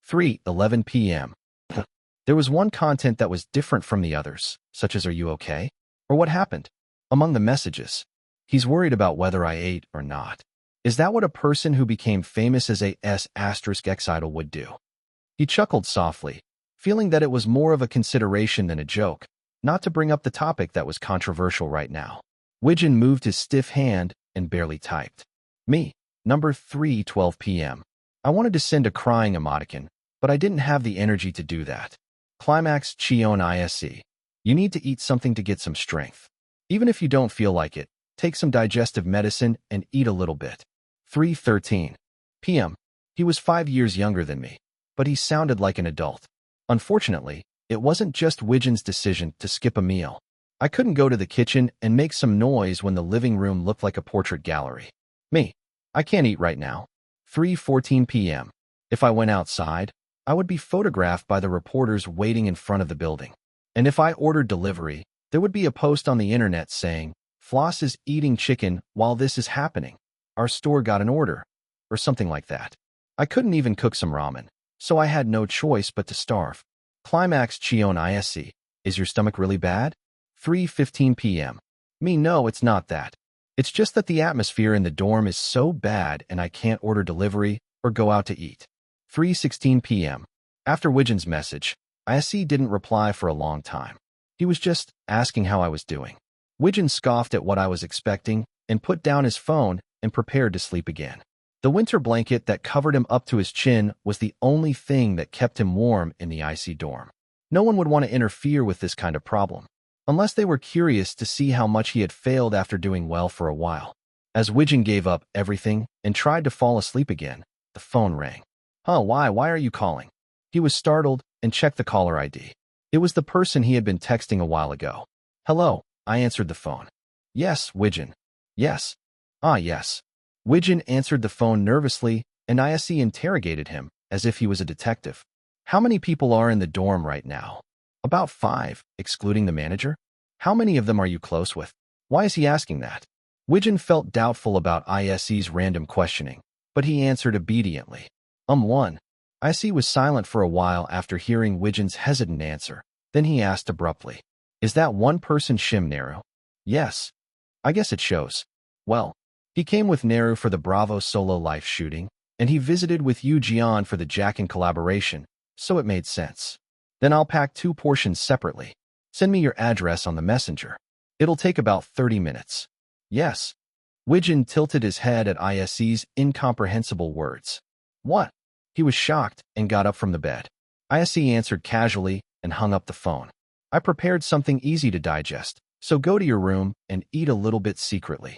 3:11 p.m. There was one content that was different from the others, such as are you okay? Or what happened? Among the messages. He's worried about whether I ate or not. Is that what a person who became famous as a S** idol would do? He chuckled softly, feeling that it was more of a consideration than a joke, not to bring up the topic that was controversial right now. Wijin moved his stiff hand and barely typed. Me, number 3:12 p.m. I wanted to send a crying emoticon, but I didn't have the energy to do that. Climax Cheon Yise. You need to eat something to get some strength. Even if you don't feel like it, take some digestive medicine and eat a little bit. 3:13 p.m. He was 5 years younger than me, but he sounded like an adult. Unfortunately, it wasn't just Wijin's decision to skip a meal. I couldn't go to the kitchen and make some noise when the living room looked like a portrait gallery. Me. I can't eat right now. 3:14 p.m. If I went outside, I would be photographed by the reporters waiting in front of the building. And if I ordered delivery, there would be a post on the internet saying, "Floss is eating chicken while this is happening. Our store got an order," or something like that. I couldn't even cook some ramen, so I had no choice but to starve. Climax Cheon Yise. Is your stomach really bad? 3:15 p.m. Me, no, it's not that. It's just that the atmosphere in the dorm is so bad and I can't order delivery or go out to eat. 3:16 p.m. After Wijin's message, Yise didn't reply for a long time. He was just asking how I was doing. Wijin scoffed at what I was expecting and put down his phone and prepared to sleep again. The winter blanket that covered him up to his chin was the only thing that kept him warm in the icy dorm. No one would want to interfere with this kind of problem, unless they were curious to see how much he had failed after doing well for a while. As Wijin gave up everything and tried to fall asleep again, the phone rang. Why are you calling? He was startled and checked the caller ID. It was the person he had been texting a while ago. Hello, I answered the phone. Yes, Wijin. Yes. Yes. Wijin answered the phone nervously, and Yise interrogated him as if he was a detective. How many people are in the dorm right now? About 5, excluding the manager. How many of them are you close with? Why is he asking that? Wijin felt doubtful about Yise's random questioning, but he answered obediently. 1. Yise was silent for a while after hearing Wijin's hesitant answer. Then he asked abruptly, Is that one person Shim Naru? Yes. I guess it shows. Well, he came with Naru for the Bravo solo life shooting, and he visited with Yu Jian for the Jackin collaboration, so it made sense. Then I'll pack 2 portions separately. Send me your address on the messenger. It'll take about 30 minutes. Yes. Wijin tilted his head at Yise's incomprehensible words. What? He was shocked and got up from the bed. Yise answered casually and hung up the phone. I prepared something easy to digest, so go to your room and eat a little bit secretly.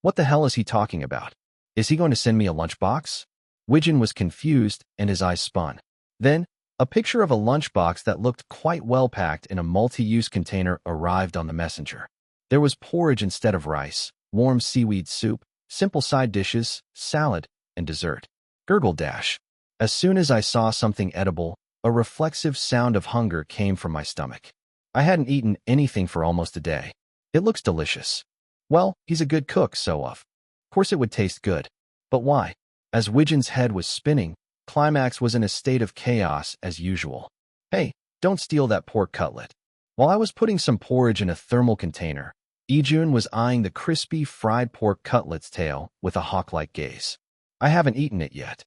What the hell is he talking about? Is he going to send me a lunchbox? Wijin was confused and his eyes spun. Then, a picture of a lunchbox that looked quite well packed in a multi-use container arrived on the messenger. There was porridge instead of rice, warm seaweed soup, simple side dishes, salad, and dessert. Gurgle dash. As soon as I saw something edible, a reflexive sound of hunger came from my stomach. I hadn't eaten anything for almost a day. It looks delicious. Well, he's a good cook, so of course it would taste good. But why? As Wijin's head was spinning, Climax was in a state of chaos as usual. Hey, don't steal that pork cutlet. While I was putting some porridge in a thermal container, Ijun was eyeing the crispy fried pork cutlet's tail with a hawk-like gaze. I haven't eaten it yet.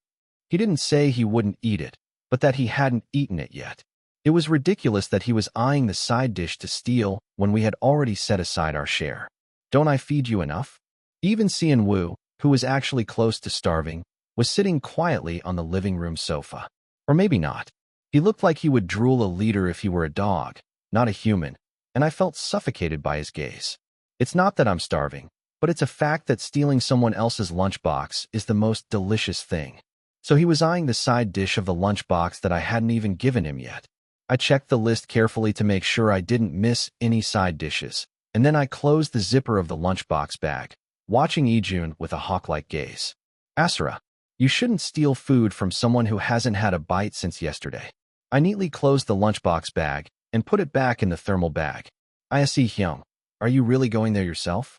He didn't say he wouldn't eat it, but that he hadn't eaten it yet. It was ridiculous that he was eyeing the side dish to steal when we had already set aside our share. Don't I feed you enough? Even Xian Wu, who was actually close to starving, was sitting quietly on the living room sofa. Or maybe not. He looked like he would drool a liter if he were a dog, not a human, and I felt suffocated by his gaze. It's not that I'm starving, but it's a fact that stealing someone else's lunchbox is the most delicious thing. So he was eyeing the side dish of the lunchbox that I hadn't even given him yet. I checked the list carefully to make sure I didn't miss any side dishes, and then I closed the zipper of the lunchbox bag, watching Ijun with a hawk-like gaze. Asura, you shouldn't steal food from someone who hasn't had a bite since yesterday. I neatly closed the lunchbox bag and put it back in the thermal bag. Yise Hyung, are you really going there yourself?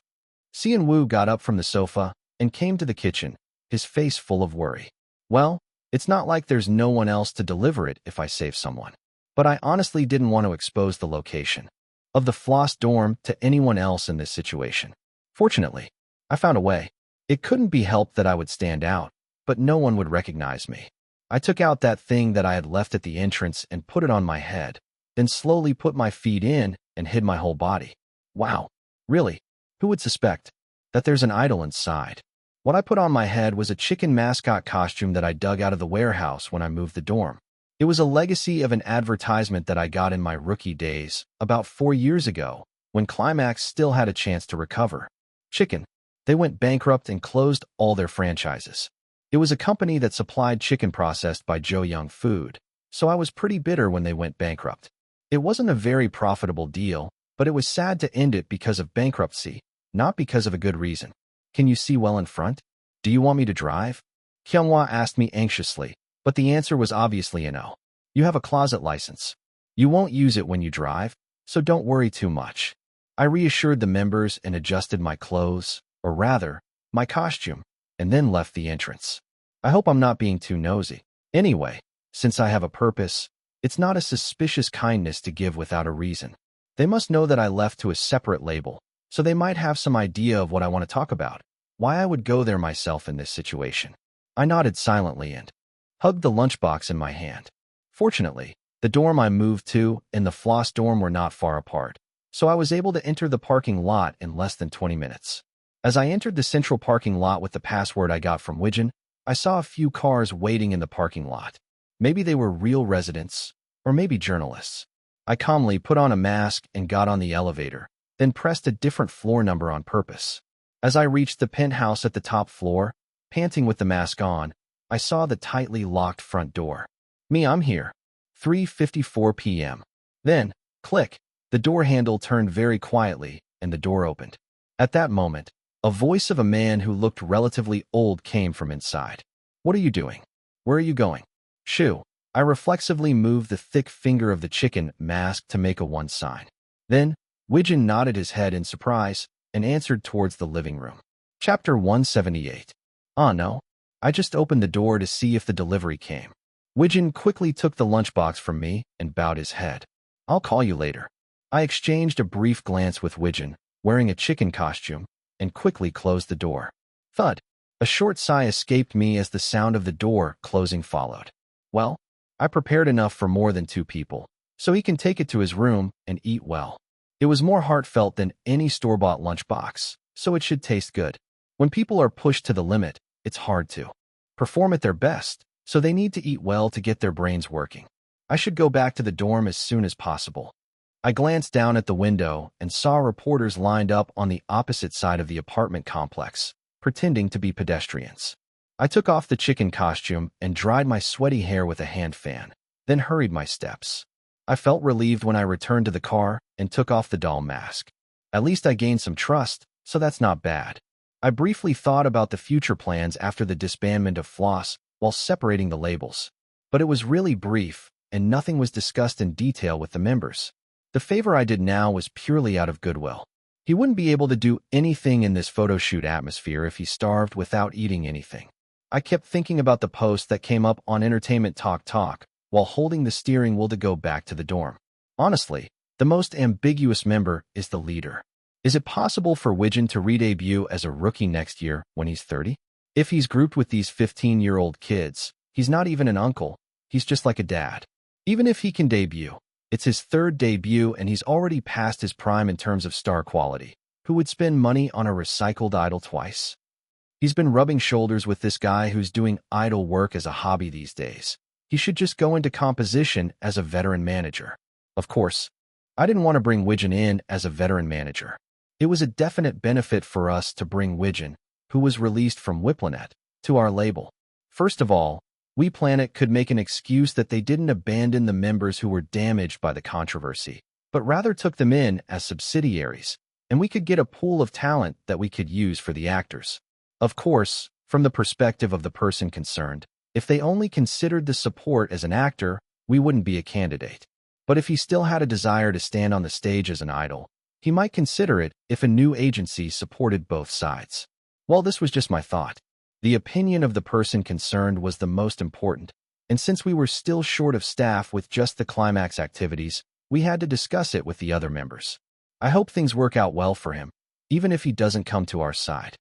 Xian Wu got up from the sofa and came to the kitchen, his face full of worry. Well, it's not like there's no one else to deliver it if I save someone. But I honestly didn't want to expose the location of the Floss dorm to anyone else in this situation. Fortunately, I found a way. It couldn't be helped that I would stand out, but no one would recognize me. I took out that thing that I had left at the entrance and put it on my head, then slowly put my feet in and hid my whole body. Wow, really? Who would suspect that there's an idol inside? What I put on my head was a chicken mascot costume that I dug out of the warehouse when I moved the dorm. It was a legacy of an advertisement that I got in my rookie days, about 4 years ago, when Climax still had a chance to recover. Chicken. They went bankrupt and closed all their franchises. It was a company that supplied chicken processed by Joyoung Food, so I was pretty bitter when they went bankrupt. It wasn't a very profitable deal, but it was sad to end it because of bankruptcy, not because of a good reason. Can you see well in front? Do you want me to drive? Kyunghwa asked me anxiously, but the answer was obviously a no. You have a closet license. You won't use it when you drive, so don't worry too much. I reassured the members and adjusted my clothes, or rather, my costume, and then left the entrance. I hope I'm not being too nosy. Anyway, since I have a purpose, it's not a suspicious kindness to give without a reason. They must know that I left to a separate label, so they might have some idea of what I want to talk about, why I would go there myself in this situation. I nodded silently and hugged the lunchbox in my hand. Fortunately, the dorm I moved to and the floss dorm were not far apart, so I was able to enter the parking lot in less than 20 minutes. As I entered the central parking lot with the password I got from Wijin, I saw a few cars waiting in the parking lot. Maybe they were real residents, or maybe journalists. I calmly put on a mask and got on the elevator, then pressed a different floor number on purpose. As I reached the penthouse at the top floor, panting with the mask on, I saw the tightly locked front door. I'm here. 3:54 p.m. Then, click, the door handle turned very quietly, and the door opened. At that moment, a voice of a man who looked relatively old came from inside. What are you doing? Where are you going? Shoo. I reflexively moved the thick finger of the chicken mask to make a 1 sign. Then, Wijin nodded his head in surprise and answered towards the living room. Chapter 178. No. I just opened the door to see if the delivery came. Wijin quickly took the lunchbox from me and bowed his head. I'll call you later. I exchanged a brief glance with Wijin, wearing a chicken costume, and quickly closed the door. Thud. A short sigh escaped me as the sound of the door closing followed. Well, I prepared enough for more than 2 people, so he can take it to his room and eat well. It was more heartfelt than any store-bought lunchbox, so it should taste good. When people are pushed to the limit, it's hard to perform at their best, so they need to eat well to get their brains working. I should go back to the dorm as soon as possible. I glanced down at the window and saw reporters lined up on the opposite side of the apartment complex, pretending to be pedestrians. I took off the chicken costume and dried my sweaty hair with a hand fan, then hurried my steps. I felt relieved when I returned to the car and took off the doll mask. At least I gained some trust, so that's not bad. I briefly thought about the future plans after the disbandment of Floss while separating the labels, but it was really brief, and nothing was discussed in detail with the members. The favor I did now was purely out of goodwill. He wouldn't be able to do anything in this photo shoot atmosphere if he starved without eating anything. I kept thinking about the post that came up on Entertainment Talk while holding the steering wheel to go back to the dorm. Honestly, the most ambiguous member is the leader. Is it possible for Wijin to re-debut as a rookie next year when he's 30? If he's grouped with these 15-year-old kids, he's not even an uncle, he's just like a dad. Even if he can debut, it's his 3rd debut and he's already past his prime in terms of star quality. Who would spend money on a recycled idol twice? He's been rubbing shoulders with this guy who's doing idol work as a hobby these days. He should just go into composition as a veteran manager. Of course, I didn't want to bring Wijin in as a veteran manager. It was a definite benefit for us to bring Wijin, who was released from Whiplanet, to our label. First of all, WePlanet could make an excuse that they didn't abandon the members who were damaged by the controversy, but rather took them in as subsidiaries, and we could get a pool of talent that we could use for the actors. Of course, from the perspective of the person concerned, if they only considered the support as an actor, we wouldn't be a candidate. But if he still had a desire to stand on the stage as an idol, he might consider it if a new agency supported both sides. Well, this was just my thought. The opinion of the person concerned was the most important, and since we were still short of staff with just the Climax activities, we had to discuss it with the other members. I hope things work out well for him, even if he doesn't come to our side.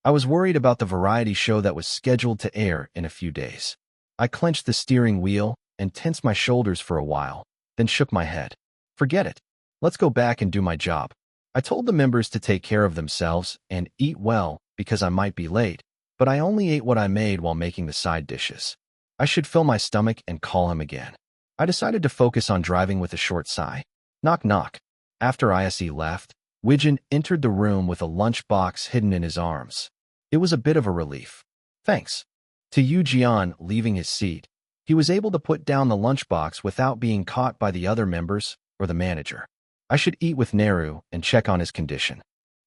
I was worried about the variety show that was scheduled to air in a few days. I clenched the steering wheel and tensed my shoulders for a while, then shook my head. Forget it. Let's go back and do my job. I told the members to take care of themselves and eat well because I might be late, but I only ate what I made while making the side dishes. I should fill my stomach and call him again. I decided to focus on driving with a short sigh. Knock knock. After Ise left, Wijin entered the room with a lunchbox hidden in his arms. It was a bit of a relief. Thanks. To Yu Jian leaving his seat, he was able to put down the lunchbox without being caught by the other members or the manager. I should eat with Neru and check on his condition.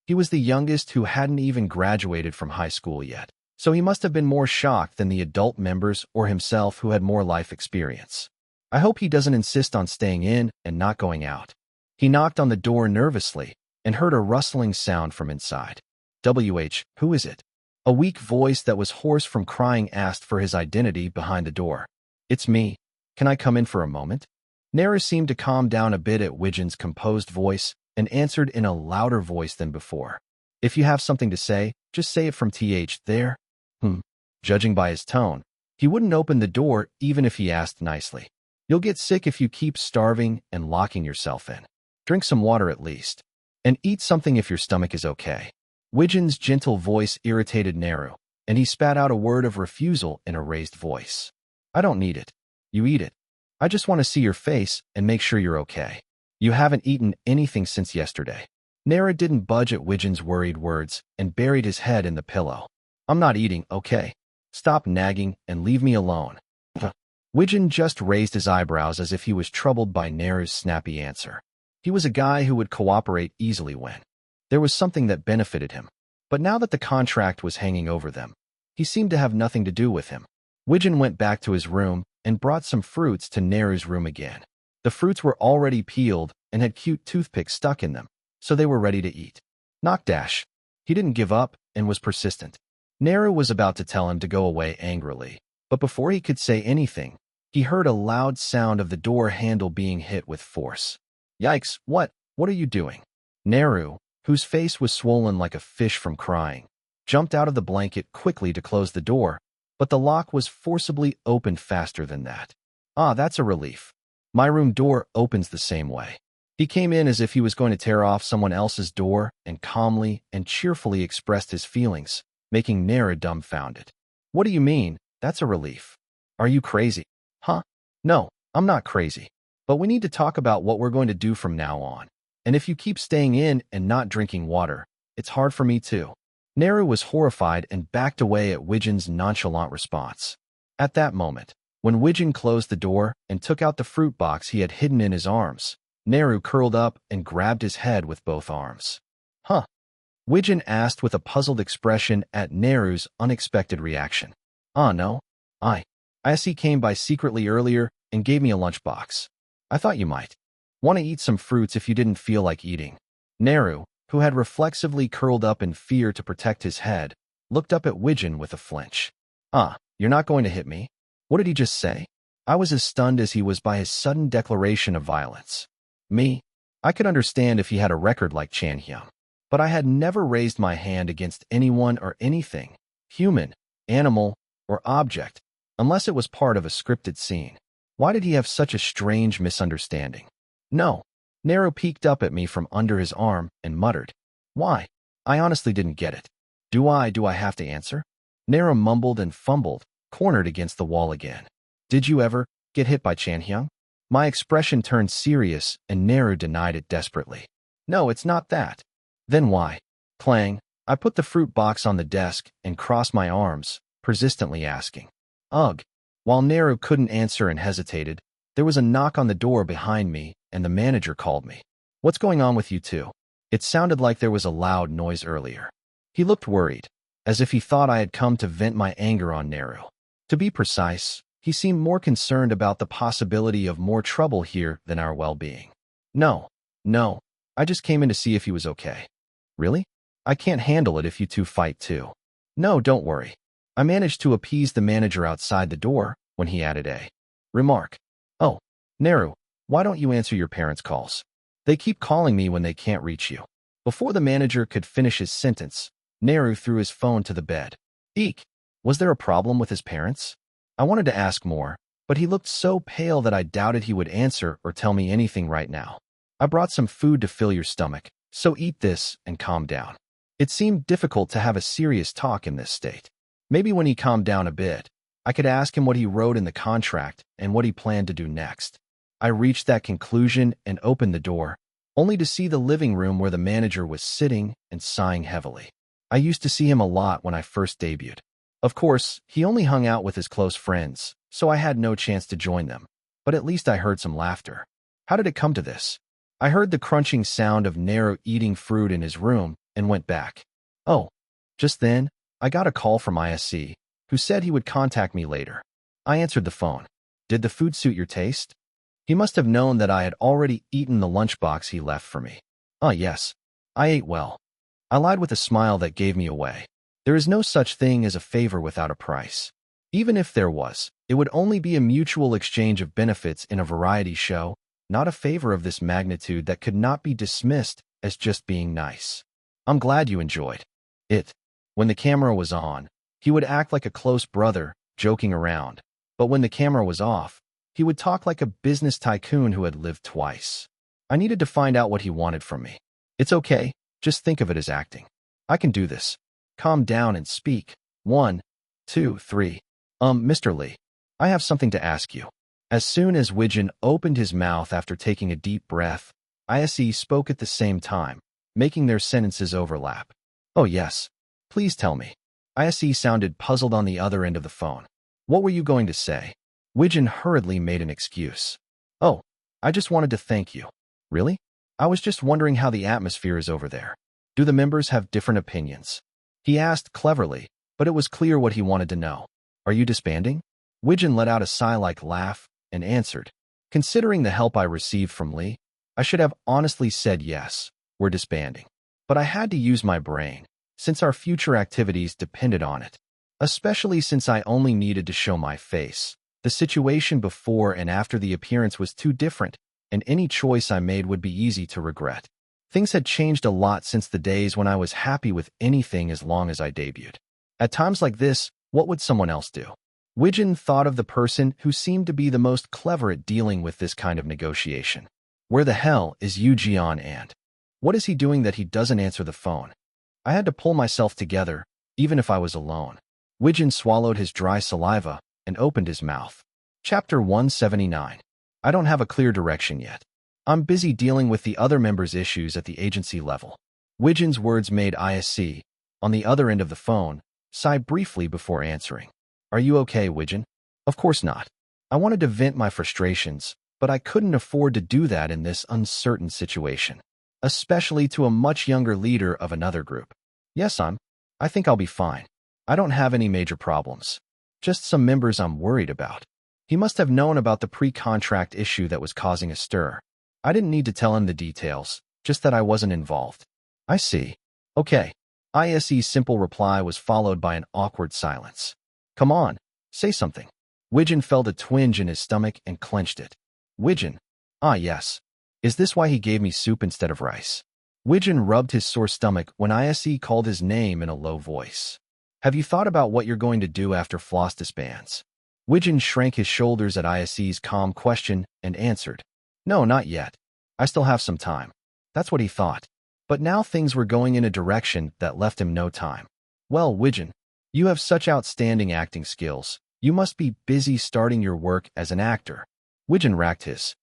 He was the youngest who hadn't even graduated from high school yet, so he must have been more shocked than the adult members or himself who had more life experience. I hope he doesn't insist on staying in and not going out. He knocked on the door nervously and heard a rustling sound from inside. Who is it? A weak voice that was hoarse from crying asked for his identity behind the door. It's me. Can I come in for a moment? Neru seemed to calm down a bit at Wijin's composed voice and answered in a louder voice than before. If you have something to say, just say it from there. Judging by his tone, he wouldn't open the door even if he asked nicely. You'll get sick if you keep starving and locking yourself in. Drink some water at least. And eat something if your stomach is okay. Wijin's gentle voice irritated Neru, and he spat out a word of refusal in a raised voice. I don't need it. You eat it. I just want to see your face and make sure you're okay. You haven't eaten anything since yesterday. Neru didn't budge at Wijin's worried words and buried his head in the pillow. I'm not eating, okay? Stop nagging and leave me alone. Wijin just raised his eyebrows as if he was troubled by Neru's snappy answer. He was a guy who would cooperate easily when there was something that benefited him. But now that the contract was hanging over them, he seemed to have nothing to do with him. Wijin went back to his room and brought some fruits to Neru's room again. The fruits were already peeled and had cute toothpicks stuck in them, so they were ready to eat. Knockdash. He didn't give up and was persistent. Neru was about to tell him to go away angrily, but before he could say anything, he heard a loud sound of the door handle being hit with force. Yikes, what are you doing? Neru, whose face was swollen like a fish from crying, jumped out of the blanket quickly to close the door, but the lock was forcibly opened faster than that. Ah, that's a relief. My room door opens the same way. He came in as if he was going to tear off someone else's door and calmly and cheerfully expressed his feelings, making Neru dumbfounded. What do you mean, that's a relief? Are you crazy? Huh? No, I'm not crazy. But we need to talk about what we're going to do from now on. And if you keep staying in and not drinking water, it's hard for me too. Neru was horrified and backed away at Wijin's nonchalant response. At that moment, when Wijin closed the door and took out the fruit box he had hidden in his arms, Neru curled up and grabbed his head with both arms. Huh? Wijin asked with a puzzled expression at Neru's unexpected reaction. No. Ise came by secretly earlier and gave me a lunchbox. I thought you might want to eat some fruits if you didn't feel like eating. Neru, who had reflexively curled up in fear to protect his head, looked up at Wijin with a flinch. You're not going to hit me? What did he just say? I was as stunned as he was by his sudden declaration of violence. Me? I could understand if he had a record like Cheon Yise, but I had never raised my hand against anyone or anything, human, animal, or object, unless it was part of a scripted scene. Why did he have such a strange misunderstanding? No. Neru peeked up at me from under his arm and muttered. Why? I honestly didn't get it. Do I have to answer? Neru mumbled and fumbled, cornered against the wall again. Did you ever get hit by Cheon Yise? My expression turned serious and Neru denied it desperately. No, it's not that. Then why? Clang. I put the fruit box on the desk and crossed my arms, persistently asking. Ugh. While Neru couldn't answer and hesitated, there was a knock on the door behind me and the manager called me. What's going on with you two? It sounded like there was a loud noise earlier. He looked worried, as if he thought I had come to vent my anger on Neru. To be precise, he seemed more concerned about the possibility of more trouble here than our well-being. No, I just came in to see if he was okay. Really? I can't handle it if you two fight too. No, don't worry. I managed to appease the manager outside the door when he added a remark. Oh, Neru, why don't you answer your parents' calls? They keep calling me when they can't reach you. Before the manager could finish his sentence, Neru threw his phone to the bed. Eek! Was there a problem with his parents? I wanted to ask more, but he looked so pale that I doubted he would answer or tell me anything right now. I brought some food to fill your stomach, so eat this and calm down. It seemed difficult to have a serious talk in this state. Maybe when he calmed down a bit, I could ask him what he wrote in the contract and what he planned to do next. I reached that conclusion and opened the door, only to see the living room where the manager was sitting and sighing heavily. I used to see him a lot when I first debuted. Of course, he only hung out with his close friends, so I had no chance to join them, but at least I heard some laughter. How did it come to this? I heard the crunching sound of Nero eating fruit in his room and went back. Oh, just then, I got a call from ISC, who said he would contact me later. I answered the phone. Did the food suit your taste? He must have known that I had already eaten the lunchbox he left for me. Ah, yes. I ate well. I lied with a smile that gave me away. There is no such thing as a favor without a price. Even if there was, it would only be a mutual exchange of benefits in a variety show, not a favor of this magnitude that could not be dismissed as just being nice. I'm glad you enjoyed it. When the camera was on, he would act like a close brother, joking around. But when the camera was off, he would talk like a business tycoon who had lived twice. I needed to find out what he wanted from me. It's okay, just think of it as acting. I can do this. Calm down and speak. 1, 2, 3. Mr. Lee, I have something to ask you. As soon as Wijin opened his mouth after taking a deep breath, ISE spoke at the same time, making their sentences overlap. Oh yes, please tell me. ISE sounded puzzled on the other end of the phone. What were you going to say? Wijin hurriedly made an excuse. Oh, I just wanted to thank you. Really? I was just wondering how the atmosphere is over there. Do the members have different opinions? He asked cleverly, but it was clear what he wanted to know. Are you disbanding? Wijin let out a sigh-like laugh and answered. Considering the help I received from Lee, I should have honestly said yes, we're disbanding. But I had to use my brain, since our future activities depended on it. Especially since I only needed to show my face. The situation before and after the appearance was too different, and any choice I made would be easy to regret. Things had changed a lot since the days when I was happy with anything as long as I debuted. At times like this, what would someone else do? Wijin thought of the person who seemed to be the most clever at dealing with this kind of negotiation. Where the hell is Yu Jian and? What is he doing that he doesn't answer the phone? I had to pull myself together, even if I was alone. Wijin swallowed his dry saliva and opened his mouth. Chapter 179. I don't have a clear direction yet. I'm busy dealing with the other members' issues at the agency level. Wijin's words made ISC, on the other end of the phone, sigh briefly before answering. Are you okay, Wijin? Of course not. I wanted to vent my frustrations, but I couldn't afford to do that in this uncertain situation. Especially to a much younger leader of another group. Yes, I think I'll be fine. I don't have any major problems. Just some members I'm worried about. He must have known about the pre-contract issue that was causing a stir. I didn't need to tell him the details, just that I wasn't involved. I see. Okay. ISE's simple reply was followed by an awkward silence. Come on, say something. Wijin felt a twinge in his stomach and clenched it. Wijin. Ah, yes. Is this why he gave me soup instead of rice? Wijin rubbed his sore stomach when ISE called his name in a low voice. Have you thought about what you're going to do after Floss disbands? Wijin shrank his shoulders at ISE's calm question and answered. No, not yet. I still have some time. That's what he thought. But now things were going in a direction that left him no time. Well, Wijin, you have such outstanding acting skills. You must be busy starting your work as an actor. Wijin racked his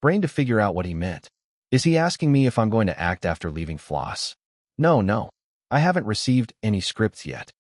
brain to figure out what he meant. Is he asking me if I'm going to act after leaving Floss? No. I haven't received any scripts yet.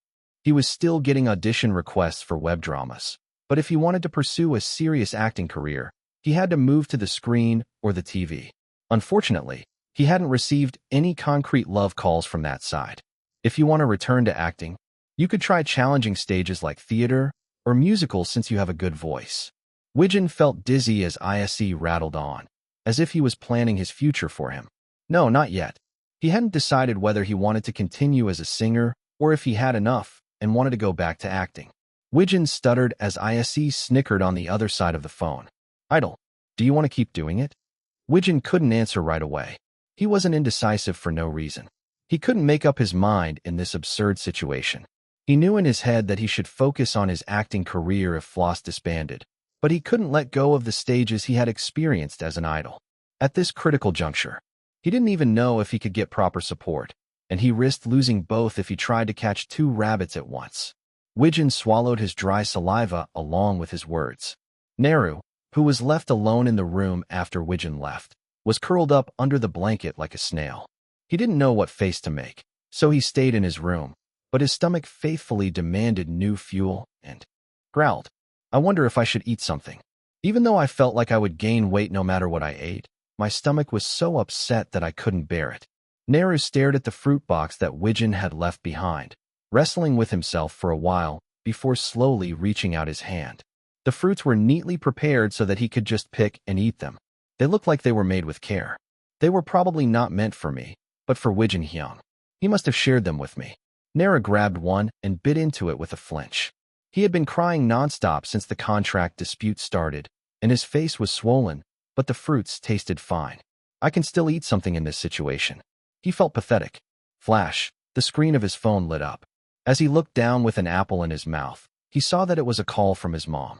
He was still getting audition requests for web dramas. But if he wanted to pursue a serious acting career, he had to move to the screen or the TV. Unfortunately, he hadn't received any concrete love calls from that side. If you want to return to acting, you could try challenging stages like theater or musicals since you have a good voice. Wijin felt dizzy as ISE rattled on, as if he was planning his future for him. No, not yet. He hadn't decided whether he wanted to continue as a singer or if he had enough and wanted to go back to acting. Wijin stuttered as ISE snickered on the other side of the phone. Idle. Do you want to keep doing it? Wijin couldn't answer right away. He wasn't indecisive for no reason. He couldn't make up his mind in this absurd situation. He knew in his head that he should focus on his acting career if Floss disbanded, but he couldn't let go of the stages he had experienced as an idol. At this critical juncture, he didn't even know if he could get proper support, and he risked losing both if he tried to catch two rabbits at once. Widjin swallowed his dry saliva along with his words. Naru, who was left alone in the room after Widjin left, was curled up under the blanket like a snail. He didn't know what face to make, so he stayed in his room, but his stomach faithfully demanded new fuel and growled. I wonder if I should eat something. Even though I felt like I would gain weight no matter what I ate, my stomach was so upset that I couldn't bear it. Naru stared at the fruit box that Widjin had left behind, wrestling with himself for a while before slowly reaching out his hand. The fruits were neatly prepared so that he could just pick and eat them. They looked like they were made with care. They were probably not meant for me, but for Widjin Hyung. He must have shared them with me. Naru grabbed one and bit into it with a flinch. He had been crying nonstop since the contract dispute started, and his face was swollen, but the fruits tasted fine. I can still eat something in this situation. He felt pathetic. Flash, the screen of his phone lit up. As he looked down with an apple in his mouth, he saw that it was a call from his mom.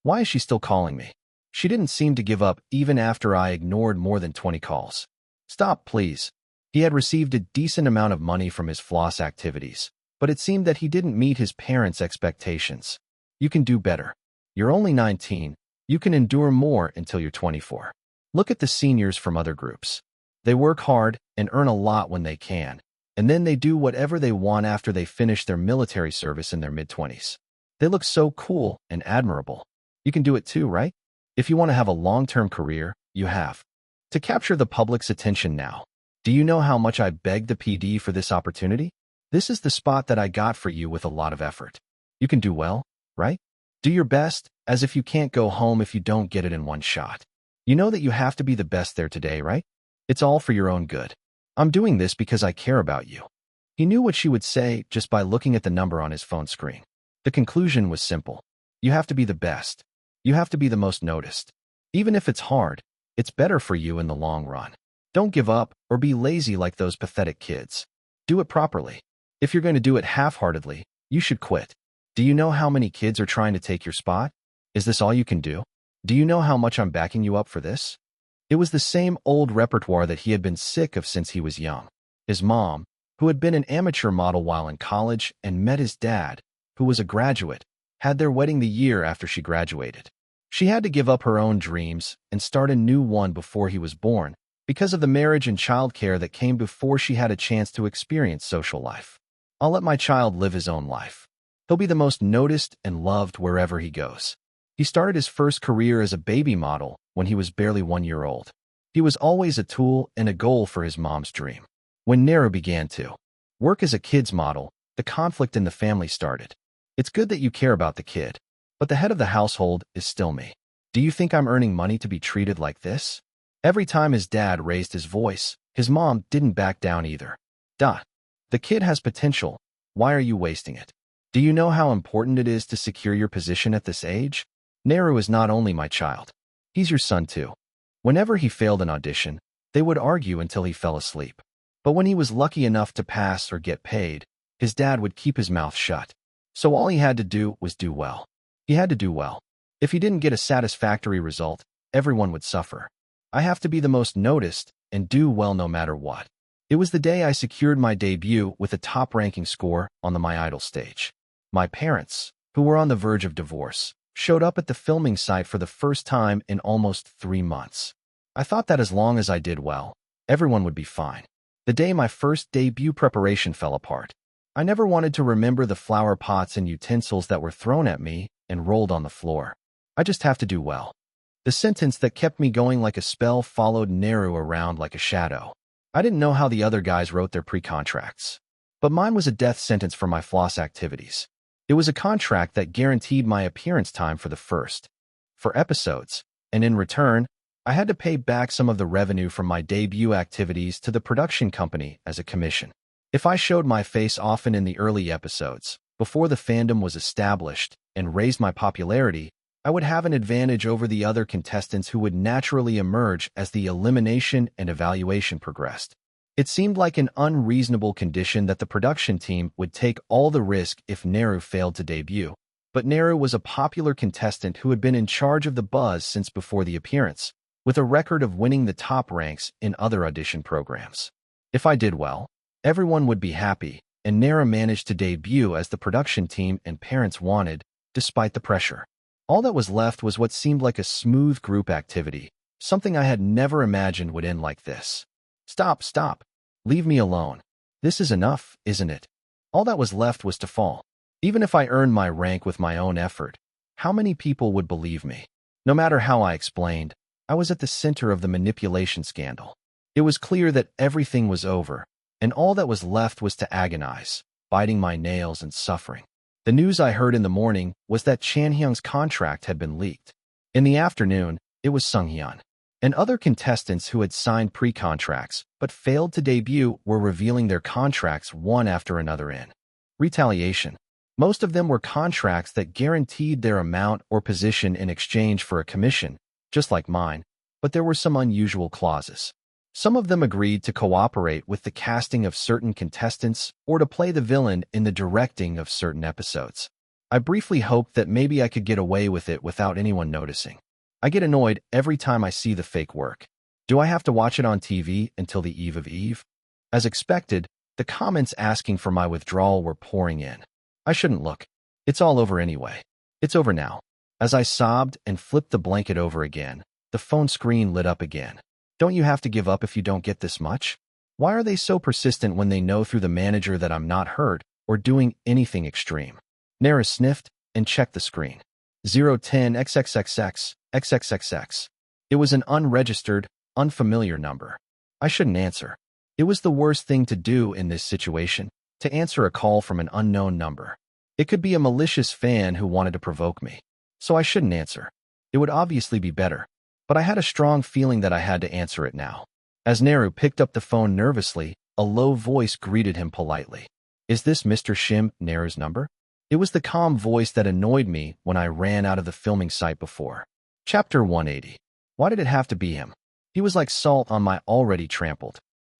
Why is she still calling me? She didn't seem to give up even after I ignored more than 20 calls. Stop, please. He had received a decent amount of money from his floss activities, but it seemed that he didn't meet his parents' expectations. You can do better. You're only 19. You can endure more until you're 24. Look at the seniors from other groups. They work hard and earn a lot when they can, and then they do whatever they want after they finish their military service in their mid-20s. They look so cool and admirable. You can do it too, right? If you want to have a long-term career, you have to capture the public's attention now. Do you know how much I begged the PD for this opportunity? This is the spot that I got for you with a lot of effort. You can do well, right? Do your best, as if you can't go home if you don't get it in one shot. You know that you have to be the best there today, right? It's all for your own good. I'm doing this because I care about you. He knew what she would say just by looking at the number on his phone screen. The conclusion was simple. You have to be the best. You have to be the most noticed. Even if it's hard, it's better for you in the long run. Don't give up or be lazy like those pathetic kids. Do it properly. If you're going to do it half-heartedly, you should quit. Do you know how many kids are trying to take your spot? Is this all you can do? Do you know how much I'm backing you up for this? It was the same old repertoire that he had been sick of since he was young. His mom, who had been an amateur model while in college and met his dad, who was a graduate, had their wedding the year after she graduated. She had to give up her own dreams and start a new one before he was born because of the marriage and childcare that came before she had a chance to experience social life. I'll let my child live his own life. He'll be the most noticed and loved wherever he goes. He started his first career as a baby model when he was barely 1 year old. He was always a tool and a goal for his mom's dream. When Naru began to work as a kid's model, the conflict in the family started. It's good that you care about the kid, but the head of the household is still me. Do you think I'm earning money to be treated like this? Every time his dad raised his voice, his mom didn't back down either. The kid has potential. Why are you wasting it? Do you know how important it is to secure your position at this age? Naru is not only my child. He's your son too. Whenever he failed an audition, they would argue until he fell asleep. But when he was lucky enough to pass or get paid, his dad would keep his mouth shut. So all he had to do was do well. He had to do well. If he didn't get a satisfactory result, everyone would suffer. I have to be the most noticed and do well no matter what. It was the day I secured my debut with a top-ranking score on the My Idol stage. My parents, who were on the verge of divorce, showed up at the filming site for the first time in almost 3 months. I thought that as long as I did well, everyone would be fine. The day my first debut preparation fell apart, I never wanted to remember the flower pots and utensils that were thrown at me and rolled on the floor. I just have to do well. The sentence that kept me going like a spell followed Naru around like a shadow. I didn't know how the other guys wrote their pre-contracts, but mine was a death sentence for my floss activities. It was a contract that guaranteed my appearance time for the first 4 episodes, and in return, I had to pay back some of the revenue from my debut activities to the production company as a commission. If I showed my face often in the early episodes, before the fandom was established, and raised my popularity, I would have an advantage over the other contestants who would naturally emerge as the elimination and evaluation progressed. It seemed like an unreasonable condition that the production team would take all the risk if Naru failed to debut. But Naru was a popular contestant who had been in charge of the buzz since before the appearance, with a record of winning the top ranks in other audition programs. If I did well, everyone would be happy, and Naru managed to debut as the production team and parents wanted, despite the pressure. All that was left was what seemed like a smooth group activity, something I had never imagined would end like this. Stop, stop. Leave me alone. This is enough, isn't it? All that was left was to fall. Even if I earned my rank with my own effort, how many people would believe me? No matter how I explained, I was at the center of the manipulation scandal. It was clear that everything was over, and all that was left was to agonize, biting my nails and suffering. The news I heard in the morning was that Cheon Yise's contract had been leaked. In the afternoon, it was Sunghyun. And other contestants who had signed pre-contracts but failed to debut were revealing their contracts one after another in retaliation. Most of them were contracts that guaranteed their amount or position in exchange for a commission, just like mine, but there were some unusual clauses. Some of them agreed to cooperate with the casting of certain contestants or to play the villain in the directing of certain episodes. I briefly hoped that maybe I could get away with it without anyone noticing. I get annoyed every time I see the fake work. Do I have to watch it on TV until the eve of Eve? As expected, the comments asking for my withdrawal were pouring in. I shouldn't look. It's all over anyway. It's over now. As I sobbed and flipped the blanket over again, the phone screen lit up again. Don't you have to give up if you don't get this much? Why are they so persistent when they know through the manager that I'm not hurt or doing anything extreme? Nara sniffed and checked the screen. 010 XXXX XXXX. It was an unregistered, unfamiliar number. I shouldn't answer. It was the worst thing to do in this situation, to answer a call from an unknown number. It could be a malicious fan who wanted to provoke me. So I shouldn't answer. It would obviously be better. But I had a strong feeling that I had to answer it now. As Naru picked up the phone nervously, a low voice greeted him politely. Is this Mr. Shim Naru's number? It was the calm voice that annoyed me when I ran out of the filming site before. Chapter 180. Why did it have to be him? He was like salt on my already trampled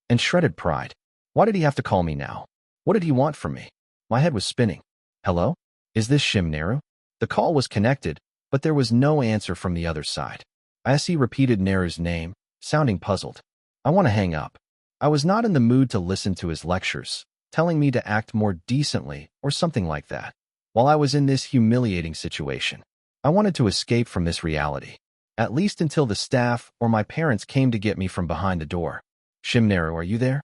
and shredded pride. Why did he have to call me now? What did he want from me? My head was spinning. Hello? Is this Shim Naru? The call was connected, but there was no answer from the other side. As he repeated Naru's name, sounding puzzled. I want to hang up. I was not in the mood to listen to his lectures, telling me to act more decently or something like that. While I was in this humiliating situation, I wanted to escape from this reality, at least until the staff or my parents came to get me from behind the door. Shim Naru, are you there?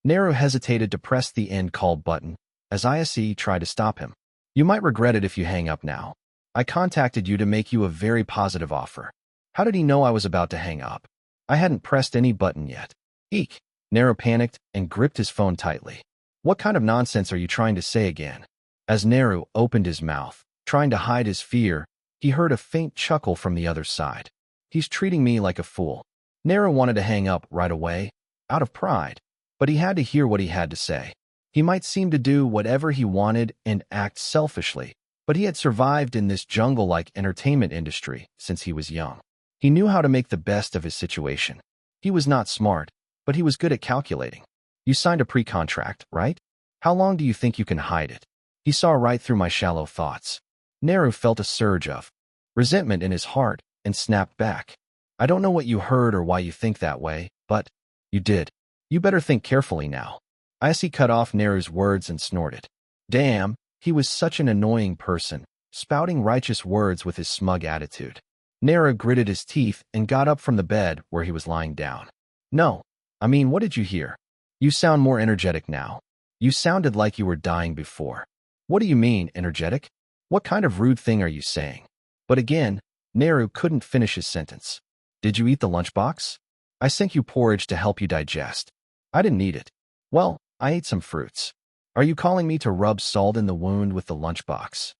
Naru hesitated to press the end call button as Ise tried to stop him. You might regret it if you hang up now. I contacted you to make you a very positive offer. How did he know I was about to hang up? I hadn't pressed any button yet. Eek! Naru panicked and gripped his phone tightly. What kind of nonsense are you trying to say again? As Naru opened his mouth, trying to hide his fear, he heard a faint chuckle from the other side. He's treating me like a fool. Naru wanted to hang up right away, out of pride, but he had to hear what he had to say. He might seem to do whatever he wanted and act selfishly, but he had survived in this jungle-like entertainment industry since he was young. He knew how to make the best of his situation. He was not smart, but he was good at calculating. You signed a pre-contract, right? How long do you think you can hide it? He saw right through my shallow thoughts. Naru felt a surge of resentment in his heart and snapped back. I don't know what you heard or why you think that way, but you did. You better think carefully now. Ise cut off Naru's words and snorted. Damn, he was such an annoying person, spouting righteous words with his smug attitude. Naru gritted his teeth and got up from the bed where he was lying down. No, I mean, what did you hear? You sound more energetic now. You sounded like you were dying before. What do you mean, energetic? What kind of rude thing are you saying? But again, Naru couldn't finish his sentence. Did you eat the lunchbox? I sent you porridge to help you digest. I didn't eat it. Well, I ate some fruits. Are you calling me to rub salt in the wound with the lunchbox?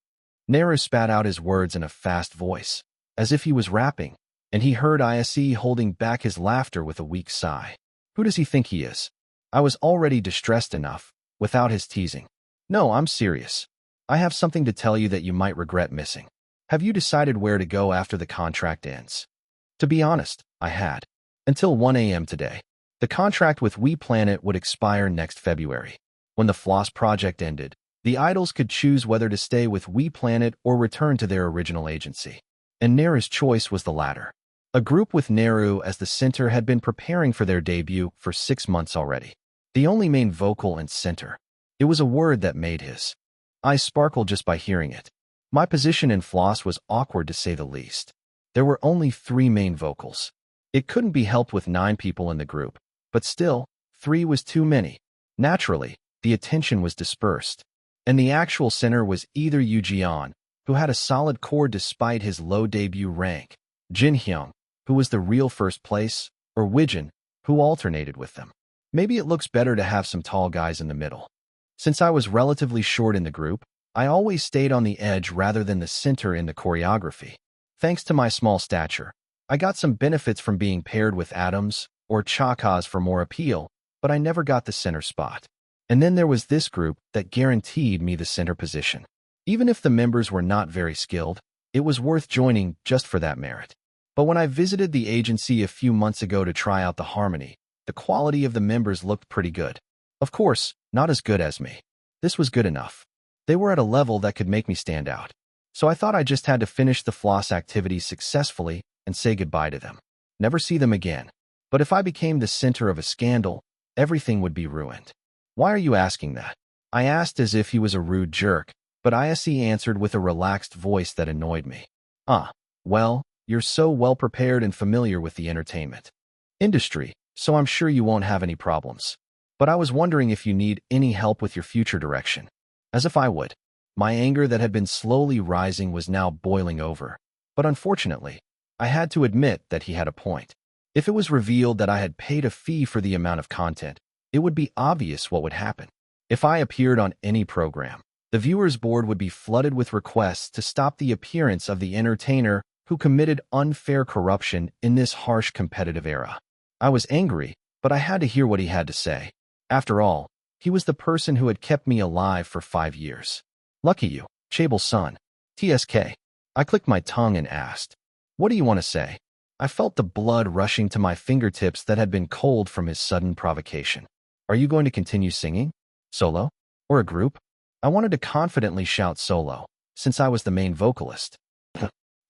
Naru spat out his words in a fast voice, as if he was rapping, and he heard Ise holding back his laughter with a weak sigh. Who does he think he is? I was already distressed enough, without his teasing. No, I'm serious. I have something to tell you that you might regret missing. Have you decided where to go after the contract ends? To be honest, I had. Until 1 a.m. today. The contract with We Planet would expire next February. When the Floss project ended, the idols could choose whether to stay with We Planet or return to their original agency. And Neru's choice was the latter. A group with Neru as the center had been preparing for their debut for 6 months already. The only main vocal and center. It was a word that made his eyes sparkle just by hearing it. My position in Floss was awkward to say the least. There were only 3 main vocals. It couldn't be helped with 9 people in the group, but still, 3 was too many. Naturally, the attention was dispersed. And the actual center was either Yu Jian, who had a solid core despite his low debut rank, Jin Hyung, who was the real first place, or Wijin, who alternated with them. Maybe it looks better to have some tall guys in the middle. Since I was relatively short in the group, I always stayed on the edge rather than the center in the choreography. Thanks to my small stature, I got some benefits from being paired with Atoms or Chakas for more appeal, but I never got the center spot. And then there was this group that guaranteed me the center position. Even if the members were not very skilled, it was worth joining just for that merit. But when I visited the agency a few months ago to try out the harmony, the quality of the members looked pretty good. Of course, not as good as me. This was good enough. They were at a level that could make me stand out. So I thought I just had to finish the Floss activities successfully and say goodbye to them. Never see them again. But if I became the center of a scandal, everything would be ruined. Why are you asking that? I asked as if he was a rude jerk, but Ise answered with a relaxed voice that annoyed me. Well, you're so well prepared and familiar with the entertainment industry, so I'm sure you won't have any problems. But I was wondering if you need any help with your future direction. As if I would. My anger that had been slowly rising was now boiling over. But unfortunately, I had to admit that he had a point. If it was revealed that I had paid a fee for the amount of content, it would be obvious what would happen. If I appeared on any program, the viewers' board would be flooded with requests to stop the appearance of the entertainer who committed unfair corruption in this harsh competitive era. I was angry, but I had to hear what he had to say. After all, he was the person who had kept me alive for 5 years. Lucky you, Chabel's son. TSK. I clicked my tongue and asked, "What do you want to say?" I felt the blood rushing to my fingertips that had been cold from his sudden provocation. Are you going to continue singing? Solo? Or a group? I wanted to confidently shout solo, since I was the main vocalist.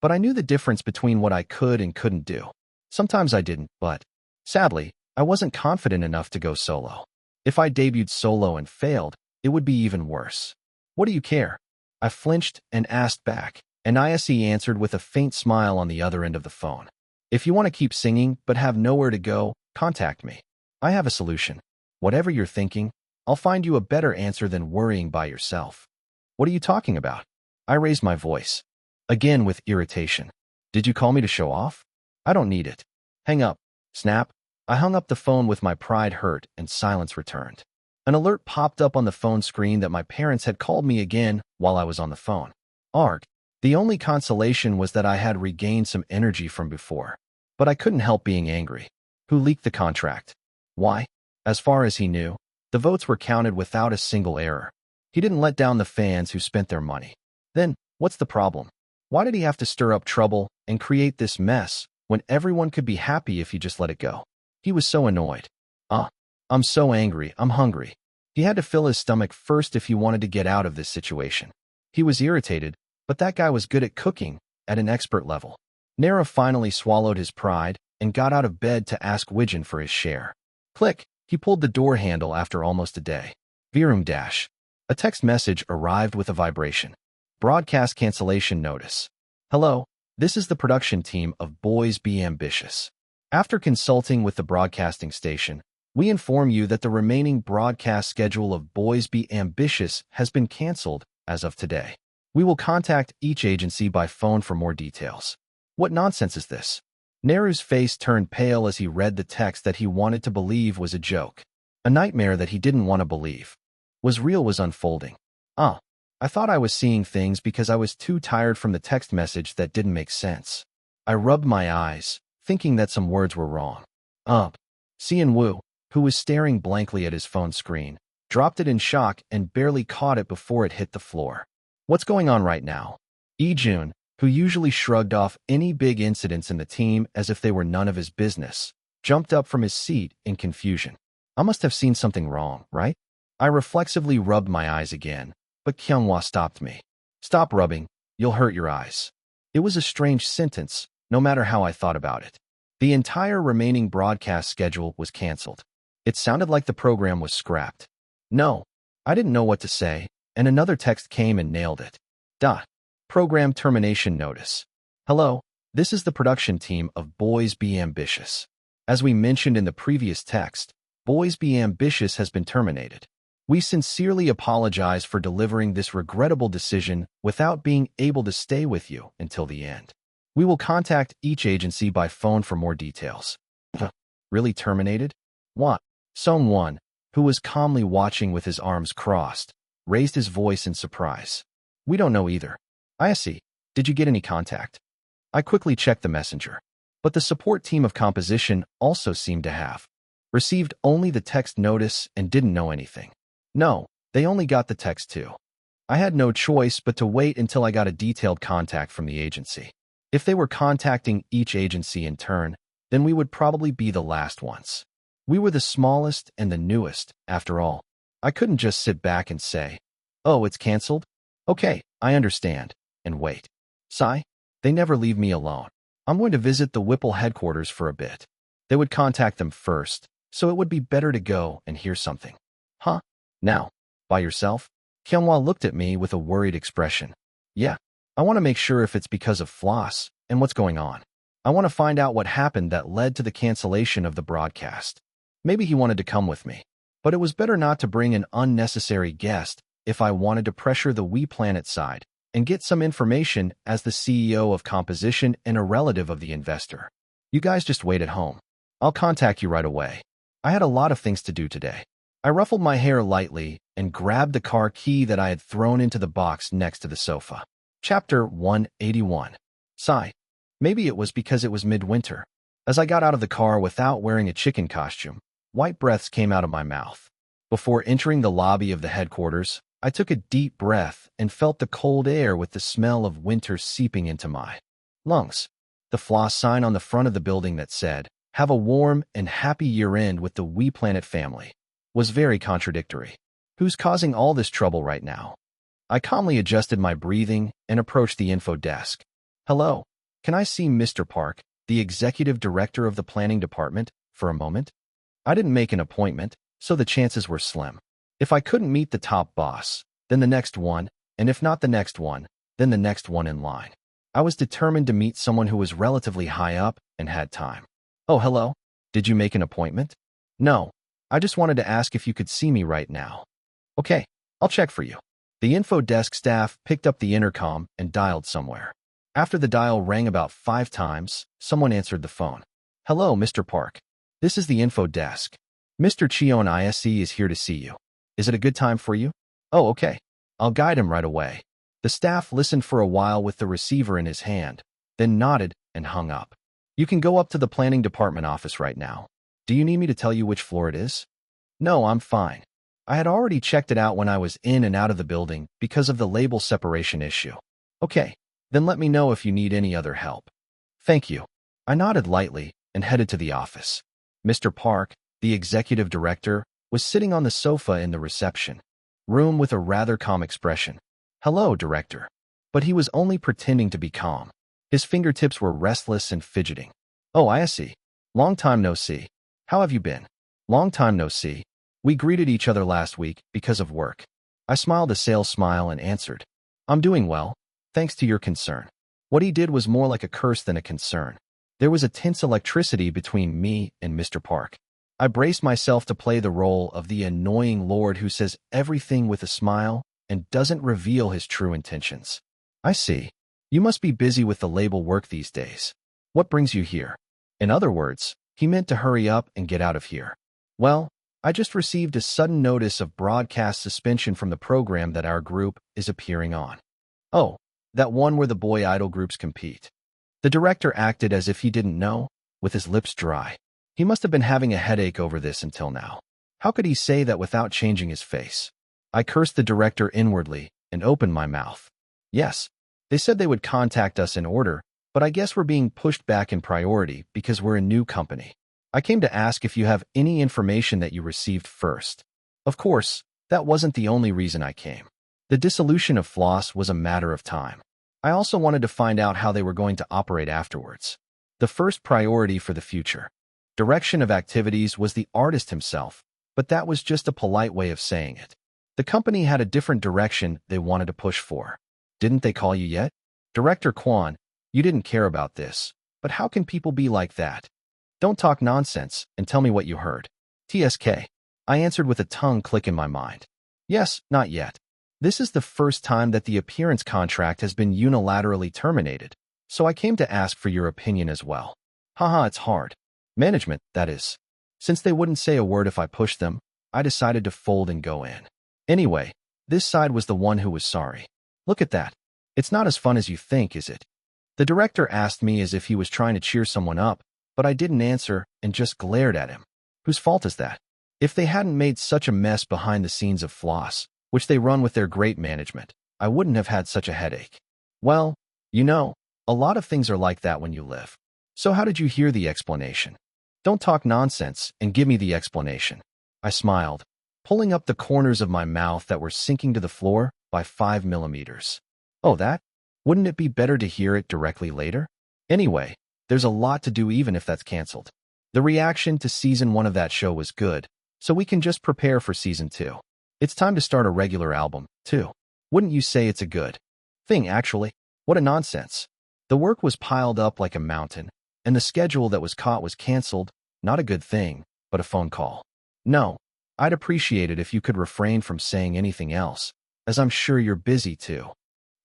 But I knew the difference between what I could and couldn't do. Sometimes I didn't, but sadly, I wasn't confident enough to go solo. If I debuted solo and failed, it would be even worse. What do you care? I flinched and asked back, and Ise answered with a faint smile on the other end of the phone. If you want to keep singing but have nowhere to go, contact me. I have a solution. Whatever you're thinking, I'll find you a better answer than worrying by yourself. What are you talking about? I raised my voice, again with irritation. Did you call me to show off? I don't need it. Hang up. Snap. I hung up the phone with my pride hurt and silence returned. An alert popped up on the phone screen that my parents had called me again while I was on the phone. Arg. The only consolation was that I had regained some energy from before. But I couldn't help being angry. Who leaked the contract? Why? As far as he knew, the votes were counted without a single error. He didn't let down the fans who spent their money. Then, what's the problem? Why did he have to stir up trouble and create this mess when everyone could be happy if he just let it go? He was so annoyed. I'm so angry, I'm hungry. He had to fill his stomach first if he wanted to get out of this situation. He was irritated, but that guy was good at cooking, at an expert level. Nara finally swallowed his pride and got out of bed to ask Wijin for his share. Click, he pulled the door handle after almost a day. Virum dash. A text message arrived with a vibration. Broadcast cancellation notice. Hello, this is the production team of Boys Be Ambitious. After consulting with the broadcasting station, we inform you that the remaining broadcast schedule of Boys Be Ambitious has been canceled as of today. We will contact each agency by phone for more details. What nonsense is this? Neru's face turned pale as he read the text that he wanted to believe was a joke. A nightmare that he didn't want to believe was real was unfolding. I thought I was seeing things because I was too tired from the text message that didn't make sense. I rubbed my eyes, thinking that some words were wrong. Sean Woo, who was staring blankly at his phone screen, dropped it in shock and barely caught it before it hit the floor. What's going on right now? Jun, who usually shrugged off any big incidents in the team as if they were none of his business, jumped up from his seat in confusion. I must have seen something wrong, right? I reflexively rubbed my eyes again, but Kyunghwa stopped me. Stop rubbing, you'll hurt your eyes. It was a strange sentence, no matter how I thought about it. The entire remaining broadcast schedule was canceled. It sounded like the program was scrapped. No, I didn't know what to say, and another text came and nailed it. Program termination notice. Hello, this is the production team of Boys Be Ambitious. As we mentioned in the previous text, Boys Be Ambitious has been terminated. We sincerely apologize for delivering this regrettable decision without being able to stay with you until the end. We will contact each agency by phone for more details. Really terminated? What? Someone, who was calmly watching with his arms crossed, raised his voice in surprise. We don't know either. I see. Did you get any contact? I quickly checked the messenger, but the support team of composition also seemed to have received only the text notice and didn't know anything. No, they only got the text too. I had no choice but to wait until I got a detailed contact from the agency. If they were contacting each agency in turn, then we would probably be the last ones. We were the smallest and the newest, after all. I couldn't just sit back and say, "Oh, it's canceled? Okay, I understand," and wait. Sigh, they never leave me alone. I'm going to visit the Whipple headquarters for a bit. They would contact them first, so it would be better to go and hear something. Huh? Now, by yourself? Kyunghwa looked at me with a worried expression. Yeah, I want to make sure if it's because of Floss and what's going on. I want to find out what happened that led to the cancellation of the broadcast. Maybe he wanted to come with me, but it was better not to bring an unnecessary guest if I wanted to pressure the We Planet side and get some information as the CEO of composition and a relative of the investor. You guys just wait at home. I'll contact you right away. I had a lot of things to do today. I ruffled my hair lightly and grabbed the car key that I had thrown into the box next to the sofa. Chapter 181. Sigh. Maybe it was because it was midwinter. As I got out of the car without wearing a chicken costume, white breaths came out of my mouth. Before entering the lobby of the headquarters, I took a deep breath and felt the cold air with the smell of winter seeping into my lungs. The Floss sign on the front of the building that said, "Have a warm and happy year-end with the We Planet family," was very contradictory. Who's causing all this trouble right now? I calmly adjusted my breathing and approached the info desk. Hello, can I see Mr. Park, the executive director of the planning department, for a moment? I didn't make an appointment, so the chances were slim. If I couldn't meet the top boss, then the next one, and if not the next one, then the next one in line. I was determined to meet someone who was relatively high up and had time. Oh, hello. Did you make an appointment? No, I just wanted to ask if you could see me right now. Okay, I'll check for you. The info desk staff picked up the intercom and dialed somewhere. After the dial rang about 5 times, someone answered the phone. Hello, Mr. Park. This is the info desk. Mr. Cheon Yise is here to see you. Is it a good time for you? Oh, okay. I'll guide him right away. The staff listened for a while with the receiver in his hand, then nodded and hung up. You can go up to the planning department office right now. Do you need me to tell you which floor it is? No, I'm fine. I had already checked it out when I was in and out of the building because of the label separation issue. Okay, then let me know if you need any other help. Thank you. I nodded lightly and headed to the office. Mr. Park, the executive director, was sitting on the sofa in the reception room with a rather calm expression. Hello, director. But he was only pretending to be calm. His fingertips were restless and fidgeting. Oh, I see. Long time no see. How have you been? Long time no see. We greeted each other last week because of work. I smiled a sales smile and answered. I'm doing well, thanks to your concern. What he did was more like a curse than a concern. There was a tense electricity between me and Mr. Park. I braced myself to play the role of the annoying lord who says everything with a smile and doesn't reveal his true intentions. I see. You must be busy with the label work these days. What brings you here? In other words, he meant to hurry up and get out of here. Well, I just received a sudden notice of broadcast suspension from the program that our group is appearing on. Oh, that one where the boy idol groups compete. The director acted as if he didn't know, with his lips dry. He must have been having a headache over this until now. How could he say that without changing his face? I cursed the director inwardly and opened my mouth. Yes, they said they would contact us in order, but I guess we're being pushed back in priority because we're a new company. I came to ask if you have any information that you received first. Of course, that wasn't the only reason I came. The dissolution of Floss was a matter of time. I also wanted to find out how they were going to operate afterwards. The first priority for the future. Direction of activities was the artist himself, but that was just a polite way of saying it. The company had a different direction they wanted to push for. Didn't they call you yet? Director Kwon, you didn't care about this, but how can people be like that? Don't talk nonsense and tell me what you heard. TSK. I answered with a tongue click in my mind. Yes, not yet. This is the first time that the appearance contract has been unilaterally terminated, so I came to ask for your opinion as well. Haha, it's hard. Management, that is. Since they wouldn't say a word if I pushed them, I decided to fold and go in. Anyway, this side was the one who was sorry. Look at that. It's not as fun as you think, is it? The director asked me as if he was trying to cheer someone up, but I didn't answer and just glared at him. Whose fault is that? If they hadn't made such a mess behind the scenes of Floss, which they run with their great management, I wouldn't have had such a headache. Well, you know, a lot of things are like that when you live. So how did you hear the explanation? Don't talk nonsense and give me the explanation. I smiled, pulling up the corners of my mouth that were sinking to the floor by 5 millimeters. Oh, that? Wouldn't it be better to hear it directly later? Anyway, there's a lot to do even if that's canceled. The reaction to season 1 of that show was good, so we can just prepare for season 2. It's time to start a regular album, too. Wouldn't you say it's a good thing, actually? What a nonsense. The work was piled up like a mountain, and the schedule that was caught was canceled. Not a good thing, but a phone call. No, I'd appreciate it if you could refrain from saying anything else, as I'm sure you're busy too.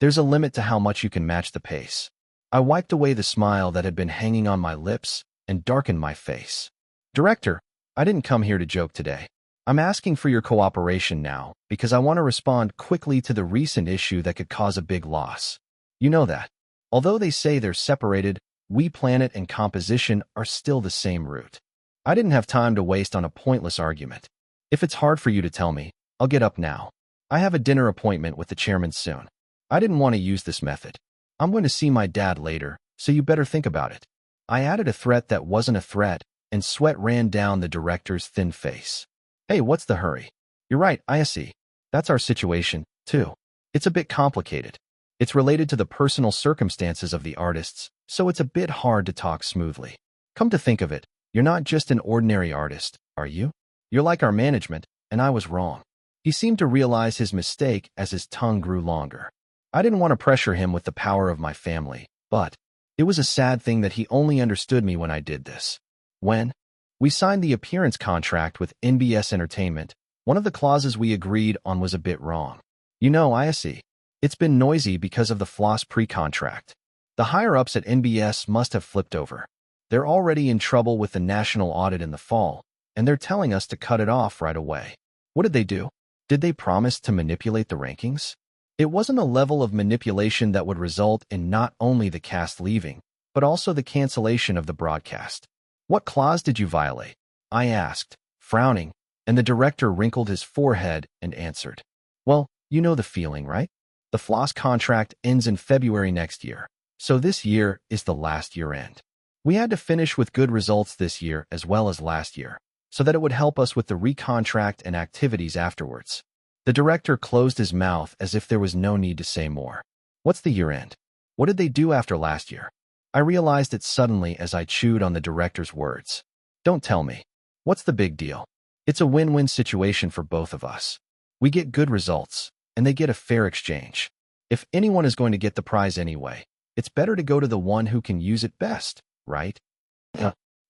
There's a limit to how much you can match the pace. I wiped away the smile that had been hanging on my lips and darkened my face. Director, I didn't come here to joke today. I'm asking for your cooperation now because I want to respond quickly to the recent issue that could cause a big loss. You know that. Although they say they're separated, We Planet and composition are still the same root. I didn't have time to waste on a pointless argument. If it's hard for you to tell me, I'll get up now. I have a dinner appointment with the chairman soon. I didn't want to use this method. I'm going to see my dad later, so you better think about it. I added a threat that wasn't a threat, and sweat ran down the director's thin face. Hey, what's the hurry? You're right, I see. That's our situation, too. It's a bit complicated. It's related to the personal circumstances of the artists, so it's a bit hard to talk smoothly. Come to think of it, you're not just an ordinary artist, are you? You're like our management, and I was wrong. He seemed to realize his mistake as his tongue grew longer. I didn't want to pressure him with the power of my family, but it was a sad thing that he only understood me when I did this. When we signed the appearance contract with NBS Entertainment, one of the clauses we agreed on was a bit wrong. You know, I see. It's been noisy because of the Floss pre-contract. The higher-ups at NBS must have flipped over. They're already in trouble with the national audit in the fall, and they're telling us to cut it off right away. What did they do? Did they promise to manipulate the rankings? It wasn't a level of manipulation that would result in not only the cast leaving, but also the cancellation of the broadcast. What clause did you violate? I asked, frowning, and the director wrinkled his forehead and answered. Well, you know the feeling, right? The Floss contract ends in February next year, so this year is the last year end. We had to finish with good results this year as well as last year, so that it would help us with the recontract and activities afterwards. The director closed his mouth as if there was no need to say more. What's the year end? What did they do after last year? I realized it suddenly as I chewed on the director's words. Don't tell me. What's the big deal? It's a win-win situation for both of us. We get good results, and they get a fair exchange. If anyone is going to get the prize anyway, it's better to go to the one who can use it best, right?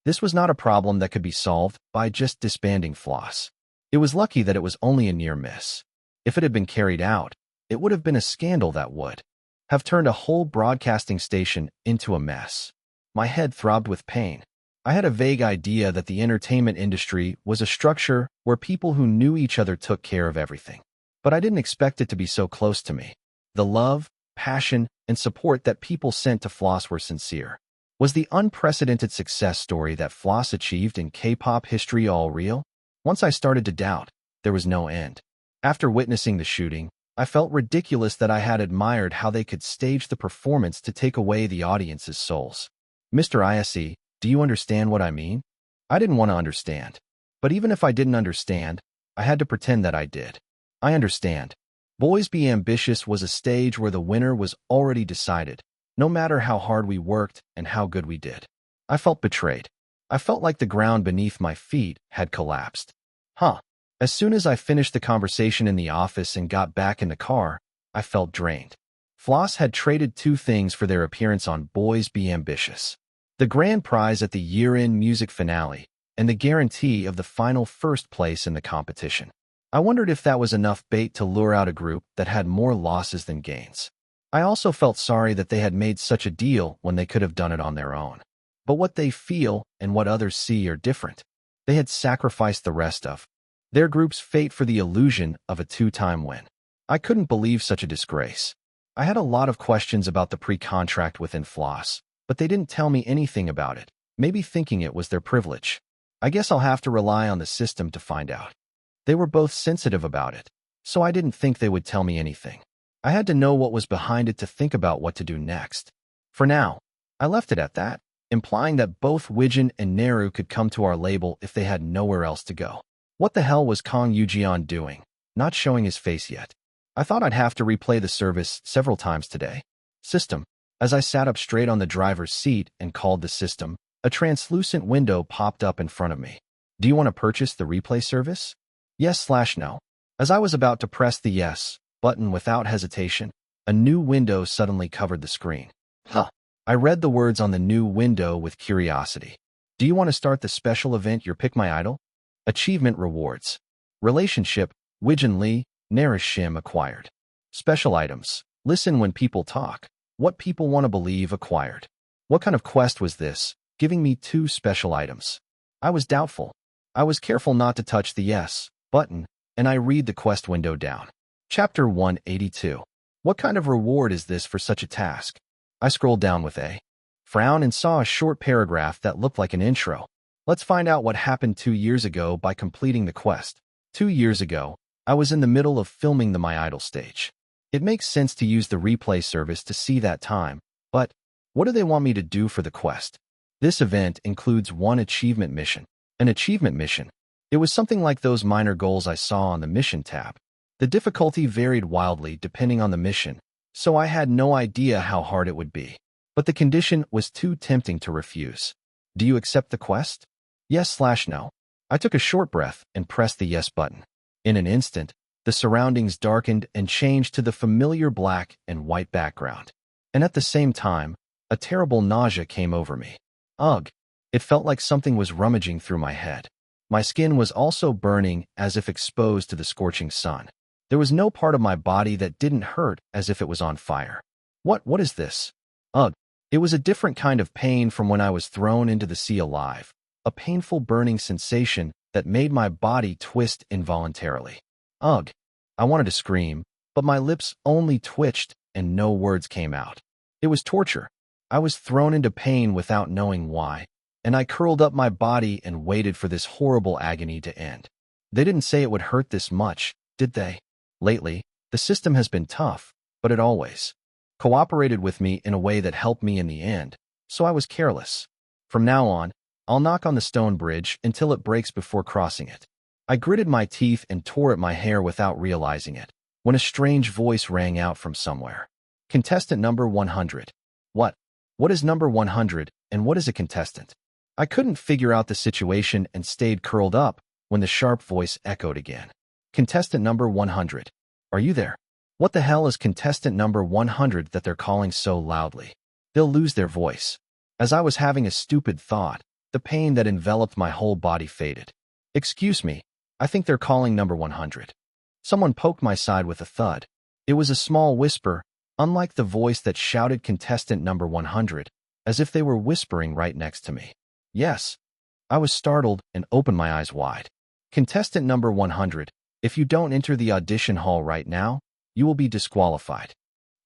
This was not a problem that could be solved by just disbanding Floss. It was lucky that it was only a near miss. If it had been carried out, it would have been a scandal that would have turned a whole broadcasting station into a mess. My head throbbed with pain. I had a vague idea that the entertainment industry was a structure where people who knew each other took care of everything. But I didn't expect it to be so close to me. The love, passion, and support that people sent to Floss were sincere. Was the unprecedented success story that Floss achieved in K-pop history all real? Once I started to doubt, there was no end. After witnessing the shooting, I felt ridiculous that I had admired how they could stage the performance to take away the audience's souls. Mr. Yise, do you understand what I mean? I didn't want to understand. But even if I didn't understand, I had to pretend that I did. I understand. Boys Be Ambitious was a stage where the winner was already decided, no matter how hard we worked and how good we did. I felt betrayed. I felt like the ground beneath my feet had collapsed. As soon as I finished the conversation in the office and got back in the car, I felt drained. Floss had traded two things for their appearance on Boys Be Ambitious: the grand prize at the year-end music finale and the guarantee of the final first place in the competition. I wondered if that was enough bait to lure out a group that had more losses than gains. I also felt sorry that they had made such a deal when they could have done it on their own. But what they feel and what others see are different. They had sacrificed the rest of their group's fate for the illusion of a two-time win. I couldn't believe such a disgrace. I had a lot of questions about the pre-contract within Floss, but they didn't tell me anything about it, maybe thinking it was their privilege. I guess I'll have to rely on the system to find out. They were both sensitive about it, so I didn't think they would tell me anything. I had to know what was behind it to think about what to do next. For now, I left it at that, implying that both Wijin and Naru could come to our label if they had nowhere else to go. What the hell was Kang Yujian doing, not showing his face yet? I thought I'd have to replay the service several times today. System. As I sat up straight on the driver's seat and called the system, a translucent window popped up in front of me. Do you want to purchase the replay service? Yes/no. As I was about to press the yes button without hesitation, a new window suddenly covered the screen. I read the words on the new window with curiosity. Do you want to start the special event Your Pick My Idol? Achievement rewards. Relationship, Wijin Lee, Narish Shim acquired. Special items. Listen when people talk. What people want to believe acquired. What kind of quest was this, giving me 2 special items? I was doubtful. I was careful not to touch the yes button, and I read the quest window down. Chapter 182. What kind of reward is this for such a task? I scrolled down with a frown and saw a short paragraph that looked like an intro. Let's find out what happened 2 years ago by completing the quest. 2 years ago, I was in the middle of filming the My Idol stage. It makes sense to use the replay service to see that time, but what do they want me to do for the quest? This event includes 1 achievement mission. An achievement mission. It was something like those minor goals I saw on the mission tab. The difficulty varied wildly depending on the mission, so I had no idea how hard it would be. But the condition was too tempting to refuse. Do you accept the quest? Yes/no. I took a short breath and pressed the yes button. In an instant, the surroundings darkened and changed to the familiar black and white background. And at the same time, a terrible nausea came over me. Ugh! It felt like something was rummaging through my head. My skin was also burning as if exposed to the scorching sun. There was no part of my body that didn't hurt as if it was on fire. What is this? Ugh! It was a different kind of pain from when I was thrown into the sea alive. A painful burning sensation that made my body twist involuntarily. Ugh! I wanted to scream, but my lips only twitched and no words came out. It was torture. I was thrown into pain without knowing why, and I curled up my body and waited for this horrible agony to end. They didn't say it would hurt this much, did they? Lately, the system has been tough, but it always cooperated with me in a way that helped me in the end, so I was careless. From now on, I'll knock on the stone bridge until it breaks before crossing it. I gritted my teeth and tore at my hair without realizing it, when a strange voice rang out from somewhere. Contestant number 100. What? What is number 100, and what is a contestant? I couldn't figure out the situation and stayed curled up when the sharp voice echoed again. Contestant number 100. Are you there? What the hell is contestant number 100 that they're calling so loudly? They'll lose their voice. As I was having a stupid thought, the pain that enveloped my whole body faded. Excuse me, I think they're calling number 100. Someone poked my side with a thud. It was a small whisper, unlike the voice that shouted contestant number 100, as if they were whispering right next to me. Yes. I was startled and opened my eyes wide. Contestant number 100, if you don't enter the audition hall right now, you will be disqualified.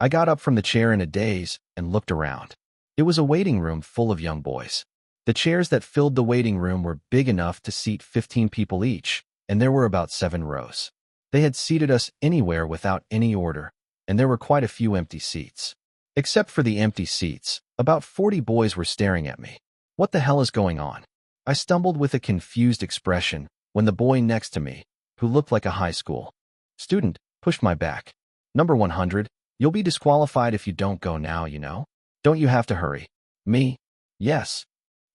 I got up from the chair in a daze and looked around. It was a waiting room full of young boys. The chairs that filled the waiting room were big enough to seat 15 people each, and there were about 7 rows. They had seated us anywhere without any order, and there were quite a few empty seats. Except for the empty seats, about 40 boys were staring at me. What the hell is going on? I stumbled with a confused expression when the boy next to me, who looked like a high school student, pushed my back. Number 100, you'll be disqualified if you don't go now, you know? Don't you have to hurry? Me? Yes.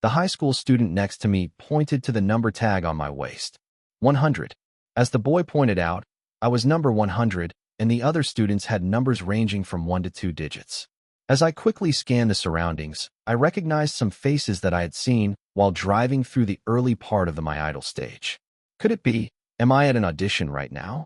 The high school student next to me pointed to the number tag on my waist. 100. As the boy pointed out, I was number 100, and the other students had numbers ranging from 1 to 2 digits. As I quickly scanned the surroundings, I recognized some faces that I had seen while driving through the early part of the My Idol stage. Could it be? Am I at an audition right now?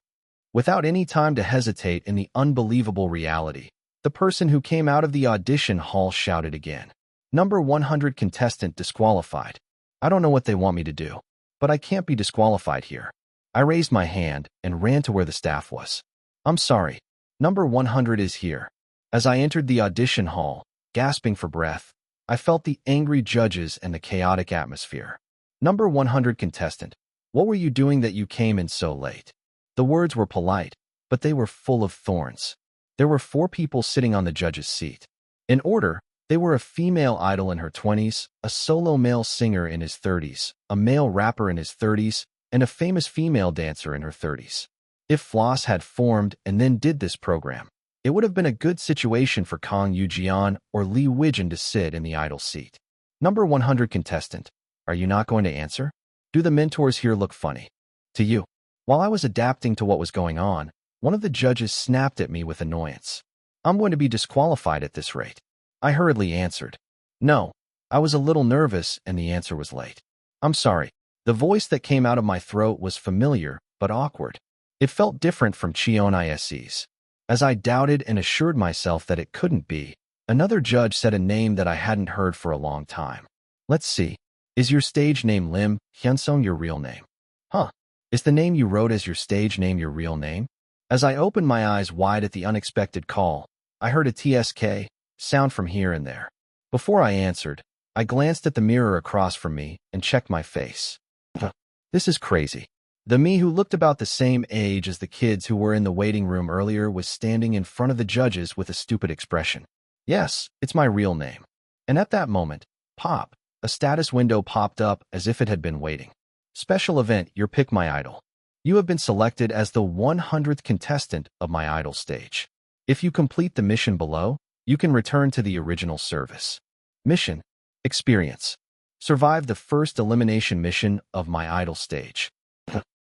Without any time to hesitate in the unbelievable reality, the person who came out of the audition hall shouted again. Number 100 contestant disqualified. I don't know what they want me to do, but I can't be disqualified here. I raised my hand and ran to where the staff was. I'm sorry. Number 100 is here. As I entered the audition hall, gasping for breath, I felt the angry judges and the chaotic atmosphere. Number 100 contestant, what were you doing that you came in so late? The words were polite, but they were full of thorns. There were 4 people sitting on the judge's seat. In order, they were a female idol in her 20s, a solo male singer in his 30s, a male rapper in his 30s, and a famous female dancer in her 30s. If Floss had formed and then did this program, it would have been a good situation for Kang Yoo-jeon or Lee Wijin to sit in the idol seat. Number 100 contestant, are you not going to answer? Do the mentors here look funny to you? While I was adapting to what was going on, one of the judges snapped at me with annoyance. I'm going to be disqualified at this rate. I hurriedly answered. No, I was a little nervous and the answer was late. I'm sorry. The voice that came out of my throat was familiar, but awkward. It felt different from Cheon Yise's. As I doubted and assured myself that it couldn't be, another judge said a name that I hadn't heard for a long time. Let's see. Is your stage name Im Hyunsung your real name? Huh. Is the name you wrote as your stage name your real name? As I opened my eyes wide at the unexpected call, I heard a TSK sound from here and there. Before I answered, I glanced at the mirror across from me and checked my face. This is crazy. The me who looked about the same age as the kids who were in the waiting room earlier was standing in front of the judges with a stupid expression. Yes, it's my real name. And at that moment, pop, a status window popped up as if it had been waiting. Special event, your pick My Idol. You have been selected as the 100th contestant of My Idol stage. If you complete the mission below, you can return to the original service. Mission. Experience. Survive the first elimination mission of My Idol stage.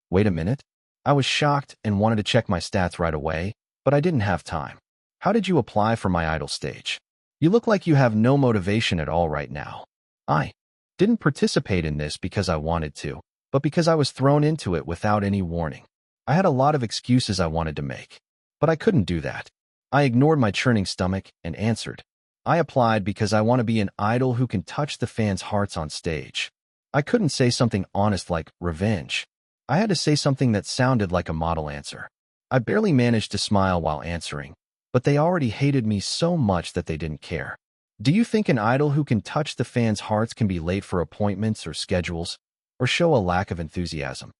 Wait a minute. I was shocked and wanted to check my stats right away, but I didn't have time. How did you apply for My Idol stage? You look like you have no motivation at all right now. I didn't participate in this because I wanted to, but because I was thrown into it without any warning. I had a lot of excuses I wanted to make, but I couldn't do that. I ignored my churning stomach and answered. I applied because I want to be an idol who can touch the fans' hearts on stage. I couldn't say something honest like revenge. I had to say something that sounded like a model answer. I barely managed to smile while answering, but they already hated me so much that they didn't care. Do you think an idol who can touch the fans' hearts can be late for appointments or schedules, or show a lack of enthusiasm?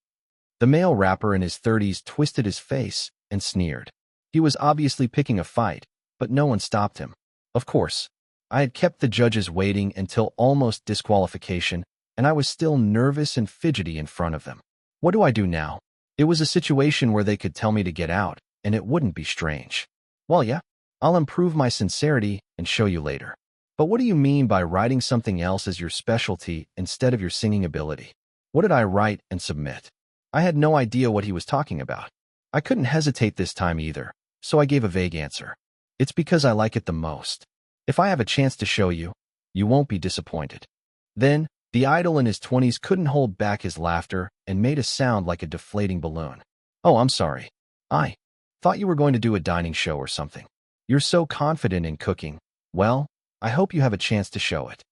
The male rapper in his 30s twisted his face and sneered. He was obviously picking a fight, but no one stopped him. Of course, I had kept the judges waiting until almost disqualification, and I was still nervous and fidgety in front of them. What do I do now? It was a situation where they could tell me to get out, and it wouldn't be strange. Well, yeah, I'll improve my sincerity and show you later. But what do you mean by writing something else as your specialty instead of your singing ability? What did I write and submit? I had no idea what he was talking about. I couldn't hesitate this time either, so I gave a vague answer. It's because I like it the most. If I have a chance to show you, you won't be disappointed. Then, the idol in his 20s couldn't hold back his laughter and made a sound like a deflating balloon. Oh, I'm sorry. I thought you were going to do a dining show or something. You're so confident in cooking. Well, I hope you have a chance to show it.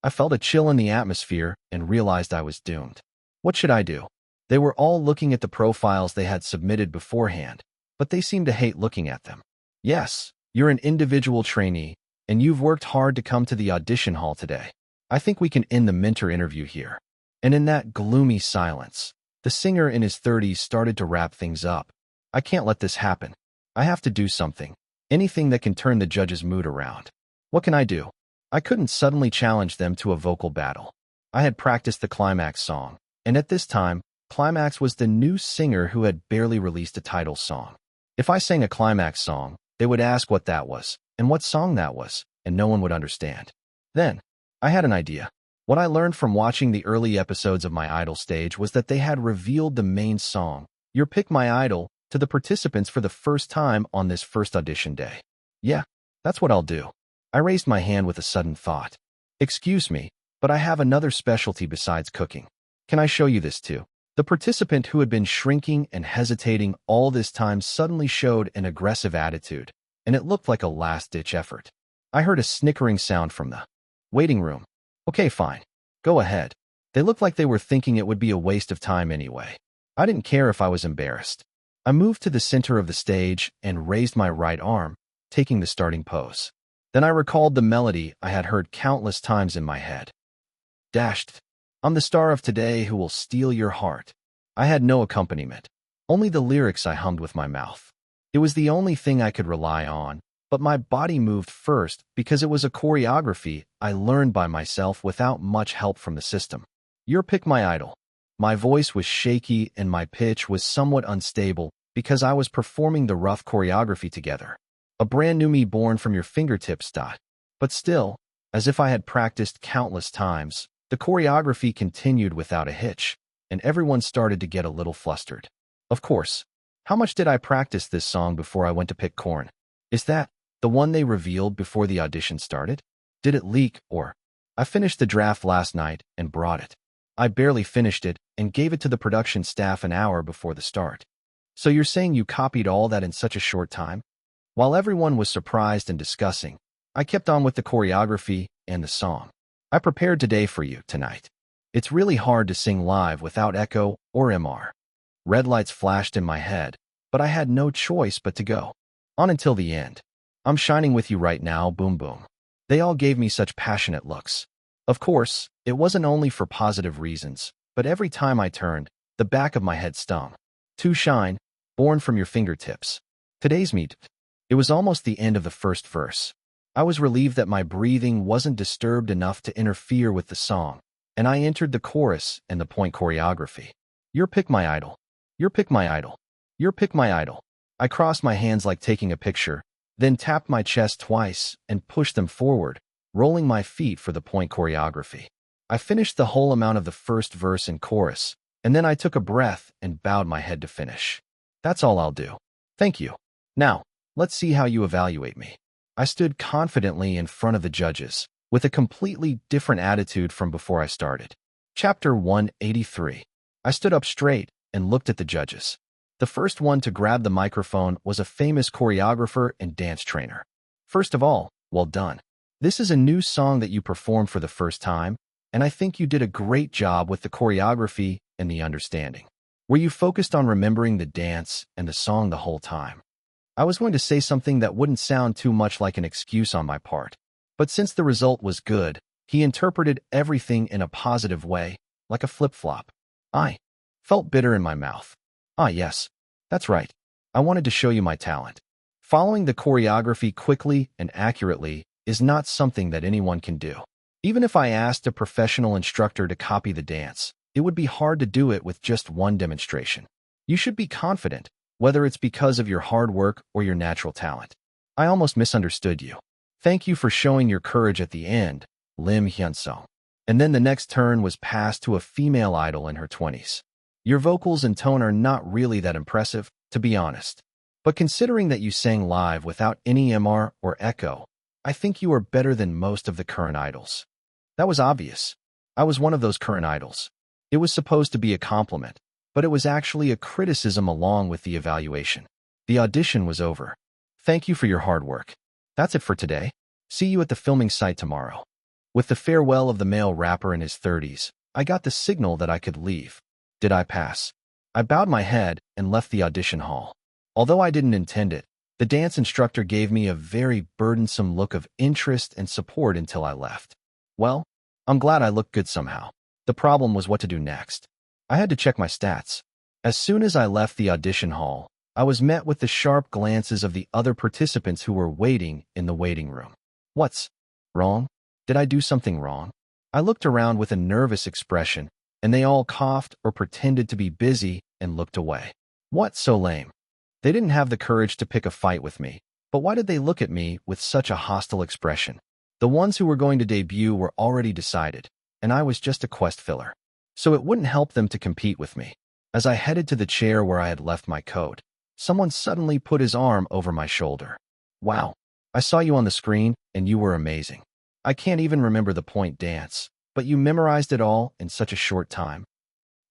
I felt a chill in the atmosphere and realized I was doomed. What should I do? They were all looking at the profiles they had submitted beforehand, but they seemed to hate looking at them. Yes, you're an individual trainee, and you've worked hard to come to the audition hall today. I think we can end the mentor interview here. And in that gloomy silence, the singer in his 30s started to wrap things up. I can't let this happen. I have to do something. Anything that can turn the judge's mood around. What can I do? I couldn't suddenly challenge them to a vocal battle. I had practiced the Climax song, and at this time, Climax was the new singer who had barely released a title song. If I sang a Climax song, they would ask what that was, and what song that was, and no one would understand. Then, I had an idea. What I learned from watching the early episodes of My Idol stage was that they had revealed the main song, Your Pick My Idol, to the participants for the first time on this first audition day. Yeah, that's what I'll do. I raised my hand with a sudden thought. Excuse me, but I have another specialty besides cooking. Can I show you this too? The participant who had been shrinking and hesitating all this time suddenly showed an aggressive attitude, and it looked like a last-ditch effort. I heard a snickering sound from the waiting room. Okay, fine. Go ahead. They looked like they were thinking it would be a waste of time anyway. I didn't care if I was embarrassed. I moved to the center of the stage and raised my right arm, taking the starting pose. Then I recalled the melody I had heard countless times in my head. Dashed. I'm the star of today who will steal your heart. I had no accompaniment, only the lyrics I hummed with my mouth. It was the only thing I could rely on, but my body moved first because it was a choreography I learned by myself without much help from the system. Your Pick My Idol. My voice was shaky and my pitch was somewhat unstable because I was performing the rough choreography together. A brand new me born from your fingertips. But still, as if I had practiced countless times, the choreography continued without a hitch, and everyone started to get a little flustered. Of course, how much did I practice this song before I went to pick corn? Is that the one they revealed before the audition started? Did it leak or? I finished the draft last night and brought it. I barely finished it and gave it to the production staff an hour before the start. So you're saying you copied all that in such a short time? While everyone was surprised and discussing, I kept on with the choreography and the song. I prepared today for you tonight. It's really hard to sing live without echo or MR. Red lights flashed in my head, but I had no choice but to go on until the end. I'm shining with you right now, boom boom. They all gave me such passionate looks. Of course, it wasn't only for positive reasons, but every time I turned, the back of my head stung. To shine, born from your fingertips. Today's meet. It was almost the end of the first verse. I was relieved that my breathing wasn't disturbed enough to interfere with the song, and I entered the chorus and the point choreography. Your Pick My Idol. Your Pick My Idol. Your Pick My Idol. I crossed my hands like taking a picture, then tapped my chest twice and pushed them forward, rolling my feet for the point choreography. I finished the whole amount of the first verse and chorus, and then I took a breath and bowed my head to finish. That's all I'll do. Thank you. Now, let's see how you evaluate me. I stood confidently in front of the judges, with a completely different attitude from before I started. Chapter 183. I stood up straight and looked at the judges. The first one to grab the microphone was a famous choreographer and dance trainer. First of all, well done. This is a new song that you performed for the first time, and I think you did a great job with the choreography and the understanding. Were you focused on remembering the dance and the song the whole time? I was going to say something that wouldn't sound too much like an excuse on my part, but since the result was good, he interpreted everything in a positive way, like a flip-flop. I felt bitter in my mouth. Ah, yes, that's right. I wanted to show you my talent. Following the choreography quickly and accurately is not something that anyone can do. Even if I asked a professional instructor to copy the dance, it would be hard to do it with just one demonstration. You should be confident, whether it's because of your hard work or your natural talent. I almost misunderstood you. Thank you for showing your courage at the end, Im Hyunsung. And then the next turn was passed to a female idol in her 20s. Your vocals and tone are not really that impressive, to be honest. But considering that you sang live without any MR or echo, I think you are better than most of the current idols. That was obvious. I was one of those current idols. It was supposed to be a compliment, but it was actually a criticism along with the evaluation. The audition was over. Thank you for your hard work. That's it for today. See you at the filming site tomorrow. With the farewell of the male rapper in his 30s, I got the signal that I could leave. Did I pass? I bowed my head and left the audition hall. Although I didn't intend it, the dance instructor gave me a very burdensome look of interest and support until I left. Well, I'm glad I looked good somehow. The problem was what to do next. I had to check my stats. As soon as I left the audition hall, I was met with the sharp glances of the other participants who were waiting in the waiting room. What's wrong? Did I do something wrong? I looked around with a nervous expression, and they all coughed or pretended to be busy and looked away. What so lame? They didn't have the courage to pick a fight with me, but why did they look at me with such a hostile expression? The ones who were going to debut were already decided, and I was just a quest filler. So it wouldn't help them to compete with me. As I headed to the chair where I had left my coat, someone suddenly put his arm over my shoulder. Wow, I saw you on the screen, and you were amazing. I can't even remember the point dance, but you memorized it all in such a short time.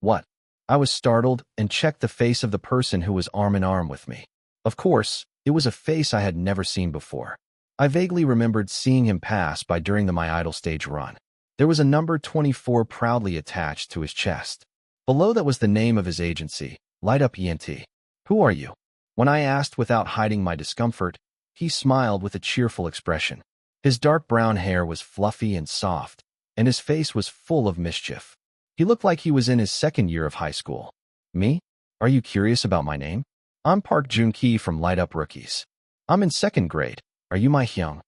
What? I was startled and checked the face of the person who was arm in arm with me. Of course, it was a face I had never seen before. I vaguely remembered seeing him pass by during the My Idol stage run. There was a number 24 proudly attached to his chest. Below that was the name of his agency, Light Up ENT. Who are you? When I asked without hiding my discomfort, he smiled with a cheerful expression. His dark brown hair was fluffy and soft, and his face was full of mischief. He looked like he was in his second year of high school. Me? Are you curious about my name? I'm Park Joon-ki from Light Up Rookies. I'm in second grade. Are you my Hyung?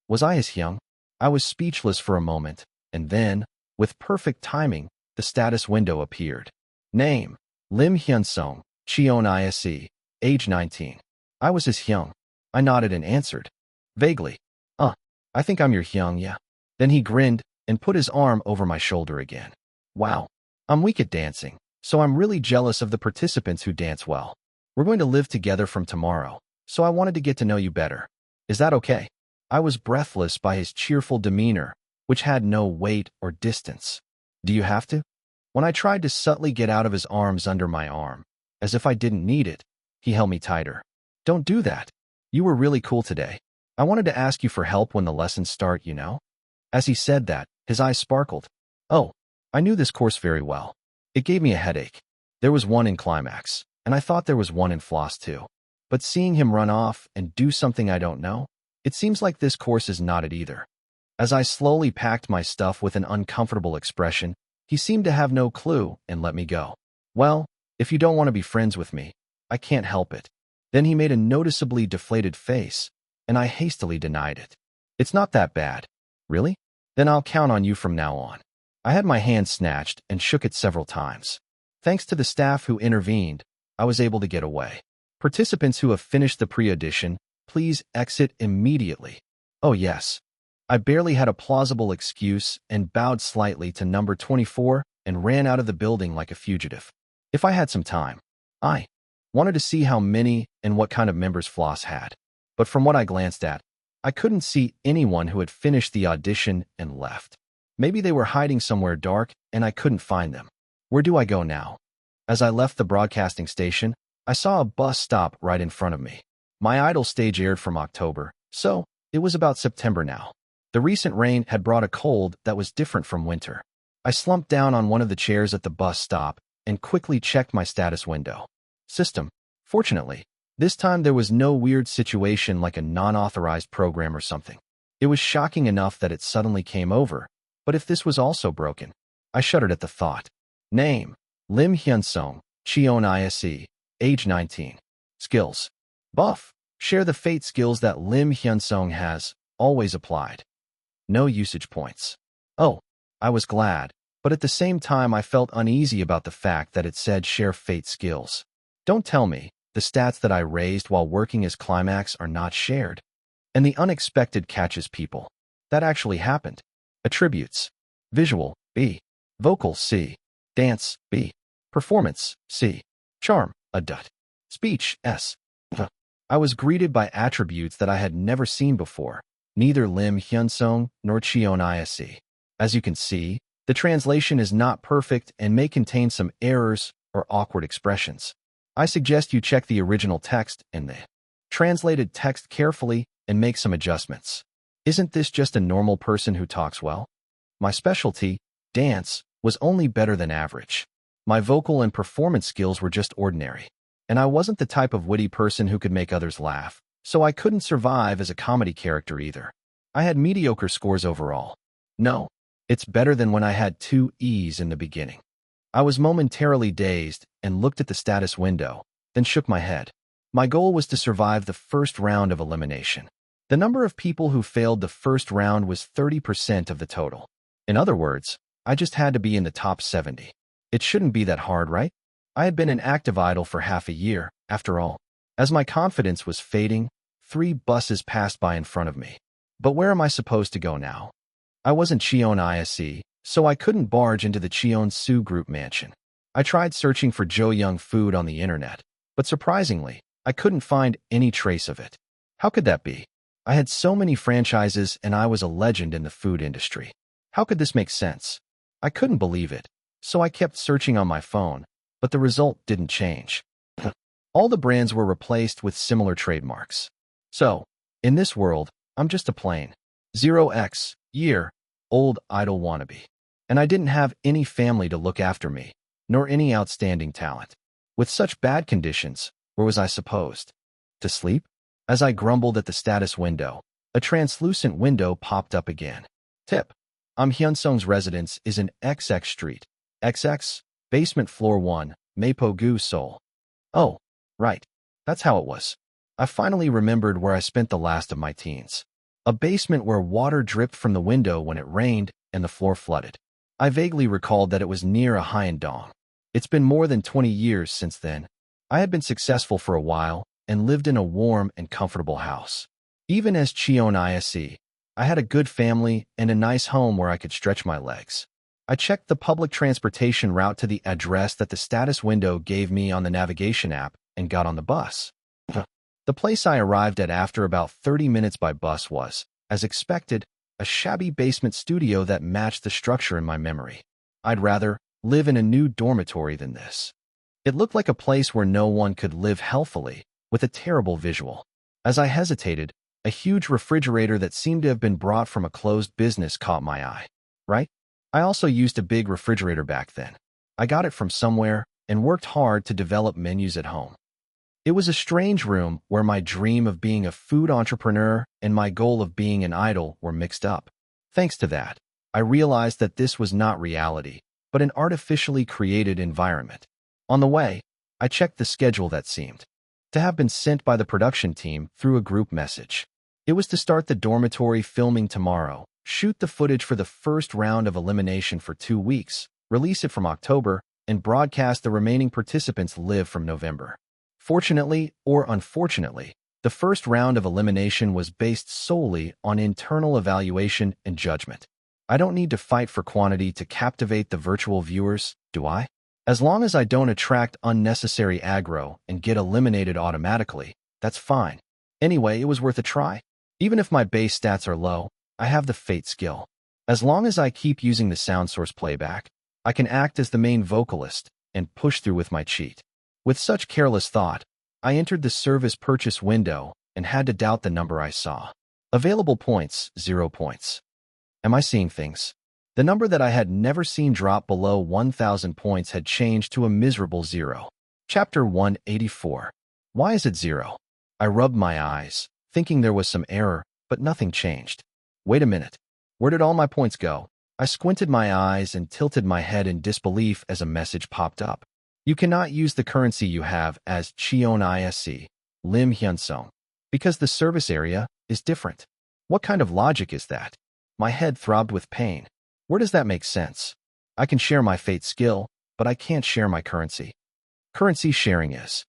Was I his Hyung? I was speechless for a moment, and then, with perfect timing, the status window appeared. Name: Im Hyunsung, Cheon Yise, age 19. I was his Hyung. I nodded and answered. Vaguely. I think I'm your Hyung, yeah. Then he grinned and put his arm over my shoulder again. Wow. I'm weak at dancing, so I'm really jealous of the participants who dance well. We're going to live together from tomorrow, so I wanted to get to know you better. Is that okay? I was breathless by his cheerful demeanor, which had no weight or distance. Do you have to? When I tried to subtly get out of his arms under my arm, as if I didn't need it, he held me tighter. Don't do that. You were really cool today. I wanted to ask you for help when the lessons start, you know? As he said that, his eyes sparkled. Oh, I knew this course very well. It gave me a headache. There was one in Climax, and I thought there was one in Floss too. But seeing him run off and do something I don't know, it seems like this course is not it either. As I slowly packed my stuff with an uncomfortable expression, he seemed to have no clue and let me go. Well, if you don't want to be friends with me, I can't help it. Then he made a noticeably deflated face, and I hastily denied it. It's not that bad. Really? Then I'll count on you from now on. I had my hand snatched and shook it several times. Thanks to the staff who intervened, I was able to get away. Participants who have finished the pre-audition, please exit immediately. Oh yes. I barely had a plausible excuse and bowed slightly to number 24 and ran out of the building like a fugitive. If I had some time, I wanted to see how many and what kind of members Floss had. But from what I glanced at, I couldn't see anyone who had finished the audition and left. Maybe they were hiding somewhere dark and I couldn't find them. Where do I go now? As I left the broadcasting station, I saw a bus stop right in front of me. My Idol stage aired from October, so it was about September now. The recent rain had brought a cold that was different from winter. I slumped down on one of the chairs at the bus stop and quickly checked my status window. System. Fortunately, this time there was no weird situation like a non-authorized program or something. It was shocking enough that it suddenly came over, but if this was also broken, I shuddered at the thought. Name: Im Hyunsung, Cheon Yise, age 19. Skills: Buff. Share the fate skills that Im Hyunsung has, always applied. No usage points. Oh, I was glad, but at the same time I felt uneasy about the fact that it said share fate skills. Don't tell me the stats that I raised while working as Climax are not shared. And the unexpected catches people. That actually happened. Attributes: Visual, B. Vocal, C. Dance, B. Performance, C. Charm, a dot. Speech, S. I was greeted by attributes that I had never seen before, neither Im Hyunsung nor Cheon Yise. As you can see, the translation is not perfect and may contain some errors or awkward expressions. I suggest you check the original text and the translated text carefully and make some adjustments. Isn't this just a normal person who talks well? My specialty, dance, was only better than average. My vocal and performance skills were just ordinary, and I wasn't the type of witty person who could make others laugh, so I couldn't survive as a comedy character either. I had mediocre scores overall. No, it's better than when I had 2 E's in the beginning. I was momentarily dazed and looked at the status window, then shook my head. My goal was to survive the first round of elimination. The number of people who failed the first round was 30% of the total. In other words, I just had to be in the top 70. It shouldn't be that hard, right? I had been an active idol for half a year, after all. As my confidence was fading, 3 buses passed by in front of me. But where am I supposed to go now? I wasn't Cheon Yise, so I couldn't barge into the Cheon Yise group mansion. I tried searching for Jo-young food on the internet, but surprisingly, I couldn't find any trace of it. How could that be? I had so many franchises and I was a legend in the food industry. How could this make sense? I couldn't believe it, so I kept searching on my phone, but the result didn't change. All the brands were replaced with similar trademarks. So, in this world, I'm just a plain 0x year old idol wannabe. And I didn't have any family to look after me, nor any outstanding talent. With such bad conditions, where was I supposed to sleep? As I grumbled at the status window, a translucent window popped up again. Tip: Im Hyunsung's residence is in XX Street, XX, basement floor 1, Mapo-gu, Seoul. Oh, right. That's how it was. I finally remembered where I spent the last of my teens. A basement where water dripped from the window when it rained and the floor flooded. I vaguely recalled that it was near a Hyundong. It's been more than 20 years since then. I had been successful for a while and lived in a warm and comfortable house. Even as Cheon Yise, I had a good family and a nice home where I could stretch my legs. I checked the public transportation route to the address that the status window gave me on the navigation app and got on the bus. The place I arrived at after about 30 minutes by bus was, as expected, a shabby basement studio that matched the structure in my memory. I'd rather live in a new dormitory than this. It looked like a place where no one could live healthily, with a terrible visual. As I hesitated, a huge refrigerator that seemed to have been brought from a closed business caught my eye. Right? I also used a big refrigerator back then. I got it from somewhere and worked hard to develop menus at home. It was a strange room where my dream of being a food entrepreneur and my goal of being an idol were mixed up. Thanks to that, I realized that this was not reality, but an artificially created environment. On the way, I checked the schedule that seemed to have been sent by the production team through a group message. It was to start the dormitory filming tomorrow, shoot the footage for the first round of elimination for 2 weeks, release it from October, and broadcast the remaining participants live from November. Fortunately or unfortunately, the first round of elimination was based solely on internal evaluation and judgment. I don't need to fight for quantity to captivate the virtual viewers, do I? As long as I don't attract unnecessary aggro and get eliminated automatically, that's fine. Anyway, it was worth a try. Even if my base stats are low, I have the fate skill. As long as I keep using the sound source playback, I can act as the main vocalist and push through with my cheat. With such careless thought, I entered the service purchase window and had to doubt the number I saw. Available points, 0 points. Am I seeing things? The number that I had never seen drop below 1,000 points had changed to a miserable 0. Chapter 184. Why is it 0? I rubbed my eyes, thinking there was some error, but nothing changed. Wait a minute. Where did all my points go? I squinted my eyes and tilted my head in disbelief as a message popped up. You cannot use the currency you have as Cheon Yise, Im Hyunsung, because the service area is different. What kind of logic is that? My head throbbed with pain. Where does that make sense? I can share my fate skill, but I can't share my currency. Currency sharing is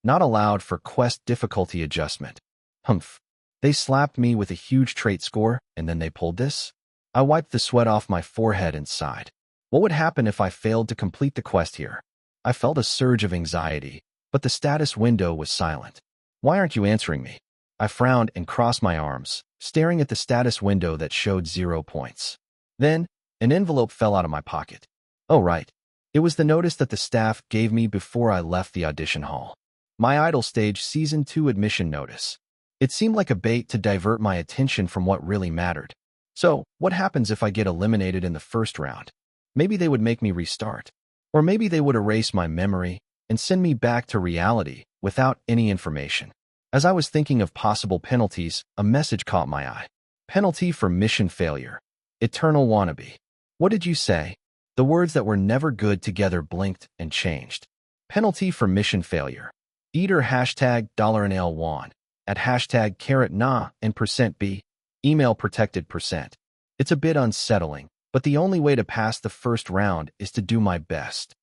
not allowed for quest difficulty adjustment. Humph. They slapped me with a huge trait score, and then they pulled this? I wiped the sweat off my forehead and sighed. What would happen if I failed to complete the quest here? I felt a surge of anxiety, but the status window was silent. Why aren't you answering me? I frowned and crossed my arms, staring at the status window that showed 0 points. Then, an envelope fell out of my pocket. Oh, right. It was the notice that the staff gave me before I left the audition hall. My Idol Stage Season 2 admission notice. It seemed like a bait to divert my attention from what really mattered. So, what happens if I get eliminated in the first round? Maybe they would make me restart. Or maybe they would erase my memory and send me back to reality without any information. As I was thinking of possible penalties, a message caught my eye. Penalty for mission failure. Eternal wannabe. What did you say? The words that were never good together blinked and changed. Penalty for mission failure. Eater hashtag $1 at hashtag carrot na and %B. Email protected %. It's a bit unsettling, but the only way to pass the first round is to do my best.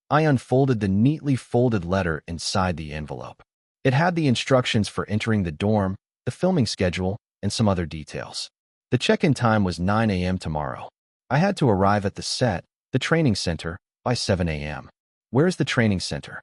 I unfolded the neatly folded letter inside the envelope. It had the instructions for entering the dorm, the filming schedule, and some other details. The check-in time was 9 a.m. tomorrow. I had to arrive at the set, the training center, by 7 a.m. Where's the training center?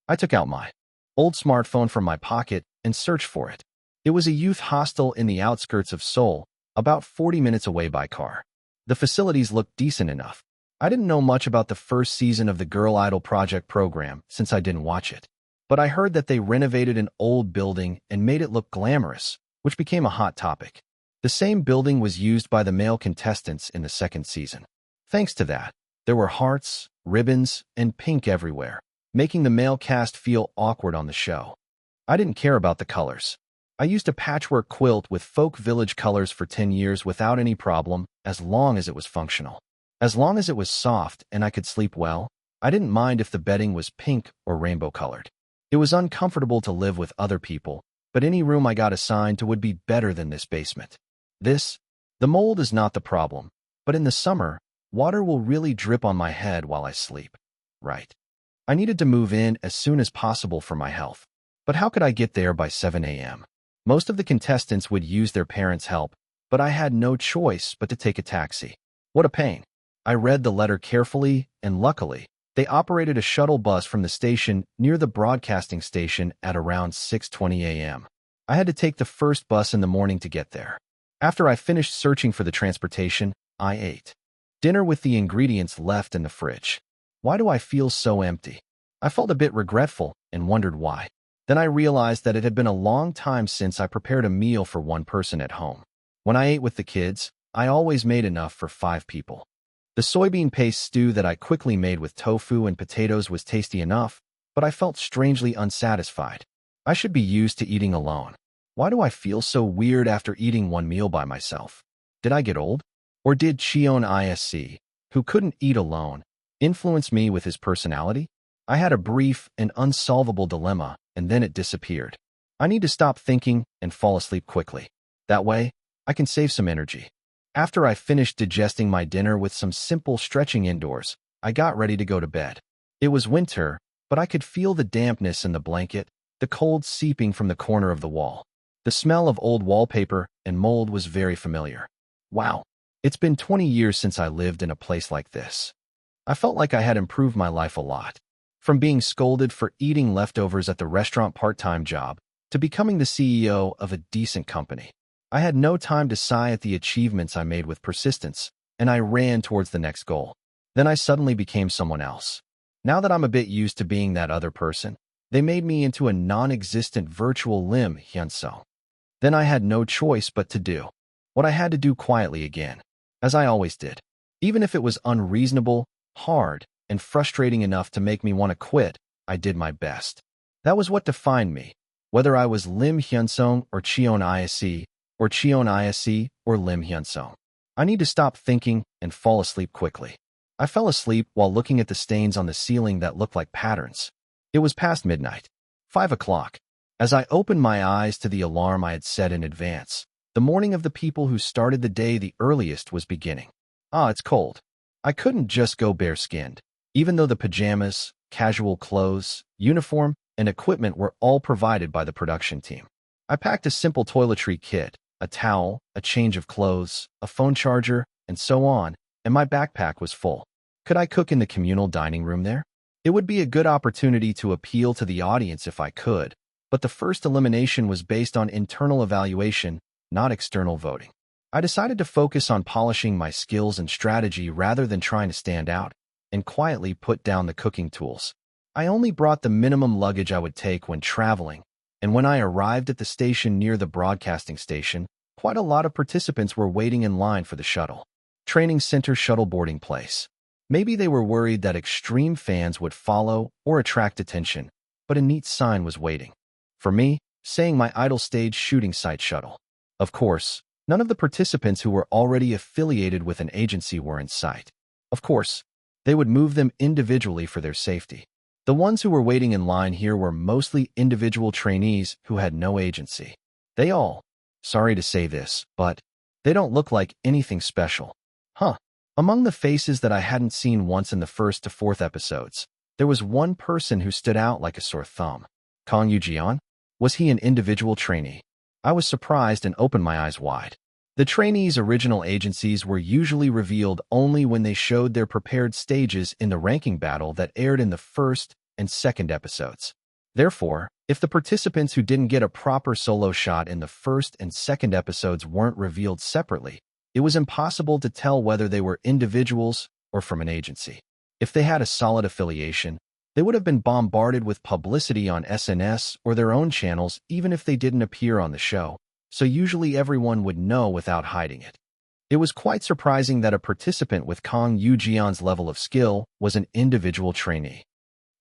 I took out my old smartphone from my pocket and searched for it. It was a youth hostel in the outskirts of Seoul, about 40 minutes away by car. The facilities looked decent enough. I didn't know much about the first season of the Girl Idol Project program since I didn't watch it. But I heard that they renovated an old building and made it look glamorous, which became a hot topic. The same building was used by the male contestants in the second season. Thanks to that, there were hearts, ribbons, and pink everywhere, making the male cast feel awkward on the show. I didn't care about the colors. I used a patchwork quilt with folk village colors for 10 years without any problem, as long as it was functional. As long as it was soft and I could sleep well, I didn't mind if the bedding was pink or rainbow-colored. It was uncomfortable to live with other people, but any room I got assigned to would be better than this basement. The mold is not the problem, but in the summer, water will really drip on my head while I sleep. Right. I needed to move in as soon as possible for my health. But how could I get there by 7 a.m.? Most of the contestants would use their parents' help, but I had no choice but to take a taxi. What a pain. I read the letter carefully, and luckily, they operated a shuttle bus from the station near the broadcasting station at around 6:20 a.m. I had to take the first bus in the morning to get there. After I finished searching for the transportation, I ate dinner with the ingredients left in the fridge. Why do I feel so empty? I felt a bit regretful and wondered why. Then I realized that it had been a long time since I prepared a meal for one person at home. When I ate with the kids, I always made enough for 5 people. The soybean paste stew that I quickly made with tofu and potatoes was tasty enough, but I felt strangely unsatisfied. I should be used to eating alone. Why do I feel so weird after eating one meal by myself? Did I get old? Or did Cheon Yise, who couldn't eat alone, influence me with his personality? I had a brief and unsolvable dilemma, and then it disappeared. I need to stop thinking and fall asleep quickly. That way, I can save some energy. After I finished digesting my dinner with some simple stretching indoors, I got ready to go to bed. It was winter, but I could feel the dampness in the blanket, the cold seeping from the corner of the wall. The smell of old wallpaper and mold was very familiar. Wow, it's been 20 years since I lived in a place like this. I felt like I had improved my life a lot. From being scolded for eating leftovers at the restaurant part-time job, to becoming the CEO of a decent company. I had no time to sigh at the achievements I made with persistence, and I ran towards the next goal. Then I suddenly became someone else. Now that I'm a bit used to being that other person, they made me into a non-existent virtual Im Hyunsung. Then I had no choice but to do what I had to do quietly again, as I always did. Even if it was unreasonable, hard, and frustrating enough to make me want to quit, I did my best. That was what defined me, whether I was Im Hyunsung or Cheon Yise, or Cheon Yise or Im Hyunsung. I need to stop thinking and fall asleep quickly. I fell asleep while looking at the stains on the ceiling that looked like patterns. It was past midnight, 5 o'clock. As I opened my eyes to the alarm I had set in advance, the morning of the people who started the day the earliest was beginning. It's cold. I couldn't just go bare-skinned, even though the pajamas, casual clothes, uniform, and equipment were all provided by the production team. I packed a simple toiletry kit, a towel, a change of clothes, a phone charger, and so on, and my backpack was full. Could I cook in the communal dining room there? It would be a good opportunity to appeal to the audience if I could, but the first elimination was based on internal evaluation, not external voting. I decided to focus on polishing my skills and strategy rather than trying to stand out, and quietly put down the cooking tools. I only brought the minimum luggage I would take when traveling, and when I arrived at the station near the broadcasting station, quite a lot of participants were waiting in line for the shuttle. Training center shuttle boarding place. Maybe they were worried that extreme fans would follow or attract attention, but a neat sign was waiting for me, saying my idol stage shooting site shuttle. Of course, none of the participants who were already affiliated with an agency were in sight. Of course, they would move them individually for their safety. The ones who were waiting in line here were mostly individual trainees who had no agency. They all, sorry to say this, but they don't look like anything special. Among the faces that I hadn't seen once in the first to fourth episodes, there was one person who stood out like a sore thumb. Kang Yoo-jeon? Was he an individual trainee? I was surprised and opened my eyes wide. The trainees' original agencies were usually revealed only when they showed their prepared stages in the ranking battle that aired in the first and second episodes. Therefore, if the participants who didn't get a proper solo shot in the first and second episodes weren't revealed separately, it was impossible to tell whether they were individuals or from an agency. If they had a solid affiliation, they would have been bombarded with publicity on SNS or their own channels even if they didn't appear on the show, so usually everyone would know without hiding it. It was quite surprising that a participant with Kang Yoo-jeon's level of skill was an individual trainee.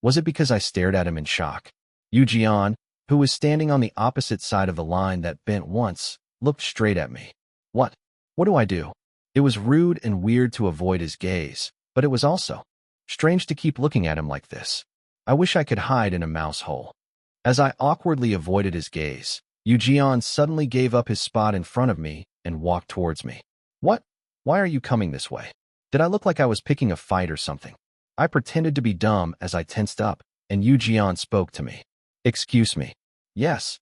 Was it because I stared at him in shock? Yoo-jeon, who was standing on the opposite side of the line that bent once, looked straight at me. What do I do? It was rude and weird to avoid his gaze, but it was also strange to keep looking at him like this. I wish I could hide in a mouse hole. As I awkwardly avoided his gaze, Yoo-jeon suddenly gave up his spot in front of me and walked towards me. What? Why are you coming this way? Did I look like I was picking a fight or something? I pretended to be dumb as I tensed up, and Yoo-jeon spoke to me. Excuse me. Yes.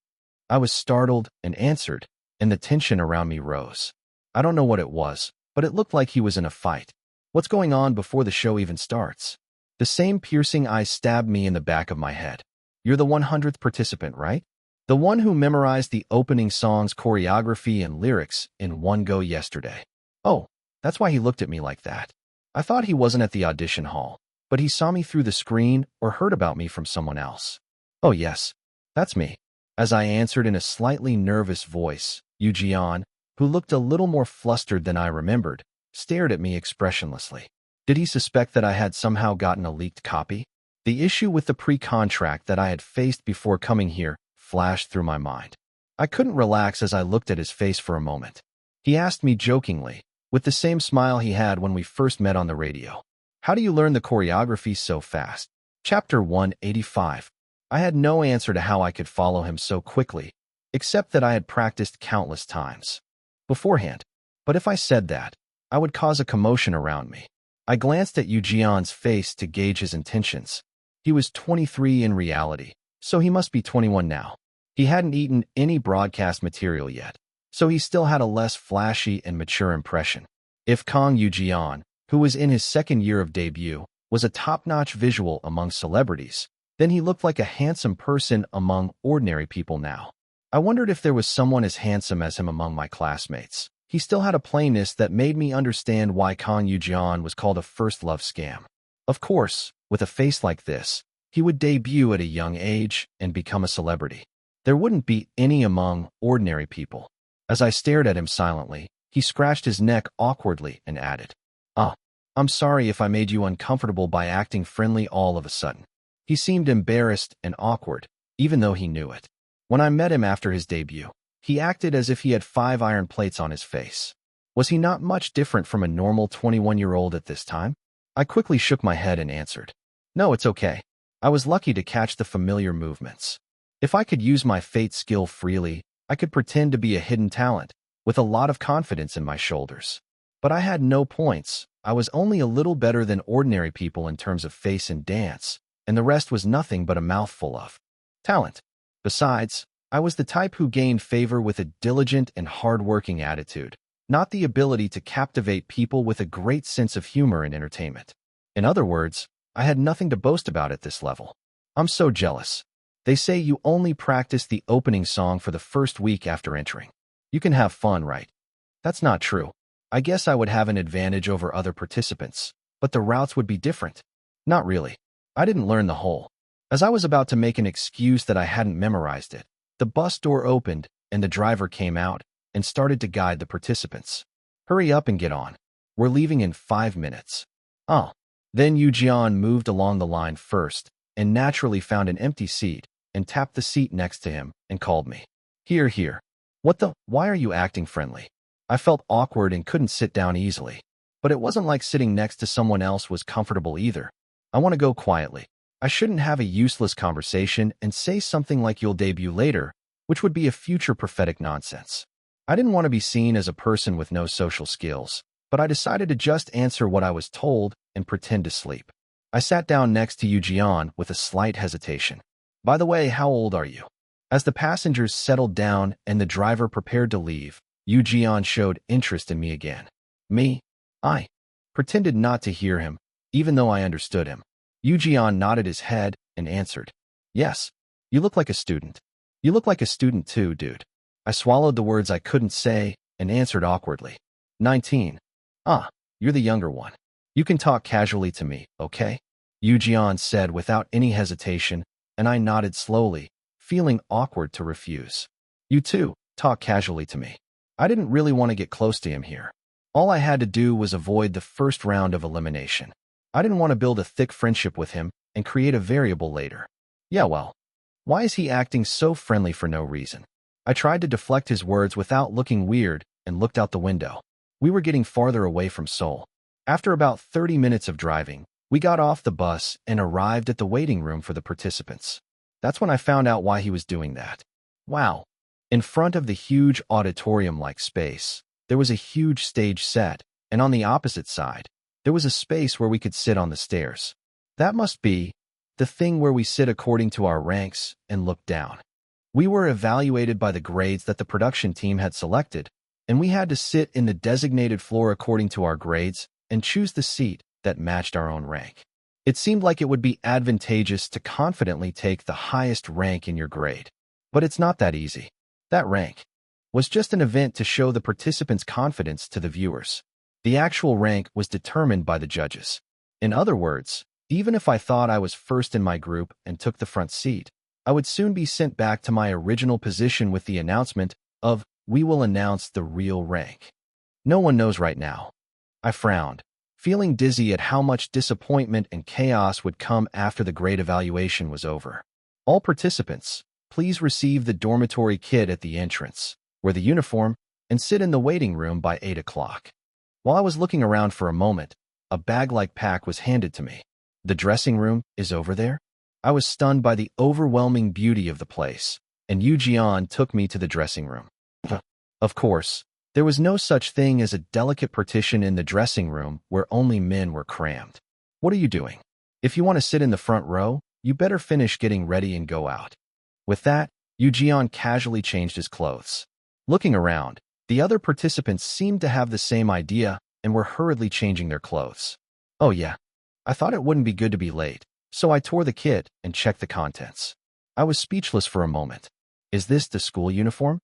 I was startled and answered, and the tension around me rose. I don't know what it was, but it looked like he was in a fight. What's going on before the show even starts? The same piercing eyes stabbed me in the back of my head. You're the 100th participant, right? The one who memorized the opening song's choreography and lyrics in one go yesterday. Oh, that's why he looked at me like that. I thought he wasn't at the audition hall, but he saw me through the screen or heard about me from someone else. Oh yes, that's me. As I answered in a slightly nervous voice, Yoo-jeon, who looked a little more flustered than I remembered, stared at me expressionlessly. Did he suspect that I had somehow gotten a leaked copy? The issue with the pre-contract that I had faced before coming here flashed through my mind. I couldn't relax as I looked at his face for a moment. He asked me jokingly, with the same smile he had when we first met on the radio. How do you learn the choreography so fast? Chapter 185. I had no answer to how I could follow him so quickly, except that I had practiced countless times beforehand. But if I said that, I would cause a commotion around me. I glanced at Yoo-jeon's face to gauge his intentions. He was 23 in reality, so he must be 21 now. He hadn't eaten any broadcast material yet, so he still had a less flashy and mature impression. If Kang Yoo-jeon, who was in his second year of debut, was a top-notch visual among celebrities, then he looked like a handsome person among ordinary people now. I wondered if there was someone as handsome as him among my classmates. He still had a plainness that made me understand why Kang Yoo-jeon was called a first love scam. Of course, with a face like this, he would debut at a young age and become a celebrity. There wouldn't be any among ordinary people. As I stared at him silently, he scratched his neck awkwardly and added, I'm sorry if I made you uncomfortable by acting friendly all of a sudden. He seemed embarrassed and awkward, even though he knew it. When I met him after his debut, he acted as if he had 5 iron plates on his face. Was he not much different from a normal 21-year-old at this time? I quickly shook my head and answered, No, it's okay. I was lucky to catch the familiar movements. If I could use my fate skill freely, I could pretend to be a hidden talent, with a lot of confidence in my shoulders. But I had no points. I was only a little better than ordinary people in terms of face and dance, and the rest was nothing but a mouthful of talent. Besides, I was the type who gained favor with a diligent and hard-working attitude, not the ability to captivate people with a great sense of humor and entertainment. In other words, I had nothing to boast about at this level. I'm so jealous. They say you only practice the opening song for the first week after entering. You can have fun, right? That's not true. I guess I would have an advantage over other participants, but the routes would be different. Not really. I didn't learn the whole. As I was about to make an excuse that I hadn't memorized it, the bus door opened and the driver came out and started to guide the participants. Hurry up and get on. We're leaving in 5 minutes. Oh. Then Yoo-jeon moved along the line first and naturally found an empty seat and tapped the seat next to him and called me. Here. Why are you acting friendly? I felt awkward and couldn't sit down easily, but it wasn't like sitting next to someone else was comfortable either. I want to go quietly. I shouldn't have a useless conversation and say something like you'll debut later, which would be a future prophetic nonsense. I didn't want to be seen as a person with no social skills, but I decided to just answer what I was told and pretend to sleep. I sat down next to Jeon with a slight hesitation. By the way, how old are you? As the passengers settled down and the driver prepared to leave, Jeon showed interest in me again. Me? I pretended not to hear him, even though I understood him. Jeon nodded his head and answered, yes, you look like a student. You look like a student too, dude. I swallowed the words I couldn't say and answered awkwardly. 19. Ah, you're the younger one. You can talk casually to me, okay? Jeon said without any hesitation, and I nodded slowly, feeling awkward to refuse. You too, talk casually to me. I didn't really want to get close to him here. All I had to do was avoid the first round of elimination. I didn't want to build a thick friendship with him and create a variable later. Yeah, well, why is he acting so friendly for no reason? I tried to deflect his words without looking weird and looked out the window. We were getting farther away from Seoul. After about 30 minutes of driving, we got off the bus and arrived at the waiting room for the participants. That's when I found out why he was doing that. Wow. In front of the huge auditorium-like space, there was a huge stage set, and on the opposite side, there was a space where we could sit on the stairs. That must be the thing where we sit according to our ranks and look down. We were evaluated by the grades that the production team had selected, and we had to sit in the designated floor according to our grades and choose the seat that matched our own rank. It seemed like it would be advantageous to confidently take the highest rank in your grade. But it's not that easy. That rank was just an event to show the participants' confidence to the viewers. The actual rank was determined by the judges. In other words, even if I thought I was first in my group and took the front seat, I would soon be sent back to my original position with the announcement of, "We will announce the real rank." No one knows right now. I frowned, feeling dizzy at how much disappointment and chaos would come after the grade evaluation was over. All participants, please receive the dormitory kit at the entrance, wear the uniform, and sit in the waiting room by 8 o'clock. While I was looking around for a moment, a bag-like pack was handed to me. The dressing room is over there? I was stunned by the overwhelming beauty of the place, and Jeon took me to the dressing room. Of course, there was no such thing as a delicate partition in the dressing room where only men were crammed. What are you doing? If you want to sit in the front row, you better finish getting ready and go out. With that, Jeon casually changed his clothes. Looking around, the other participants seemed to have the same idea and were hurriedly changing their clothes. Oh yeah, I thought it wouldn't be good to be late, so I tore the kit and checked the contents. I was speechless for a moment. Is this the school uniform?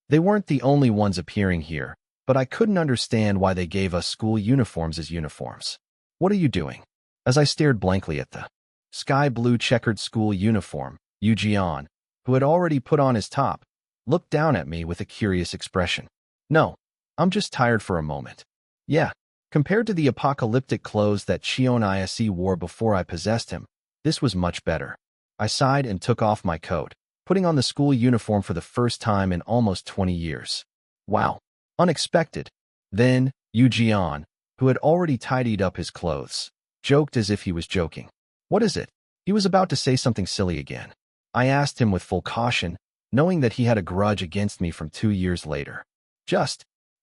They weren't the only ones appearing here, but I couldn't understand why they gave us school uniforms as uniforms. What are you doing? As I stared blankly at the sky blue checkered school uniform, Jeon, who had already put on his top, looked down at me with a curious expression. No, I'm just tired for a moment. Yeah, compared to the apocalyptic clothes that Cheon Yise wore before I possessed him, this was much better. I sighed and took off my coat, putting on the school uniform for the first time in almost 20 years. Wow, unexpected. Then, Jeon, who had already tidied up his clothes, joked as if he was joking. What is it? He was about to say something silly again. I asked him with full caution, knowing that he had a grudge against me from 2 years later.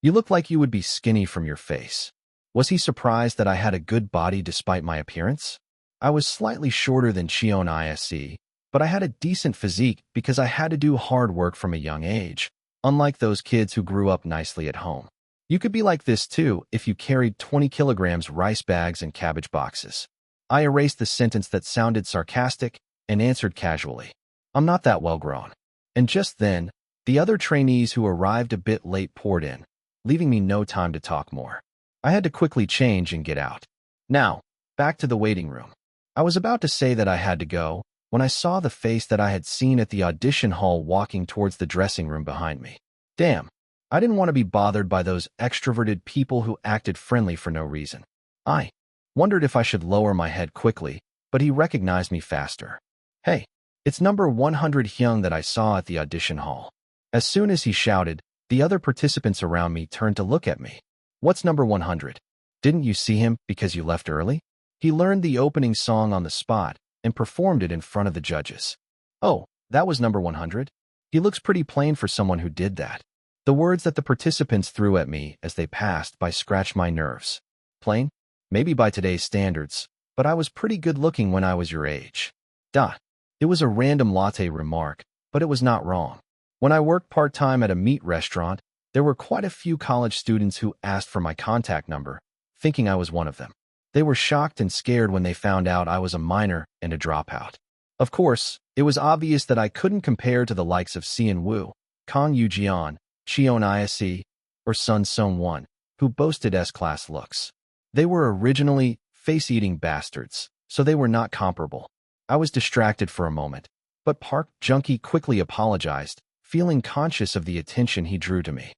You look like you would be skinny from your face. Was he surprised that I had a good body despite my appearance? I was slightly shorter than Cheon Yise, but I had a decent physique because I had to do hard work from a young age, unlike those kids who grew up nicely at home. You could be like this too if you carried 20 kilograms rice bags and cabbage boxes. I erased the sentence that sounded sarcastic and answered casually. I'm not that well grown. And just then, the other trainees who arrived a bit late poured in, leaving me no time to talk more. I had to quickly change and get out. Now, back to the waiting room. I was about to say that I had to go when I saw the face that I had seen at the audition hall walking towards the dressing room behind me. Damn, I didn't want to be bothered by those extroverted people who acted friendly for no reason. I wondered if I should lower my head quickly, but he recognized me faster. Hey, it's number 100 Hyung that I saw at the audition hall. As soon as he shouted, the other participants around me turned to look at me. What's number 100? Didn't you see him because you left early? He learned the opening song on the spot and performed it in front of the judges. Oh, that was number 100? He looks pretty plain for someone who did that. The words that the participants threw at me as they passed by scratched my nerves. Plain? Maybe by today's standards, but I was pretty good looking when I was your age. It was a random latte remark, but it was not wrong. When I worked part-time at a meat restaurant, there were quite a few college students who asked for my contact number, thinking I was one of them. They were shocked and scared when they found out I was a minor and a dropout. Of course, it was obvious that I couldn't compare to the likes of Sian Woo, Kang Yoo-jeon, Cheon Yise, or Sun Sung-won, who boasted S-class looks. They were originally face-eating bastards, so they were not comparable. I was distracted for a moment, but Park Junki quickly apologized, feeling conscious of the attention he drew to me.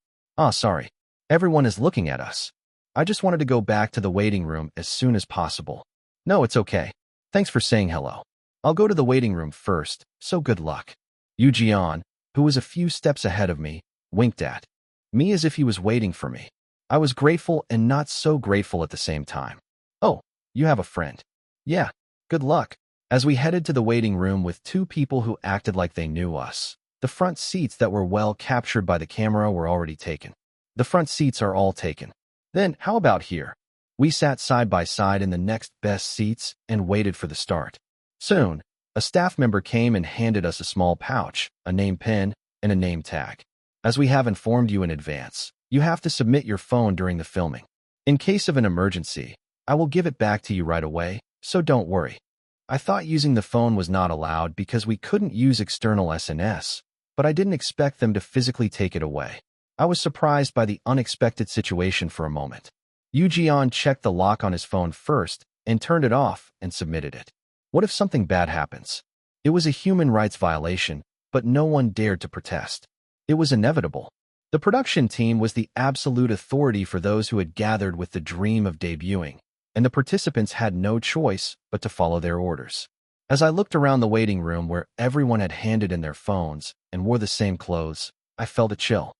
Sorry. Everyone is looking at us. I just wanted to go back to the waiting room as soon as possible. No, it's okay. Thanks for saying hello. I'll go to the waiting room first, so good luck. Yoo-jeon, who was a few steps ahead of me, winked at me as if he was waiting for me. I was grateful and not so grateful at the same time. Oh, you have a friend. Yeah, good luck. As we headed to the waiting room with two people who acted like they knew us, the front seats that were well captured by the camera were already taken. The front seats are all taken. Then, how about here? We sat side by side in the next best seats and waited for the start. Soon, a staff member came and handed us a small pouch, a name pen, and a name tag. As we have informed you in advance, you have to submit your phone during the filming. In case of an emergency, I will give it back to you right away, so don't worry. I thought using the phone was not allowed because we couldn't use external SNS, but I didn't expect them to physically take it away. I was surprised by the unexpected situation for a moment. Yoo-jeon checked the lock on his phone first and turned it off and submitted it. What if something bad happens? It was a human rights violation, but no one dared to protest. It was inevitable. The production team was the absolute authority for those who had gathered with the dream of debuting, and the participants had no choice but to follow their orders. As I looked around the waiting room where everyone had handed in their phones and wore the same clothes, I felt a chill.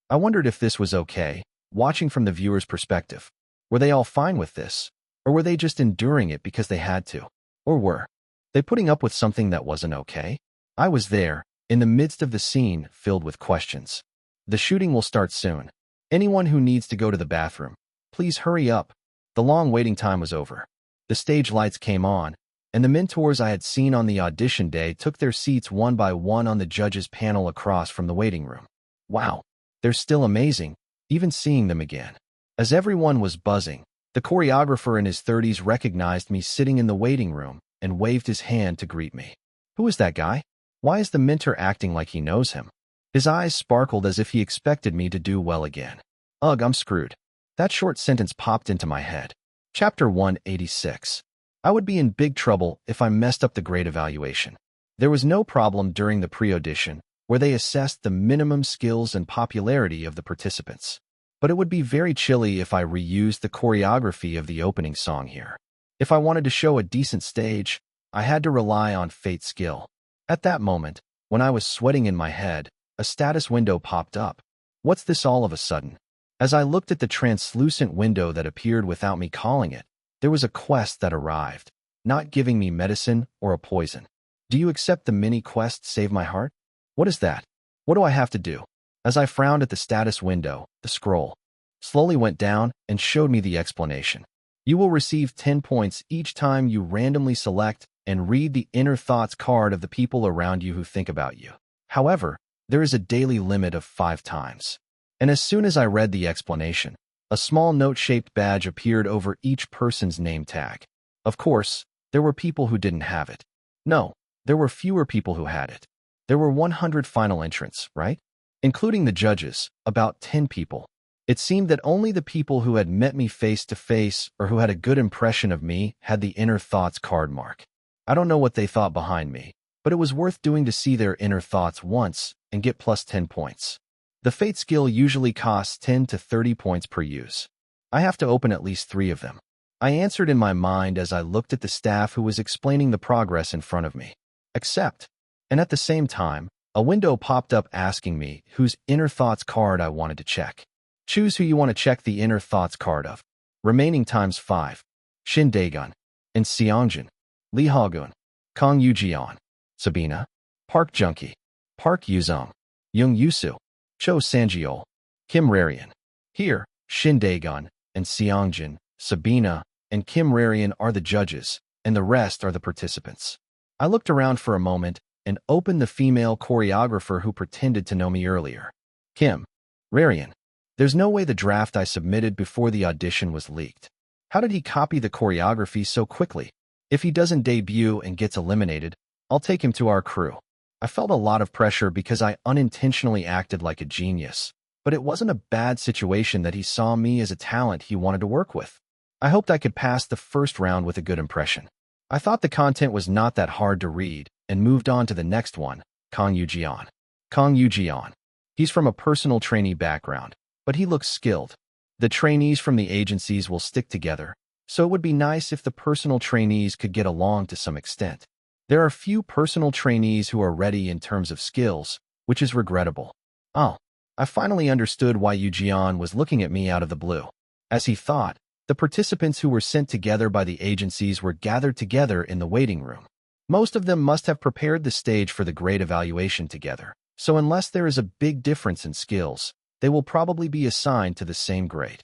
I wondered if this was okay, watching from the viewer's perspective. Were they all fine with this? Or were they just enduring it because they had to? Or were they putting up with something that wasn't okay? I was there, in the midst of the scene filled with questions. The shooting will start soon. Anyone who needs to go to the bathroom, please hurry up. The long waiting time was over. The stage lights came on, and the mentors I had seen on the audition day took their seats one by one on the judges' panel across from the waiting room. Wow, they're still amazing, even seeing them again. As everyone was buzzing, the choreographer in his 30s recognized me sitting in the waiting room and waved his hand to greet me. Who is that guy? Why is the mentor acting like he knows him? His eyes sparkled as if he expected me to do well again. Ugh, I'm screwed. That short sentence popped into my head. Chapter 186. I would be in big trouble if I messed up the grade evaluation. There was no problem during the pre-audition, where they assessed the minimum skills and popularity of the participants. But it would be very chilly if I reused the choreography of the opening song here. If I wanted to show a decent stage, I had to rely on fate skill. At that moment, when I was sweating in my head, a status window popped up. What's this all of a sudden? As I looked at the translucent window that appeared without me calling it, there was a quest that arrived, not giving me medicine or a poison. Do you accept the mini quest Save My Heart? What is that? What do I have to do? As I frowned at the status window, the scroll slowly went down and showed me the explanation. You will receive 10 points each time you randomly select and read the inner thoughts card of the people around you who think about you. However, there is a daily limit of 5 times. And as soon as I read the explanation, a small note-shaped badge appeared over each person's name tag. Of course, there were people who didn't have it. No, there were fewer people who had it. There were 100 final entrants, right? Including the judges, about 10 people. It seemed that only the people who had met me face-to-face or who had a good impression of me had the inner thoughts card mark. I don't know what they thought behind me, but it was worth doing to see their inner thoughts once and get plus 10 points. The fate skill usually costs 10 to 30 points per use. I have to open at least 3 of them. I answered in my mind as I looked at the staff who was explaining the progress in front of me. Accept. And at the same time, a window popped up asking me whose inner thoughts card I wanted to check. Choose who you want to check the inner thoughts card of. Remaining times 5. Shin Daegun. And Seongjin. Lee Hagun. Kang Yoo-jeon. Sabina. Park Junki. Park Yuzong. Jung Yusu. Cho Sanjeol, Kim Rarian. Here, Shin Daegun and Seongjin, Sabina, and Kim Rarian are the judges, and the rest are the participants. I looked around for a moment and opened the female choreographer who pretended to know me earlier. Kim Rarian. There's no way the draft I submitted before the audition was leaked. How did he copy the choreography so quickly? If he doesn't debut and gets eliminated, I'll take him to our crew. I felt a lot of pressure because I unintentionally acted like a genius, but it wasn't a bad situation that he saw me as a talent he wanted to work with. I hoped I could pass the first round with a good impression. I thought the content was not that hard to read and moved on to the next one, Kang Yoo-jeon. Kang Yoo-jeon. He's from a personal trainee background, but he looks skilled. The trainees from the agencies will stick together, so it would be nice if the personal trainees could get along to some extent. There are few personal trainees who are ready in terms of skills, which is regrettable. Oh, I finally understood why Yoo-jeon was looking at me out of the blue. As he thought, the participants who were sent together by the agencies were gathered together in the waiting room. Most of them must have prepared the stage for the grade evaluation together, so unless there is a big difference in skills, they will probably be assigned to the same grade.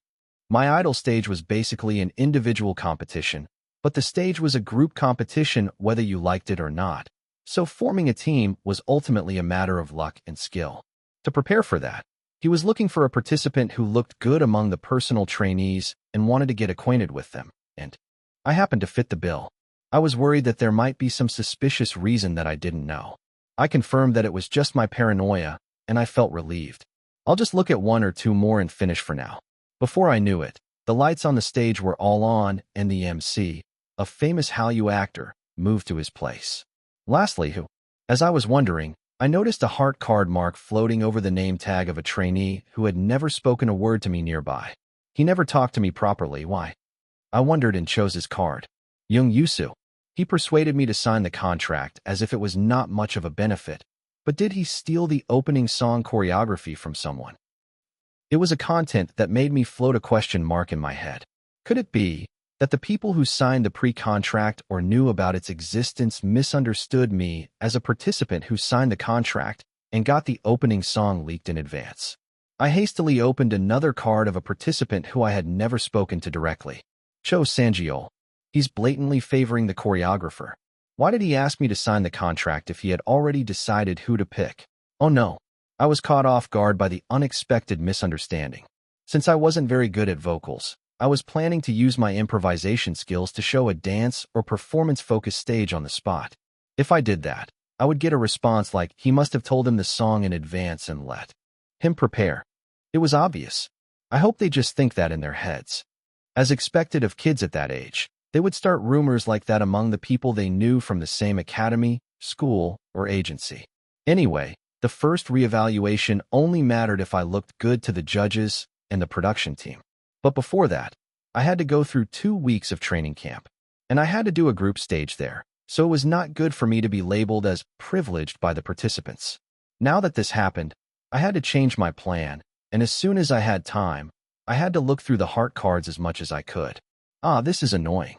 My idol stage was basically an individual competition, but the stage was a group competition whether you liked it or not, so forming a team was ultimately a matter of luck and skill. To prepare for that, he was looking for a participant who looked good among the personal trainees and wanted to get acquainted with them, and I happened to fit the bill. I was worried that there might be some suspicious reason that I didn't know. I confirmed that it was just my paranoia, and I felt relieved. I'll just look at one or two more and finish for now. Before I knew it, the lights on the stage were all on, and the MC, a famous Hallyu actor, moved to his place. Lastly, as I was wondering, I noticed a heart card mark floating over the name tag of a trainee who had never spoken a word to me nearby. He never talked to me properly. Why? I wondered and chose his card. Young Yusu. He persuaded me to sign the contract as if it was not much of a benefit. But did he steal the opening song choreography from someone? It was a content that made me float a question mark in my head. Could it be that the people who signed the pre-contract or knew about its existence misunderstood me as a participant who signed the contract and got the opening song leaked in advance? I hastily opened another card of a participant who I had never spoken to directly. Cho Sanjeol. He's blatantly favoring the choreographer. Why did he ask me to sign the contract if he had already decided who to pick? Oh no, I was caught off guard by the unexpected misunderstanding. Since I wasn't very good at vocals, I was planning to use my improvisation skills to show a dance or performance-focused stage on the spot. If I did that, I would get a response like he must have told him the song in advance and let him prepare. It was obvious. I hope they just think that in their heads. As expected of kids at that age, they would start rumors like that among the people they knew from the same academy, school, or agency. Anyway, the first reevaluation only mattered if I looked good to the judges and the production team. But before that, I had to go through 2 weeks of training camp, and I had to do a group stage there, so it was not good for me to be labeled as privileged by the participants. Now that this happened, I had to change my plan, and as soon as I had time, I had to look through the heart cards as much as I could. This is annoying.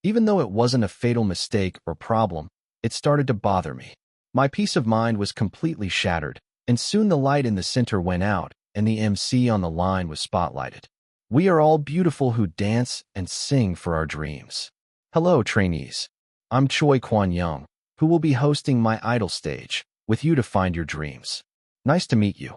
Even though it wasn't a fatal mistake or problem, it started to bother me. My peace of mind was completely shattered, and soon the light in the center went out, and the MC on the line was spotlighted. We are all beautiful who dance and sing for our dreams. Hello, trainees. I'm Choi Kwon-young, who will be hosting my idol stage, with you to find your dreams. Nice to meet you.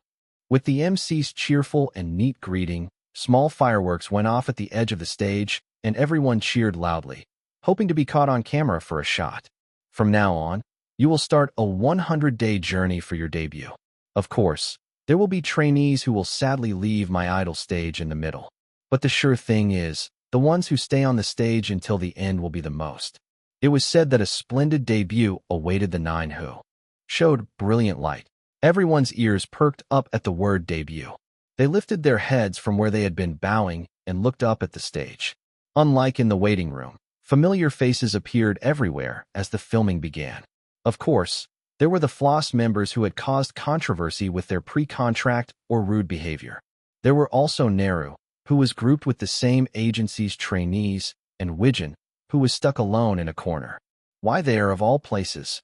With the MC's cheerful and neat greeting, small fireworks went off at the edge of the stage, and everyone cheered loudly, hoping to be caught on camera for a shot. From now on, you will start a 100-day journey for your debut. Of course, there will be trainees who will sadly leave my idol stage in the middle. But the sure thing is, the ones who stay on the stage until the end will be the most. It was said that a splendid debut awaited the 9 who showed brilliant light. Everyone's ears perked up at the word debut. They lifted their heads from where they had been bowing and looked up at the stage. Unlike in the waiting room, familiar faces appeared everywhere as the filming began. Of course, there were the Floss members who had caused controversy with their pre-contract or rude behavior. There were also Neru, who was grouped with the same agency's trainees, and Wijin, who was stuck alone in a corner. Why there of all places?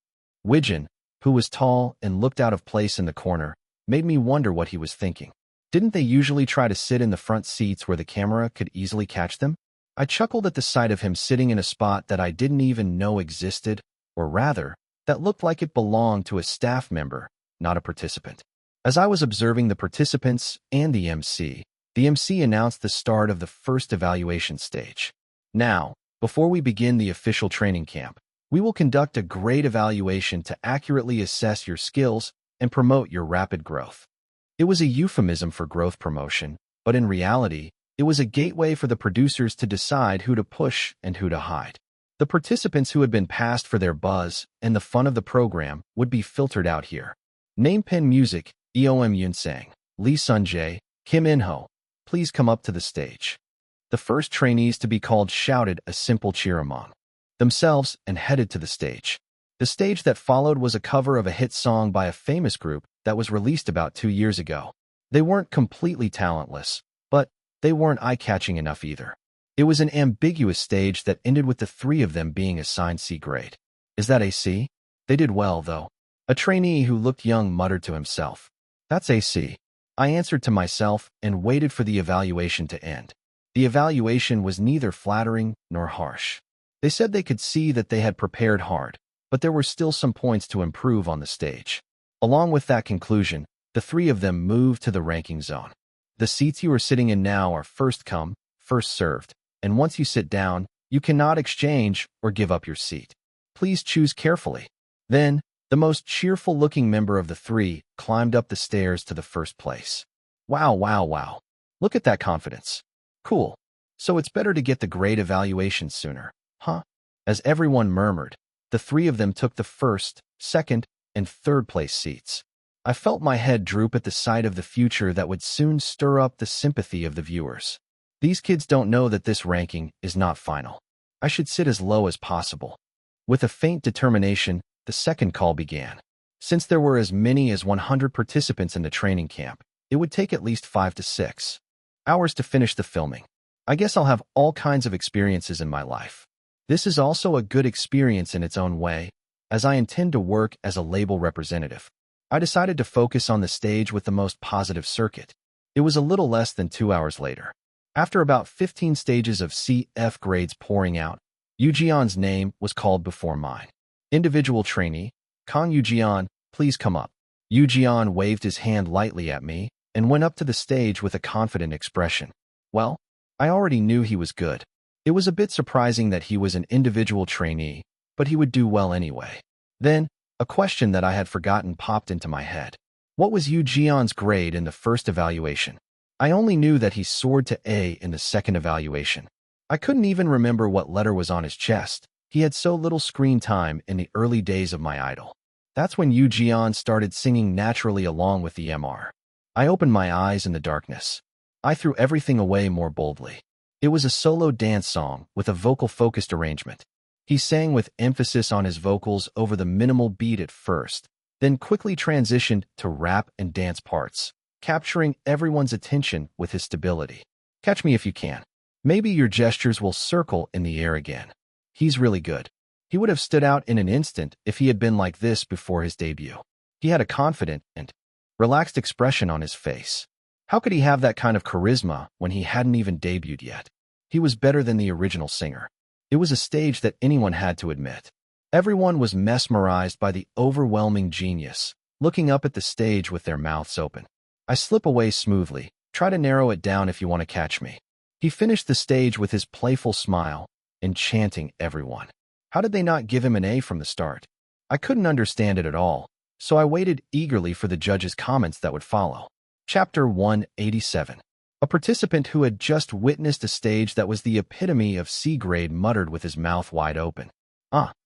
Wijin, who was tall and looked out of place in the corner, made me wonder what he was thinking. Didn't they usually try to sit in the front seats where the camera could easily catch them? I chuckled at the sight of him sitting in a spot that I didn't even know existed, or rather, that looked like it belonged to a staff member, not a participant. As I was observing the participants and the MC announced the start of the first evaluation stage. Now, before we begin the official training camp, we will conduct a grade evaluation to accurately assess your skills and promote your rapid growth. It was a euphemism for growth promotion, but in reality, it was a gateway for the producers to decide who to push and who to hide. The participants who had been passed for their buzz and the fun of the program would be filtered out here. Name Pen Music, Im Hyunsung, Lee Sunjae, Kim In-ho, please come up to the stage. The first trainees to be called shouted a simple cheer among themselves and headed to the stage. The stage that followed was a cover of a hit song by a famous group that was released about 2 years ago. They weren't completely talentless, but they weren't eye-catching enough either. It was an ambiguous stage that ended with the three of them being assigned C grade. Is that a C? They did well, though. A trainee who looked young muttered to himself. That's a C. I answered to myself and waited for the evaluation to end. The evaluation was neither flattering nor harsh. They said they could see that they had prepared hard, but there were still some points to improve on the stage. Along with that conclusion, the three of them moved to the ranking zone. The seats you are sitting in now are first come, first served, and once you sit down, you cannot exchange or give up your seat. Please choose carefully. Then, the most cheerful-looking member of the three climbed up the stairs to the first place. Wow, wow, wow. Look at that confidence. Cool. So it's better to get the grade evaluation sooner, huh? As everyone murmured, the three of them took the first, second, and third place seats. I felt my head droop at the sight of the future that would soon stir up the sympathy of the viewers. These kids don't know that this ranking is not final. I should sit as low as possible. With a faint determination, the second call began. Since there were as many as 100 participants in the training camp, it would take at least 5 to 6 hours to finish the filming. I guess I'll have all kinds of experiences in my life. This is also a good experience in its own way, as I intend to work as a label representative. I decided to focus on the stage with the most positive circuit. It was a little less than 2 hours later. After about 15 stages of CF grades pouring out, Yujion's name was called before mine. Individual trainee, Kang Yujian, please come up. Yujian waved his hand lightly at me and went up to the stage with a confident expression. Well, I already knew he was good. It was a bit surprising that he was an individual trainee, but he would do well anyway. Then, a question that I had forgotten popped into my head. What was Yujion's grade in the first evaluation? I only knew that he soared to A in the second evaluation. I couldn't even remember what letter was on his chest. He had so little screen time in the early days of my idol. That's when Yujian started singing naturally along with the MR. I opened my eyes in the darkness. I threw everything away more boldly. It was a solo dance song with a vocal-focused arrangement. He sang with emphasis on his vocals over the minimal beat at first, then quickly transitioned to rap and dance parts, capturing everyone's attention with his stability. Catch me if you can. Maybe your gestures will circle in the air again. He's really good. He would have stood out in an instant if he had been like this before his debut. He had a confident and relaxed expression on his face. How could he have that kind of charisma when he hadn't even debuted yet? He was better than the original singer. It was a stage that anyone had to admit. Everyone was mesmerized by the overwhelming genius, looking up at the stage with their mouths open. I slip away smoothly. Try to narrow it down if you want to catch me. He finished the stage with his playful smile, enchanting everyone. How did they not give him an A from the start? I couldn't understand it at all, so I waited eagerly for the judges' comments that would follow. Chapter 187. A participant who had just witnessed a stage that was the epitome of C grade muttered with his mouth wide open.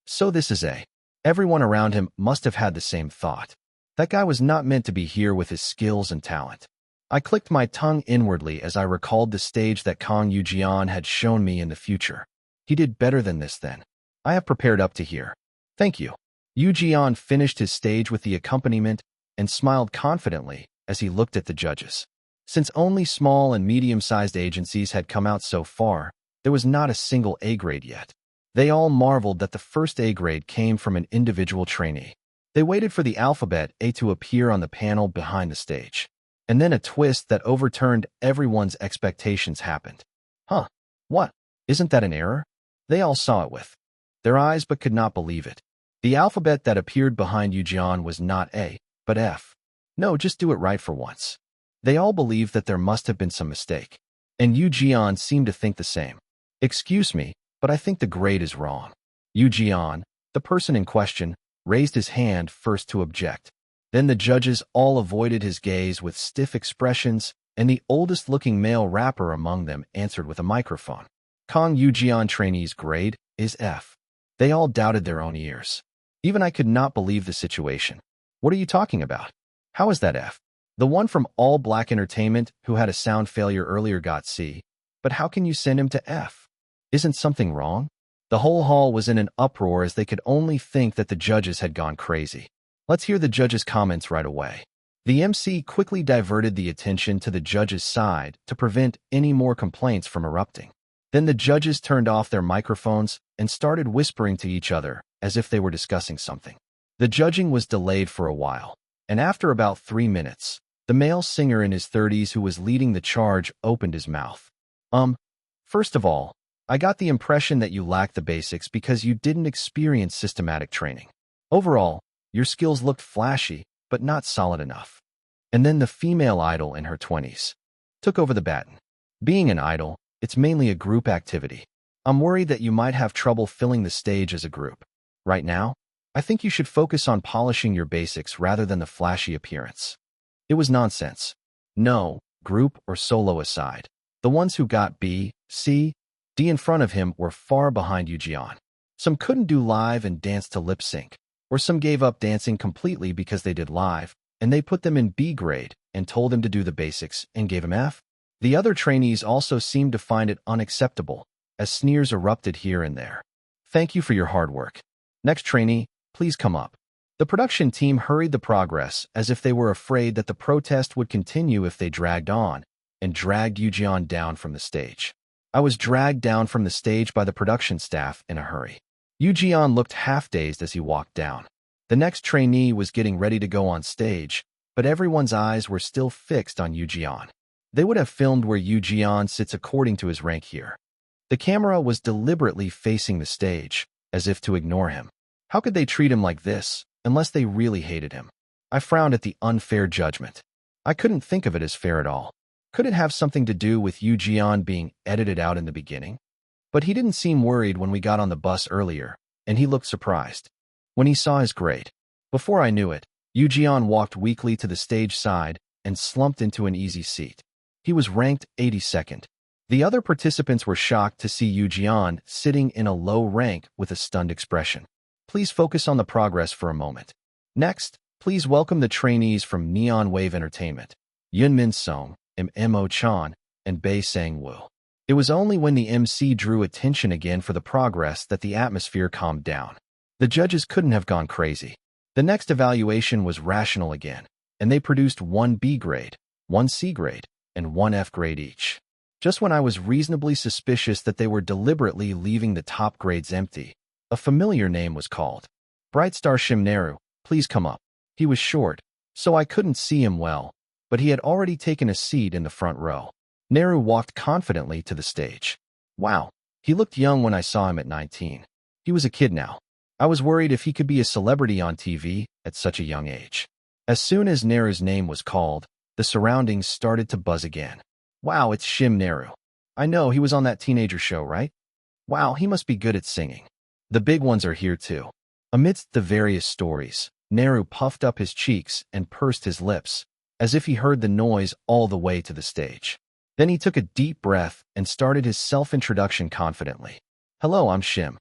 So this is A. Everyone around him must have had the same thought. That guy was not meant to be here with his skills and talent. I clicked my tongue inwardly as I recalled the stage that Kang Yujian had shown me in the future. He did better than this then. I have prepared up to here. Thank you. Yujian finished his stage with the accompaniment and smiled confidently as he looked at the judges. Since only small and medium-sized agencies had come out so far, there was not a single A grade yet. They all marveled that the first A grade came from an individual trainee. They waited for the alphabet A to appear on the panel behind the stage. And then a twist that overturned everyone's expectations happened. Huh? What? Isn't that an error? They all saw it with their eyes but could not believe it. The alphabet that appeared behind Yujian was not A, but F. No, just do it right for once. They all believed that there must have been some mistake. And Yujian seemed to think the same. Excuse me, but I think the grade is wrong. Yujian, the person in question, raised his hand first to object. Then the judges all avoided his gaze with stiff expressions, and the oldest-looking male rapper among them answered with a microphone. Kong Yujian trainee's grade is F. They all doubted their own ears. Even I could not believe the situation. What are you talking about? How is that F? The one from All Black Entertainment who had a sound failure earlier got C. But how can you send him to F? Isn't something wrong? The whole hall was in an uproar as they could only think that the judges had gone crazy. Let's hear the judges' comments right away. The MC quickly diverted the attention to the judges' side to prevent any more complaints from erupting. Then the judges turned off their microphones and started whispering to each other as if they were discussing something. The judging was delayed for a while, and after about 3 minutes, the male singer in his 30s who was leading the charge opened his mouth. First of all, I got the impression that you lacked the basics because you didn't experience systematic training. Overall, your skills looked flashy, but not solid enough. And then the female idol in her 20s took over the baton. Being an idol, it's mainly a group activity. I'm worried that you might have trouble filling the stage as a group. Right now, I think you should focus on polishing your basics rather than the flashy appearance. It was nonsense. No, group or solo aside, the ones who got B, C, D in front of him were far behind Yujian. Some couldn't do live and dance to lip sync, or some gave up dancing completely because they did live, and they put them in B grade and told them to do the basics and gave him F. The other trainees also seemed to find it unacceptable, as sneers erupted here and there. Thank you for your hard work. Next trainee, please come up. The production team hurried the progress as if they were afraid that the protest would continue if they dragged on, and dragged Yujian down from the stage. I was dragged down from the stage by the production staff in a hurry. Yujian looked half-dazed as he walked down. The next trainee was getting ready to go on stage, but everyone's eyes were still fixed on Yujian. They would have filmed where Yujian sits according to his rank here. The camera was deliberately facing the stage, as if to ignore him. How could they treat him like this, unless they really hated him? I frowned at the unfair judgment. I couldn't think of it as fair at all. Could it have something to do with Yujian being edited out in the beginning? But he didn't seem worried when we got on the bus earlier, and he looked surprised when he saw his grade. Before I knew it, Yujian walked weakly to the stage side and slumped into an easy seat. He was ranked 82nd. The other participants were shocked to see Yujian sitting in a low rank with a stunned expression. Please focus on the progress for a moment. Next, please welcome the trainees from Neon Wave Entertainment, Im Hyunsung, Mo Chan, and Bae Sang-woo. It was only when the MC drew attention again for the progress that the atmosphere calmed down. The judges couldn't have gone crazy. The next evaluation was rational again, and they produced 1 B grade, 1 C grade, and 1 F grade each. Just when I was reasonably suspicious that they were deliberately leaving the top grades empty, a familiar name was called. Bright Star Shimneru, please come up. He was short, so I couldn't see him well, but he had already taken a seat in the front row. Neru walked confidently to the stage. Wow, he looked young when I saw him at 19. He was a kid now. I was worried if he could be a celebrity on TV at such a young age. As soon as Neru's name was called, the surroundings started to buzz again. Wow, it's Shim Neru. I know, he was on that teenager show, right? Wow, he must be good at singing. The big ones are here too. Amidst the various stories, Neru puffed up his cheeks and pursed his lips, as if he heard the noise all the way to the stage. Then he took a deep breath and started his self-introduction confidently. Hello, I'm Shim.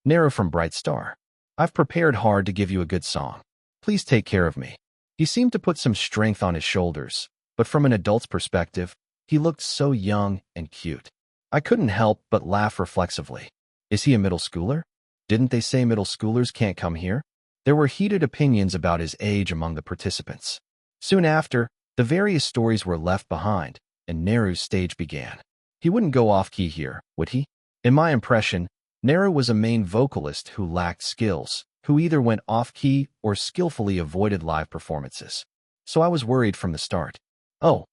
Neru from Bright Star. I've prepared hard to give you a good song. Please take care of me. He seemed to put some strength on his shoulders, but from an adult's perspective, he looked so young and cute. I couldn't help but laugh reflexively. Is he a middle schooler? Didn't they say middle schoolers can't come here? There were heated opinions about his age among the participants. Soon after, the various stories were left behind, and Neru's stage began. He wouldn't go off-key here, would he? In my impression, Neru was a main vocalist who lacked skills, who either went off-key or skillfully avoided live performances. So I was worried from the start. Oh,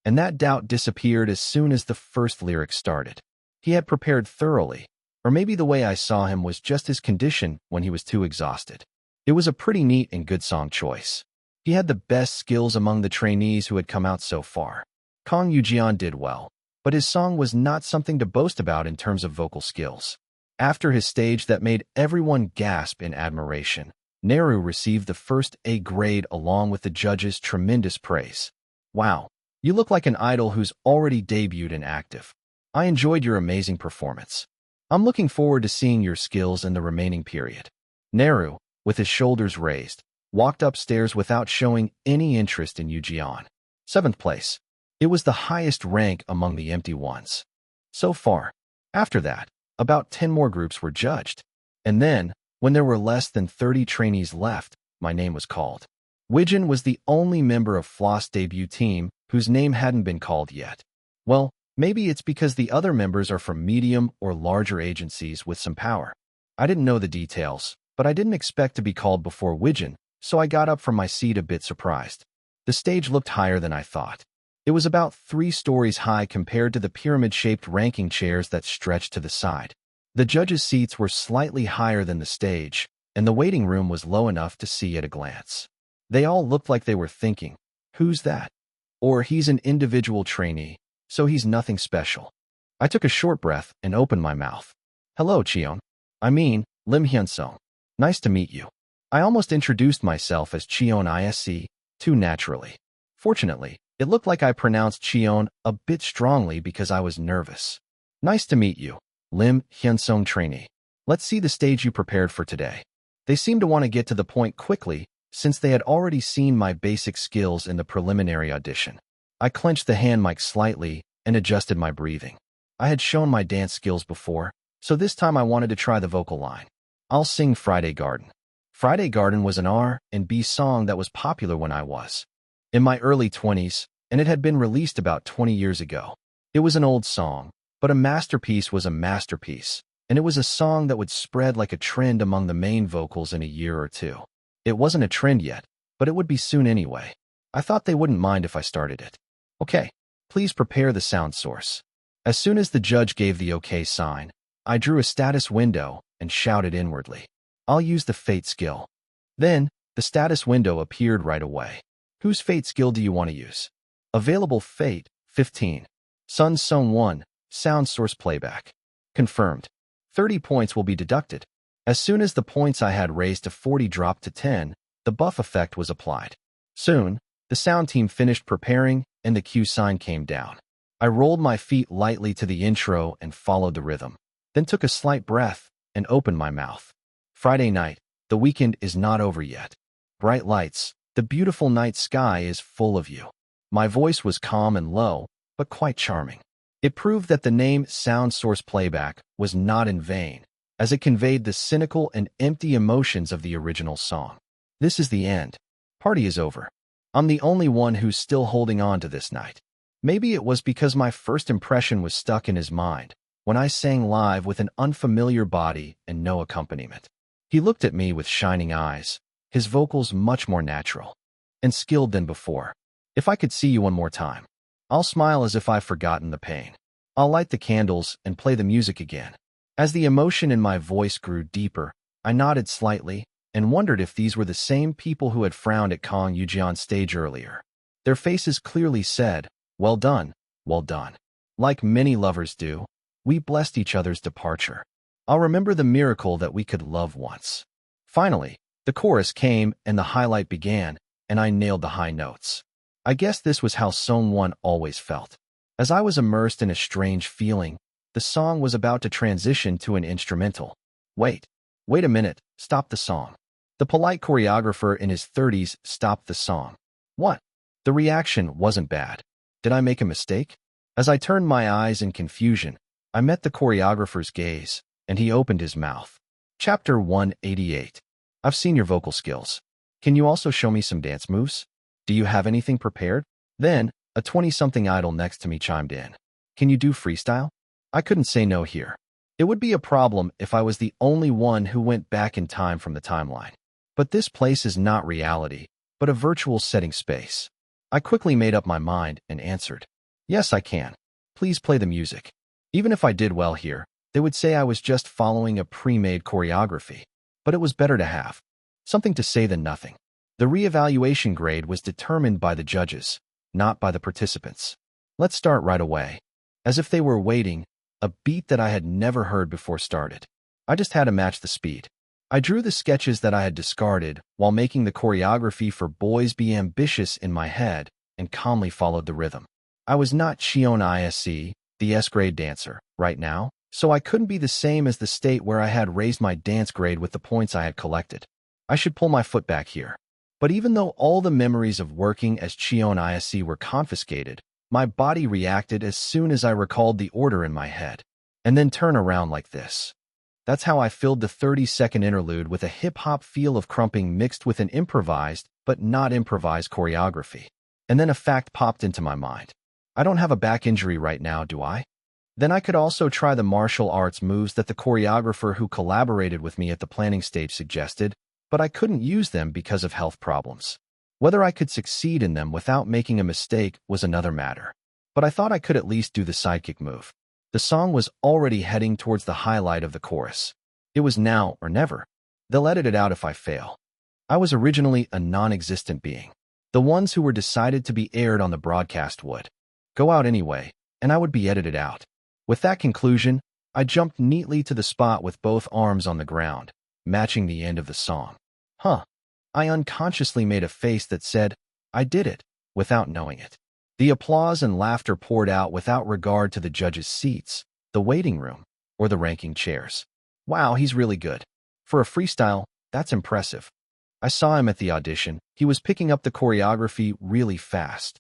and that doubt disappeared as soon as the first lyric started. He had prepared thoroughly, or maybe the way I saw him was just his condition when he was too exhausted. It was a pretty neat and good song choice. He had the best skills among the trainees who had come out so far. Kang Yujian did well, but his song was not something to boast about in terms of vocal skills. After his stage that made everyone gasp in admiration, Naru received the first A grade along with the judges' tremendous praise. Wow, you look like an idol who's already debuted and active. I enjoyed your amazing performance. I'm looking forward to seeing your skills in the remaining period. Naru, with his shoulders raised, walked upstairs without showing any interest in Yujian. 7th place. It was the highest rank among the empty ones. So far. After that, about 10 more groups were judged. And then, when there were less than 30 trainees left, my name was called. Wijin was the only member of Floss' debut team whose name hadn't been called yet. Well, maybe it's because the other members are from medium or larger agencies with some power. I didn't know the details, but I didn't expect to be called before Wijin, so I got up from my seat a bit surprised. The stage looked higher than I thought. It was about 3 stories high compared to the pyramid-shaped ranking chairs that stretched to the side. The judges' seats were slightly higher than the stage, and the waiting room was low enough to see at a glance. They all looked like they were thinking, "Who's that?" Or "He's an individual trainee, so he's nothing special." I took a short breath and opened my mouth. "Hello, Cheon. I mean, Im Hyunsung. Nice to meet you." I almost introduced myself as Cheon Yise, too naturally. Fortunately, it looked like I pronounced Cheon a bit strongly because I was nervous. "Nice to meet you, Im Hyunsung trainee. Let's see the stage you prepared for today." They seemed to want to get to the point quickly since they had already seen my basic skills in the preliminary audition. I clenched the hand mic slightly and adjusted my breathing. I had shown my dance skills before, so this time I wanted to try the vocal line. I'll sing Friday Garden. Friday Garden was an R&B song that was popular when I was in my early 20s, and it had been released about 20 years ago. It was an old song, but a masterpiece was a masterpiece, and it was a song that would spread like a trend among the main vocals in a year or two. It wasn't a trend yet, but it would be soon anyway. I thought they wouldn't mind if I started it. "Okay, please prepare the sound source." As soon as the judge gave the okay sign, I drew a status window and shouted inwardly, "I'll use the fate skill." Then, the status window appeared right away. "Whose fate skill do you want to use?" Available fate, 15. Sun Song 1, sound source playback. Confirmed. 30 points will be deducted. As soon as the points I had raised to 40 dropped to 10, the buff effect was applied. Soon, the sound team finished preparing and the cue sign came down. I rolled my feet lightly to the intro and followed the rhythm, then took a slight breath and opened my mouth. Friday night, the weekend is not over yet. Bright lights, the beautiful night sky is full of you. My voice was calm and low, but quite charming. It proved that the name Sound Source Playback was not in vain, as it conveyed the cynical and empty emotions of the original song. This is the end. Party is over. I'm the only one who's still holding on to this night. Maybe it was because my first impression was stuck in his mind when I sang live with an unfamiliar body and no accompaniment. He looked at me with shining eyes, his vocals much more natural and skilled than before. "If I could see you one more time." I'll smile as if I've forgotten the pain. I'll light the candles and play the music again. As the emotion in my voice grew deeper, I nodded slightly and wondered if these were the same people who had frowned at Kang Yujian's stage earlier. Their faces clearly said, "Well done, well done." Like many lovers do, we blessed each other's departure. I'll remember the miracle that we could love once. Finally, the chorus came and the highlight began, and I nailed the high notes. I guess this was how Song 1 always felt. As I was immersed in a strange feeling, the song was about to transition to an instrumental. Wait a minute, stop the song." The polite choreographer in his 30s stopped the song. "What?" The reaction wasn't bad. Did I make a mistake? As I turned my eyes in confusion, I met the choreographer's gaze, and he opened his mouth. Chapter 188. I've seen your vocal skills. Can you also show me some dance moves? Do you have anything prepared? Then, a 20-something idol next to me chimed in. "Can you do freestyle?" I couldn't say no here. It would be a problem if I was the only one who went back in time from the timeline. But this place is not reality, but a virtual setting space. I quickly made up my mind and answered, "Yes, I can. Please play the music." Even if I did well here, they would say I was just following a pre-made choreography. But it was better to have something to say than nothing. The reevaluation grade was determined by the judges, not by the participants. Let's start right away. As if they were waiting, a beat that I had never heard before started. I just had to match the speed. I drew the sketches that I had discarded while making the choreography for Boys Be Ambitious in my head and calmly followed the rhythm. I was not Cheon Yise, the S-grade dancer, right now, so I couldn't be the same as the state where I had raised my dance grade with the points I had collected. I should pull my foot back here. But even though all the memories of working as Cheon Yise were confiscated, my body reacted as soon as I recalled the order in my head. And then turn around like this. That's how I filled the 30-second interlude with a hip-hop feel of crumping mixed with an improvised, but not improvised choreography. And then a fact popped into my mind. I don't have a back injury right now, do I? Then I could also try the martial arts moves that the choreographer who collaborated with me at the planning stage suggested, but I couldn't use them because of health problems. Whether I could succeed in them without making a mistake was another matter. But I thought I could at least do the sidekick move. The song was already heading towards the highlight of the chorus. It was now or never. They'll edit it out if I fail. I was originally a non-existent being. The ones who were decided to be aired on the broadcast would go out anyway, and I would be edited out. With that conclusion, I jumped neatly to the spot with both arms on the ground, matching the end of the song. I unconsciously made a face that said, "I did it," without knowing it. The applause and laughter poured out without regard to the judges' seats, the waiting room, or the ranking chairs. Wow, he's really good. For a freestyle, that's impressive. I saw him at the audition. He was picking up the choreography really fast.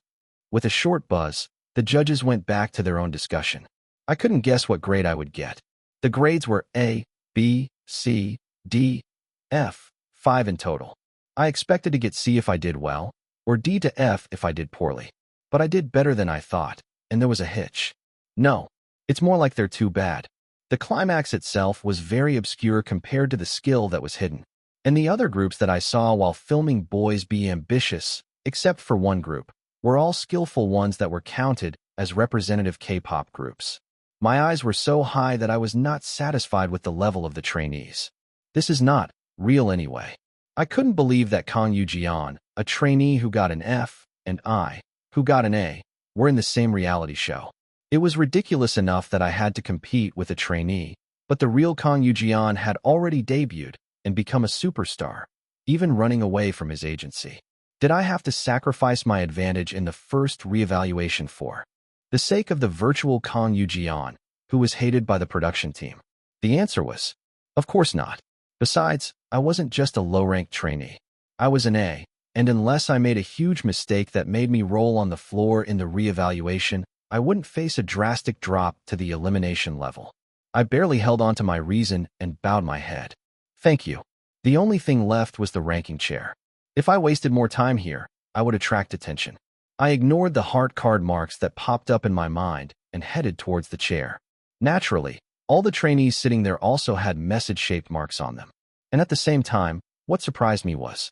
With a short buzz, the judges went back to their own discussion. I couldn't guess what grade I would get. The grades were A, B, C, D, F, 5 in total. I expected to get C if I did well, or D to F if I did poorly. But I did better than I thought, and there was a hitch. No, it's more like they're too bad. The climax itself was very obscure compared to the skill that was hidden. And the other groups that I saw while filming Boys Be Ambitious, except for one group, were all skillful ones that were counted as representative K-pop groups. My eyes were so high that I was not satisfied with the level of the trainees. This is not real anyway. I couldn't believe that Kang Yoo-jeon, a trainee who got an F, and I, who got an A, were in the same reality show. It was ridiculous enough that I had to compete with a trainee, but the real Kang Yoo-jeon had already debuted and become a superstar, even running away from his agency. Did I have to sacrifice my advantage in the first reevaluation for the sake of the virtual Kang Yoo-jeon, who was hated by the production team? The answer was, of course not. Besides, I wasn't just a low-ranked trainee. I was an A, and unless I made a huge mistake that made me roll on the floor in the reevaluation, I wouldn't face a drastic drop to the elimination level. I barely held on to my reason and bowed my head. Thank you. The only thing left was the ranking chair. If I wasted more time here, I would attract attention. I ignored the heart card marks that popped up in my mind and headed towards the chair. Naturally, all the trainees sitting there also had message-shaped marks on them. And at the same time, what surprised me was,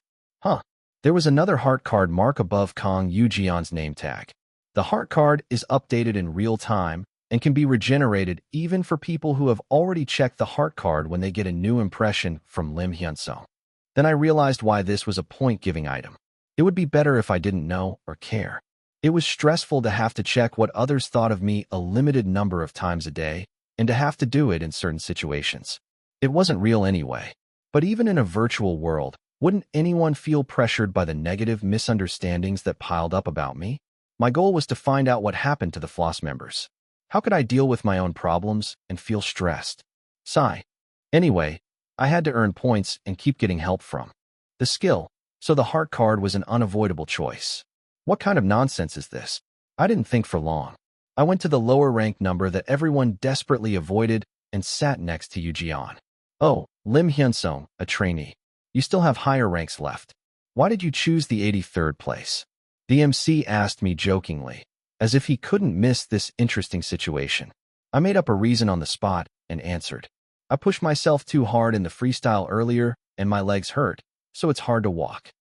there was another heart card mark above Kang Yoo-jeon's name tag. The heart card is updated in real time and can be regenerated even for people who have already checked the heart card when they get a new impression from Im Hyunsung. Then I realized why this was a point-giving item. It would be better if I didn't know or care. It was stressful to have to check what others thought of me a limited number of times a day, and to have to do it in certain situations. It wasn't real anyway. But even in a virtual world, wouldn't anyone feel pressured by the negative misunderstandings that piled up about me? My goal was to find out what happened to the floss members. How could I deal with my own problems and feel stressed? Sigh. Anyway, I had to earn points and keep getting help from the skill, so the heart card was an unavoidable choice. What kind of nonsense is this? I didn't think for long. I went to the lower rank number that everyone desperately avoided and sat next to Yoo-jeon. Oh, Im Hyunsung, a trainee. You still have higher ranks left. Why did you choose the 83rd place? The MC asked me jokingly, as if he couldn't miss this interesting situation. I made up a reason on the spot and answered. I pushed myself too hard in the freestyle earlier, and my legs hurt, so it's hard to walk.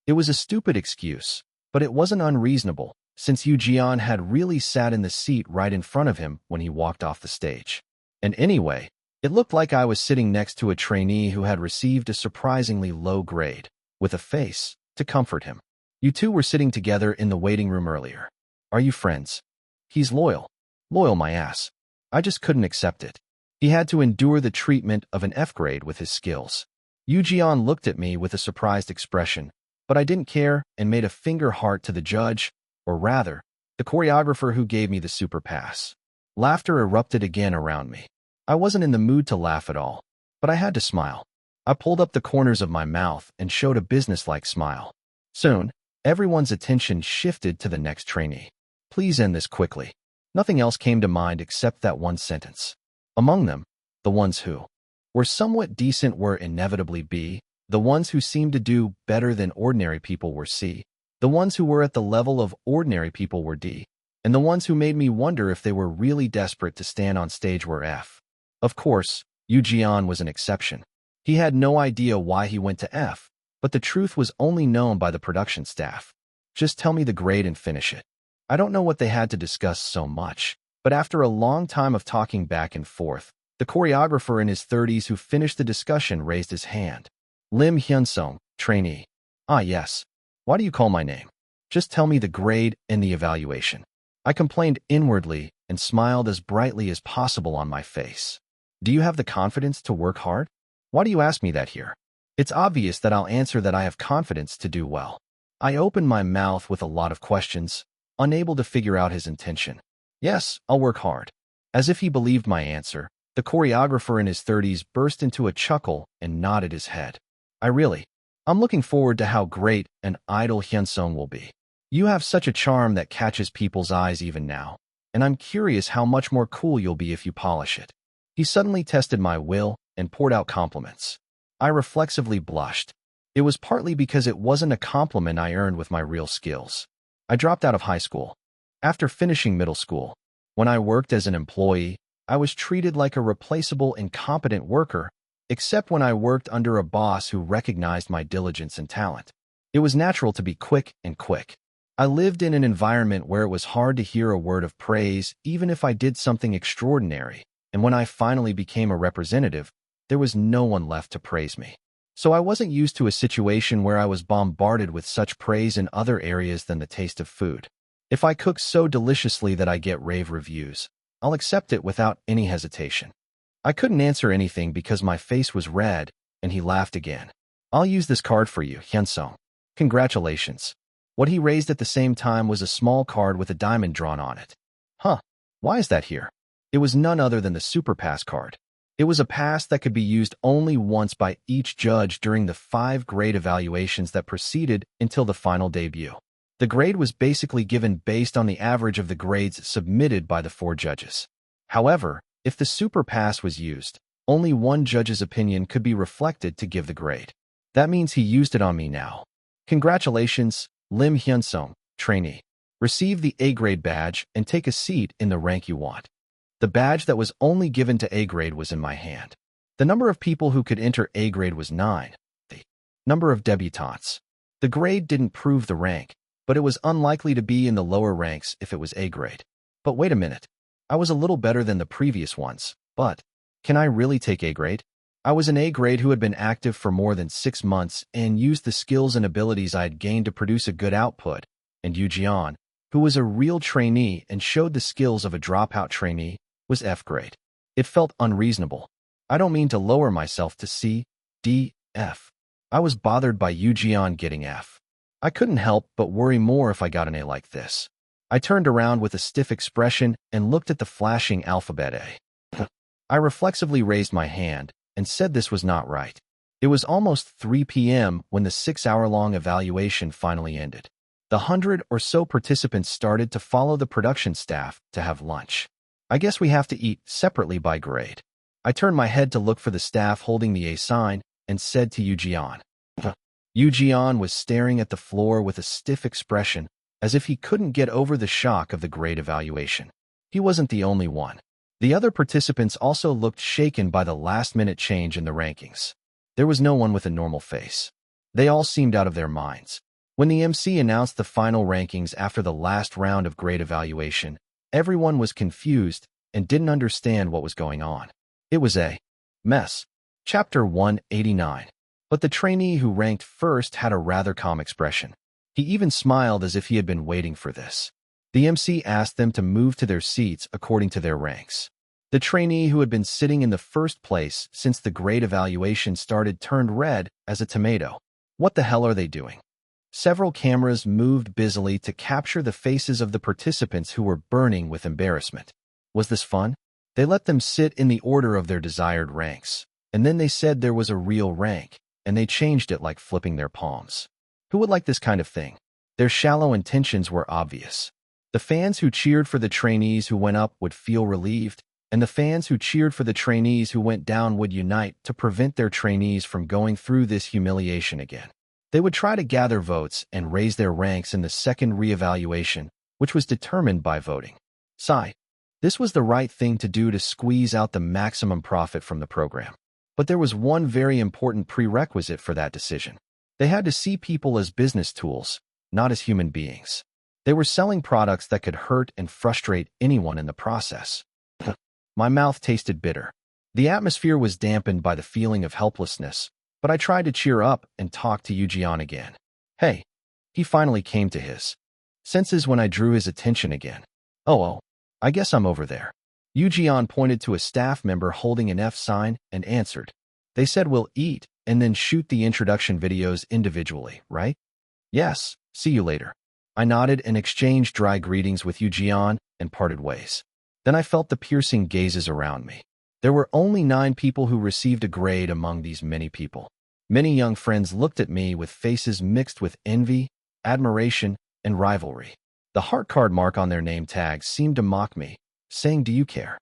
It was a stupid excuse, but it wasn't unreasonable, since Jian had really sat in the seat right in front of him when he walked off the stage. And anyway, it looked like I was sitting next to a trainee who had received a surprisingly low grade, with a face to comfort him. You two were sitting together in the waiting room earlier. Are you friends? He's loyal. Loyal my ass. I just couldn't accept it. He had to endure the treatment of an F grade with his skills. Jian looked at me with a surprised expression, but I didn't care and made a finger heart to the judge, or rather, the choreographer who gave me the super pass. Laughter erupted again around me. I wasn't in the mood to laugh at all, but I had to smile. I pulled up the corners of my mouth and showed a businesslike smile. Soon, everyone's attention shifted to the next trainee. Please end this quickly. Nothing else came to mind except that one sentence. Among them, the ones who were somewhat decent were inevitably B, the ones who seemed to do better than ordinary people were C, the ones who were at the level of ordinary people were D, and the ones who made me wonder if they were really desperate to stand on stage were F. Of course, Jian was an exception. He had no idea why he went to F, but the truth was only known by the production staff. Just tell me the grade and finish it. I don't know what they had to discuss so much, but after a long time of talking back and forth, the choreographer in his 30s who finished the discussion raised his hand. Im Hyunsung, trainee. Ah yes. Why do you call my name? Just tell me the grade and the evaluation. I complained inwardly and smiled as brightly as possible on my face. Do you have the confidence to work hard? Why do you ask me that here? It's obvious that I'll answer that I have confidence to do well. I opened my mouth with a lot of questions, unable to figure out his intention. Yes, I'll work hard. As if he believed my answer, the choreographer in his 30s burst into a chuckle and nodded his head. I'm looking forward to how great an idol Hyunsung will be. You have such a charm that catches people's eyes even now, and I'm curious how much more cool you'll be if you polish it. He suddenly tested my will and poured out compliments. I reflexively blushed. It was partly because it wasn't a compliment I earned with my real skills. I dropped out of high school. After finishing middle school, when I worked as an employee, I was treated like a replaceable, incompetent worker, except when I worked under a boss who recognized my diligence and talent. It was natural to be quick. I lived in an environment where it was hard to hear a word of praise, even if I did something extraordinary, and when I finally became a representative, there was no one left to praise me. So I wasn't used to a situation where I was bombarded with such praise in other areas than the taste of food. If I cook so deliciously that I get rave reviews, I'll accept it without any hesitation. I couldn't answer anything because my face was red, and he laughed again. I'll use this card for you, Hyunsung. Congratulations. What he raised at the same time was a small card with a diamond drawn on it. Huh, why is that here? It was none other than the Super Pass card. It was a pass that could be used only once by each judge during the 5 grade evaluations that proceeded until the final debut. The grade was basically given based on the average of the grades submitted by the 4 judges. However, if the Super Pass was used, only one judge's opinion could be reflected to give the grade. That means he used it on me now. Congratulations, Im Hyunsung, trainee. Receive the A grade badge and take a seat in the rank you want. The badge that was only given to A grade was in my hand. The number of people who could enter A grade was 9. The number of debutantes. The grade didn't prove the rank, but it was unlikely to be in the lower ranks if it was A grade. But wait a minute. I was a little better than the previous ones, but can I really take A grade? I was an A grade who had been active for more than 6 months and used the skills and abilities I had gained to produce a good output, and Jian, who was a real trainee and showed the skills of a dropout trainee, was F grade. It felt unreasonable. I don't mean to lower myself to C, D, F. I was bothered by Jian getting F. I couldn't help but worry more if I got an A like this. I turned around with a stiff expression and looked at the flashing alphabet A. I reflexively raised my hand and said this was not right. It was almost 3 p.m. when the 6-hour-long evaluation finally ended. The 100 or so participants started to follow the production staff to have lunch. I guess we have to eat separately by grade. I turned my head to look for the staff holding the A sign and said to Jian. Jian was staring at the floor with a stiff expression, as if he couldn't get over the shock of the grade evaluation. He wasn't the only one. The other participants also looked shaken by the last-minute change in the rankings. There was no one with a normal face. They all seemed out of their minds. When the MC announced the final rankings after the last round of grade evaluation, everyone was confused and didn't understand what was going on. It was a mess. Chapter 189. But the trainee who ranked first had a rather calm expression. He even smiled as if he had been waiting for this. The MC asked them to move to their seats according to their ranks. The trainee who had been sitting in the first place since the grade evaluation started turned red as a tomato. What the hell are they doing? Several cameras moved busily to capture the faces of the participants who were burning with embarrassment. Was this fun? They let them sit in the order of their desired ranks, and then they said there was a real rank, and they changed it like flipping their palms. Who would like this kind of thing? Their shallow intentions were obvious. The fans who cheered for the trainees who went up would feel relieved, and the fans who cheered for the trainees who went down would unite to prevent their trainees from going through this humiliation again. They would try to gather votes and raise their ranks in the second reevaluation, which was determined by voting. Sigh. This was the right thing to do to squeeze out the maximum profit from the program. But there was one very important prerequisite for that decision. They had to see people as business tools, not as human beings. They were selling products that could hurt and frustrate anyone in the process. My mouth tasted bitter. The atmosphere was dampened by the feeling of helplessness, but I tried to cheer up and talk to Yeon again. Hey. He finally came to his senses when I drew his attention again. Oh, I guess I'm over there. Yeon pointed to a staff member holding an F sign and answered. They said we'll eat and then shoot the introduction videos individually, right? Yes, see you later. I nodded and exchanged dry greetings with Yeon and parted ways. Then I felt the piercing gazes around me. There were only 9 people who received a grade among these many people. Many young friends looked at me with faces mixed with envy, admiration, and rivalry. The heart card mark on their name tags seemed to mock me, saying, "Do you care?"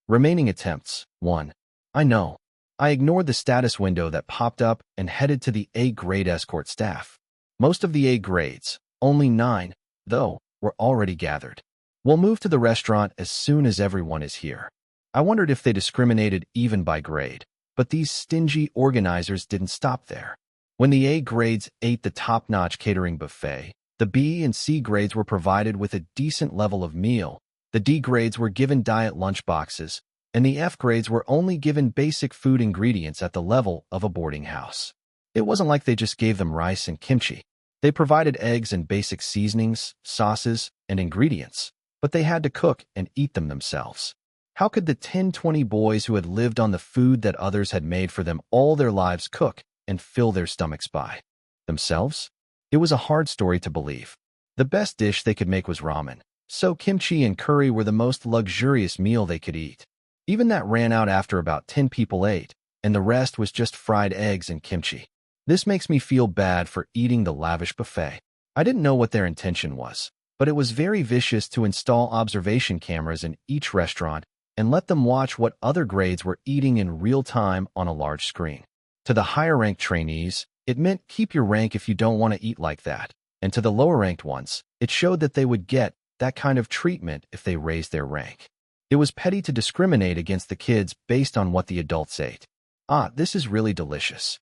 Remaining attempts, 1. I know. I ignored the status window that popped up and headed to the A-grade escort staff. Most of the A grades, only 9, though, were already gathered. We'll move to the restaurant as soon as everyone is here. I wondered if they discriminated even by grade, but these stingy organizers didn't stop there. When the A grades ate the top-notch catering buffet, the B and C grades were provided with a decent level of meal, the D grades were given diet lunchboxes, and the F grades were only given basic food ingredients at the level of a boarding house. It wasn't like they just gave them rice and kimchi. They provided eggs and basic seasonings, sauces, and ingredients, but they had to cook and eat them themselves. How could the 10-20 boys who had lived on the food that others had made for them all their lives cook and fill their stomachs by themselves? It was a hard story to believe. The best dish they could make was ramen, so kimchi and curry were the most luxurious meal they could eat. Even that ran out after about 10 people ate, and the rest was just fried eggs and kimchi. This makes me feel bad for eating the lavish buffet. I didn't know what their intention was, but it was very vicious to install observation cameras in each restaurant and let them watch what other grades were eating in real time on a large screen. To the higher-ranked trainees, it meant keep your rank if you don't want to eat like that, and to the lower-ranked ones, it showed that they would get that kind of treatment if they raised their rank. It was petty to discriminate against the kids based on what the adults ate. This is really delicious.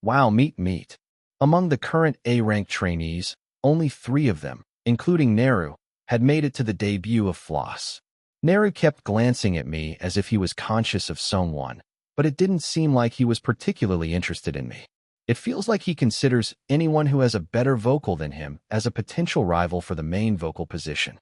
Wow, meat. Among the current A-ranked trainees, only 3 of them, including Neru, had made it to the debut of Floss. Neru kept glancing at me as if he was conscious of someone, but it didn't seem like he was particularly interested in me. It feels like he considers anyone who has a better vocal than him as a potential rival for the main vocal position.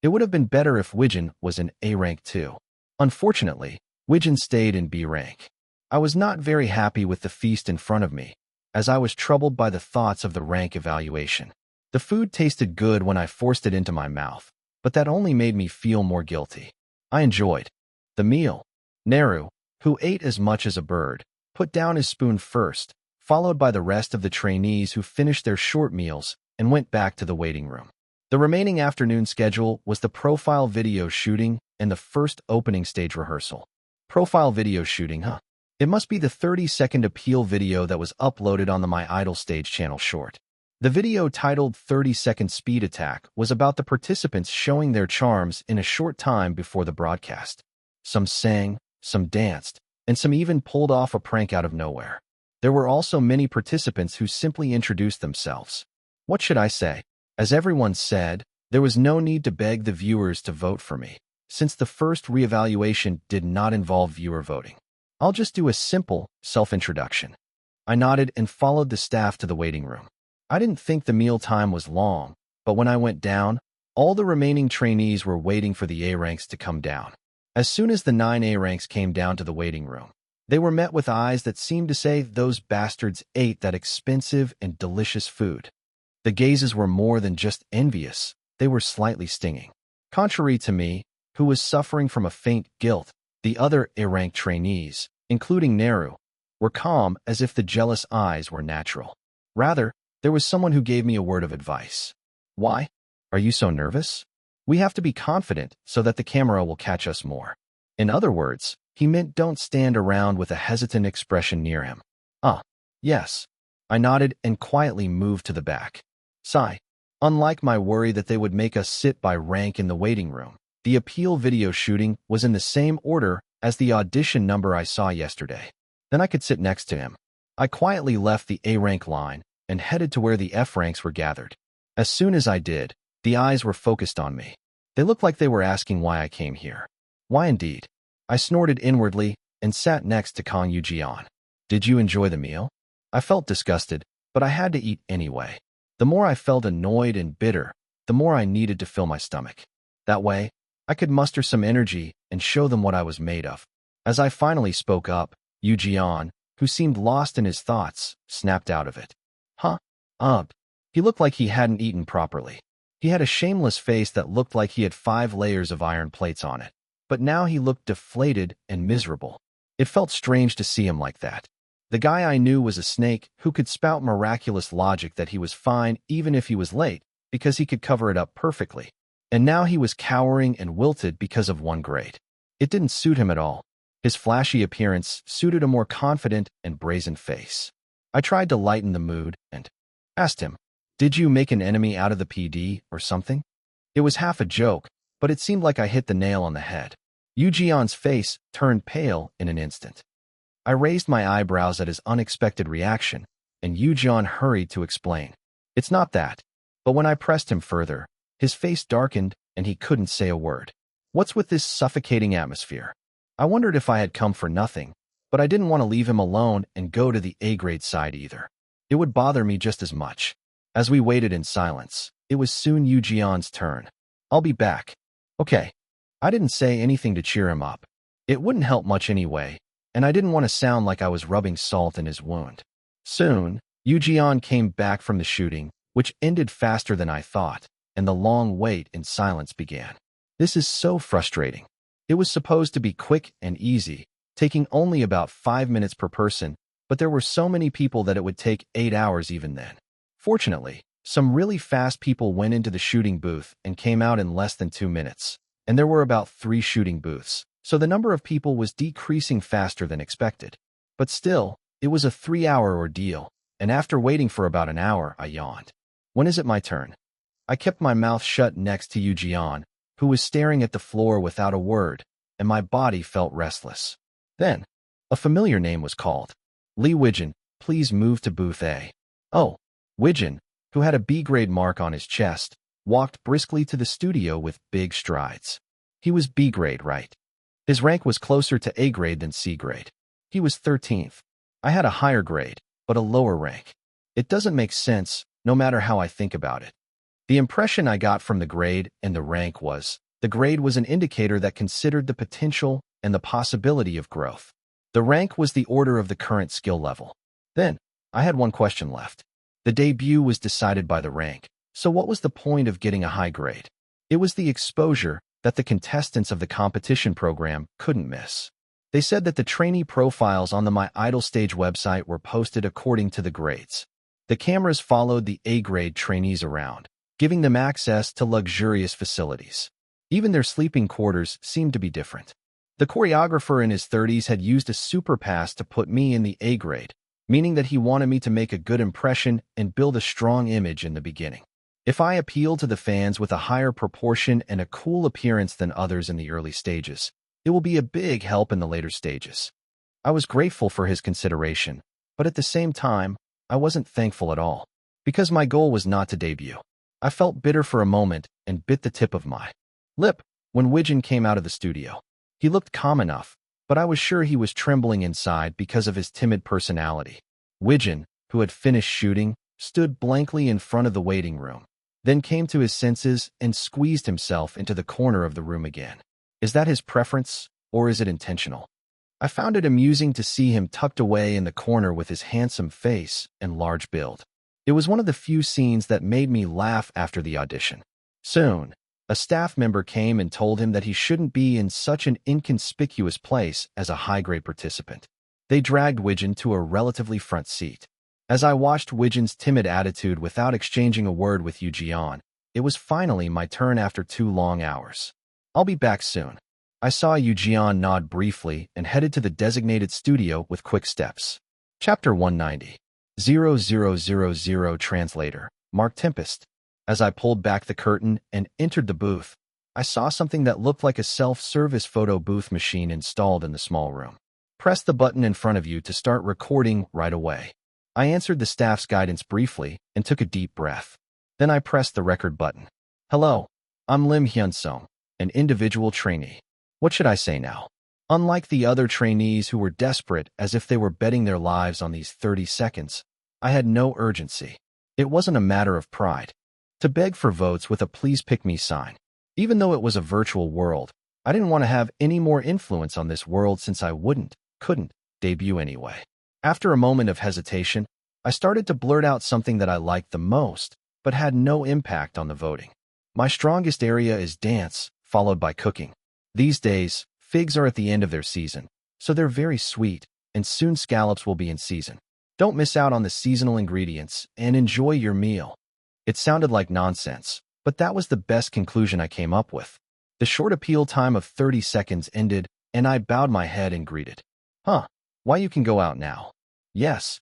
It would have been better if Wijin was in A rank too. Unfortunately, Wijin stayed in B rank. I was not very happy with the feast in front of me, as I was troubled by the thoughts of the rank evaluation. The food tasted good when I forced it into my mouth, but that only made me feel more guilty. I enjoyed the meal. Neru, who ate as much as a bird, put down his spoon first, followed by the rest of the trainees who finished their short meals and went back to the waiting room. The remaining afternoon schedule was the profile video shooting and the first opening stage rehearsal. Profile video shooting, huh? It must be the 30-second appeal video that was uploaded on the My Idol stage channel short. The video titled 30-Second Speed Attack was about the participants showing their charms in a short time before the broadcast. Some sang, some danced, and some even pulled off a prank out of nowhere. There were also many participants who simply introduced themselves. What should I say? As everyone said, there was no need to beg the viewers to vote for me, since the first reevaluation did not involve viewer voting. I'll just do a simple self-introduction. I nodded and followed the staff to the waiting room. I didn't think the meal time was long, but when I went down, all the remaining trainees were waiting for the A ranks to come down. As soon as the 9 A ranks came down to the waiting room, they were met with eyes that seemed to say those bastards ate that expensive and delicious food. The gazes were more than just envious, they were slightly stinging. Contrary to me, who was suffering from a faint guilt, the other A-rank trainees, including Neru, were calm as if the jealous eyes were natural. Rather, there was someone who gave me a word of advice. Why? Are you so nervous? We have to be confident so that the camera will catch us more. In other words, he meant don't stand around with a hesitant expression near him. Yes. I nodded and quietly moved to the back. Sigh. Unlike my worry that they would make us sit by rank in the waiting room, the appeal video shooting was in the same order as the audition number I saw yesterday. Then I could sit next to him. I quietly left the A-rank line and headed to where the F ranks were gathered. As soon as I did, the eyes were focused on me. They looked like they were asking why I came here. Why indeed? I snorted inwardly and sat next to Kang Yu-jian. Did you enjoy the meal? I felt disgusted, but I had to eat anyway. The more I felt annoyed and bitter, the more I needed to fill my stomach. That way, I could muster some energy and show them what I was made of. As I finally spoke up, Yu-jian, who seemed lost in his thoughts, snapped out of it. He looked like he hadn't eaten properly. He had a shameless face that looked like he had 5 layers of iron plates on it. But now he looked deflated and miserable. It felt strange to see him like that. The guy I knew was a snake who could spout miraculous logic that he was fine even if he was late, because he could cover it up perfectly. And now he was cowering and wilted because of 1 grade. It didn't suit him at all. His flashy appearance suited a more confident and brazen face. I tried to lighten the mood and asked him, "Did you make an enemy out of the PD or something?" It was half a joke, but it seemed like I hit the nail on the head. Yu-jian's face turned pale in an instant. I raised my eyebrows at his unexpected reaction, and Yu-jian hurried to explain. It's not that. But when I pressed him further, his face darkened and he couldn't say a word. What's with this suffocating atmosphere? I wondered if I had come for nothing, but I didn't want to leave him alone and go to the A-grade side either. It would bother me just as much. As we waited in silence, it was soon Yu-jian's turn. I'll be back. Okay. I didn't say anything to cheer him up. It wouldn't help much anyway, and I didn't want to sound like I was rubbing salt in his wound. Soon, Yu-jian came back from the shooting, which ended faster than I thought, and the long wait in silence began. This is so frustrating. It was supposed to be quick and easy, taking only about 5 minutes per person, but there were so many people that it would take 8 hours even then. Fortunately, some really fast people went into the shooting booth and came out in less than 2 minutes, and there were about 3 shooting booths, so the number of people was decreasing faster than expected. But still, it was a 3-hour ordeal, and after waiting for about an hour, I yawned. When is it my turn? I kept my mouth shut next to Yu-jian, who was staring at the floor without a word, and my body felt restless. Then, a familiar name was called. Lee Wijin, please move to booth A. Oh, Wijin, who had a B-grade mark on his chest, walked briskly to the studio with big strides. He was B-grade, right? His rank was closer to A-grade than C-grade. He was 13th. I had a higher grade, but a lower rank. It doesn't make sense, no matter how I think about it. The impression I got from the grade and the rank was, the grade was an indicator that considered the potential and the possibility of growth. The rank was the order of the current skill level. Then, I had one question left. The debut was decided by the rank, so what was the point of getting a high grade? It was the exposure that the contestants of the competition program couldn't miss. They said that the trainee profiles on the My Idol Stage website were posted according to the grades. The cameras followed the A-grade trainees around, giving them access to luxurious facilities. Even their sleeping quarters seemed to be different. The choreographer in his 30s had used a super pass to put me in the A grade, meaning that he wanted me to make a good impression and build a strong image in the beginning. If I appealed to the fans with a higher proportion and a cool appearance than others in the early stages, It will be a big help in the later stages. I was grateful for his consideration, but at the same time, I wasn't thankful at all, because my goal was not to debut. I felt bitter for a moment and bit the tip of my lip when Widgeon came out of the studio. He looked calm enough, but I was sure he was trembling inside because of his timid personality. Widgeon, who had finished shooting, stood blankly in front of the waiting room, then came to his senses and squeezed himself into the corner of the room again. Is that his preference, or is it intentional? I found it amusing to see him tucked away in the corner with his handsome face and large build. It was one of the few scenes that made me laugh after the audition. Soon, a staff member came and told him that he shouldn't be in such an inconspicuous place as a high-grade participant. They dragged Widgeon to a relatively front seat. As I watched Widgeon's timid attitude without exchanging a word with Yeon, it was finally my turn after 2 long hours. I'll be back soon. I saw Yeon nod briefly and headed to the designated studio with quick steps. Chapter 190. 0000 Translator, Mark Tempest. As I pulled back the curtain and entered the booth, I saw something that looked like a self-service photo booth machine installed in the small room. Press the button in front of you to start recording right away. I answered the staff's guidance briefly and took a deep breath. Then I pressed the record button. Hello, I'm Im Hyunsung, an individual trainee. What should I say now? Unlike the other trainees who were desperate as if they were betting their lives on these 30 seconds, I had no urgency. It wasn't a matter of pride to beg for votes with a please pick me sign. Even though it was a virtual world, I didn't want to have any more influence on this world since I couldn't debut anyway. After a moment of hesitation, I started to blurt out something that I liked the most, but had no impact on the voting. My strongest area is dance, followed by cooking. These days, figs are at the end of their season, so they're very sweet, and soon scallops will be in season. Don't miss out on the seasonal ingredients and enjoy your meal. It sounded like nonsense, but that was the best conclusion I came up with. The short appeal time of 30 seconds ended, and I bowed my head and greeted. Why you can go out now. Yes.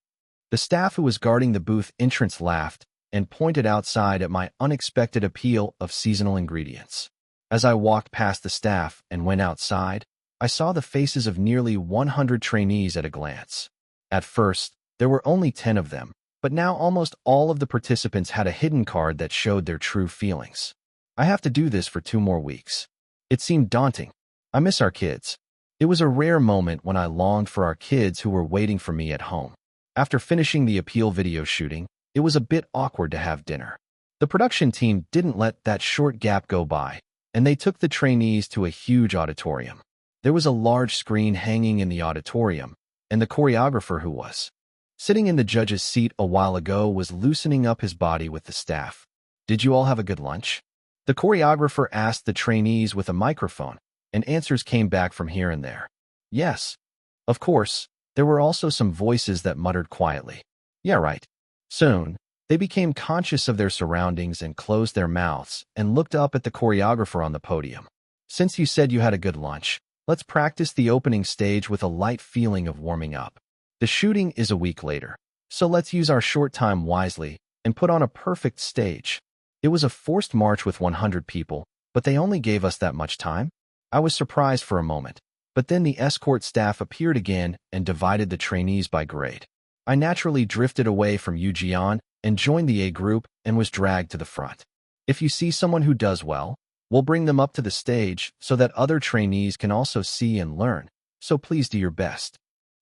The staff who was guarding the booth entrance laughed and pointed outside at my unexpected appeal of seasonal ingredients. As I walked past the staff and went outside, I saw the faces of nearly 100 trainees at a glance. At first, there were only 10 of them, but now almost all of the participants had a hidden card that showed their true feelings. I have to do this for 2 more weeks. It seemed daunting. I miss our kids. It was a rare moment when I longed for our kids who were waiting for me at home. After finishing the appeal video shooting, it was a bit awkward to have dinner. The production team didn't let that short gap go by, and they took the trainees to a huge auditorium. There was a large screen hanging in the auditorium, and the choreographer who was sitting in the judge's seat a while ago was loosening up his body with the staff. Did you all have a good lunch? The choreographer asked the trainees with a microphone, and answers came back from here and there. Yes. Of course, there were also some voices that muttered quietly. Yeah, right. Soon, they became conscious of their surroundings and closed their mouths and looked up at the choreographer on the podium. Since you said you had a good lunch, let's practice the opening stage with a light feeling of warming up. The shooting is a week later, so let's use our short time wisely and put on a perfect stage. It was a forced march with 100 people, but they only gave us that much time? I was surprised for a moment, but then the escort staff appeared again and divided the trainees by grade. I naturally drifted away from Yeon and joined the A group and was dragged to the front. If you see someone who does well, we'll bring them up to the stage so that other trainees can also see and learn, so please do your best.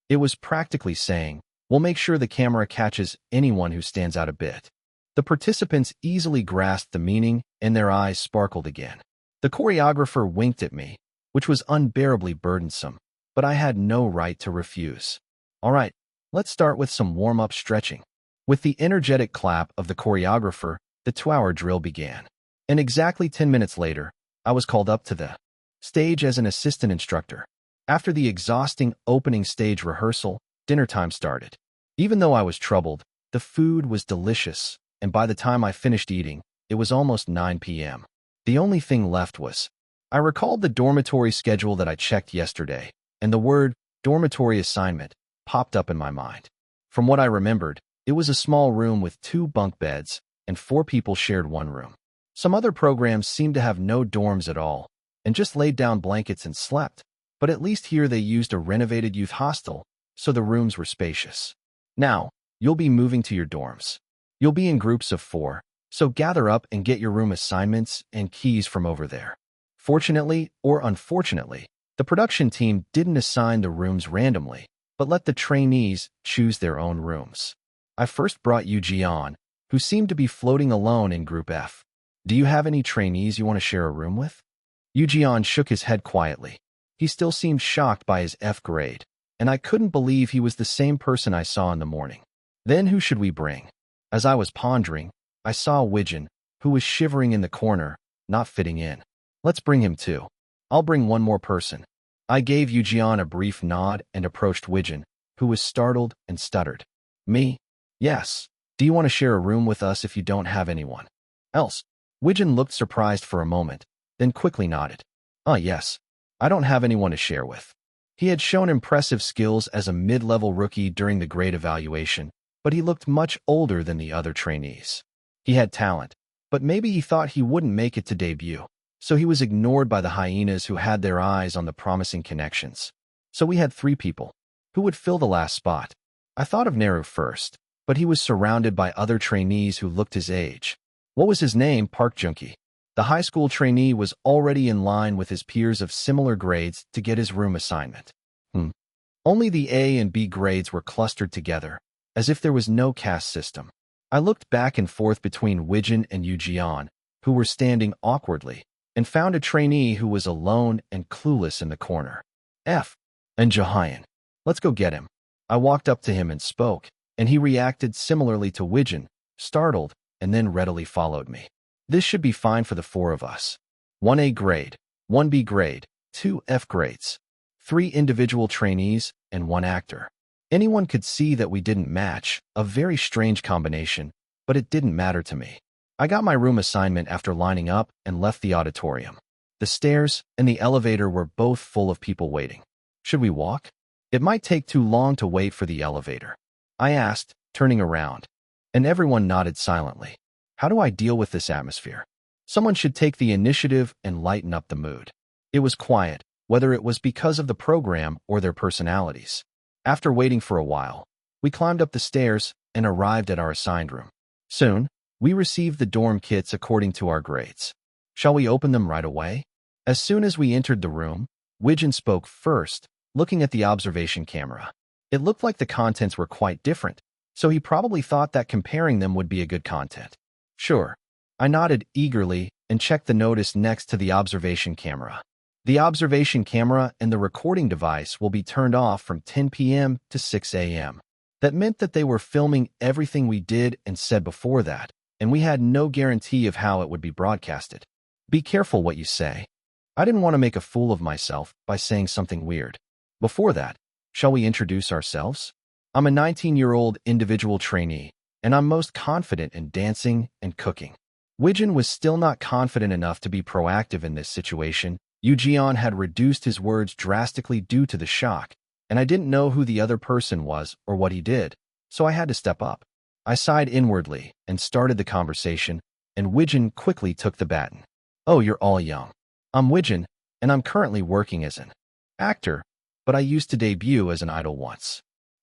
It was practically saying, we'll make sure the camera catches anyone who stands out a bit. The participants easily grasped the meaning and their eyes sparkled again. The choreographer winked at me, which was unbearably burdensome, but I had no right to refuse. All right, let's start with some warm-up stretching. With the energetic clap of the choreographer, the 2-hour drill began. And exactly 10 minutes later, I was called up to the stage as an assistant instructor. After the exhausting opening stage rehearsal, dinner time started. Even though I was troubled, the food was delicious, and by the time I finished eating, it was almost 9 p.m. The only thing left was, I recalled the dormitory schedule that I checked yesterday, and the word dormitory assignment popped up in my mind. From what I remembered, it was a small room with 2 bunk beds, and 4 people shared one room. Some other programs seemed to have no dorms at all, and just laid down blankets and slept, but at least here they used a renovated youth hostel, so the rooms were spacious. Now, you'll be moving to your dorms. You'll be in groups of 4, so gather up and get your room assignments and keys from over there. Fortunately or unfortunately, the production team didn't assign the rooms randomly, but let the trainees choose their own rooms. I first brought Yu Jian, who seemed to be floating alone in Group F. Do you have any trainees you want to share a room with? Yu Jian shook his head quietly. He still seemed shocked by his F grade, and I couldn't believe he was the same person I saw in the morning. Then who should we bring? As I was pondering, I saw Wijin, who was shivering in the corner, not fitting in. Let's bring him too. I'll bring one more person. I gave Yu Jian a brief nod and approached Wijin, who was startled and stuttered. Me? Yes. Do you want to share a room with us if you don't have anyone else? Wijin looked surprised for a moment, then quickly nodded. Yes. I don't have anyone to share with. He had shown impressive skills as a mid-level rookie during the grade evaluation, but he looked much older than the other trainees. He had talent, but maybe he thought he wouldn't make it to debut, so he was ignored by the hyenas who had their eyes on the promising connections. So we had 3 people. Who would fill the last spot? I thought of Naru first, but he was surrounded by other trainees who looked his age. What was his name? Park Junki. The high school trainee was already in line with his peers of similar grades to get his room assignment. Only the A and B grades were clustered together, as if there was no caste system. I looked back and forth between Wijin and Yu Jian, who were standing awkwardly, and found a trainee who was alone and clueless in the corner. F. And Jahyun. Let's go get him. I walked up to him and spoke, and he reacted similarly to Wijin, startled, and then readily followed me. This should be fine for the 4 of us. 1 A grade, 1 B grade, 2 F grades, 3 individual trainees, and 1 actor. Anyone could see that we didn't match, a very strange combination, but it didn't matter to me. I got my room assignment after lining up and left the auditorium. The stairs and the elevator were both full of people waiting. Should we walk? It might take too long to wait for the elevator. I asked, turning around, and everyone nodded silently. How do I deal with this atmosphere? Someone should take the initiative and lighten up the mood. It was quiet, whether it was because of the program or their personalities. After waiting for a while, we climbed up the stairs and arrived at our assigned room. Soon, we received the dorm kits according to our grades. Shall we open them right away? As soon as we entered the room, Wijin spoke first, looking at the observation camera. It looked like the contents were quite different, so he probably thought that comparing them would be a good content. Sure. I nodded eagerly and checked the notice next to the observation camera. The observation camera and the recording device will be turned off from 10 p.m. to 6 a.m. That meant that they were filming everything we did and said before that, and we had no guarantee of how it would be broadcasted. Be careful what you say. I didn't want to make a fool of myself by saying something weird. Before that, shall we introduce ourselves? I'm a 19-year-old individual trainee, and I'm most confident in dancing and cooking. Wijin was still not confident enough to be proactive in this situation. Yu Jian had reduced his words drastically due to the shock, and I didn't know who the other person was or what he did, so I had to step up. I sighed inwardly and started the conversation, and Wijin quickly took the baton. Oh, you're all young. I'm Wijin, and I'm currently working as an actor, but I used to debut as an idol once.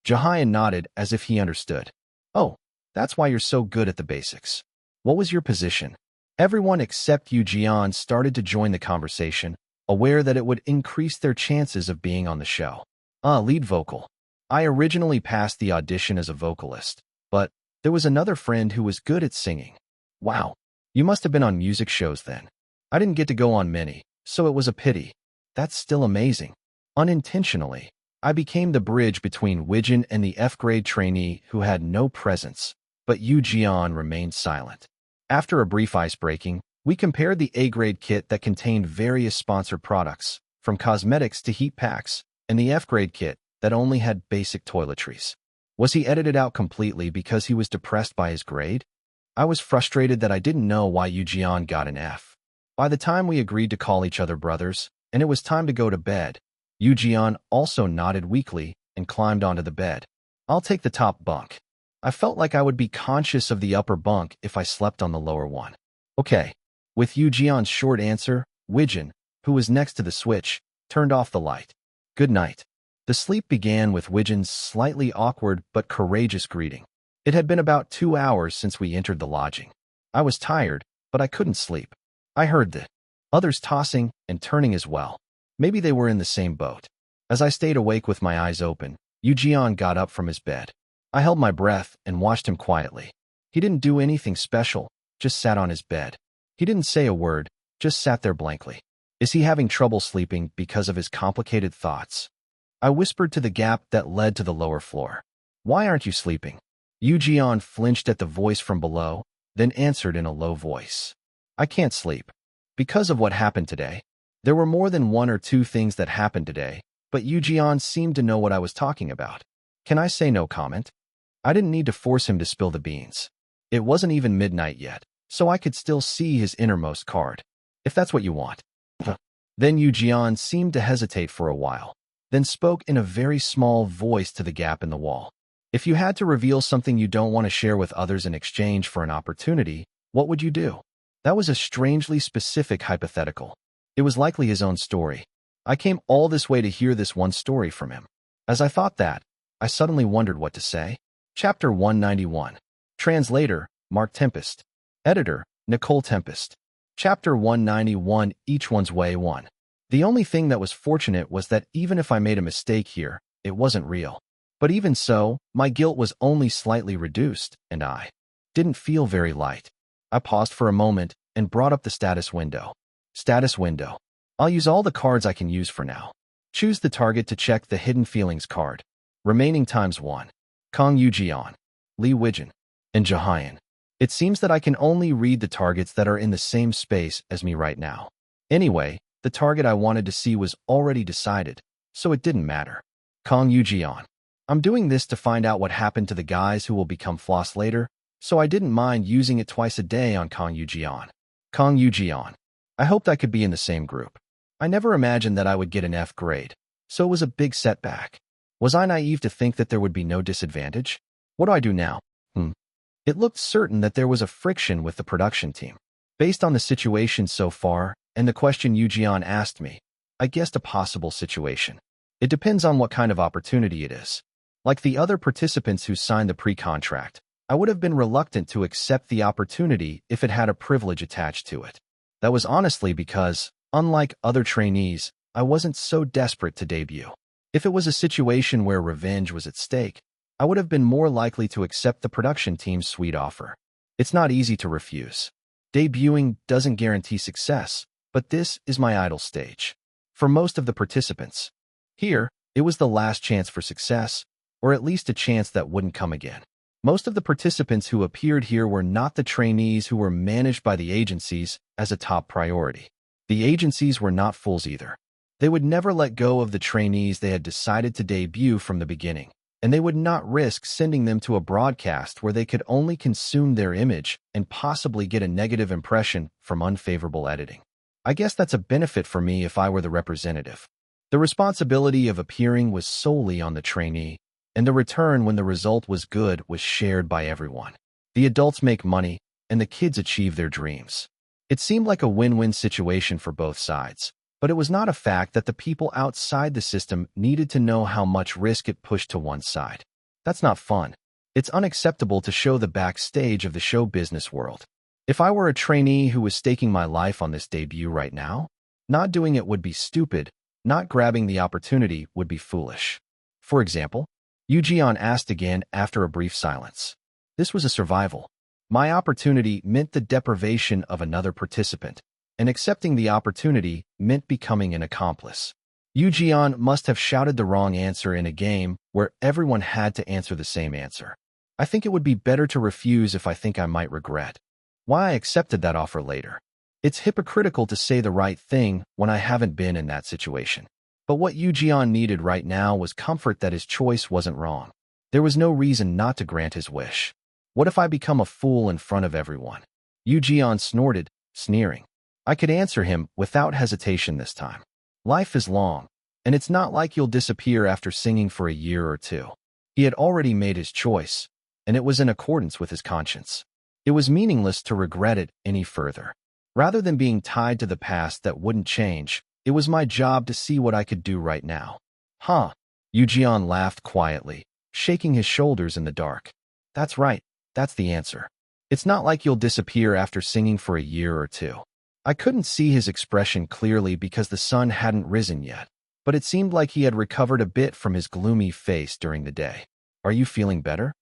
Jahyun nodded as if he understood. Oh, that's why you're so good at the basics. What was your position? Everyone except Yu Jian started to join the conversation, aware that it would increase their chances of being on the show. Lead vocal. I originally passed the audition as a vocalist, but there was another friend who was good at singing. Wow, you must have been on music shows then. I didn't get to go on many, so it was a pity. That's still amazing. Unintentionally, I became the bridge between Wijin and the F-grade trainee who had no presence, but Yu Jian remained silent. After a brief ice-breaking, we compared the A-grade kit that contained various sponsored products, from cosmetics to heat packs, and the F-grade kit that only had basic toiletries. Was he edited out completely because he was depressed by his grade? I was frustrated that I didn't know why Yu Jian got an F. By the time we agreed to call each other brothers, and it was time to go to bed, Yu Jian also nodded weakly and climbed onto the bed. I'll take the top bunk. I felt like I would be conscious of the upper bunk if I slept on the lower one. Okay. With Yu Jian's short answer, Wijin, who was next to the switch, turned off the light. Good night. The sleep began with Widgeon's slightly awkward but courageous greeting. It had been about 2 hours since we entered the lodging. I was tired, but I couldn't sleep. I heard the others tossing and turning as well. Maybe they were in the same boat. As I stayed awake with my eyes open, Jeon got up from his bed. I held my breath and watched him quietly. He didn't do anything special, just sat on his bed. He didn't say a word, just sat there blankly. Is he having trouble sleeping because of his complicated thoughts? I whispered to the gap that led to the lower floor. Why aren't you sleeping? Jeon flinched at the voice from below, then answered in a low voice. I can't sleep. Because of what happened today. There were more than 1 or 2 things that happened today, but Jeon seemed to know what I was talking about. Can I say no comment? I didn't need to force him to spill the beans. It wasn't even midnight yet, so I could still see his innermost card. If that's what you want. Then Jeon seemed to hesitate for a while, then spoke in a very small voice to the gap in the wall. If you had to reveal something you don't want to share with others in exchange for an opportunity, what would you do? That was a strangely specific hypothetical. It was likely his own story. I came all this way to hear this one story from him. As I thought that, I suddenly wondered what to say. Chapter 191. Translator, Mark Tempest. Editor, Nicole Tempest. Chapter 191, Each One's Way 1. The only thing that was fortunate was that even if I made a mistake here, it wasn't real. But even so, my guilt was only slightly reduced, and I didn't feel very light. I paused for a moment and brought up the status window. Status window. I'll use all the cards I can use for now. Choose the target to check the Hidden Feelings card. Remaining times 1. Kang Jeon, Lee Widgeon, and Jahyun. It seems that I can only read the targets that are in the same space as me right now. Anyway, the target I wanted to see was already decided, so it didn't matter. Kang Jeon. I'm doing this to find out what happened to the guys who will become floss later, so I didn't mind using it twice a day on Kang Jeon. Kang Jeon. I hoped I could be in the same group. I never imagined that I would get an F grade, so it was a big setback. Was I naive to think that there would be no disadvantage? What do I do now? It looked certain that there was a friction with the production team. Based on the situation so far, and the question Jeon asked me, I guessed a possible situation. It depends on what kind of opportunity it is. Like the other participants who signed the pre-contract, I would have been reluctant to accept the opportunity if it had a privilege attached to it. That was honestly because, unlike other trainees, I wasn't so desperate to debut. If it was a situation where revenge was at stake, I would have been more likely to accept the production team's sweet offer. It's not easy to refuse. Debuting doesn't guarantee success, but this is my idol stage. For most of the participants, here, it was the last chance for success, or at least a chance that wouldn't come again. Most of the participants who appeared here were not the trainees who were managed by the agencies as a top priority. The agencies were not fools either. They would never let go of the trainees they had decided to debut from the beginning, and they would not risk sending them to a broadcast where they could only consume their image and possibly get a negative impression from unfavorable editing. I guess that's a benefit for me if I were the representative. The responsibility of appearing was solely on the trainee, and the return when the result was good was shared by everyone. The adults make money, and the kids achieve their dreams. It seemed like a win-win situation for both sides, but it was not a fact that the people outside the system needed to know how much risk it pushed to one side. That's not fun. It's unacceptable to show the backstage of the show business world. If I were a trainee who was staking my life on this debut right now, not doing it would be stupid, not grabbing the opportunity would be foolish. For example, Jeon asked again after a brief silence. This was a survival. My opportunity meant the deprivation of another participant, and accepting the opportunity meant becoming an accomplice. Jeon must have shouted the wrong answer in a game where everyone had to answer the same answer. I think it would be better to refuse if I think I might regret why I accepted that offer later. It's hypocritical to say the right thing when I haven't been in that situation. But what Jeon needed right now was comfort that his choice wasn't wrong. There was no reason not to grant his wish. What if I become a fool in front of everyone? Jeon snorted, sneering. I could answer him without hesitation this time. Life is long, and it's not like you'll disappear after singing for a year or two. He had already made his choice, and it was in accordance with his conscience. It was meaningless to regret it any further. Rather than being tied to the past that wouldn't change, it was my job to see what I could do right now. Huh? Yujian laughed quietly, shaking his shoulders in the dark. That's right, that's the answer. It's not like you'll disappear after singing for a year or two. I couldn't see his expression clearly because the sun hadn't risen yet, but it seemed like he had recovered a bit from his gloomy face during the day. Are you feeling better?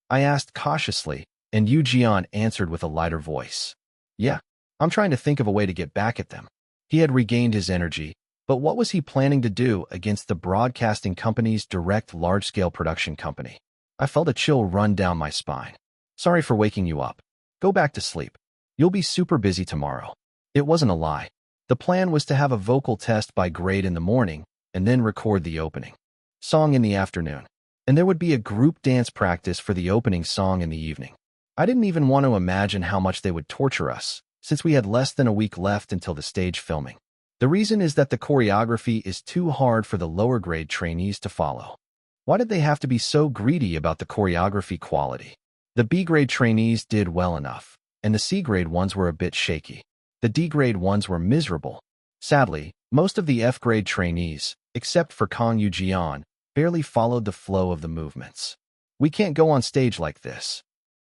I asked cautiously, and Yujian answered with a lighter voice. Yeah, I'm trying to think of a way to get back at them. He had regained his energy, but what was he planning to do against the broadcasting company's direct large-scale production company? I felt a chill run down my spine. Sorry for waking you up. Go back to sleep. You'll be super busy tomorrow. It wasn't a lie. The plan was to have a vocal test by grade in the morning and then record the opening song in the afternoon. And there would be a group dance practice for the opening song in the evening. I didn't even want to imagine how much they would torture us, since we had less than a week left until the stage filming. The reason is that the choreography is too hard for the lower grade trainees to follow. Why did they have to be so greedy about the choreography quality? The B-grade trainees did well enough, and the C-grade ones were a bit shaky. The D-grade ones were miserable. Sadly, most of the F-grade trainees, except for Kang Yujian, barely followed the flow of the movements. We can't go on stage like this.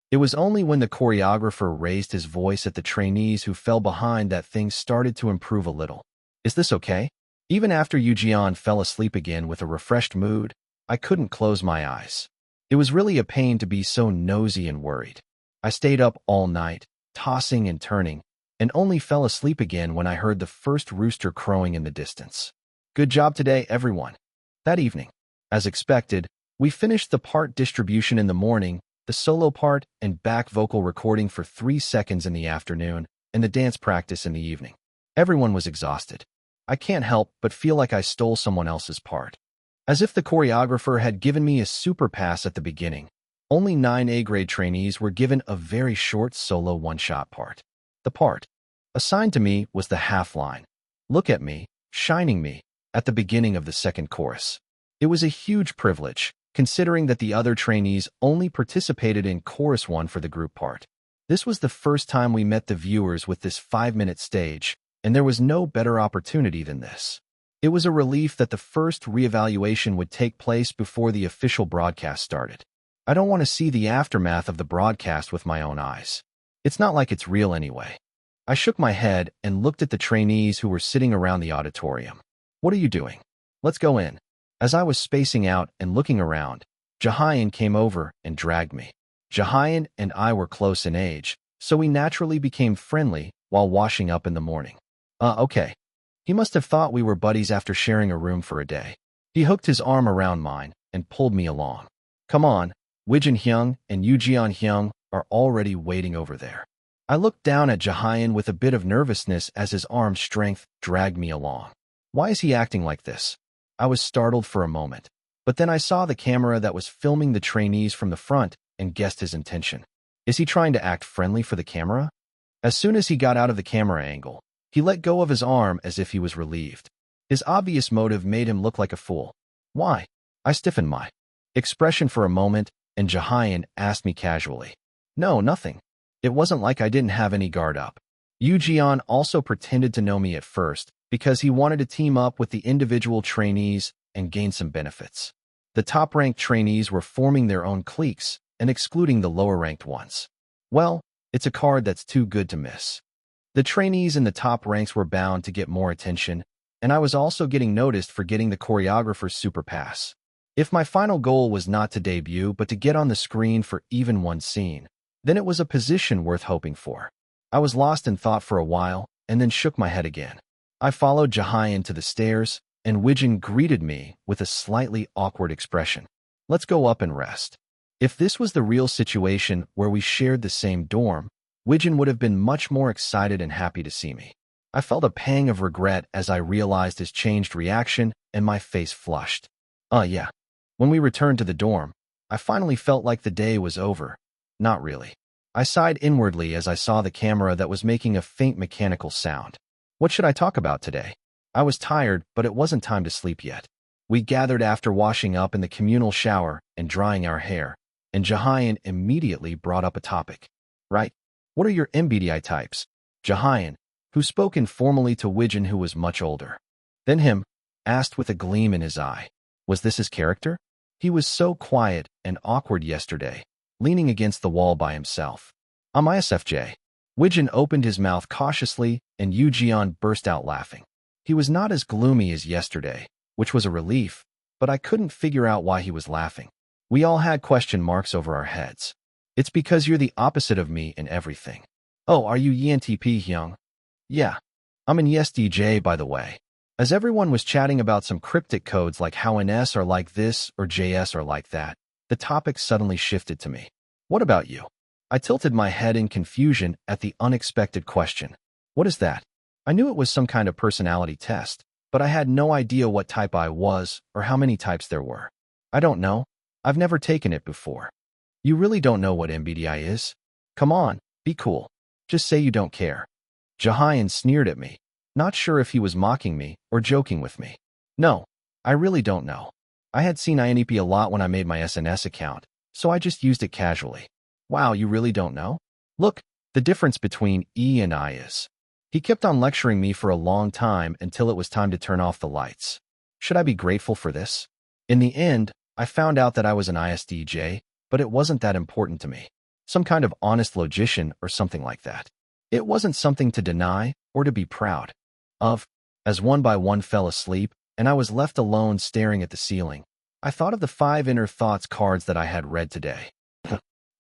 It was only when the choreographer raised his voice at the trainees who fell behind that things started to improve a little. Is this okay? Even after Yujian fell asleep again with a refreshed mood, I couldn't close my eyes. It was really a pain to be so nosy and worried. I stayed up all night, tossing and turning, and only fell asleep again when I heard the first rooster crowing in the distance. Good job today, everyone. That evening, as expected, we finished the part distribution in the morning, the solo part and back vocal recording for 3 seconds in the afternoon, and the dance practice in the evening. Everyone was exhausted. I can't help but feel like I stole someone else's part. As if the choreographer had given me a super pass at the beginning, only 9 A-grade trainees were given a very short solo one-shot part. The part assigned to me was the half line, "Look at me, shining me," at the beginning of the second chorus. It was a huge privilege, considering that the other trainees only participated in chorus 1 for the group part. This was the first time we met the viewers with this 5-minute stage, and there was no better opportunity than this. It was a relief that the first reevaluation would take place before the official broadcast started. I don't want to see the aftermath of the broadcast with my own eyes. It's not like it's real anyway. I shook my head and looked at the trainees who were sitting around the auditorium. What are you doing? Let's go in. As I was spacing out and looking around, Jahyun came over and dragged me. Jahyun and I were close in age, so we naturally became friendly while washing up in the morning. Okay. He must have thought we were buddies after sharing a room for a day. He hooked his arm around mine and pulled me along. Come on, Wijin Hyung and Yujian Hyung are already waiting over there. I looked down at Jahyun with a bit of nervousness as his arm's strength dragged me along. Why is he acting like this? I was startled for a moment, but then I saw the camera that was filming the trainees from the front and guessed his intention. Is he trying to act friendly for the camera? As soon as he got out of the camera angle, he let go of his arm as if he was relieved. His obvious motive made him look like a fool. Why? I stiffened my expression for a moment, and Jahyun asked me casually. No, nothing. It wasn't like I didn't have any guard up. Yujian also pretended to know me at first because he wanted to team up with the individual trainees and gain some benefits. The top-ranked trainees were forming their own cliques and excluding the lower-ranked ones. Well, it's a card that's too good to miss. The trainees in the top ranks were bound to get more attention, and I was also getting noticed for getting the choreographer's super pass. If my final goal was not to debut but to get on the screen for even one scene, then it was a position worth hoping for. I was lost in thought for a while and then shook my head again. I followed Jahyun to the stairs, and Wijin greeted me with a slightly awkward expression. Let's go up and rest. If this was the real situation where we shared the same dorm, Wijin would have been much more excited and happy to see me. I felt a pang of regret as I realized his changed reaction, and my face flushed. Yeah. When we returned to the dorm, I finally felt like the day was over. Not really. I sighed inwardly as I saw the camera that was making a faint mechanical sound. What should I talk about today? I was tired, but it wasn't time to sleep yet. We gathered after washing up in the communal shower and drying our hair, and Jahyun immediately brought up a topic. Right? What are your MBTI types? Jahyun, who spoke informally to Wijin, who was much older than him, asked with a gleam in his eye. Was this his character? He was so quiet and awkward yesterday, leaning against the wall by himself. I'm ISFJ. Wijin opened his mouth cautiously, and Yu Jian burst out laughing. He was not as gloomy as yesterday, which was a relief, but I couldn't figure out why he was laughing. We all had question marks over our heads. It's because you're the opposite of me in everything. Oh, are you ENTP, Hyung? Yeah. I'm an ESTJ, by the way. As everyone was chatting about some cryptic codes like how NS are like this or JS are like that, the topic suddenly shifted to me. What about you? I tilted my head in confusion at the unexpected question. What is that? I knew it was some kind of personality test, but I had no idea what type I was or how many types there were. I don't know. I've never taken it before. You really don't know what MBTI is? Come on, be cool. Just say you don't care. Jahyun sneered at me, not sure if he was mocking me or joking with me. No, I really don't know. I had seen INEP a lot when I made my SNS account, so I just used it casually. Wow, you really don't know? Look, the difference between E and I is. He kept on lecturing me for a long time until it was time to turn off the lights. Should I be grateful for this? In the end, I found out that I was an ISTJ, but it wasn't that important to me. Some kind of honest logician or something like that. It wasn't something to deny or to be proud of. As one by one fell asleep, and I was left alone staring at the ceiling, I thought of the 5 inner thoughts cards that I had read today.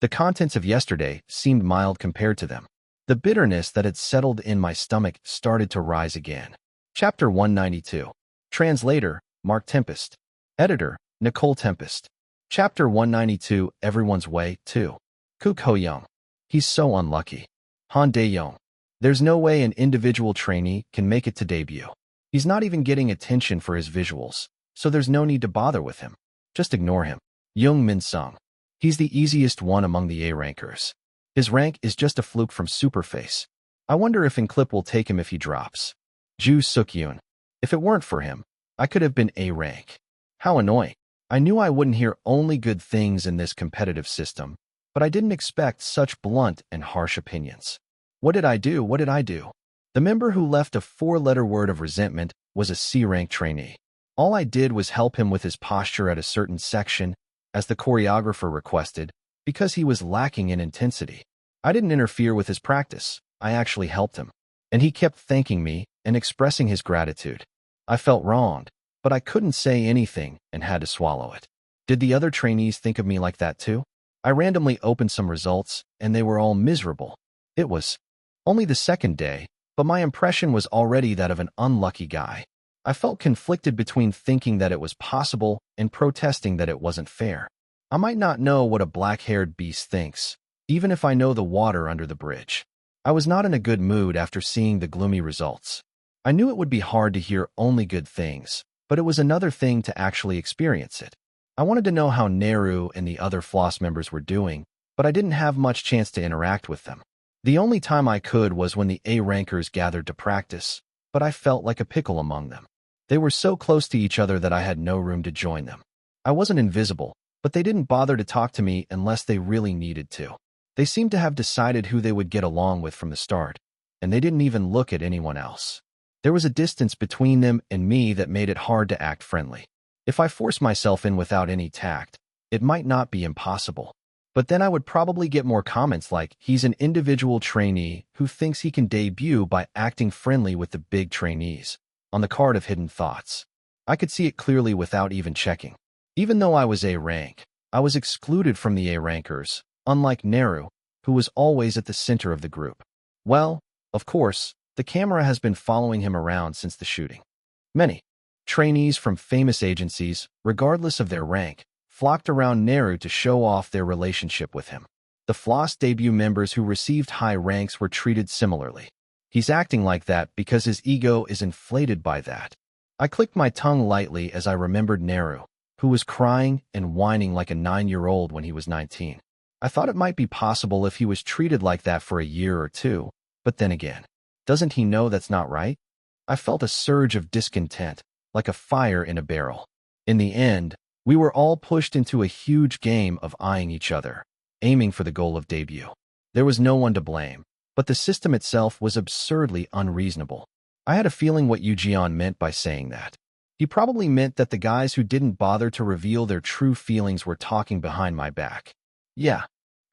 The contents of yesterday seemed mild compared to them. The bitterness that had settled in my stomach started to rise again. Chapter 192. Translator, Mark Tempest. Editor, Nicole Tempest. Chapter 192, Everyone's Way, 2. Kook Ho Young. He's so unlucky. Han Dae Young. There's no way an individual trainee can make it to debut. He's not even getting attention for his visuals, so there's no need to bother with him. Just ignore him. Im Hyunsung. He's the easiest one among the A rankers. His rank is just a fluke from Superface. I wonder if Clip will take him if he drops. Ju Suk-yoon. If it weren't for him, I could have been A rank. How annoying. I knew I wouldn't hear only good things in this competitive system, but I didn't expect such blunt and harsh opinions. What did I do? What did I do? The member who left a 4-letter word of resentment was a C-rank trainee. All I did was help him with his posture at a certain section, as the choreographer requested, because he was lacking in intensity. I didn't interfere with his practice. I actually helped him. And he kept thanking me and expressing his gratitude. I felt wronged, but I couldn't say anything and had to swallow it. Did the other trainees think of me like that too? I randomly opened some results, and they were all miserable. It was only the second day, but my impression was already that of an unlucky guy. I felt conflicted between thinking that it was possible and protesting that it wasn't fair. I might not know what a black-haired beast thinks, even if I know the water under the bridge. I was not in a good mood after seeing the gloomy results. I knew it would be hard to hear only good things, but it was another thing to actually experience it. I wanted to know how Neru and the other Floss members were doing, but I didn't have much chance to interact with them. The only time I could was when the A rankers gathered to practice, but I felt like a pickle among them. They were so close to each other that I had no room to join them. I wasn't invisible, but they didn't bother to talk to me unless they really needed to. They seemed to have decided who they would get along with from the start, and they didn't even look at anyone else. There was a distance between them and me that made it hard to act friendly. If I forced myself in without any tact, it might not be impossible. But then I would probably get more comments like, he's an individual trainee who thinks he can debut by acting friendly with the big trainees, on the card of hidden thoughts. I could see it clearly without even checking. Even though I was A rank, I was excluded from the A rankers, unlike Neru, who was always at the center of the group. Well, of course, the camera has been following him around since the shooting. Many trainees from famous agencies, regardless of their rank, flocked around Neru to show off their relationship with him. The Floss debut members who received high ranks were treated similarly. He's acting like that because his ego is inflated by that. I clicked my tongue lightly as I remembered Neru, who was crying and whining like a 9-year-old when he was 19. I thought it might be possible if he was treated like that for a year or two, but then again, doesn't he know that's not right? I felt a surge of discontent, like a fire in a barrel. In the end, we were all pushed into a huge game of eyeing each other, aiming for the goal of debut. There was no one to blame, but the system itself was absurdly unreasonable. I had a feeling what Yu Jian meant by saying that. He probably meant that the guys who didn't bother to reveal their true feelings were talking behind my back. Yeah.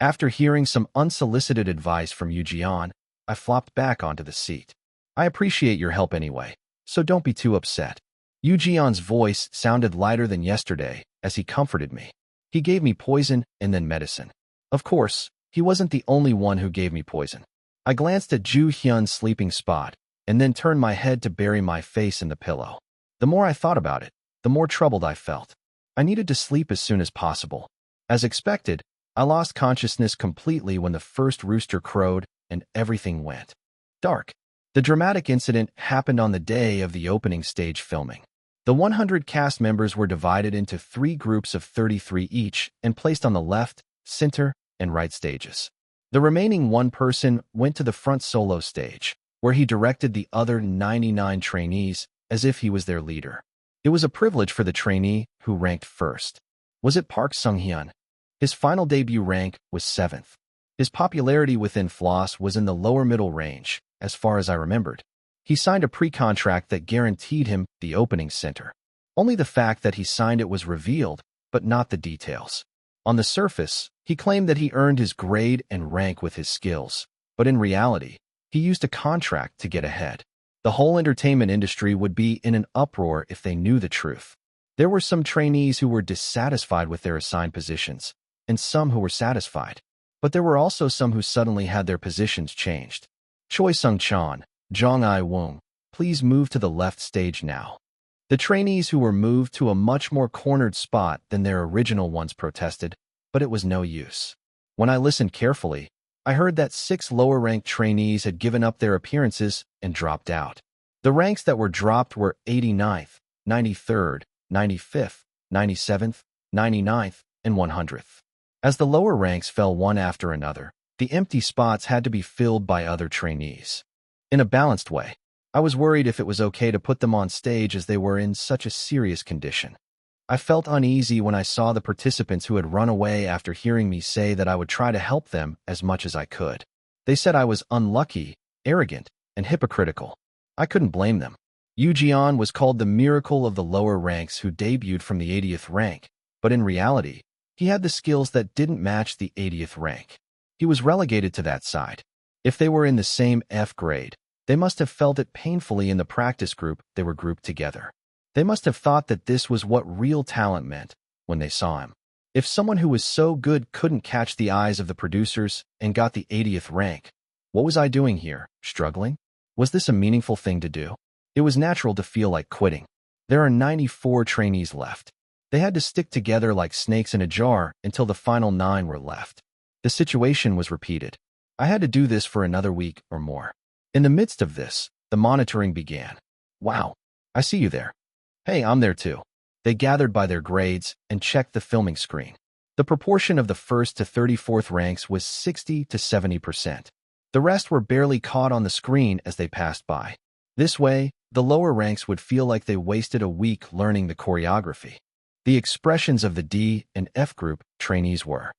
After hearing some unsolicited advice from Yoo, I flopped back onto the seat. I appreciate your help anyway, so don't be too upset. Yoo voice sounded lighter than yesterday as he comforted me. He gave me poison and then medicine. Of course, he wasn't the only one who gave me poison. I glanced at Joo Hyun's sleeping spot and then turned my head to bury my face in the pillow. The more I thought about it, the more troubled I felt. I needed to sleep as soon as possible. As expected, I lost consciousness completely when the first rooster crowed and everything went dark. The dramatic incident happened on the day of the opening stage filming. The 100 cast members were divided into 3 groups of 33 each and placed on the left, center, and right stages. The remaining one person went to the front solo stage, where he directed the other 99 trainees as if he was their leader. It was a privilege for the trainee who ranked first. Was it Park Sung-hyun? His final debut rank was 7th. His popularity within Floss was in the lower middle range, as far as I remembered. He signed a pre-contract that guaranteed him the opening center. Only the fact that he signed it was revealed, but not the details. On the surface, he claimed that he earned his grade and rank with his skills, but in reality, he used a contract to get ahead. The whole entertainment industry would be in an uproar if they knew the truth. There were some trainees who were dissatisfied with their assigned positions, and some who were satisfied. But there were also some who suddenly had their positions changed. Choi Sung-chan, Jong I-woong, please move to the left stage now. The trainees who were moved to a much more cornered spot than their original ones protested, but it was no use. When I listened carefully, I heard that 6 lower-ranked trainees had given up their appearances and dropped out. The ranks that were dropped were 89th, 93rd, 95th, 97th, 99th, and 100th. As the lower ranks fell one after another, the empty spots had to be filled by other trainees. In a balanced way, I was worried if it was okay to put them on stage as they were in such a serious condition. I felt uneasy when I saw the participants who had run away after hearing me say that I would try to help them as much as I could. They said I was unlucky, arrogant, and hypocritical. I couldn't blame them. Yoo was called the miracle of the lower ranks who debuted from the 80th rank, but in reality, he had the skills that didn't match the 80th rank. He was relegated to that side. If they were in the same F grade, they must have felt it painfully in the practice group they were grouped together. They must have thought that this was what real talent meant when they saw him. If someone who was so good couldn't catch the eyes of the producers and got the 80th rank, what was I doing here, struggling? Was this a meaningful thing to do? It was natural to feel like quitting. There are 94 trainees left. They had to stick together like snakes in a jar until the final 9 were left. The situation was repeated. I had to do this for another week or more. In the midst of this, the monitoring began. Wow, I see you there. Hey, I'm there too. They gathered by their grades and checked the filming screen. The proportion of the 1st to 34th ranks was 60 to 70%. The rest were barely caught on the screen as they passed by. This way, the lower ranks would feel like they wasted a week learning the choreography. The expressions of the D and F group trainees were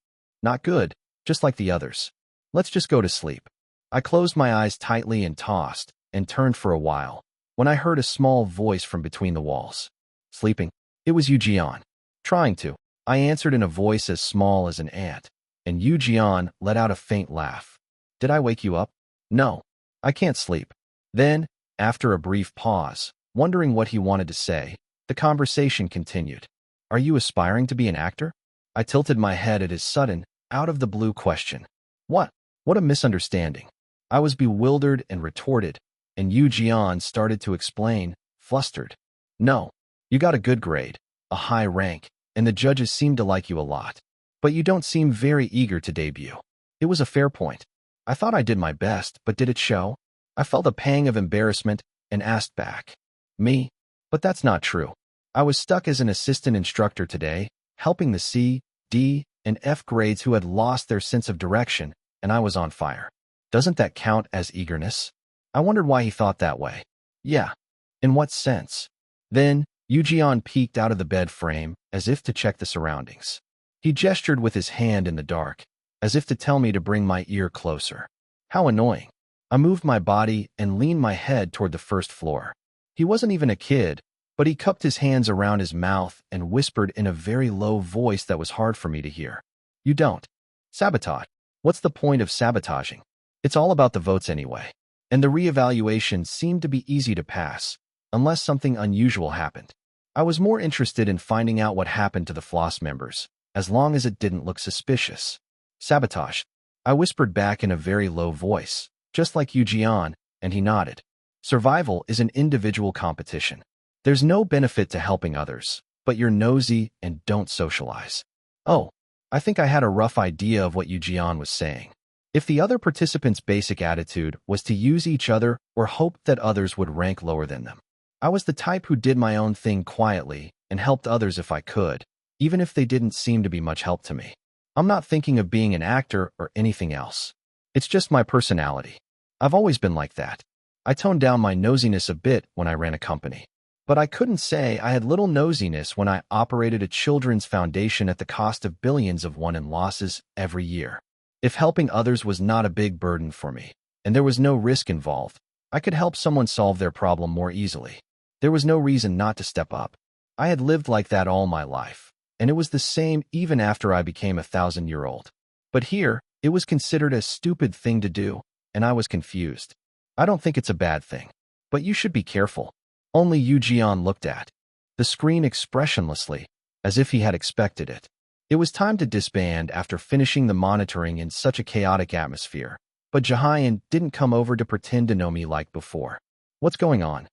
not good, just like the others. Let's just go to sleep. I closed my eyes tightly and tossed, and turned for a while, when I heard a small voice from between the walls. Sleeping? It was Yoo. Trying to. I answered in a voice as small as an ant, and Yoo let out a faint laugh. Did I wake you up? No. I can't sleep. Then, after a brief pause, wondering what he wanted to say, the conversation continued. Are you aspiring to be an actor? I tilted my head at his sudden, out-of-the-blue question. What? What a misunderstanding. I was bewildered and retorted, and Yoo started to explain, flustered. No. You got a good grade, a high rank, and the judges seem to like you a lot. But you don't seem very eager to debut. It was a fair point. I thought I did my best, but did it show? I felt a pang of embarrassment and asked back. Me? But that's not true. I was stuck as an assistant instructor today, helping the C, D, and F grades who had lost their sense of direction, and I was on fire. Doesn't that count as eagerness? I wondered why he thought that way. Yeah. In what sense? Then, Yoo peeked out of the bed frame, as if to check the surroundings. He gestured with his hand in the dark, as if to tell me to bring my ear closer. How annoying. I moved my body and leaned my head toward the first floor. He wasn't even a kid, but he cupped his hands around his mouth and whispered in a very low voice that was hard for me to hear. You don't. Sabotage. What's the point of sabotaging? It's all about the votes anyway. And the reevaluation seemed to be easy to pass, unless something unusual happened. I was more interested in finding out what happened to the floss members, as long as it didn't look suspicious. Sabotage. I whispered back in a very low voice, just like Yu Jian, and he nodded. Survival is an individual competition. There's no benefit to helping others, but you're nosy and don't socialize. Oh, I think I had a rough idea of what Yu Jian was saying. If the other participants' basic attitude was to use each other or hope that others would rank lower than them, I was the type who did my own thing quietly and helped others if I could, even if they didn't seem to be much help to me. I'm not thinking of being an actor or anything else. It's just my personality. I've always been like that. I toned down my nosiness a bit when I ran a company. But I couldn't say I had little nosiness when I operated a children's foundation at the cost of billions of won in losses every year. If helping others was not a big burden for me, and there was no risk involved, I could help someone solve their problem more easily. There was no reason not to step up. I had lived like that all my life, and it was the same even after I became 1,000-year-old. But here, it was considered a stupid thing to do, and I was confused. I don't think it's a bad thing, but you should be careful. Only Yu Jian looked at the screen expressionlessly, as if he had expected it. It was time to disband after finishing the monitoring in such a chaotic atmosphere, but Jahayan didn't come over to pretend to know me like before. What's going on?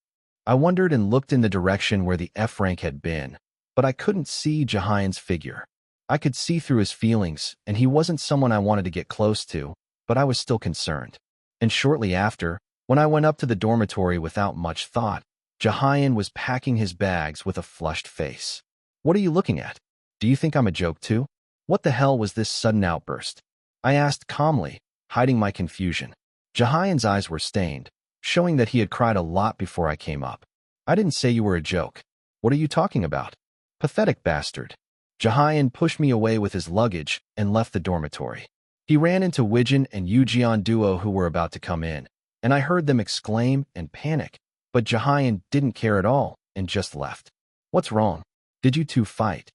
I wondered and looked in the direction where the F rank had been, but I couldn't see Jahayan's figure. I could see through his feelings, and he wasn't someone I wanted to get close to, but I was still concerned. And shortly after, when I went up to the dormitory without much thought, Jahayan was packing his bags with a flushed face. What are you looking at? Do you think I'm a joke too? What the hell was this sudden outburst? I asked calmly, hiding my confusion. Jahayan's eyes were stained, showing that he had cried a lot before I came up. I didn't say you were a joke. What are you talking about? Pathetic bastard. Jahayan pushed me away with his luggage and left the dormitory. He ran into Wijin and Yu Jian duo who were about to come in, and I heard them exclaim and panic. But Jahayan didn't care at all and just left. What's wrong? Did you two fight?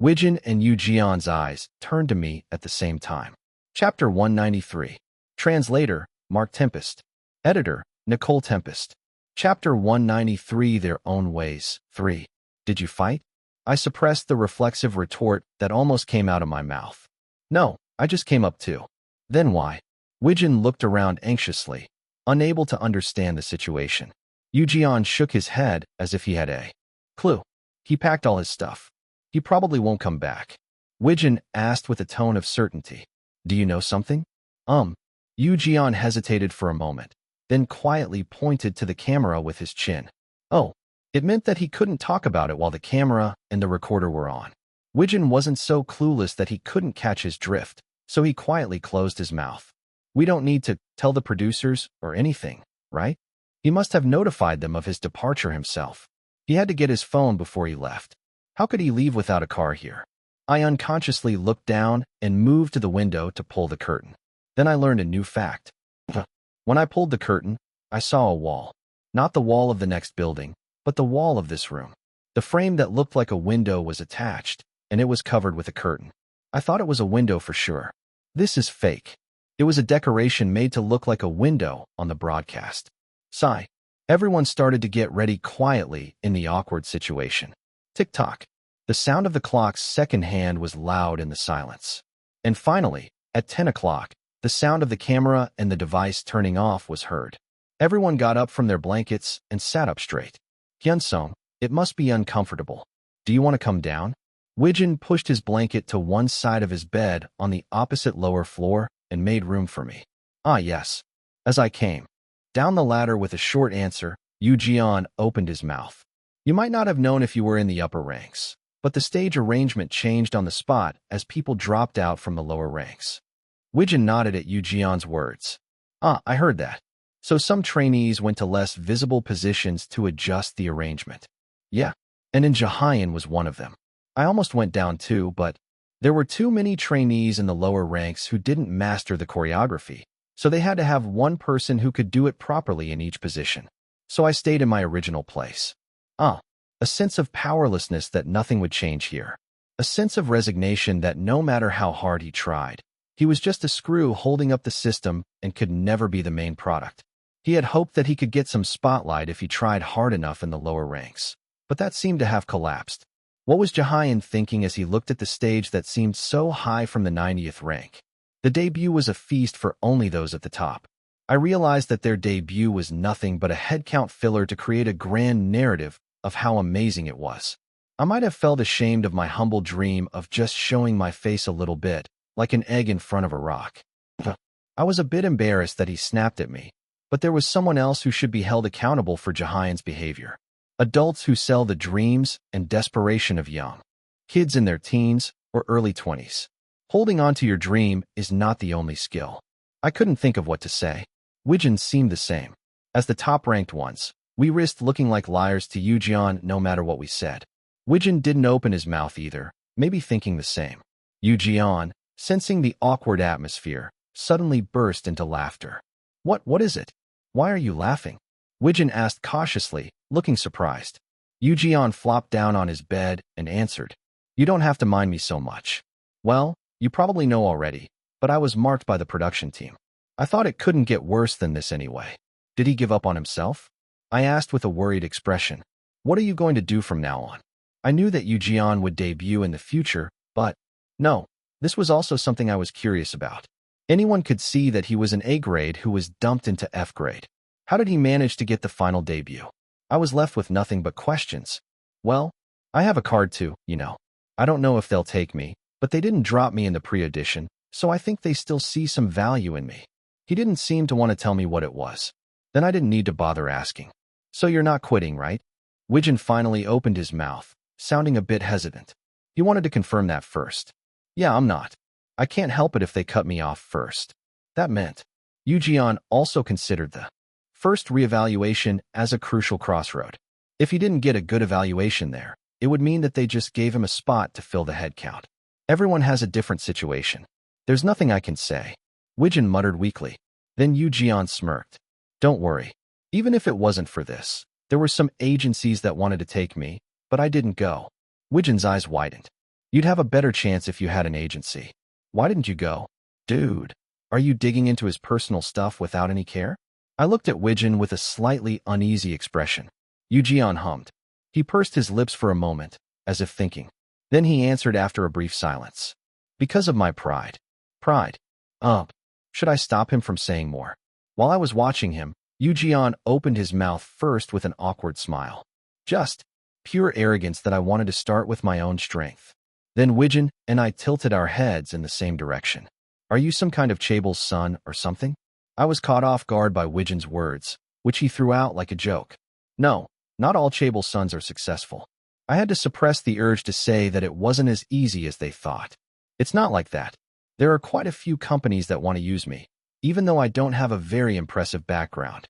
Wijin and Yu Jian's eyes turned to me at the same time. Chapter 193. Translator, Mark Tempest. Editor, Nicole Tempest. Chapter 193. Their Own Ways. 3. Did you fight? I suppressed the reflexive retort that almost came out of my mouth. No, I just came up too. Then why? Wijin looked around anxiously, unable to understand the situation. Yu Jian shook his head as if he had a clue. He packed all his stuff. He probably won't come back. Wijin asked with a tone of certainty. Do you know something? Yu Jian hesitated for a moment, then quietly pointed to the camera with his chin. Oh, it meant that he couldn't talk about it while the camera and the recorder were on. Wijin wasn't so clueless that he couldn't catch his drift, so he quietly closed his mouth. We don't need to tell the producers or anything, right? He must have notified them of his departure himself. He had to get his phone before he left. How could he leave without a car here? I unconsciously looked down and moved to the window to pull the curtain. Then I learned a new fact. When I pulled the curtain, I saw a wall. Not the wall of the next building, but the wall of this room. The frame that looked like a window was attached, and it was covered with a curtain. I thought it was a window for sure. This is fake. It was a decoration made to look like a window on the broadcast. Sigh. Everyone started to get ready quietly in the awkward situation. Tick-tock. The sound of the clock's second hand was loud in the silence. And finally, at 10 o'clock, the sound of the camera and the device turning off was heard. Everyone got up from their blankets and sat up straight. Hyunsung, it must be uncomfortable. Do you want to come down? Wijin pushed his blanket to one side of his bed on the opposite lower floor and made room for me. Ah, yes. As I came down the ladder with a short answer, Yu Jian opened his mouth. You might not have known if you were in the upper ranks, but the stage arrangement changed on the spot as people dropped out from the lower ranks. Wijin nodded at Yu Jian's words. Ah, I heard that. So some trainees went to less visible positions to adjust the arrangement. Yeah, and Jahayan was one of them. I almost went down too, but there were too many trainees in the lower ranks who didn't master the choreography, so they had to have one person who could do it properly in each position. So I stayed in my original place. Ah, A sense of powerlessness that nothing would change here. A sense of resignation that no matter how hard he tried, he was just a screw holding up the system and could never be the main product. He had hoped that he could get some spotlight if he tried hard enough in the lower ranks, but that seemed to have collapsed. What was Jahyun thinking as he looked at the stage that seemed so high from the 90th rank? The debut was a feast for only those at the top. I realized that their debut was nothing but a headcount filler to create a grand narrative of how amazing it was. I might have felt ashamed of my humble dream of just showing my face a little bit, like an egg in front of a rock. I was a bit embarrassed that he snapped at me, but there was someone else who should be held accountable for Jahyun's behavior. Adults who sell the dreams and desperation of young kids in their teens or early 20s. Holding on to your dream is not the only skill. I couldn't think of what to say. Wijin seemed the same. As the top-ranked ones, we risked looking like liars to Yujian no matter what we said. Wijin didn't open his mouth either, maybe thinking the same. Yujian, sensing the awkward atmosphere, suddenly burst into laughter. What is it? Why are you laughing? Wijin asked cautiously, looking surprised. Yujian flopped down on his bed and answered, "You don't have to mind me so much. Well, you probably know already, but I was marked by the production team. I thought it couldn't get worse than this anyway. Did he give up on himself?" I asked with a worried expression. "What are you going to do from now on?" I knew that Yujian would debut in the future, but no, this was also something I was curious about. Anyone could see that he was an A grade who was dumped into F grade. How did he manage to get the final debut? I was left with nothing but questions. Well, I have a card too, you know. I don't know if they'll take me, but they didn't drop me in the pre-audition, so I think they still see some value in me. He didn't seem to want to tell me what it was. Then I didn't need to bother asking. "So you're not quitting, right?" Wijin finally opened his mouth, sounding a bit hesitant. He wanted to confirm that first. "Yeah, I'm not. I can't help it if they cut me off first." That meant Yujian also considered the first reevaluation as a crucial crossroad. If he didn't get a good evaluation there, it would mean that they just gave him a spot to fill the head count. Everyone has a different situation. "There's nothing I can say," Wijin muttered weakly. Then Yujian smirked. "Don't worry. Even if it wasn't for this, there were some agencies that wanted to take me, but I didn't go." Wijin's eyes widened. "You'd have a better chance if you had an agency. Why didn't you go?" "Dude, are you digging into his personal stuff without any care?" I looked at Wijin with a slightly uneasy expression. Yujian hummed. He pursed his lips for a moment, as if thinking. Then he answered after a brief silence. "Because of my pride." "Pride? Should I stop him from saying more?" While I was watching him, Yujian opened his mouth first with an awkward smile. Just pure arrogance that I wanted to start with my own strength. Then Wijin and I tilted our heads in the same direction. "Are you some kind of Chabel's son or something?" I was caught off guard by Wijin's words, which he threw out like a joke. No, not all Chabel's sons are successful. I had to suppress the urge to say that it wasn't as easy as they thought. It's not like that. There are quite a few companies that want to use me, even though I don't have a very impressive background.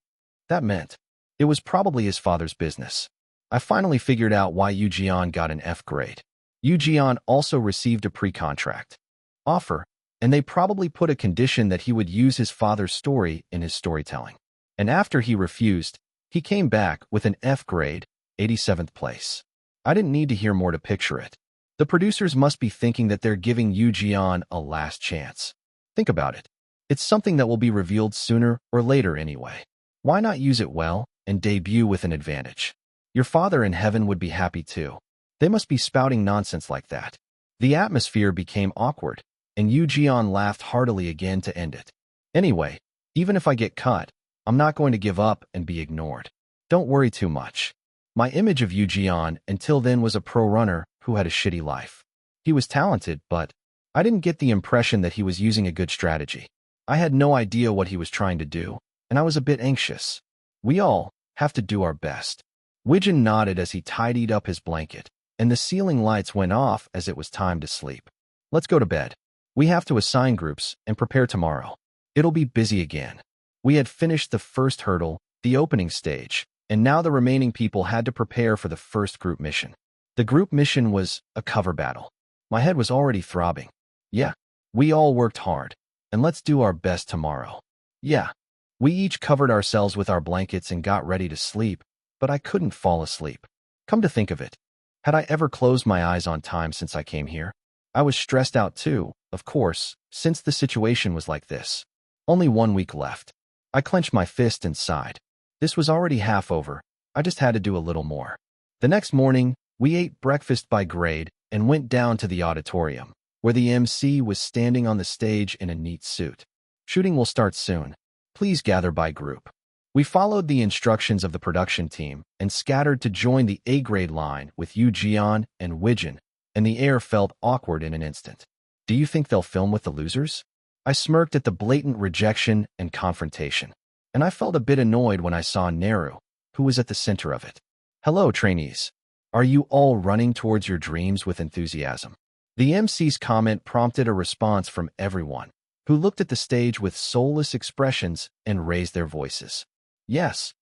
That meant it was probably his father's business. I finally figured out why Yujian got an F grade. Yujian also received a pre-contract offer, and they probably put a condition that he would use his father's story in his storytelling. And after he refused, he came back with an F grade, 87th place. I didn't need to hear more to picture it. The producers must be thinking that they're giving Yujian a last chance. Think about it. It's something that will be revealed sooner or later anyway. Why not use it well and debut with an advantage? Your father in heaven would be happy too. They must be spouting nonsense like that. The atmosphere became awkward, and Yujian laughed heartily again to end it. Anyway, even if I get cut, I'm not going to give up and be ignored. Don't worry too much. My image of Yujian until then was a pro runner who had a shitty life. He was talented, but I didn't get the impression that he was using a good strategy. I had no idea what he was trying to do, and I was a bit anxious. We all have to do our best. Wijin nodded as he tidied up his blanket, and the ceiling lights went off as it was time to sleep. Let's go to bed. We have to assign groups and prepare tomorrow. It'll be busy again. We had finished the first hurdle, the opening stage, and now the remaining people had to prepare for the first group mission. The group mission was a cover battle. My head was already throbbing. Yeah, we all worked hard, and let's do our best tomorrow. Yeah, we each covered ourselves with our blankets and got ready to sleep, but I couldn't fall asleep. Come to think of it, had I ever closed my eyes on time since I came here? I was stressed out too, of course, since the situation was like this. Only 1 week left. I clenched my fist and sighed. This was already half over. I just had to do a little more. The next morning, we ate breakfast by grade and went down to the auditorium, where the MC was standing on the stage in a neat suit. Shooting will start soon. Please gather by group. We followed the instructions of the production team and scattered to join the A-grade line with Yu Jian and Wijin, and the air felt awkward in an instant. Do you think they'll film with the losers? I smirked at the blatant rejection and confrontation, and I felt a bit annoyed when I saw Neru, who was at the center of it. Hello, trainees. Are you all running towards your dreams with enthusiasm? The MC's comment prompted a response from everyone, who looked at the stage with soulless expressions and raised their voices. Yes,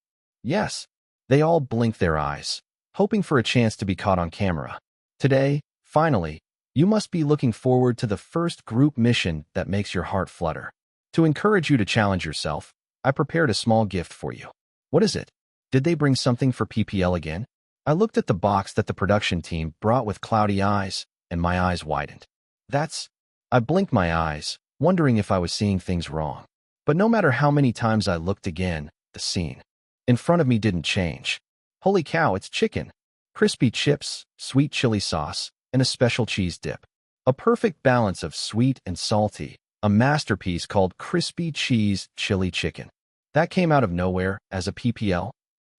yes. They all blinked their eyes, hoping for a chance to be caught on camera. Today, finally, you must be looking forward to the first group mission that makes your heart flutter. To encourage you to challenge yourself, I prepared a small gift for you. What is it? Did they bring something for PPL again? I looked at the box that the production team brought with cloudy eyes, and my eyes widened. I blinked my eyes, wondering if I was seeing things wrong. But no matter how many times I looked again, the scene in front of me didn't change. Holy cow, it's chicken. Crispy chips, sweet chili sauce, and a special cheese dip. A perfect balance of sweet and salty, a masterpiece called crispy cheese chili chicken. That came out of nowhere as a PPL.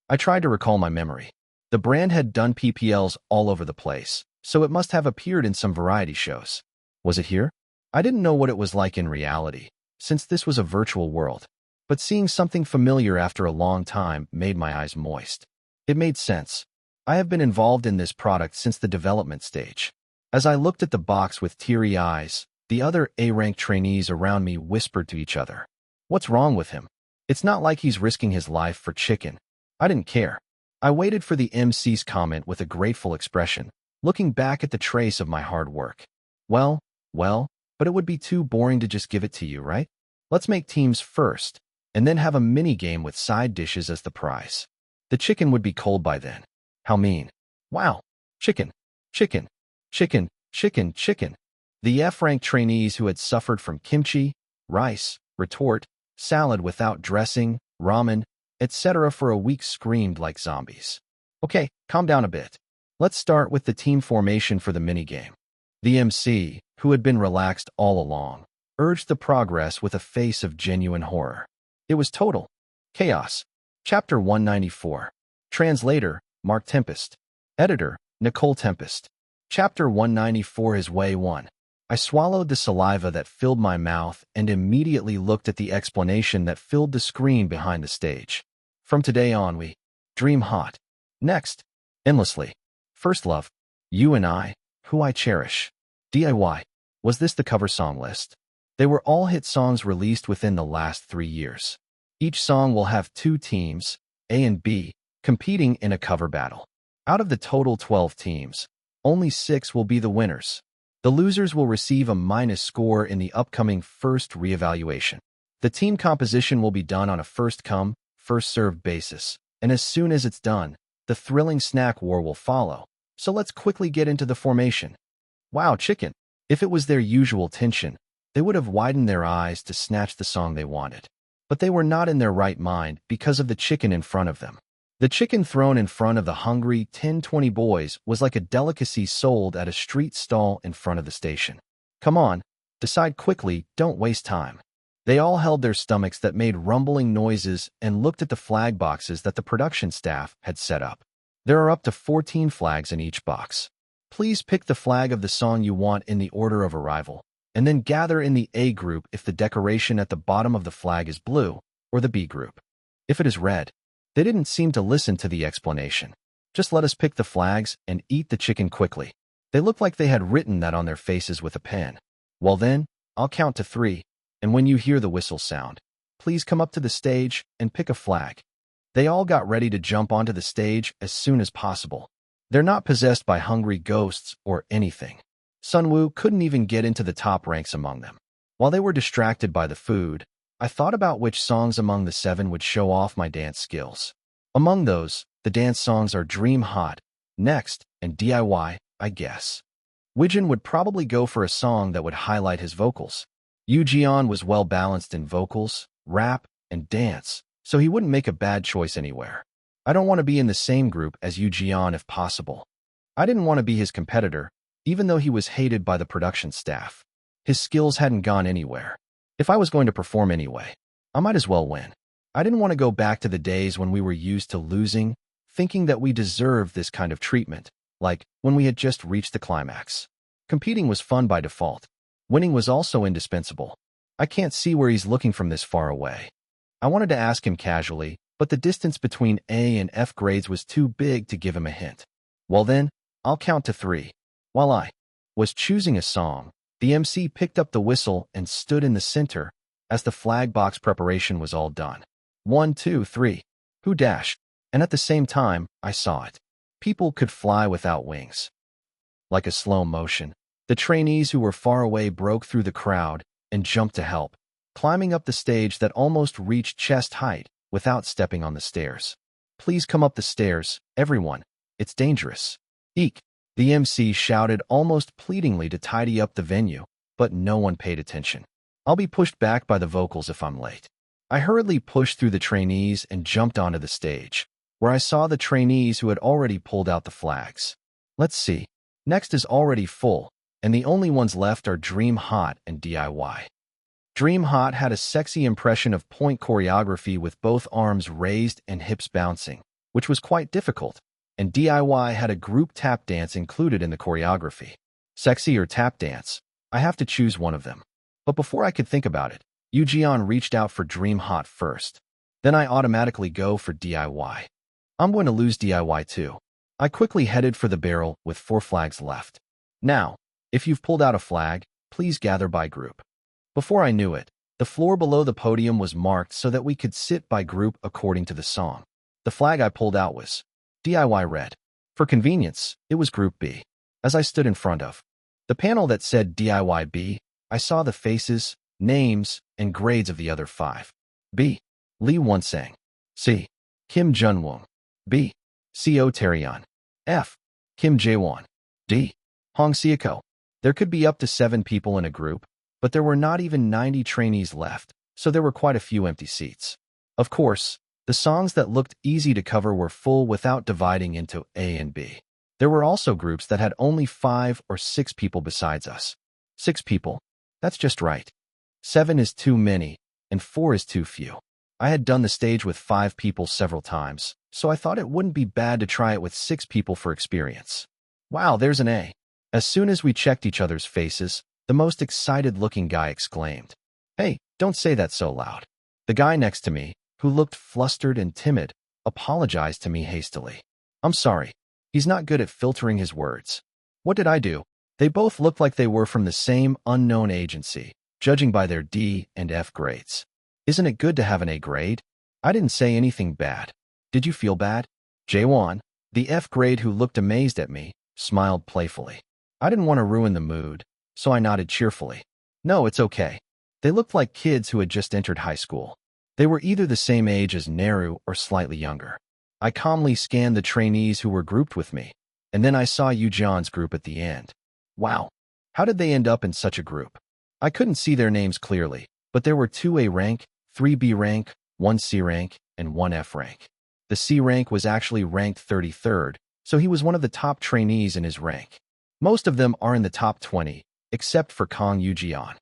I tried to recall my memory. The brand had done PPLs all over the place, so it must have appeared in some variety shows. Was it here? I didn't know what it was like in reality, since this was a virtual world. But seeing something familiar after a long time made my eyes moist. It made sense. I have been involved in this product since the development stage. As I looked at the box with teary eyes, the other A-rank trainees around me whispered to each other. What's wrong with him? It's not like he's risking his life for chicken. I didn't care. I waited for the MC's comment with a grateful expression, looking back at the trace of my hard work. Well, but it would be too boring to just give it to you, right? Let's make teams first, and then have a mini-game with side dishes as the prize. The chicken would be cold by then. How mean. Wow. Chicken. Chicken. Chicken. Chicken. Chicken. The F-rank trainees who had suffered from kimchi, rice, retort, salad without dressing, ramen, etc. for a week screamed like zombies. Okay, calm down a bit. Let's start with the team formation for the minigame. The MC, who had been relaxed all along, urged the progress with a face of genuine horror. It was total chaos. Chapter 194. Translator, Mark Tempest. Editor, Nicole Tempest. Chapter 194 is Way 1. I swallowed the saliva that filled my mouth and immediately looked at the explanation that filled the screen behind the stage. From today on we dream hot. Next, endlessly. First love, you and I, who I cherish. DIY. Was this the cover song list? They were all hit songs released within the last 3 years. Each song will have 2 teams, A and B, competing in a cover battle. Out of the total 12 teams, only 6 will be the winners. The losers will receive a minus score in the upcoming first reevaluation. The team composition will be done on a first-come, first-served basis, and as soon as it's done, the thrilling snack war will follow. So let's quickly get into the formation. Wow, chicken. If it was their usual tension, they would have widened their eyes to snatch the song they wanted. But they were not in their right mind because of the chicken in front of them. The chicken thrown in front of the hungry 10-20 boys was like a delicacy sold at a street stall in front of the station. Come on, decide quickly, don't waste time. They all held their stomachs that made rumbling noises and looked at the flag boxes that the production staff had set up. There are up to 14 flags in each box. Please pick the flag of the song you want in the order of arrival, and then gather in the A group if the decoration at the bottom of the flag is blue, or the B group if it is red. They didn't seem to listen to the explanation. Just let us pick the flags and eat the chicken quickly. They looked like they had written that on their faces with a pen. Well then, I'll count to 3, and when you hear the whistle sound, please come up to the stage and pick a flag. They all got ready to jump onto the stage as soon as possible. They're not possessed by hungry ghosts or anything. Sunwoo couldn't even get into the top ranks among them. While they were distracted by the food, I thought about which songs among the 7 would show off my dance skills. Among those, the dance songs are Dream Hot, Next, and DIY, I guess. Wijin would probably go for a song that would highlight his vocals. Yeon was well-balanced in vocals, rap, and dance, so he wouldn't make a bad choice anywhere. I don't want to be in the same group as Yeon if possible. I didn't want to be his competitor, even though he was hated by the production staff. His skills hadn't gone anywhere. If I was going to perform anyway, I might as well win. I didn't want to go back to the days when we were used to losing, thinking that we deserved this kind of treatment, like when we had just reached the climax. Competing was fun by default. Winning was also indispensable. I can't see where he's looking from this far away. I wanted to ask him casually, but the distance between A and F grades was too big to give him a hint. Well then, I'll count to 3. While I was choosing a song, the MC picked up the whistle and stood in the center as the flag box preparation was all done. 1, 2, 3. Who dashed? And at the same time, I saw it. People could fly without wings. Like a slow motion, the trainees who were far away broke through the crowd and jumped to help, climbing up the stage that almost reached chest height without stepping on the stairs. Please come up the stairs, everyone. It's dangerous. Eek! The MC shouted almost pleadingly to tidy up the venue, but no one paid attention. I'll be pushed back by the vocals if I'm late. I hurriedly pushed through the trainees and jumped onto the stage, where I saw the trainees who had already pulled out the flags. Let's see. Next is already full, and the only ones left are Dream Hot and DIY. Dream Hot had a sexy impression of point choreography with both arms raised and hips bouncing, which was quite difficult, and DIY had a group tap dance included in the choreography. Sexy or tap dance? I have to choose one of them. But before I could think about it, Yeon reached out for Dream Hot first. Then I automatically go for DIY. I'm going to lose DIY too. I quickly headed for the barrel with 4 flags left. Now, if you've pulled out a flag, please gather by group. Before I knew it, the floor below the podium was marked so that we could sit by group according to the song. The flag I pulled out was DIY red. For convenience, it was Group B. As I stood in front of the panel that said DIY B, I saw the faces, names, and grades of the other 5. B. Lee Won-sang. C. Kim Jun-woong. B. Co Taeryeon. F. Kim Jae-won. D. Hong Seoko. There could be up to 7 people in a group, but there were not even 90 trainees left, so there were quite a few empty seats. Of course, the songs that looked easy to cover were full without dividing into A and B. There were also groups that had only 5 or 6 people besides us. 6 people. That's just right. 7 is too many, and 4 is too few. I had done the stage with 5 people several times, so I thought it wouldn't be bad to try it with 6 people for experience. Wow, there's an A. As soon as we checked each other's faces, the most excited-looking guy exclaimed, "Hey, don't say that so loud." The guy next to me, who looked flustered and timid, apologized to me hastily. "I'm sorry. He's not good at filtering his words." What did I do? They both looked like they were from the same unknown agency, judging by their D and F grades. Isn't it good to have an A grade? I didn't say anything bad. Did you feel bad? Jae-won, the F grade who looked amazed at me, smiled playfully. I didn't want to ruin the mood, so I nodded cheerfully. No, it's okay. They looked like kids who had just entered high school. They were either the same age as Neru or slightly younger. I calmly scanned the trainees who were grouped with me, and then I saw Yeon's group at the end. Wow, how did they end up in such a group? I couldn't see their names clearly, but there were 2 A rank, 3 B rank, 1 C rank, and 1 F rank. The C rank was actually ranked 33rd, so he was one of the top trainees in his rank. Most of them are in the top 20, except for Kang Yeon.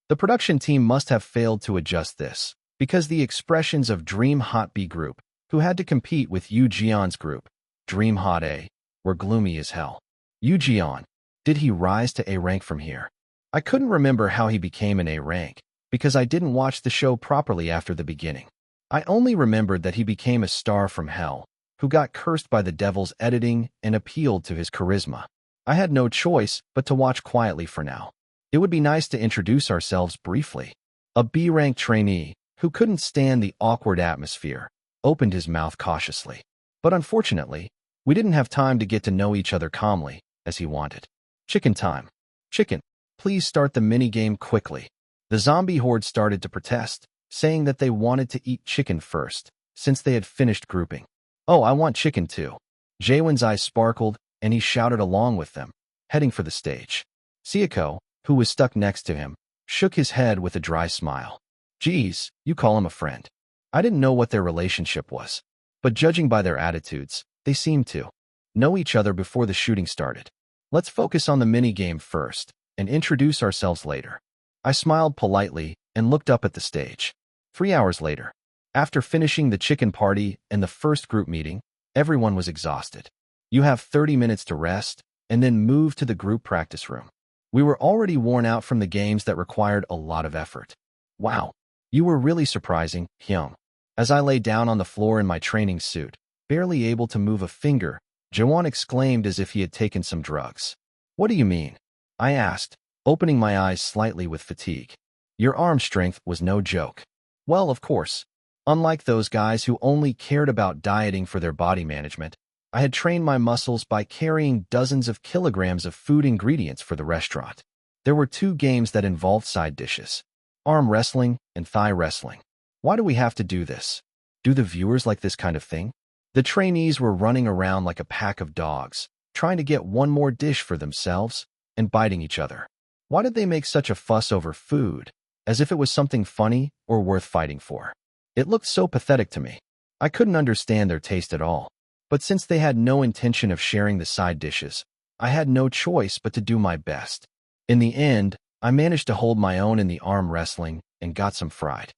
The production team must have failed to adjust this, because the expressions of Dream Hot B group, who had to compete with Yeon's group, Dream Hot A, were gloomy as hell. Yeon, did he rise to A rank from here? I couldn't remember how he became an A rank, because I didn't watch the show properly after the beginning. I only remembered that he became a star from hell, who got cursed by the devil's editing and appealed to his charisma. I had no choice but to watch quietly for now. It would be nice to introduce ourselves briefly. A B-rank trainee, who couldn't stand the awkward atmosphere, opened his mouth cautiously. But unfortunately, we didn't have time to get to know each other calmly, as he wanted. Chicken time. Chicken, please start the minigame quickly. The zombie horde started to protest, saying that they wanted to eat chicken first, since they had finished grouping. Oh, I want chicken too. Jaewon's eyes sparkled, and he shouted along with them, heading for the stage. Seoko, who was stuck next to him, shook his head with a dry smile. Geez, you call him a friend. I didn't know what their relationship was, but judging by their attitudes, they seemed to know each other before the shooting started. Let's focus on the minigame first and introduce ourselves later. I smiled politely and looked up at the stage. 3 hours later, after finishing the chicken party and the first group meeting, everyone was exhausted. You have 30 minutes to rest and then move to the group practice room. We were already worn out from the games that required a lot of effort. Wow, you were really surprising, Hyung. As I lay down on the floor in my training suit, barely able to move a finger, Jaewon exclaimed as if he had taken some drugs. What do you mean? I asked, opening my eyes slightly with fatigue. Your arm strength was no joke. Well, of course. Unlike those guys who only cared about dieting for their body management, I had trained my muscles by carrying dozens of kilograms of food ingredients for the restaurant. There were 2 games that involved side dishes: arm wrestling and thigh wrestling. Why do we have to do this? Do the viewers like this kind of thing? The trainees were running around like a pack of dogs, trying to get one more dish for themselves and biting each other. Why did they make such a fuss over food, as if it was something funny or worth fighting for? It looked so pathetic to me. I couldn't understand their taste at all. But since they had no intention of sharing the side dishes, I had no choice but to do my best. In the end, I managed to hold my own in the arm wrestling and got some fried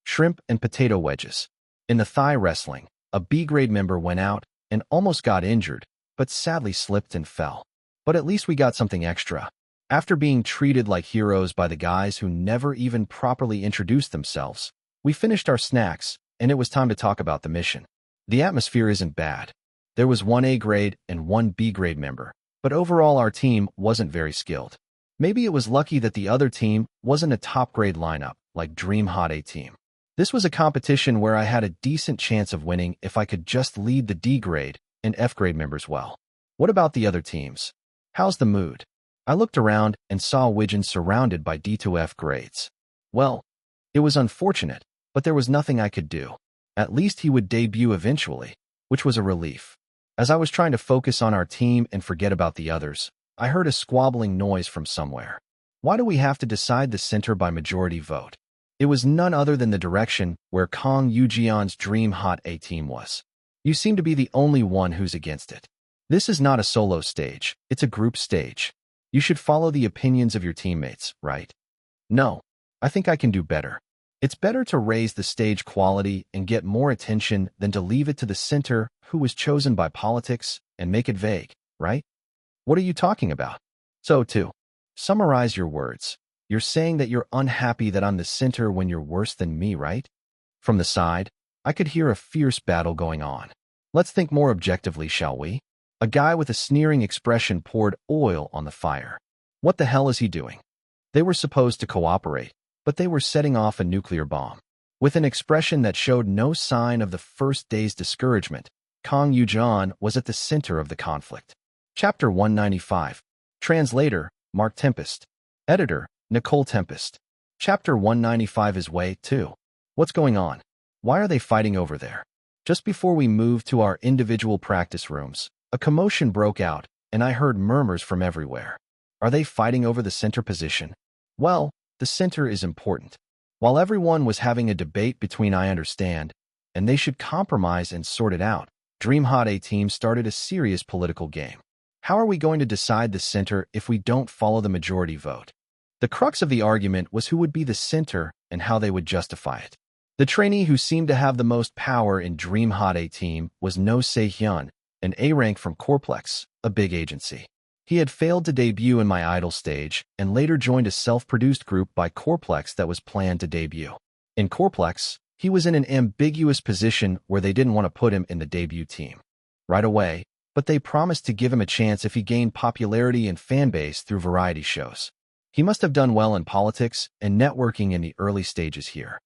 shrimp and potato wedges. In the thigh wrestling, a B-grade member went out and almost got injured, but sadly slipped and fell. But at least we got something extra. After being treated like heroes by the guys who never even properly introduced themselves, we finished our snacks, and it was time to talk about the mission. The atmosphere isn't bad. There was 1 A-grade and 1 B-grade member, but overall our team wasn't very skilled. Maybe it was lucky that the other team wasn't a top-grade lineup like Dream Hot A team. This was a competition where I had a decent chance of winning if I could just lead the D-grade and F-grade members well. What about the other teams? How's the mood? I looked around and saw Wijin surrounded by D to F grades. Well, it was unfortunate, but there was nothing I could do. At least he would debut eventually, which was a relief. As I was trying to focus on our team and forget about the others, I heard a squabbling noise from somewhere. Why do we have to decide the center by majority vote? It was none other than the direction where Kang Yoo-jeon's Dream Hot A team was. You seem to be the only one who's against it. This is not a solo stage, it's a group stage. You should follow the opinions of your teammates, right? No, I think I can do better. It's better to raise the stage quality and get more attention than to leave it to the center who was chosen by politics and make it vague, right? What are you talking about? So, to summarize your words, you're saying that you're unhappy that I'm the center when you're worse than me, right? From the side, I could hear a fierce battle going on. Let's think more objectively, shall we? A guy with a sneering expression poured oil on the fire. What the hell is he doing? They were supposed to cooperate, but they were setting off a nuclear bomb. With an expression that showed no sign of the first day's discouragement, Kang Yoo-jeon was at the center of the conflict. Chapter 195. Translator, Mark Tempest. Editor, Nicole Tempest. Chapter 195 is Way 2. What's going on? Why are they fighting over there? Just before we moved to our individual practice rooms, a commotion broke out, and I heard murmurs from everywhere. Are they fighting over the center position? Well, the center is important. While everyone was having a debate between I understand, and they should compromise and sort it out, Dream Hot A team started a serious political game. How are we going to decide the center if we don't follow the majority vote? The crux of the argument was who would be the center and how they would justify it. The trainee who seemed to have the most power in Dream Hot A team was No Se-hyun, an A rank from Corplex, a big agency. He had failed to debut in my idol stage and later joined a self-produced group by Corplex that was planned to debut. In Corplex, he was in an ambiguous position where they didn't want to put him in the debut team right away, but they promised to give him a chance if he gained popularity and fanbase through variety shows. He must have done well in politics and networking in the early stages here.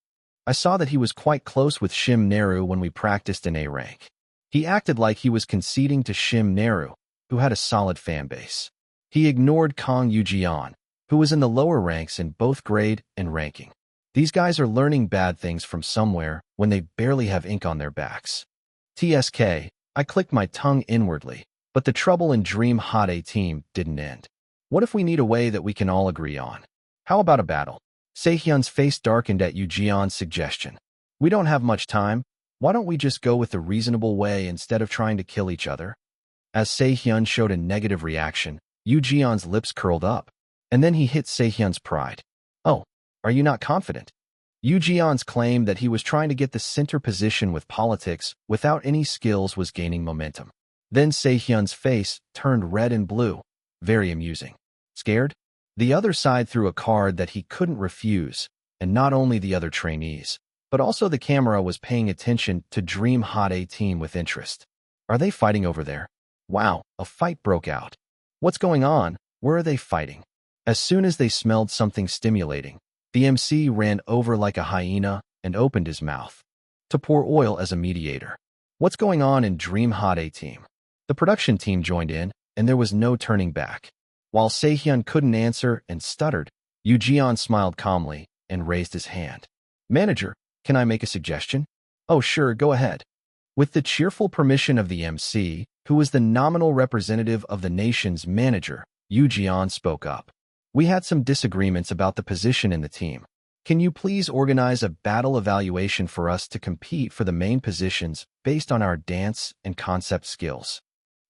I saw that he was quite close with Shim Neru when we practiced in A rank. He acted like he was conceding to Shim Neru, who had a solid fan base. He ignored Kang Yoo-jeon, who was in the lower ranks in both grade and ranking. These guys are learning bad things from somewhere when they barely have ink on their backs. TSK, I clicked my tongue inwardly, but the trouble in Dream Hot A team didn't end. What if we need a way that we can all agree on? How about a battle? Sehyun's face darkened at Yoo-jeon's suggestion. We don't have much time. Why don't we just go with the reasonable way instead of trying to kill each other? As Sehyun showed a negative reaction, Yoo-jeon's lips curled up, and then he hit Sehyun's pride. Oh, are you not confident? Yoo-jeon's claim that he was trying to get the center position with politics without any skills was gaining momentum. Then Sehyun's face turned red and blue. Very amusing. Scared? The other side threw a card that he couldn't refuse, and not only the other trainees, but also the camera was paying attention to Dream Hot A team with interest. Are they fighting over there? Wow, a fight broke out. What's going on? Where are they fighting? As soon as they smelled something stimulating, the MC ran over like a hyena and opened his mouth to pour oil as a mediator. What's going on in Dream Hot A team? The production team joined in, and there was no turning back. While Sehyun couldn't answer and stuttered, Yoo-jeon smiled calmly and raised his hand. Manager, can I make a suggestion? Oh, sure, go ahead. With the cheerful permission of the MC, who was the nominal representative of the nation's manager, Yoo-jeon spoke up. We had some disagreements about the position in the team. Can you please organize a battle evaluation for us to compete for the main positions based on our dance and concept skills?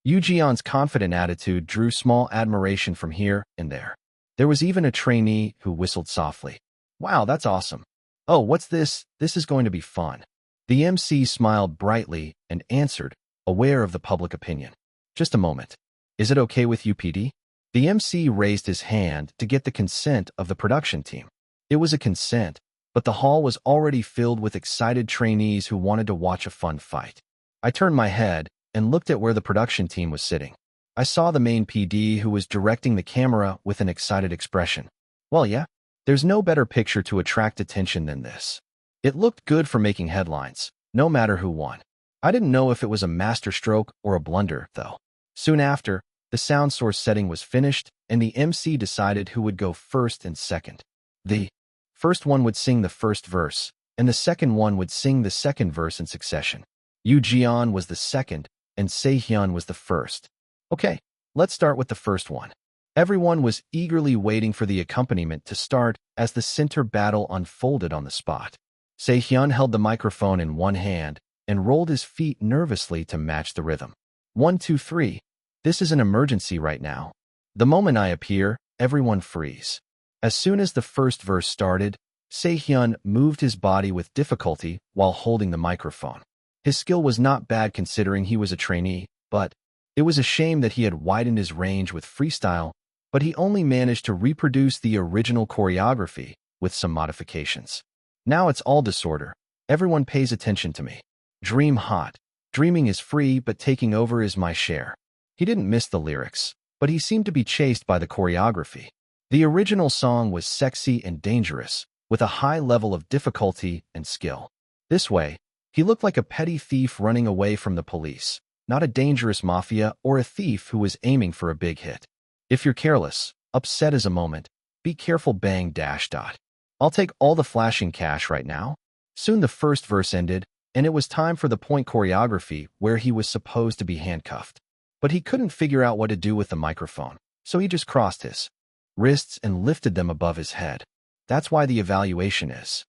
Yoo-jeon's confident attitude drew small admiration from here and there. There was even a trainee who whistled softly. Wow, that's awesome. Oh, what's this? This is going to be fun. The MC smiled brightly and answered, aware of the public opinion. Just a moment. Is it okay with you, PD? The MC raised his hand to get the consent of the production team. It was a consent, but the hall was already filled with excited trainees who wanted to watch a fun fight. I turned my head and looked at where the production team was sitting. I saw the main PD who was directing the camera with an excited expression. Well, yeah, there's no better picture to attract attention than this. It looked good for making headlines, no matter who won. I didn't know if it was a masterstroke or a blunder, though. Soon after, the sound source setting was finished, and the MC decided who would go first and second. The first one would sing the first verse, and the second one would sing the second verse in succession. Yoo-jeon was the second, and Sehyun was the first. Okay, let's start with the first one. Everyone was eagerly waiting for the accompaniment to start as the center battle unfolded on the spot. Sehyun held the microphone in one hand and rolled his feet nervously to match the rhythm. 1, 2, 3. This is an emergency right now. The moment I appear, everyone freeze. As soon as the first verse started, Sehyun moved his body with difficulty while holding the microphone. His skill was not bad considering he was a trainee, but it was a shame that he had widened his range with freestyle, but he only managed to reproduce the original choreography with some modifications. Now it's all disorder. Everyone pays attention to me. Dream hot. Dreaming is free, but taking over is my share. He didn't miss the lyrics, but he seemed to be chased by the choreography. The original song was sexy and dangerous, with a high level of difficulty and skill. This way, he looked like a petty thief running away from the police, not a dangerous mafia or a thief who was aiming for a big hit. If you're careless, upset is a moment, be careful bang dash dot. I'll take all the flashing cash right now. Soon the first verse ended, and it was time for the point choreography where he was supposed to be handcuffed. But he couldn't figure out what to do with the microphone, so he just crossed his wrists and lifted them above his head. That's why the evaluation is.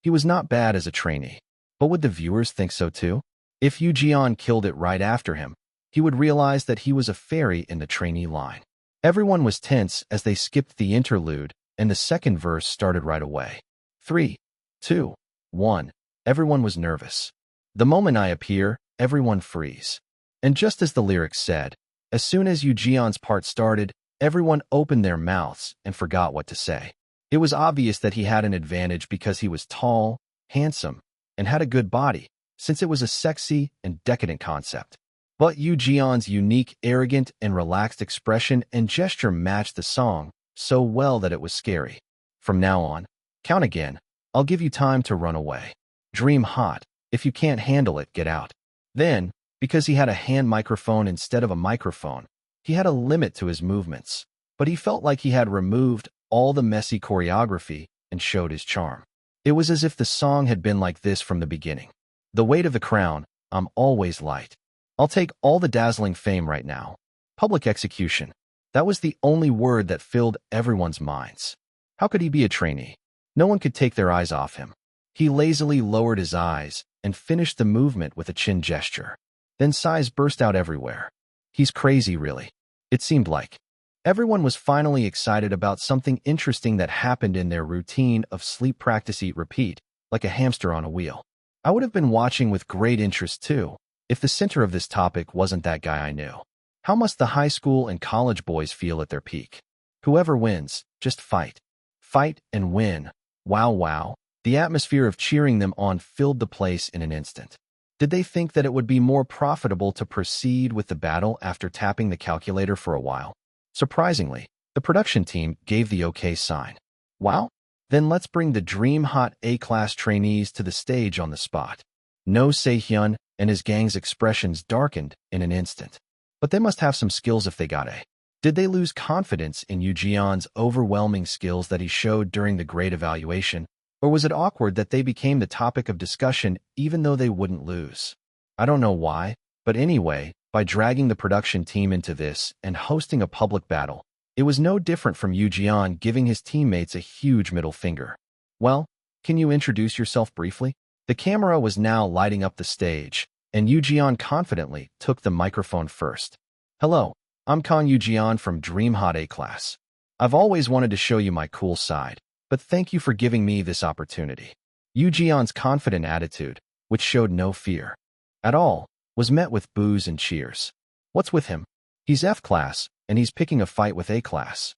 He was not bad as a trainee. But would the viewers think so too? If Yoo-jeon killed it right after him, he would realize that he was a fairy in the trainee line. Everyone was tense as they skipped the interlude, and the second verse started right away. 3, 2, 1. Everyone was nervous. The moment I appear, everyone freeze. And just as the lyrics said, as soon as Yoo-jeon's part started, everyone opened their mouths and forgot what to say. It was obvious that he had an advantage because he was tall, handsome, and had a good body, since it was a sexy and decadent concept. But Yoo-jeon's unique, arrogant, and relaxed expression and gesture matched the song so well that it was scary. From now on, count again. I'll give you time to run away. Dream hot. If you can't handle it, get out. Then, because he had a hand microphone instead of a microphone, he had a limit to his movements, but he felt like he had removed all the messy choreography and showed his charm. It was as if the song had been like this from the beginning. The weight of the crown, I'm always light. I'll take all the dazzling fame right now. Public execution. That was the only word that filled everyone's minds. How could he be a trainee? No one could take their eyes off him. He lazily lowered his eyes and finished the movement with a chin gesture. Then sighs burst out everywhere. He's crazy, really. It seemed like. Everyone was finally excited about something interesting that happened in their routine of sleep, practice, eat, repeat, like a hamster on a wheel. I would have been watching with great interest too, if the center of this topic wasn't that guy I knew. How must the high school and college boys feel at their peak? Whoever wins, just fight. Fight and win. Wow, wow. The atmosphere of cheering them on filled the place in an instant. Did they think that it would be more profitable to proceed with the battle after tapping the calculator for a while? Surprisingly, the production team gave the okay sign. Wow? Then let's bring the dream-hot A-class trainees to the stage on the spot. No Se-hyun and his gang's expressions darkened in an instant. But they must have some skills if they got A. Did they lose confidence in Yoo-jeon's overwhelming skills that he showed during the grade evaluation, or was it awkward that they became the topic of discussion even though they wouldn't lose? I don't know why, but anyway, by dragging the production team into this and hosting a public battle, it was no different from Yoo-jeon giving his teammates a huge middle finger. Well, can you introduce yourself briefly? The camera was now lighting up the stage, and Yoo-jeon confidently took the microphone first. Hello, I'm Kang Yoo-jeon from Dream Hot A Class. I've always wanted to show you my cool side, but thank you for giving me this opportunity. Yoo-jeon's confident attitude, which showed no fear at all, was met with boos and cheers. What's with him? He's F class, and he's picking a fight with A class.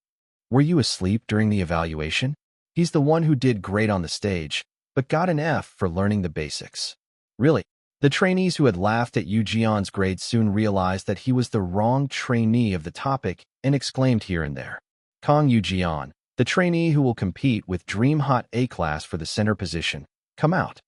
Were you asleep during the evaluation? He's the one who did great on the stage, but got an F for learning the basics. Really? The trainees who had laughed at Yoo-jeon's grade soon realized that he was the wrong trainee of the topic and exclaimed here and there. Kang Yoo-jeon, the trainee who will compete with Dream Hot A class for the center position, come out.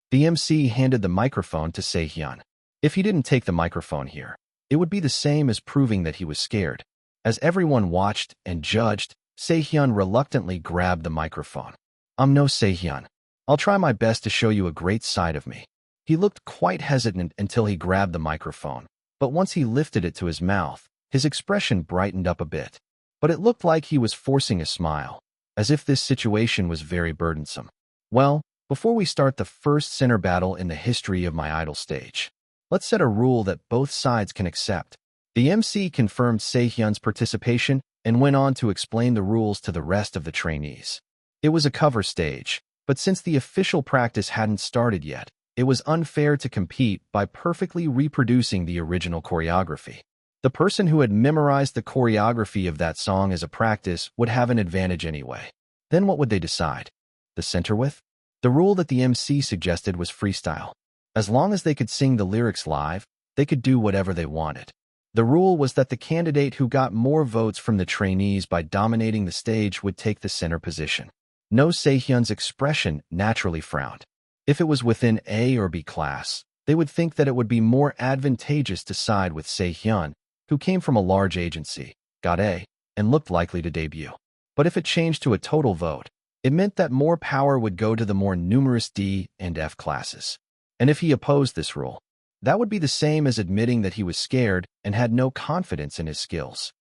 The MC handed the microphone to Se-hyun. If he didn't take the microphone here, it would be the same as proving that he was scared. As everyone watched and judged, Se-hyun reluctantly grabbed the microphone. I'm no Se-hyun. I'll try my best to show you a great side of me. He looked quite hesitant until he grabbed the microphone, but once he lifted it to his mouth, his expression brightened up a bit. But it looked like he was forcing a smile, as if this situation was very burdensome. Well, before we start the first center battle in the history of my idol stage, let's set a rule that both sides can accept. The MC confirmed Se-hyun's participation and went on to explain the rules to the rest of the trainees. It was a cover stage, but since the official practice hadn't started yet, it was unfair to compete by perfectly reproducing the original choreography. The person who had memorized the choreography of that song as a practice would have an advantage anyway. Then what would they decide? The center width? The rule that the MC suggested was freestyle. As long as they could sing the lyrics live, they could do whatever they wanted. The rule was that the candidate who got more votes from the trainees by dominating the stage would take the center position. No Se-hyun's expression naturally frowned. If it was within A or B class, they would think that it would be more advantageous to side with Se-hyun, who came from a large agency, got A, and looked likely to debut. But if it changed to a total vote, it meant that more power would go to the more numerous D and F classes. And if he opposed this rule, that would be the same as admitting that he was scared and had no confidence in his skills.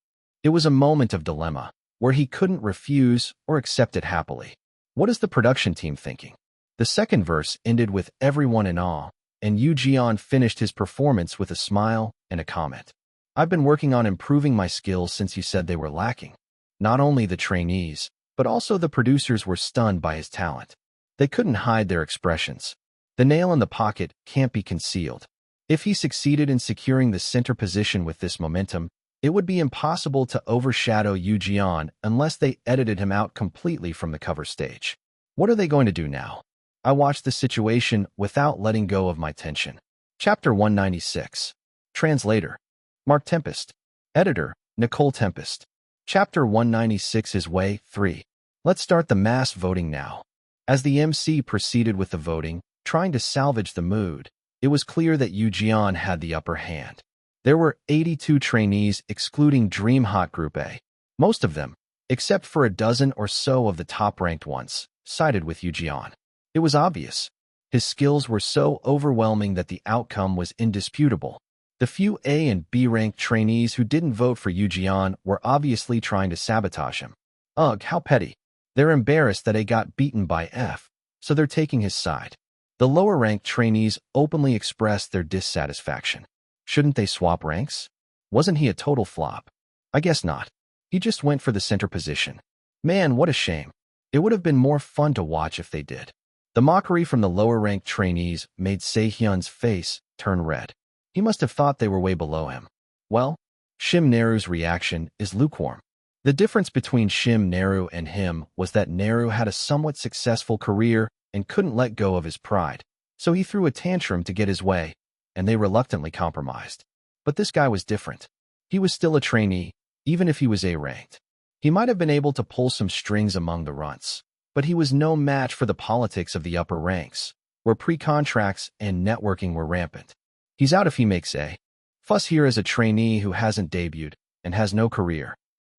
It was a moment of dilemma, where he couldn't refuse or accept it happily. What is the production team thinking? The second verse ended with everyone in awe, and Yoo-jeon finished his performance with a smile and a comment. I've been working on improving my skills since you said they were lacking. Not only the trainees, but also the producers were stunned by his talent. They couldn't hide their expressions. The nail in the pocket can't be concealed. If he succeeded in securing the center position with this momentum, it would be impossible to overshadow Yoo-jeon unless they edited him out completely from the cover stage. What are they going to do now? I watched the situation without letting go of my tension. Chapter 196. Translator: Mark Tempest. Editor: Nicole Tempest. Chapter 196 is Way 3. Let's start the mass voting now. As the MC proceeded with the voting, trying to salvage the mood, it was clear that Yoo-jeon had the upper hand. There were 82 trainees excluding Dream Hot Group A. Most of them, except for a dozen or so of the top-ranked ones, sided with Yoo-jeon. It was obvious. His skills were so overwhelming that the outcome was indisputable. The few A and B ranked trainees who didn't vote for Yu Jian were obviously trying to sabotage him. Ugh, how petty. They're embarrassed that A got beaten by F, so they're taking his side. The lower-ranked trainees openly expressed their dissatisfaction. Shouldn't they swap ranks? Wasn't he a total flop? I guess not. He just went for the center position. Man, what a shame. It would have been more fun to watch if they did. The mockery from the lower-ranked trainees made Se-hyun's face turn red. He must have thought they were way below him. Well, Shim Neru's reaction is lukewarm. The difference between Shim Neru and him was that Neru had a somewhat successful career and couldn't let go of his pride, so he threw a tantrum to get his way, and they reluctantly compromised. But this guy was different. He was still a trainee, even if he was A-ranked. He might have been able to pull some strings among the runts, but he was no match for the politics of the upper ranks, where pre-contracts and networking were rampant. He's out if he makes A. Fuss here as a trainee who hasn't debuted and has no career.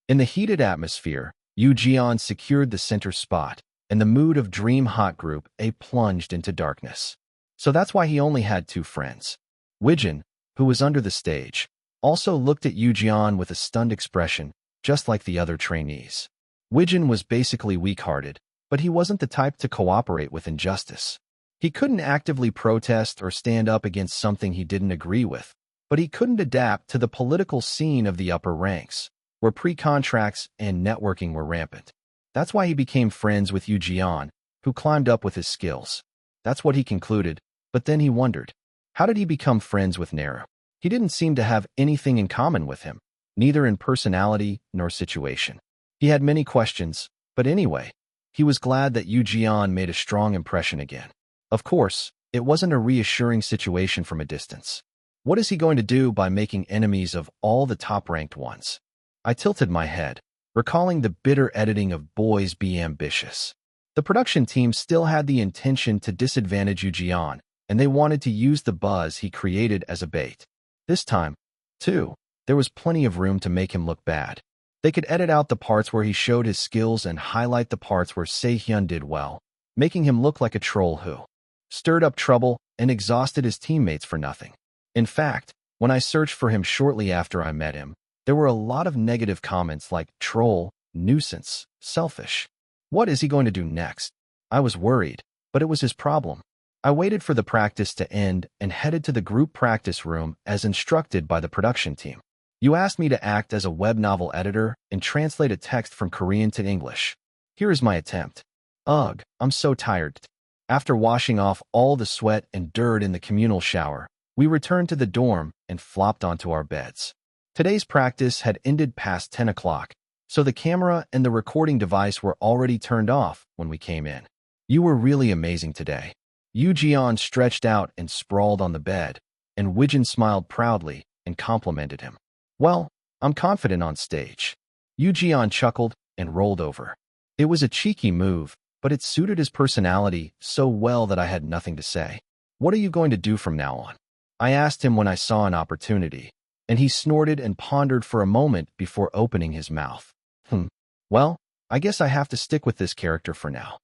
In the heated atmosphere, Yu Jian secured the center spot, and the mood of Dream Hot Group A plunged into darkness. So that's why he only had two friends. Wijin, who was under the stage, also looked at Yu Jian with a stunned expression, just like the other trainees. Wijin was basically weak-hearted, but he wasn't the type to cooperate with injustice. He couldn't actively protest or stand up against something he didn't agree with, but he couldn't adapt to the political scene of the upper ranks, where pre-contracts and networking were rampant. That's why he became friends with Yu Jian, who climbed up with his skills. That's what he concluded, but then he wondered, how did he become friends with Neru? He didn't seem to have anything in common with him, neither in personality nor situation. He had many questions, but anyway, he was glad that Yu Jian made a strong impression again. Of course, it wasn't a reassuring situation from a distance. What is he going to do by making enemies of all the top-ranked ones? I tilted my head, recalling the bitter editing of Boys Be Ambitious. The production team still had the intention to disadvantage Yu Jian, and they wanted to use the buzz he created as a bait. This time, too, there was plenty of room to make him look bad. They could edit out the parts where he showed his skills and highlight the parts where Se-hyun did well, making him look like a troll who stirred up trouble and exhausted his teammates for nothing. In fact, when I searched for him shortly after I met him, there were a lot of negative comments like troll, nuisance, selfish. What is he going to do next? I was worried, but it was his problem. I waited for the practice to end and headed to the group practice room as instructed by the production team. You asked me to act as a web novel editor and translate a text from Korean to English. Here is my attempt. Ugh, I'm so tired. After washing off all the sweat and dirt in the communal shower, we returned to the dorm and flopped onto our beds. Today's practice had ended past 10 o'clock, so the camera and the recording device were already turned off when we came in. You were really amazing today. Yu Jian stretched out and sprawled on the bed, and Wijin smiled proudly and complimented him. Well, I'm confident on stage. Yu Jian chuckled and rolled over. It was a cheeky move, but it suited his personality so well that I had nothing to say. What are you going to do from now on? I asked him when I saw an opportunity, and he snorted and pondered for a moment before opening his mouth. Well, I guess I have to stick with this character for now.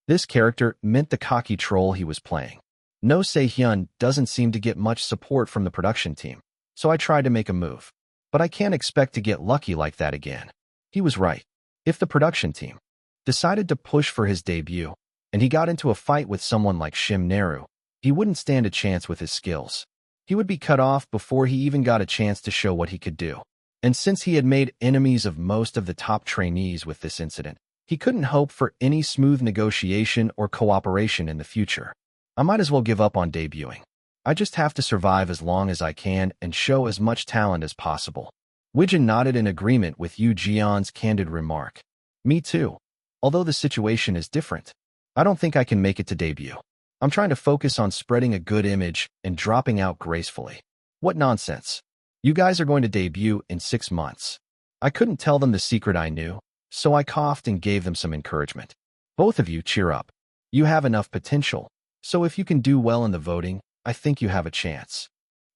This character meant the cocky troll he was playing. No Se-hyun doesn't seem to get much support from the production team, so I tried to make a move. But I can't expect to get lucky like that again. He was right. If the production team decided to push for his debut, and he got into a fight with someone like Shim Neru, he wouldn't stand a chance with his skills. He would be cut off before he even got a chance to show what he could do. And since he had made enemies of most of the top trainees with this incident, he couldn't hope for any smooth negotiation or cooperation in the future. I might as well give up on debuting. I just have to survive as long as I can and show as much talent as possible. Wijin nodded in agreement with Yu Jian's candid remark. Me too. Although the situation is different, I don't think I can make it to debut. I'm trying to focus on spreading a good image and dropping out gracefully. What nonsense. You guys are going to debut in 6 months. I couldn't tell them the secret I knew, so I coughed and gave them some encouragement. Both of you cheer up. You have enough potential, so if you can do well in the voting, I think you have a chance.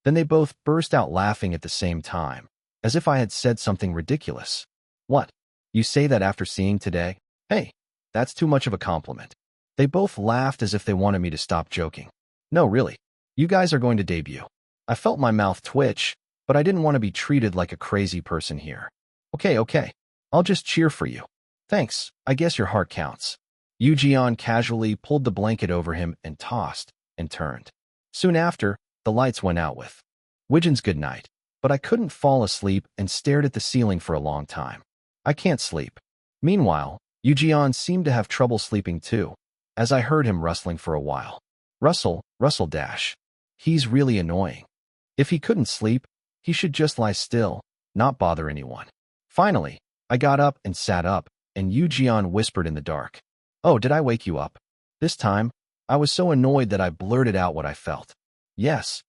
Then they both burst out laughing at the same time, as if I had said something ridiculous. What? You say that after seeing today? Hey, that's too much of a compliment. They both laughed as if they wanted me to stop joking. No, really. You guys are going to debut. I felt my mouth twitch, but I didn't want to be treated like a crazy person here. Okay. I'll just cheer for you. Thanks, I guess your heart counts. Yoo casually pulled the blanket over him and tossed and turned. Soon after, the lights went out with Widgeon's good night, but I couldn't fall asleep and stared at the ceiling for a long time. I can't sleep. Meanwhile, Yoo seemed to have trouble sleeping too, as I heard him rustling for a while. Rustle dash. He's really annoying. If he couldn't sleep, he should just lie still, not bother anyone. Finally, I got up and sat up, and Yoo whispered in the dark. Oh, did I wake you up? This time, I was so annoyed that I blurted out what I felt. Yes.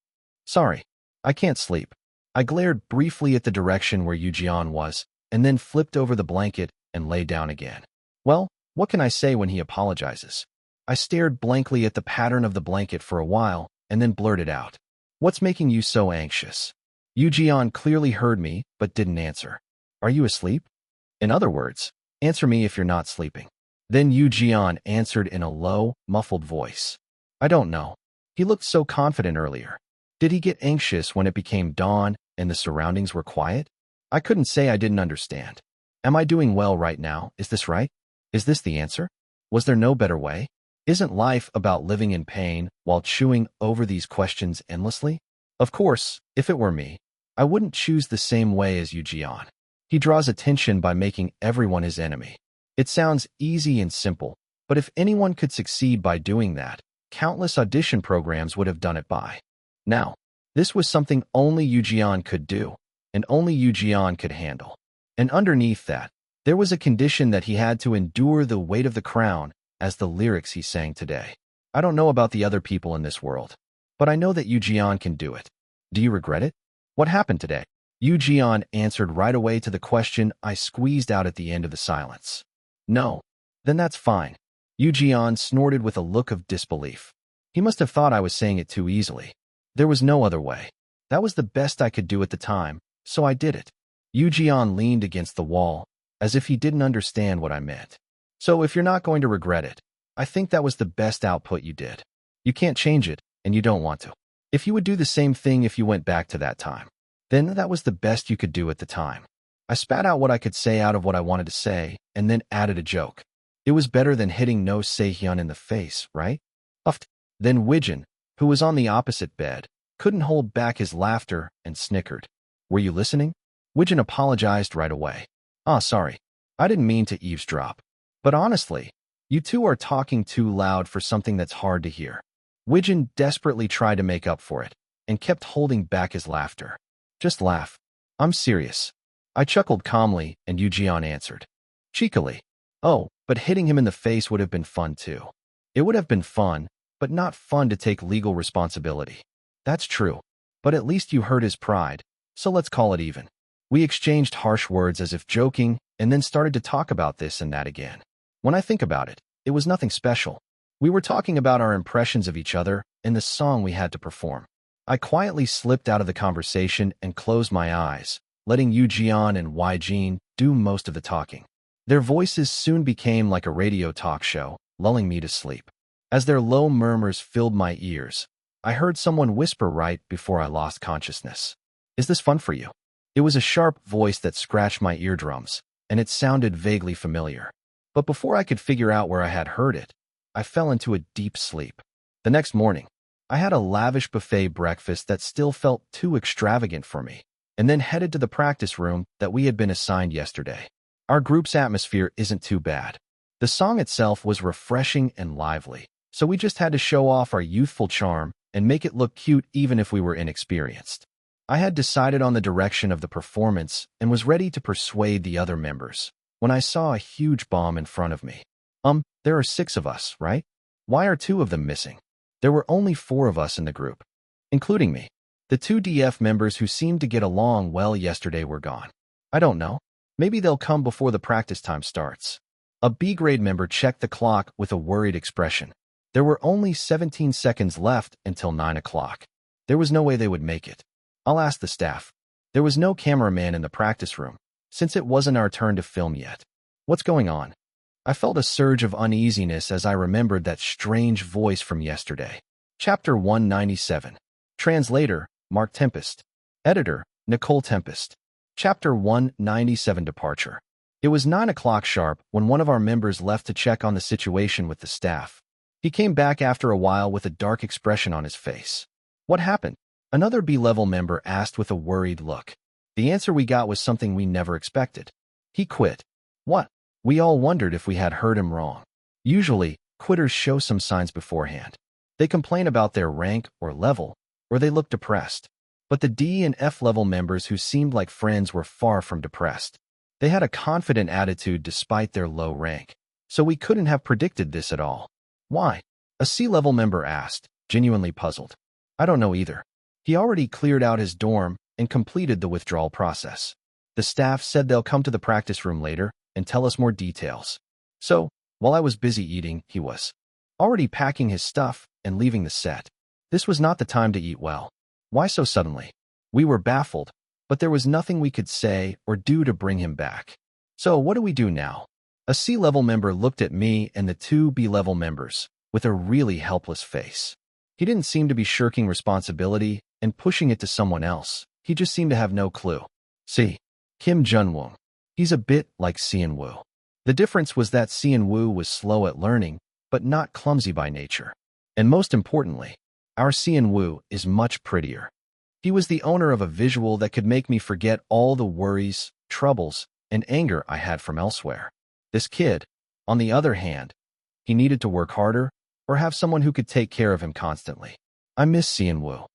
Sorry, I can't sleep. I glared briefly at the direction where Yoo was, and then flipped over the blanket and lay down again. Well, what can I say when he apologizes? I stared blankly at the pattern of the blanket for a while, and then blurted out. What's making you so anxious? Yoo clearly heard me, but didn't answer. Are you asleep? In other words, answer me if you're not sleeping. Then Yoo answered in a low, muffled voice. I don't know. He looked so confident earlier. Did he get anxious when it became dawn and the surroundings were quiet? I couldn't say I didn't understand. Am I doing well right now? Is this right? Is this the answer? Was there no better way? Isn't life about living in pain while chewing over these questions endlessly? Of course, if it were me, I wouldn't choose the same way as Yoo. He draws attention by making everyone his enemy. It sounds easy and simple, but if anyone could succeed by doing that, countless audition programs would have done it by now. This was something only Yoo could do, and only Yoo could handle. And underneath that, there was a condition that he had to endure the weight of the crown, as the lyrics he sang today. I don't know about the other people in this world, but I know that Yoo can do it. Do you regret it? What happened today? Yoo answered right away to the question I squeezed out at the end of the silence. No. Then that's fine. Yoo snorted with a look of disbelief. He must have thought I was saying it too easily. There was no other way. That was the best I could do at the time, so I did it. Yoo leaned against the wall, as if he didn't understand what I meant. So if you're not going to regret it, I think that was the best output you did. You can't change it, and you don't want to. If you would do the same thing if you went back to that time, then that was the best you could do at the time. I spat out what I could say out of what I wanted to say, and then added a joke. It was better than hitting No Se-hyun in the face, right? Uffed. Then Widgeon, who was on the opposite bed, couldn't hold back his laughter and snickered. Were you listening? Widgeon apologized right away. Sorry. I didn't mean to eavesdrop. But honestly, you two are talking too loud for something that's hard to hear. Widgeon desperately tried to make up for it, and kept holding back his laughter. Just laugh. I'm serious. I chuckled calmly, and Yoo answered. Cheekily. Oh, but hitting him in the face would have been fun too. It would have been fun, but not fun to take legal responsibility. That's true. But at least you hurt his pride, so let's call it even. We exchanged harsh words as if joking, and then started to talk about this and that again. When I think about it, it was nothing special. We were talking about our impressions of each other and the song we had to perform. I quietly slipped out of the conversation and closed my eyes, letting Yoo and Wai-jin do most of the talking. Their voices soon became like a radio talk show, lulling me to sleep. As their low murmurs filled my ears, I heard someone whisper right before I lost consciousness. Is this fun for you? It was a sharp voice that scratched my eardrums, and it sounded vaguely familiar. But before I could figure out where I had heard it, I fell into a deep sleep. The next morning, I had a lavish buffet breakfast that still felt too extravagant for me, and then headed to the practice room that we had been assigned yesterday. Our group's atmosphere isn't too bad. The song itself was refreshing and lively, so we just had to show off our youthful charm and make it look cute even if we were inexperienced. I had decided on the direction of the performance and was ready to persuade the other members when I saw a huge bomb in front of me. There are 6 of us, right? Why are 2 of them missing? There were only 4 of us in the group, including me. The 2 DF members who seemed to get along well yesterday were gone. I don't know. Maybe they'll come before the practice time starts. A B-grade member checked the clock with a worried expression. There were only 17 seconds left until 9 o'clock. There was no way they would make it. I'll ask the staff. There was no cameraman in the practice room, since it wasn't our turn to film yet. What's going on? I felt a surge of uneasiness as I remembered that strange voice from yesterday. Chapter 197. Translator, Mark Tempest. Editor, Nicole Tempest. Chapter 197 Departure. It was 9 o'clock sharp when one of our members left to check on the situation with the staff. He came back after a while with a dark expression on his face. What happened? Another B-level member asked with a worried look. The answer we got was something we never expected. He quit. What? We all wondered if we had heard him wrong. Usually, quitters show some signs beforehand. They complain about their rank or level, or they look depressed. But the D and F level members who seemed like friends were far from depressed. They had a confident attitude despite their low rank, so we couldn't have predicted this at all. Why? A C-level member asked, genuinely puzzled. I don't know either. He already cleared out his dorm and completed the withdrawal process. The staff said they'll come to the practice room later and tell us more details. So, while I was busy eating, he was already packing his stuff and leaving the set. This was not the time to eat well. Why so suddenly? We were baffled, but there was nothing we could say or do to bring him back. So what do we do now? A C-level member looked at me and the two B-level members with a really helpless face. He didn't seem to be shirking responsibility and pushing it to someone else. He just seemed to have no clue. See, Kim Jun-woong. He's a bit like Seon-woo. The difference was that Seon-woo was slow at learning, but not clumsy by nature. And most importantly, our Seon-woo is much prettier. He was the owner of a visual that could make me forget all the worries, troubles, and anger I had from elsewhere. This kid, on the other hand, he needed to work harder or have someone who could take care of him constantly. I miss Seon-woo.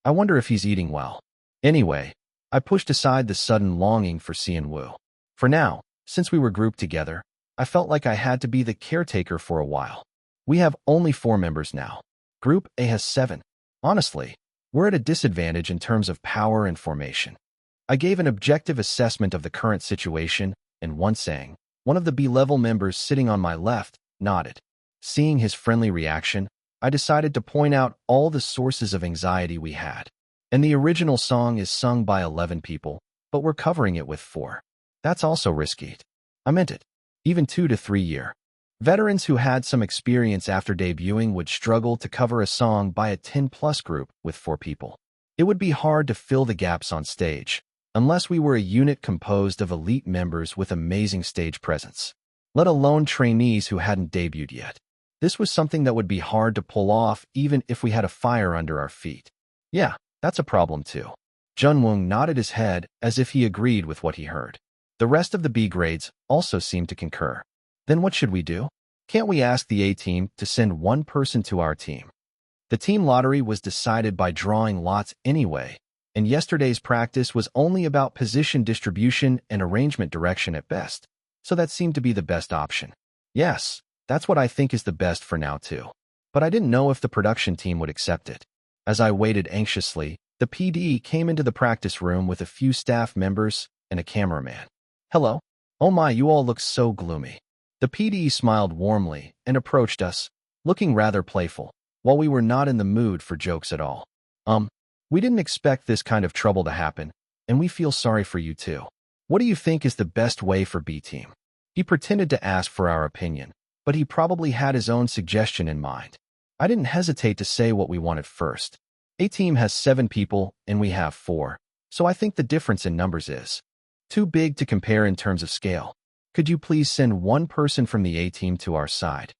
I wonder if he's eating well. Anyway, I pushed aside the sudden longing for Seon-woo. For now, since we were grouped together, I felt like I had to be the caretaker for a while. We have only 4 members now. Group A has 7. Honestly, we're at a disadvantage in terms of power and formation. I gave an objective assessment of the current situation, and Hyunsung, one of the B-level members sitting on my left, nodded. Seeing his friendly reaction, I decided to point out all the sources of anxiety we had. And the original song is sung by 11 people, but we're covering it with 4. That's also risky. I meant it. Even 2 to 3 year veterans who had some experience after debuting would struggle to cover a song by a 10-plus group with 4 people. It would be hard to fill the gaps on stage, unless we were a unit composed of elite members with amazing stage presence, let alone trainees who hadn't debuted yet. This was something that would be hard to pull off even if we had a fire under our feet. Yeah, that's a problem too. Jun-woong nodded his head as if he agreed with what he heard. The rest of the B grades also seemed to concur. Then what should we do? Can't we ask the A team to send one person to our team? The team lottery was decided by drawing lots anyway, and yesterday's practice was only about position distribution and arrangement direction at best, so that seemed to be the best option. Yes, that's what I think is the best for now too. But I didn't know if the production team would accept it. As I waited anxiously, the PD came into the practice room with a few staff members and a cameraman. Hello? Oh my, you all look so gloomy. The PD smiled warmly and approached us, looking rather playful, while we were not in the mood for jokes at all. We didn't expect this kind of trouble to happen, and we feel sorry for you too. What do you think is the best way for B team? He pretended to ask for our opinion, but he probably had his own suggestion in mind. I didn't hesitate to say what we wanted first. A team has 7 people, and we have 4, so I think the difference in numbers is too big to compare in terms of scale. Could you please send one person from the A team to our side?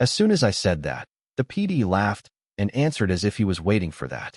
As soon as I said that, the PD laughed and answered as if he was waiting for that.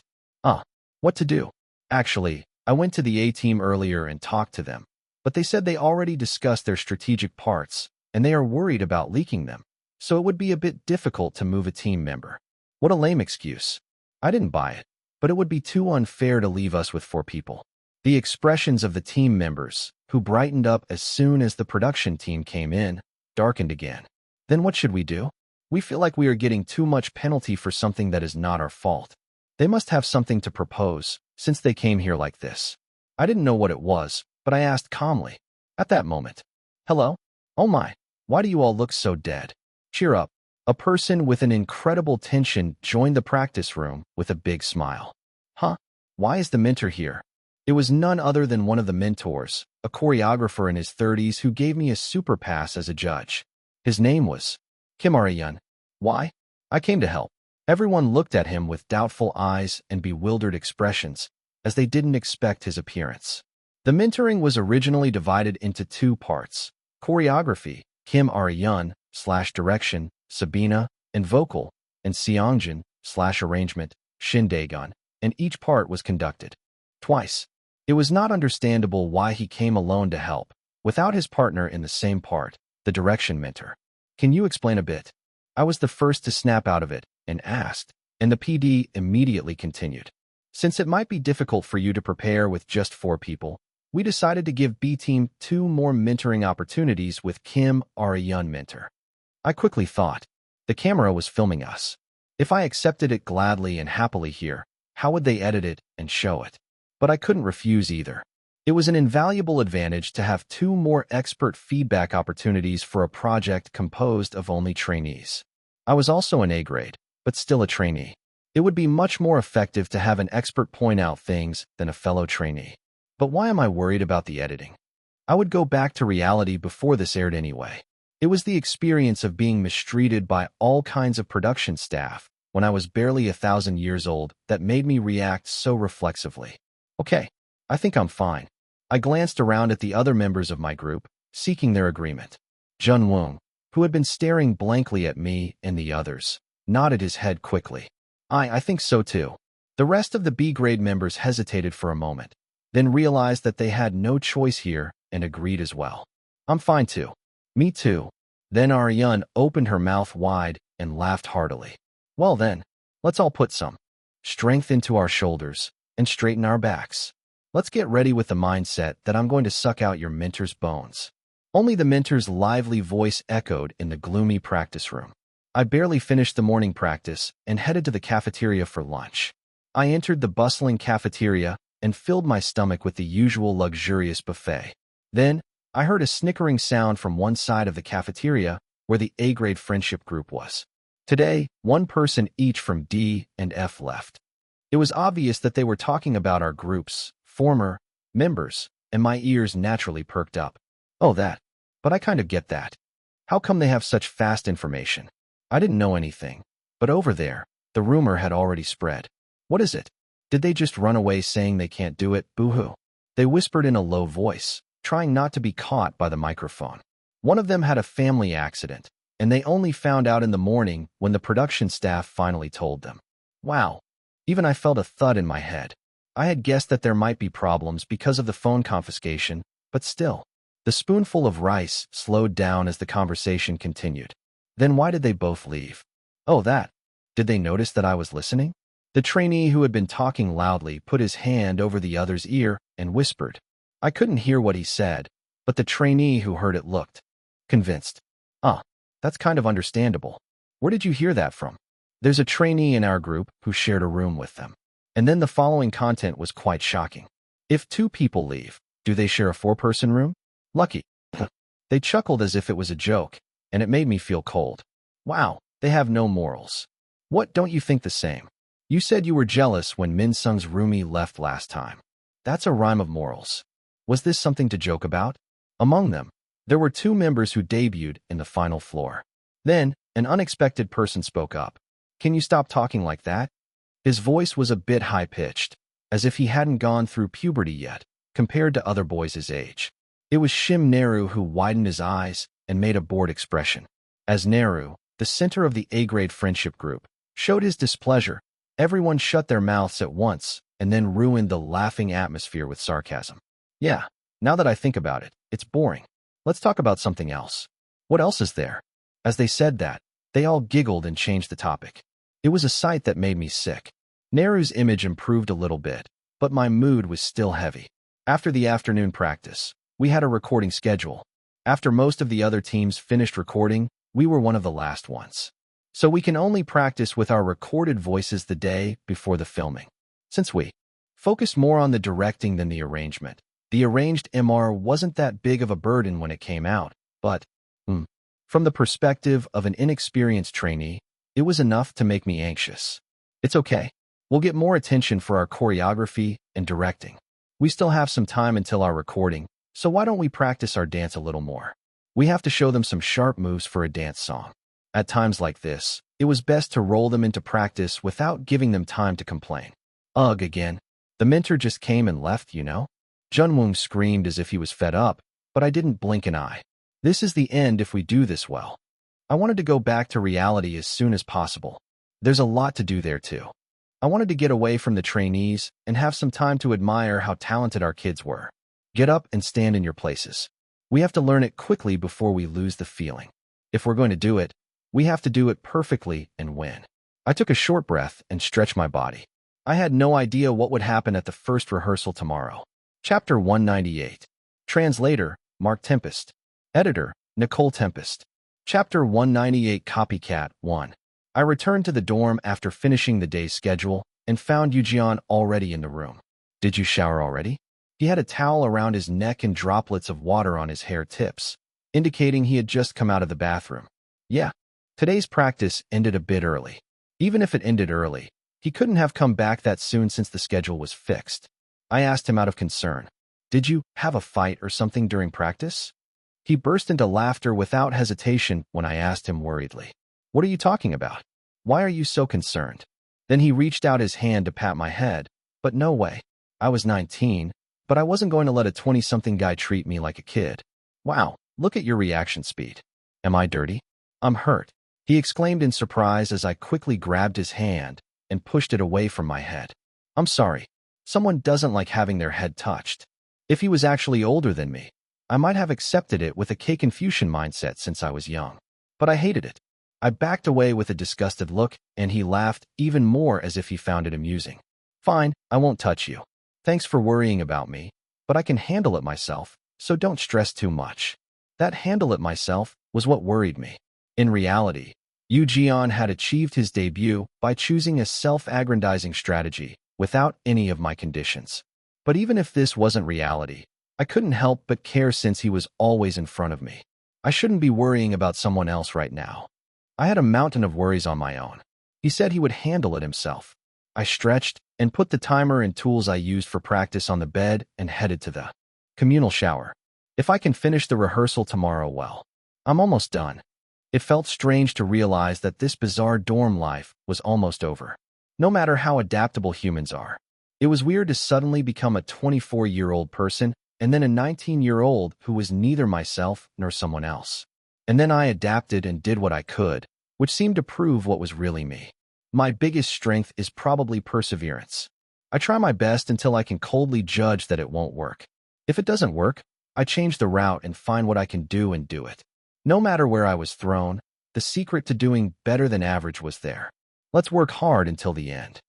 What to do? Actually, I went to the A team earlier and talked to them, but they said they already discussed their strategic parts, and they are worried about leaking them, so it would be a bit difficult to move a team member. What a lame excuse. I didn't buy it, but it would be too unfair to leave us with 4 people. The expressions of the team members, who brightened up as soon as the production team came in, darkened again. Then what should we do? We feel like we are getting too much penalty for something that is not our fault. They must have something to propose, since they came here like this. I didn't know what it was, but I asked calmly. At that moment, hello? Oh my, why do you all look so dead? Cheer up. A person with an incredible tension joined the practice room with a big smile. Huh? Why is the mentor here? It was none other than one of the mentors, a choreographer in his 30s who gave me a super pass as a judge. His name was Kim Hyunsung. Why? I came to help. Everyone looked at him with doubtful eyes and bewildered expressions, as they didn't expect his appearance. The mentoring was originally divided into two parts: choreography, Kim Aryun/direction, Sabina, and vocal, and Seongjin/arrangement, Shin Daegun, and each part was conducted twice. It was not understandable why he came alone to help, without his partner in the same part, the direction mentor. Can you explain a bit? I was the first to snap out of it and asked, and the PD immediately continued. Since it might be difficult for you to prepare with just 4 people, we decided to give B Team 2 more mentoring opportunities with Kim Aryun mentor. I quickly thought, the camera was filming us. If I accepted it gladly and happily here, how would they edit it and show it? But I couldn't refuse either. It was an invaluable advantage to have 2 more expert feedback opportunities for a project composed of only trainees. I was also an A grade, but still a trainee. It would be much more effective to have an expert point out things than a fellow trainee. But why am I worried about the editing? I would go back to reality before this aired anyway. It was the experience of being mistreated by all kinds of production staff when I was barely 1,000 years old that made me react so reflexively. Okay, I think I'm fine. I glanced around at the other members of my group, seeking their agreement. Jun Woong, who had been staring blankly at me and the others, nodded his head quickly. I think so too. The rest of the B-grade members hesitated for a moment, then realized that they had no choice here and agreed as well. I'm fine too. Me too. Then Aryun opened her mouth wide and laughed heartily. Well then, let's all put some strength into our shoulders and straighten our backs. Let's get ready with the mindset that I'm going to suck out your mentor's bones. Only the mentor's lively voice echoed in the gloomy practice room. I barely finished the morning practice and headed to the cafeteria for lunch. I entered the bustling cafeteria and filled my stomach with the usual luxurious buffet. Then, I heard a snickering sound from one side of the cafeteria where the A-grade friendship group was. Today, 1 person each from D and F left. It was obvious that they were talking about our group's former members, and my ears naturally perked up. Oh, that. But I kind of get that. How come they have such fast information? I didn't know anything, but over there, the rumor had already spread. What is it? Did they just run away saying they can't do it? Boo-hoo. They whispered in a low voice, trying not to be caught by the microphone. One of them had a family accident, and they only found out in the morning when the production staff finally told them. Wow. Even I felt a thud in my head. I had guessed that there might be problems because of the phone confiscation, but still. The spoonful of rice slowed down as the conversation continued. Then why did they both leave? Oh, that. Did they notice that I was listening? The trainee who had been talking loudly put his hand over the other's ear and whispered. I couldn't hear what he said, but the trainee who heard it looked convinced. That's kind of understandable. Where did you hear that from? There's a trainee in our group who shared a room with them. And then the following content was quite shocking. If 2 people leave, do they share a 4-person room? Lucky. They chuckled as if it was a joke, and it made me feel cold. Wow, they have no morals. What, don't you think the same? You said you were jealous when Min Sung's roomie left last time. That's a rhyme of morals. Was this something to joke about? Among them, there were 2 members who debuted in the final floor. Then, an unexpected person spoke up. Can you stop talking like that? His voice was a bit high-pitched, as if he hadn't gone through puberty yet, compared to other boys his age. It was Shim Neru who widened his eyes and made a bored expression. As Neru, the center of the A-grade friendship group, showed his displeasure, everyone shut their mouths at once and then ruined the laughing atmosphere with sarcasm. Yeah, now that I think about it, it's boring. Let's talk about something else. What else is there? As they said that, they all giggled and changed the topic. It was a sight that made me sick. Neru's image improved a little bit, but my mood was still heavy. After the afternoon practice, we had a recording schedule. After most of the other teams finished recording, we were one of the last ones. So we can only practice with our recorded voices the day before the filming. Since we focused more on the directing than the arrangement, the arranged MR wasn't that big of a burden when it came out, but, from the perspective of an inexperienced trainee, it was enough to make me anxious. It's okay. We'll get more attention for our choreography and directing. We still have some time until our recording, so why don't we practice our dance a little more? We have to show them some sharp moves for a dance song. At times like this, it was best to roll them into practice without giving them time to complain. Ugh again. The mentor just came and left, you know? Junwoong screamed as if he was fed up, but I didn't blink an eye. This is the end if we do this well. I wanted to go back to reality as soon as possible. There's a lot to do there too. I wanted to get away from the trainees and have some time to admire how talented our kids were. Get up and stand in your places. We have to learn it quickly before we lose the feeling. If we're going to do it, we have to do it perfectly and win. I took a short breath and stretched my body. I had no idea what would happen at the first rehearsal tomorrow. Chapter 198. Translator, Mark Tempest. Editor, Nicole Tempest. Chapter 198 Copycat 1. I returned to the dorm after finishing the day's schedule and found Yujian already in the room. Did you shower already? He had a towel around his neck and droplets of water on his hair tips, indicating he had just come out of the bathroom. Yeah, today's practice ended a bit early. Even if it ended early, he couldn't have come back that soon since the schedule was fixed. I asked him out of concern, "Did you have a fight or something during practice?" He burst into laughter without hesitation when I asked him worriedly, "What are you talking about? Why are you so concerned?" Then he reached out his hand to pat my head, but no way. I was 19, but I wasn't going to let a 20-something guy treat me like a kid. Wow, look at your reaction speed. Am I dirty? I'm hurt, he exclaimed in surprise as I quickly grabbed his hand and pushed it away from my head. I'm sorry. Someone doesn't like having their head touched. If he was actually older than me, I might have accepted it with a K-Confucian mindset since I was young. But I hated it. I backed away with a disgusted look, and he laughed even more as if he found it amusing. Fine, I won't touch you. Thanks for worrying about me, but I can handle it myself, so don't stress too much. That handle it myself was what worried me. In reality, Yujian had achieved his debut by choosing a self-aggrandizing strategy without any of my conditions. But even if this wasn't reality, I couldn't help but care since he was always in front of me. I shouldn't be worrying about someone else right now. I had a mountain of worries on my own. He said he would handle it himself. I stretched and put the timer and tools I used for practice on the bed and headed to the communal shower. If I can finish the rehearsal tomorrow well, I'm almost done. It felt strange to realize that this bizarre dorm life was almost over. No matter how adaptable humans are, it was weird to suddenly become a 24-year-old person and then a 19-year-old who was neither myself nor someone else. And then I adapted and did what I could, which seemed to prove what was really me. My biggest strength is probably perseverance. I try my best until I can coldly judge that it won't work. If it doesn't work, I change the route and find what I can do and do it. No matter where I was thrown, the secret to doing better than average was there. Let's work hard until the end.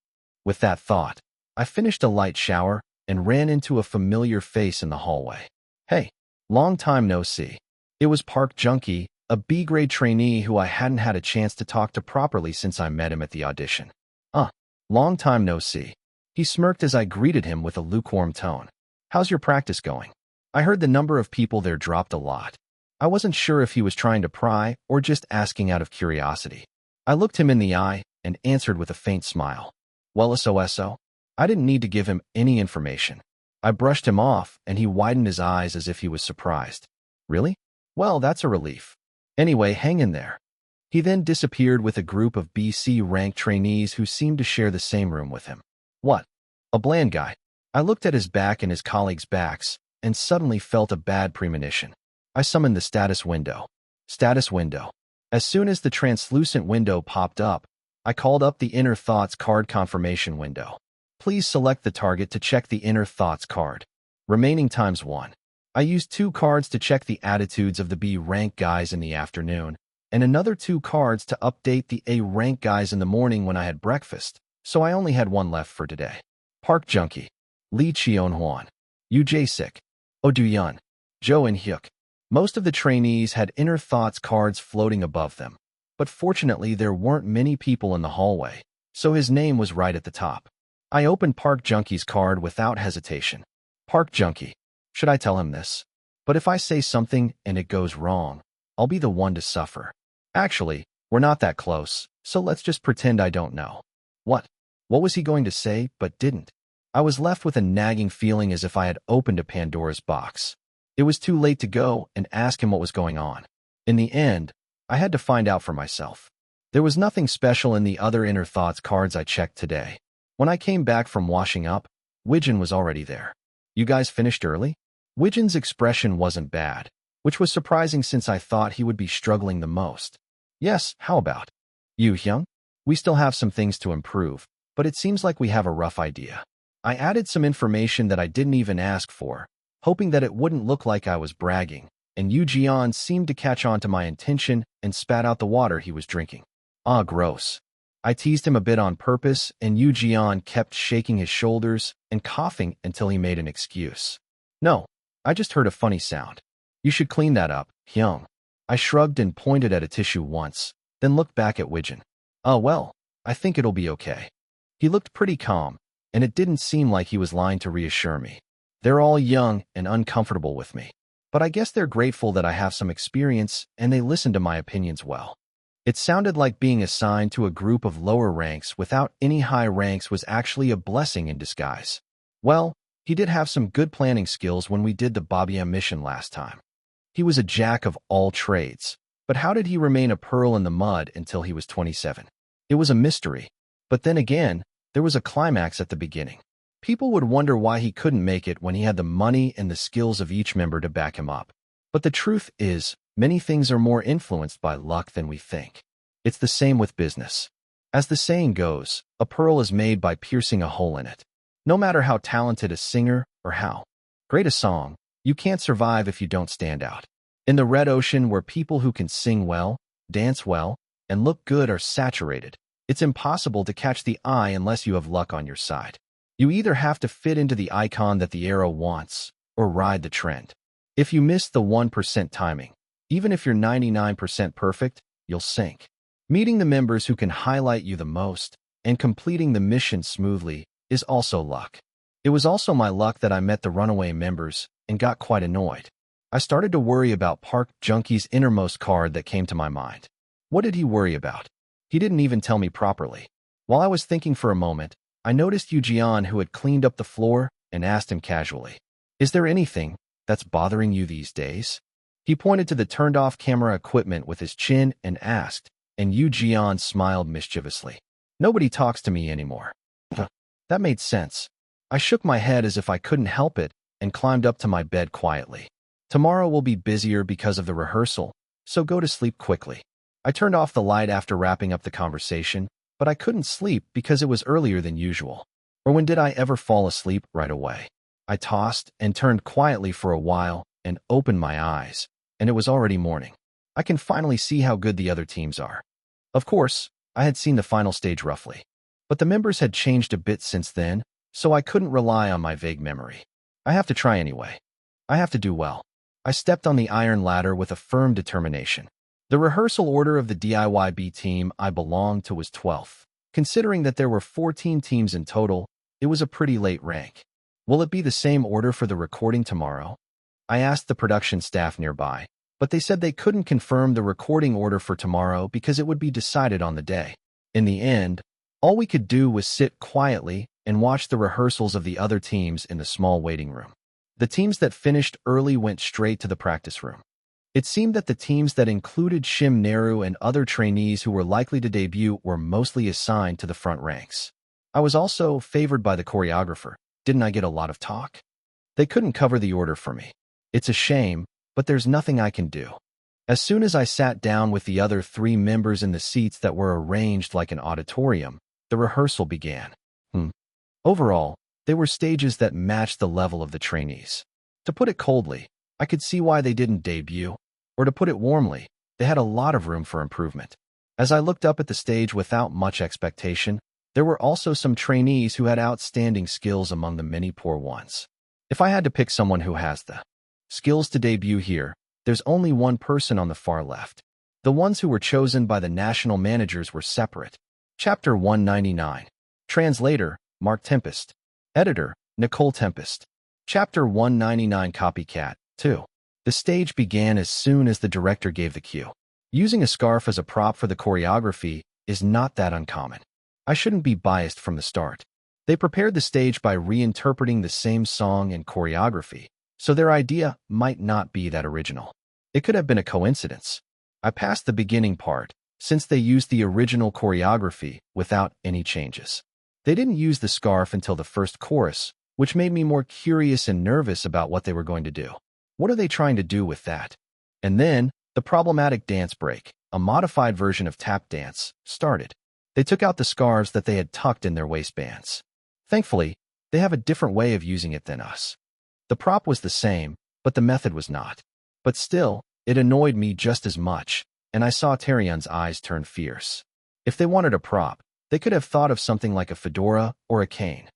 With that thought, I finished a light shower and ran into a familiar face in the hallway. Hey, long time no see. It was Park Junkie, a B-grade trainee who I hadn't had a chance to talk to properly since I met him at the audition. Long time no see. He smirked as I greeted him with a lukewarm tone. How's your practice going? I heard the number of people there dropped a lot. I wasn't sure if he was trying to pry or just asking out of curiosity. I looked him in the eye and answered with a faint smile. Well, so. I didn't need to give him any information. I brushed him off and he widened his eyes as if he was surprised. Really? Well, that's a relief. Anyway, hang in there. He then disappeared with a group of BC-ranked trainees who seemed to share the same room with him. What? A bland guy. I looked at his back and his colleagues' backs and suddenly felt a bad premonition. I summoned the status window. Status window. As soon as the translucent window popped up, I called up the Inner Thoughts card confirmation window. Please select the target to check the Inner Thoughts card. Remaining ×1. I used 2 cards to check the attitudes of the B-rank guys in the afternoon, and another 2 cards to update the A-rank guys in the morning when I had breakfast, so I only had 1 left for today. Park Junkie, Lee Cheon-hwan, Yu Jae-sik, Oh Do-yeon, Jo In-hyuk. Most of the trainees had Inner Thoughts cards floating above them, but fortunately there weren't many people in the hallway, so his name was right at the top. I opened Park Junkie's card without hesitation. Park Junkie. Should I tell him this? But if I say something and it goes wrong, I'll be the one to suffer. Actually, we're not that close, so let's just pretend I don't know. What? What was he going to say, but didn't? I was left with a nagging feeling as if I had opened a Pandora's box. It was too late to go and ask him what was going on. In the end, I had to find out for myself. There was nothing special in the other Inner Thoughts cards I checked today. When I came back from washing up, Wijin was already there. You guys finished early? Wijin's expression wasn't bad, which was surprising since I thought he would be struggling the most. Yes, how about you, Hyung? We still have some things to improve, but it seems like we have a rough idea. I added some information that I didn't even ask for, hoping that it wouldn't look like I was bragging, and Yu Jian seemed to catch on to my intention and spat out the water he was drinking. Ah, gross. I teased him a bit on purpose, and Yu Jian kept shaking his shoulders and coughing until he made an excuse. No, I just heard a funny sound. You should clean that up, Hyung. I shrugged and pointed at a tissue once, then looked back at Wijin. Oh well, I think it'll be okay. He looked pretty calm, and it didn't seem like he was lying to reassure me. They're all young and uncomfortable with me, but I guess they're grateful that I have some experience and they listen to my opinions well. It sounded like being assigned to a group of lower ranks without any high ranks was actually a blessing in disguise. Well, he did have some good planning skills when we did the Babia mission last time. He was a jack of all trades, but how did he remain a pearl in the mud until he was 27? It was a mystery, but then again, there was a climax at the beginning. People would wonder why he couldn't make it when he had the money and the skills of each member to back him up. But the truth is, many things are more influenced by luck than we think. It's the same with business. As the saying goes, a pearl is made by piercing a hole in it. No matter how talented a singer or how great a song, you can't survive if you don't stand out. In the red ocean where people who can sing well, dance well, and look good are saturated, it's impossible to catch the eye unless you have luck on your side. You either have to fit into the icon that the arrow wants, or ride the trend. If you miss the 1% timing, even if you're 99% perfect, you'll sink. Meeting the members who can highlight you the most, and completing the mission smoothly, is also luck. It was also my luck that I met the runaway members and got quite annoyed. I started to worry about Park Junkie's innermost card that came to my mind. What did he worry about? He didn't even tell me properly. While I was thinking for a moment, I noticed Yu Jian, who had cleaned up the floor, and asked him casually, "Is there anything that's bothering you these days?" He pointed to the turned-off camera equipment with his chin and asked, and Yu Jian smiled mischievously. "Nobody talks to me anymore." That made sense. I shook my head as if I couldn't help it and climbed up to my bed quietly. Tomorrow will be busier because of the rehearsal, so go to sleep quickly. I turned off the light after wrapping up the conversation, but I couldn't sleep because it was earlier than usual. Or when did I ever fall asleep right away? I tossed and turned quietly for a while and opened my eyes, and it was already morning. I can finally see how good the other teams are. Of course, I had seen the final stage roughly, but the members had changed a bit since then, so I couldn't rely on my vague memory. I have to try anyway. I have to do well. I stepped on the iron ladder with a firm determination. The rehearsal order of the DIYB team I belonged to was 12th. Considering that there were 14 teams in total, it was a pretty late rank. Will it be the same order for the recording tomorrow? I asked the production staff nearby, but they said they couldn't confirm the recording order for tomorrow because it would be decided on the day. In the end, all we could do was sit quietly and watch the rehearsals of the other teams in the small waiting room. The teams that finished early went straight to the practice room. It seemed that the teams that included Shim Neru and other trainees who were likely to debut were mostly assigned to the front ranks. I was also favored by the choreographer. Didn't I get a lot of talk? They couldn't cover the order for me. It's a shame, but there's nothing I can do. As soon as I sat down with the other 3 members in the seats that were arranged like an auditorium, the rehearsal began. Overall, they were stages that matched the level of the trainees. To put it coldly, I could see why they didn't debut, or to put it warmly, they had a lot of room for improvement. As I looked up at the stage without much expectation, there were also some trainees who had outstanding skills among the many poor ones. If I had to pick someone who has the skills to debut here, there's only one person on the far left. The ones who were chosen by the national managers were separate. Chapter 199. Translator, Mark Tempest. Editor, Nicole Tempest. Chapter 199 Copycat, 2. The stage began as soon as the director gave the cue. Using a scarf as a prop for the choreography is not that uncommon. I shouldn't be biased from the start. They prepared the stage by reinterpreting the same song and choreography, so their idea might not be that original. It could have been a coincidence. I passed the beginning part, since they used the original choreography without any changes. They didn't use the scarf until the first chorus, which made me more curious and nervous about what they were going to do. What are they trying to do with that? And then, the problematic dance break, a modified version of tap dance, started. They took out the scarves that they had tucked in their waistbands. Thankfully, they have a different way of using it than us. The prop was the same, but the method was not. But still, it annoyed me just as much, and I saw Taeryun's eyes turn fierce. If they wanted a prop, they could have thought of something like a fedora or a cane.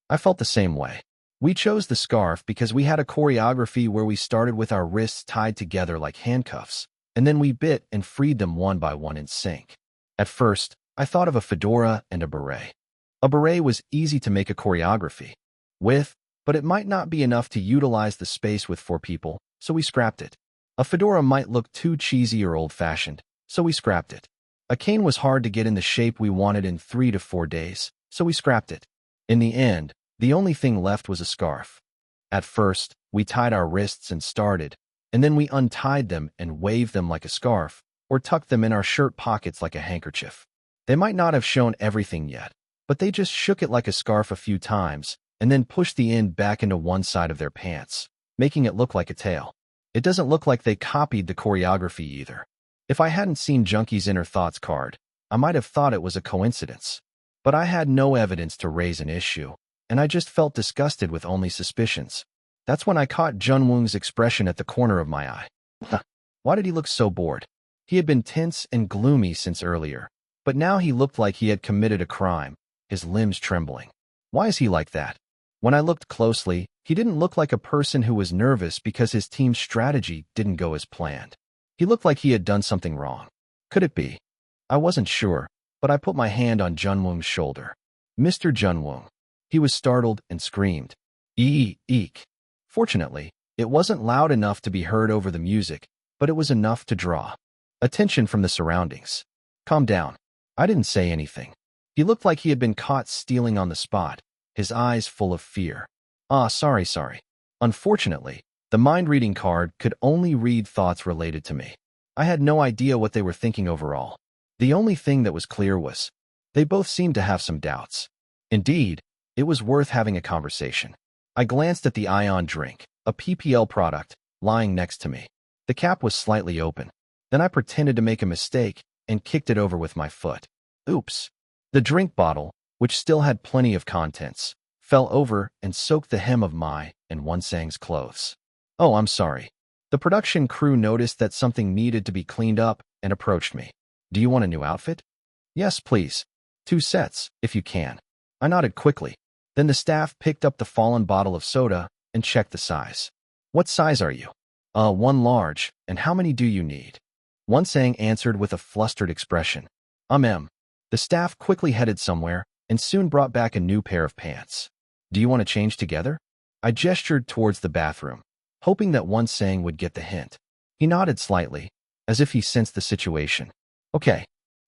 I felt the same way. We chose the scarf because we had a choreography where we started with our wrists tied together like handcuffs, and then we bit and freed them one by one in sync. At first, I thought of a fedora and a beret. A beret was easy to make a choreography with, but it might not be enough to utilize the space with 4 people, so we scrapped it. A fedora might look too cheesy or old-fashioned, so we scrapped it. A cane was hard to get in the shape we wanted in 3 to 4 days, so we scrapped it. In the end, the only thing left was a scarf. At first, we tied our wrists and started, and then we untied them and waved them like a scarf, or tucked them in our shirt pockets like a handkerchief. They might not have shown everything yet, but they just shook it like a scarf a few times, and then pushed the end back into one side of their pants, making it look like a tail. It doesn't look like they copied the choreography either. If I hadn't seen Junkie's Inner Thoughts card, I might have thought it was a coincidence. But I had no evidence to raise an issue, and I just felt disgusted with only suspicions. That's when I caught Junwoong's expression at the corner of my eye. Why did he look so bored? He had been tense and gloomy since earlier, but now he looked like he had committed a crime, his limbs trembling. Why is he like that? When I looked closely, he didn't look like a person who was nervous because his team's strategy didn't go as planned. He looked like he had done something wrong. Could it be? I wasn't sure, but I put my hand on Junwoong's shoulder. Mr. Junwoong. He was startled and screamed, Eek. Fortunately, it wasn't loud enough to be heard over the music, but it was enough to draw attention from the surroundings. Calm down. I didn't say anything. He looked like he had been caught stealing on the spot, his eyes full of fear. Sorry. Unfortunately, the mind-reading card could only read thoughts related to me. I had no idea what they were thinking overall. The only thing that was clear was, they both seemed to have some doubts. Indeed, it was worth having a conversation. I glanced at the Ion drink, a PPL product, lying next to me. The cap was slightly open. Then I pretended to make a mistake and kicked it over with my foot. Oops. The drink bottle, which still had plenty of contents, fell over and soaked the hem of my and Hyunsung's clothes. Oh, I'm sorry. The production crew noticed that something needed to be cleaned up and approached me. Do you want a new outfit? Yes, please. 2 sets, if you can. I nodded quickly. Then the staff picked up the fallen bottle of soda and checked the size. What size are you? 1 large, and how many do you need? Hyunsung answered with a flustered expression. M. The staff quickly headed somewhere and soon brought back a new pair of pants. Do you want to change together? I gestured towards the bathroom, hoping that Hyunsung would get the hint. He nodded slightly, as if he sensed the situation. Okay.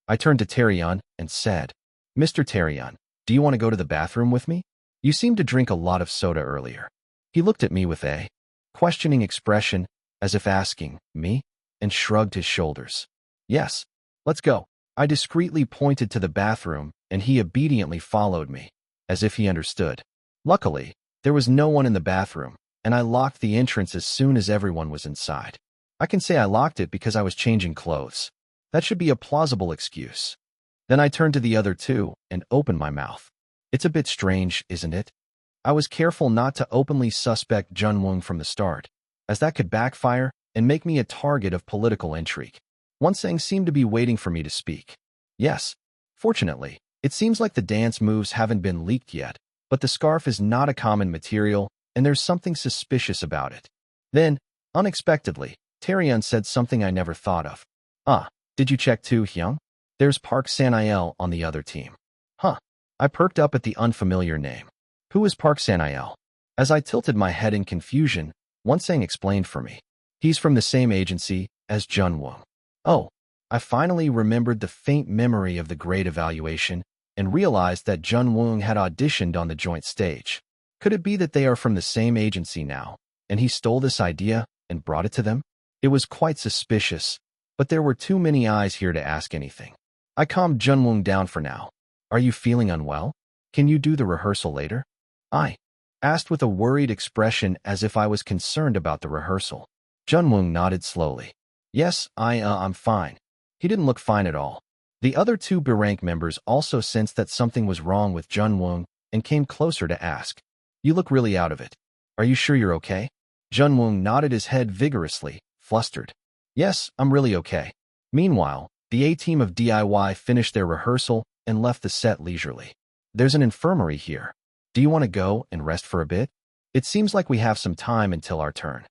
I turned to Taeryun and said, Mr. Taeryun, do you want to go to the bathroom with me? You seemed to drink a lot of soda earlier. He looked at me with a questioning expression, as if asking, me? And shrugged his shoulders. Yes, let's go. I discreetly pointed to the bathroom, and he obediently followed me, as if he understood. Luckily, there was no one in the bathroom, and I locked the entrance as soon as everyone was inside. I can say I locked it because I was changing clothes. That should be a plausible excuse. Then I turned to the other 2 and opened my mouth. It's a bit strange, isn't it? I was careful not to openly suspect Junwoong from the start, as that could backfire and make me a target of political intrigue. Hyunsung seemed to be waiting for me to speak. Yes, fortunately, it seems like the dance moves haven't been leaked yet, but the scarf is not a common material, and there's something suspicious about it. Then, unexpectedly, Taeryun said something I never thought of. Did you check too, Hyung? There's Park San-il on the other team. I perked up at the unfamiliar name. Who is Park San-il? As I tilted my head in confusion, Hyunsung explained for me. He's from the same agency as Junwoong. Oh, I finally remembered the faint memory of the grade evaluation and realized that Junwoong had auditioned on the joint stage. Could it be that they are from the same agency now, and he stole this idea and brought it to them? It was quite suspicious, but there were too many eyes here to ask anything. I calmed Junwoong down for now. Are you feeling unwell? Can you do the rehearsal later? Asked with a worried expression as if I was concerned about the rehearsal. Junwoong nodded slowly. Yes, I'm fine. He didn't look fine at all. The other two B-rank members also sensed that something was wrong with Junwoong and came closer to ask. You look really out of it. Are you sure you're okay? Junwoong nodded his head vigorously, flustered. Yes, I'm really okay. Meanwhile, the A-team of DIY finished their rehearsal and left the set leisurely. There's an infirmary here. Do you want to go and rest for a bit? It seems like we have some time until our turn.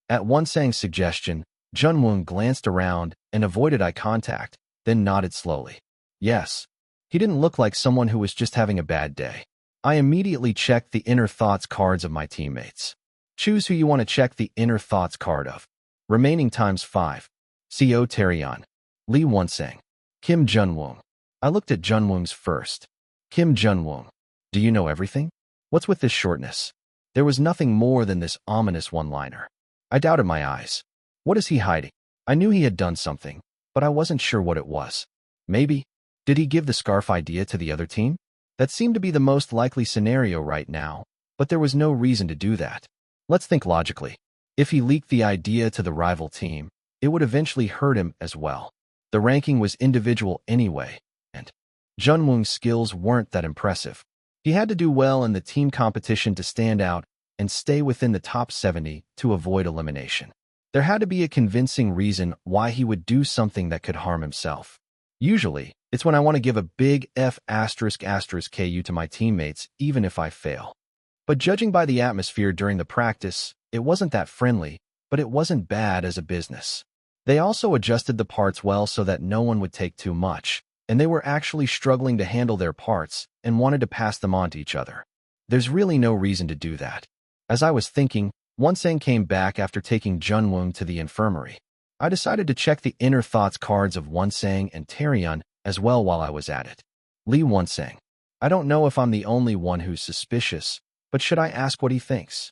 At Wonsang's suggestion, Junwoong glanced around and avoided eye contact, then nodded slowly. Yes. He didn't look like someone who was just having a bad day. I immediately checked the inner thoughts cards of my teammates. Choose who you want to check the inner thoughts card of. Remaining times 5. Co Taeryeon, Lee Wonsang, Kim Junwoong. I looked at Junwoong's first. Kim Junwoong. Do you know everything? What's with this shortness? There was nothing more than this ominous one-liner. I doubted my eyes. What is he hiding? I knew he had done something, but I wasn't sure what it was. Maybe, did he give the scarf idea to the other team? That seemed to be the most likely scenario right now, but there was no reason to do that. Let's think logically. If he leaked the idea to the rival team, it would eventually hurt him as well. The ranking was individual anyway, and Junwoong's skills weren't that impressive. He had to do well in the team competition to stand out and stay within the top 70 to avoid elimination. There had to be a convincing reason why he would do something that could harm himself. Usually, it's when I want to give a big F***KU to my teammates even if I fail. But judging by the atmosphere during the practice, it wasn't that friendly, but it wasn't bad as a business. They also adjusted the parts well so that no one would take too much, and they were actually struggling to handle their parts and wanted to pass them on to each other. There's really no reason to do that. As I was thinking, Wonsang came back after taking Junwoong to the infirmary. I decided to check the inner thoughts cards of Wonsang and Taeryeon as well while I was at it. Lee Wonsang. I don't know if I'm the only one who's suspicious, but should I ask what he thinks?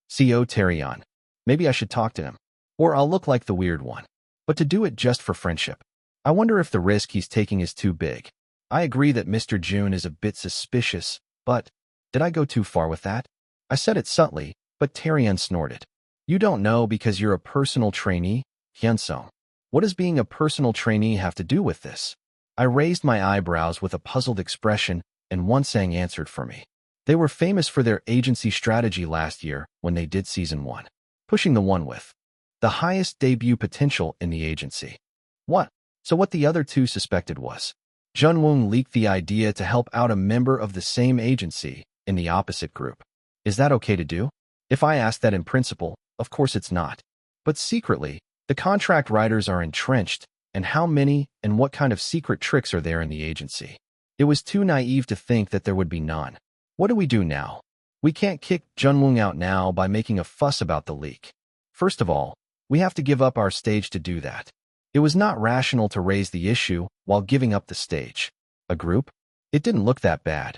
Co Taeryeon. Maybe I should talk to him. Or I'll look like the weird one. But to do it just for friendship. I wonder if the risk he's taking is too big. I agree that Mr. June is a bit suspicious, but did I go too far with that? I said it subtly, but Taeryeon snorted. You don't know because you're a personal trainee, Hyunsung. What does being a personal trainee have to do with this? I raised my eyebrows with a puzzled expression, and Wonsang answered for me. They were famous for their agency strategy last year when they did Season 1, pushing the one with the highest debut potential in the agency. What? So what the other two suspected was Junwoong leaked the idea to help out a member of the same agency in the opposite group. Is that okay to do? If I ask that in principle, of course it's not. But secretly, the contract writers are entrenched, and how many and what kind of secret tricks are there in the agency? It was too naive to think that there would be none. What do we do now? We can't kick Junwoong out now by making a fuss about the leak. First of all, we have to give up our stage to do that. It was not rational to raise the issue while giving up the stage. A group? It didn't look that bad.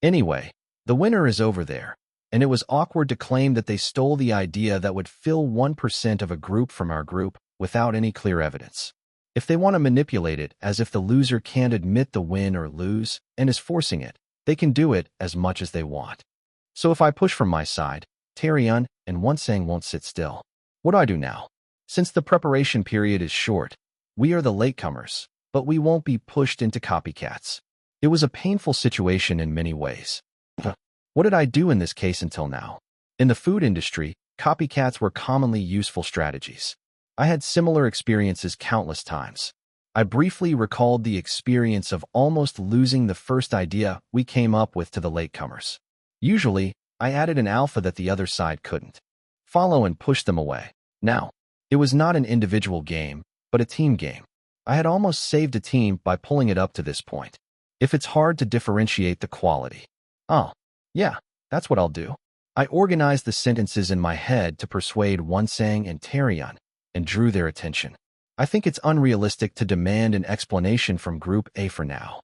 Anyway, the winner is over there, and it was awkward to claim that they stole the idea that would fill 1% of a group from our group without any clear evidence. If they want to manipulate it as if the loser can't admit the win or lose and is forcing it, they can do it as much as they want. So if I push from my side, Taeryeon and Wonsang won't sit still. What do I do now? Since the preparation period is short, we are the latecomers, but we won't be pushed into copycats. It was a painful situation in many ways. What did I do in this case until now? In the food industry, copycats were commonly useful strategies. I had similar experiences countless times. I briefly recalled the experience of almost losing the first idea we came up with to the latecomers. Usually, I added an alpha that the other side couldn't follow and pushed them away. Now, it was not an individual game, but a team game. I had almost saved a team by pulling it up to this point. If it's hard to differentiate the quality. Oh, yeah, that's what I'll do. I organized the sentences in my head to persuade Wonsang and Taeryeon and drew their attention. I think it's unrealistic to demand an explanation from Group A for now.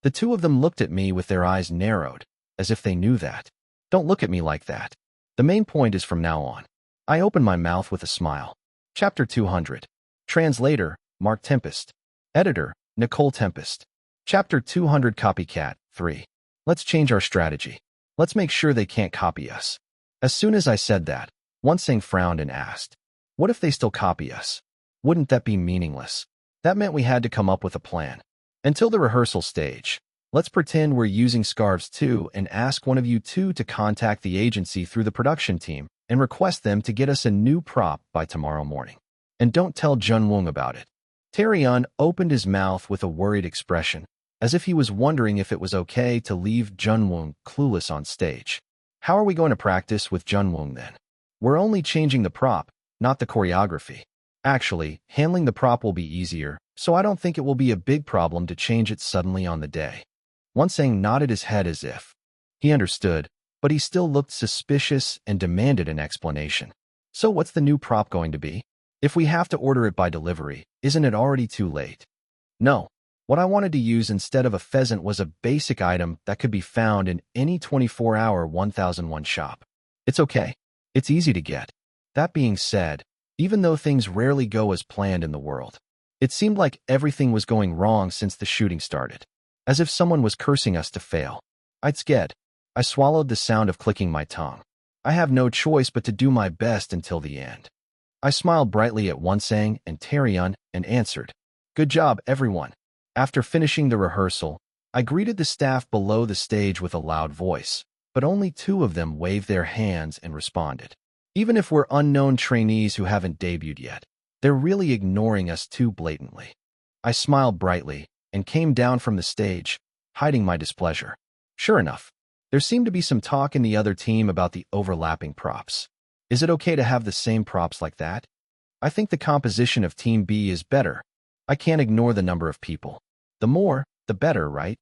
The two of them looked at me with their eyes narrowed, as if they knew that. Don't look at me like that. The main point is from now on. I opened my mouth with a smile. Chapter 200. Translator, Mark Tempest. Editor, Nicole Tempest. Chapter 200 Copycat 3. Let's change our strategy. Let's make sure they can't copy us. As soon as I said that, Hyunsung frowned and asked, "What if they still copy us? Wouldn't that be meaningless?" That meant we had to come up with a plan. Until the rehearsal stage, let's pretend we're using scarves too and ask one of you two to contact the agency through the production team and request them to get us a new prop by tomorrow morning. And don't tell Jun-woong about it. Tae-yeon opened his mouth with a worried expression, as if he was wondering if it was okay to leave Jun-woong clueless on stage. How are we going to practice with Jun-woong then? We're only changing the prop, not the choreography. Actually, handling the prop will be easier, so I don't think it will be a big problem to change it suddenly on the day. Hyunsung nodded his head as if he understood, but he still looked suspicious and demanded an explanation. So what's the new prop going to be? If we have to order it by delivery, isn't it already too late? No. What I wanted to use instead of a pheasant was a basic item that could be found in any 24-hour 1001 shop. It's okay. It's easy to get. That being said, even though things rarely go as planned in the world, it seemed like everything was going wrong since the shooting started. As if someone was cursing us to fail. I'd scared. I swallowed the sound of clicking my tongue. I have no choice but to do my best until the end. I smiled brightly at Hyunsung and Tae-yeon and answered, "Good job, everyone." After finishing the rehearsal, I greeted the staff below the stage with a loud voice, but only two of them waved their hands and responded. Even if we're unknown trainees who haven't debuted yet, they're really ignoring us too blatantly. I smiled brightly and came down from the stage, hiding my displeasure. Sure enough, there seemed to be some talk in the other team about the overlapping props. Is it okay to have the same props like that? I think the composition of Team B is better. I can't ignore the number of people. The more, the better, right?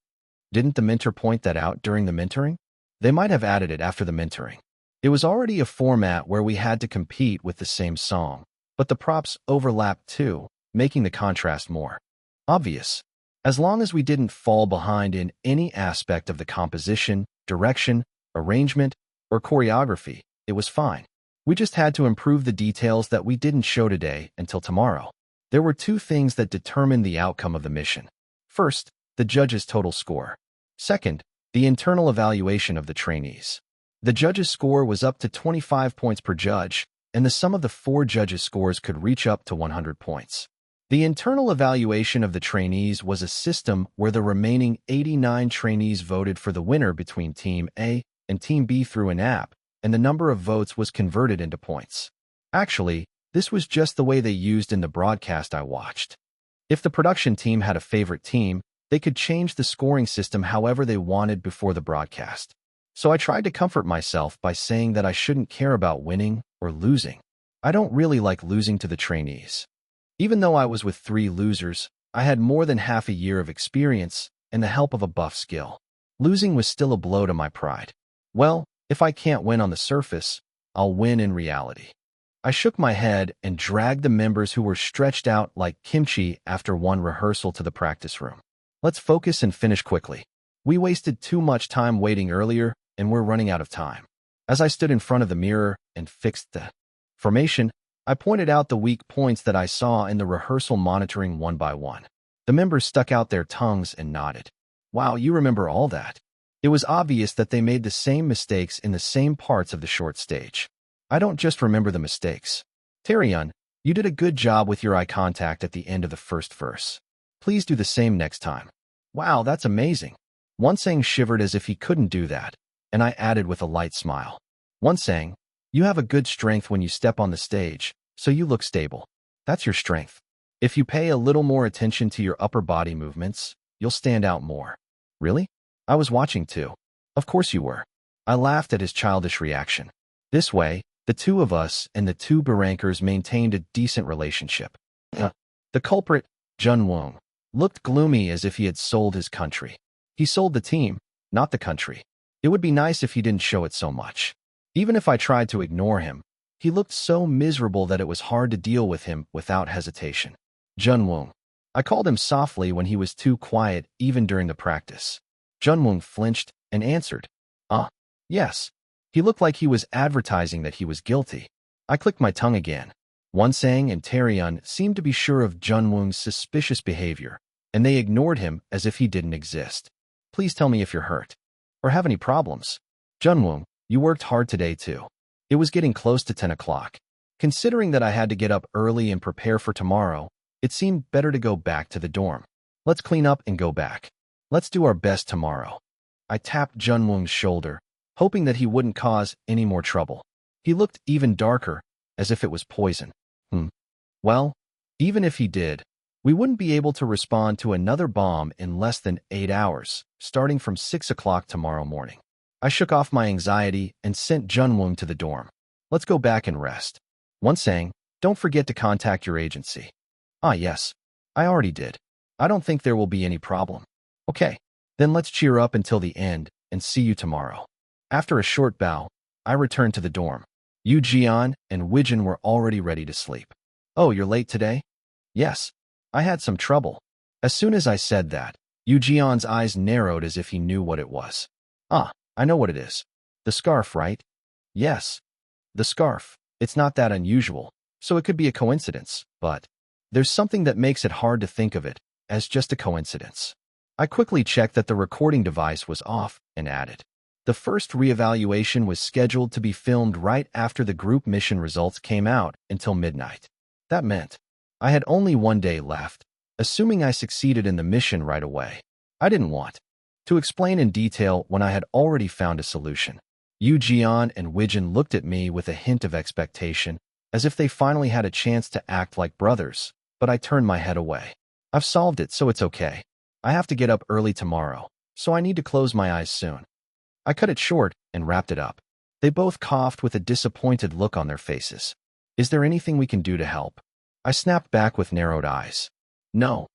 Didn't the mentor point that out during the mentoring? They might have added it after the mentoring. It was already a format where we had to compete with the same song, but the props overlapped too, making the contrast more obvious. As long as we didn't fall behind in any aspect of the composition, direction, arrangement, or choreography, it was fine. We just had to improve the details that we didn't show today until tomorrow. There were two things that determined the outcome of the mission. First, the judges' total score. Second, the internal evaluation of the trainees. The judges' score was up to 25 points per judge, and the sum of the four judges' scores could reach up to 100 points. The internal evaluation of the trainees was a system where the remaining 89 trainees voted for the winner between Team A and Team B through an app, and the number of votes was converted into points. Actually, this was just the way they used in the broadcast I watched. If the production team had a favorite team, they could change the scoring system however they wanted before the broadcast. So I tried to comfort myself by saying that I shouldn't care about winning or losing. I don't really like losing to the trainees. Even though I was with 3 losers, I had more than half a year of experience and the help of a buff skill. Losing was still a blow to my pride. Well, if I can't win on the surface, I'll win in reality. I shook my head and dragged the members who were stretched out like kimchi after one rehearsal to the practice room. Let's focus and finish quickly. We wasted too much time waiting earlier, and we're running out of time. As I stood in front of the mirror and fixed the formation, I pointed out the weak points that I saw in the rehearsal monitoring one by one. The members stuck out their tongues and nodded. Wow, you remember all that. It was obvious that they made the same mistakes in the same parts of the short stage. I don't just remember the mistakes. Tae-yeon, you did a good job with your eye contact at the end of the first verse. Please do the same next time. Wow, that's amazing. Hyunsung shivered as if he couldn't do that, and I added with a light smile. Hyunsung, you have a good strength when you step on the stage, so you look stable. That's your strength. If you pay a little more attention to your upper body movements, you'll stand out more. Really? I was watching too. Of course you were. I laughed at his childish reaction. This way, the two of us and the two barankers maintained a decent relationship. The culprit, Jun-woong, looked gloomy as if he had sold his country. He sold the team, not the country. It would be nice if he didn't show it so much. Even if I tried to ignore him, he looked so miserable that it was hard to deal with him without hesitation. Jun-woong. I called him softly when he was too quiet even during the practice. Jun-woong flinched and answered, yes. He looked like he was advertising that he was guilty. I clicked my tongue again. Hyunsung and Tae-yeon seemed to be sure of Jun-woong's suspicious behavior, and they ignored him as if he didn't exist. Please tell me if you're hurt or have any problems. Jun-woong, you worked hard today too. It was getting close to 10 o'clock. Considering that I had to get up early and prepare for tomorrow, it seemed better to go back to the dorm. Let's clean up and go back. Let's do our best tomorrow. I tapped Junwoong's shoulder, hoping that he wouldn't cause any more trouble. He looked even darker, as if it was poison. Well, even if he did, we wouldn't be able to respond to another bomb in less than 8 hours, starting from 6 o'clock tomorrow morning. I shook off my anxiety and sent Junwoong to the dorm. Let's go back and rest. Hyunsung, don't forget to contact your agency. Ah, yes. I already did. I don't think there will be any problem. Okay, then let's cheer up until the end and see you tomorrow. After a short bow, I returned to the dorm. Yu Jian and Wijin were already ready to sleep. Oh, you're late today? Yes. I had some trouble. As soon as I said that, Yu Jian's eyes narrowed as if he knew what it was. Ah, I know what it is. The scarf, right? Yes. The scarf. It's not that unusual, so it could be a coincidence, but there's something that makes it hard to think of it as just a coincidence. I quickly checked that the recording device was off and added. The first reevaluation was scheduled to be filmed right after the group mission results came out until midnight. That meant I had only 1 day left, assuming I succeeded in the mission right away. I didn't want to explain in detail when I had already found a solution. Yu Jian and Wijin looked at me with a hint of expectation, as if they finally had a chance to act like brothers, but I turned my head away. I've solved it, so it's okay. I have to get up early tomorrow, so I need to close my eyes soon. I cut it short and wrapped it up. They both coughed with a disappointed look on their faces. Is there anything we can do to help? I snapped back with narrowed eyes. No.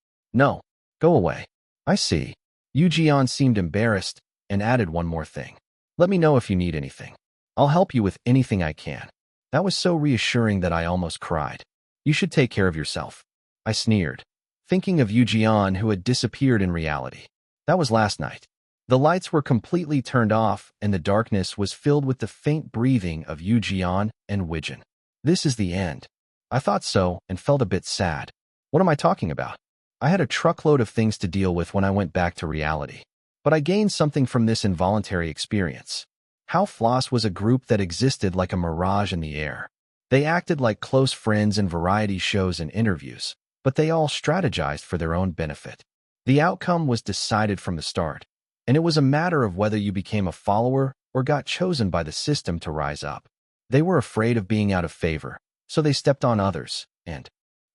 Go away. I see. Yu Jian seemed embarrassed and added one more thing. Let me know if you need anything. I'll help you with anything I can. That was so reassuring that I almost cried. You should take care of yourself. I sneered, thinking of Yu Jian who had disappeared in reality. That was last night. The lights were completely turned off and the darkness was filled with the faint breathing of Yu Jian and Wijin. This is the end. I thought so and felt a bit sad. What am I talking about? I had a truckload of things to deal with when I went back to reality. But I gained something from this involuntary experience. How Floss was a group that existed like a mirage in the air. They acted like close friends in variety shows and interviews, but they all strategized for their own benefit. The outcome was decided from the start, and it was a matter of whether you became a follower or got chosen by the system to rise up. They were afraid of being out of favor, so they stepped on others and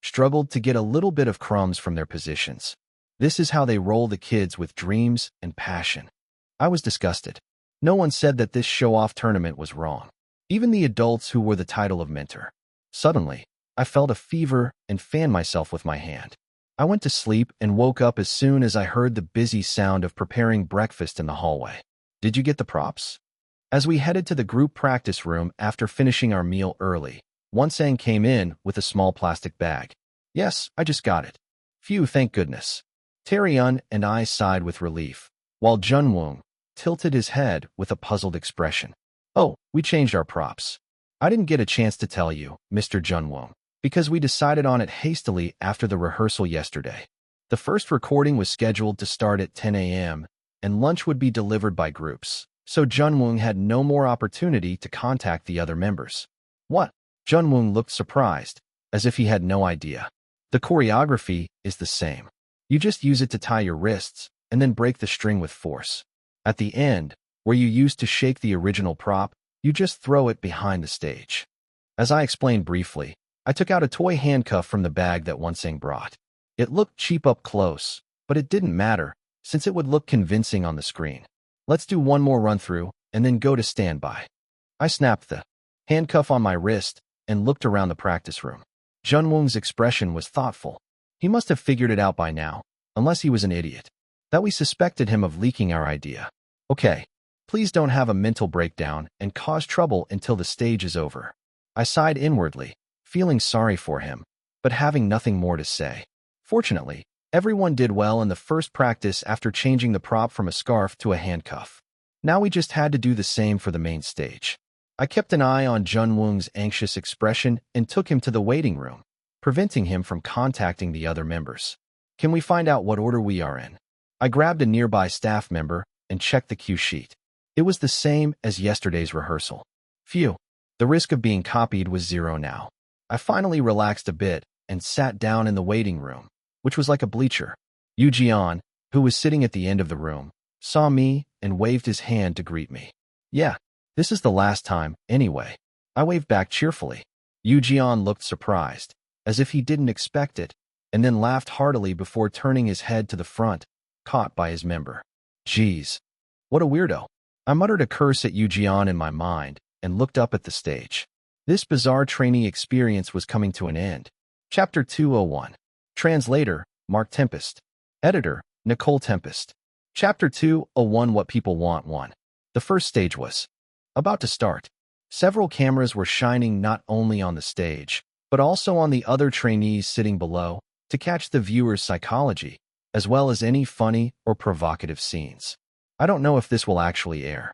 struggled to get a little bit of crumbs from their positions. This is how they roll the kids with dreams and passion. I was disgusted. No one said that this show-off tournament was wrong. Even the adults who wore the title of mentor. Suddenly, I felt a fever and fanned myself with my hand. I went to sleep and woke up as soon as I heard the busy sound of preparing breakfast in the hallway. Did you get the props? As we headed to the group practice room after finishing our meal early, Hyunsung came in with a small plastic bag. Yes, I just got it. Phew, thank goodness. Tae-ryun and I sighed with relief, while Junwoong tilted his head with a puzzled expression. Oh, we changed our props. I didn't get a chance to tell you, Mr. Junwoong, because we decided on it hastily after the rehearsal yesterday. The first recording was scheduled to start at 10 a.m., and lunch would be delivered by groups, so Junwoong had no more opportunity to contact the other members. What? Junwoong looked surprised, as if he had no idea. The choreography is the same. You just use it to tie your wrists and then break the string with force. At the end, where you used to shake the original prop, you just throw it behind the stage. As I explained briefly, I took out a toy handcuff from the bag that Hyunsung brought. It looked cheap up close, but it didn't matter, since it would look convincing on the screen. Let's do one more run-through and then go to standby. I snapped the handcuff on my wrist and looked around the practice room. Junwoong's expression was thoughtful. He must have figured it out by now, unless he was an idiot. That we suspected him of leaking our idea. Okay, please don't have a mental breakdown and cause trouble until the stage is over. I sighed inwardly, feeling sorry for him, but having nothing more to say. Fortunately, everyone did well in the first practice after changing the prop from a scarf to a handcuff. Now we just had to do the same for the main stage. I kept an eye on Junwoong's anxious expression and took him to the waiting room, preventing him from contacting the other members. Can we find out what order we are in? I grabbed a nearby staff member and checked the cue sheet. It was the same as yesterday's rehearsal. Phew. The risk of being copied was zero now. I finally relaxed a bit and sat down in the waiting room, which was like a bleacher. Jian, who was sitting at the end of the room, saw me and waved his hand to greet me. Yeah, this is the last time, anyway. I waved back cheerfully. Jian looked surprised, as if he didn't expect it, and then laughed heartily before turning his head to the front, caught by his member. Geez, what a weirdo. I muttered a curse at Jian in my mind and looked up at the stage. This bizarre training experience was coming to an end. Chapter 201. Translator, Mark Tempest. Editor, Nicole Tempest. Chapter 201. What People Want 1. The first stage was about to start. Several cameras were shining not only on the stage, but also on the other trainees sitting below to catch the viewer's psychology, as well as any funny or provocative scenes. I don't know if this will actually air.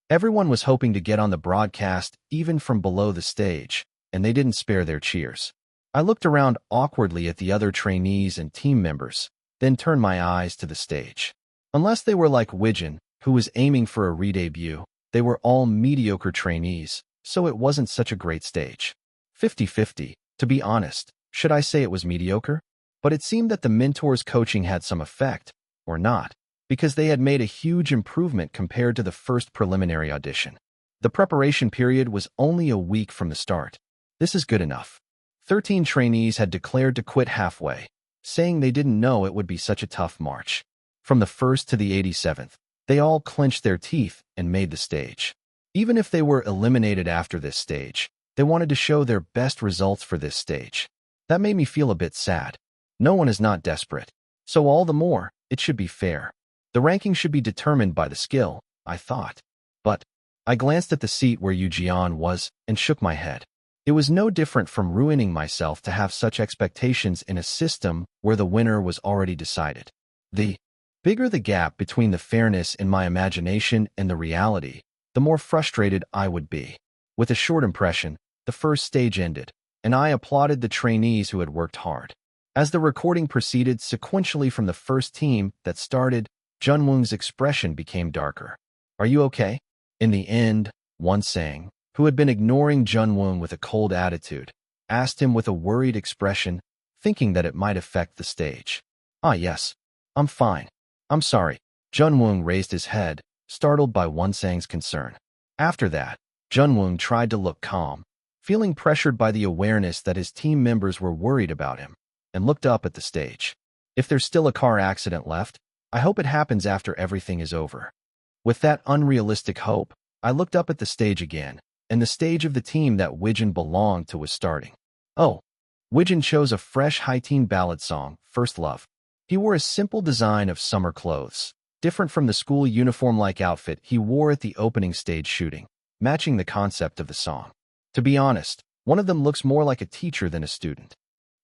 Everyone was hoping to get on the broadcast even from below the stage, and they didn't spare their cheers. I looked around awkwardly at the other trainees and team members, then turned my eyes to the stage. Unless they were like Widgeon, who was aiming for a re-debut, they were all mediocre trainees, so it wasn't such a great stage. 50-50, to be honest. Should I say it was mediocre? But it seemed that the mentor's coaching had some effect, or not, because they had made a huge improvement compared to the first preliminary audition. The preparation period was only a week from the start. This is good enough. 13 trainees had declared to quit halfway, saying they didn't know it would be such a tough march. From the 1st to the 87th, they all clenched their teeth and made the stage. Even if they were eliminated after this stage, they wanted to show their best results for this stage. That made me feel a bit sad. No one is not desperate, so all the more, it should be fair. The ranking should be determined by the skill, I thought. But I glanced at the seat where Jian was and shook my head. It was no different from ruining myself to have such expectations in a system where the winner was already decided. The bigger the gap between the fairness in my imagination and the reality, the more frustrated I would be. With a short impression, the first stage ended, and I applauded the trainees who had worked hard. As the recording proceeded sequentially from the first team that started, Junwoong's expression became darker. Are you okay? In the end, one sang, who had been ignoring Junwoong with a cold attitude, asked him with a worried expression, thinking that it might affect the stage. Ah yes, I'm fine. I'm sorry. Junwoong raised his head, startled by Wonsang's concern. After that, Junwoong tried to look calm, feeling pressured by the awareness that his team members were worried about him, and looked up at the stage. If there's still a car accident left, I hope it happens after everything is over. With that unrealistic hope, I looked up at the stage again, and the stage of the team that Widgeon belonged to was starting. Oh, Widgeon chose a fresh high-teen ballad song, First Love. He wore a simple design of summer clothes, different from the school uniform-like outfit he wore at the opening stage shooting, matching the concept of the song. To be honest, one of them looks more like a teacher than a student.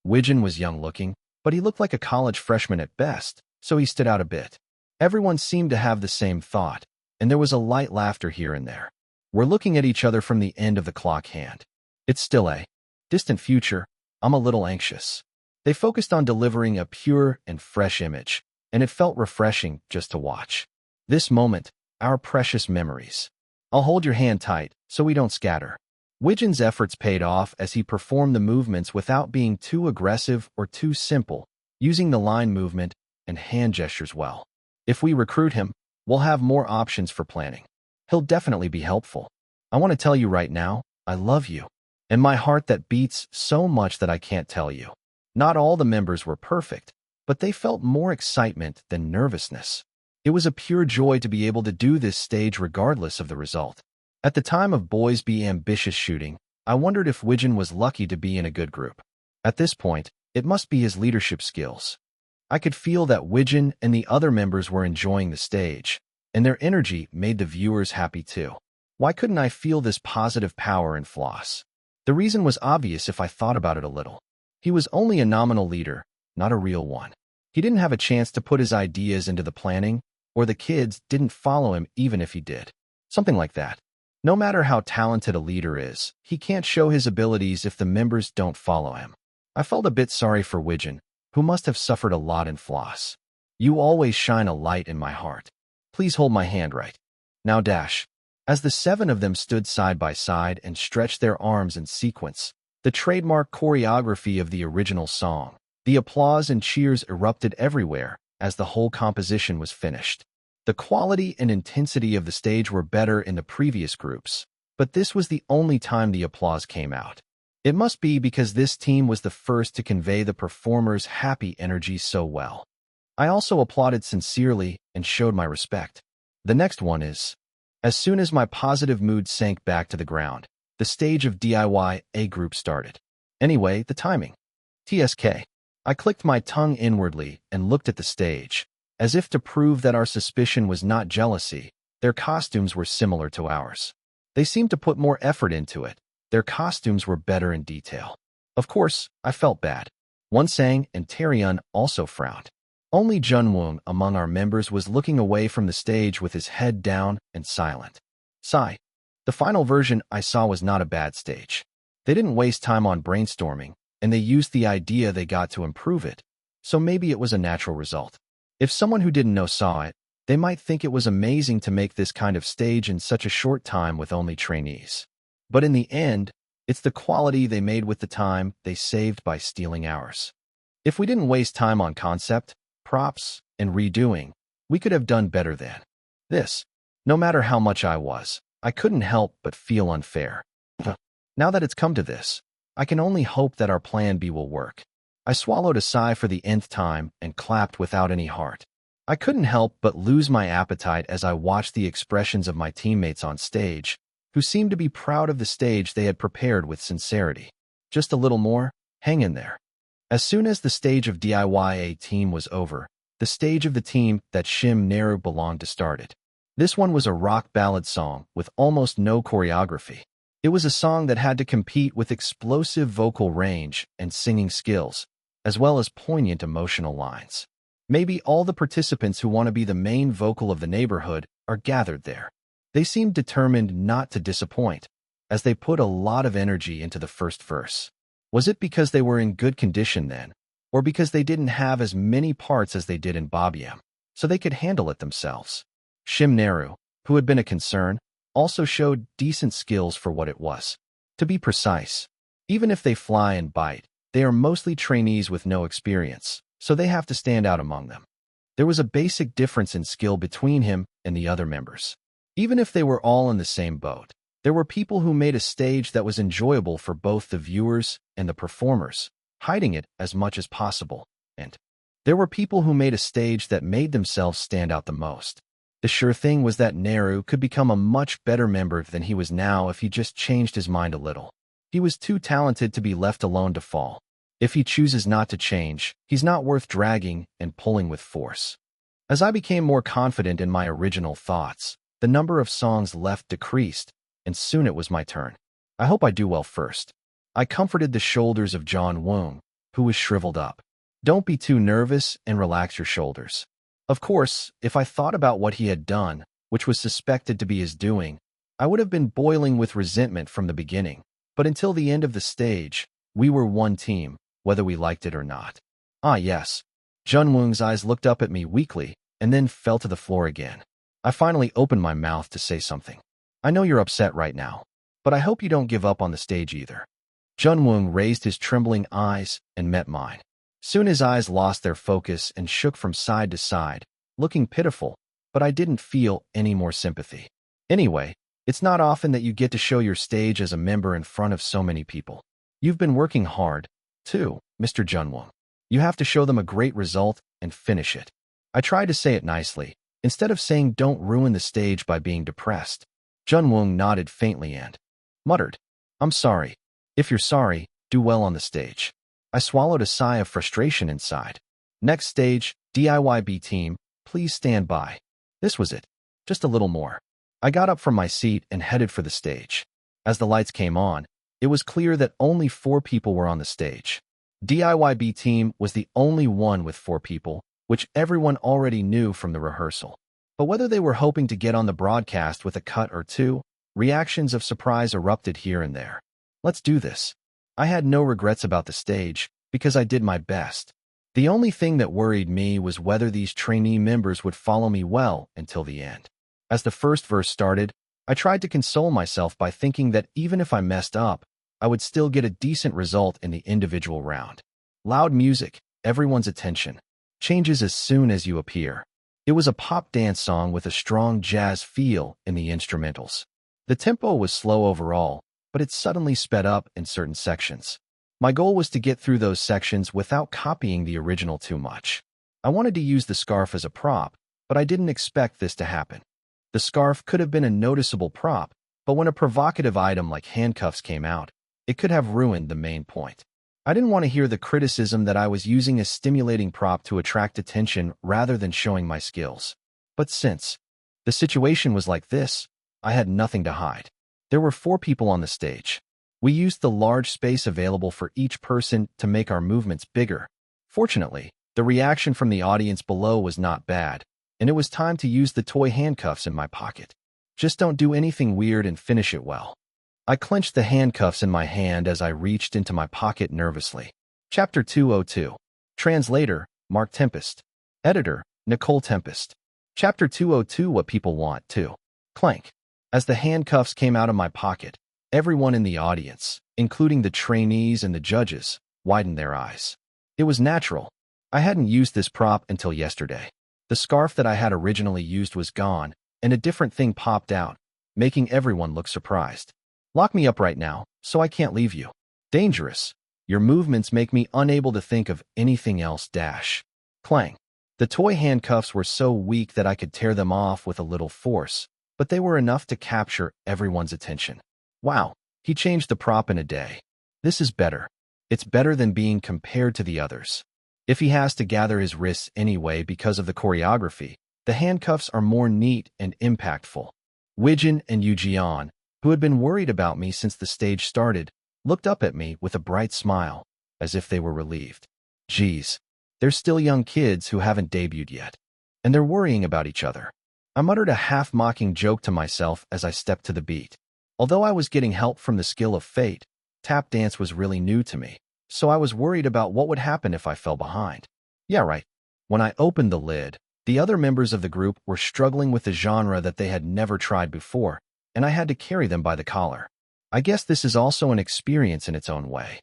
Widgeon was young-looking, but he looked like a college freshman at best, so he stood out a bit. Everyone seemed to have the same thought, and there was a light laughter here and there. We're looking at each other from the end of the clock hand. It's still a distant future. I'm a little anxious. They focused on delivering a pure and fresh image, and it felt refreshing just to watch. This moment, our precious memories. I'll hold your hand tight, so we don't scatter. Widgeon's efforts paid off as he performed the movements without being too aggressive or too simple, using the line movement and hand gestures well. If we recruit him, we'll have more options for planning. He'll definitely be helpful. I want to tell you right now, I love you. And my heart that beats so much that I can't tell you. Not all the members were perfect, but they felt more excitement than nervousness. It was a pure joy to be able to do this stage regardless of the result. At the time of Boys Be Ambitious shooting, I wondered if Widgeon was lucky to be in a good group. At this point, it must be his leadership skills. I could feel that Widgeon and the other members were enjoying the stage, and their energy made the viewers happy too. Why couldn't I feel this positive power in Floss? The reason was obvious if I thought about it a little. He was only a nominal leader, not a real one. He didn't have a chance to put his ideas into the planning, or the kids didn't follow him even if he did. Something like that. No matter how talented a leader is, he can't show his abilities if the members don't follow him. I felt a bit sorry for Widgeon, who must have suffered a lot in Floss. You always shine a light in my heart. Please hold my hand right. Now dash. As the 7 of them stood side by side and stretched their arms in sequence, the trademark choreography of the original song, the applause and cheers erupted everywhere as the whole composition was finished. The quality and intensity of the stage were better in the previous groups, but this was the only time the applause came out. It must be because this team was the first to convey the performers' happy energy so well. I also applauded sincerely and showed my respect. The next one is, as soon as my positive mood sank back to the ground, the stage of DIY A group started. Anyway, the timing. TSK. I clicked my tongue inwardly and looked at the stage. As if to prove that our suspicion was not jealousy, their costumes were similar to ours. They seemed to put more effort into it. Their costumes were better in detail. Of course, I felt bad. Wonsang and Taeryun also frowned. Only Junwoong among our members was looking away from the stage with his head down and silent. Sigh. The final version I saw was not a bad stage. They didn't waste time on brainstorming, and they used the idea they got to improve it, so maybe it was a natural result. If someone who didn't know saw it, they might think it was amazing to make this kind of stage in such a short time with only trainees. But in the end, it's the quality they made with the time they saved by stealing ours. If we didn't waste time on concept, props, and redoing, we could have done better than this. No matter how much I couldn't help but feel unfair. Now that it's come to this, I can only hope that our plan B will work. I swallowed a sigh for the nth time and clapped without any heart. I couldn't help but lose my appetite as I watched the expressions of my teammates on stage, who seemed to be proud of the stage they had prepared with sincerity. Just a little more, hang in there. As soon as the stage of DIY-A team was over, the stage of the team that Shim Naru belonged to started. This one was a rock ballad song with almost no choreography. It was a song that had to compete with explosive vocal range and singing skills, as well as poignant emotional lines. Maybe all the participants who want to be the main vocal of the neighborhood are gathered there. They seemed determined not to disappoint, as they put a lot of energy into the first verse. Was it because they were in good condition then, or because they didn't have as many parts as they did in Babyam, so they could handle it themselves? Shim Naru, who had been a concern, also showed decent skills for what it was. To be precise, even if they fly and bite, they are mostly trainees with no experience, so they have to stand out among them. There was a basic difference in skill between him and the other members. Even if they were all in the same boat, there were people who made a stage that was enjoyable for both the viewers and the performers, hiding it as much as possible, and there were people who made a stage that made themselves stand out the most. The sure thing was that Naru could become a much better member than he was now if he just changed his mind a little. He was too talented to be left alone to fall. If he chooses not to change, he's not worth dragging and pulling with force. As I became more confident in my original thoughts, the number of songs left decreased, and soon it was my turn. I hope I do well first. I comforted the shoulders of John Woong, who was shriveled up. Don't be too nervous and relax your shoulders. Of course, if I thought about what he had done, which was suspected to be his doing, I would have been boiling with resentment from the beginning. But until the end of the stage, we were one team, whether we liked it or not. Ah, yes. Junwoong's eyes looked up at me weakly and then fell to the floor again. I finally opened my mouth to say something. I know you're upset right now, but I hope you don't give up on the stage either. Junwoong raised his trembling eyes and met mine. Soon his eyes lost their focus and shook from side to side, looking pitiful, but I didn't feel any more sympathy. Anyway, it's not often that you get to show your stage as a member in front of so many people. You've been working hard, too, Mr. Junwoong. You have to show them a great result and finish it. I tried to say it nicely, instead of saying don't ruin the stage by being depressed. Junwoong nodded faintly and muttered, I'm sorry. If you're sorry, do well on the stage. I swallowed a sigh of frustration inside. Next stage, DIYB team, please stand by. This was it. Just a little more. I got up from my seat and headed for the stage. As the lights came on, it was clear that only 4 people were on the stage. DIYB team was the only one with 4 people, which everyone already knew from the rehearsal. But whether they were hoping to get on the broadcast with a cut or two, reactions of surprise erupted here and there. Let's do this. I had no regrets about the stage, because I did my best. The only thing that worried me was whether these trainee members would follow me well until the end. As the first verse started, I tried to console myself by thinking that even if I messed up, I would still get a decent result in the individual round. Loud music, everyone's attention, changes as soon as you appear. It was a pop dance song with a strong jazz feel in the instrumentals. The tempo was slow overall, but it suddenly sped up in certain sections. My goal was to get through those sections without copying the original too much. I wanted to use the scarf as a prop, but I didn't expect this to happen. The scarf could have been a noticeable prop, but when a provocative item like handcuffs came out, it could have ruined the main point. I didn't want to hear the criticism that I was using a stimulating prop to attract attention rather than showing my skills. But since the situation was like this, I had nothing to hide. There were 4 people on the stage. We used the large space available for each person to make our movements bigger. Fortunately, the reaction from the audience below was not bad, and it was time to use the toy handcuffs in my pocket. Just don't do anything weird and finish it well. I clenched the handcuffs in my hand as I reached into my pocket nervously. Chapter 202. Translator, Mark Tempest. Editor, Nicole Tempest. Chapter 202. What people want to. Clank. As the handcuffs came out of my pocket, everyone in the audience, including the trainees and the judges, widened their eyes. It was natural. I hadn't used this prop until yesterday. The scarf that I had originally used was gone, and a different thing popped out, making everyone look surprised. Lock me up right now, so I can't leave you. Dangerous. Your movements make me unable to think of anything else. Clang. The toy handcuffs were so weak that I could tear them off with a little force, but they were enough to capture everyone's attention. Wow, he changed the prop in a day. This is better. It's better than being compared to the others. If he has to gather his wrists anyway because of the choreography, the handcuffs are more neat and impactful. Wijin and Yujian, who had been worried about me since the stage started, looked up at me with a bright smile, as if they were relieved. Geez, they're still young kids who haven't debuted yet, and they're worrying about each other. I muttered a half-mocking joke to myself as I stepped to the beat. Although I was getting help from the skill of fate, tap dance was really new to me, so I was worried about what would happen if I fell behind. Yeah, right. When I opened the lid, the other members of the group were struggling with a genre that they had never tried before, and I had to carry them by the collar. I guess this is also an experience in its own way.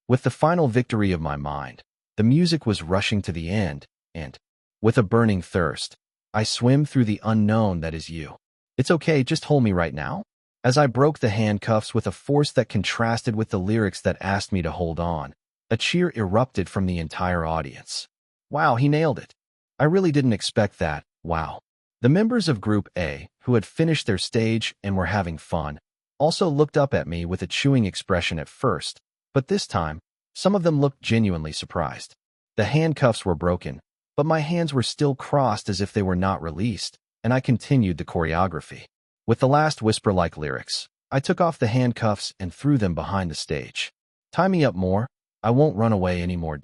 With the final victory of my mind, the music was rushing to the end, and, with a burning thirst, I swim through the unknown that is you. It's okay, just hold me right now. As I broke the handcuffs with a force that contrasted with the lyrics that asked me to hold on, a cheer erupted from the entire audience. Wow, he nailed it. I really didn't expect that, wow. The members of Group A, who had finished their stage and were having fun, also looked up at me with a chewing expression at first, but this time, some of them looked genuinely surprised. The handcuffs were broken, but my hands were still crossed as if they were not released, and I continued the choreography. With the last whisper-like lyrics, I took off the handcuffs and threw them behind the stage. Tie me up more, I won't run away anymore.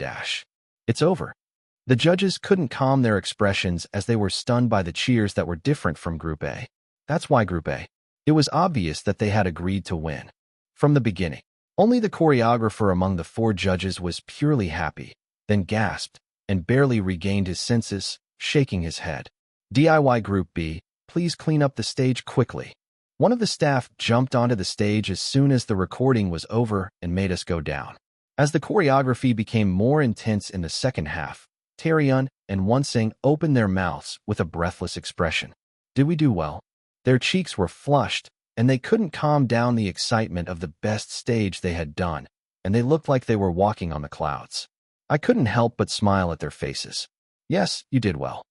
It's over. The judges couldn't calm their expressions as they were stunned by the cheers that were different from Group A. That's why Group A. It was obvious that they had agreed to win. From the beginning, only the choreographer among the 4 judges was purely happy, then gasped, and barely regained his senses, shaking his head. DIY Group B, please clean up the stage quickly. One of the staff jumped onto the stage as soon as the recording was over and made us go down. As the choreography became more intense in the second half, Taeryun and Wonsung opened their mouths with a breathless expression. Did we do well? Their cheeks were flushed, and they couldn't calm down the excitement of the best stage they had done, and they looked like they were walking on the clouds. I couldn't help but smile at their faces. Yes, you did well.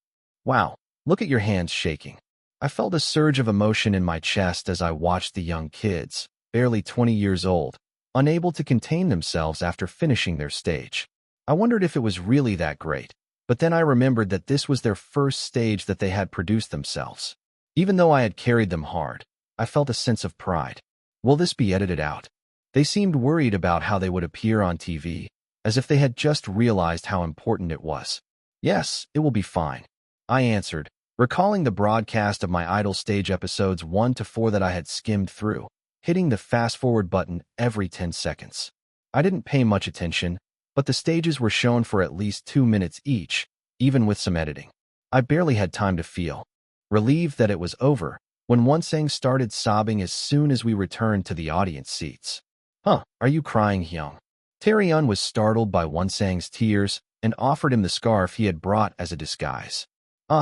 Wow, look at your hands shaking. I felt a surge of emotion in my chest as I watched the young kids, barely 20 years old, unable to contain themselves after finishing their stage. I wondered if it was really that great, but then I remembered that this was their first stage that they had produced themselves. Even though I had carried them hard, I felt a sense of pride. Will this be edited out? They seemed worried about how they would appear on TV, as if they had just realized how important it was. Yes, it will be fine, I answered, recalling the broadcast of my Idol stage episodes 1 to 4 that I had skimmed through, hitting the fast-forward button every 10 seconds. I didn't pay much attention, but the stages were shown for at least 2 minutes each, even with some editing. I barely had time to feel relieved that it was over, when Wonsang started sobbing as soon as we returned to the audience seats. Huh, are you crying, Hyung? Tae-yeon was startled by Wonsang's tears and offered him the scarf he had brought as a disguise.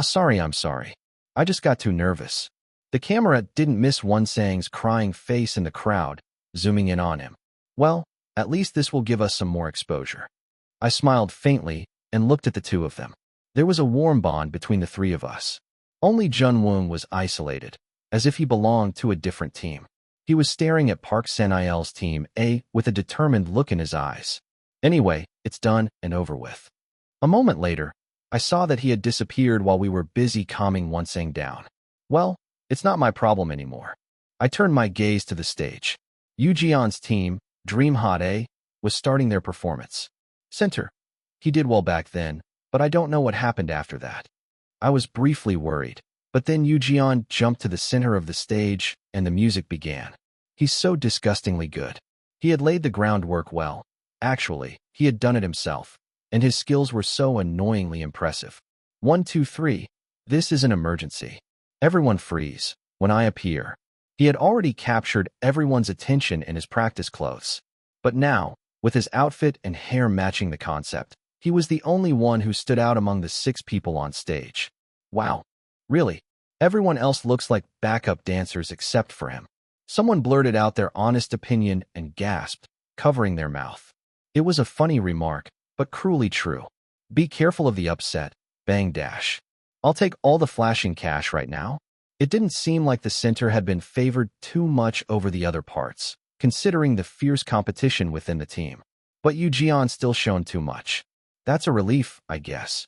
Sorry, I'm sorry. I just got too nervous. The camera didn't miss Wonsang's crying face in the crowd, zooming in on him. Well, at least this will give us some more exposure. I smiled faintly and looked at the two of them. There was a warm bond between the three of us. Only Jun-woong was isolated, as if he belonged to a different team. He was staring at Park Sen-il's team A with a determined look in his eyes. Anyway, it's done and over with. A moment later, I saw that he had disappeared while we were busy calming Wonsang down. Well, it's not my problem anymore. I turned my gaze to the stage. Yoo-jeon's team, Dream Hot A, was starting their performance. Center. He did well back then, but I don't know what happened after that. I was briefly worried, but then Yoo-jeon jumped to the center of the stage and the music began. He's so disgustingly good. He had laid the groundwork well. Actually, he had done it himself, and his skills were so annoyingly impressive. 1, 2, 3. This is an emergency. Everyone freeze when I appear. He had already captured everyone's attention in his practice clothes. But now, with his outfit and hair matching the concept, he was the only one who stood out among the 6 people on stage. Wow. Really? Everyone else looks like backup dancers except for him. Someone blurted out their honest opinion and gasped, covering their mouth. It was a funny remark, but cruelly true. Be careful of the upset, bang dash. I'll take all the flashing cash right now. It didn't seem like the center had been favored too much over the other parts, considering the fierce competition within the team. But Yoo-jeon still shone too much. That's a relief, I guess.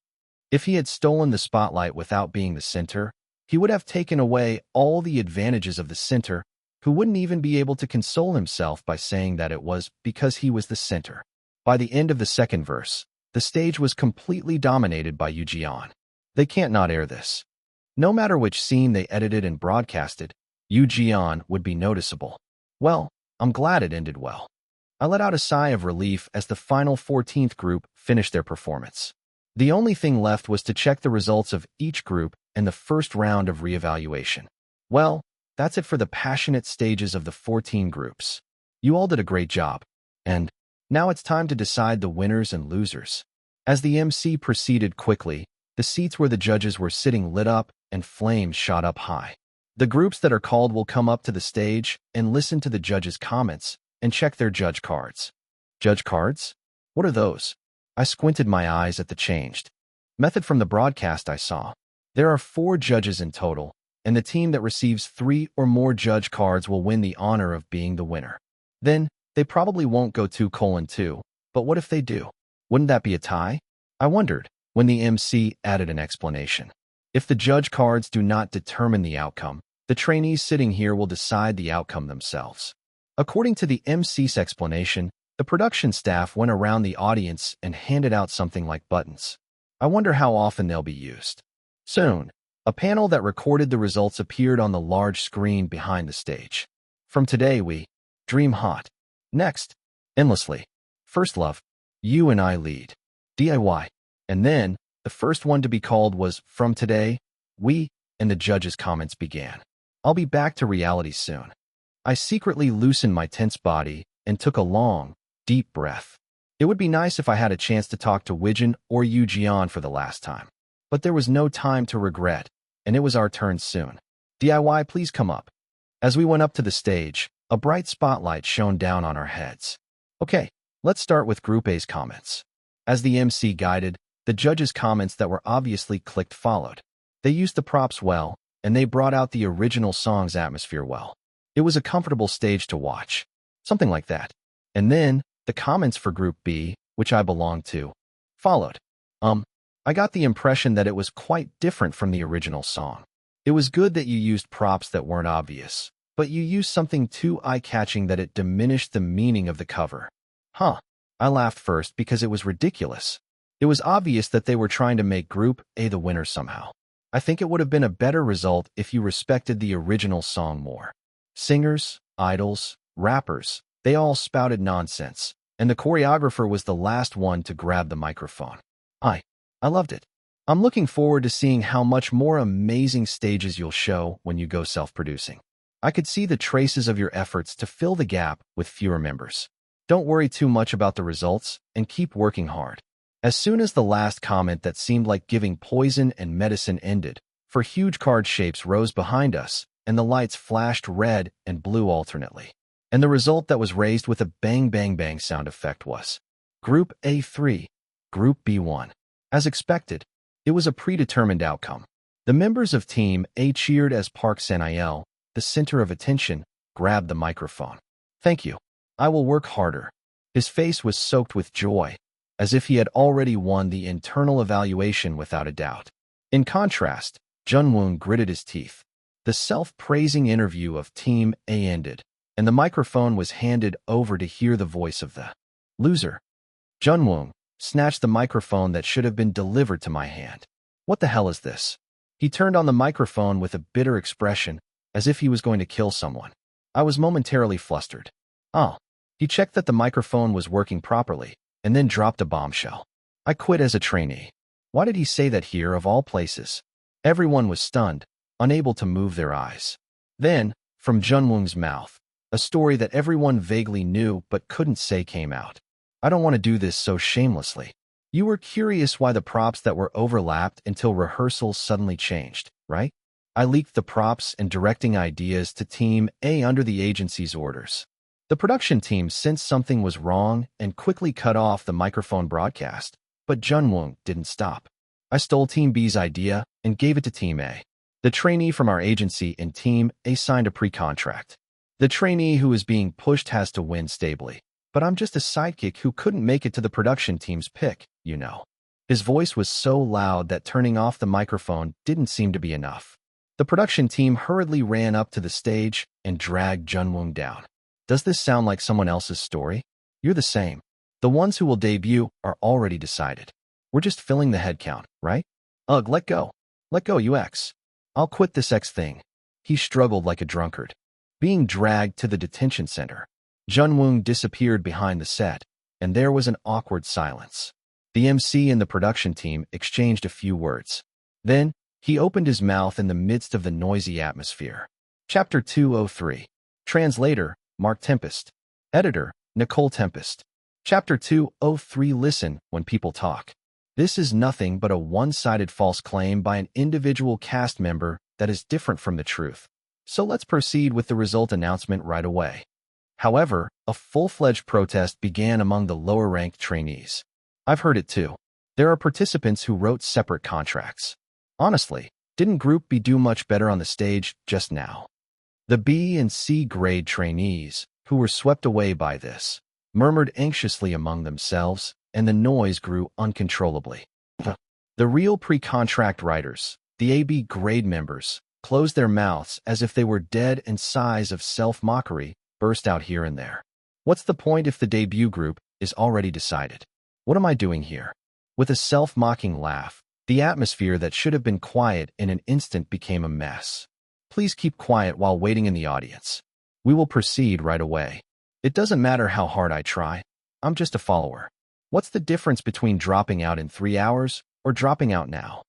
If he had stolen the spotlight without being the center, he would have taken away all the advantages of the center, who wouldn't even be able to console himself by saying that it was because he was the center. By the end of the second verse, the stage was completely dominated by Yoo-jeon. They can't not air this. No matter which scene they edited and broadcasted, Yoo-jeon would be noticeable. Well, I'm glad it ended well. I let out a sigh of relief as the final 14th group finished their performance. The only thing left was to check the results of each group in the first round of reevaluation. Well, that's it for the passionate stages of the 14 groups. You all did a great job. And now it's time to decide the winners and losers. As the MC proceeded quickly, the seats where the judges were sitting lit up and flames shot up high. The groups that are called will come up to the stage and listen to the judges' comments and check their judge cards. Judge cards? What are those? I squinted my eyes at the changed method from the broadcast I saw. There are 4 judges in total, and the team that receives 3 or more judge cards will win the honor of being the winner. Then, they probably won't go 2:2, but what if they do? Wouldn't that be a tie? I wondered, when the MC added an explanation. If the judge cards do not determine the outcome, the trainees sitting here will decide the outcome themselves. According to the MC's explanation, the production staff went around the audience and handed out something like buttons. I wonder how often they'll be used. Soon, a panel that recorded the results appeared on the large screen behind the stage. From today we dream hot. Next, endlessly. First love, you and I lead. DIY. And then, the first one to be called was From Today, We, and the judges' comments began. I'll be back to reality soon. I secretly loosened my tense body and took a long, deep breath. It would be nice if I had a chance to talk to Wijin or Yoo-jeon for the last time. But there was no time to regret, and it was our turn soon. DIY, please come up. As we went up to the stage, a bright spotlight shone down on our heads. Okay, let's start with Group A's comments. As the MC guided, the judges' comments that were obviously clicked followed. They used the props well, and they brought out the original song's atmosphere well. It was a comfortable stage to watch. Something like that. And then, the comments for Group B, which I belonged to, followed. I got the impression that it was quite different from the original song. It was good that you used props that weren't obvious, but you used something too eye-catching that it diminished the meaning of the cover. Huh. I laughed first because it was ridiculous. It was obvious that they were trying to make Group A the winner somehow. I think it would have been a better result if you respected the original song more. Singers, idols, rappers, they all spouted nonsense, and the choreographer was the last one to grab the microphone. I loved it. I'm looking forward to seeing how much more amazing stages you'll show when you go self-producing. I could see the traces of your efforts to fill the gap with fewer members. Don't worry too much about the results and keep working hard. As soon as the last comment that seemed like giving poison and medicine ended, four huge card shapes rose behind us, and the lights flashed red and blue alternately. And the result that was raised with a bang bang bang sound effect was Group A3, Group B1. As expected, it was a predetermined outcome. The members of Team A cheered as Park San-il, the center of attention, grabbed the microphone. Thank you. I will work harder. His face was soaked with joy, as if he had already won the internal evaluation without a doubt. In contrast, Junwoong gritted his teeth. The self-praising interview of Team A ended, and the microphone was handed over to hear the voice of the loser. Junwoong snatched the microphone that should have been delivered to my hand. What the hell is this? He turned on the microphone with a bitter expression, as if he was going to kill someone. I was momentarily flustered. Oh. He checked that the microphone was working properly, and then dropped a bombshell. I quit as a trainee. Why did he say that here, of all places? Everyone was stunned, unable to move their eyes. Then, from Junwoong's mouth, a story that everyone vaguely knew but couldn't say came out. I don't want to do this so shamelessly. You were curious why the props that were overlapped until rehearsals suddenly changed, right? I leaked the props and directing ideas to Team A under the agency's orders. The production team sensed something was wrong and quickly cut off the microphone broadcast, but Junwoong didn't stop. I stole Team B's idea and gave it to Team A. The trainee from our agency in Team A signed a pre-contract. The trainee who is being pushed has to win stably, but I'm just a sidekick who couldn't make it to the production team's pick, you know. His voice was so loud that turning off the microphone didn't seem to be enough. The production team hurriedly ran up to the stage and dragged Junwoong down. Does this sound like someone else's story? You're the same. The ones who will debut are already decided. We're just filling the head count, right? Ugh, let go. Let go, you X. I'll quit this X thing. He struggled like a drunkard. Being dragged to the detention center, Junwoong disappeared behind the set, and there was an awkward silence. The MC and the production team exchanged a few words. Then, he opened his mouth in the midst of the noisy atmosphere. Chapter 203. Translator, Mark Tempest. Editor, Nicole Tempest. Chapter 203. Listen when people talk. This is nothing but a one-sided false claim by an individual cast member that is different from the truth. So let's proceed with the result announcement right away. However, a full-fledged protest began among the lower-ranked trainees. I've heard it too. There are participants who wrote separate contracts. Honestly, didn't Group B do much better on the stage just now? The B and C grade trainees, who were swept away by this, murmured anxiously among themselves, and the noise grew uncontrollably. The real pre-contract writers, the AB grade members, closed their mouths as if they were dead, and sighs of self-mockery burst out here and there. What's the point if the debut group is already decided? What am I doing here? With a self-mocking laugh, the atmosphere that should have been quiet in an instant became a mess. Please keep quiet while waiting in the audience. We will proceed right away. It doesn't matter how hard I try. I'm just a follower. What's the difference between dropping out in 3 hours or dropping out now?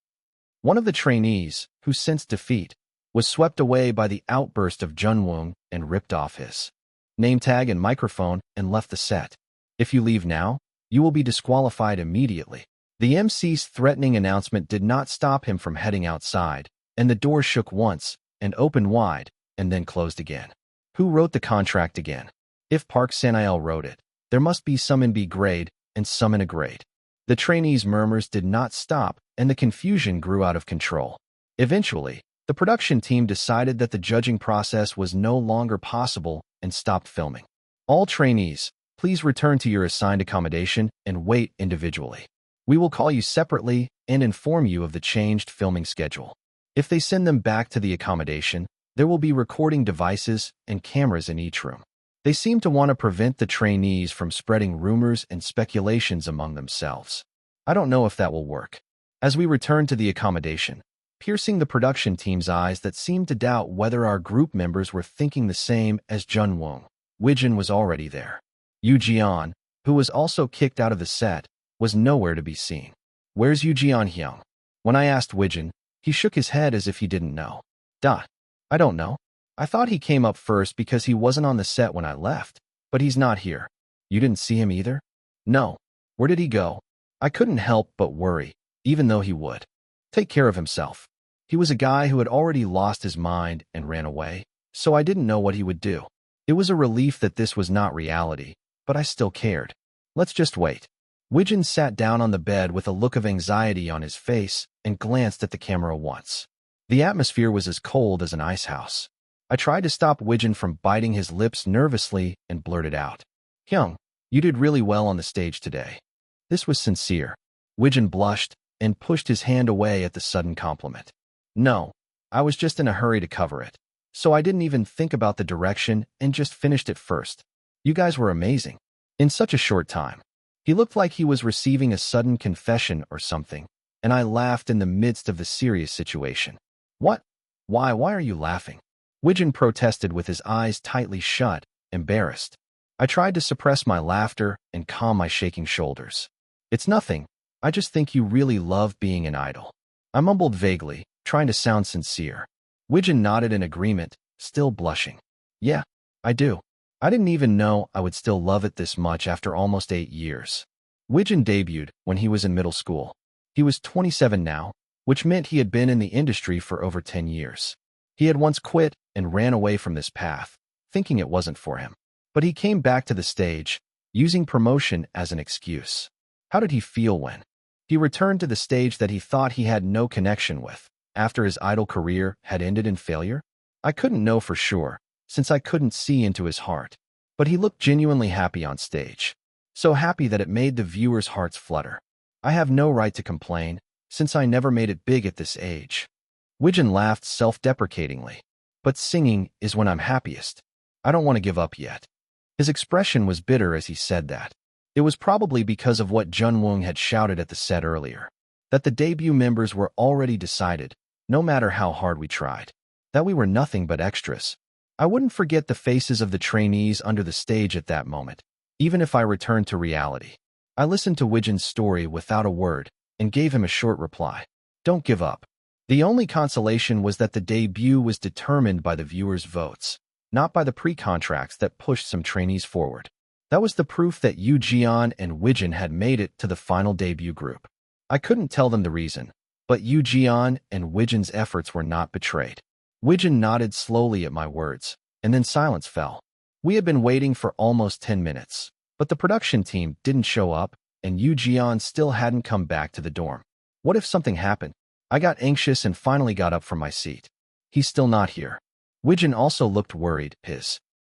One of the trainees, who sensed defeat, was swept away by the outburst of Junwoong and ripped off his name tag and microphone and left the set. If you leave now, you will be disqualified immediately. The MC's threatening announcement did not stop him from heading outside, and the door shook once and opened wide and then closed again. Who wrote the contract again? If Park San-il wrote it, there must be some in B grade and some in A grade. The trainees' murmurs did not stop, and the confusion grew out of control. Eventually, the production team decided that the judging process was no longer possible and stopped filming. All trainees, please return to your assigned accommodation and wait individually. We will call you separately and inform you of the changed filming schedule. If they send them back to the accommodation, there will be recording devices and cameras in each room. They seem to want to prevent the trainees from spreading rumors and speculations among themselves. I don't know if that will work. As we returned to the accommodation, piercing the production team's eyes that seemed to doubt whether our group members were thinking the same as Junwoong, Wijin was already there. Yu Jian, who was also kicked out of the set, was nowhere to be seen. Where's Yu Jian Hyung? When I asked Wijin, he shook his head as if he didn't know. I don't know. I thought he came up first because he wasn't on the set when I left, but he's not here. You didn't see him either? No. Where did he go? I couldn't help but worry, even though he would take care of himself. He was a guy who had already lost his mind and ran away, so I didn't know what he would do. It was a relief that this was not reality, but I still cared. Let's just wait. Wijin sat down on the bed with a look of anxiety on his face and glanced at the camera once. The atmosphere was as cold as an icehouse. I tried to stop Wijin from biting his lips nervously and blurted out, Hyung, you did really well on the stage today. This was sincere. Wijin blushed and pushed his hand away at the sudden compliment. No, I was just in a hurry to cover it, so I didn't even think about the direction and just finished it first. You guys were amazing. In such a short time. He looked like he was receiving a sudden confession or something, and I laughed in the midst of the serious situation. What? Why are you laughing? Wijin protested with his eyes tightly shut, embarrassed. I tried to suppress my laughter and calm my shaking shoulders. It's nothing. I just think you really love being an idol. I mumbled vaguely, trying to sound sincere. Wijin nodded in agreement, still blushing. Yeah, I do. I didn't even know I would still love it this much after almost 8 years. Wijin debuted when he was in middle school. He was 27 now, which meant he had been in the industry for over 10 years. He had once quit and ran away from this path, thinking it wasn't for him. But he came back to the stage, using promotion as an excuse. How did he feel when he returned to the stage that he thought he had no connection with, after his idol career had ended in failure? I couldn't know for sure, since I couldn't see into his heart. But he looked genuinely happy on stage. So happy that it made the viewers' hearts flutter. I have no right to complain, since I never made it big at this age. Wijin laughed self-deprecatingly. But singing is when I'm happiest. I don't want to give up yet. His expression was bitter as he said that. It was probably because of what Junwoong had shouted at the set earlier. That the debut members were already decided, no matter how hard we tried. That we were nothing but extras. I wouldn't forget the faces of the trainees under the stage at that moment, even if I returned to reality. I listened to Wijin's story without a word and gave him a short reply. Don't give up. The only consolation was that the debut was determined by the viewers' votes, not by the pre-contracts that pushed some trainees forward. That was the proof that Yoo Jian and Wijin had made it to the final debut group. I couldn't tell them the reason, but Yoo Jian and Wijin's efforts were not betrayed. Wijin nodded slowly at my words, and then silence fell. We had been waiting for almost 10 minutes, but the production team didn't show up, and Yoo Jian still hadn't come back to the dorm. What if something happened? I got anxious and finally got up from my seat. He's still not here. Wijin also looked worried, his